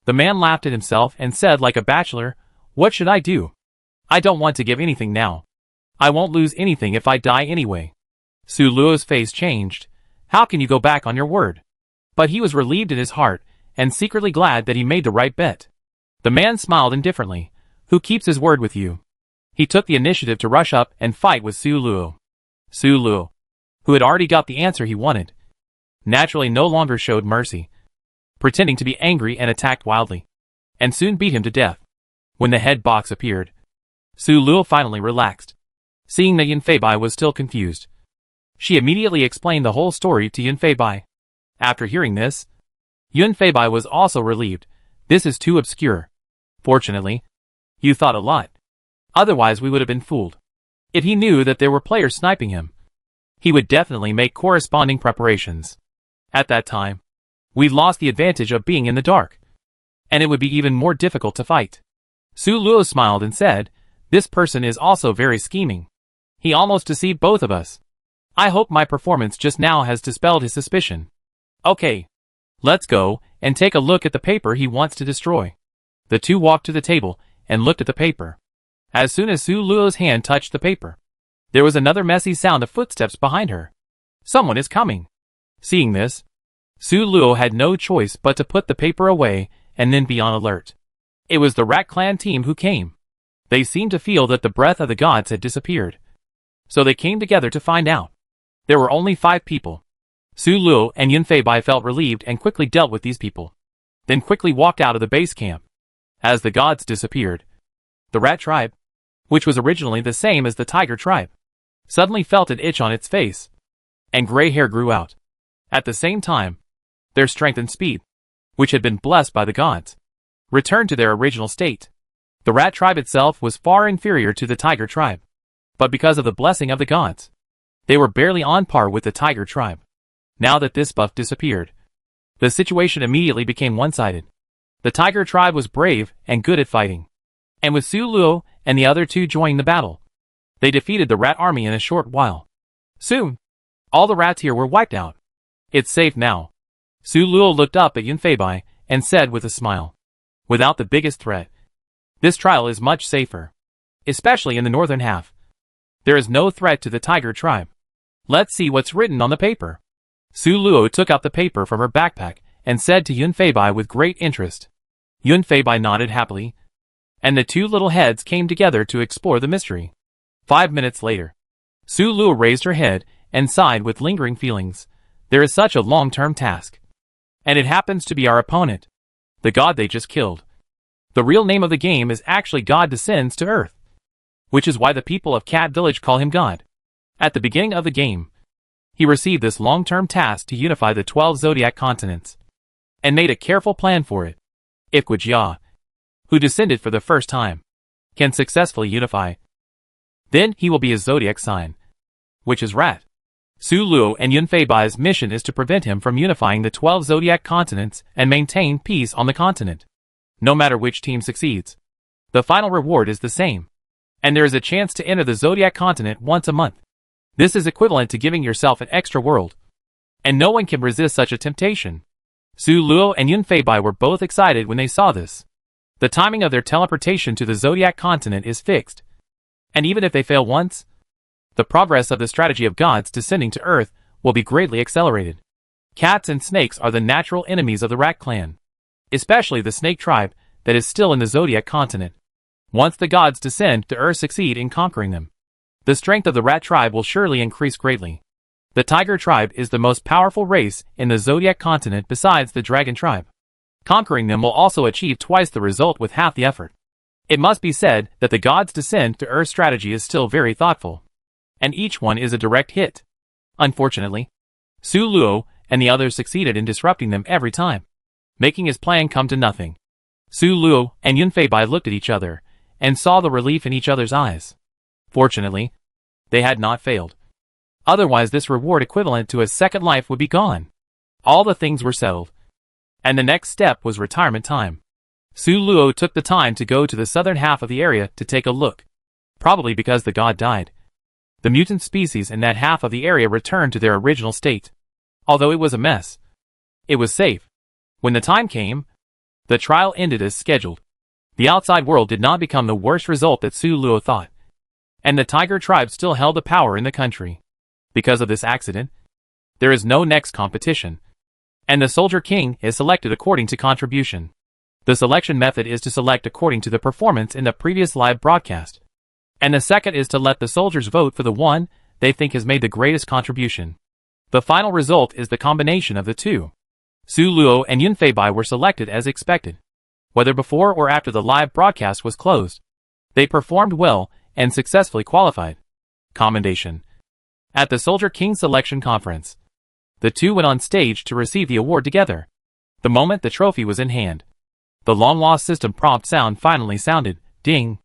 The man laughed at himself and said like a bachelor, what should I do? I don't want to give anything now. I won't lose anything if I die anyway. Su Luo's face changed. How can you go back on your word? But he was relieved in his heart, and secretly glad that he made the right bet. The man smiled indifferently. Who keeps his word with you? He took the initiative to rush up and fight with Su Luo. Su Luo, who had already got the answer he wanted, naturally no longer showed mercy, pretending to be angry and attacked wildly, and soon beat him to death. When the head box appeared, Su Luo finally relaxed, seeing that Yunfeibai was still confused. She immediately explained the whole story to Yunfeibai. After hearing this, Yunfeibai was also relieved. This is too obscure. Fortunately, you thought a lot. Otherwise we would have been fooled. If he knew that there were players sniping him, he would definitely make corresponding preparations. At that time, we lost the advantage of being in the dark, and it would be even more difficult to fight. Su Luo smiled and said, this person is also very scheming. He almost deceived both of us. I hope my performance just now has dispelled his suspicion. Okay. Let's go and take a look at the paper he wants to destroy. The two walked to the table and looked at the paper. As soon as Su Luo's hand touched the paper, there was another messy sound of footsteps behind her. Someone is coming. Seeing this, Su Luo had no choice but to put the paper away and then be on alert. It was the Rat Clan team who came. They seemed to feel that the breath of the gods had disappeared, so they came together to find out. There were only 5 people. Su Luo and Yunfeibai felt relieved and quickly dealt with these people, then quickly walked out of the base camp. As the gods disappeared, the rat tribe, which was originally the same as the tiger tribe, suddenly felt an itch on its face, and gray hair grew out. At the same time, their strength and speed, which had been blessed by the gods, returned to their original state. The rat tribe itself was far inferior to the tiger tribe, but because of the blessing of the gods, they were barely on par with the tiger tribe. Now that this buff disappeared, the situation immediately became one-sided. The tiger tribe was brave and good at fighting, and with Su Luo and the other 2 joining the battle, they defeated the rat army in a short while. Soon, all the rats here were wiped out. It's safe now. Su Luo looked up at Yunfeibai and said with a smile, without the biggest threat, this trial is much safer, especially in the northern half. There is no threat to the tiger tribe. Let's see what's written on the paper. Su Luo took out the paper from her backpack and said to Yunfeibai with great interest. Yunfeibai nodded happily, and the 2 little heads came together to explore the mystery. 5 minutes later, Su Luo raised her head and sighed with lingering feelings. There is such a long-term task, and it happens to be our opponent, the god they just killed. The real name of the game is actually God Descends to Earth, which is why the people of Cat Village call him God. At the beginning of the game, he received this long-term task to unify the 12 zodiac continents, and made a careful plan for it. If Guijia, who descended for the first time, can successfully unify, then he will be his zodiac sign, which is Rat. Su Luo and Yunfeibai's mission is to prevent him from unifying the 12 zodiac continents and maintain peace on the continent. No matter which team succeeds, the final reward is the same, and there is a chance to enter the zodiac continent once a month. This is equivalent to giving yourself an extra world, and no one can resist such a temptation. Su Luo and Yunfeibai were both excited when they saw this. The timing of their teleportation to the zodiac continent is fixed, and even if they fail once, the progress of the strategy of gods descending to Earth will be greatly accelerated. Cats and snakes are the natural enemies of the Rat Clan, especially the snake tribe that is still in the zodiac continent. Once the gods descend to Earth succeed in conquering them, the strength of the rat tribe will surely increase greatly. The Tiger tribe is the most powerful race in the Zodiac continent besides the Dragon tribe. Conquering them will also achieve twice the result with half the effort. It must be said that the gods' descent to Earth strategy is still very thoughtful. And each one is a direct hit. Unfortunately, Su Luo and the others succeeded in disrupting them every time, making his plan come to nothing. Su Luo and Yun Fei Bai looked at each other and saw the relief in each other's eyes. Fortunately, they had not failed. Otherwise this reward equivalent to a second life would be gone. All the things were settled. And the next step was retirement time. Su Luo took the time to go to the southern half of the area to take a look. Probably because the god died. The mutant species in that half of the area returned to their original state. Although it was a mess, it was safe. When the time came, the trial ended as scheduled. The outside world did not become the worst result that Su Luo thought. And the Tiger tribe still held the power in the country. Because of this accident, there is no next competition. And the Soldier King is selected according to contribution. The selection method is to select according to the performance in the previous live broadcast. And the second is to let the soldiers vote for the one they think has made the greatest contribution. The final result is the combination of the two. Su Luo and Yun Fei Bai were selected as expected. Whether before or after the live broadcast was closed, they performed well and successfully qualified. Commendation. At the Soldier King Selection Conference, the two went on stage to receive the award together. The moment the trophy was in hand, the long-lost system prompt sound finally sounded. Ding.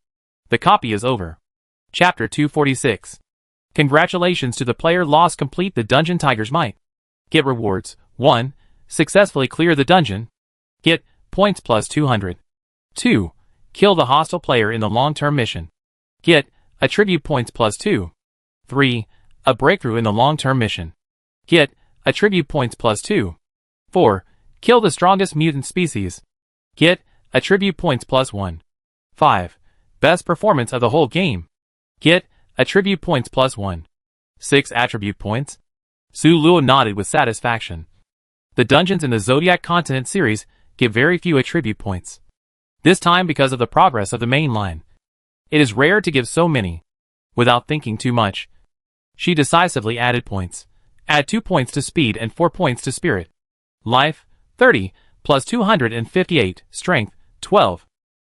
The copy is over. Chapter 246. Congratulations to the player lost. Complete the dungeon Tiger's Might. Get rewards. 1. Successfully clear the dungeon. Get points plus 200. 2. Kill the hostile player in the long-term mission. Get attribute points plus 2. 3. A breakthrough in the long-term mission. Get attribute points plus 2. 4. Kill the strongest mutant species. Get attribute points plus 1. 5. Best performance of the whole game. Get attribute points plus 1. 6 attribute points. Su Luo nodded with satisfaction. The dungeons in the Zodiac Continent series give very few attribute points. This time because of the progress of the main line. It is rare to give so many. Without thinking too much, she decisively added points. Add 2 points to speed and 4 points to spirit. Life, 30, plus 258, strength, 12.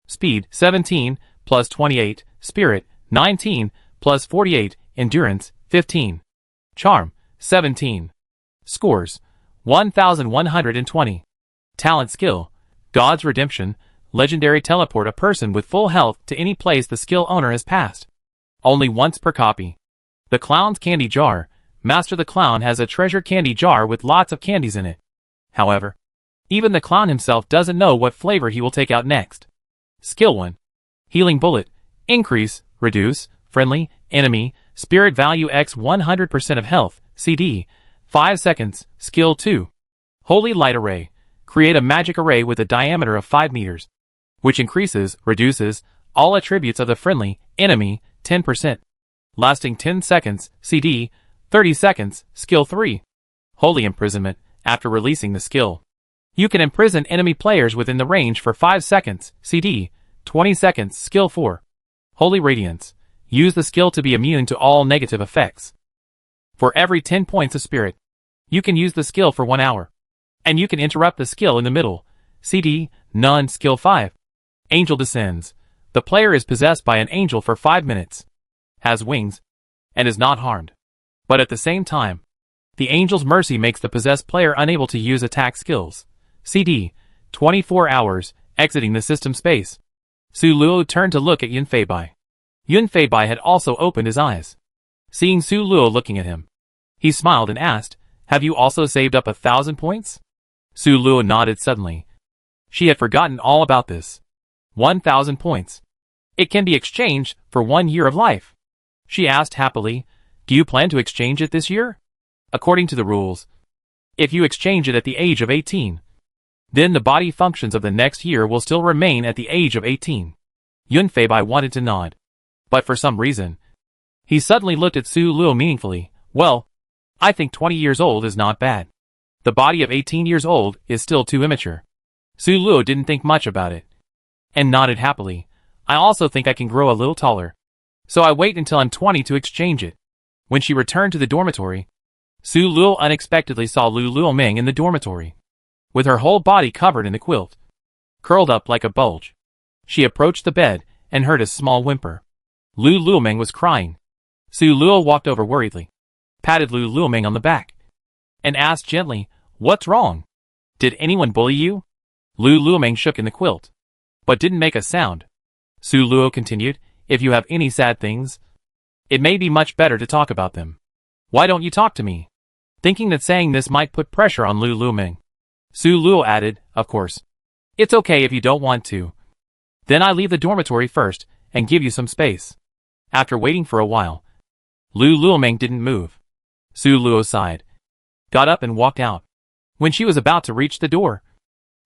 Speed, 17, plus 28, spirit, 19, plus 48, endurance, 15. Charm, 17. Scores, 1,120. Talent skill, God's Redemption, legendary teleport a person with full health to any place the skill owner has passed. Only once per copy. The Clown's Candy Jar, Master the Clown has a treasure candy jar with lots of candies in it. However, even the clown himself doesn't know what flavor he will take out next. Skill 1. Healing Bullet, increase, reduce, friendly, enemy, spirit value x 100% of health, CD, 5 seconds. Skill 2. Holy Light Array, create a magic array with a diameter of 5 meters, which increases, reduces, all attributes of the friendly, enemy, 10%. Lasting 10 seconds, CD, 30 seconds. Skill 3. Holy Imprisonment, after releasing the skill, you can imprison enemy players within the range for 5 seconds, CD, 20 seconds. Skill 4. Holy Radiance, use the skill to be immune to all negative effects. For every 10 points of spirit, you can use the skill for 1 hour. And you can interrupt the skill in the middle. CD, none. Skill 5. Angel Descends, the player is possessed by an angel for 5 minutes, has wings, and is not harmed. But at the same time, the angel's mercy makes the possessed player unable to use attack skills. CD, 24 hours, exiting the system space. Su Luo turned to look at Yun Fei Bai. Yun Fei Bai had also opened his eyes. Seeing Su Luo looking at him, he smiled and asked, "Have you also saved up 1,000 points?" Su Luo nodded suddenly. She had forgotten all about this. 1,000 points. It can be exchanged for 1 year of life. She asked happily, "Do you plan to exchange it this year?" According to the rules, if you exchange it at the age of 18, then the body functions of the next year will still remain at the age of 18. Yun Fei Bai wanted to nod, but for some reason, he suddenly looked at Su Luo meaningfully. "Well, I think 20 years old is not bad. The body of 18 years old is still too immature." Su Luo didn't think much about it, and nodded happily. "I also think I can grow a little taller, so I wait until I'm 20 to exchange it." When she returned to the dormitory, Su Luo unexpectedly saw Lu Luoming in the dormitory, with her whole body covered in the quilt, curled up like a bulge. She approached the bed and heard a small whimper. Lu Luoming was crying. Su Luo walked over worriedly, patted Lu Luoming on the back, and asked gently, "What's wrong? Did anyone bully you?" Lu Luoming shook in the quilt, but didn't make a sound. Su Luo continued, "If you have any sad things, it may be much better to talk about them. Why don't you talk to me?" Thinking that saying this might put pressure on Lu Luoming, Su Luo added, "Of course. It's okay if you don't want to. Then I leave the dormitory first and give you some space." After waiting for a while, Lu Luoming didn't move. Su Luo sighed, got up and walked out. When she was about to reach the door,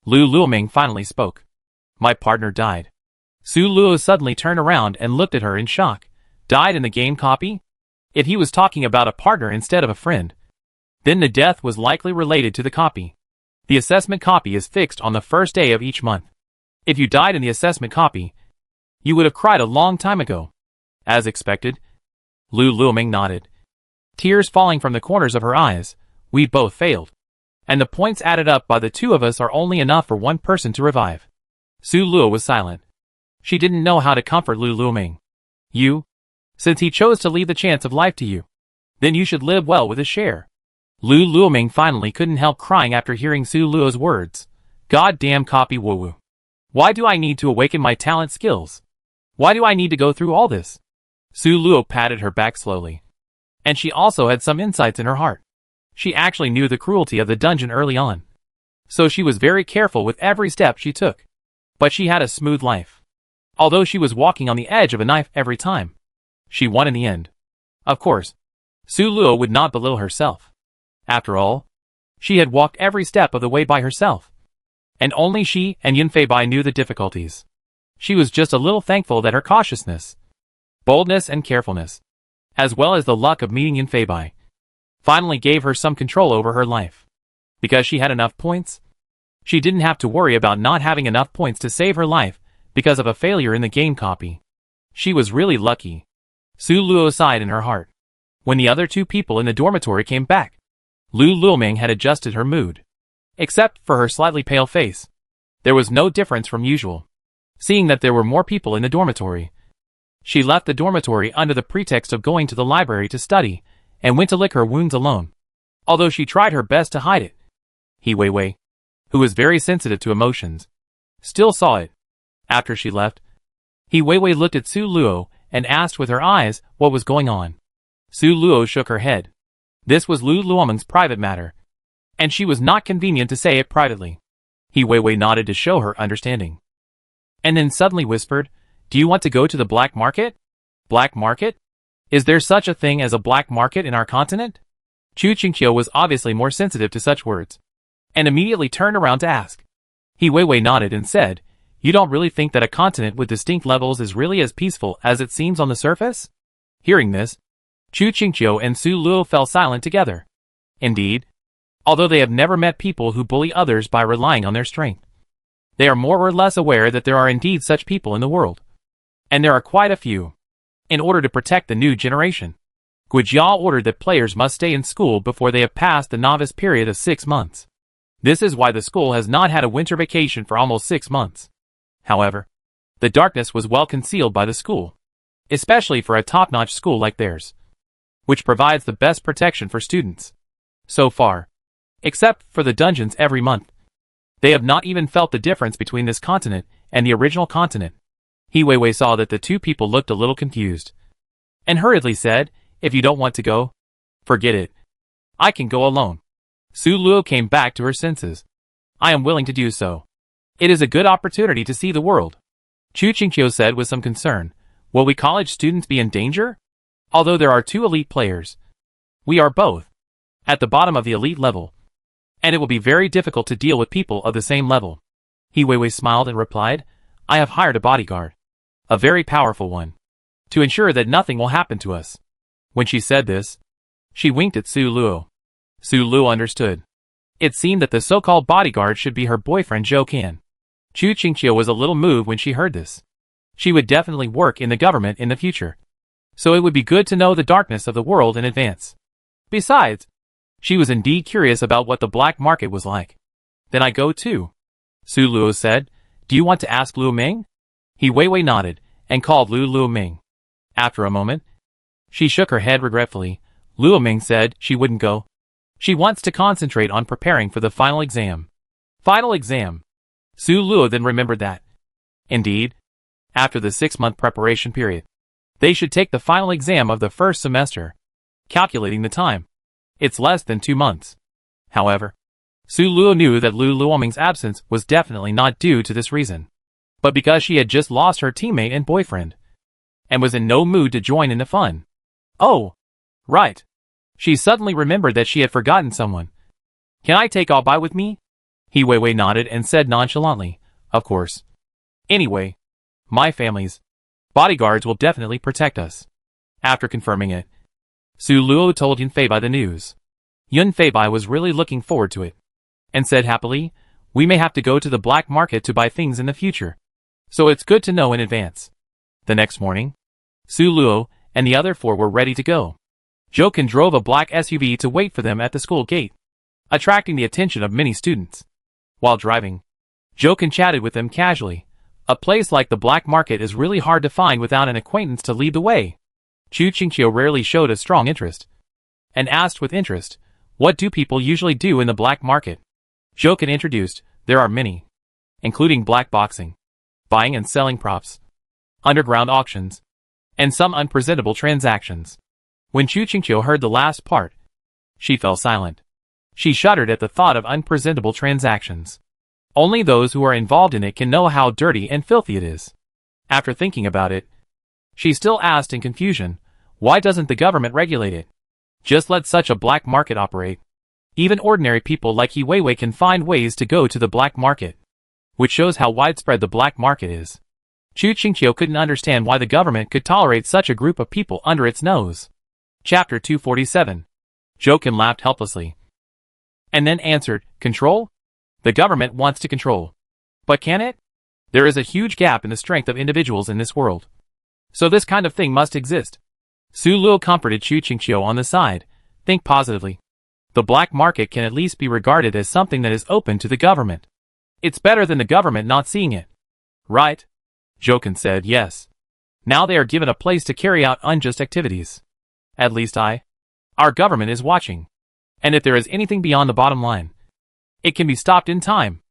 Lu Luoming finally spoke. "My partner died." Su Luo suddenly turned around and looked at her in shock. "Died in the game copy?" If he was talking about a partner instead of a friend, then the death was likely related to the copy. The assessment copy is fixed on the first day of each month. If you died in the assessment copy, you would have cried a long time ago. As expected, Lu Luoming nodded, tears falling from the corners of her eyes. "We both failed, and the points added up by the two of us are only enough for one person to revive." Su Luo was silent. She didn't know how to comfort Lu Luoming. Since he chose to leave the chance of life to you, then you should live well with his share." Lu Luoming finally couldn't help crying after hearing Su Luo's words. "Goddamn copy woo-woo. Why do I need to awaken my talent skills? Why do I need to go through all this?" Su Luo patted her back slowly. And she also had some insights in her heart. She actually knew the cruelty of the dungeon early on, so she was very careful with every step she took. But she had a smooth life. Although she was walking on the edge of a knife every time, she won in the end. Of course, Su Luo would not belittle herself. After all, she had walked every step of the way by herself, and only she and Yunfei Bai knew the difficulties. She was just a little thankful that her cautiousness, boldness and carefulness, as well as the luck of meeting Yunfei Bai, finally gave her some control over her life. Because she had enough points, she didn't have to worry about not having enough points to save her life because of a failure in the game copy. She was really lucky. Su Luo sighed in her heart. When the other two people in the dormitory came back, Lu Luoming had adjusted her mood. Except for her slightly pale face, there was no difference from usual. Seeing that there were more people in the dormitory, she left the dormitory under the pretext of going to the library to study, and went to lick her wounds alone. Although she tried her best to hide it, He Weiwei, who was very sensitive to emotions, still saw it. After she left, He Weiwei looked at Su Luo and asked with her eyes what was going on. Su Luo shook her head. This was Lu Luoming's private matter, and she was not convenient to say it privately. He Weiwei nodded to show her understanding, and then suddenly whispered, "Do you want to go to the black market?" "Black market? Is there such a thing as a black market in our continent?" Chu Qingqiu was obviously more sensitive to such words, and immediately turned around to ask. He Weiwei nodded and said, "You don't really think that a continent with distinct levels is really as peaceful as it seems on the surface?" Hearing this, Chu Qingqiu and Su Luo fell silent together. Indeed, although they have never met people who bully others by relying on their strength, they are more or less aware that there are indeed such people in the world. And there are quite a few. In order to protect the new generation, Guijia ordered that players must stay in school before they have passed the novice period of 6 months. This is why the school has not had a winter vacation for almost 6 months. However, the darkness was well concealed by the school, especially for a top-notch school like theirs, which provides the best protection for students. So far, except for the dungeons every month, they have not even felt the difference between this continent and the original continent. He Weiwei saw that the two people looked a little confused, and hurriedly said, "If you don't want to go, forget it. I can go alone." Su Luo came back to her senses. "I am willing to do so. It is a good opportunity to see the world." Chu Qingqiu said with some concern, "Will we college students be in danger? Although there are 2 elite players, we are both at the bottom of the elite level, and it will be very difficult to deal with people of the same level." He Weiwei smiled and replied, "I have hired a bodyguard, a very powerful one, to ensure that nothing will happen to us." When she said this, she winked at Su Luo. Su Luo understood. It seemed that the so-called bodyguard should be her boyfriend Zhou Can. Chu Qingqiu was a little moved when she heard this. She would definitely work in the government in the future, so it would be good to know the darkness of the world in advance. Besides, She was indeed curious about what the black market was like. Then I go too, Su Luo said. Do you want to ask Luo Ming? He Weiwei nodded, and called Luo Ming. After a moment, she shook her head regretfully. Luo Ming said she wouldn't go. She wants to concentrate on preparing for the final exam. Final exam. Su Luo then remembered that. Indeed, after the 6-month preparation period, they should take the final exam of the first semester. Calculating the time, it's less than 2 months. However, Su Luo knew that Lu Luoming's absence was definitely not due to this reason, but because she had just lost her teammate and boyfriend, and was in no mood to join in the fun. Oh, right. She suddenly remembered that she had forgotten someone. Can I take All Bai with me? He Weiwei nodded and said nonchalantly, of course. Anyway, my family's bodyguards will definitely protect us. After confirming it, Su Luo told Yun Feibai the news. Yun Feibai was really looking forward to it, and said happily, we may have to go to the black market to buy things in the future, so it's good to know in advance. The next morning, Su Luo and the other 4 were ready to go. Jokin drove a black SUV to wait for them at the school gate, attracting the attention of many students. While driving, Jokin chatted with them casually. A place like the black market is really hard to find without an acquaintance to lead the way. Chu Qingqiu rarely showed a strong interest, and asked with interest, what do people usually do in the black market? Jokin introduced, there are many, including black boxing, buying and selling props, underground auctions, and some unpresentable transactions. When Chu Qingqiu heard the last part, she fell silent. She shuddered at the thought of unpresentable transactions. Only those who are involved in it can know how dirty and filthy it is. After thinking about it, she still asked in confusion, why doesn't the government regulate it? Just let such a black market operate. Even ordinary people like He Weiwei can find ways to go to the black market, which shows how widespread the black market is. Chu Qingqiu couldn't understand why the government could tolerate such a group of people under its nose. Chapter 247. Jokin laughed helplessly, and then answered, control? The government wants to control. But can it? There is a huge gap in the strength of individuals in this world. So this kind of thing must exist. Su Luo comforted Chu Qingqiu on the side. Think positively. The black market can at least be regarded as something that is open to the government. It's better than the government not seeing it. Right? Jokin said yes. Now they are given a place to carry out unjust activities. At least our government is watching. And if there is anything beyond the bottom line, it can be stopped in time.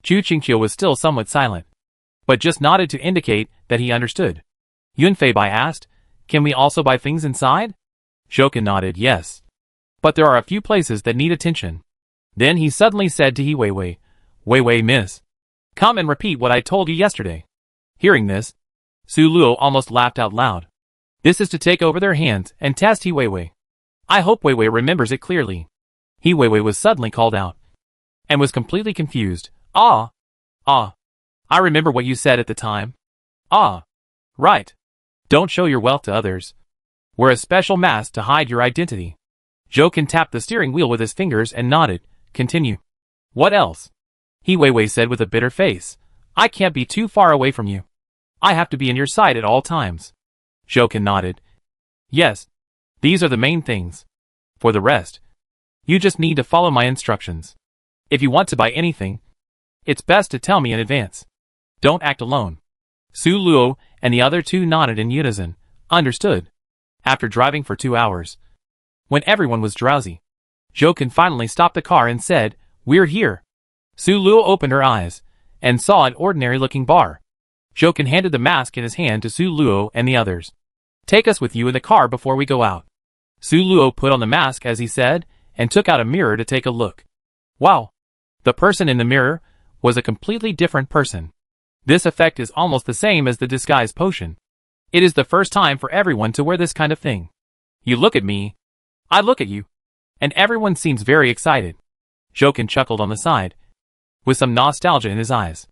Chu Qingqiu was still somewhat silent, but just nodded to indicate that he understood. Yun Feibai asked, can we also buy things inside? Jokin nodded yes. But there are a few places that need attention. Then he suddenly said to He Weiwei, Weiwei miss, come and repeat what I told you yesterday. Hearing this, Su Luo almost laughed out loud. This is to take over their hands and test He Weiwei. I hope Weiwei remembers it clearly. He Weiwei was suddenly called out, and was completely confused. I remember what you said at the time. Right. Don't show your wealth to others. Wear a special mask to hide your identity. Jokin tapped the steering wheel with his fingers and nodded. Continue. What else? He Weiwei said with a bitter face. I can't be too far away from you. I have to be in your sight at all times. Jokin nodded. Yes. These are the main things. For the rest, you just need to follow my instructions. If you want to buy anything, it's best to tell me in advance. Don't act alone. Su Luo and the other 2 nodded in unison. Understood. After driving for 2 hours, when everyone was drowsy, Jokin finally stopped the car and said, we're here. Su Luo opened her eyes, and saw an ordinary-looking bar. Jokin handed the mask in his hand to Su Luo and the others. Take us with you in the car before we go out. Su Luo put on the mask as he said, and took out a mirror to take a look. Wow! The person in the mirror was a completely different person. This effect is almost the same as the disguise potion. It is the first time for everyone to wear this kind of thing. You look at me, I look at you, and everyone seems very excited. Jokin chuckled on the side, with some nostalgia in his eyes.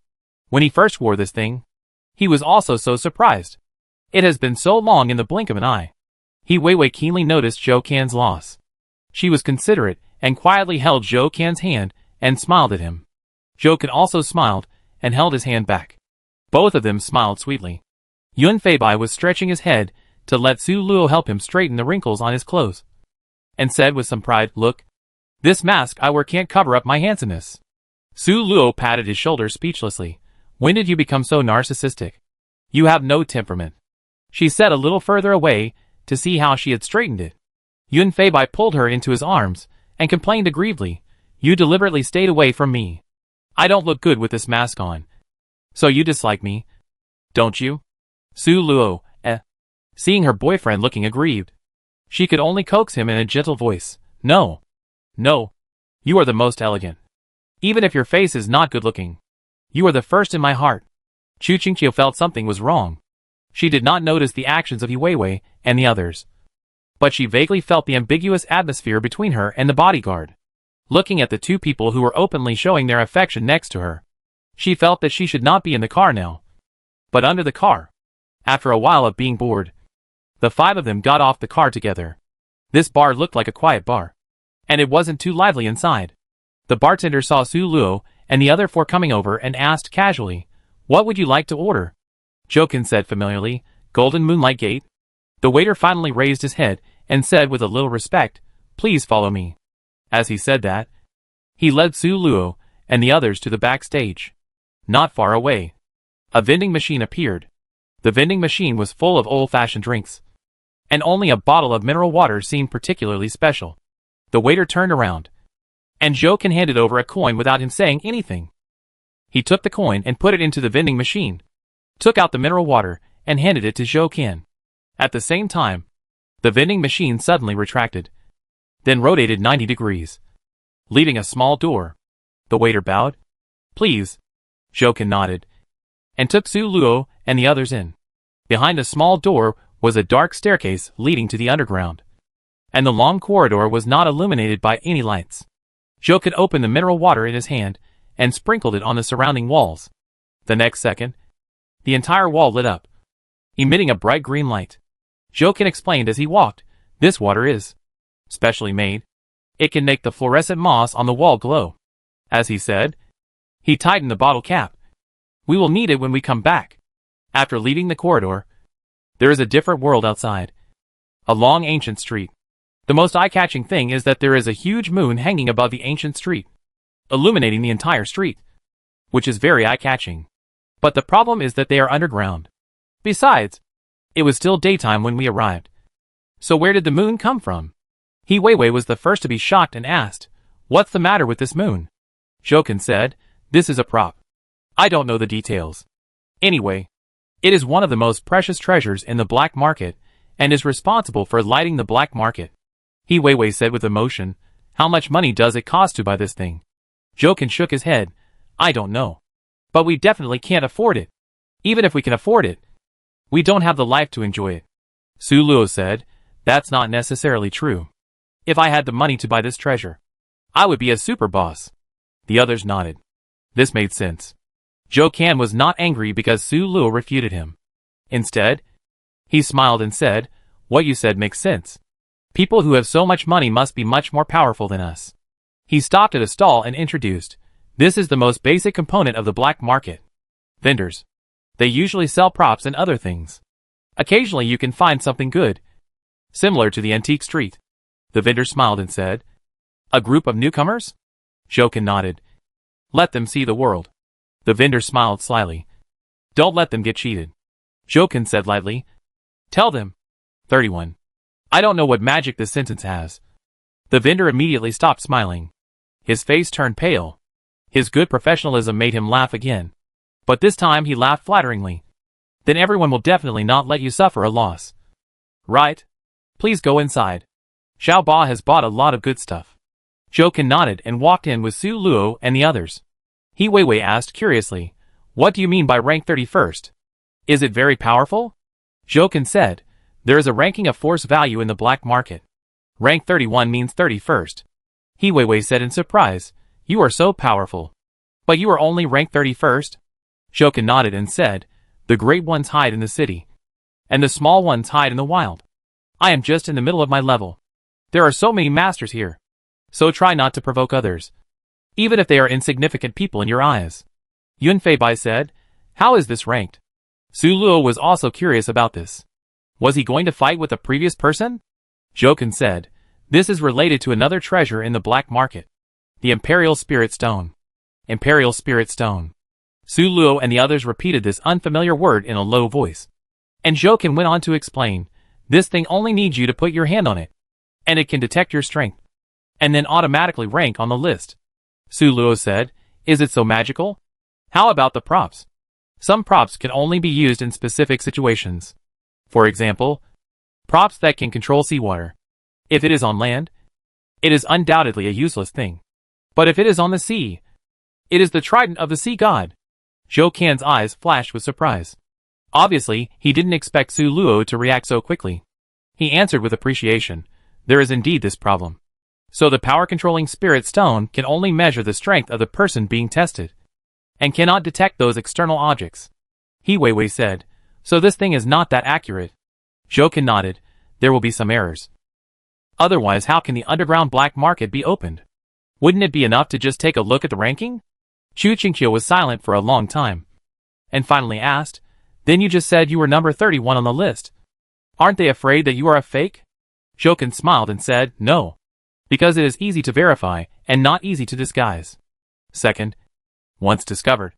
When he first wore this thing, he was also so surprised. It has been so long in the blink of an eye. He Weiwei keenly noticed Zhou Can's loss. She was considerate and quietly held Zhou Can's hand and smiled at him. Jokin also smiled and held his hand back. Both of them smiled sweetly. Yun Feibai was stretching his head to let Su Luo help him straighten the wrinkles on his clothes, and said with some pride, look, This mask I wear can't cover up my handsomeness. Su Luo patted his shoulder speechlessly. When did you become so narcissistic? You have no temperament. She said a little further away to see how she had straightened it. Yun Feibai pulled her into his arms and complained aggrievedly. You deliberately stayed away from me. I don't look good with this mask on. So you dislike me, don't you? Su Luo, seeing her boyfriend looking aggrieved. She could only coax him in a gentle voice. No. No. You are the most elegant. Even if your face is not good looking. You are the first in my heart. Chu Qingqiu felt something was wrong. She did not notice the actions of Yi Weiwei and the others. But she vaguely felt the ambiguous atmosphere between her and the bodyguard. Looking at the two people who were openly showing their affection next to her, she felt that she should not be in the car now. But under the car, after a while of being bored, the five of them got off the car together. This bar looked like a quiet bar. And it wasn't too lively inside. The bartender saw Su Luo and the other four coming over and asked casually, "What would you like to order?" Jokin said familiarly, "Golden Moonlight Gate." The waiter finally raised his head and said with a little respect, "Please follow me." As he said that, he led Su Luo and the others to the backstage. Not far away, a vending machine appeared. The vending machine was full of old-fashioned drinks, and only a bottle of mineral water seemed particularly special. The waiter turned around, and Jokin handed over a coin without him saying anything. He took the coin and put it into the vending machine, took out the mineral water, and handed it to Jokin. At the same time, the vending machine suddenly retracted, then rotated 90 degrees, leaving a small door. The waiter bowed. "Please." Jokin nodded, and took Su Luo and the others in. Behind a small door was a dark staircase leading to the underground, and the long corridor was not illuminated by any lights. Jokin opened the mineral water in his hand and sprinkled it on the surrounding walls. The next second, the entire wall lit up, emitting a bright green light. Jokin explained as he walked, "This water is specially made. It can make the fluorescent moss on the wall glow." As he said, he tightened the bottle cap. "We will need it when we come back." After leaving the corridor, there is a different world outside. A long ancient street. The most eye-catching thing is that there is a huge moon hanging above the ancient street, illuminating the entire street, which is very eye-catching. But the problem is that they are underground. Besides, it was still daytime when we arrived. So where did the moon come from? Yi Weiwei was the first to be shocked and asked, "What's the matter with this moon?" Jokin said, "This is a prop. I don't know the details. Anyway, it is one of the most precious treasures in the black market and is responsible for lighting the black market." Yi Weiwei said with emotion, "How much money does it cost to buy this thing?" Jokin shook his head, "I don't know. But we definitely can't afford it. Even if we can afford it, we don't have the life to enjoy it." Su Luo said, "That's not necessarily true. If I had the money to buy this treasure, I would be a super boss." The others nodded. This made sense. Jokin was not angry because Su Luo refuted him. Instead, he smiled and said, "What you said makes sense. People who have so much money must be much more powerful than us." He stopped at a stall and introduced, "This is the most basic component of the black market. Vendors. They usually sell props and other things. Occasionally you can find something good, similar to the antique street." The vendor smiled and said, "A group of newcomers?" Jokin nodded. "Let them see the world." The vendor smiled slyly. "Don't let them get cheated." Jokin said lightly, "Tell them." 31. I don't know what magic this sentence has. The vendor immediately stopped smiling. His face turned pale. His good professionalism made him laugh again. But this time he laughed flatteringly. "Then everyone will definitely not let you suffer a loss. Right? Please go inside. Xiao Ba has bought a lot of good stuff." Jokin nodded and walked in with Su Luo and the others. Yi Weiwei asked curiously, "What do you mean by rank 31st? Is it very powerful?" Jokin said, "There is a ranking of force value in the black market. Rank 31 means 31st. Yi Weiwei said in surprise, "You are so powerful. But you are only rank 31st? Jokin nodded and said, "The great ones hide in the city, and the small ones hide in the wild. I am just in the middle of my level. There are so many masters here. So try not to provoke others, even if they are insignificant people in your eyes." Yun Feibai said, "How is this ranked?" Su Luo was also curious about this. Was he going to fight with the previous person? Jokin said, This is related to another treasure in the black market. The Imperial Spirit Stone. Imperial Spirit Stone. Su Luo and the others repeated this unfamiliar word in a low voice. And Zhou Qian went on to explain, this thing only needs you to put your hand on it. And it can detect your strength. And then automatically rank on the list. Su Luo said, is it so magical? How about the props? Some props can only be used in specific situations. For example, props that can control seawater. If it is on land, it is undoubtedly a useless thing. But if it is on the sea, it is the trident of the sea god. Zhou Qian's eyes flashed with surprise. Obviously, he didn't expect Su Luo to react so quickly. He answered with appreciation, there is indeed this problem. So the power-controlling spirit stone can only measure the strength of the person being tested, and cannot detect those external objects. He Weiwei said, so this thing is not that accurate. Zhou Qian nodded, there will be some errors. Otherwise, how can the underground black market be opened? Wouldn't it be enough to just take a look at the ranking? Chu Qingqiu was silent for a long time, and finally asked, then you just said you were number 31 on the list. Aren't they afraid that you are a fake? Zhou Qian smiled and said, no. Because it is easy to verify, and not easy to disguise. Second, once discovered,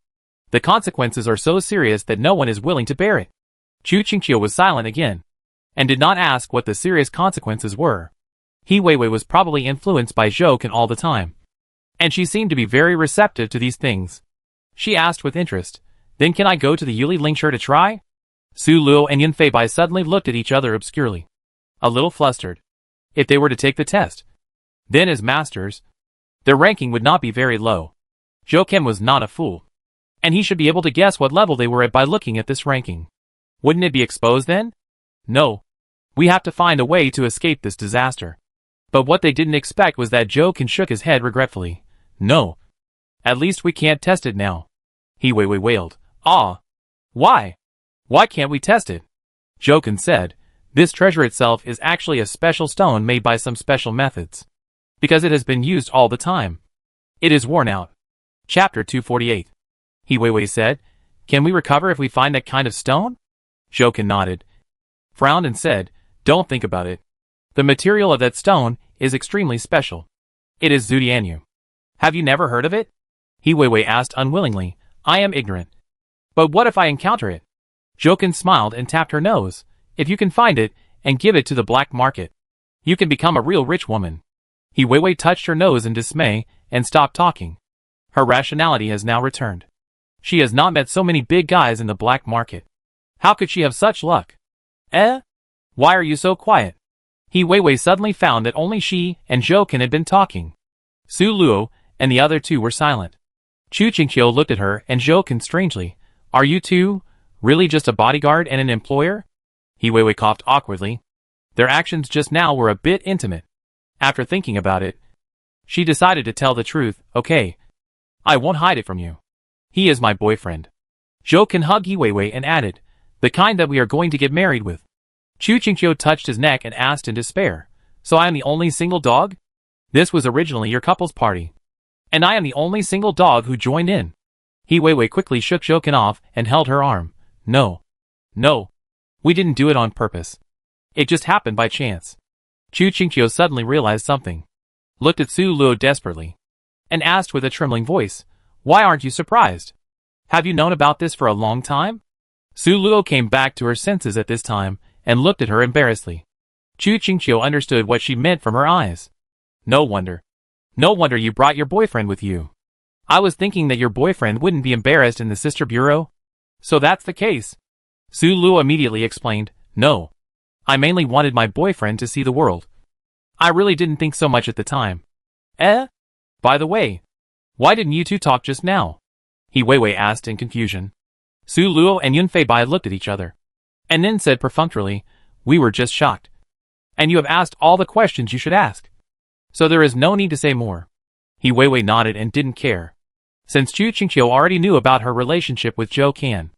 the consequences are so serious that no one is willing to bear it. Chu Qingqiu was silent again, and did not ask what the serious consequences were. He Weiwei was probably influenced by Zhou Qian all the time, and she seemed to be very receptive to these things. She asked with interest, then can I go to the Yuli Lingshire to try? Su Luo and Yun Feibai suddenly looked at each other obscurely, a little flustered. If they were to take the test, then as masters, their ranking would not be very low. Zhou Qian was not a fool, and he should be able to guess what level they were at by looking at this ranking. Wouldn't it be exposed then? No. We have to find a way to escape this disaster. But what they didn't expect was that Zhou Qian shook his head regretfully. No. At least we can't test it now. He Weiwei wailed. Ah. Why? Why can't we test it? Zhou Qian said, this treasure itself is actually a special stone made by some special methods. Because it has been used all the time. It is worn out. Chapter 248. He Weiwei said, can we recover if we find that kind of stone? Zhou Qian nodded, frowned and said, don't think about it. The material of that stone is extremely special. It is Zudianyu. Have you never heard of it? He Weiwei asked unwillingly, I am ignorant. But what if I encounter it? Zhou Qian smiled and tapped her nose. If you can find it, and give it to the black market, you can become a real rich woman. He Weiwei touched her nose in dismay, and stopped talking. Her rationality has now returned. She has not met so many big guys in the black market. How could she have such luck? Eh? Why are you so quiet? He Weiwei suddenly found that only she and Zhou Qian had been talking. Su Luo and the other two were silent. Chu Qingqiu looked at her and Zhou Qian strangely. Are you two really just a bodyguard and an employer? He Weiwei coughed awkwardly. Their actions just now were a bit intimate. After thinking about it, she decided to tell the truth. Okay. I won't hide it from you. He is my boyfriend. Zhou Qian hugged He Weiwei and added, the kind that we are going to get married with. Chu Qingqiu touched his neck and asked in despair, so I am the only single dog? This was originally your couple's party. And I am the only single dog who joined in. He Weiwei quickly shook Zhou Qian off and held her arm. No. No. We didn't do it on purpose. It just happened by chance. Chu Qingqiu suddenly realized something, looked at Su Luo desperately, and asked with a trembling voice, why aren't you surprised? Have you known about this for a long time? Su Luo came back to her senses at this time, and looked at her embarrassedly. Chu Qingqiu understood what she meant from her eyes. No wonder. No wonder you brought your boyfriend with you. I was thinking that your boyfriend wouldn't be embarrassed in the sister bureau. So that's the case. Su Luo immediately explained, no. I mainly wanted my boyfriend to see the world. I really didn't think so much at the time. Eh? By the way, why didn't you two talk just now? He Weiwei asked in confusion. Su Luo and Yun Feibai looked at each other, and then said perfunctorily, we were just shocked. And you have asked all the questions you should ask. So there is no need to say more. He Weiwei nodded and didn't care. Since Chu Qingqiu already knew about her relationship with Zhou Qian,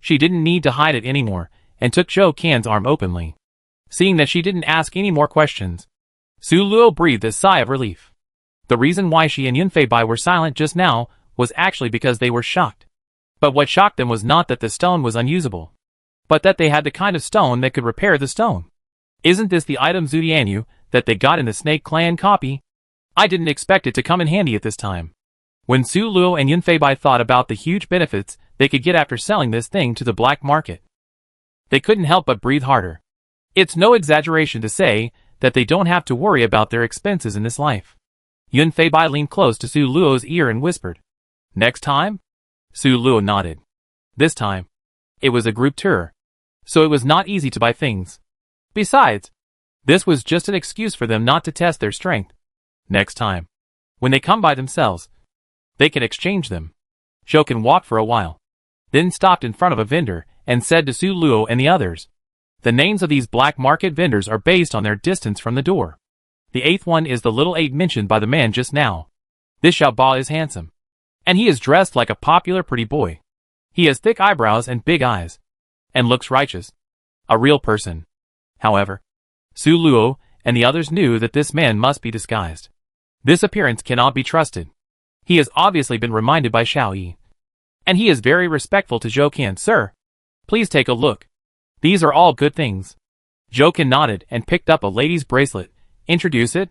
she didn't need to hide it anymore, and took Zhou Qian's arm openly. Seeing that she didn't ask any more questions, Su Luo breathed a sigh of relief. The reason why she and Yun Feibai were silent just now was actually because they were shocked. But what shocked them was not that the stone was unusable, but that they had the kind of stone that could repair the stone. Isn't this the item Zudianyu that they got in the Snake Clan copy. I didn't expect it to come in handy at this time. When Su Luo and Yun Feibai thought about the huge benefits they could get after selling this thing to the black market, they couldn't help but breathe harder. It's no exaggeration to say that they don't have to worry about their expenses in this life. Yun Feibai leaned close to Su Luo's ear and whispered, "Next time?" Su Luo nodded. This time, it was a group tour, so it was not easy to buy things. Besides, this was just an excuse for them not to test their strength. Next time, when they come by themselves, they can exchange them. Zhou Qian walked for a while, then stopped in front of a vendor and said to Su Luo and the others, "The names of these black market vendors are based on their distance from the door. The 8th one is the little 8 mentioned by the man just now. This Xiao Ba is handsome, and he is dressed like a popular pretty boy. He has thick eyebrows and big eyes, and looks righteous. A real person." However, Su Luo and the others knew that this man must be disguised. This appearance cannot be trusted. He has obviously been reminded by Xiao Yi. And he is very respectful to Zhou Qian. "Sir, please take a look. These are all good things." Zhou Qian nodded and picked up a lady's bracelet. "Introduce it?"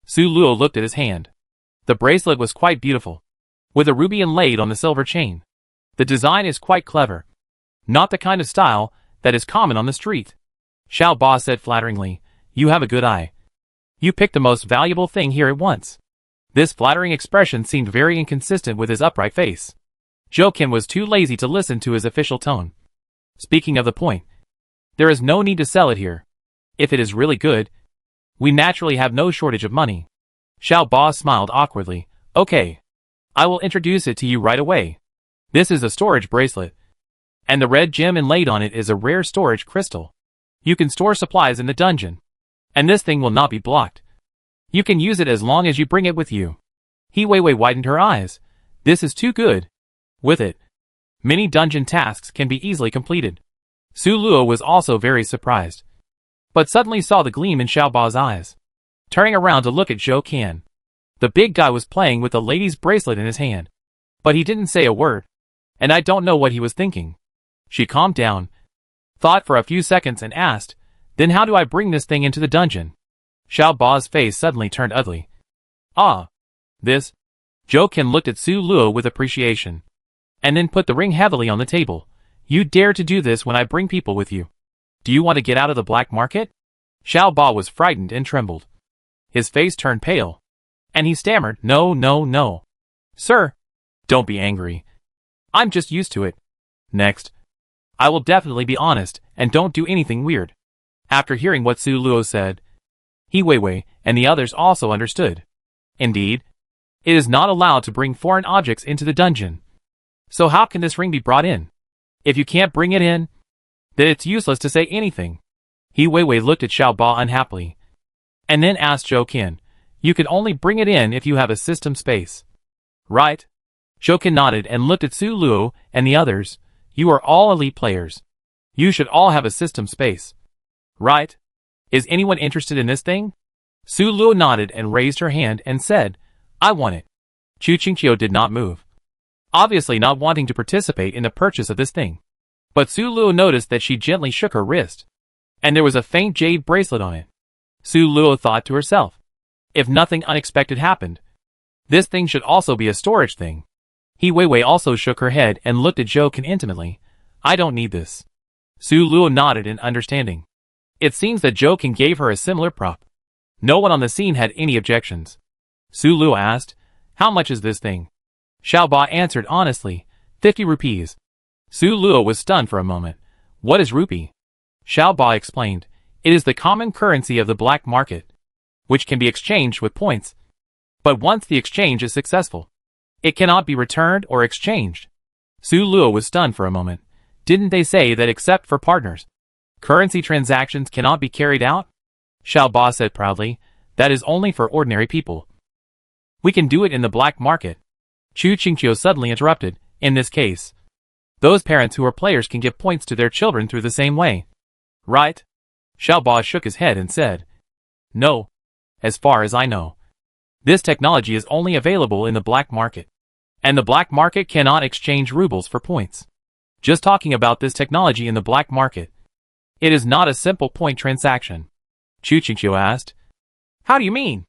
Su Luo looked at his hand. The bracelet was quite beautiful, with a ruby inlaid on the silver chain. The design is quite clever. Not the kind of style that is common on the street. Xiao Ba said flatteringly, "You have a good eye. You picked the most valuable thing here at once." This flattering expression seemed very inconsistent with his upright face. Zhou Qian was too lazy to listen to his official tone. "Speaking of the point, there is no need to sell it here. If it is really good, we naturally have no shortage of money." Xiao Ba smiled awkwardly. "Okay. I will introduce it to you right away. This is a storage bracelet, and the red gem inlaid on it is a rare storage crystal. You can store supplies in the dungeon, and this thing will not be blocked. You can use it as long as you bring it with you." He Weiwei widened her eyes. "This is too good. With it, many dungeon tasks can be easily completed." Su Luo was also very surprised, but suddenly saw the gleam in Xiao Ba's eyes. Turning around to look at Zhou Qian, the big guy was playing with the lady's bracelet in his hand, but he didn't say a word, and I don't know what he was thinking. She calmed down, thought for a few seconds and asked, "Then how do I bring this thing into the dungeon?" Xiao Ba's face suddenly turned ugly. "Ah, this?" Zhou Qian looked at Su Luo with appreciation, and then put the ring heavily on the table. "You dare to do this when I bring people with you? Do you want to get out of the black market?" Xiao Ba was frightened and trembled. His face turned pale, and he stammered, "No, no, no. Sir, don't be angry. I'm just used to it. Next, I will definitely be honest and don't do anything weird." After hearing what Su Luo said, He Weiwei and the others also understood. Indeed, it is not allowed to bring foreign objects into the dungeon. So how can this ring be brought in? If you can't bring it in, then it's useless to say anything. He Weiwei looked at Xiao Ba unhappily, and then asked Zhou Qian, "You can only bring it in if you have a system space, right?" Zhou Qian nodded and looked at Su Luo and the others. "You are all elite players. You should all have a system space, right? Is anyone interested in this thing?" Su Luo nodded and raised her hand and said, "I want it." Chu Qingqiu did not move, obviously not wanting to participate in the purchase of this thing. But Su Luo noticed that she gently shook her wrist, and there was a faint jade bracelet on it. Su Luo thought to herself, if nothing unexpected happened, this thing should also be a storage thing. He Weiwei also shook her head and looked at Zhou Qian intimately. "I don't need this." Su Luo nodded in understanding. It seems that Zhou Qian gave her a similar prop. No one on the scene had any objections. Su Luo asked, "How much is this thing?" Xiao Ba answered honestly, 50 rupees. Su Luo was stunned for a moment. "What is rupee?" Xiao Ba explained, "It is the common currency of the black market, which can be exchanged with points. But once the exchange is successful, it cannot be returned or exchanged." Su Luo was stunned for a moment. Didn't they say that except for partners, currency transactions cannot be carried out? Xiao Ba said proudly, "That is only for ordinary people. We can do it in the black market." Chu Qingqiu suddenly interrupted, "In this case, those parents who are players can give points to their children through the same way, right?" Xiao Ba shook his head and said, "No, as far as I know. This technology is only available in the black market, and the black market cannot exchange rubles for points. Just talking about this technology in the black market, it is not a simple point transaction." Chu Qingqiu asked, How do you mean?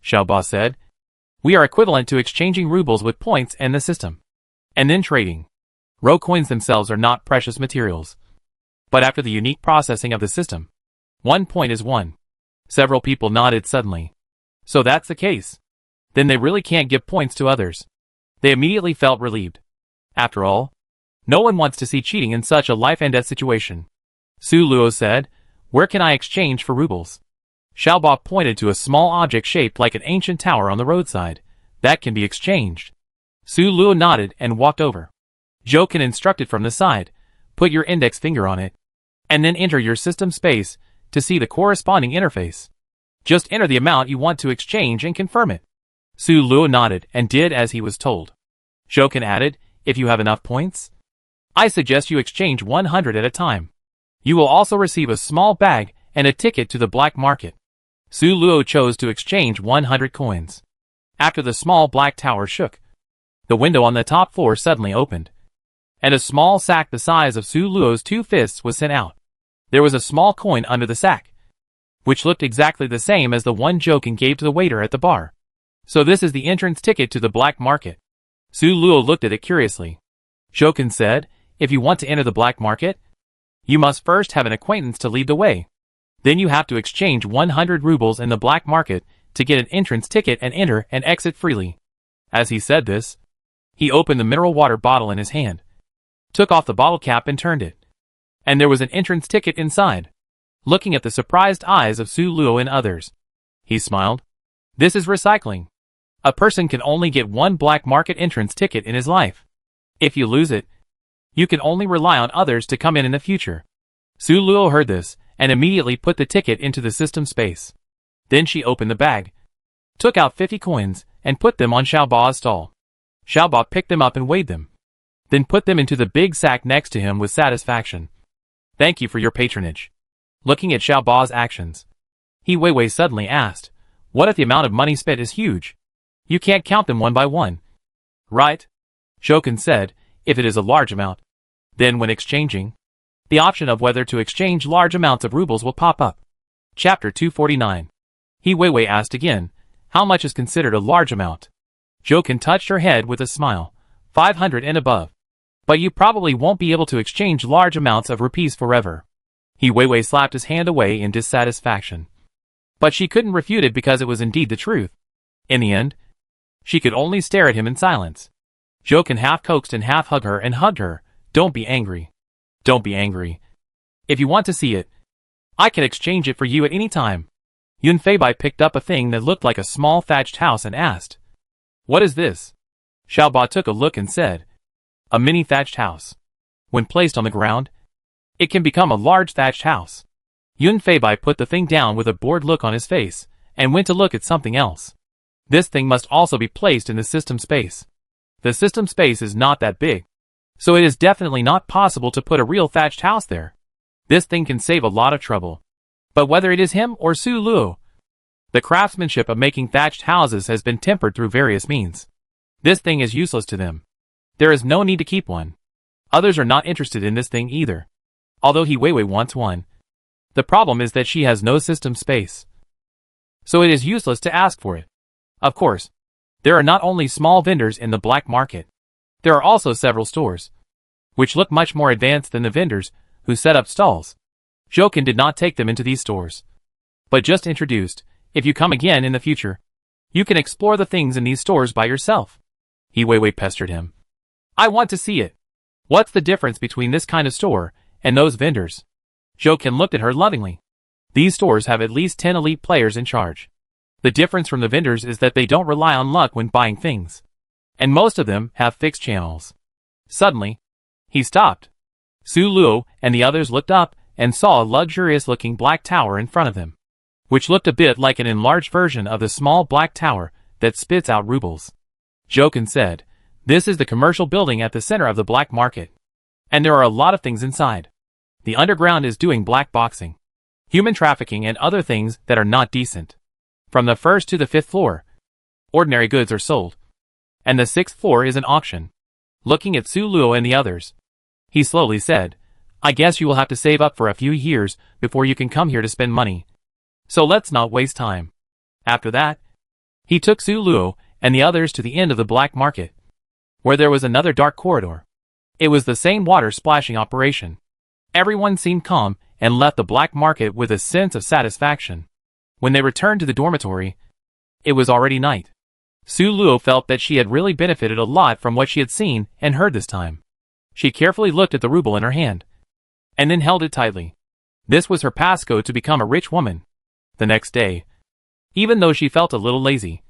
Xiaoba said. We are equivalent to exchanging rubles with points in the system. And then trading. Ro coins themselves are not precious materials. But after the unique processing of the system, 1 point is 1. Several people nodded suddenly. So that's the case. Then they really can't give points to others. They immediately felt relieved. After all, no one wants to see cheating in such a life and death situation. Su Luo said, Where can I exchange for rubles? Xiaoba pointed to a small object shaped like an ancient tower on the roadside. That can be exchanged. Su Luo nodded and walked over. Zhou Can instructed from the side, Put your index finger on it, and then enter your system space to see the corresponding interface. Just enter the amount you want to exchange and confirm it. Su Luo nodded and did as he was told. Zhou Can added, If you have enough points, I suggest you exchange 100 at a time. You will also receive a small bag and a ticket to the black market. Su Luo chose to exchange 100 coins. After the small black tower shook, the window on the top floor suddenly opened, and a small sack the size of Su Luo's 2 fists was sent out. There was a small coin under the sack, which looked exactly the same as the one Zhou Can gave to the waiter at the bar. So this is the entrance ticket to the black market. Su Luo looked at it curiously. Zhou Can said, If you want to enter the black market, you must first have an acquaintance to lead the way. Then you have to exchange 100 rubles in the black market to get an entrance ticket and enter and exit freely. As he said this, he opened the mineral water bottle in his hand, took off the bottle cap and turned it. And there was an entrance ticket inside. Looking at the surprised eyes of Su Luo and others, he smiled. This is recycling. A person can only get 1 black market entrance ticket in his life. If you lose it, you can only rely on others to come in the future. Su Luo heard this and immediately put the ticket into the system space. Then she opened the bag, took out 50 coins, and put them on Xiaoba's stall. Xiaoba picked them up and weighed them, then put them into the big sack next to him with satisfaction. Thank you for your patronage. Looking at Xiaoba's actions, He Weiwei suddenly asked, What if the amount of money spent is huge? You can't count them one by one. Right? Zhou Can said, If it is a large amount, then when exchanging, the option of whether to exchange large amounts of rubles will pop up. Chapter 249. He Weiwei asked again, How much is considered a large amount? Zhou Can touched her head with a smile. 500 and above. But you probably won't be able to exchange large amounts of rupees forever. He Weiwei slapped his hand away in dissatisfaction. But she couldn't refute it because it was indeed the truth. In the end, she could only stare at him in silence. Zhou Can half coaxed and half hugged her. Don't be angry. Don't be angry. If you want to see it, I can exchange it for you at any time. Yun Feibai picked up a thing that looked like a small thatched house and asked, What is this? Xiaoba took a look and said, A mini thatched house. When placed on the ground, it can become a large thatched house. Yun Feibai put the thing down with a bored look on his face, and went to look at something else. This thing must also be placed in the system space. The system space is not that big, so it is definitely not possible to put a real thatched house there. This thing can save a lot of trouble. But whether it is him or Su Luo, the craftsmanship of making thatched houses has been tempered through various means. This thing is useless to them. There is no need to keep one. Others are not interested in this thing either. Although He Weiwei wants one. The problem is that she has no system space. So it is useless to ask for it. Of course, there are not only small vendors in the black market. There are also several stores, which look much more advanced than the vendors who set up stalls. Zhou Can did not take them into these stores, but just introduced, If you come again in the future, you can explore the things in these stores by yourself. He Weiwei pestered him. I want to see it. What's the difference between this kind of store and those vendors? Zhou Can looked at her lovingly. These stores have at least 10 elite players in charge. The difference from the vendors is that they don't rely on luck when buying things, and most of them have fixed channels. Suddenly, he stopped. Su Luo and the others looked up and saw a luxurious-looking black tower in front of them, which looked a bit like an enlarged version of the small black tower that spits out rubles. Zhou Can said, This is the commercial building at the center of the black market, and there are a lot of things inside. The underground is doing black boxing, human trafficking and other things that are not decent. From the 1st to the 5th floor, ordinary goods are sold, and the 6th floor is an auction. Looking at Su Luo and the others, he slowly said, I guess you will have to save up for a few years before you can come here to spend money. So let's not waste time. After that, he took Su Luo and the others to the end of the black market, where there was another dark corridor. It was the same water splashing operation. Everyone seemed calm and left the black market with a sense of satisfaction. When they returned to the dormitory, it was already night. Su Luo felt that she had really benefited a lot from what she had seen and heard this time. She carefully looked at the ruble in her hand, and then held it tightly. This was her passcode to become a rich woman. The next day, even though she felt a little lazy,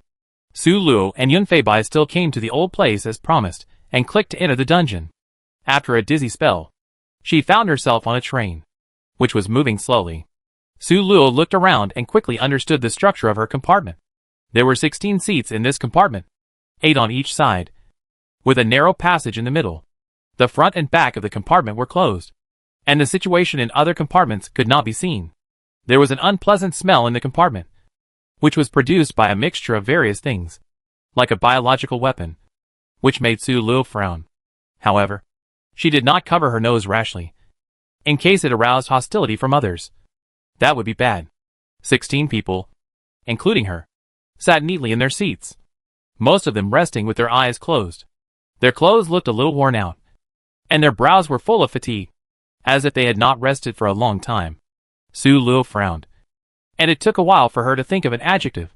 Su Luo and Yunfei Bai still came to the old place as promised and clicked to enter the dungeon. After a dizzy spell, she found herself on a train, which was moving slowly. Su Luo looked around and quickly understood the structure of her compartment. There were 16 seats in this compartment, 8 on each side, with a narrow passage in the middle. The front and back of the compartment were closed, and the situation in other compartments could not be seen. There was an unpleasant smell in the compartment, which was produced by a mixture of various things, like a biological weapon, which made Su Luo frown. However, she did not cover her nose rashly, in case it aroused hostility from others. That would be bad. 16 people, including her, sat neatly in their seats, most of them resting with their eyes closed. Their clothes looked a little worn out, and their brows were full of fatigue, as if they had not rested for a long time. Su Luo frowned, and it took a while for her to think of an adjective.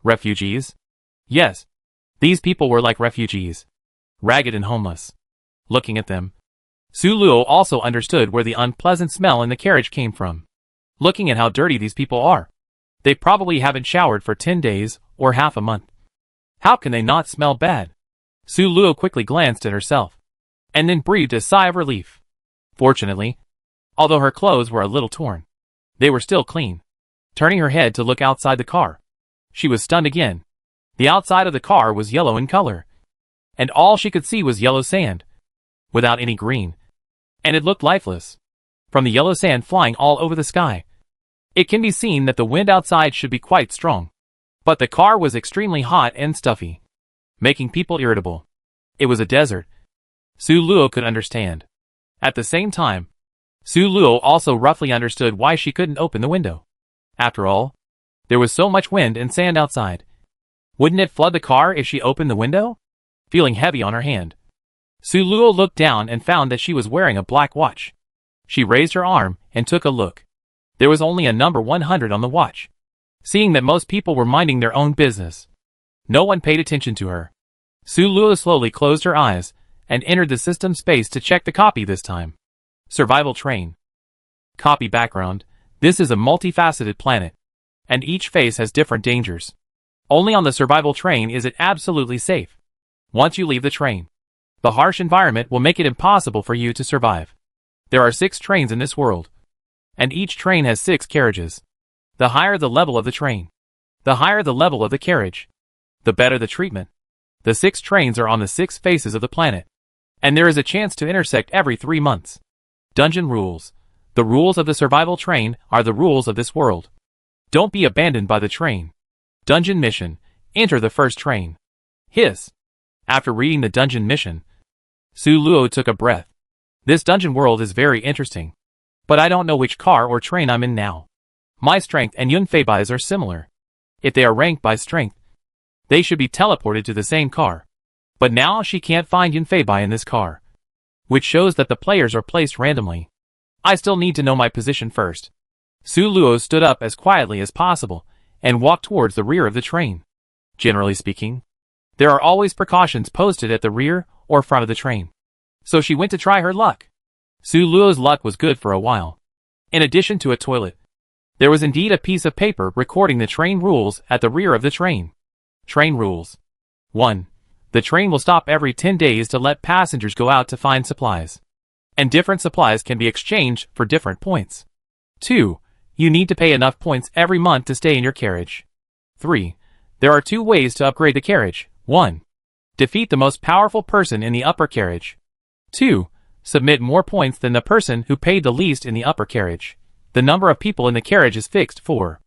Refugees? Yes, these people were like refugees, ragged and homeless. Looking at them, Su Luo also understood where the unpleasant smell in the carriage came from. Looking at how dirty these people are, they probably haven't showered for 10 days or half a month. How can they not smell bad? Su Luo quickly glanced at herself, and then breathed a sigh of relief. Fortunately, although her clothes were a little torn, they were still clean. Turning her head to look outside the car, she was stunned again. The outside of the car was yellow in color, and all she could see was yellow sand, without any green, and it looked lifeless. From the yellow sand flying all over the sky, it can be seen that the wind outside should be quite strong. But the car was extremely hot and stuffy, making people irritable. It was a desert. Su Luo could understand. At the same time, Su Luo also roughly understood why she couldn't open the window. After all, there was so much wind and sand outside. Wouldn't it flood the car if she opened the window? Feeling heavy on her hand, Su Luo looked down and found that she was wearing a black watch. She raised her arm and took a look. There was only a number 100 on the watch. Seeing that most people were minding their own business, no one paid attention to her. Su Luo slowly closed her eyes and entered the system space to check the copy this time. Survival train. Copy background. This is a multifaceted planet, and each phase has different dangers. Only on the survival train is it absolutely safe. Once you leave the train, the harsh environment will make it impossible for you to survive. There are 6 trains in this world, and each train has 6 carriages. The higher the level of the train, the higher the level of the carriage, the better the treatment. The 6 trains are on the 6 faces of the planet, and there is a chance to intersect every 3 months. Dungeon rules. The rules of the survival train are the rules of this world. Don't be abandoned by the train. Dungeon mission. Enter the first train. Hiss. After reading the dungeon mission, Su Luo took a breath. This dungeon world is very interesting, but I don't know which car or train I'm in now. My strength and Yunfei Bai's are similar. If they are ranked by strength, they should be teleported to the same car. But now she can't find Yunfei Bai in this car, which shows that the players are placed randomly. I still need to know my position first. Su Luo stood up as quietly as possible and walked towards the rear of the train. Generally speaking, there are always precautions posted at the rear or front of the train, so she went to try her luck. Su Luo's luck was good for a while. In addition to a toilet, there was indeed a piece of paper recording the train rules at the rear of the train. Train rules. 1. The train will stop every 10 days to let passengers go out to find supplies, and different supplies can be exchanged for different points. 2. You need to pay enough points every month to stay in your carriage. 3. There are 2 ways to upgrade the carriage. 1. Defeat the most powerful person in the upper carriage. 2. Submit more points than the person who paid the least in the upper carriage. The number of people in the carriage is fixed. 4.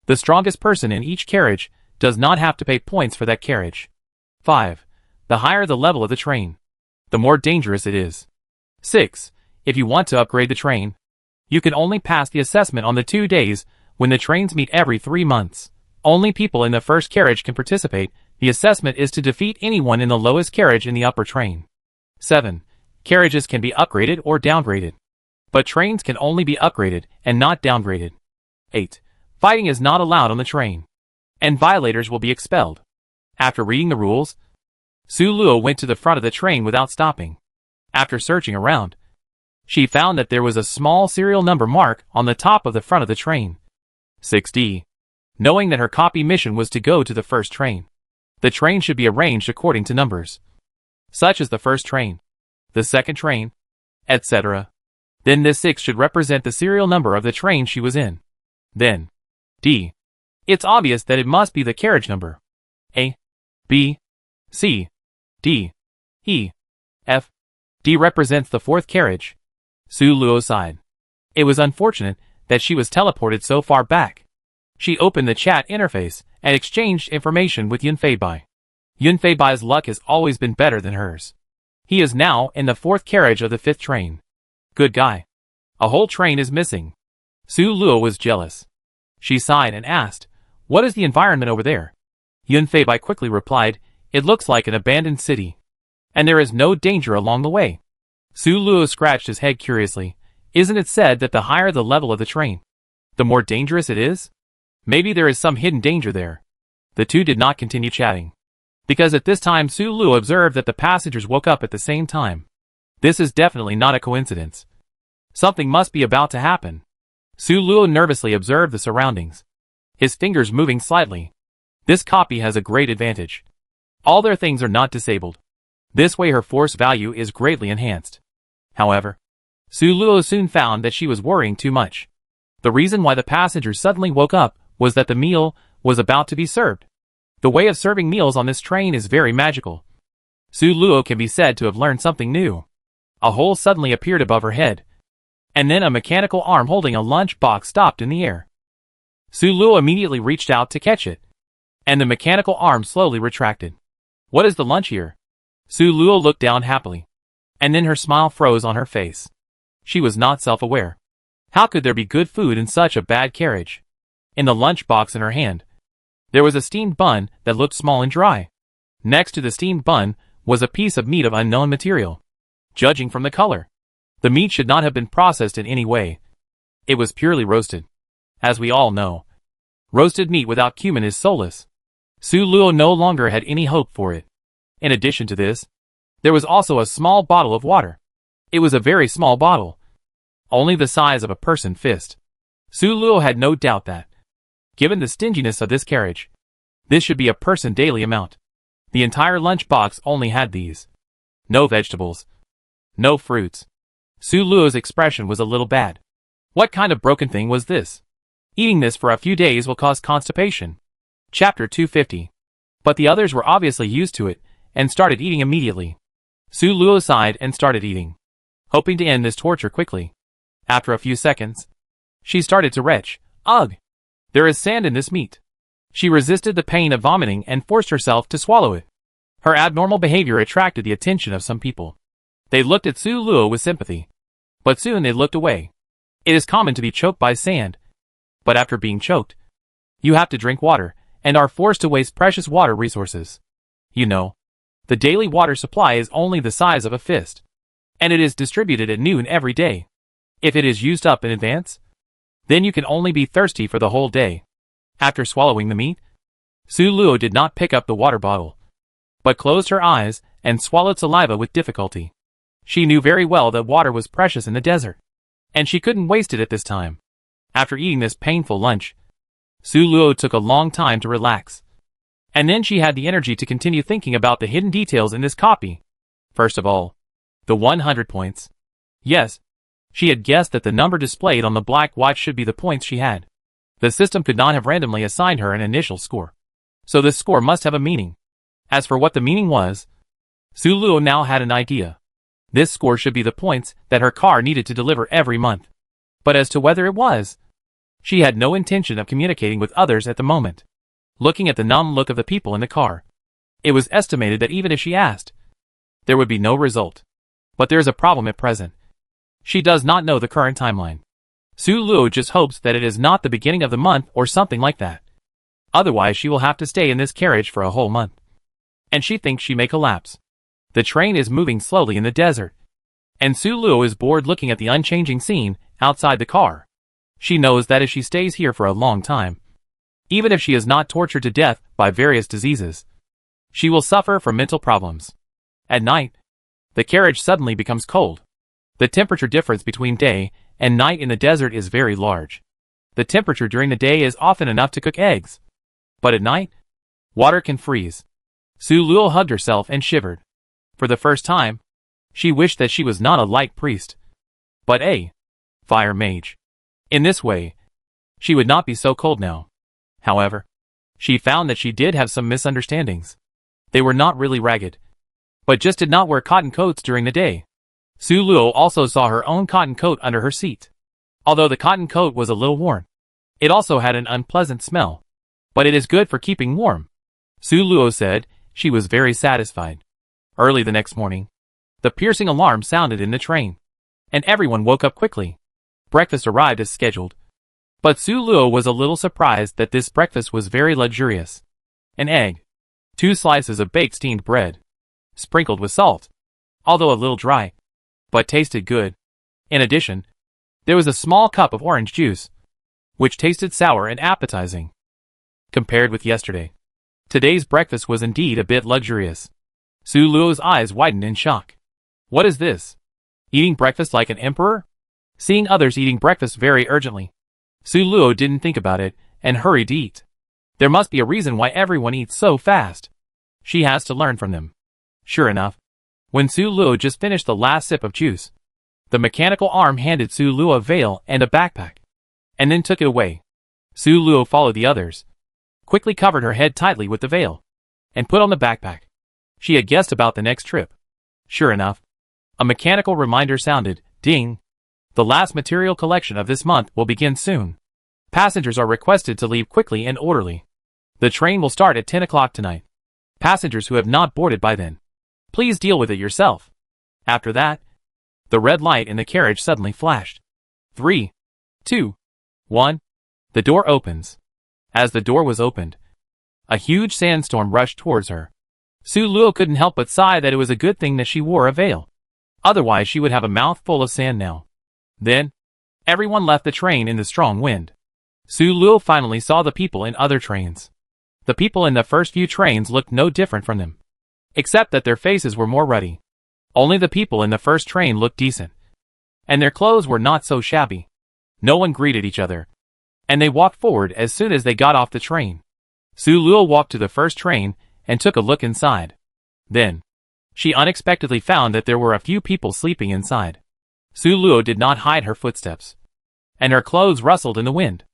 The strongest person in each carriage does not have to pay points for that carriage. 5. The higher the level of the train, the more dangerous it is. 6. If you want to upgrade the train, you can only pass the assessment on the 2 days when the trains meet every 3 months. Only people in the first carriage can participate. The assessment is to defeat anyone in the lowest carriage in the upper train. 7. Carriages can be upgraded or downgraded. But trains can only be upgraded and not downgraded. 8. Fighting is not allowed on the train, and violators will be expelled. After reading the rules, Su Luo went to the front of the train without stopping. After searching around, she found that there was a small serial number mark on the top of the front of the train. 6D. Knowing that her copy mission was to go to the first train, the train should be arranged according to numbers, such as the first train, the second train, etc. Then this 6 should represent the serial number of the train she was in. Then, D. It's obvious that it must be the carriage number. A, B, C, D, E, F. D represents the fourth carriage. Su Luo sighed. It was unfortunate that she was teleported so far back. She opened the chat interface and exchanged information with Yunfei Bai. Yunfei Bai's luck has always been better than hers. He is now in the fourth carriage of the fifth train. Good guy. A whole train is missing. Su Luo was jealous. She sighed and asked, "What is the environment over there?" Yunfei Bai quickly replied, "It looks like an abandoned city, and there is no danger along the way." Su Luo scratched his head curiously. Isn't it said that the higher the level of the train, the more dangerous it is? Maybe there is some hidden danger there. The two did not continue chatting, because at this time Su Luo observed that the passengers woke up at the same time. This is definitely not a coincidence. Something must be about to happen. Su Luo nervously observed the surroundings, his fingers moving slightly. This copy has a great advantage. All their things are not disabled. This way her force value is greatly enhanced. However, Su Luo soon found that she was worrying too much. The reason why the passengers suddenly woke up was that the meal was about to be served. The way of serving meals on this train is very magical. Su Luo can be said to have learned something new. A hole suddenly appeared above her head, and then a mechanical arm holding a lunch box stopped in the air. Su Luo immediately reached out to catch it, and the mechanical arm slowly retracted. What is the lunch here? Su Luo looked down happily, and then her smile froze on her face. She was not self-aware. How could there be good food in such a bad carriage? In the lunch box in her hand, there was a steamed bun that looked small and dry. Next to the steamed bun was a piece of meat of unknown material. Judging from the color, the meat should not have been processed in any way. It was purely roasted. As we all know, roasted meat without cumin is soulless. Su Luo no longer had any hope for it. In addition to this, there was also a small bottle of water. It was a very small bottle, only the size of a person's fist. Su Luo had no doubt that, given the stinginess of this carriage, this should be a person's daily amount. The entire lunch box only had these. No vegetables. No fruits. Su Luo's expression was a little bad. What kind of broken thing was this? Eating this for a few days will cause constipation. Chapter 250. But the others were obviously used to it, and started eating immediately. Su Luo sighed and started eating, hoping to end this torture quickly. After a few seconds, she started to retch. Ugh! There is sand in this meat. She resisted the pain of vomiting and forced herself to swallow it. Her abnormal behavior attracted the attention of some people. They looked at Su Luo with sympathy, but soon they looked away. It is common to be choked by sand, but after being choked, you have to drink water, and are forced to waste precious water resources. You know, the daily water supply is only the size of a fist, and it is distributed at noon every day. If it is used up in advance, then you can only be thirsty for the whole day. After swallowing the meat, Su Luo did not pick up the water bottle, but closed her eyes and swallowed saliva with difficulty. She knew very well that water was precious in the desert, and she couldn't waste it at this time. After eating this painful lunch, Su Luo took a long time to relax. And then she had the energy to continue thinking about the hidden details in this copy. First of all, the 100 points. Yes, she had guessed that the number displayed on the black watch should be the points she had. The system could not have randomly assigned her an initial score, so this score must have a meaning. As for what the meaning was, Su Luo now had an idea. This score should be the points that her car needed to deliver every month. But as to whether it was, she had no intention of communicating with others at the moment. Looking at the numb look of the people in the car, it was estimated that even if she asked, there would be no result. But there is a problem at present. She does not know the current timeline. Su Luo just hopes that it is not the beginning of the month or something like that. Otherwise she will have to stay in this carriage for a whole month. And she thinks she may collapse. The train is moving slowly in the desert. And Su Luo is bored looking at the unchanging scene outside the car. She knows that if she stays here for a long time, even if she is not tortured to death by various diseases, she will suffer from mental problems. At night, the carriage suddenly becomes cold. The temperature difference between day and night in the desert is very large. The temperature during the day is often enough to cook eggs. But at night, water can freeze. Su Luo hugged herself and shivered. For the first time, she wished that she was not a light priest, but a fire mage. In this way, she would not be so cold now. However, she found that she did have some misunderstandings. They were not really ragged, but just did not wear cotton coats during the day. Su Luo also saw her own cotton coat under her seat. Although the cotton coat was a little worn, it also had an unpleasant smell. But it is good for keeping warm. Su Luo said she was very satisfied. Early the next morning, the piercing alarm sounded in the train, and everyone woke up quickly. Breakfast arrived as scheduled. But Su Luo was a little surprised that this breakfast was very luxurious. An egg, 2 slices of baked steamed bread, sprinkled with salt, although a little dry, but tasted good. In addition, there was a small cup of orange juice, which tasted sour and appetizing. Compared with yesterday, today's breakfast was indeed a bit luxurious. Su Luo's eyes widened in shock. What is this? Eating breakfast like an emperor? Seeing others eating breakfast very urgently, Su Luo didn't think about it and hurried to eat. There must be a reason why everyone eats so fast. She has to learn from them. Sure enough, when Su Luo just finished the last sip of juice, the mechanical arm handed Su Luo a veil and a backpack, and then took it away. Su Luo followed the others, quickly covered her head tightly with the veil, and put on the backpack. She had guessed about the next trip. Sure enough, a mechanical reminder sounded, ding. The last material collection of this month will begin soon. Passengers are requested to leave quickly and orderly. The train will start at 10 o'clock tonight. Passengers who have not boarded by then, please deal with it yourself. After that, the red light in the carriage suddenly flashed. 3, 2, 1. The door opens. As the door was opened, a huge sandstorm rushed towards her. Su Luo couldn't help but sigh that it was a good thing that she wore a veil. Otherwise she would have a mouth full of sand now. Then, everyone left the train in the strong wind. Su Luo finally saw the people in other trains. The people in the first few trains looked no different from them, except that their faces were more ruddy. Only the people in the first train looked decent, and their clothes were not so shabby. No one greeted each other, and they walked forward as soon as they got off the train. Su Luo walked to the first train and took a look inside. Then, she unexpectedly found that there were a few people sleeping inside. Su Luo did not hide her footsteps, and her clothes rustled in the wind.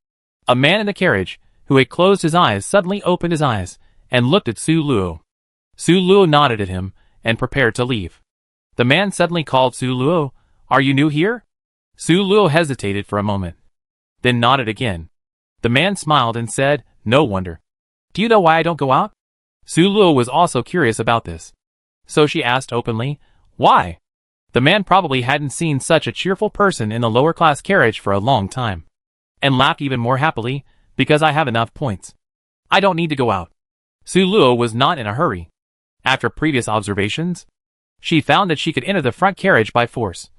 A man in the carriage, who had closed his eyes, suddenly opened his eyes and looked at Su Luo. Su Luo nodded at him and prepared to leave. The man suddenly called Su Luo, "Are you new here?" Su Luo hesitated for a moment, then nodded again. The man smiled and said, "No wonder. Do you know why I don't go out?" Su Luo was also curious about this, so she asked openly, "Why?" The man probably hadn't seen such a cheerful person in the lower class carriage for a long time, and laughed even more happily, "Because I have enough points. I don't need to go out." Su Luo was not in a hurry. After previous observations, she found that she could enter the front carriage by force,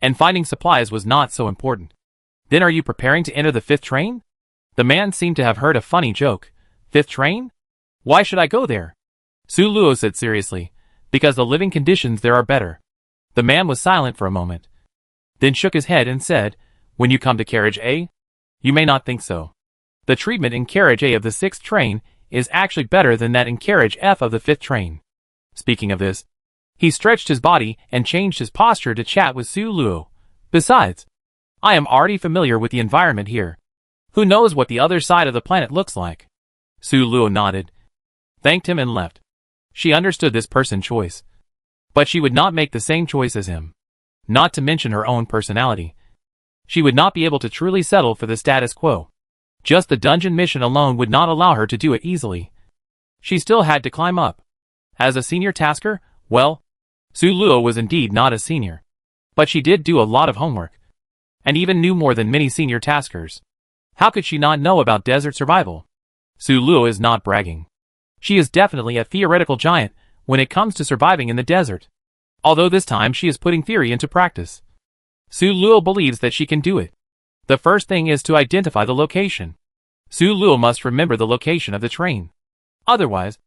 and finding supplies was not so important. "Then are you preparing to enter the 5th train?" The man seemed to have heard a funny joke. "5th train? Why should I go there?" Su Luo said seriously, "Because the living conditions there are better." The man was silent for a moment, then shook his head and said, "When you come to carriage A, you may not think so. The treatment in carriage A of the 6th train is actually better than that in carriage F of the 5th train." Speaking of this, he stretched his body and changed his posture to chat with Su Luo. "Besides, I am already familiar with the environment here. Who knows what the other side of the planet looks like?" Su Luo nodded, thanked him and left. She understood this person's choice, but she would not make the same choice as him. Not to mention her own personality. She would not be able to truly settle for the status quo. Just the dungeon mission alone would not allow her to do it easily. She still had to climb up. As a senior tasker, well, Su Luo was indeed not a senior, but she did do a lot of homework, and even knew more than many senior taskers. How could she not know about desert survival? Su Luo is not bragging. She is definitely a theoretical giant when it comes to surviving in the desert. Although this time she is putting theory into practice. Su Luo believes that she can do it. The first thing is to identify the location. Su Luo must remember the location of the train. Otherwise,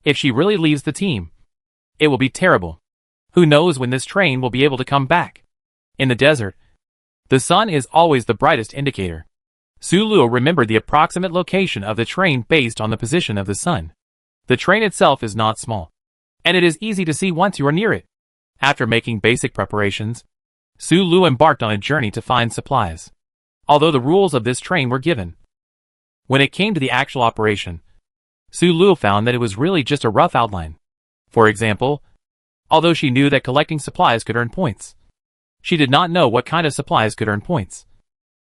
if she really leaves the team, it will be terrible. Who knows when this train will be able to come back? In the desert, the sun is always the brightest indicator. Su Luo remembered the approximate location of the train based on the position of the sun. The train itself is not small, and it is easy to see once you are near it. After making basic preparations, Su Luo embarked on a journey to find supplies. Although the rules of this train were given, when it came to the actual operation, Su Luo found that it was really just a rough outline. For example, although she knew that collecting supplies could earn points, she did not know what kind of supplies could earn points.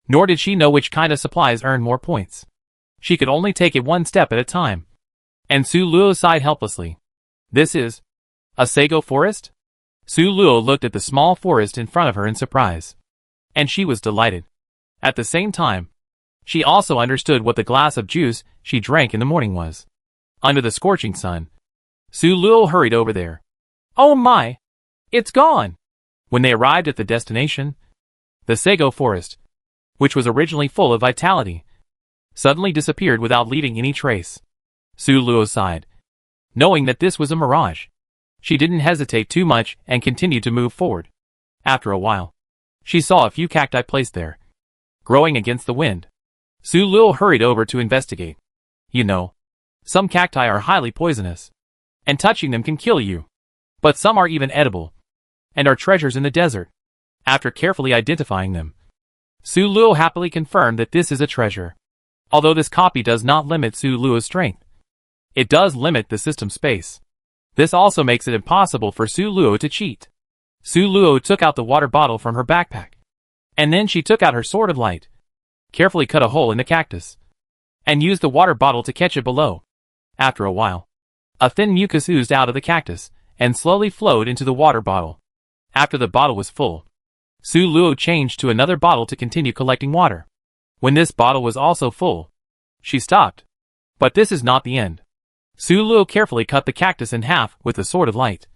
Nor did she know which kind of supplies earned more points. She could only take it one step at a time. And Su Luo sighed helplessly. This is a sago forest? Su Luo looked at the small forest in front of her in surprise. And she was delighted. At the same time, she also understood what the glass of juice she drank in the morning was. Under the scorching sun, Su Luo hurried over there. Oh my! It's gone! When they arrived at the destination, the sago forest, which was originally full of vitality, suddenly disappeared without leaving any trace. Su Luo sighed. Knowing that this was a mirage, she didn't hesitate too much and continued to move forward. After a while, she saw a few cacti placed there, growing against the wind. Su Luo hurried over to investigate. You know, some cacti are highly poisonous, and touching them can kill you. But some are even edible, and are treasures in the desert. After carefully identifying them, Su Luo happily confirmed that this is a treasure. Although this copy does not limit Su Luo's strength, it does limit the system space. This also makes it impossible for Su Luo to cheat. Su Luo took out the water bottle from her backpack. And then she took out her sword of light, carefully cut a hole in the cactus, and used the water bottle to catch it below. After a while, a thin mucus oozed out of the cactus, and slowly flowed into the water bottle. After the bottle was full, Su Luo changed to another bottle to continue collecting water. When this bottle was also full, she stopped. But this is not the end. Su Luo carefully cut the cactus in half with the sword of light,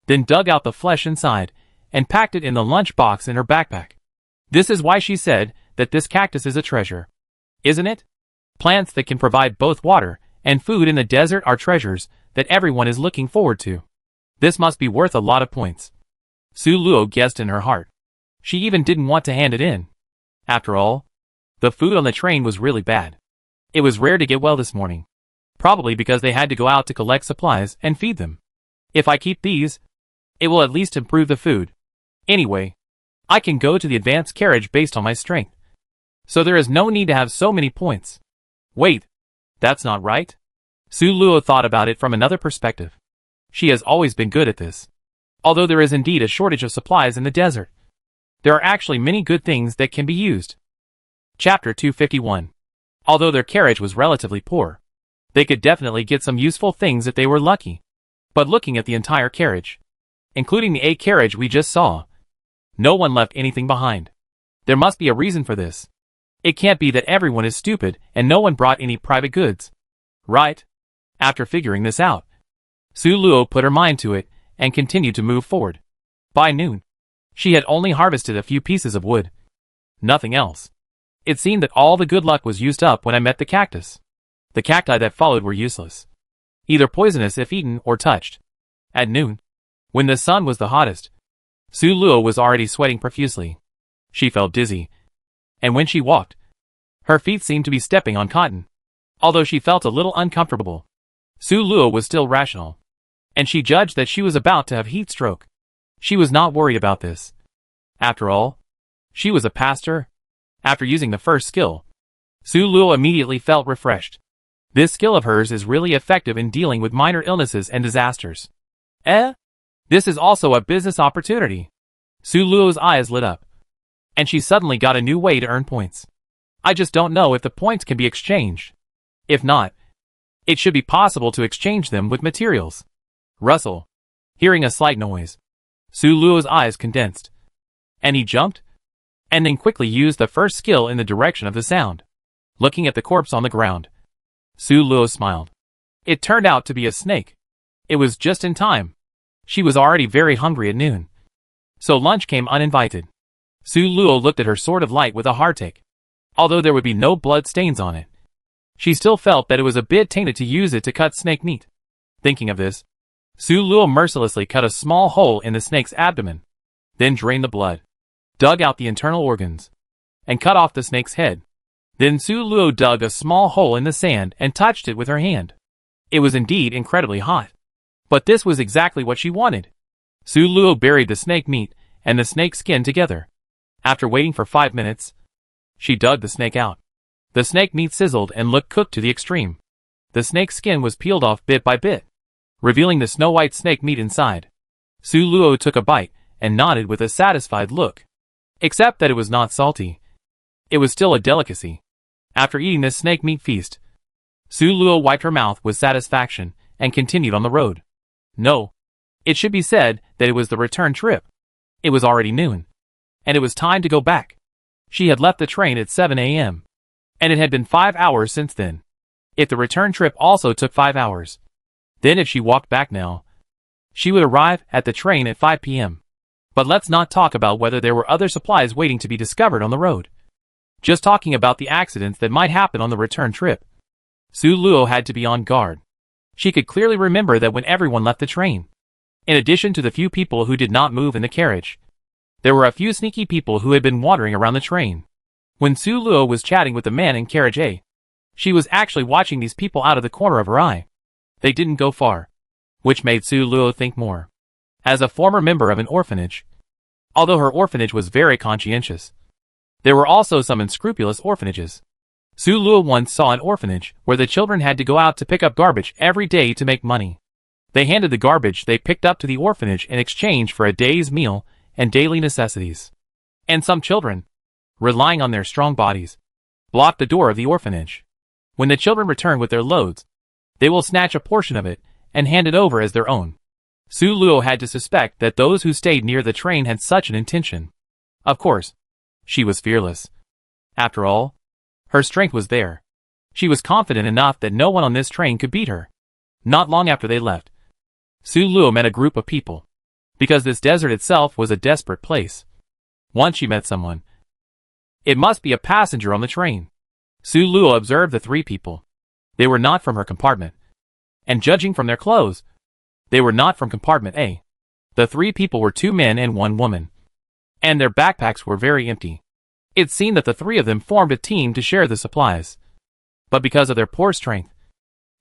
then dug out the flesh inside, and packed it in the lunch box in her backpack. This is why she said that this cactus is a treasure. Isn't it? Plants that can provide both water and food in the desert are treasures that everyone is looking forward to. This must be worth a lot of points. Su Luo guessed in her heart. She even didn't want to hand it in. After all, the food on the train was really bad. It was rare to get well this morning. Probably because they had to go out to collect supplies and feed them. If I keep these, it will at least improve the food. Anyway, I can go to the advanced carriage based on my strength. So there is no need to have so many points. Wait, that's not right? Su Luo thought about it from another perspective. She has always been good at this. Although there is indeed a shortage of supplies in the desert, there are actually many good things that can be used. Chapter 251. Although their carriage was relatively poor, they could definitely get some useful things if they were lucky. But looking at the entire carriage, including the A carriage we just saw, no one left anything behind. There must be a reason for this. It can't be that everyone is stupid and no one brought any private goods. Right? After figuring this out, Su Luo put her mind to it and continued to move forward. By noon, she had only harvested a few pieces of wood. Nothing else. It seemed that all the good luck was used up when I met the cactus. The cacti that followed were useless, either poisonous if eaten or touched. At noon, when the sun was the hottest, Su Luo was already sweating profusely. She felt dizzy, and when she walked, her feet seemed to be stepping on cotton. Although she felt a little uncomfortable, Su Luo was still rational, and she judged that she was about to have heat stroke. She was not worried about this. After all, she was a pastor. After using the first skill, Su Luo immediately felt refreshed. This skill of hers is really effective in dealing with minor illnesses and disasters. This is also a business opportunity. Su Luo's eyes lit up, and she suddenly got a new way to earn points. I just don't know if the points can be exchanged. If not, it should be possible to exchange them with materials. Rustle. Hearing a slight noise, Su Luo's eyes condensed, and he jumped, and then quickly used the first skill in the direction of the sound. Looking at the corpse on the ground, Su Luo smiled. It turned out to be a snake. It was just in time. She was already very hungry at noon. So lunch came uninvited. Su Luo looked at her sword of light with a heartache. Although there would be no blood stains on it, she still felt that it was a bit tainted to use it to cut snake meat. Thinking of this, Su Luo mercilessly cut a small hole in the snake's abdomen, then drained the blood, dug out the internal organs, and cut off the snake's head. Then Su Luo dug a small hole in the sand and touched it with her hand. It was indeed incredibly hot. But this was exactly what she wanted. Su Luo buried the snake meat and the snake skin together. After waiting for 5 minutes, she dug the snake out. The snake meat sizzled and looked cooked to the extreme. The snake's skin was peeled off bit by bit, revealing the snow-white snake meat inside. Su Luo took a bite and nodded with a satisfied look. Except that it was not salty. It was still a delicacy. After eating this snake meat feast, Su Luo wiped her mouth with satisfaction and continued on the road. No. It should be said that it was the return trip. It was already noon, and it was time to go back. She had left the train at 7 a.m., and it had been 5 hours since then. If the return trip also took 5 hours, then if she walked back now, she would arrive at the train at 5 p.m. But let's not talk about whether there were other supplies waiting to be discovered on the road. Just talking about the accidents that might happen on the return trip. Su Luo had to be on guard. She could clearly remember that when everyone left the train, in addition to the few people who did not move in the carriage, there were a few sneaky people who had been wandering around the train. When Su Luo was chatting with the man in carriage A, she was actually watching these people out of the corner of her eye. They didn't go far, which made Su Luo think more. As a former member of an orphanage, although her orphanage was very conscientious, there were also some unscrupulous orphanages. Su Luo once saw an orphanage where the children had to go out to pick up garbage every day to make money. They handed the garbage they picked up to the orphanage in exchange for a day's meal and daily necessities. And some children, relying on their strong bodies, blocked the door of the orphanage. When the children return with their loads, they will snatch a portion of it and hand it over as their own. Su Luo had to suspect that those who stayed near the train had such an intention. Of course, she was fearless. After all, her strength was there. She was confident enough that no one on this train could beat her. Not long after they left, Su Luo met a group of people. Because this desert itself was a desperate place. Once she met someone. It must be a passenger on the train. Su Luo observed the 3 people. They were not from her compartment. And judging from their clothes, they were not from compartment A. The 3 people were 2 men and 1 woman. And their backpacks were very empty. It seemed that the 3 of them formed a team to share the supplies. But because of their poor strength,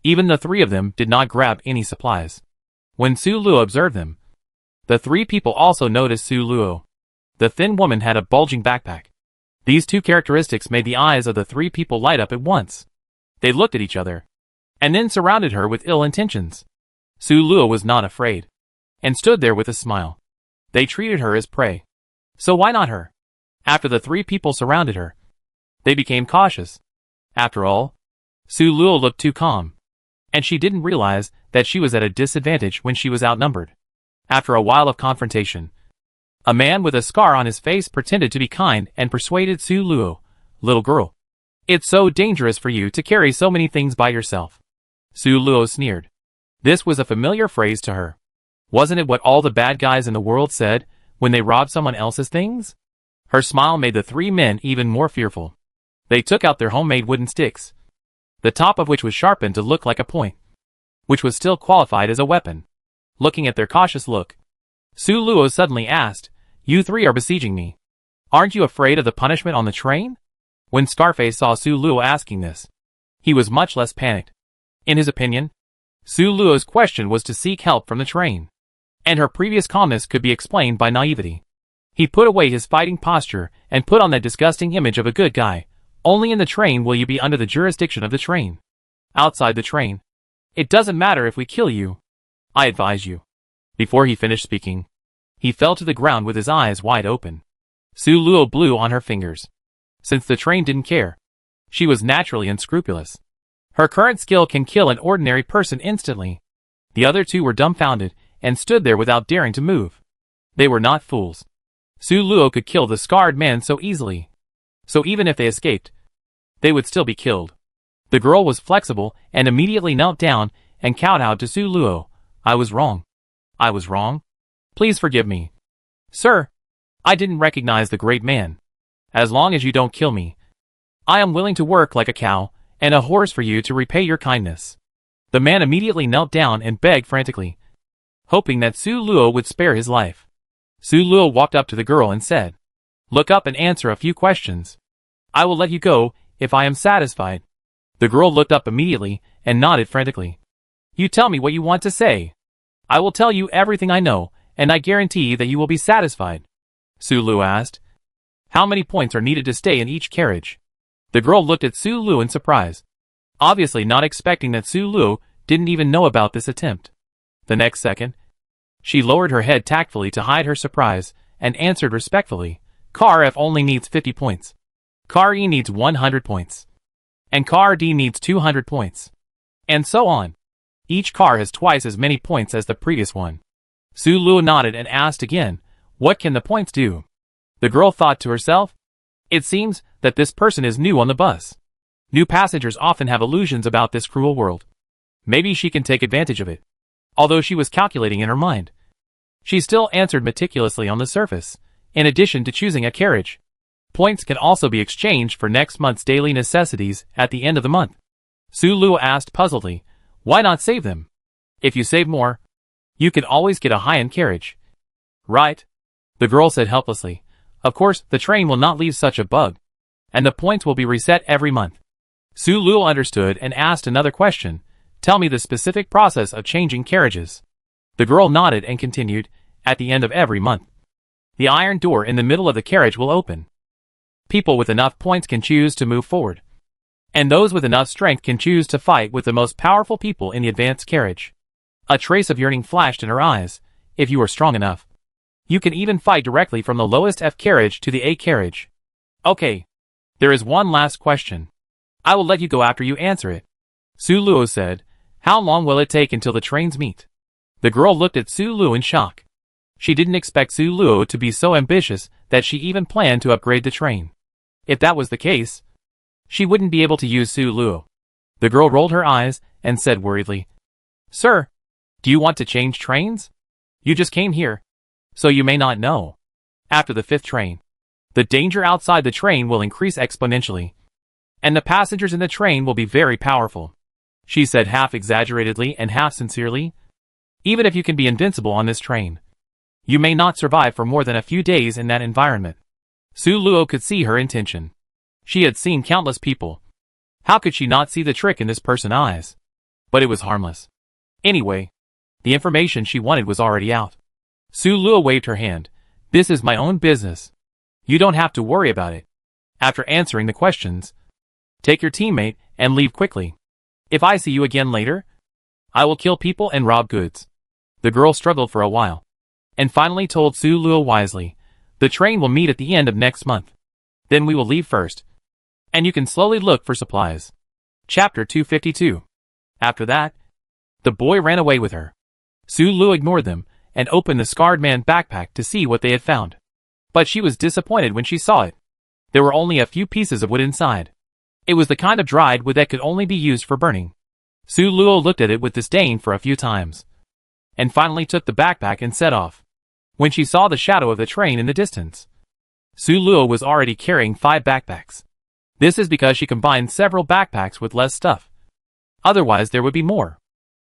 even the 3 of them did not grab any supplies. When Su Luo observed them, the 3 people also noticed Su Luo. The thin woman had a bulging backpack. These 2 characteristics made the eyes of the 3 people light up at once. They looked at each other, and then surrounded her with ill intentions. Su Luo was not afraid, and stood there with a smile. They treated her as prey. So why not her? After the 3 people surrounded her, they became cautious. After all, Su Luo looked too calm, and she didn't realize that she was at a disadvantage when she was outnumbered. After a while of confrontation, a man with a scar on his face pretended to be kind and persuaded Su Luo, "Little girl, it's so dangerous for you to carry so many things by yourself." Su Luo sneered. This was a familiar phrase to her. Wasn't it what all the bad guys in the world said when they robbed someone else's things? Her smile made the 3 men even more fearful. They took out their homemade wooden sticks, the top of which was sharpened to look like a point, which was still qualified as a weapon. Looking at their cautious look, Su Luo suddenly asked, "You 3 are besieging me. Aren't you afraid of the punishment on the train?" When Scarface saw Su Luo asking this, he was much less panicked. In his opinion, Su Luo's question was to seek help from the train, and her previous calmness could be explained by naivety. He put away his fighting posture and put on that disgusting image of a good guy. Only in the train will you be under the jurisdiction of the train. Outside the train, it doesn't matter if we kill you. I advise you. Before he finished speaking, he fell to the ground with his eyes wide open. Su Luo blew on her fingers. Since the train didn't care, she was naturally unscrupulous. Her current skill can kill an ordinary person instantly. The other 2 were dumbfounded and stood there without daring to move. They were not fools. Su Luo could kill the scarred man so easily. So even if they escaped, they would still be killed. The girl was flexible and immediately knelt down and kowtowed to Su Luo. I was wrong. I was wrong. Please forgive me. Sir, I didn't recognize the great man. As long as you don't kill me, I am willing to work like a cow and a horse for you to repay your kindness. The man immediately knelt down and begged frantically, hoping that Su Luo would spare his life. Su Luo walked up to the girl and said, "Look up and answer a few questions. I will let you go if I am satisfied." The girl looked up immediately and nodded frantically. "You tell me what you want to say. I will tell you everything I know, and I guarantee that you will be satisfied." Su Luo asked, "How many points are needed to stay in each carriage?" The girl looked at Su Luo in surprise, obviously not expecting that Su Luo didn't even know about this attempt. The next second, she lowered her head tactfully to hide her surprise and answered respectfully, "Car F only needs 50 points. Car E needs 100 points. And Car D needs 200 points. And so on. Each car has twice as many points as the previous one." Su Luo nodded and asked again, "What can the points do?" The girl thought to herself, "It seems that this person is new on the bus. New passengers often have illusions about this cruel world. Maybe she can take advantage of it." Although she was calculating in her mind, she still answered meticulously on the surface. In addition to choosing a carriage, points can also be exchanged for next month's daily necessities at the end of the month. Su Luo asked puzzledly, "Why not save them? If you save more, you can always get a high-end carriage." "Right," the girl said helplessly. "Of course, the train will not leave such a bug, and the points will be reset every month." Su Luo understood and asked another question, "Tell me the specific process of changing carriages." The girl nodded and continued, "At the end of every month, the iron door in the middle of the carriage will open. People with enough points can choose to move forward, and those with enough strength can choose to fight with the most powerful people in the advanced carriage." A trace of yearning flashed in her eyes. "If you are strong enough, you can even fight directly from the lowest F carriage to the A carriage." "Okay. There is one last question. I will let you go after you answer it." Su Luo said, "How long will it take until the trains meet?" The girl looked at Su Luo in shock. She didn't expect Su Luo to be so ambitious that she even planned to upgrade the train. If that was the case, she wouldn't be able to use Su Luo. The girl rolled her eyes and said worriedly, "Sir, do you want to change trains? You just came here, so you may not know. After the 5th train, the danger outside the train will increase exponentially, and the passengers in the train will be very powerful," she said half exaggeratedly and half sincerely. "Even if you can be invincible on this train, you may not survive for more than a few days in that environment." Su Luo could see her intention. She had seen countless people. How could she not see the trick in this person's eyes? But it was harmless. Anyway, the information she wanted was already out. Su Luo waved her hand. "This is my own business. You don't have to worry about it. After answering the questions, take your teammate and leave quickly. If I see you again later, I will kill people and rob goods." The girl struggled for a while, and finally told Su Luo wisely, "The train will meet at the end of next month. Then we will leave first, and you can slowly look for supplies." Chapter 252. After that, the boy ran away with her. Su Luo ignored them and opened the scarred man backpack to see what they had found. But she was disappointed when she saw it. There were only a few pieces of wood inside. It was the kind of dried wood that could only be used for burning. Su Luo looked at it with disdain for a few times, and finally took the backpack and set off. When she saw the shadow of the train in the distance, Su Luo was already carrying 5 backpacks. This is because she combined several backpacks with less stuff. Otherwise there would be more.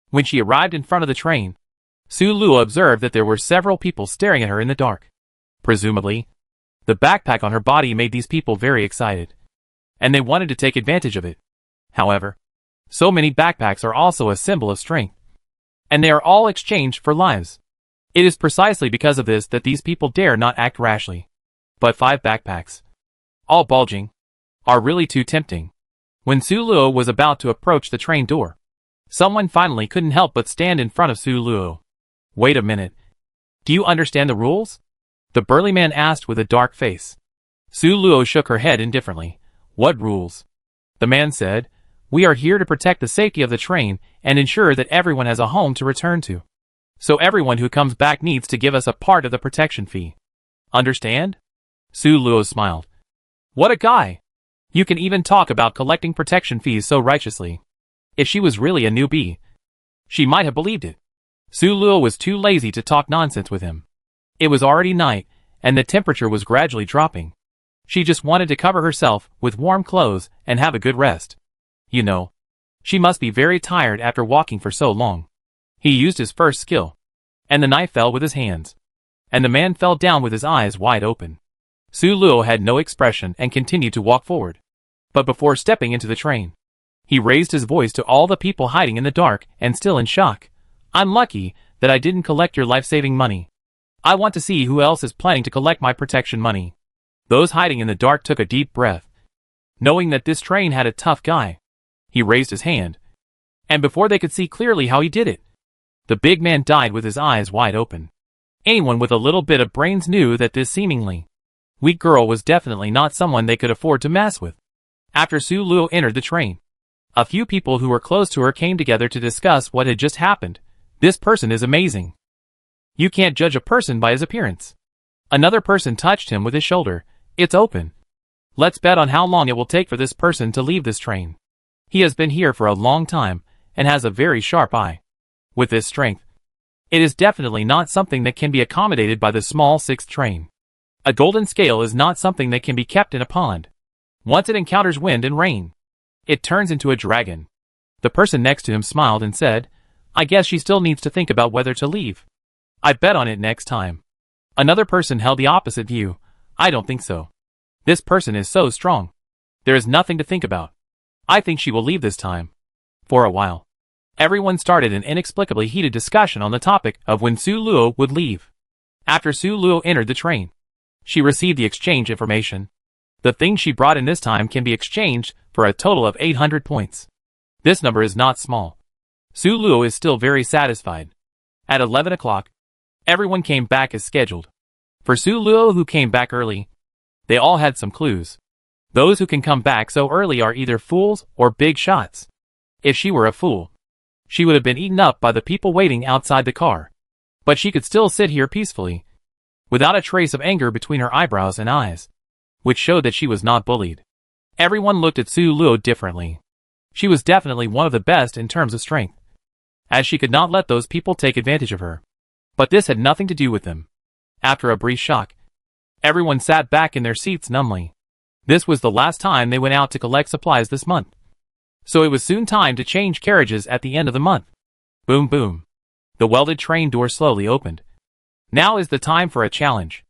When she arrived in front of the train, Su Luo observed that there were several people staring at her in the dark. Presumably, the backpack on her body made these people very excited, and they wanted to take advantage of it. However, so many backpacks are also a symbol of strength, and they are all exchanged for lives. It is precisely because of this that these people dare not act rashly. But 5 backpacks, all bulging, are really too tempting. When Su Luo was about to approach the train door, someone finally couldn't help but stand in front of Su Luo. "Wait a minute. Do you understand the rules?" the burly man asked with a dark face. Su Luo shook her head indifferently. "What rules?" The man said, "We are here to protect the safety of the train and ensure that everyone has a home to return to. So everyone who comes back needs to give us a part of the protection fee. Understand?" Su Luo smiled. "What a guy! You can even talk about collecting protection fees so righteously. If she was really a newbie, she might have believed it. Su Luo was too lazy to talk nonsense with him. It was already night, and the temperature was gradually dropping. She just wanted to cover herself with warm clothes and have a good rest. You know, she must be very tired after walking for so long. He used his first skill, and the knife fell with his hands, and the man fell down with his eyes wide open. Su Luo had no expression and continued to walk forward. But before stepping into the train, he raised his voice to all the people hiding in the dark and still in shock. I'm lucky that I didn't collect your life-saving money. I want to see who else is planning to collect my protection money. Those hiding in the dark took a deep breath. Knowing that this train had a tough guy, he raised his hand, and before they could see clearly how he did it, the big man died with his eyes wide open. Anyone with a little bit of brains knew that this seemingly weak girl was definitely not someone they could afford to mess with. After Su Luo entered the train, a few people who were close to her came together to discuss what had just happened. This person is amazing. You can't judge a person by his appearance. Another person touched him with his shoulder. It's open. Let's bet on how long it will take for this person to leave this train. He has been here for a long time, and has a very sharp eye. With this strength, it is definitely not something that can be accommodated by the small 6th train. A golden scale is not something that can be kept in a pond. Once it encounters wind and rain, it turns into a dragon. The person next to him smiled and said, I guess she still needs to think about whether to leave. I bet on it next time. Another person held the opposite view. I don't think so. This person is so strong. There is nothing to think about. I think she will leave this time. For a while, everyone started an inexplicably heated discussion on the topic of when Su Luo would leave. After Su Luo entered the train, she received the exchange information. The thing she brought in this time can be exchanged for a total of 800 points. This number is not small. Su Luo is still very satisfied. At 11 o'clock, everyone came back as scheduled. For Su Luo, who came back early, they all had some clues. Those who can come back so early are either fools or big shots. If she were a fool, she would have been eaten up by the people waiting outside the car. But she could still sit here peacefully, without a trace of anger between her eyebrows and eyes, which showed that she was not bullied. Everyone looked at Su Luo differently. She was definitely one of the best in terms of strength, as she could not let those people take advantage of her. But this had nothing to do with them. After a brief shock, everyone sat back in their seats numbly. This was the last time they went out to collect supplies this month. So it was soon time to change carriages at the end of the month. Boom boom. The welded train door slowly opened. Now is the time for a challenge.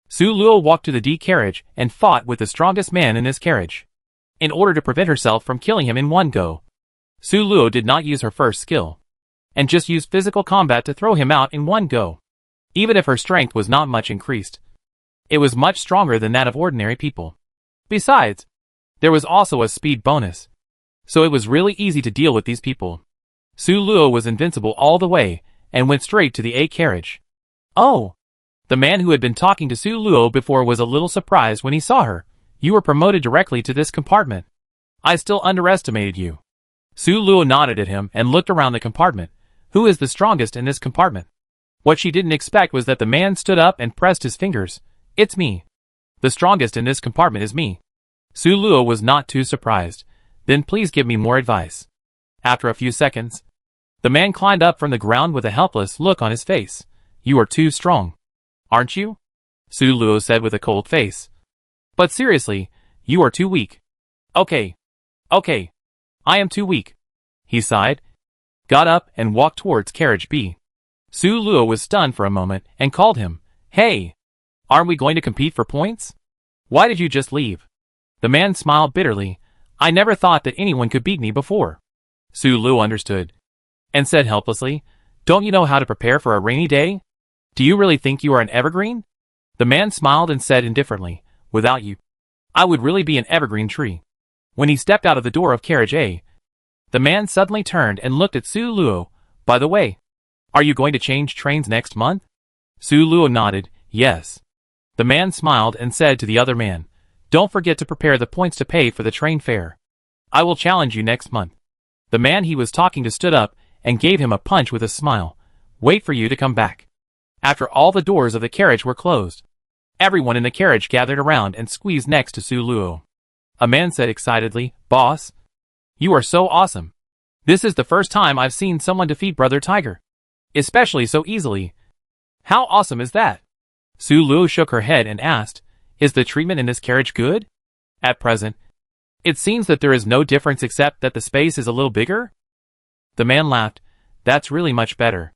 Su Luo walked to the D carriage and fought with the strongest man in this carriage, in order to prevent herself from killing him in one go. Su Luo did not use her first skill, and just used physical combat to throw him out in one go. Even if her strength was not much increased, it was much stronger than that of ordinary people. Besides, there was also a speed bonus, so it was really easy to deal with these people. Su Luo was invincible all the way, and went straight to the A carriage. Oh! The man who had been talking to Su Luo before was a little surprised when he saw her. You were promoted directly to this compartment. I still underestimated you. Su Luo nodded at him and looked around the compartment. Who is the strongest in this compartment? What she didn't expect was that the man stood up and pressed his fingers. It's me. The strongest in this compartment is me. Su Luo was not too surprised. Then please give me more advice. After a few seconds, the man climbed up from the ground with a helpless look on his face. You are too strong, aren't you? Su Luo said with a cold face. But seriously, you are too weak. Okay. I am too weak. He sighed, got up and walked towards carriage B. Su Luo was stunned for a moment and called him. Hey! Aren't we going to compete for points? Why did you just leave? The man smiled bitterly. I never thought that anyone could beat me before. Su Luo understood, and said helplessly, Don't you know how to prepare for a rainy day? Do you really think you are an evergreen? The man smiled and said indifferently, Without you, I would really be an evergreen tree. When he stepped out of the door of carriage A, the man suddenly turned and looked at Su Luo. By the way, are you going to change trains next month? Su Luo nodded, yes. The man smiled and said to the other man, Don't forget to prepare the points to pay for the train fare. I will challenge you next month. The man he was talking to stood up and gave him a punch with a smile. Wait for you to come back. After all the doors of the carriage were closed, everyone in the carriage gathered around and squeezed next to Su Luo. A man said excitedly, "Boss, you are so awesome. This is the first time I've seen someone defeat Brother Tiger. Especially so easily. How awesome is that?" Su Luo shook her head and asked, "Is the treatment in this carriage good?" "At present, it seems that there is no difference except that the space is a little bigger." The man laughed. "That's really much better.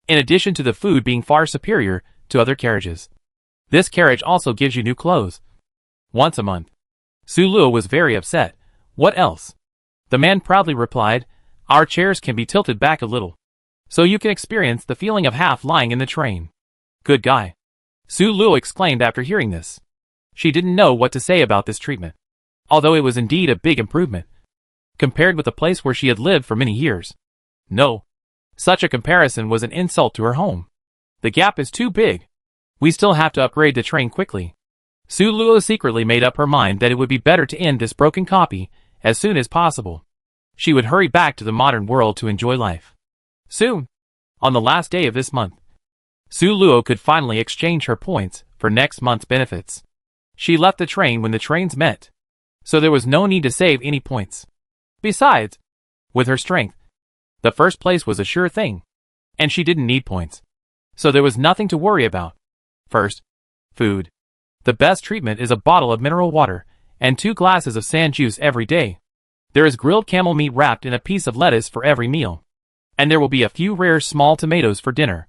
In addition to the food being far superior to other carriages, this carriage also gives you new clothes. Once a month." Su Luo was very upset. "What else?" The man proudly replied, "Our chairs can be tilted back a little, so you can experience the feeling of half lying in the train." "Good guy," Su Luo exclaimed after hearing this. She didn't know what to say about this treatment, although it was indeed a big improvement, compared with the place where she had lived for many years. No, such a comparison was an insult to her home. The gap is too big. We still have to upgrade the train quickly. Su Luo secretly made up her mind that it would be better to end this broken copy as soon as possible. She would hurry back to the modern world to enjoy life. Soon, on the last day of this month, Su Luo could finally exchange her points for next month's benefits. She left the train when the trains met, so there was no need to save any points. Besides, with her strength, the first place was a sure thing, and she didn't need points, so there was nothing to worry about. First, food. The best treatment is a bottle of mineral water and 2 glasses of sand juice every day. There is grilled camel meat wrapped in a piece of lettuce for every meal, and there will be a few rare small tomatoes for dinner.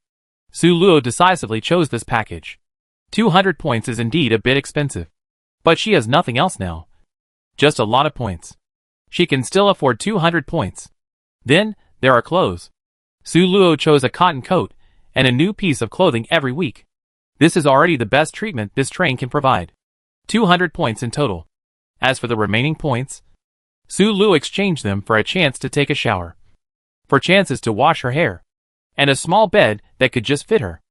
Su Luo decisively chose this package. 200 points is indeed a bit expensive, but she has nothing else now. Just a lot of points. She can still afford 200 points. Then, there are clothes. Su Luo chose a cotton coat and a new piece of clothing every week. This is already the best treatment this train can provide. 200 points in total. As for the remaining points, Su Luo exchanged them for a chance to take a shower, for chances to wash her hair, and a small bed that could just fit her.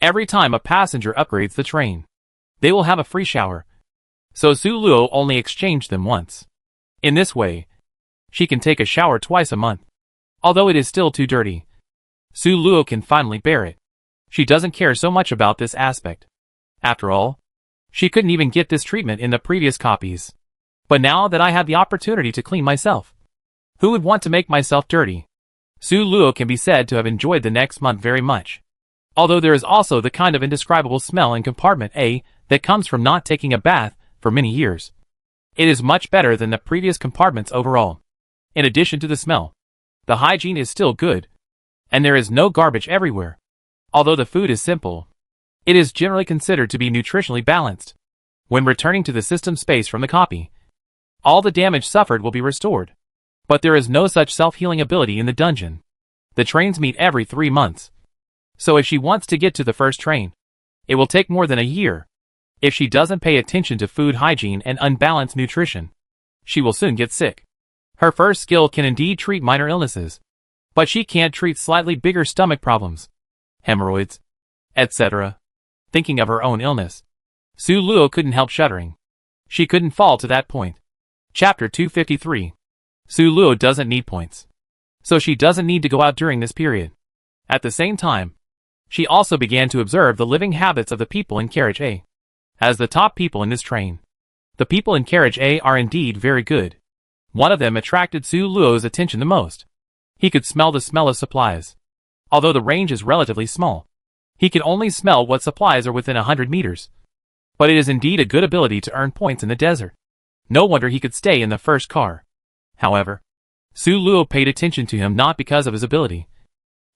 Every time a passenger upgrades the train, they will have a free shower. So Su Luo only exchanged them once. In this way, she can take a shower twice a month. Although it is still too dirty, Su Luo can finally bear it. She doesn't care so much about this aspect. After all, she couldn't even get this treatment in the previous copies. But now that I have the opportunity to clean myself, who would want to make myself dirty? Su Luo can be said to have enjoyed the next month very much. Although there is also the kind of indescribable smell in compartment A that comes from not taking a bath for many years. It is much better than the previous compartments overall. In addition to the smell, the hygiene is still good, and there is no garbage everywhere. Although the food is simple, it is generally considered to be nutritionally balanced. When returning to the system space from the copy, all the damage suffered will be restored. But there is no such self-healing ability in the dungeon. The trains meet every 3 months. So if she wants to get to the first train, it will take more than a year. If she doesn't pay attention to food hygiene and unbalanced nutrition, she will soon get sick. Her first skill can indeed treat minor illnesses, but she can't treat slightly bigger stomach problems, hemorrhoids, etc. Thinking of her own illness, Su Luo couldn't help shuddering. She couldn't fall to that point. Chapter 253. Su Luo doesn't need points, so she doesn't need to go out during this period. At the same time, she also began to observe the living habits of the people in Carriage A. As the top people in this train, the people in Carriage A are indeed very good. One of them attracted Su Luo's attention the most. He could smell the smell of supplies. Although the range is relatively small, he can only smell what supplies are within 100 meters. But it is indeed a good ability to earn points in the desert. No wonder he could stay in the first car. However, Su Luo paid attention to him not because of his ability,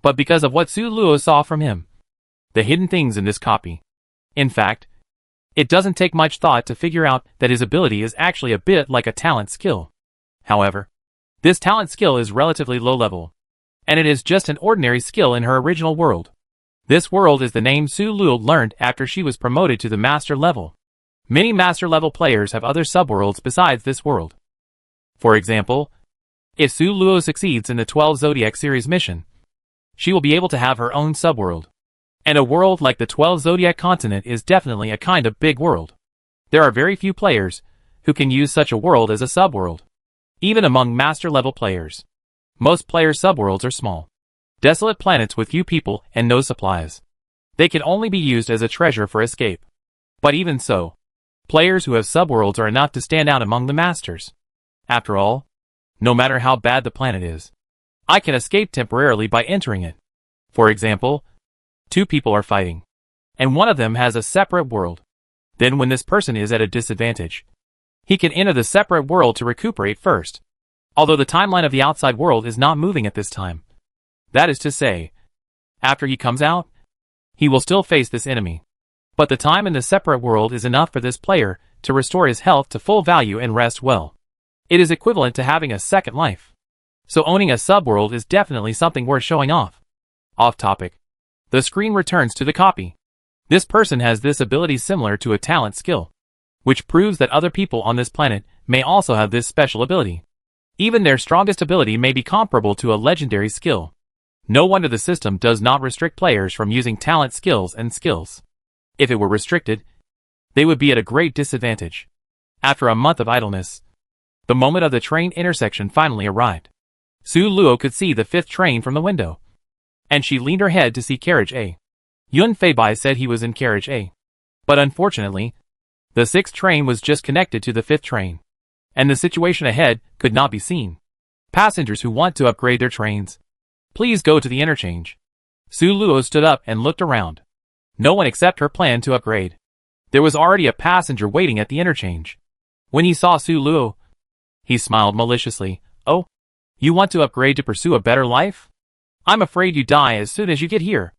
but because of what Su Luo saw from him. The hidden things in this copy. In fact, it doesn't take much thought to figure out that his ability is actually a bit like a talent skill. However, this talent skill is relatively low level, and it is just an ordinary skill in her original world. This world is the name Su Luo learned after she was promoted to the master level. Many master level players have other subworlds besides this world. For example, if Su Luo succeeds in the 12 Zodiac series mission, she will be able to have her own subworld. And a world like the 12 Zodiac continent is definitely a kind of big world. There are very few players who can use such a world as a subworld. Even among master level players, most players' subworlds are small, desolate planets with few people and no supplies. They can only be used as a treasure for escape. But even so, Players who have subworlds are enough to stand out among the masters. After all, no matter how bad the planet is, I can escape temporarily by entering it. For example, two people are fighting, and one of them has a separate world. Then when this person is at a disadvantage, he can enter the separate world to recuperate first. Although the timeline of the outside world is not moving at this time. That is to say, after he comes out, he will still face this enemy. But the time in the separate world is enough for this player to restore his health to full value and rest well. It is equivalent to having a second life. So owning a subworld is definitely something worth showing off. Off topic. The screen returns to the copy. This person has this ability similar to a talent skill, which proves that other people on this planet may also have this special ability. Even their strongest ability may be comparable to a legendary skill. No wonder the system does not restrict players from using talent skills and skills. If it were restricted, they would be at a great disadvantage. After a month of idleness, the moment of the train intersection finally arrived. Su Luo could see the 5th train from the window, and she leaned her head to see carriage A. Yun Feibai said he was in carriage A. But unfortunately, the 6th train was just connected to the 5th train, and the situation ahead could not be seen. Passengers who want to upgrade their trains, please go to the interchange. Su Luo stood up and looked around. No one except her planned to upgrade. There was already a passenger waiting at the interchange. When he saw Su Luo, he smiled maliciously. Oh, you want to upgrade to pursue a better life? I'm afraid you die as soon as you get here.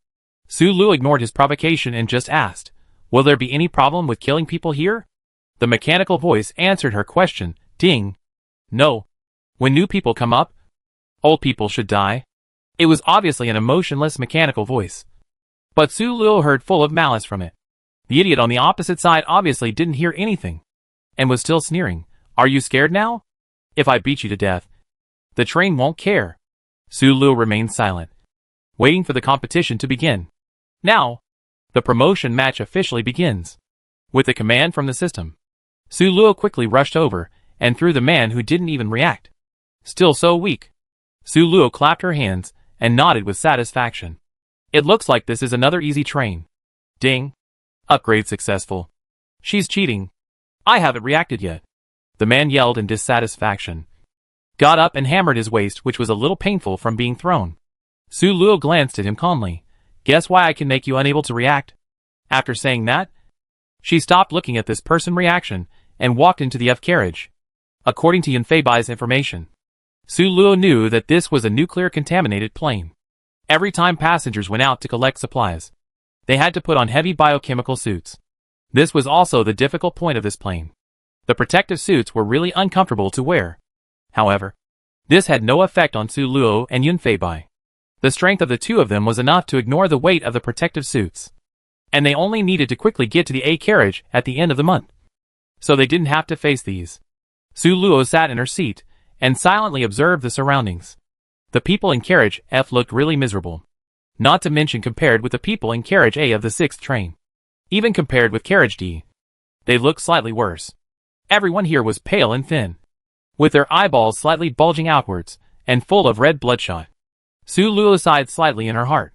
Su Luo ignored his provocation and just asked, will there be any problem with killing people here? The mechanical voice answered her question. Ding. No. When new people come up, old people should die. It was obviously an emotionless mechanical voice. But Su Luo heard full of malice from it. The idiot on the opposite side obviously didn't hear anything, and was still sneering. Are you scared now? If I beat you to death, the train won't care. Su Luo remained silent, waiting for the competition to begin. Now, the promotion match officially begins. With a command from the system, Su Luo quickly rushed over and threw the man who didn't even react. Still so weak. Su Luo clapped her hands and nodded with satisfaction. It looks like this is another easy train. Ding. Upgrade successful. She's cheating. I haven't reacted yet. The man yelled in dissatisfaction. Got up and hammered his waist, which was a little painful from being thrown. Su Luo glanced at him calmly. Guess why I can make you unable to react? After saying that, she stopped looking at this person reaction and walked into the F carriage. According to Yun Feibai's information, Su Luo knew that this was a nuclear-contaminated plane. Every time passengers went out to collect supplies, they had to put on heavy biochemical suits. This was also the difficult point of this plane. The protective suits were really uncomfortable to wear. However, this had no effect on Su Luo and Yun Feibai. The strength of the two of them was enough to ignore the weight of the protective suits, and they only needed to quickly get to the A carriage at the end of the month. So they didn't have to face these. Su Luo sat in her seat and silently observed the surroundings. The people in carriage F looked really miserable. Not to mention compared with the people in carriage A of the 6th train. Even compared with carriage D, they looked slightly worse. Everyone here was pale and thin, with their eyeballs slightly bulging outwards and full of red bloodshot. Su Luo sighed slightly in her heart,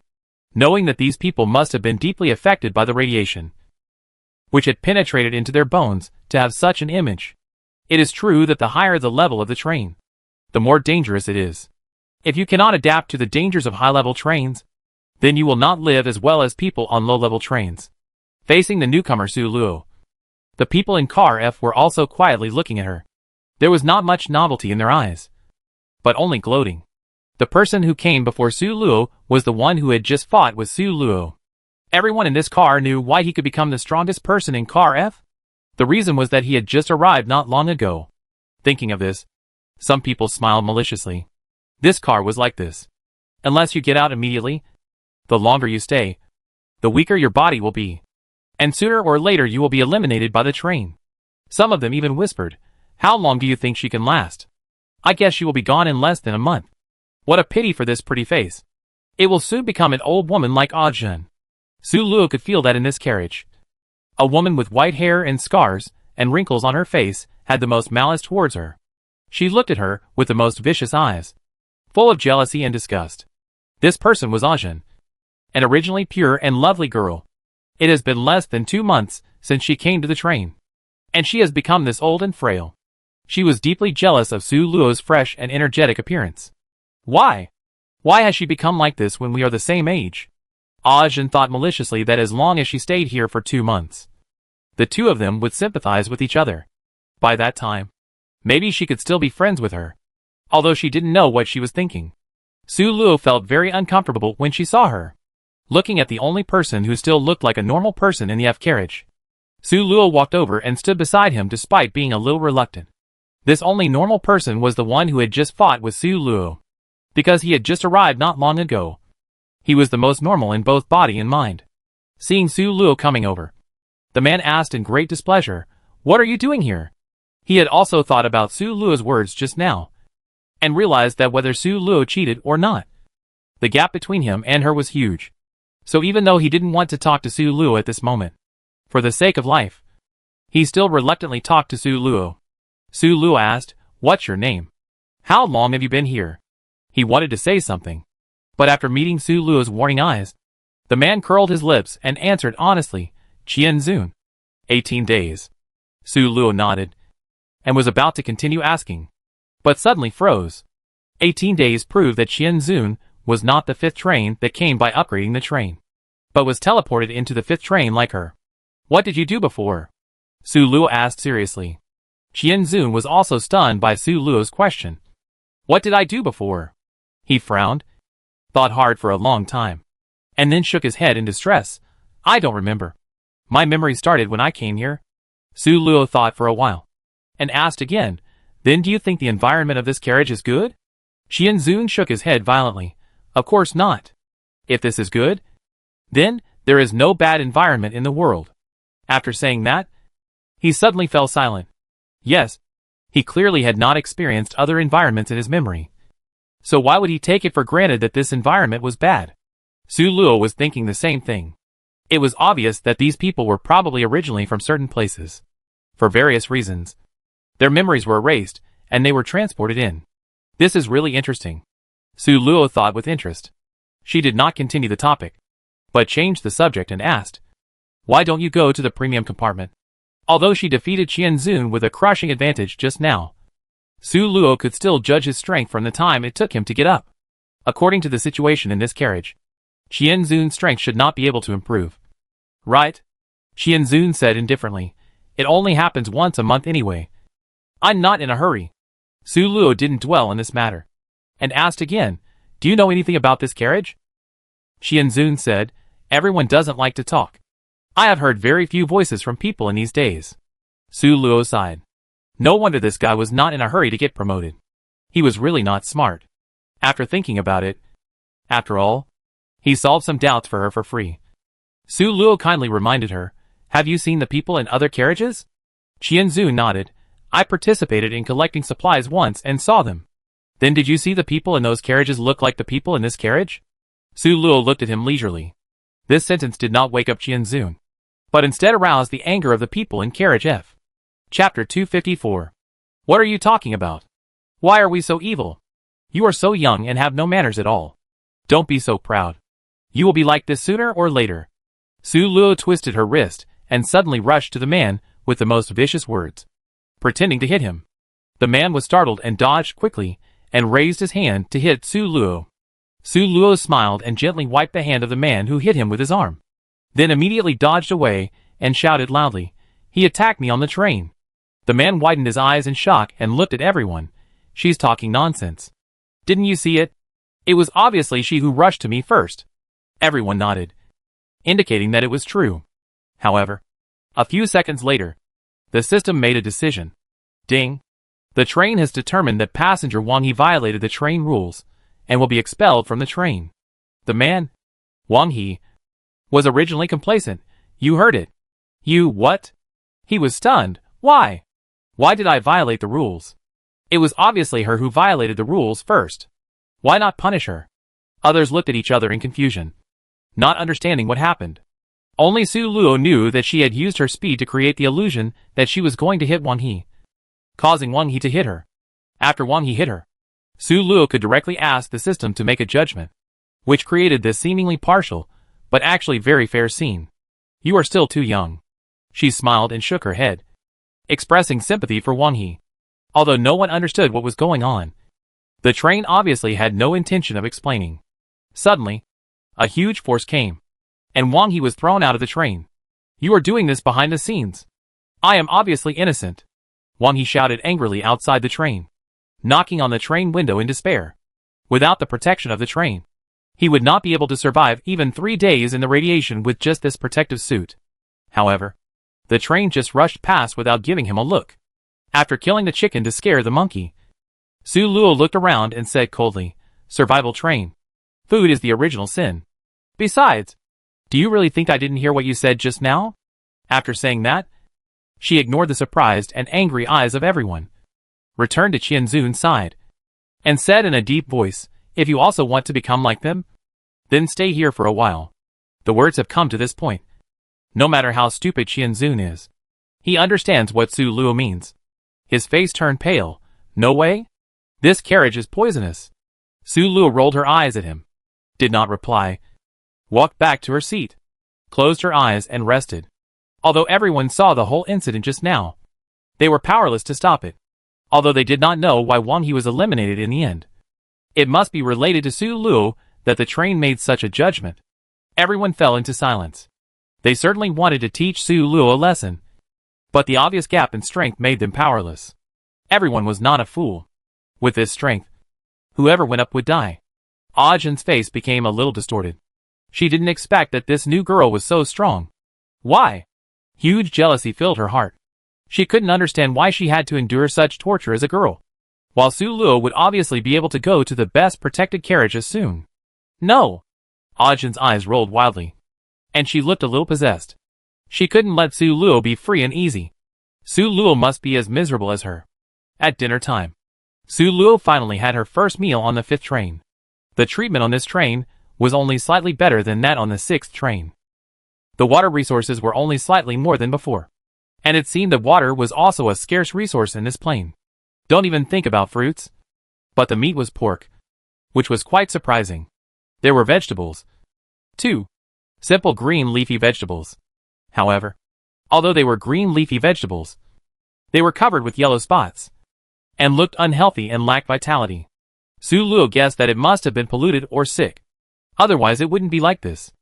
knowing that these people must have been deeply affected by the radiation, which had penetrated into their bones to have such an image. It is true that the higher the level of the train, the more dangerous it is. If you cannot adapt to the dangers of high-level trains, then you will not live as well as people on low-level trains. Facing the newcomer Su Luo, the people in car F were also quietly looking at her. There was not much novelty in their eyes, but only gloating. The person who came before Su Luo was the one who had just fought with Su Luo. Everyone in this car knew why he could become the strongest person in car F. The reason was that he had just arrived not long ago. Thinking of this, some people smiled maliciously. This car was like this. Unless you get out immediately, the longer you stay, the weaker your body will be. And sooner or later you will be eliminated by the train. Some of them even whispered, how long do you think she can last? I guess she will be gone in less than a month. What a pity for this pretty face. It will soon become an old woman like Ajun. Su Luo could feel that in this carriage. A woman with white hair and scars and wrinkles on her face had the most malice towards her. She looked at her with the most vicious eyes, full of jealousy and disgust. This person was Ajun, an originally pure and lovely girl. It has been less than 2 months since she came to the train, And she has become this old and frail. She was deeply jealous of Su Luo's fresh and energetic appearance. Why? Why has she become like this when we are the same age? Ajin thought maliciously that as long as she stayed here for 2 months, the two of them would sympathize with each other. By that time, maybe she could still be friends with her. Although she didn't know what she was thinking. Su Luo felt very uncomfortable when she saw her. Looking at the only person who still looked like a normal person in the F carriage. Su Luo walked over and stood beside him despite being a little reluctant. This only normal person was the one who had just fought with Su Luo. Because he had just arrived not long ago. He was the most normal in both body and mind. Seeing Su Luo coming over, the man asked in great displeasure, "What are you doing here?" He had also thought about Su Luo's words just now, and realized that whether Su Luo cheated or not, the gap between him and her was huge. So even though he didn't want to talk to Su Luo at this moment, for the sake of life, he still reluctantly talked to Su Luo. Su Luo asked, "What's your name? How long have you been here?" He wanted to say something, but after meeting Su Luo's warning eyes, the man curled his lips and answered honestly, "Qian Zun." 18 days. Su Luo nodded, and was about to continue asking, but suddenly froze. 18 days proved that Qian Zun was not the 5th train that came by upgrading the train, but was teleported into the 5th train like her. "What did you do before?" Su Luo asked seriously. Qian Zun was also stunned by Su Luo's question. "What did I do before?" He frowned, thought hard for a long time, and then shook his head in distress. "I don't remember. My memory started when I came here." Su Luo thought for a while, and asked again, "Then do you think the environment of this carriage is good?" Qian Zun shook his head violently. "Of course not. If this is good, then there is no bad environment in the world." After saying that, he suddenly fell silent. Yes, he clearly had not experienced other environments in his memory. So why would he take it for granted that this environment was bad? Su Luo was thinking the same thing. It was obvious that these people were probably originally from certain places. For various reasons, their memories were erased, and they were transported in. This is really interesting. Su Luo thought with interest. She did not continue the topic, but changed the subject and asked, "Why don't you go to the premium compartment?" Although she defeated Qian Zun with a crushing advantage just now, Su Luo could still judge his strength from the time it took him to get up. According to the situation in this carriage, Qian Zun's strength should not be able to improve. "Right?" Qian Zun said indifferently. "It only happens once a month anyway. I'm not in a hurry." Su Luo didn't dwell on this matter, and asked again, "Do you know anything about this carriage?" Qian Zun said, "Everyone doesn't like to talk. I have heard very few voices from people in these days." Su Luo sighed. No wonder this guy was not in a hurry to get promoted. He was really not smart. After thinking about it, after all, he solved some doubts for her for free. Su Luo kindly reminded her, "Have you seen the people in other carriages?" Qian Zun nodded. "I participated in collecting supplies once and saw them." "Then did you see the people in those carriages look like the people in this carriage?" Su Luo looked at him leisurely. This sentence did not wake up Qian Zun, but instead aroused the anger of the people in carriage F. Chapter 254. What are you talking about? Why are we so evil? You are so young and have no manners at all. Don't be so proud. You will be like this sooner or later. Su Luo twisted her wrist and suddenly rushed to the man with the most vicious words, pretending to hit him. The man was startled and dodged quickly and raised his hand to hit Su Luo. Su Luo smiled and gently wiped the hand of the man who hit him with his arm, then immediately dodged away and shouted loudly, "He attacked me on the train." The man widened his eyes in shock and looked at everyone. "She's talking nonsense. Didn't you see it? It was obviously she who rushed to me first." Everyone nodded, indicating that it was true. However, a few seconds later, the system made a decision. Ding! The train has determined that passenger Wang He violated the train rules and will be expelled from the train. The man, Wang He, was originally complacent. You heard it. You what? He was stunned. Why? Why did I violate the rules? It was obviously her who violated the rules first. Why not punish her? Others looked at each other in confusion, not understanding what happened. Only Su Luo knew that she had used her speed to create the illusion that she was going to hit Wang He, causing Wang He to hit her. After Wang He hit her, Su Luo could directly ask the system to make a judgment, which created this seemingly partial, but actually very fair scene. You are still too young. She smiled and shook her head. expressing sympathy for Wang He. Although no one understood what was going on, the train obviously had no intention of explaining. Suddenly, a huge force came, and Wang He was thrown out of the train. "You are doing this behind the scenes. I am obviously innocent," Wang He shouted angrily outside the train, knocking on the train window in despair. Without the protection of the train, he would not be able to survive even 3 days in the radiation with just this protective suit. However, the train just rushed past without giving him a look. After killing the chicken to scare the monkey, Su Luo looked around and said coldly, "Survival train. Food is the original sin. Besides, do you really think I didn't hear what you said just now?" After saying that, she ignored the surprised and angry eyes of everyone, returned to Qianzun's side, and said in a deep voice, "If you also want to become like them, then stay here for a while." The words have come to this point. No matter how stupid Qianzun is, he understands what Su Luo means. His face turned pale. "No way? This carriage is poisonous." Su Luo rolled her eyes at him, did not reply, walked back to her seat, closed her eyes and rested. Although everyone saw the whole incident just now, they were powerless to stop it. Although they did not know why Wang He was eliminated in the end. It must be related to Su Luo that the train made such a judgment. Everyone fell into silence. They certainly wanted to teach Su Luo a lesson, but the obvious gap in strength made them powerless. Everyone was not a fool. With this strength, whoever went up would die. Ajin's face became a little distorted. She didn't expect that this new girl was so strong. Why? Huge jealousy filled her heart. She couldn't understand why she had to endure such torture as a girl, while Su Luo would obviously be able to go to the best protected carriage as soon. No! Ajin's eyes rolled wildly, and she looked a little possessed. She couldn't let Su Luo be free and easy. Su Luo must be as miserable as her. At dinner time, Su Luo finally had her first meal on the 5th train. The treatment on this train was only slightly better than that on the 6th train. The water resources were only slightly more than before, and it seemed that water was also a scarce resource in this plane. Don't even think about fruits. But the meat was pork, which was quite surprising. There were vegetables, too. Simple green leafy vegetables. However, although they were green leafy vegetables, they were covered with yellow spots, and looked unhealthy and lacked vitality. Su Luo guessed that it must have been polluted or sick. Otherwise it wouldn't be like this.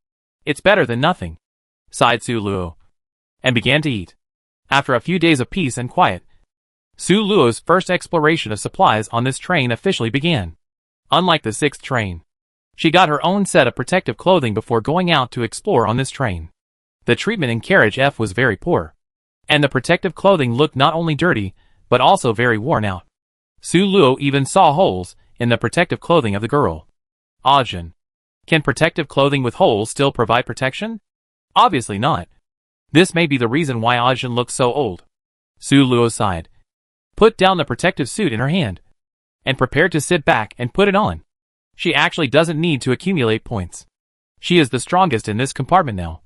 "It's better than nothing," sighed Su Luo, and began to eat. After a few days of peace and quiet, Su Luo's first exploration of supplies on this train officially began. Unlike the 6th train, she got her own set of protective clothing before going out to explore on this train. The treatment in carriage F was very poor, and the protective clothing looked not only dirty, but also very worn out. Su Luo even saw holes in the protective clothing of the girl. Ajin, can protective clothing with holes still provide protection? Obviously not. This may be the reason why Ajin looks so old. Su Luo sighed, put down the protective suit in her hand, and prepared to sit back and put it on. She actually doesn't need to accumulate points. She is the strongest in this compartment now,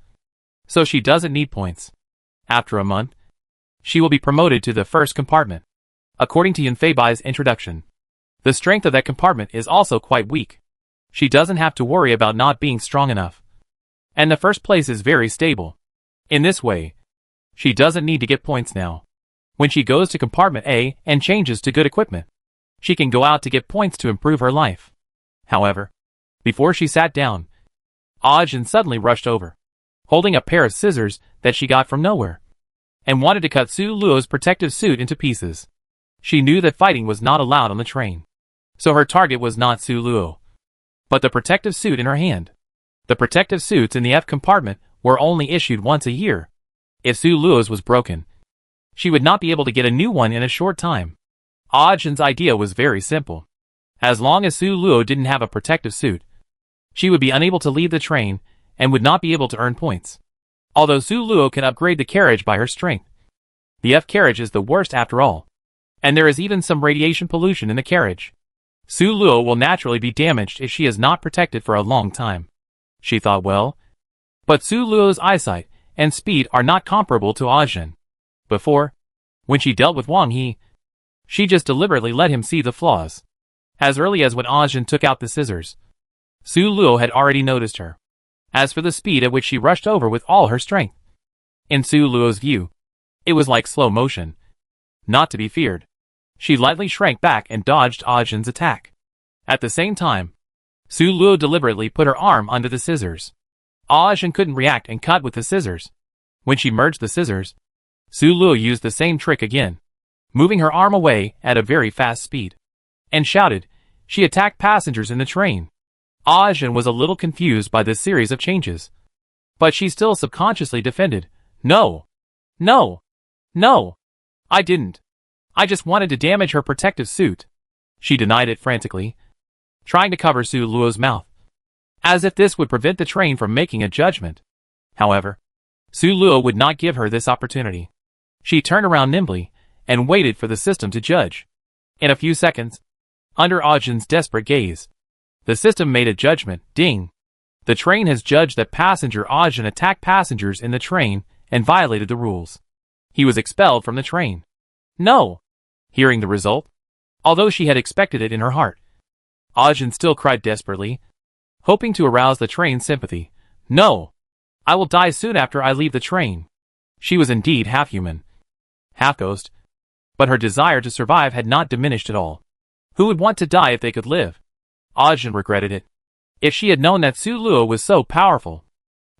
so she doesn't need points. After a month, she will be promoted to the 1st compartment. According to Yunfeibai's introduction, the strength of that compartment is also quite weak. She doesn't have to worry about not being strong enough, and the 1st place is very stable. In this way, she doesn't need to get points now. When she goes to compartment A and changes to good equipment, she can go out to get points to improve her life. However, before she sat down, Ajin suddenly rushed over, holding a pair of scissors that she got from nowhere, and wanted to cut Su Luo's protective suit into pieces. She knew that fighting was not allowed on the train, so her target was not Su Luo, but the protective suit in her hand. The protective suits in the F compartment were only issued once a year. If Su Luo's was broken, she would not be able to get a new one in a short time. Ajin's idea was very simple. As long as Su Luo didn't have a protective suit, she would be unable to leave the train and would not be able to earn points. Although Su Luo can upgrade the carriage by her strength, the F carriage is the worst after all, and there is even some radiation pollution in the carriage. Su Luo will naturally be damaged if she is not protected for a long time. She thought, well, but Su Luo's eyesight and speed are not comparable to Ajin. Before, when she dealt with Wang He, she just deliberately let him see the flaws. As early as when Ajin took out the scissors, Su Luo had already noticed her. As for the speed at which she rushed over with all her strength, in Su Luo's view, it was like slow motion. not to be feared. She lightly shrank back and dodged Ajin's attack. At the same time, Su Luo deliberately put her arm under the scissors. Ajin couldn't react and cut with the scissors. When she merged the scissors, Su Luo used the same trick again, moving her arm away at a very fast speed, and shouted. She attacked passengers in the train. Ajin was a little confused by this series of changes, but she still subconsciously defended. No. No. No. I didn't. I just wanted to damage her protective suit. She denied it frantically, trying to cover Su Luo's mouth, as if this would prevent the train from making a judgment. However, Su Luo would not give her this opportunity. She turned around nimbly and waited for the system to judge. In a few seconds, under Ajin's desperate gaze, the system made a judgment. Ding! The train has judged that passenger Ajin attacked passengers in the train and violated the rules. He was expelled from the train. No! Hearing the result, although she had expected it in her heart, Ajin still cried desperately, hoping to arouse the train's sympathy. No! I will die soon after I leave the train. She was indeed half human, half ghost, but her desire to survive had not diminished at all. Who would want to die if they could live? Ajin regretted it. If she had known that Su Luo was so powerful,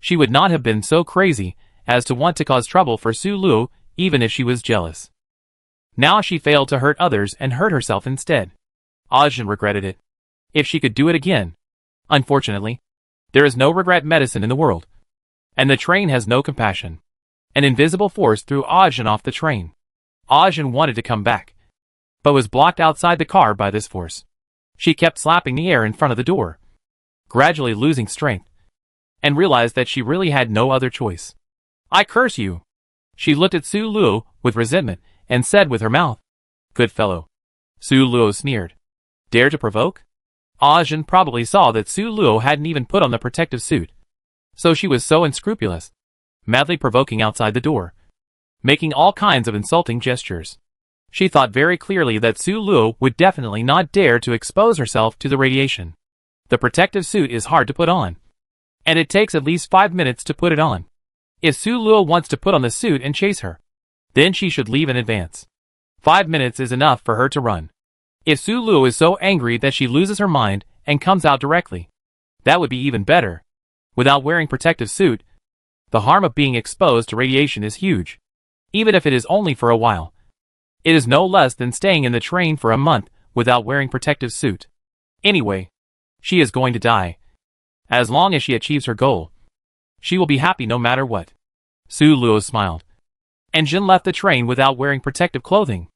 she would not have been so crazy as to want to cause trouble for Su Luo, even if she was jealous. Now she failed to hurt others and hurt herself instead. Ajin regretted it. If she could do it again. Unfortunately, there is no regret medicine in the world, and the train has no compassion. An invisible force threw Ajin off the train. Ajin wanted to come back, but was blocked outside the car by this force. She kept slapping the air in front of the door, gradually losing strength, and realized that she really had no other choice. I curse you! She looked at Su Luo with resentment and said with her mouth, Good fellow. Su Luo sneered. Dare to provoke? Ajin probably saw that Su Luo hadn't even put on the protective suit, so she was so unscrupulous, madly provoking outside the door, making all kinds of insulting gestures. She thought very clearly that Su Luo would definitely not dare to expose herself to the radiation. The protective suit is hard to put on, and it takes at least 5 minutes to put it on. If Su Luo wants to put on the suit and chase her, then she should leave in advance. 5 minutes is enough for her to run. If Su Luo is so angry that she loses her mind and comes out directly, that would be even better. Without wearing protective suit, the harm of being exposed to radiation is huge, even if it is only for a while. It is no less than staying in the train for a month without wearing protective suit. Anyway, she is going to die. As long as she achieves her goal, she will be happy no matter what. Su Luo smiled, and Jin left the train without wearing protective clothing.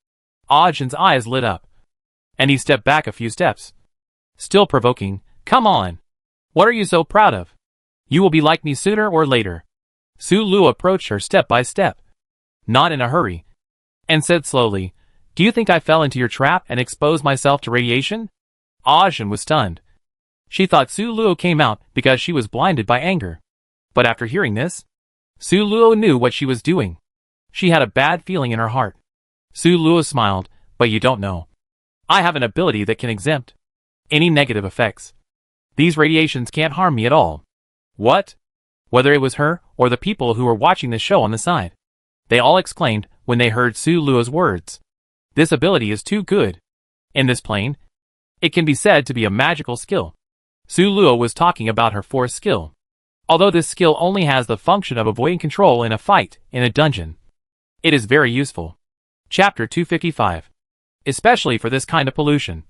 Ajin's eyes lit up, and he stepped back a few steps, still provoking. Come on! What are you so proud of? You will be like me sooner or later. Su Luo approached her step by step, not in a hurry, and said slowly, Do you think I fell into your trap and exposed myself to radiation? Ajin was stunned. She thought Su Luo came out because she was blinded by anger. But after hearing this, Su Luo knew what she was doing. She had a bad feeling in her heart. Su Luo smiled, But you don't know. I have an ability that can exempt any negative effects. These radiations can't harm me at all. What? Whether it was her or the people who were watching the show on the side, they all exclaimed when they heard Su Luo's words. This ability is too good. In this plane, it can be said to be a magical skill. Su Luo was talking about her fourth skill. Although this skill only has the function of avoiding control in a fight in a dungeon, it is very useful. Chapter 255. Especially for this kind of pollution,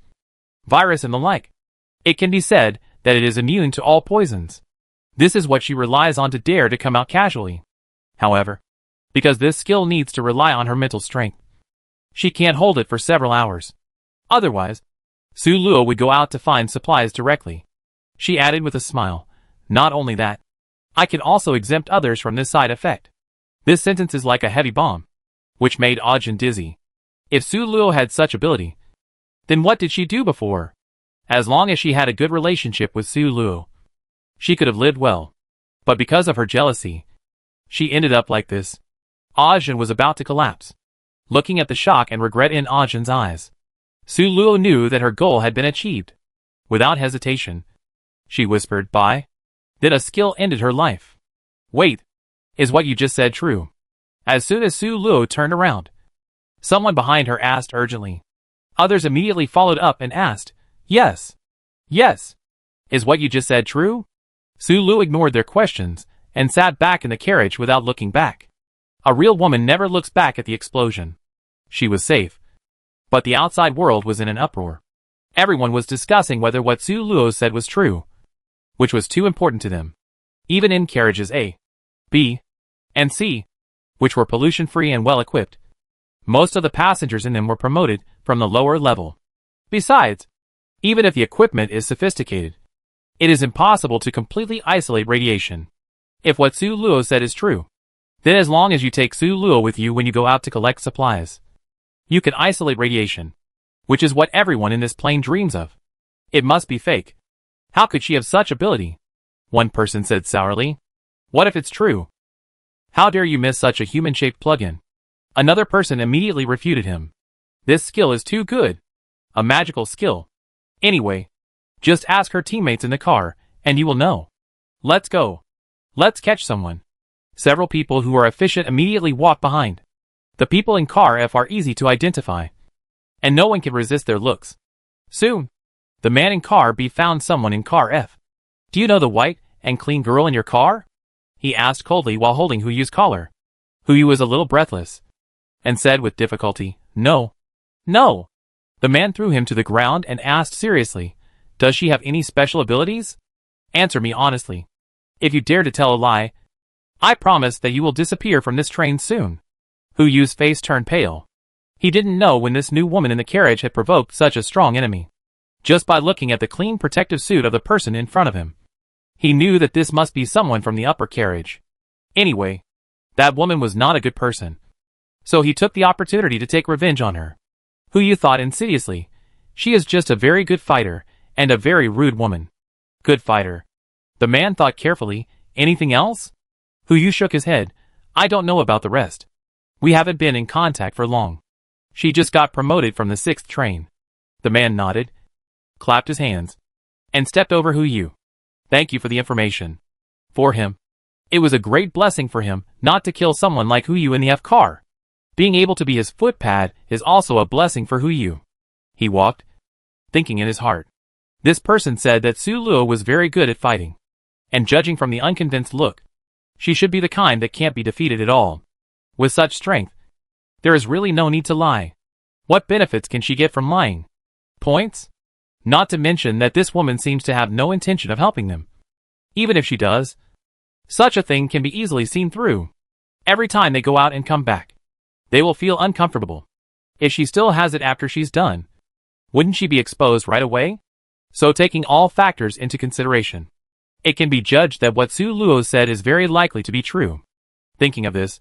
virus and the like. It can be said that it is immune to all poisons. This is what she relies on to dare to come out casually. However, because this skill needs to rely on her mental strength, she can't hold it for several hours. Otherwise, Su Luo would go out to find supplies directly. She added with a smile, Not only that, I can also exempt others from this side effect. This sentence is like a heavy bomb, which made Ajin dizzy. If Su Luo had such ability, then what did she do before? As long as she had a good relationship with Su Luo, she could have lived well. But because of her jealousy, she ended up like this. Ajin was about to collapse, looking at the shock and regret in Ajin's eyes. Su Luo knew that her goal had been achieved. Without hesitation, she whispered, Bye. Then a skill ended her life. Wait, is what you just said true? As soon as Su Luo turned around, Someone behind her asked urgently. Others immediately followed up and asked, Yes. Yes. Is what you just said true? Sulu ignored their questions and sat back in the carriage without looking back. A real woman never looks back at the explosion. She was safe. But the outside world was in an uproar. Everyone was discussing whether what Su Luo said was true, which was too important to them. Even in carriages A, B, and C, which were pollution-free and well-equipped, most of the passengers in them were promoted from the lower level. Besides, even if the equipment is sophisticated, it is impossible to completely isolate radiation. If what Su Luo said is true, then as long as you take Su Luo with you when you go out to collect supplies, you can isolate radiation, which is what everyone in this plane dreams of. It must be fake. How could she have such ability? One person said sourly. What if it's true? How dare you miss such a human-shaped plug-in? Another person immediately refuted him. This skill is too good. A magical skill. Anyway, just ask her teammates in the car, and you will know. Let's go. Let's catch someone. Several people who are efficient immediately walk behind. The people in car F are easy to identify, and no one can resist their looks. Soon, the man in car B found someone in car F. Do you know the white and clean girl in your car? He asked coldly while holding Huyu's collar. Huyu was a little breathless, and said with difficulty, No. No. The man threw him to the ground and asked seriously, Does she have any special abilities? Answer me honestly. If you dare to tell a lie, I promise that you will disappear from this train soon. Huyu's face turned pale. He didn't know when this new woman in the carriage had provoked such a strong enemy. Just by looking at the clean protective suit of the person in front of him, he knew that this must be someone from the upper carriage. Anyway, that woman was not a good person. So he took the opportunity to take revenge on her. Huyu thought insidiously, she is just a very good fighter, and a very rude woman. Good fighter. The man thought carefully, anything else? Huyu shook his head, I don't know about the rest. We haven't been in contact for long. She just got promoted from the 6th train. The man nodded, clapped his hands, and stepped over Huyu. Thank you for the information. For him, it was a great blessing for him not to kill someone like Huyu in the F car. Being able to be his footpad is also a blessing for Huyu. He walked, thinking in his heart. This person said that Su Luo was very good at fighting. And judging from the unconvinced look, she should be the kind that can't be defeated at all. With such strength, there is really no need to lie. What benefits can she get from lying? Points? Not to mention that this woman seems to have no intention of helping them. Even if she does, such a thing can be easily seen through. Every time they go out and come back, they will feel uncomfortable. If she still has it after she's done, wouldn't she be exposed right away? So taking all factors into consideration, it can be judged that what Su Luo said is very likely to be true. Thinking of this,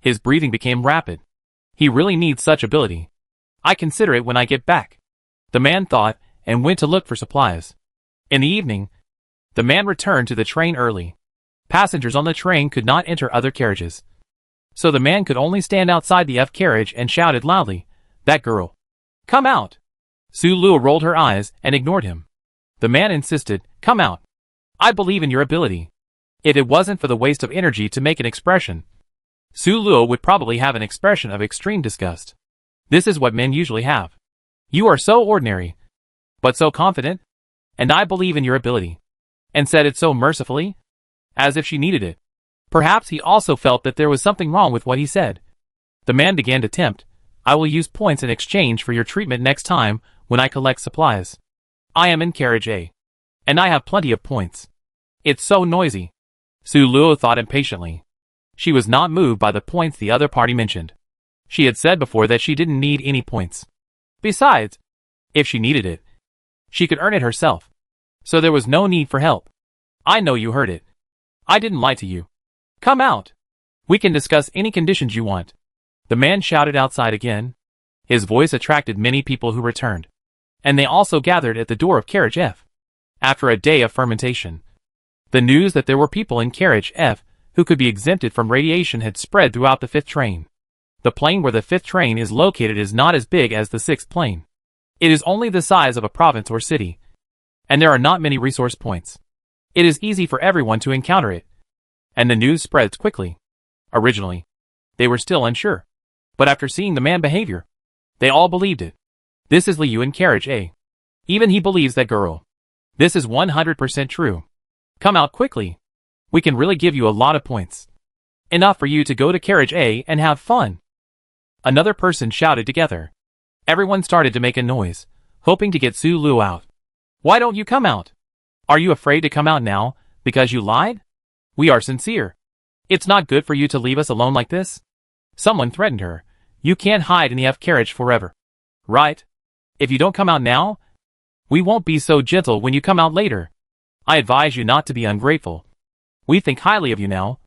his breathing became rapid. He really needs such ability. I consider it when I get back. The man thought and went to look for supplies. In the evening, the man returned to the train early. Passengers on the train could not enter other carriages. So the man could only stand outside the F carriage and shouted loudly, That girl! Come out! Su Luo rolled her eyes and ignored him. The man insisted, Come out. I believe in your ability. If it wasn't for the waste of energy to make an expression, Su Luo would probably have an expression of extreme disgust. This is what men usually have. You are so ordinary, but so confident, and I believe in your ability. And said it so mercifully, as if she needed it. Perhaps he also felt that there was something wrong with what he said. The man began to tempt, I will use points in exchange for your treatment next time when I collect supplies. I am in carriage A, and I have plenty of points. It's so noisy. Su Luo thought impatiently. She was not moved by the points the other party mentioned. She had said before that she didn't need any points. Besides, if she needed it, she could earn it herself. So there was no need for help. I know you heard it. I didn't lie to you. Come out. We can discuss any conditions you want. The man shouted outside again. His voice attracted many people who returned. And they also gathered at the door of carriage F. After a day of fermentation, the news that there were people in carriage F who could be exempted from radiation had spread throughout the 5th train. The plane where the 5th train is located is not as big as the 6th plane. It is only the size of a province or city, and there are not many resource points. It is easy for everyone to encounter it, and the news spreads quickly. Originally, they were still unsure. But after seeing the man's behavior, they all believed it. This is Liu in carriage A. Even he believes that girl. This is 100% true. Come out quickly. We can really give you a lot of points. Enough for you to go to carriage A and have fun. Another person shouted together. Everyone started to make a noise, hoping to get Su Luo out. Why don't you come out? Are you afraid to come out now, because you lied? We are sincere. It's not good for you to leave us alone like this. Someone threatened her. You can't hide in the F carriage forever. Right? If you don't come out now, we won't be so gentle when you come out later. I advise you not to be ungrateful. We think highly of you now,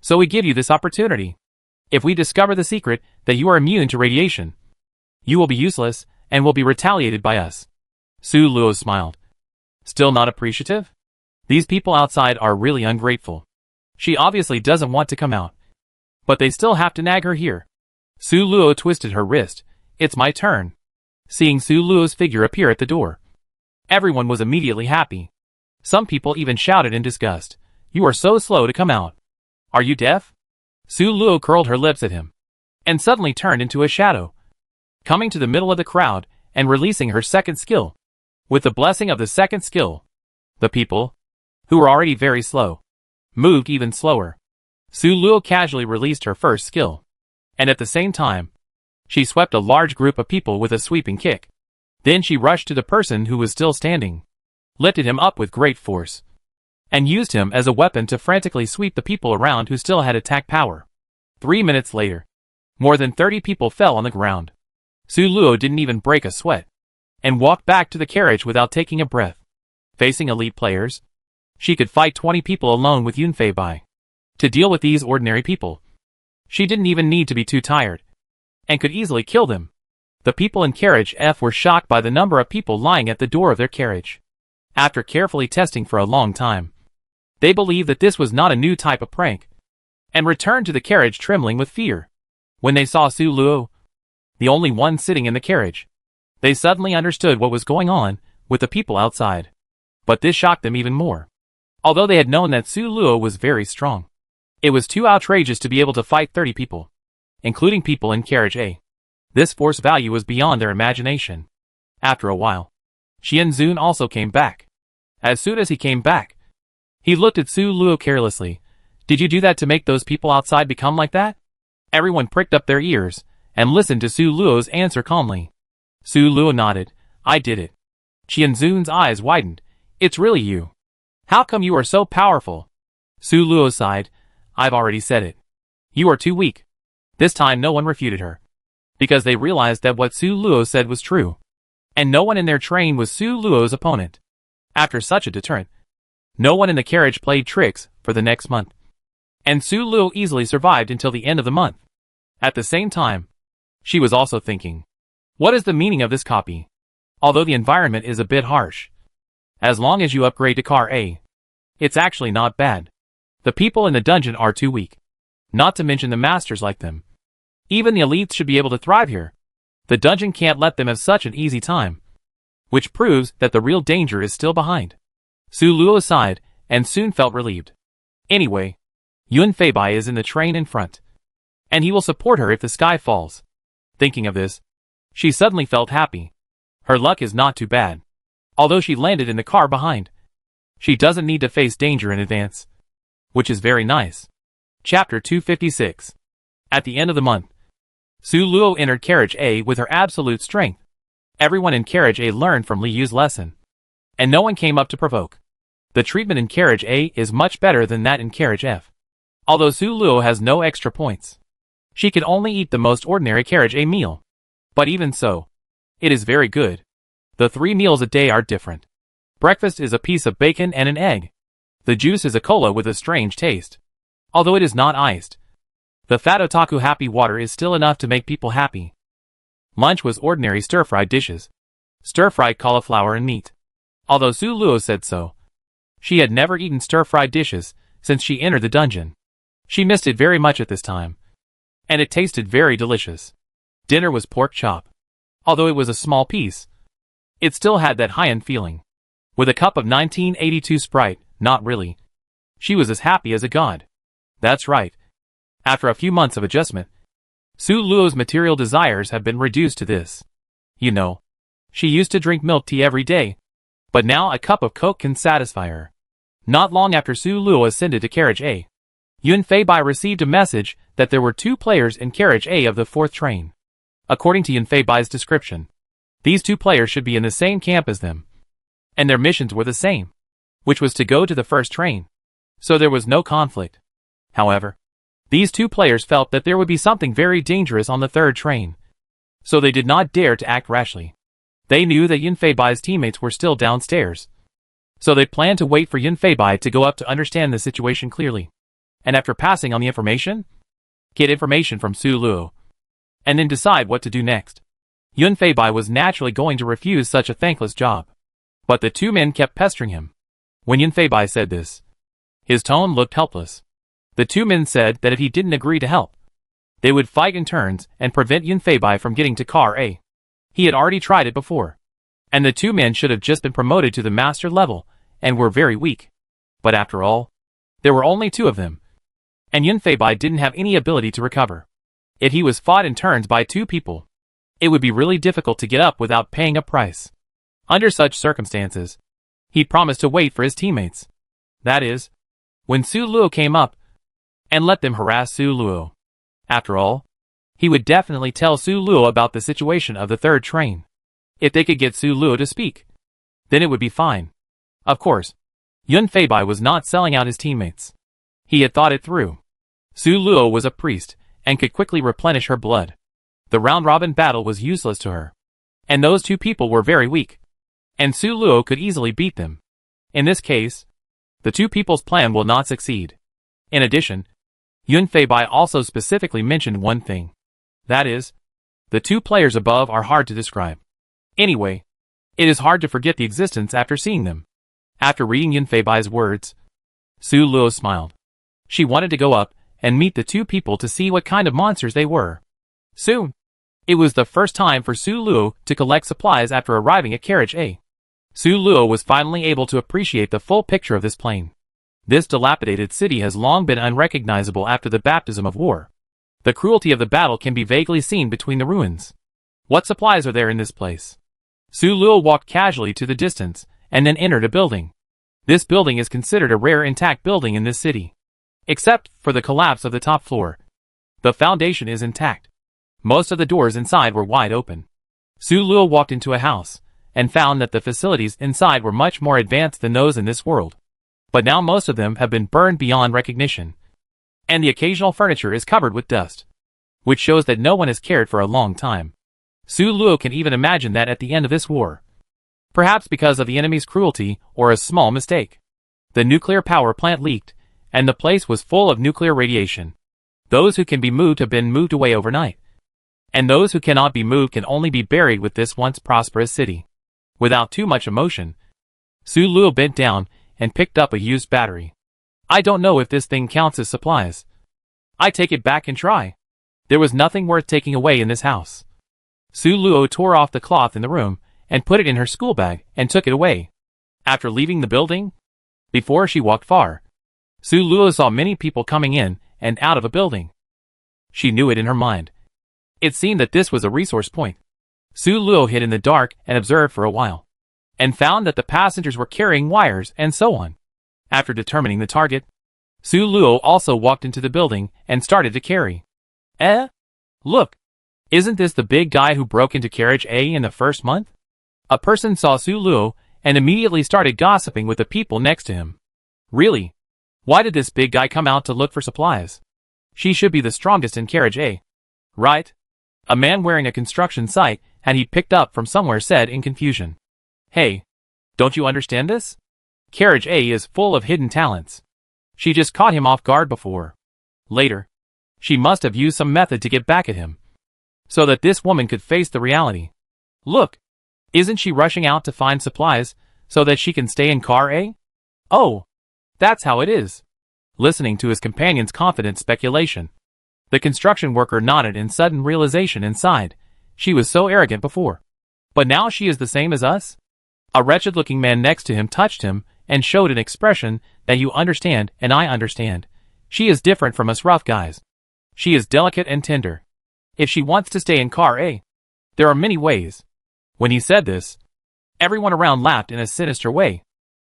so we give you this opportunity. If we discover the secret that you are immune to radiation, you will be useless and will be retaliated by us. Su Luo smiled. Still not appreciative? These people outside are really ungrateful. She obviously doesn't want to come out, but they still have to nag her here. Su Luo twisted her wrist. It's my turn. Seeing Su Luo's figure appear at the door, everyone was immediately happy. Some people even shouted in disgust. You are so slow to come out. Are you deaf? Su Luo curled her lips at him, and suddenly turned into a shadow, coming to the middle of the crowd and releasing her second skill. With the blessing of the second skill, the people, who were already very slow, moved even slower. Su Luo casually released her first skill, and at the same time, she swept a large group of people with a sweeping kick. Then she rushed to the person who was still standing, lifted him up with great force, and used him as a weapon to frantically sweep the people around who still had attack power. 3 minutes later, more than 30 people fell on the ground. Su Luo didn't even break a sweat, and walked back to the carriage without taking a breath. Facing elite players, she could fight 20 people alone with Yunfei Bai. To deal with these ordinary people, she didn't even need to be too tired, and could easily kill them. The people in carriage F were shocked by the number of people lying at the door of their carriage. After carefully testing for a long time, they believed that this was not a new type of prank, and returned to the carriage trembling with fear. When they saw Su Luo, the only one sitting in the carriage, they suddenly understood what was going on with the people outside. But this shocked them even more. Although they had known that Su Luo was very strong, it was too outrageous to be able to fight 30 people, including people in carriage A. This force value was beyond their imagination. After a while, Xianzun also came back. As soon as he came back, he looked at Su Luo carelessly. Did you do that to make those people outside become like that? Everyone pricked up their ears and listened to Su Luo's answer calmly. Su Luo nodded. I did it. Xianzun's eyes widened. It's really you. How come you are so powerful? Su Luo sighed. I've already said it. You are too weak. This time no one refuted her, because they realized that what Su Luo said was true, and no one in their train was Su Luo's opponent. After such a deterrent, no one in the carriage played tricks for the next month, and Su Luo easily survived until the end of the month. At the same time, she was also thinking, what is the meaning of this copy? Although the environment is a bit harsh, as long as you upgrade to car A, it's actually not bad. The people in the dungeon are too weak, not to mention the masters like them. Even the elites should be able to thrive here. The dungeon can't let them have such an easy time, which proves that the real danger is still behind. Su Luo sighed, and soon felt relieved. Anyway, Yunfei Bai is in the train in front, and he will support her if the sky falls. Thinking of this, she suddenly felt happy. Her luck is not too bad. Although she landed in the car behind, she doesn't need to face danger in advance, which is very nice. Chapter 256. At the end of the month, Su Luo entered carriage A with her absolute strength. Everyone in carriage A learned from Li Yu's lesson, and no one came up to provoke. The treatment in carriage A is much better than that in carriage F. Although Su Luo has no extra points, she can only eat the most ordinary carriage A meal. But even so, it is very good. The 3 meals a day are different. Breakfast is a piece of bacon and an egg. The juice is a cola with a strange taste, although it is not iced. The fat otaku happy water is still enough to make people happy. Lunch was ordinary stir-fried dishes, stir-fried cauliflower and meat. Although Su Luo said so, she had never eaten stir-fried dishes since she entered the dungeon. She missed it very much at this time, and it tasted very delicious. Dinner was pork chop. Although it was a small piece, it still had that high-end feeling. With a cup of 1982 Sprite, not really. She was as happy as a god. That's right. After a few months of adjustment, Su Luo's material desires have been reduced to this. You know, she used to drink milk tea every day, but now a cup of Coke can satisfy her. Not long after Su Luo ascended to Carriage A, Yun Fei Bai received a message that there were 2 players in Carriage A of the 4th train. According to Yun Fei Bai's description, these 2 players should be in the same camp as them, and their missions were the same, which was to go to the 1st train, so there was no conflict. However, these 2 players felt that there would be something very dangerous on the 3rd train, so they did not dare to act rashly. They knew that Yun Fei Bai's teammates were still downstairs, so they planned to wait for Yun Fei Bai to go up to understand the situation clearly, and after passing on the information, get information from Su Luo, and then decide what to do next. Yun Fei Bai was naturally going to refuse such a thankless job, but the 2 men kept pestering him. When Yun Fei Bai said this, his tone looked helpless. The 2 men said that if he didn't agree to help, they would fight in turns and prevent Yun Fei Bai from getting to Car A. He had already tried it before, and the 2 men should have just been promoted to the master level and were very weak. But after all, there were only 2 of them, and Yun Fei Bai didn't have any ability to recover. If he was fought in turns by 2 people, it would be really difficult to get up without paying a price. Under such circumstances, he promised to wait for his teammates. That is, when Su Luo came up, and let them harass Su Luo. After all, he would definitely tell Su Luo about the situation of the 3rd train. If they could get Su Luo to speak, then it would be fine. Of course, Yun Fei Bai was not selling out his teammates. He had thought it through. Su Luo was a priest, and could quickly replenish her blood. The round-robin battle was useless to her, and those 2 people were very weak, and Su Luo could easily beat them. In this case, the 2 people's plan will not succeed. In addition, Yun Fei Bai also specifically mentioned one thing. That is, the 2 players above are hard to describe. Anyway, it is hard to forget the existence after seeing them. After reading Yun Fei Bai's words, Su Luo smiled. She wanted to go up and meet the 2 people to see what kind of monsters they were. Soon, it was the first time for Su Luo to collect supplies after arriving at Carriage A. Su Luo was finally able to appreciate the full picture of this plane. This dilapidated city has long been unrecognizable after the baptism of war. The cruelty of the battle can be vaguely seen between the ruins. What supplies are there in this place? Su Luo walked casually to the distance, and then entered a building. This building is considered a rare intact building in this city. Except for the collapse of the top floor, the foundation is intact. Most of the doors inside were wide open. Su Luo walked into a house, and found that the facilities inside were much more advanced than those in this world. But now most of them have been burned beyond recognition, and the occasional furniture is covered with dust, which shows that no one has cared for a long time. Su Luo can even imagine that at the end of this war, perhaps because of the enemy's cruelty or a small mistake, the nuclear power plant leaked, and the place was full of nuclear radiation. Those who can be moved have been moved away overnight, and those who cannot be moved can only be buried with this once prosperous city. Without too much emotion, Su Luo bent down and picked up a used battery. I don't know if this thing counts as supplies. I take it back and try. There was nothing worth taking away in this house. Su Luo tore off the cloth in the room and put it in her school bag and took it away. After leaving the building, before she walked far, Su Luo saw many people coming in and out of a building. She knew it in her mind. It seemed that this was a resource point. Su Luo hid in the dark and observed for a while, and found that the passengers were carrying wires and so on. After determining the target, Su Luo also walked into the building and started to carry. Look! Isn't this the big guy who broke into Carriage A in the first month? A person saw Su Luo and immediately started gossiping with the people next to him. Really? Why did this big guy come out to look for supplies? She should be the strongest in Carriage A. Right? A man wearing a construction site and he picked up from somewhere said in confusion. Hey, don't you understand this? Carriage A is full of hidden talents. She just caught him off guard before. Later, she must have used some method to get back at him, so that this woman could face the reality. Look, isn't she rushing out to find supplies so that she can stay in Car A? Oh, that's how it is. Listening to his companion's confident speculation, the construction worker nodded in sudden realization inside. She was so arrogant before, but now she is the same as us? A wretched-looking man next to him touched him and showed an expression that you understand and I understand. She is different from us rough guys. She is delicate and tender. if she wants to stay in car A. There are many ways. When he said this, everyone around laughed in a sinister way.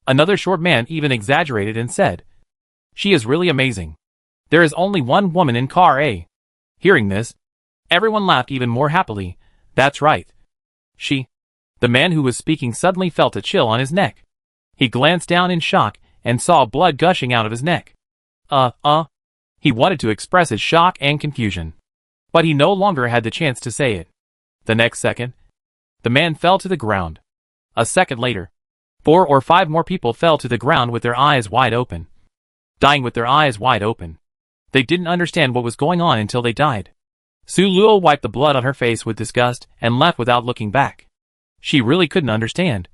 Another short man even exaggerated and said, "She is really amazing. There is only one woman in car A." Hearing this, everyone laughed even more happily. That's right. She. The man who was speaking suddenly felt a chill on his neck. He glanced down in shock and saw blood gushing out of his neck. He wanted to express his shock and confusion, but he no longer had the chance to say it. The next second, the man fell to the ground. A second later, 4 or 5 more people fell to the ground with their eyes wide open. Dying with their eyes wide open. They didn't understand what was going on until they died. Su Luo wiped the blood on her face with disgust and left without looking back. She really couldn't understand.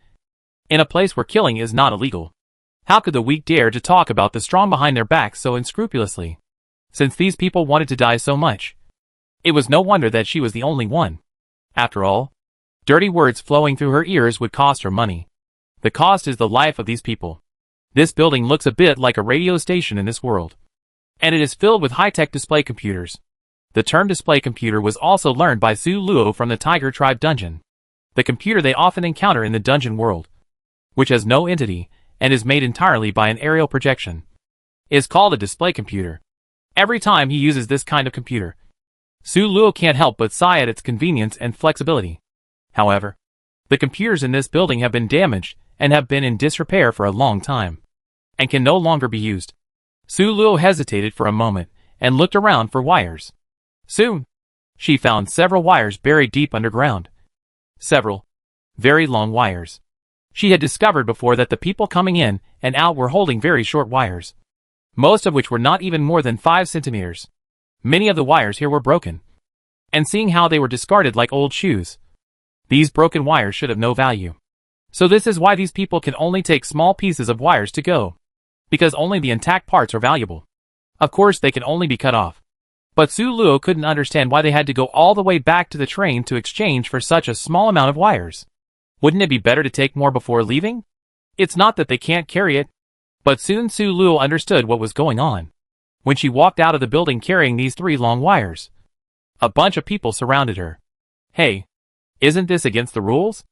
In a place where killing is not illegal, how could the weak dare to talk about the strong behind their backs so unscrupulously? Since these people wanted to die so much, it was no wonder that she was the only one. After all, dirty words flowing through her ears would cost her money. The cost is the life of these people. This building looks a bit like a radio station in this world, and it is filled with high-tech display computers. The term display computer was also learned by Su Luo from the Tiger Tribe dungeon. The computer they often encounter in the dungeon world, which has no entity and is made entirely by an aerial projection, is called a display computer. Every time he uses this kind of computer, Su Luo can't help but sigh at its convenience and flexibility. However, the computers in this building have been damaged and have been in disrepair for a long time, and can no longer be used. Su Luo hesitated for a moment and looked around for wires. Soon, she found several wires buried deep underground. Several very long wires. She had discovered before that the people coming in and out were holding very short wires, most of which were not even more than 5 centimeters. Many of the wires here were broken, and seeing how they were discarded like old shoes, these broken wires should have no value. So this is why these people can only take small pieces of wires to go, because only the intact parts are valuable. Of course they can only be cut off. But Su Luo couldn't understand why they had to go all the way back to the train to exchange for such a small amount of wires. Wouldn't it be better to take more before leaving? It's not that they can't carry it. But soon Su Luo understood what was going on. When she walked out of the building carrying these 3 long wires, a bunch of people surrounded her. Hey, isn't this against the rules?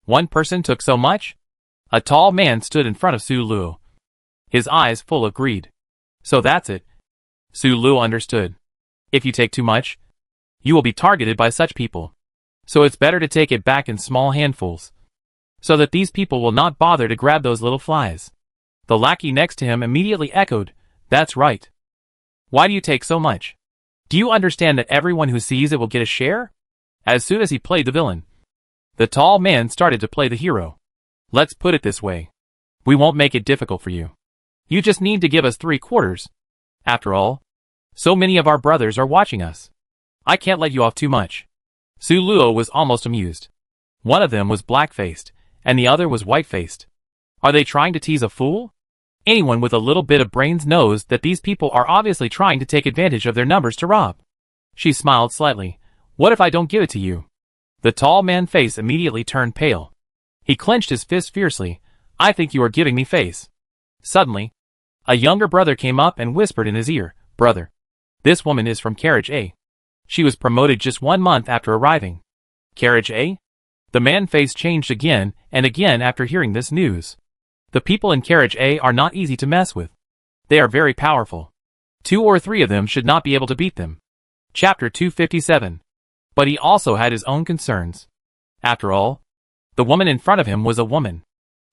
One person took so much? A tall man stood in front of Su Luo, his eyes full of greed. So that's it. Su Luo understood. If you take too much, you will be targeted by such people. So it's better to take it back in small handfuls, so that these people will not bother to grab those little flies. The lackey next to him immediately echoed, "That's right. Why do you take so much? Do you understand that everyone who sees it will get a share?" As soon as he played the villain, the tall man started to play the hero. Let's put it this way. We won't make it difficult for you. You just need to give us 3/4. After all, so many of our brothers are watching us. I can't let you off too much. Su Luo was almost amused. One of them was black-faced, and the other was white-faced. Are they trying to tease a fool? Anyone with a little bit of brains knows that these people are obviously trying to take advantage of their numbers to rob. She smiled slightly. What if I don't give it to you? The tall man's face immediately turned pale. He clenched his fist fiercely. I think you are giving me face. Suddenly, a younger brother came up and whispered in his ear, Brother, this woman is from Carriage A. She was promoted just 1 month after arriving. Carriage A? The man's face changed again and again after hearing this news. The people in Carriage A are not easy to mess with. They are very powerful. 2 or 3 of them should not be able to beat them. Chapter 257. But he also had his own concerns. After all, the woman in front of him was a woman.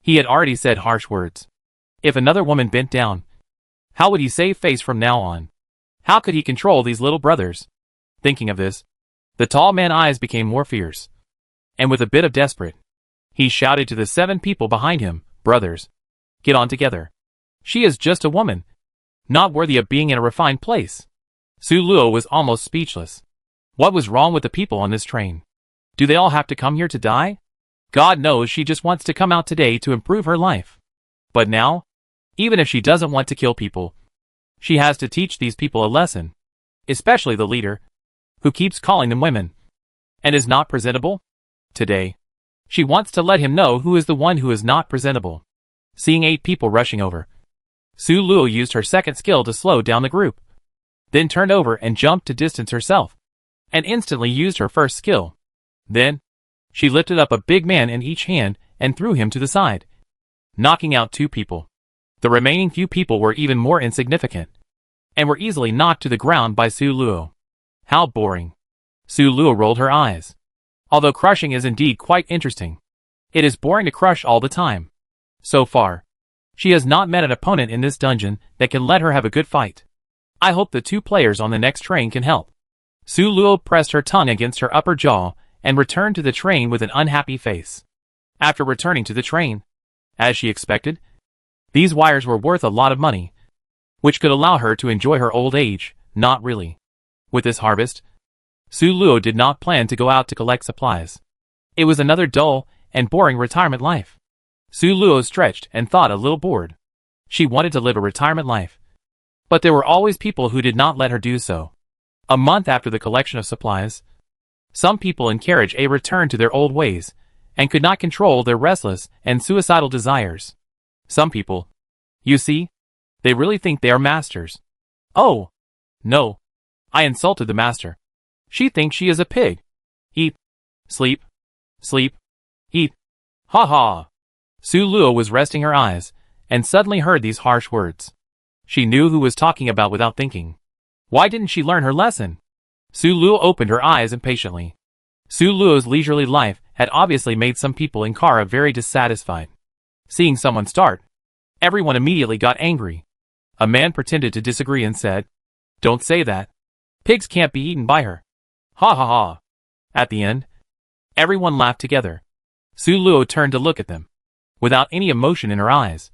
He had already said harsh words. If another woman bent down, how would he save face from now on? How could he control these little brothers? Thinking of this, the tall man's eyes became more fierce. And with a bit of desperate, he shouted to the 7 people behind him, Brothers, get on together. She is just a woman, not worthy of being in a refined place. Su Luo was almost speechless. What was wrong with the people on this train? Do they all have to come here to die? God knows she just wants to come out today to improve her life. But now, even if she doesn't want to kill people, she has to teach these people a lesson. Especially the leader, who keeps calling them women, and is not presentable. Today, she wants to let him know who is the one who is not presentable. Seeing 8 people rushing over, Su Luo used her second skill to slow down the group, then turned over and jumped to distance herself. and instantly used her first skill. Then, she lifted up a big man in each hand and threw him to the side, knocking out 2 people. The remaining few people were even more insignificant, and were easily knocked to the ground by Su Luo. How boring. Su Luo rolled her eyes. Although crushing is indeed quite interesting, it is boring to crush all the time. So far, she has not met an opponent in this dungeon that can let her have a good fight. I hope the 2 players on the next train can help. Su Luo pressed her tongue against her upper jaw and returned to the train with an unhappy face. After returning to the train, as she expected, these wires were worth a lot of money, which could allow her to enjoy her old age. Not really. With this harvest, Su Luo did not plan to go out to collect supplies. It was another dull and boring retirement life. Su Luo stretched and thought a little bored. She wanted to live a retirement life, but there were always people who did not let her do so. A month after the collection of supplies, some people in Carriage A returned to their old ways and could not control their restless and suicidal desires. Some people, you see, they really think they are masters. Oh, no. I insulted the master. She thinks she is a pig. Eat. Sleep. Sleep. Eat. Ha ha. Su Luo was resting her eyes, and suddenly heard these harsh words. She knew who was talking about without thinking. Why didn't she learn her lesson? Su Luo opened her eyes impatiently. Su Luo's leisurely life had obviously made some people in Kara very dissatisfied. Seeing someone start, everyone immediately got angry. A man pretended to disagree and said, "Don't say that. Pigs can't be eaten by her." Ha ha ha. At the end, everyone laughed together. Su Luo turned to look at them, without any emotion in her eyes,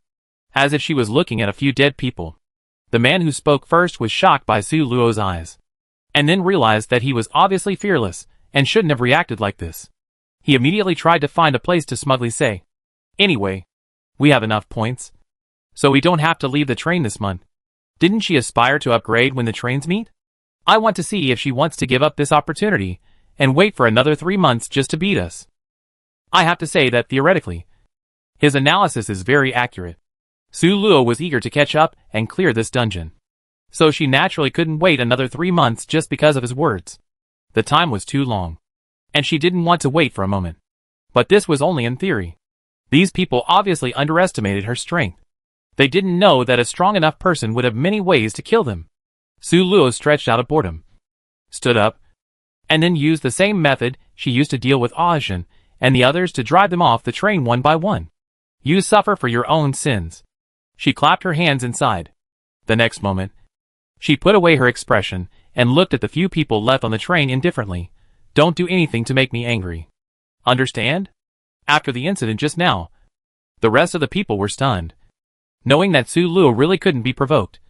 as if she was looking at a few dead people. The man who spoke first was shocked by Su Luo's eyes, and then realized that he was obviously fearless and shouldn't have reacted like this. He immediately tried to find a place to smugly say, "Anyway, we have enough points, so we don't have to leave the train this month. Didn't she aspire to upgrade when the trains meet? I want to see if she wants to give up this opportunity and wait for another 3 months just to beat us." I have to say that theoretically, his analysis is very accurate. Su Luo was eager to catch up and clear this dungeon, so she naturally couldn't wait another 3 months just because of his words. The time was too long, and she didn't want to wait for a moment. But this was only in theory. These people obviously underestimated her strength. They didn't know that a strong enough person would have many ways to kill them. Su Luo stretched out of boredom, stood up, and then used the same method she used to deal with Aujin and the others to drive them off the train one by one. You suffer for your own sins. She clapped her hands inside. The next moment, she put away her expression and looked at the few people left on the train indifferently. Don't do anything to make me angry. Understand? After the incident just now, the rest of the people were stunned, knowing that Su Luo really couldn't be provoked.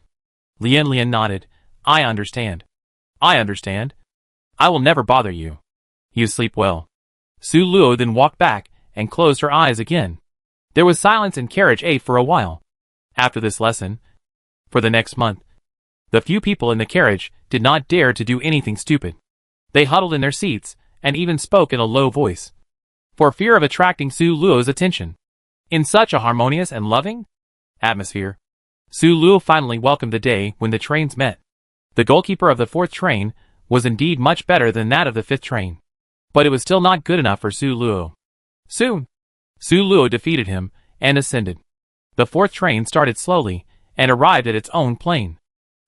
Lian nodded. I understand. I understand. I will never bother you. You sleep well. Su Luo then walked back and closed her eyes again. There was silence in Carriage A for a while. After this lesson, for the next month, the few people in the carriage did not dare to do anything stupid. They huddled in their seats and even spoke in a low voice, for fear of attracting Su Luo's attention. In such a harmonious and loving atmosphere, Su Luo finally welcomed the day when the trains met. The goalkeeper of the 4th train was indeed much better than that of the 5th train, but it was still not good enough for Su Luo. Soon, Su Luo defeated him and ascended. The 4th train started slowly and arrived at its own plane.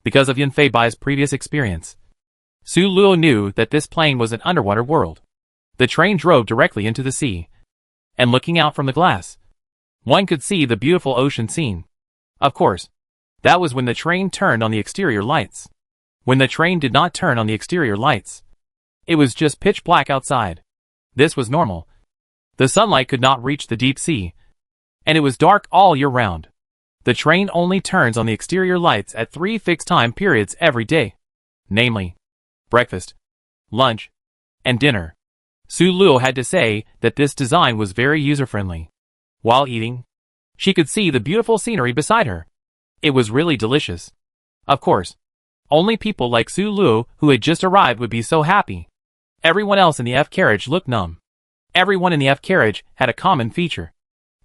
Because of Yunfei Bai's previous experience, Su Luo knew that this plane was an underwater world. The train drove directly into the sea, and looking out from the glass, one could see the beautiful ocean scene. Of course, that was when the train turned on the exterior lights. When the train did not turn on the exterior lights, it was just pitch black outside. This was normal. The sunlight could not reach the deep sea, and it was dark all year round. The train only turns on the exterior lights at 3 fixed time periods every day, namely, breakfast, lunch, and dinner. Su Luo had to say that this design was very user-friendly. While eating, she could see the beautiful scenery beside her. It was really delicious. Of course, only people like Su Luo who had just arrived would be so happy. Everyone else in the F carriage looked numb. Everyone in the F carriage had a common feature.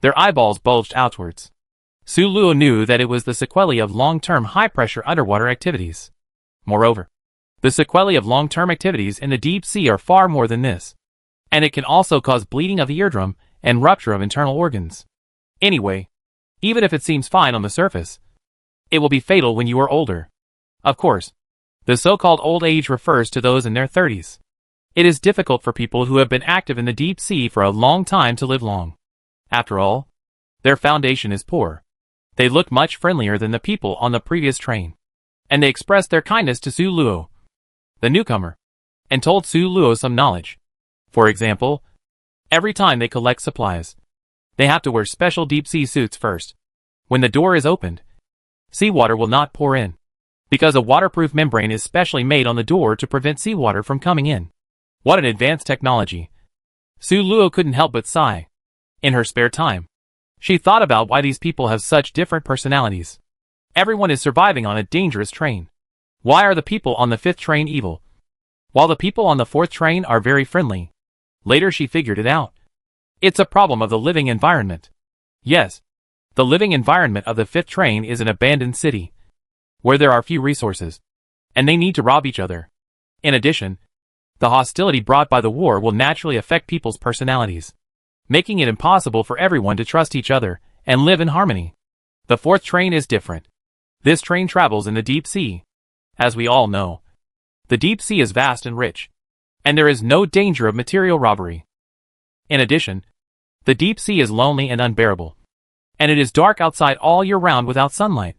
Their eyeballs bulged outwards. Su Luo knew that it was the sequelae of long-term high-pressure underwater activities. Moreover, The sequelae of long-term activities in the deep sea are far more than this. And it can also cause bleeding of the eardrum and rupture of internal organs. Anyway, even if it seems fine on the surface, it will be fatal when you are older. Of course, the so-called old age refers to those in their 30s. It is difficult for people who have been active in the deep sea for a long time to live long. After all, their foundation is poor. They look much friendlier than the people on the previous train. And they expressed their kindness to Su Luo, the newcomer, and told Su Luo some knowledge. For example, every time they collect supplies, they have to wear special deep-sea suits first. When the door is opened, seawater will not pour in, because a waterproof membrane is specially made on the door to prevent seawater from coming in. What an advanced technology. Su Luo couldn't help but sigh. In her spare time, she thought about why these people have such different personalities. Everyone is surviving on a dangerous train. Why are the people on the 5th train evil, while the people on the 4th train are very friendly? Later she figured it out. It's a problem of the living environment. Yes, the living environment of the 5th train is an abandoned city, where there are few resources, and they need to rob each other. In addition, the hostility brought by the war will naturally affect people's personalities, making it impossible for everyone to trust each other and live in harmony. The 4th train is different. This train travels in the deep sea. As we all know, the deep sea is vast and rich, and there is no danger of material robbery. In addition, the deep sea is lonely and unbearable, and it is dark outside all year round without sunlight.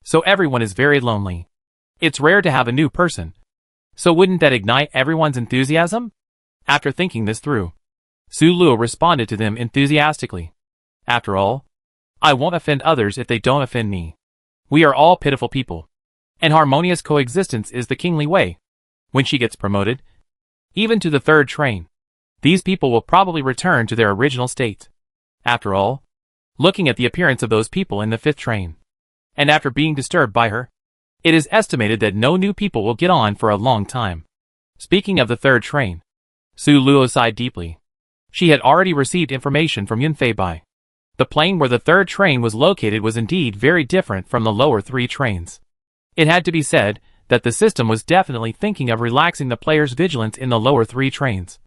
So everyone is very lonely. It's rare to have a new person. So wouldn't that ignite everyone's enthusiasm? After thinking this through, Su Luo responded to them enthusiastically. After all, I won't offend others if they don't offend me. We are all pitiful people, and harmonious coexistence is the kingly way. When she gets promoted, even to the 3rd train, these people will probably return to their original state. After all, looking at the appearance of those people in the 5th train, and after being disturbed by her, it is estimated that no new people will get on for a long time. Speaking of the 3rd train, Su Luo sighed deeply. She had already received information from Yunfei Bai. The plane where the 3rd train was located was indeed very different from the lower 3 trains. It had to be said that the system was definitely thinking of relaxing the players' vigilance in the lower 3 trains,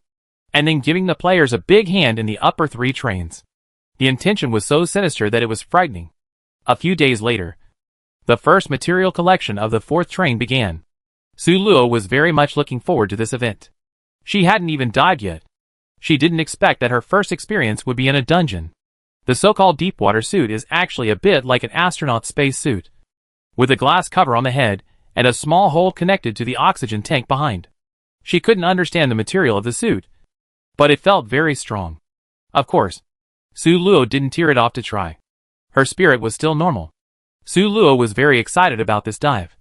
and then giving the players a big hand in the upper 3 trains. The intention was so sinister that it was frightening. A few days later, the first material collection of the 4th train began. Su Luo was very much looking forward to this event. She hadn't even died yet. She didn't expect that her first experience would be in a dungeon. The so-called deep-water suit is actually a bit like an astronaut's space suit, with a glass cover on the head and a small hole connected to the oxygen tank behind. She couldn't understand the material of the suit, but it felt very strong. Of course, Su Luo didn't tear it off to try. Her spirit was still normal. Su Luo was very excited about this dive.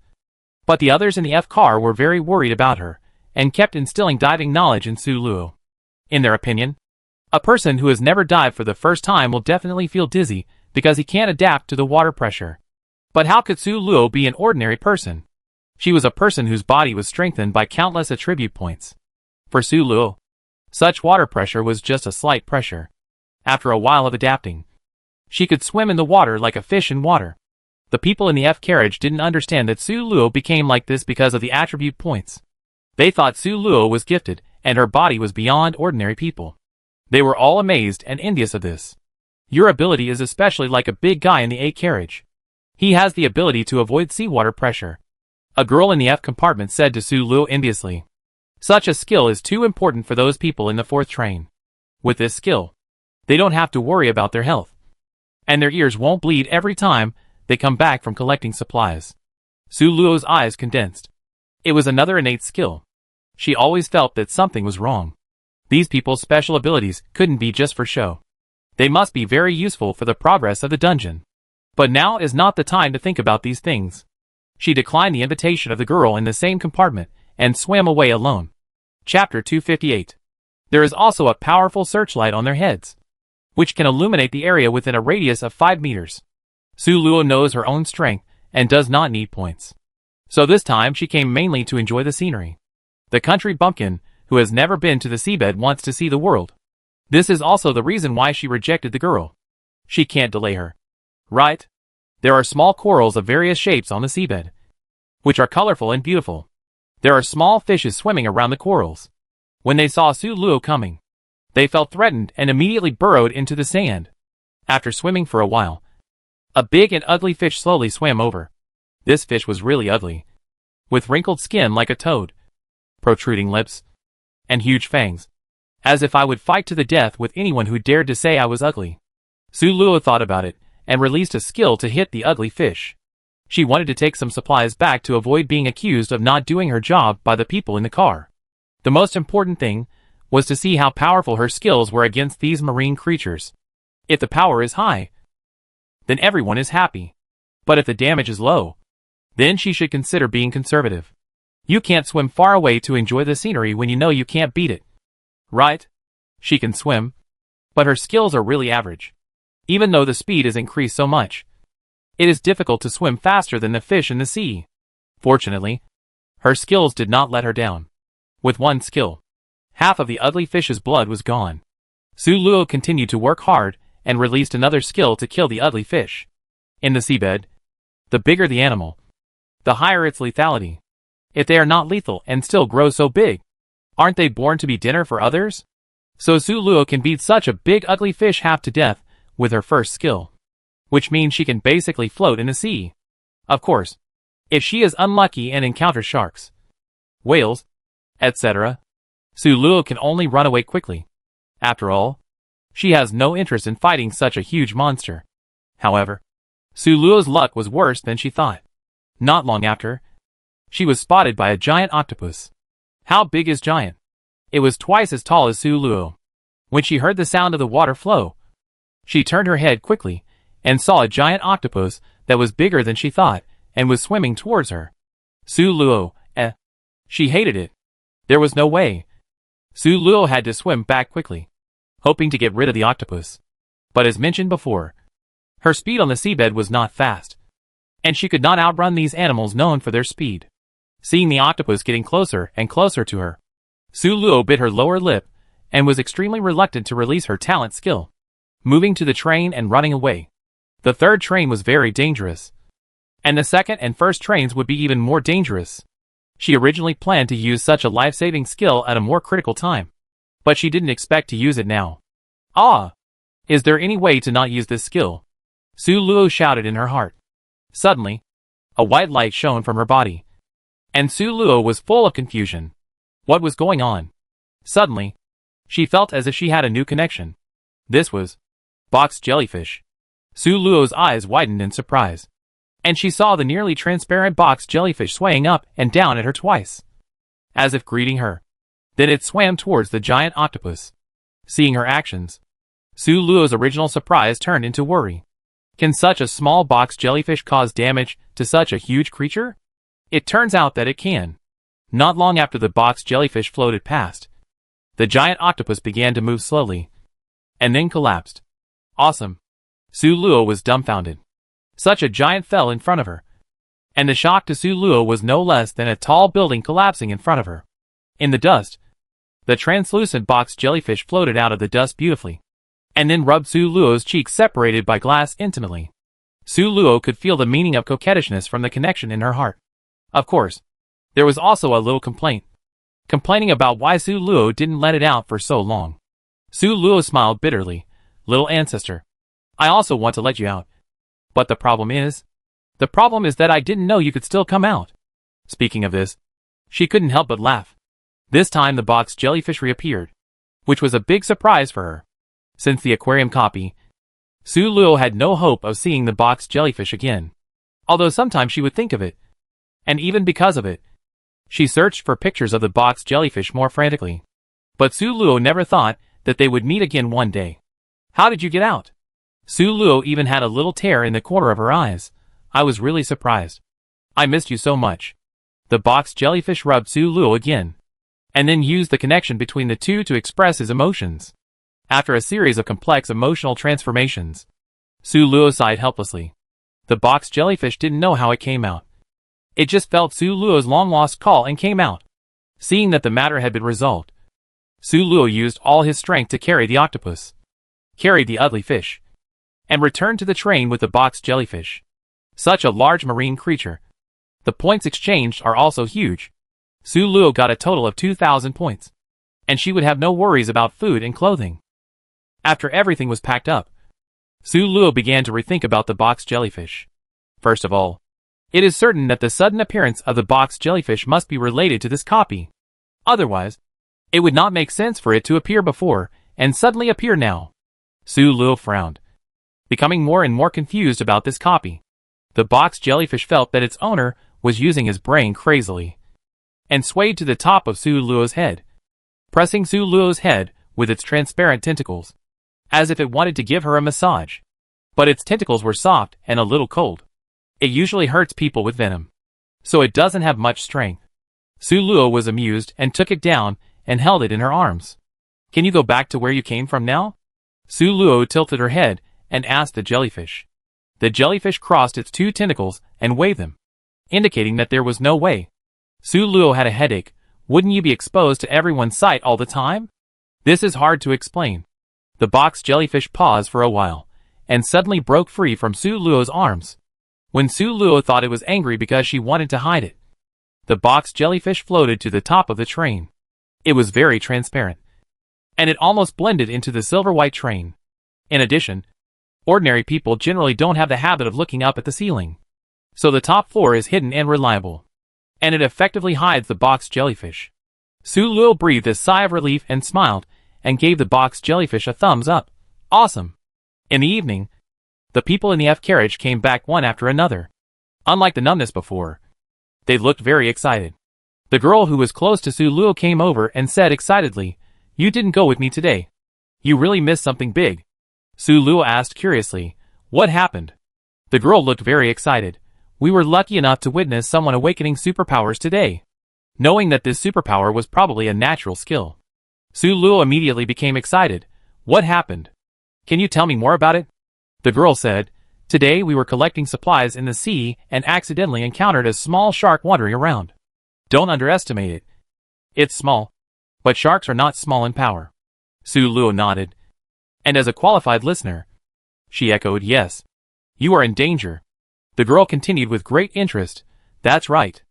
But the others in the F car were very worried about her, and kept instilling diving knowledge in Su Luo. In their opinion, a person who has never dived for the first time will definitely feel dizzy because he can't adapt to the water pressure. But how could Su Luo be an ordinary person? She was a person whose body was strengthened by countless attribute points. For Su Luo, such water pressure was just a slight pressure. After a while of adapting, she could swim in the water like a fish in water. The people in the F carriage didn't understand that Su Luo became like this because of the attribute points. They thought Su Luo was gifted, and her body was beyond ordinary people. They were all amazed and envious of this. Your ability is especially like a big guy in the A carriage. He has the ability to avoid seawater pressure. A girl in the F compartment said to Su Luo enviously. Such a skill is too important for those people in the 4th train. With this skill, they don't have to worry about their health, and their ears won't bleed every time they come back from collecting supplies. Su Luo's eyes condensed. It was another innate skill. She always felt that something was wrong. These people's special abilities couldn't be just for show. They must be very useful for the progress of the dungeon. But now is not the time to think about these things. She declined the invitation of the girl in the same compartment and swam away alone. Chapter 258. There is also a powerful searchlight on their heads, which can illuminate the area within a radius of 5 meters. Su Luo knows her own strength and does not need points. So this time she came mainly to enjoy the scenery. The country bumpkin, who has never been to the seabed, wants to see the world. This is also the reason why she rejected the girl. She can't delay her. Right? There are small corals of various shapes on the seabed, which are colorful and beautiful. There are small fishes swimming around the corals. When they saw Su Luo coming, they felt threatened and immediately burrowed into the sand. After swimming for a while, a big and ugly fish slowly swam over. This fish was really ugly, with wrinkled skin like a toad, protruding lips, and huge fangs. As if I would fight to the death with anyone who dared to say I was ugly. Su Luo thought about it, and released a skill to hit the ugly fish. She wanted to take some supplies back to avoid being accused of not doing her job by the people in the car. The most important thing was to see how powerful her skills were against these marine creatures. If the power is high, then everyone is happy. But if the damage is low, then she should consider being conservative. You can't swim far away to enjoy the scenery when you know you can't beat it. Right? She can swim, but her skills are really average. Even though the speed is increased so much, it is difficult to swim faster than the fish in the sea. Fortunately, her skills did not let her down. With one skill, half of the ugly fish's blood was gone. Su Luo continued to work hard and released another skill to kill the ugly fish. In the seabed, the bigger the animal, the higher its lethality. If they are not lethal and still grow so big, aren't they born to be dinner for others? So Su Luo can beat such a big ugly fish half to death with her first skill, which means she can basically float in the sea. Of course, if she is unlucky and encounters sharks, whales, etc., Su Luo can only run away quickly. After all, she has no interest in fighting such a huge monster. However, Su Luo's luck was worse than she thought. Not long after, she was spotted by a giant octopus. How big is giant? It was twice as tall as Su Luo. When she heard the sound of the water flow, she turned her head quickly and saw a giant octopus that was bigger than she thought and was swimming towards her. Su Luo, she hated it. There was no way. Su Luo had to swim back quickly, hoping to get rid of the octopus. But as mentioned before, her speed on the seabed was not fast, and she could not outrun these animals known for their speed. Seeing the octopus getting closer and closer to her, Su Luo bit her lower lip and was extremely reluctant to release her talent skill, moving to the train and running away. The third train was very dangerous, and the second and first trains would be even more dangerous. She originally planned to use such a life-saving skill at a more critical time, but she didn't expect to use it now. Ah! Is there any way to not use this skill? Su Luo shouted in her heart. Suddenly, a white light shone from her body, and Su Luo was full of confusion. What was going on? Suddenly, she felt as if she had a new connection. This was box jellyfish. Su Luo's eyes widened in surprise, and she saw the nearly transparent box jellyfish swaying up and down at her twice, as if greeting her. Then it swam towards the giant octopus. Seeing her actions, Su Luo's original surprise turned into worry. Can such a small box jellyfish cause damage to such a huge creature? It turns out that it can. Not long after the box jellyfish floated past, the giant octopus began to move slowly, and then collapsed. Awesome. Su Luo was dumbfounded. Such a giant fell in front of her, and the shock to Su Luo was no less than a tall building collapsing in front of her. In the dust, the translucent box jellyfish floated out of the dust beautifully, and then rubbed Su Luo's cheeks separated by glass intimately. Su Luo could feel the meaning of coquettishness from the connection in her heart. Of course, there was also a little complaint, complaining about why Su Luo didn't let it out for so long. Su Luo smiled bitterly. Little ancestor, I also want to let you out. But the problem is that I didn't know you could still come out. Speaking of this, she couldn't help but laugh. This time the box jellyfish reappeared, which was a big surprise for her. Since the aquarium copy, Su Luo had no hope of seeing the box jellyfish again, although sometimes she would think of it. And even because of it, she searched for pictures of the box jellyfish more frantically. But Su Luo never thought that they would meet again one day. How did you get out? Su Luo even had a little tear in the corner of her eyes. I was really surprised. I missed you so much. The box jellyfish rubbed Su Luo again, and then used the connection between the two to express his emotions. After a series of complex emotional transformations, Su Luo sighed helplessly. The box jellyfish didn't know how it came out. It just felt Su Luo's long-lost call and came out. Seeing that the matter had been resolved, Su Luo used all his strength to carry the octopus, carried the ugly fish, and returned to the train with the box jellyfish. Such a large marine creature. The points exchanged are also huge. Su Luo got a total of 2,000 points. And she would have no worries about food and clothing. After everything was packed up, Su Luo began to rethink about the box jellyfish. First of all, it is certain that the sudden appearance of the box jellyfish must be related to this copy. Otherwise, it would not make sense for it to appear before and suddenly appear now. Su Luo frowned, becoming more and more confused about this copy. The box jellyfish felt that its owner was using his brain crazily, and swayed to the top of Su Luo's head, pressing Su Luo's head with its transparent tentacles, as if it wanted to give her a massage. But its tentacles were soft and a little cold. It usually hurts people with venom, so it doesn't have much strength. Su Luo was amused and took it down and held it in her arms. Can you go back to where you came from now? Su Luo tilted her head and asked the jellyfish. The jellyfish crossed its two tentacles and waved them, indicating that there was no way. Su Luo had a headache. Wouldn't you be exposed to everyone's sight all the time? This is hard to explain. The box jellyfish paused for a while, and suddenly broke free from Su Luo's arms. When Su Luo thought it was angry because she wanted to hide it, the box jellyfish floated to the top of the train. It was very transparent, and it almost blended into the silver-white train. In addition, ordinary people generally don't have the habit of looking up at the ceiling, so the top floor is hidden and reliable, and it effectively hides the box jellyfish. Su Luo breathed a sigh of relief and smiled, and gave the box jellyfish a thumbs up. Awesome! In the evening, the people in the F carriage came back one after another. Unlike the numbness before, they looked very excited. The girl who was close to Su Luo came over and said excitedly, "You didn't go with me today. You really missed something big." Su Luo asked curiously, "What happened?" The girl looked very excited. "We were lucky enough to witness someone awakening superpowers today." Knowing that this superpower was probably a natural skill, Su Luo immediately became excited. "What happened? Can you tell me more about it?" The girl said, "Today we were collecting supplies in the sea and accidentally encountered a small shark wandering around. Don't underestimate it. It's small, but sharks are not small in power." Su Luo nodded, and as a qualified listener, she echoed, "Yes. You are in danger." The girl continued with great interest, "That's right.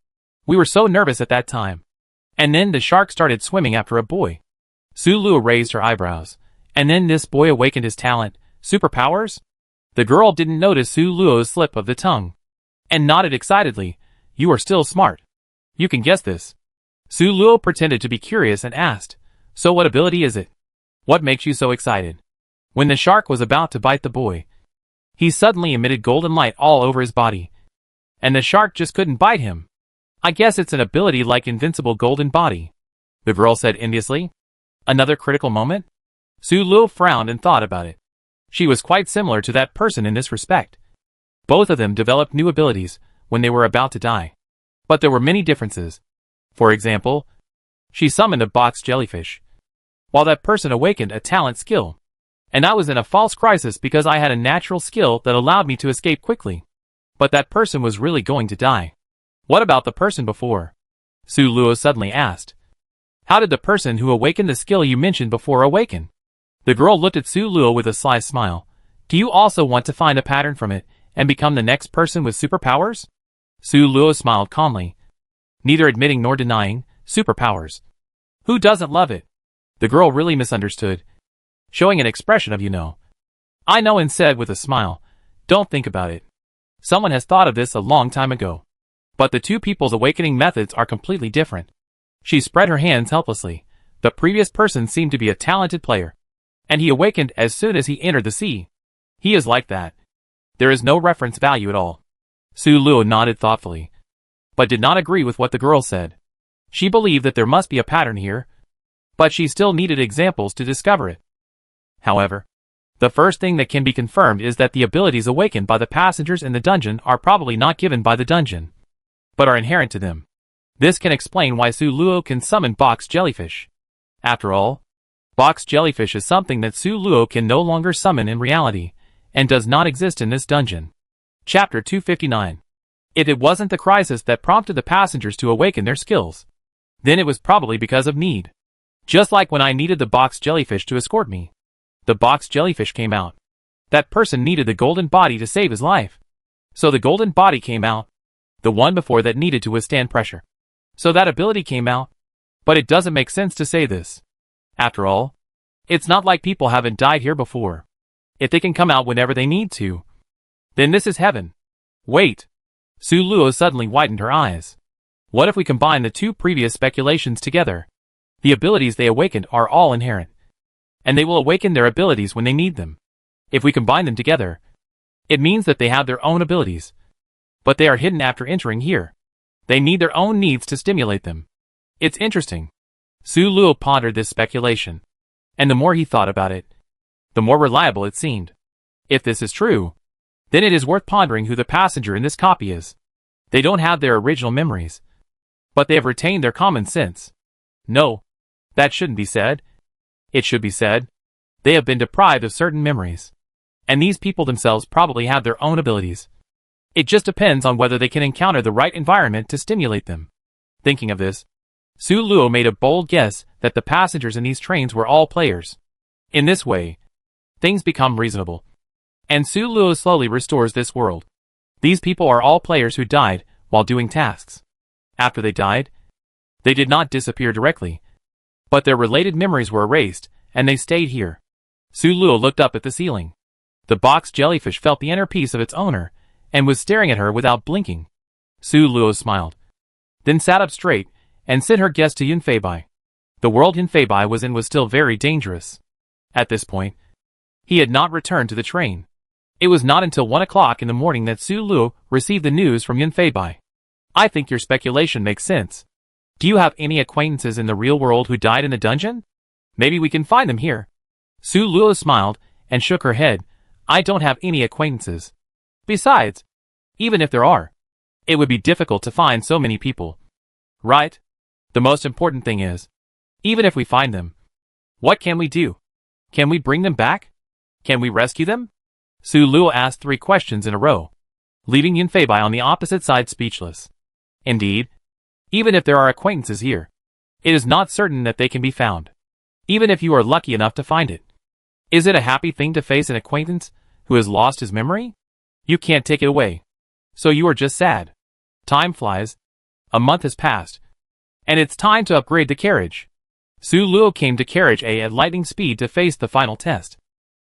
We were so nervous at that time. And then the shark started swimming after a boy." Su Luo raised her eyebrows. "And then this boy awakened his talent, superpowers?" The girl didn't notice Su Luo's slip of the tongue, and nodded excitedly. "You are still smart. You can guess this." Su Luo pretended to be curious and asked, "So what ability is it? What makes you so excited?" When the shark was about to bite the boy, he suddenly emitted golden light all over his body, and the shark just couldn't bite him. "I guess it's an ability like invincible golden body," the girl said enviously. Another critical moment? Su Luo frowned and thought about it. She was quite similar to that person in this respect. Both of them developed new abilities when they were about to die. But there were many differences. For example, she summoned a box jellyfish, while that person awakened a talent skill. And I was in a false crisis because I had a natural skill that allowed me to escape quickly. But that person was really going to die. What about the person before? Su Luo suddenly asked. How did the person who awakened the skill you mentioned before awaken? The girl looked at Su Luo with a sly smile. Do you also want to find a pattern from it and become the next person with superpowers? Su Luo smiled calmly, neither admitting nor denying superpowers. Who doesn't love it? The girl really misunderstood, showing an expression of I know, and said with a smile, don't think about it. Someone has thought of this a long time ago. But the two people's awakening methods are completely different. She spread her hands helplessly. The previous person seemed to be a talented player, and he awakened as soon as he entered the sea. He is like that. There is no reference value at all. Su Luo nodded thoughtfully, but did not agree with what the girl said. She believed that there must be a pattern here, but she still needed examples to discover it. However, the first thing that can be confirmed is that the abilities awakened by the passengers in the dungeon are probably not given by the dungeon, but are inherent to them. This can explain why Su Luo can summon box jellyfish. After all, box jellyfish is something that Su Luo can no longer summon in reality, and does not exist in this dungeon. Chapter 259. If it wasn't the crisis that prompted the passengers to awaken their skills, then it was probably because of need. Just like when I needed the box jellyfish to escort me. The box jellyfish came out. That person needed the golden body to save his life. So the golden body came out. The one before that needed to withstand pressure. So that ability came out. But it doesn't make sense to say this. After all, it's not like people haven't died here before. If they can come out whenever they need to, then this is heaven. Wait. Su Luo suddenly widened her eyes. What if we combine the two previous speculations together? The abilities they awakened are all inherent, and they will awaken their abilities when they need them. If we combine them together, it means that they have their own abilities, but they are hidden after entering here. They need their own needs to stimulate them. It's interesting. Su Luo pondered this speculation, and the more he thought about it, the more reliable it seemed. If this is true, then it is worth pondering who the passenger in this copy is. They don't have their original memories, but they have retained their common sense. No, that shouldn't be said. It should be said, they have been deprived of certain memories, and these people themselves probably have their own abilities. It just depends on whether they can encounter the right environment to stimulate them. Thinking of this, Su Luo made a bold guess that the passengers in these trains were all players. In this way, things become reasonable, and Su Luo slowly restores this world. These people are all players who died while doing tasks. After they died, they did not disappear directly, but their related memories were erased, and they stayed here. Su Luo looked up at the ceiling. The box jellyfish felt the inner peace of its owner, and was staring at her without blinking. Su Luo smiled, then sat up straight, and sent her guess to Yunfeibai. The world Yunfeibai was in was still very dangerous. At this point, he had not returned to the train. It was not until 1 o'clock in the morning that Su Luo received the news from Yunfeibai. I think your speculation makes sense. Do you have any acquaintances in the real world who died in the dungeon? Maybe we can find them here. Su Luo smiled and shook her head. I don't have any acquaintances. Besides, even if there are, it would be difficult to find so many people. Right? The most important thing is, even if we find them, what can we do? Can we bring them back? Can we rescue them? Su Luo asked 3 questions in a row, leaving Yunfeibai on the opposite side speechless. Indeed, even if there are acquaintances here, it is not certain that they can be found, even if you are lucky enough to find it. Is it a happy thing to face an acquaintance who has lost his memory? You can't take it away, so you are just sad. Time flies. A month has passed, and it's time to upgrade the carriage. Su Luo came to carriage A at lightning speed to face the final test.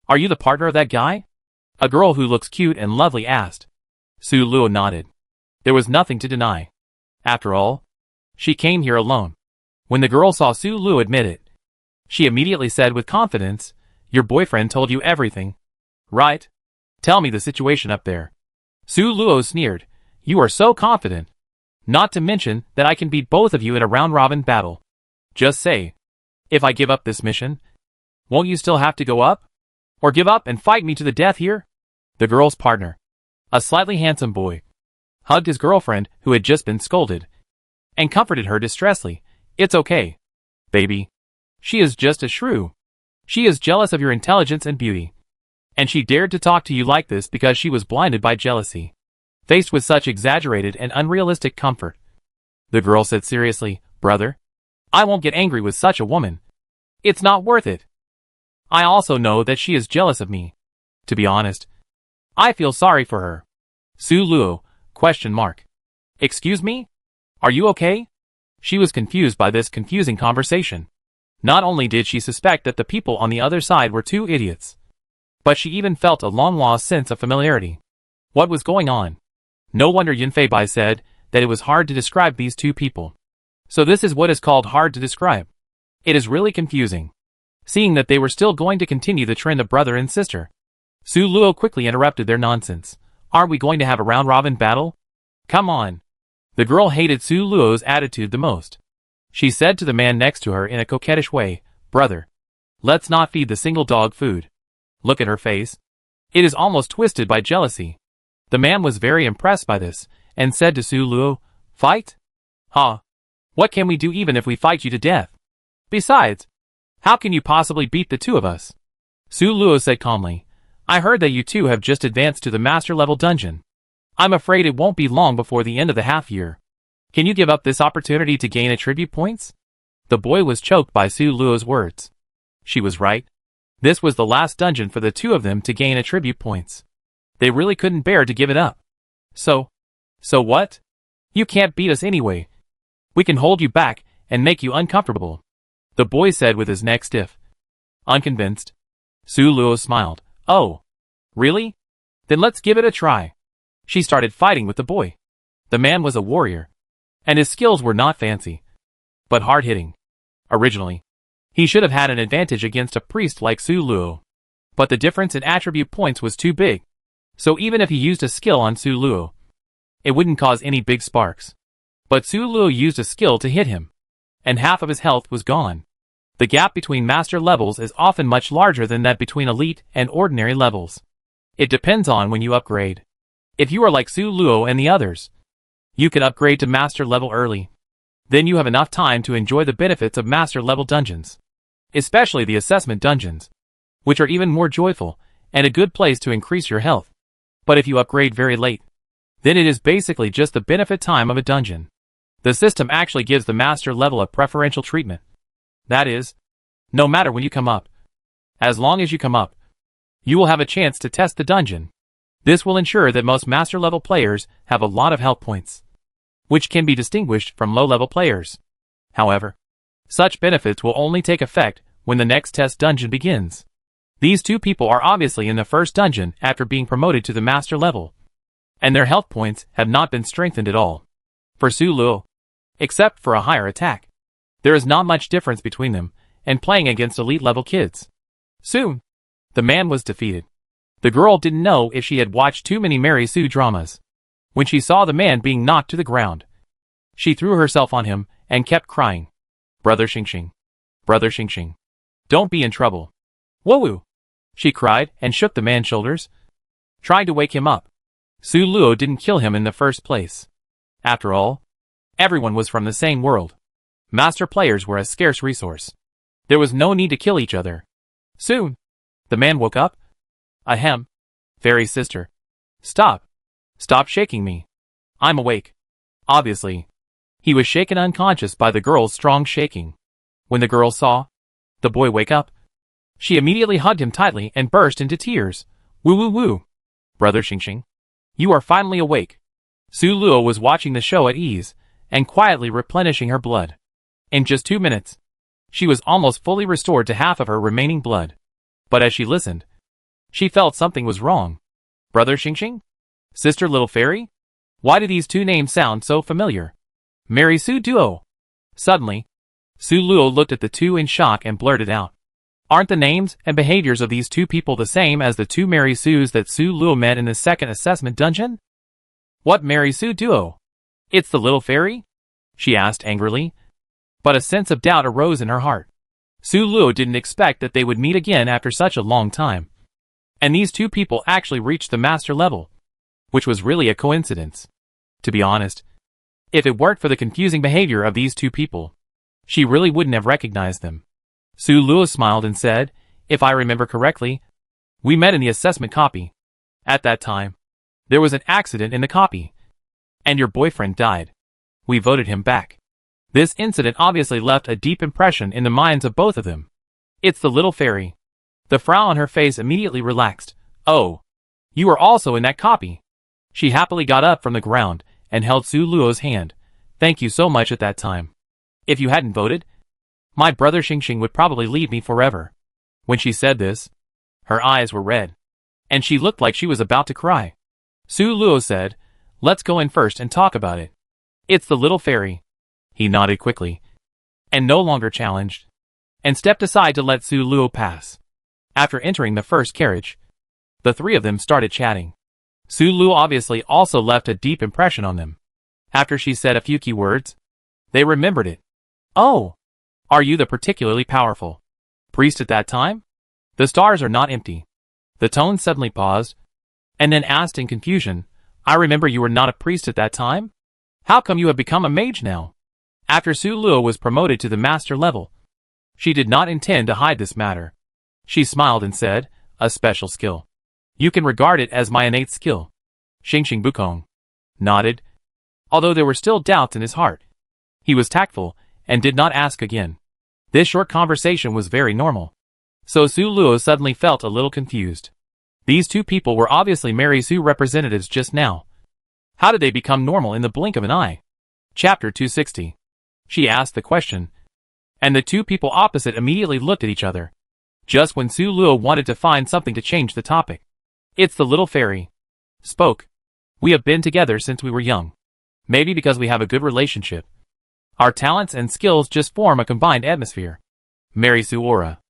Are you the partner of that guy? A girl who looks cute and lovely asked. Su Luo nodded. There was nothing to deny. After all, she came here alone. When the girl saw Su Luo admit it, she immediately said with confidence, your boyfriend told you everything, right? Tell me the situation up there. Su Luo sneered. You are so confident. Not to mention that I can beat both of you in a round-robin battle. Just say, if I give up this mission, won't you still have to go up? Or give up and fight me to the death here? The girl's partner, a slightly handsome boy, hugged his girlfriend who had just been scolded, and comforted her distressfully. It's okay, baby. She is just a shrew. She is jealous of your intelligence and beauty. And she dared to talk to you like this because she was blinded by jealousy. Faced with such exaggerated and unrealistic comfort, the girl said seriously, brother, I won't get angry with such a woman. It's not worth it. I also know that she is jealous of me. To be honest, I feel sorry for her. Su Luo, ? Excuse me? Are you okay? She was confused by this confusing conversation. Not only did she suspect that the people on the other side were 2 idiots, but she even felt a long-lost sense of familiarity. What was going on? No wonder Yunfeibai said that it was hard to describe these 2 people. So this is what is called hard to describe. It is really confusing. Seeing that they were still going to continue the trend of brother and sister, Su Luo quickly interrupted their nonsense. Aren't we going to have a round-robin battle? Come on. The girl hated Su Luo's attitude the most. She said to the man next to her in a coquettish way, brother, let's not feed the single dog food. Look at her face. It is almost twisted by jealousy. The man was very impressed by this, and said to Su Luo, fight? Huh? What can we do even if we fight you to death? Besides, how can you possibly beat the 2 of us? Su Luo said calmly, I heard that you 2 have just advanced to the master-level dungeon. I'm afraid it won't be long before the end of the half-year. Can you give up this opportunity to gain attribute points? The boy was choked by Su Luo's words. She was right. This was the last dungeon for the 2 of them to gain attribute points. They really couldn't bear to give it up. So what? You can't beat us anyway. We can hold you back and make you uncomfortable, the boy said with his neck stiff. Unconvinced, Su Luo smiled. Oh, really? Then let's give it a try. She started fighting with the boy. The man was a warrior, and his skills were not fancy, but hard-hitting. Originally, he should have had an advantage against a priest like Su Luo, but the difference in attribute points was too big, so even if he used a skill on Su Luo, it wouldn't cause any big sparks. But Su Luo used a skill to hit him, and half of his health was gone. The gap between master levels is often much larger than that between elite and ordinary levels. It depends on when you upgrade. If you are like Su Luo and the others, you can upgrade to master level early. Then you have enough time to enjoy the benefits of master level dungeons, especially the assessment dungeons, which are even more joyful and a good place to increase your health. But if you upgrade very late, then it is basically just the benefit time of a dungeon. The system actually gives the master level a preferential treatment. That is, no matter when you come up, as long as you come up, you will have a chance to test the dungeon. This will ensure that most master level players have a lot of health points, which can be distinguished from low level players. However, such benefits will only take effect when the next test dungeon begins. These two people are obviously in the first dungeon after being promoted to the master level, and their health points have not been strengthened at all. For Su Luo, except for a higher attack, there is not much difference between them and playing against elite level kids. Soon, the man was defeated. The girl didn't know if she had watched too many Mary Sue dramas. When she saw the man being knocked to the ground, she threw herself on him and kept crying. Brother Xingxing. Brother Xingxing. Don't be in trouble. Whoa! She cried and shook the man's shoulders, trying to wake him up. Su Luo didn't kill him in the first place. After all, everyone was from the same world. Master players were a scarce resource. There was no need to kill each other. Soon, the man woke up. Ahem. Fairy sister. Stop. Stop shaking me. I'm awake. Obviously, he was shaken unconscious by the girl's strong shaking. When the girl saw the boy wake up, she immediately hugged him tightly and burst into tears. Woo woo woo. Brother Xingxing, you are finally awake. Su Luo was watching the show at ease and quietly replenishing her blood. In just 2 minutes, she was almost fully restored to half of her remaining blood. But as she listened, she felt something was wrong. Brother Xingxing? Sister Little Fairy? Why do these two names sound so familiar? Mary Sue Duo. Suddenly, Su Luo looked at the two in shock and blurted out. Aren't the names and behaviors of these two people the same as the two Mary Sues that Su Luo met in the second assessment dungeon? What Mary Sue Duo? It's the Little Fairy? She asked angrily, but a sense of doubt arose in her heart. Su Luo didn't expect that they would meet again after such a long time. And these two people actually reached the master level, which was really a coincidence. To be honest, if it weren't for the confusing behavior of these two people, she really wouldn't have recognized them. Su Luo smiled and said, if I remember correctly, we met in the assessment copy. At that time, there was an accident in the copy, and your boyfriend died. We voted him back. This incident obviously left a deep impression in the minds of both of them. It's the Little Fairy. The frown on her face immediately relaxed. Oh, you are also in that copy. She happily got up from the ground and held Su Luo's hand. Thank you so much at that time. If you hadn't voted, my brother Xingxing would probably leave me forever. When she said this, her eyes were red, and she looked like she was about to cry. Su Luo said, let's go in first and talk about it. It's the Little Fairy. He nodded quickly, and no longer challenged, and stepped aside to let Su Luo pass. After entering the first carriage, the three of them started chatting. Su Luo obviously also left a deep impression on them. After she said a few key words, they remembered it. Oh, are you the particularly powerful priest at that time? The stars are not empty. The tone suddenly paused, and then asked in confusion, I remember you were not a priest at that time? How come you have become a mage now? After Su Luo was promoted to the master level, she did not intend to hide this matter. She smiled and said, a special skill. You can regard it as my innate skill. Xingxing Bukong nodded, although there were still doubts in his heart. He was tactful and did not ask again. This short conversation was very normal. So Su Luo suddenly felt a little confused. These two people were obviously Mary Sue representatives just now. How did they become normal in the blink of an eye? Chapter 260. She asked the question, and the two people opposite immediately looked at each other. Just when Su Luo wanted to find something to change the topic. It's the little fairy. Spoke. We have been together since we were young. Maybe because we have a good relationship. Our talents and skills just form a combined atmosphere. Mary Su aura.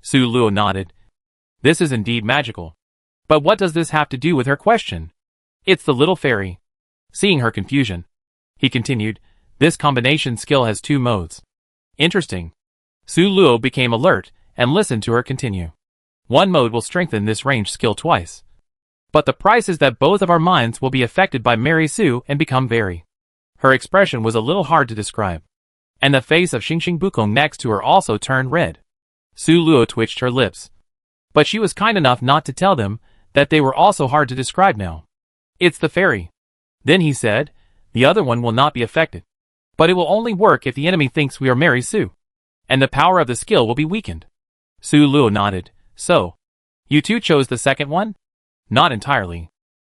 Su Luo nodded. This is indeed magical. But what does this have to do with her question? It's the little fairy. Seeing her confusion, he continued, this combination skill has two modes. Interesting. Su Luo became alert and listened to her continue. One mode will strengthen this range skill twice. But the price is that both of our minds will be affected by Mary Su and become very. Her expression was a little hard to describe. And the face of Xingxing Bukong next to her also turned red. Su Luo twitched her lips. But she was kind enough not to tell them that they were also hard to describe now. It's the fairy. Then he said, the other one will not be affected. But it will only work if the enemy thinks we are Mary Su. And the power of the skill will be weakened. Su Luo nodded. So, you two chose the second one? Not entirely.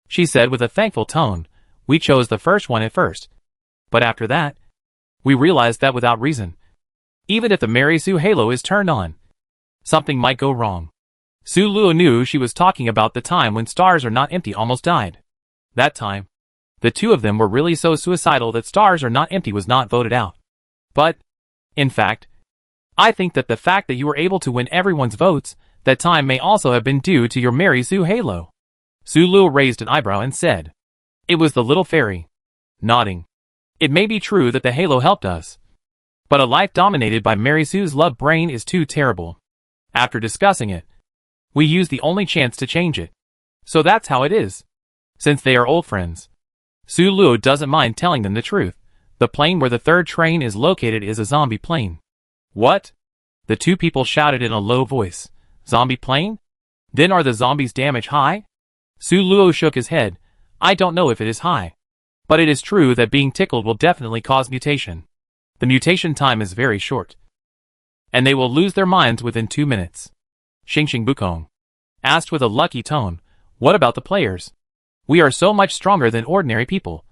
She said with a thankful tone, we chose the first one at first. But after that, we realized that without reason, even if the Mary Su halo is turned on, something might go wrong. Su Luo knew she was talking about the time when Stars Are Not Empty almost died. That time, the two of them were really so suicidal that Stars Are Not Empty was not voted out. But, in fact, I think that the fact that you were able to win everyone's votes that time may also have been due to your Mary Su halo. Su Luo raised an eyebrow and said, it was the little fairy. Nodding. It may be true that the halo helped us. But a life dominated by Mary Su's love brain is too terrible. After discussing it, we used the only chance to change it. So that's how it is. Since they are old friends. Su Luo doesn't mind telling them the truth. The plane where the third train is located is a zombie plane. What? The two people shouted in a low voice. Zombie plane? Then are the zombies' damage high? Su Luo shook his head. I don't know if it is high. But it is true that being tickled will definitely cause mutation. The mutation time is very short. And they will lose their minds within 2 minutes. Xingxing Bukong asked with a lucky tone, what about the players? We are so much stronger than ordinary people.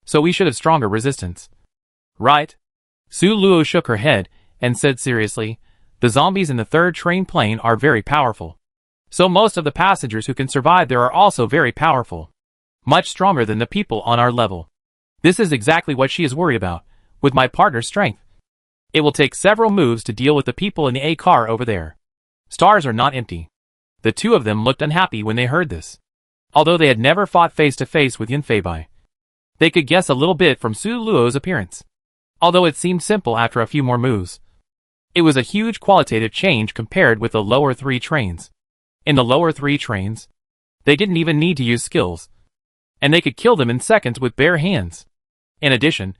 So we should have stronger resistance. Right? Su Luo shook her head and said seriously, the zombies in the third train plane are very powerful. So most of the passengers who can survive there are also very powerful. Much stronger than the people on our level. This is exactly what she is worried about, with my partner's strength. It will take several moves to deal with the people in the A car over there. Stars Are Not Empty. The two of them looked unhappy when they heard this. Although they had never fought face to face with Yun Feibai, they could guess a little bit from Su Luo's appearance. Although it seemed simple after a few more moves. It was a huge qualitative change compared with the lower 3 trains. In the lower 3 trains, they didn't even need to use skills. And they could kill them in seconds with bare hands. In addition,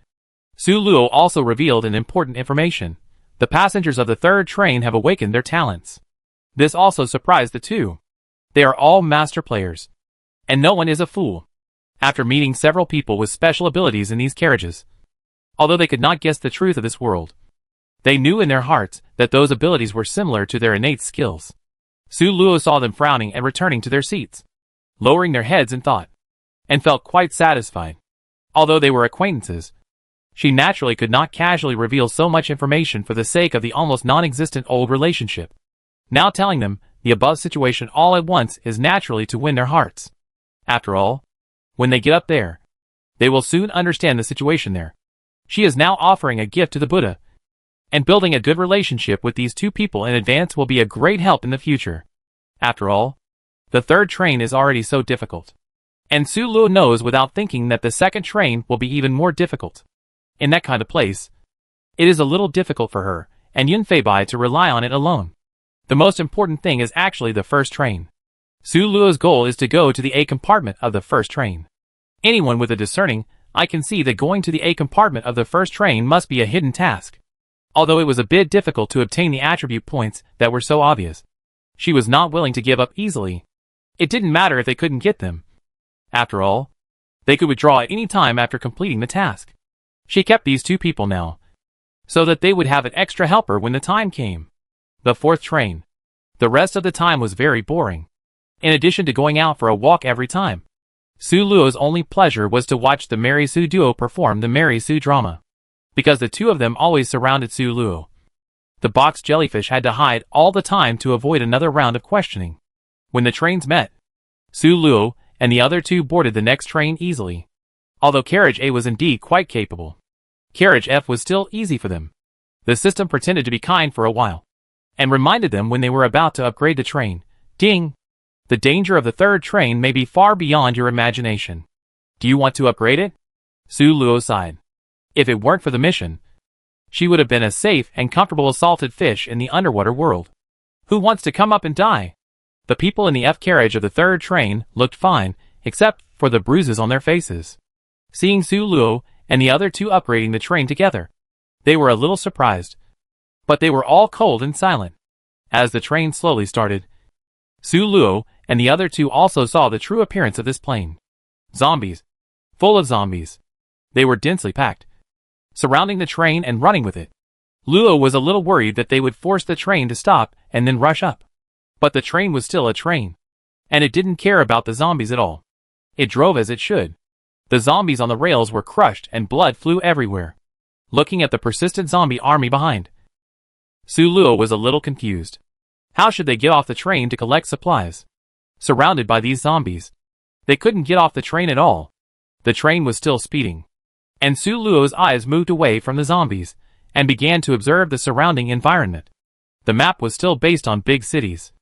Su Luo also revealed an important information. The passengers of the third train have awakened their talents. This also surprised the two. They are all master players. And no one is a fool. After meeting several people with special abilities in these carriages, although they could not guess the truth of this world, they knew in their hearts that those abilities were similar to their innate skills. Su Luo saw them frowning and returning to their seats, lowering their heads in thought, and felt quite satisfied. Although they were acquaintances, she naturally could not casually reveal so much information for the sake of the almost non-existent old relationship. Now telling them the above situation all at once is naturally to win their hearts. After all, when they get up there, they will soon understand the situation there. She is now offering a gift to the Buddha, and building a good relationship with these two people in advance will be a great help in the future. After all, the third train is already so difficult. And Su Luo knows without thinking that the second train will be even more difficult. In that kind of place, it is a little difficult for her and Yun Feibai to rely on it alone. The most important thing is actually the first train. Su Luo's goal is to go to the A compartment of the first train. Anyone with a discerning eye can see that going to the A compartment of the first train must be a hidden task. Although it was a bit difficult to obtain the attribute points that were so obvious, she was not willing to give up easily. It didn't matter if they couldn't get them. After all, they could withdraw at any time after completing the task. She kept these two people now, so that they would have an extra helper when the time came. The fourth train. The rest of the time was very boring. In addition to going out for a walk every time, Su Luo's only pleasure was to watch the Mary Su duo perform the Mary Su drama. because the two of them always surrounded Su Luo. The box jellyfish had to hide all the time to avoid another round of questioning. When the trains met, Su Luo and the other two boarded the next train easily. Although Carriage A was indeed quite capable, Carriage F was still easy for them. The system pretended to be kind for a while, and reminded them when they were about to upgrade the train. Ding! The danger of the third train may be far beyond your imagination. Do you want to upgrade it? Su Luo sighed. If it weren't for the mission, she would have been a safe and comfortable assaulted fish in the underwater world. Who wants to come up and die? The people in the F carriage of the third train looked fine, except for the bruises on their faces. Seeing Su Luo and the other two upgrading the train together, they were a little surprised. But they were all cold and silent. As the train slowly started, Su Luo and the other two also saw the true appearance of this plane. Zombies. Full of zombies. They were densely packed, surrounding the train and running with it. Luo was a little worried that they would force the train to stop and then rush up. But the train was still a train, and it didn't care about the zombies at all. It drove as it should. The zombies on the rails were crushed and blood flew everywhere. Looking at the persistent zombie army behind, Su Luo was a little confused. How should they get off the train to collect supplies? Surrounded by these zombies, they couldn't get off the train at all. The train was still speeding, and Su Luo's eyes moved away from the zombies and began to observe the surrounding environment. The map was still based on big cities,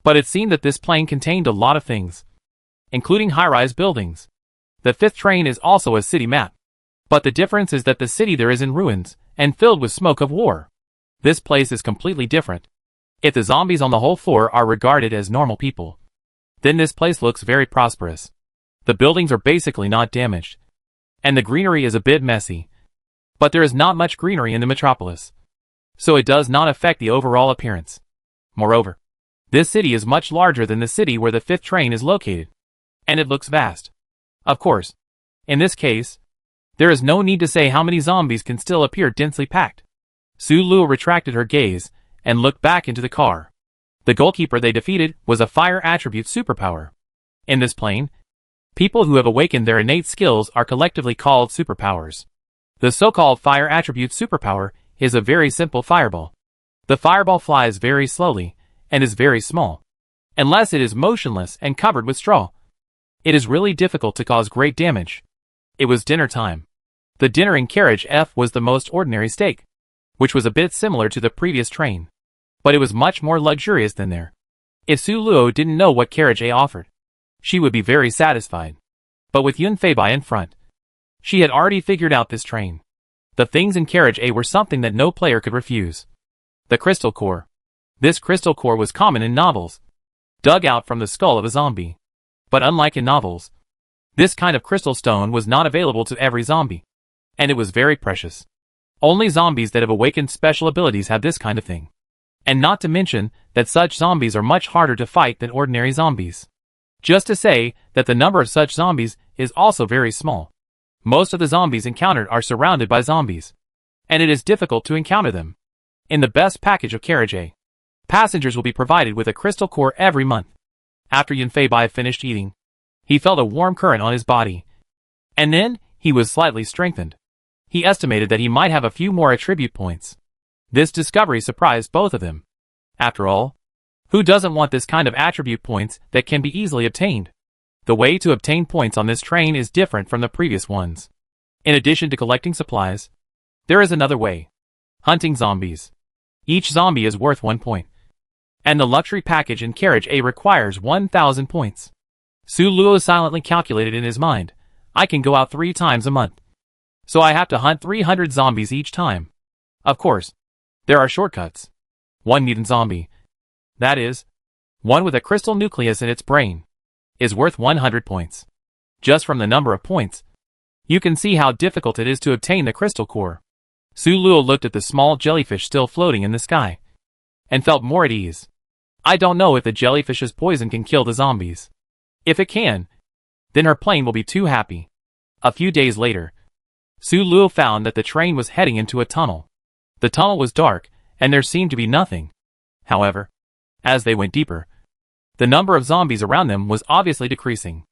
but it seemed that this plane contained a lot of things, including high-rise buildings. The fifth train is also a city map, but the difference is that the city there is in ruins and filled with smoke of war. This place is completely different. If the zombies on the whole floor are regarded as normal people, then this place looks very prosperous. The buildings are basically not damaged, and the greenery is a bit messy. But there is not much greenery in the metropolis, so it does not affect the overall appearance. Moreover, this city is much larger than the city where the fifth train is located, and it looks vast. Of course, in this case, there is no need to say how many zombies can still appear densely packed. Su Luo retracted her gaze and looked back into the car. The goalkeeper they defeated was a fire attribute superpower. In this plane, people who have awakened their innate skills are collectively called superpowers. The so-called fire attribute superpower is a very simple fireball. The fireball flies very slowly and is very small. Unless it is motionless and covered with straw, it is really difficult to cause great damage. It was dinner time. The dinner in carriage F was the most ordinary steak, which was a bit similar to the previous train, but it was much more luxurious than there. If Su Luo didn't know what carriage A offered, she would be very satisfied. But with Yun Feibai in front, she had already figured out this train. The things in carriage A were something that no player could refuse. The crystal core. This crystal core was common in novels, dug out from the skull of a zombie. But unlike in novels, this kind of crystal stone was not available to every zombie, and it was very precious. Only zombies that have awakened special abilities have this kind of thing. And not to mention that such zombies are much harder to fight than ordinary zombies. Just to say that the number of such zombies is also very small. Most of the zombies encountered are surrounded by zombies, and it is difficult to encounter them. In the best package of carriage A, passengers will be provided with a crystal core every month. After Yun Feibai finished eating, he felt a warm current on his body, and then he was slightly strengthened. He estimated that he might have a few more attribute points. This discovery surprised both of them. After all, who doesn't want this kind of attribute points that can be easily obtained? The way to obtain points on this train is different from the previous ones. In addition to collecting supplies, there is another way. Hunting zombies. Each zombie is worth 1 point. And the luxury package in carriage A requires 1,000 points. Su Luo silently calculated in his mind, I can go out 3 times a month, so I have to hunt 300 zombies each time. Of course, there are shortcuts. One mutant zombie, that is, one with a crystal nucleus in its brain, is worth 100 points. Just from the number of points, you can see how difficult it is to obtain the crystal core. Su Luo looked at the small jellyfish still floating in the sky, and felt more at ease. I don't know if the jellyfish's poison can kill the zombies. If it can, then her plane will be too happy. A few days later, Su Luo found that the train was heading into a tunnel. The tunnel was dark, and there seemed to be nothing. However, as they went deeper, the number of zombies around them was obviously decreasing.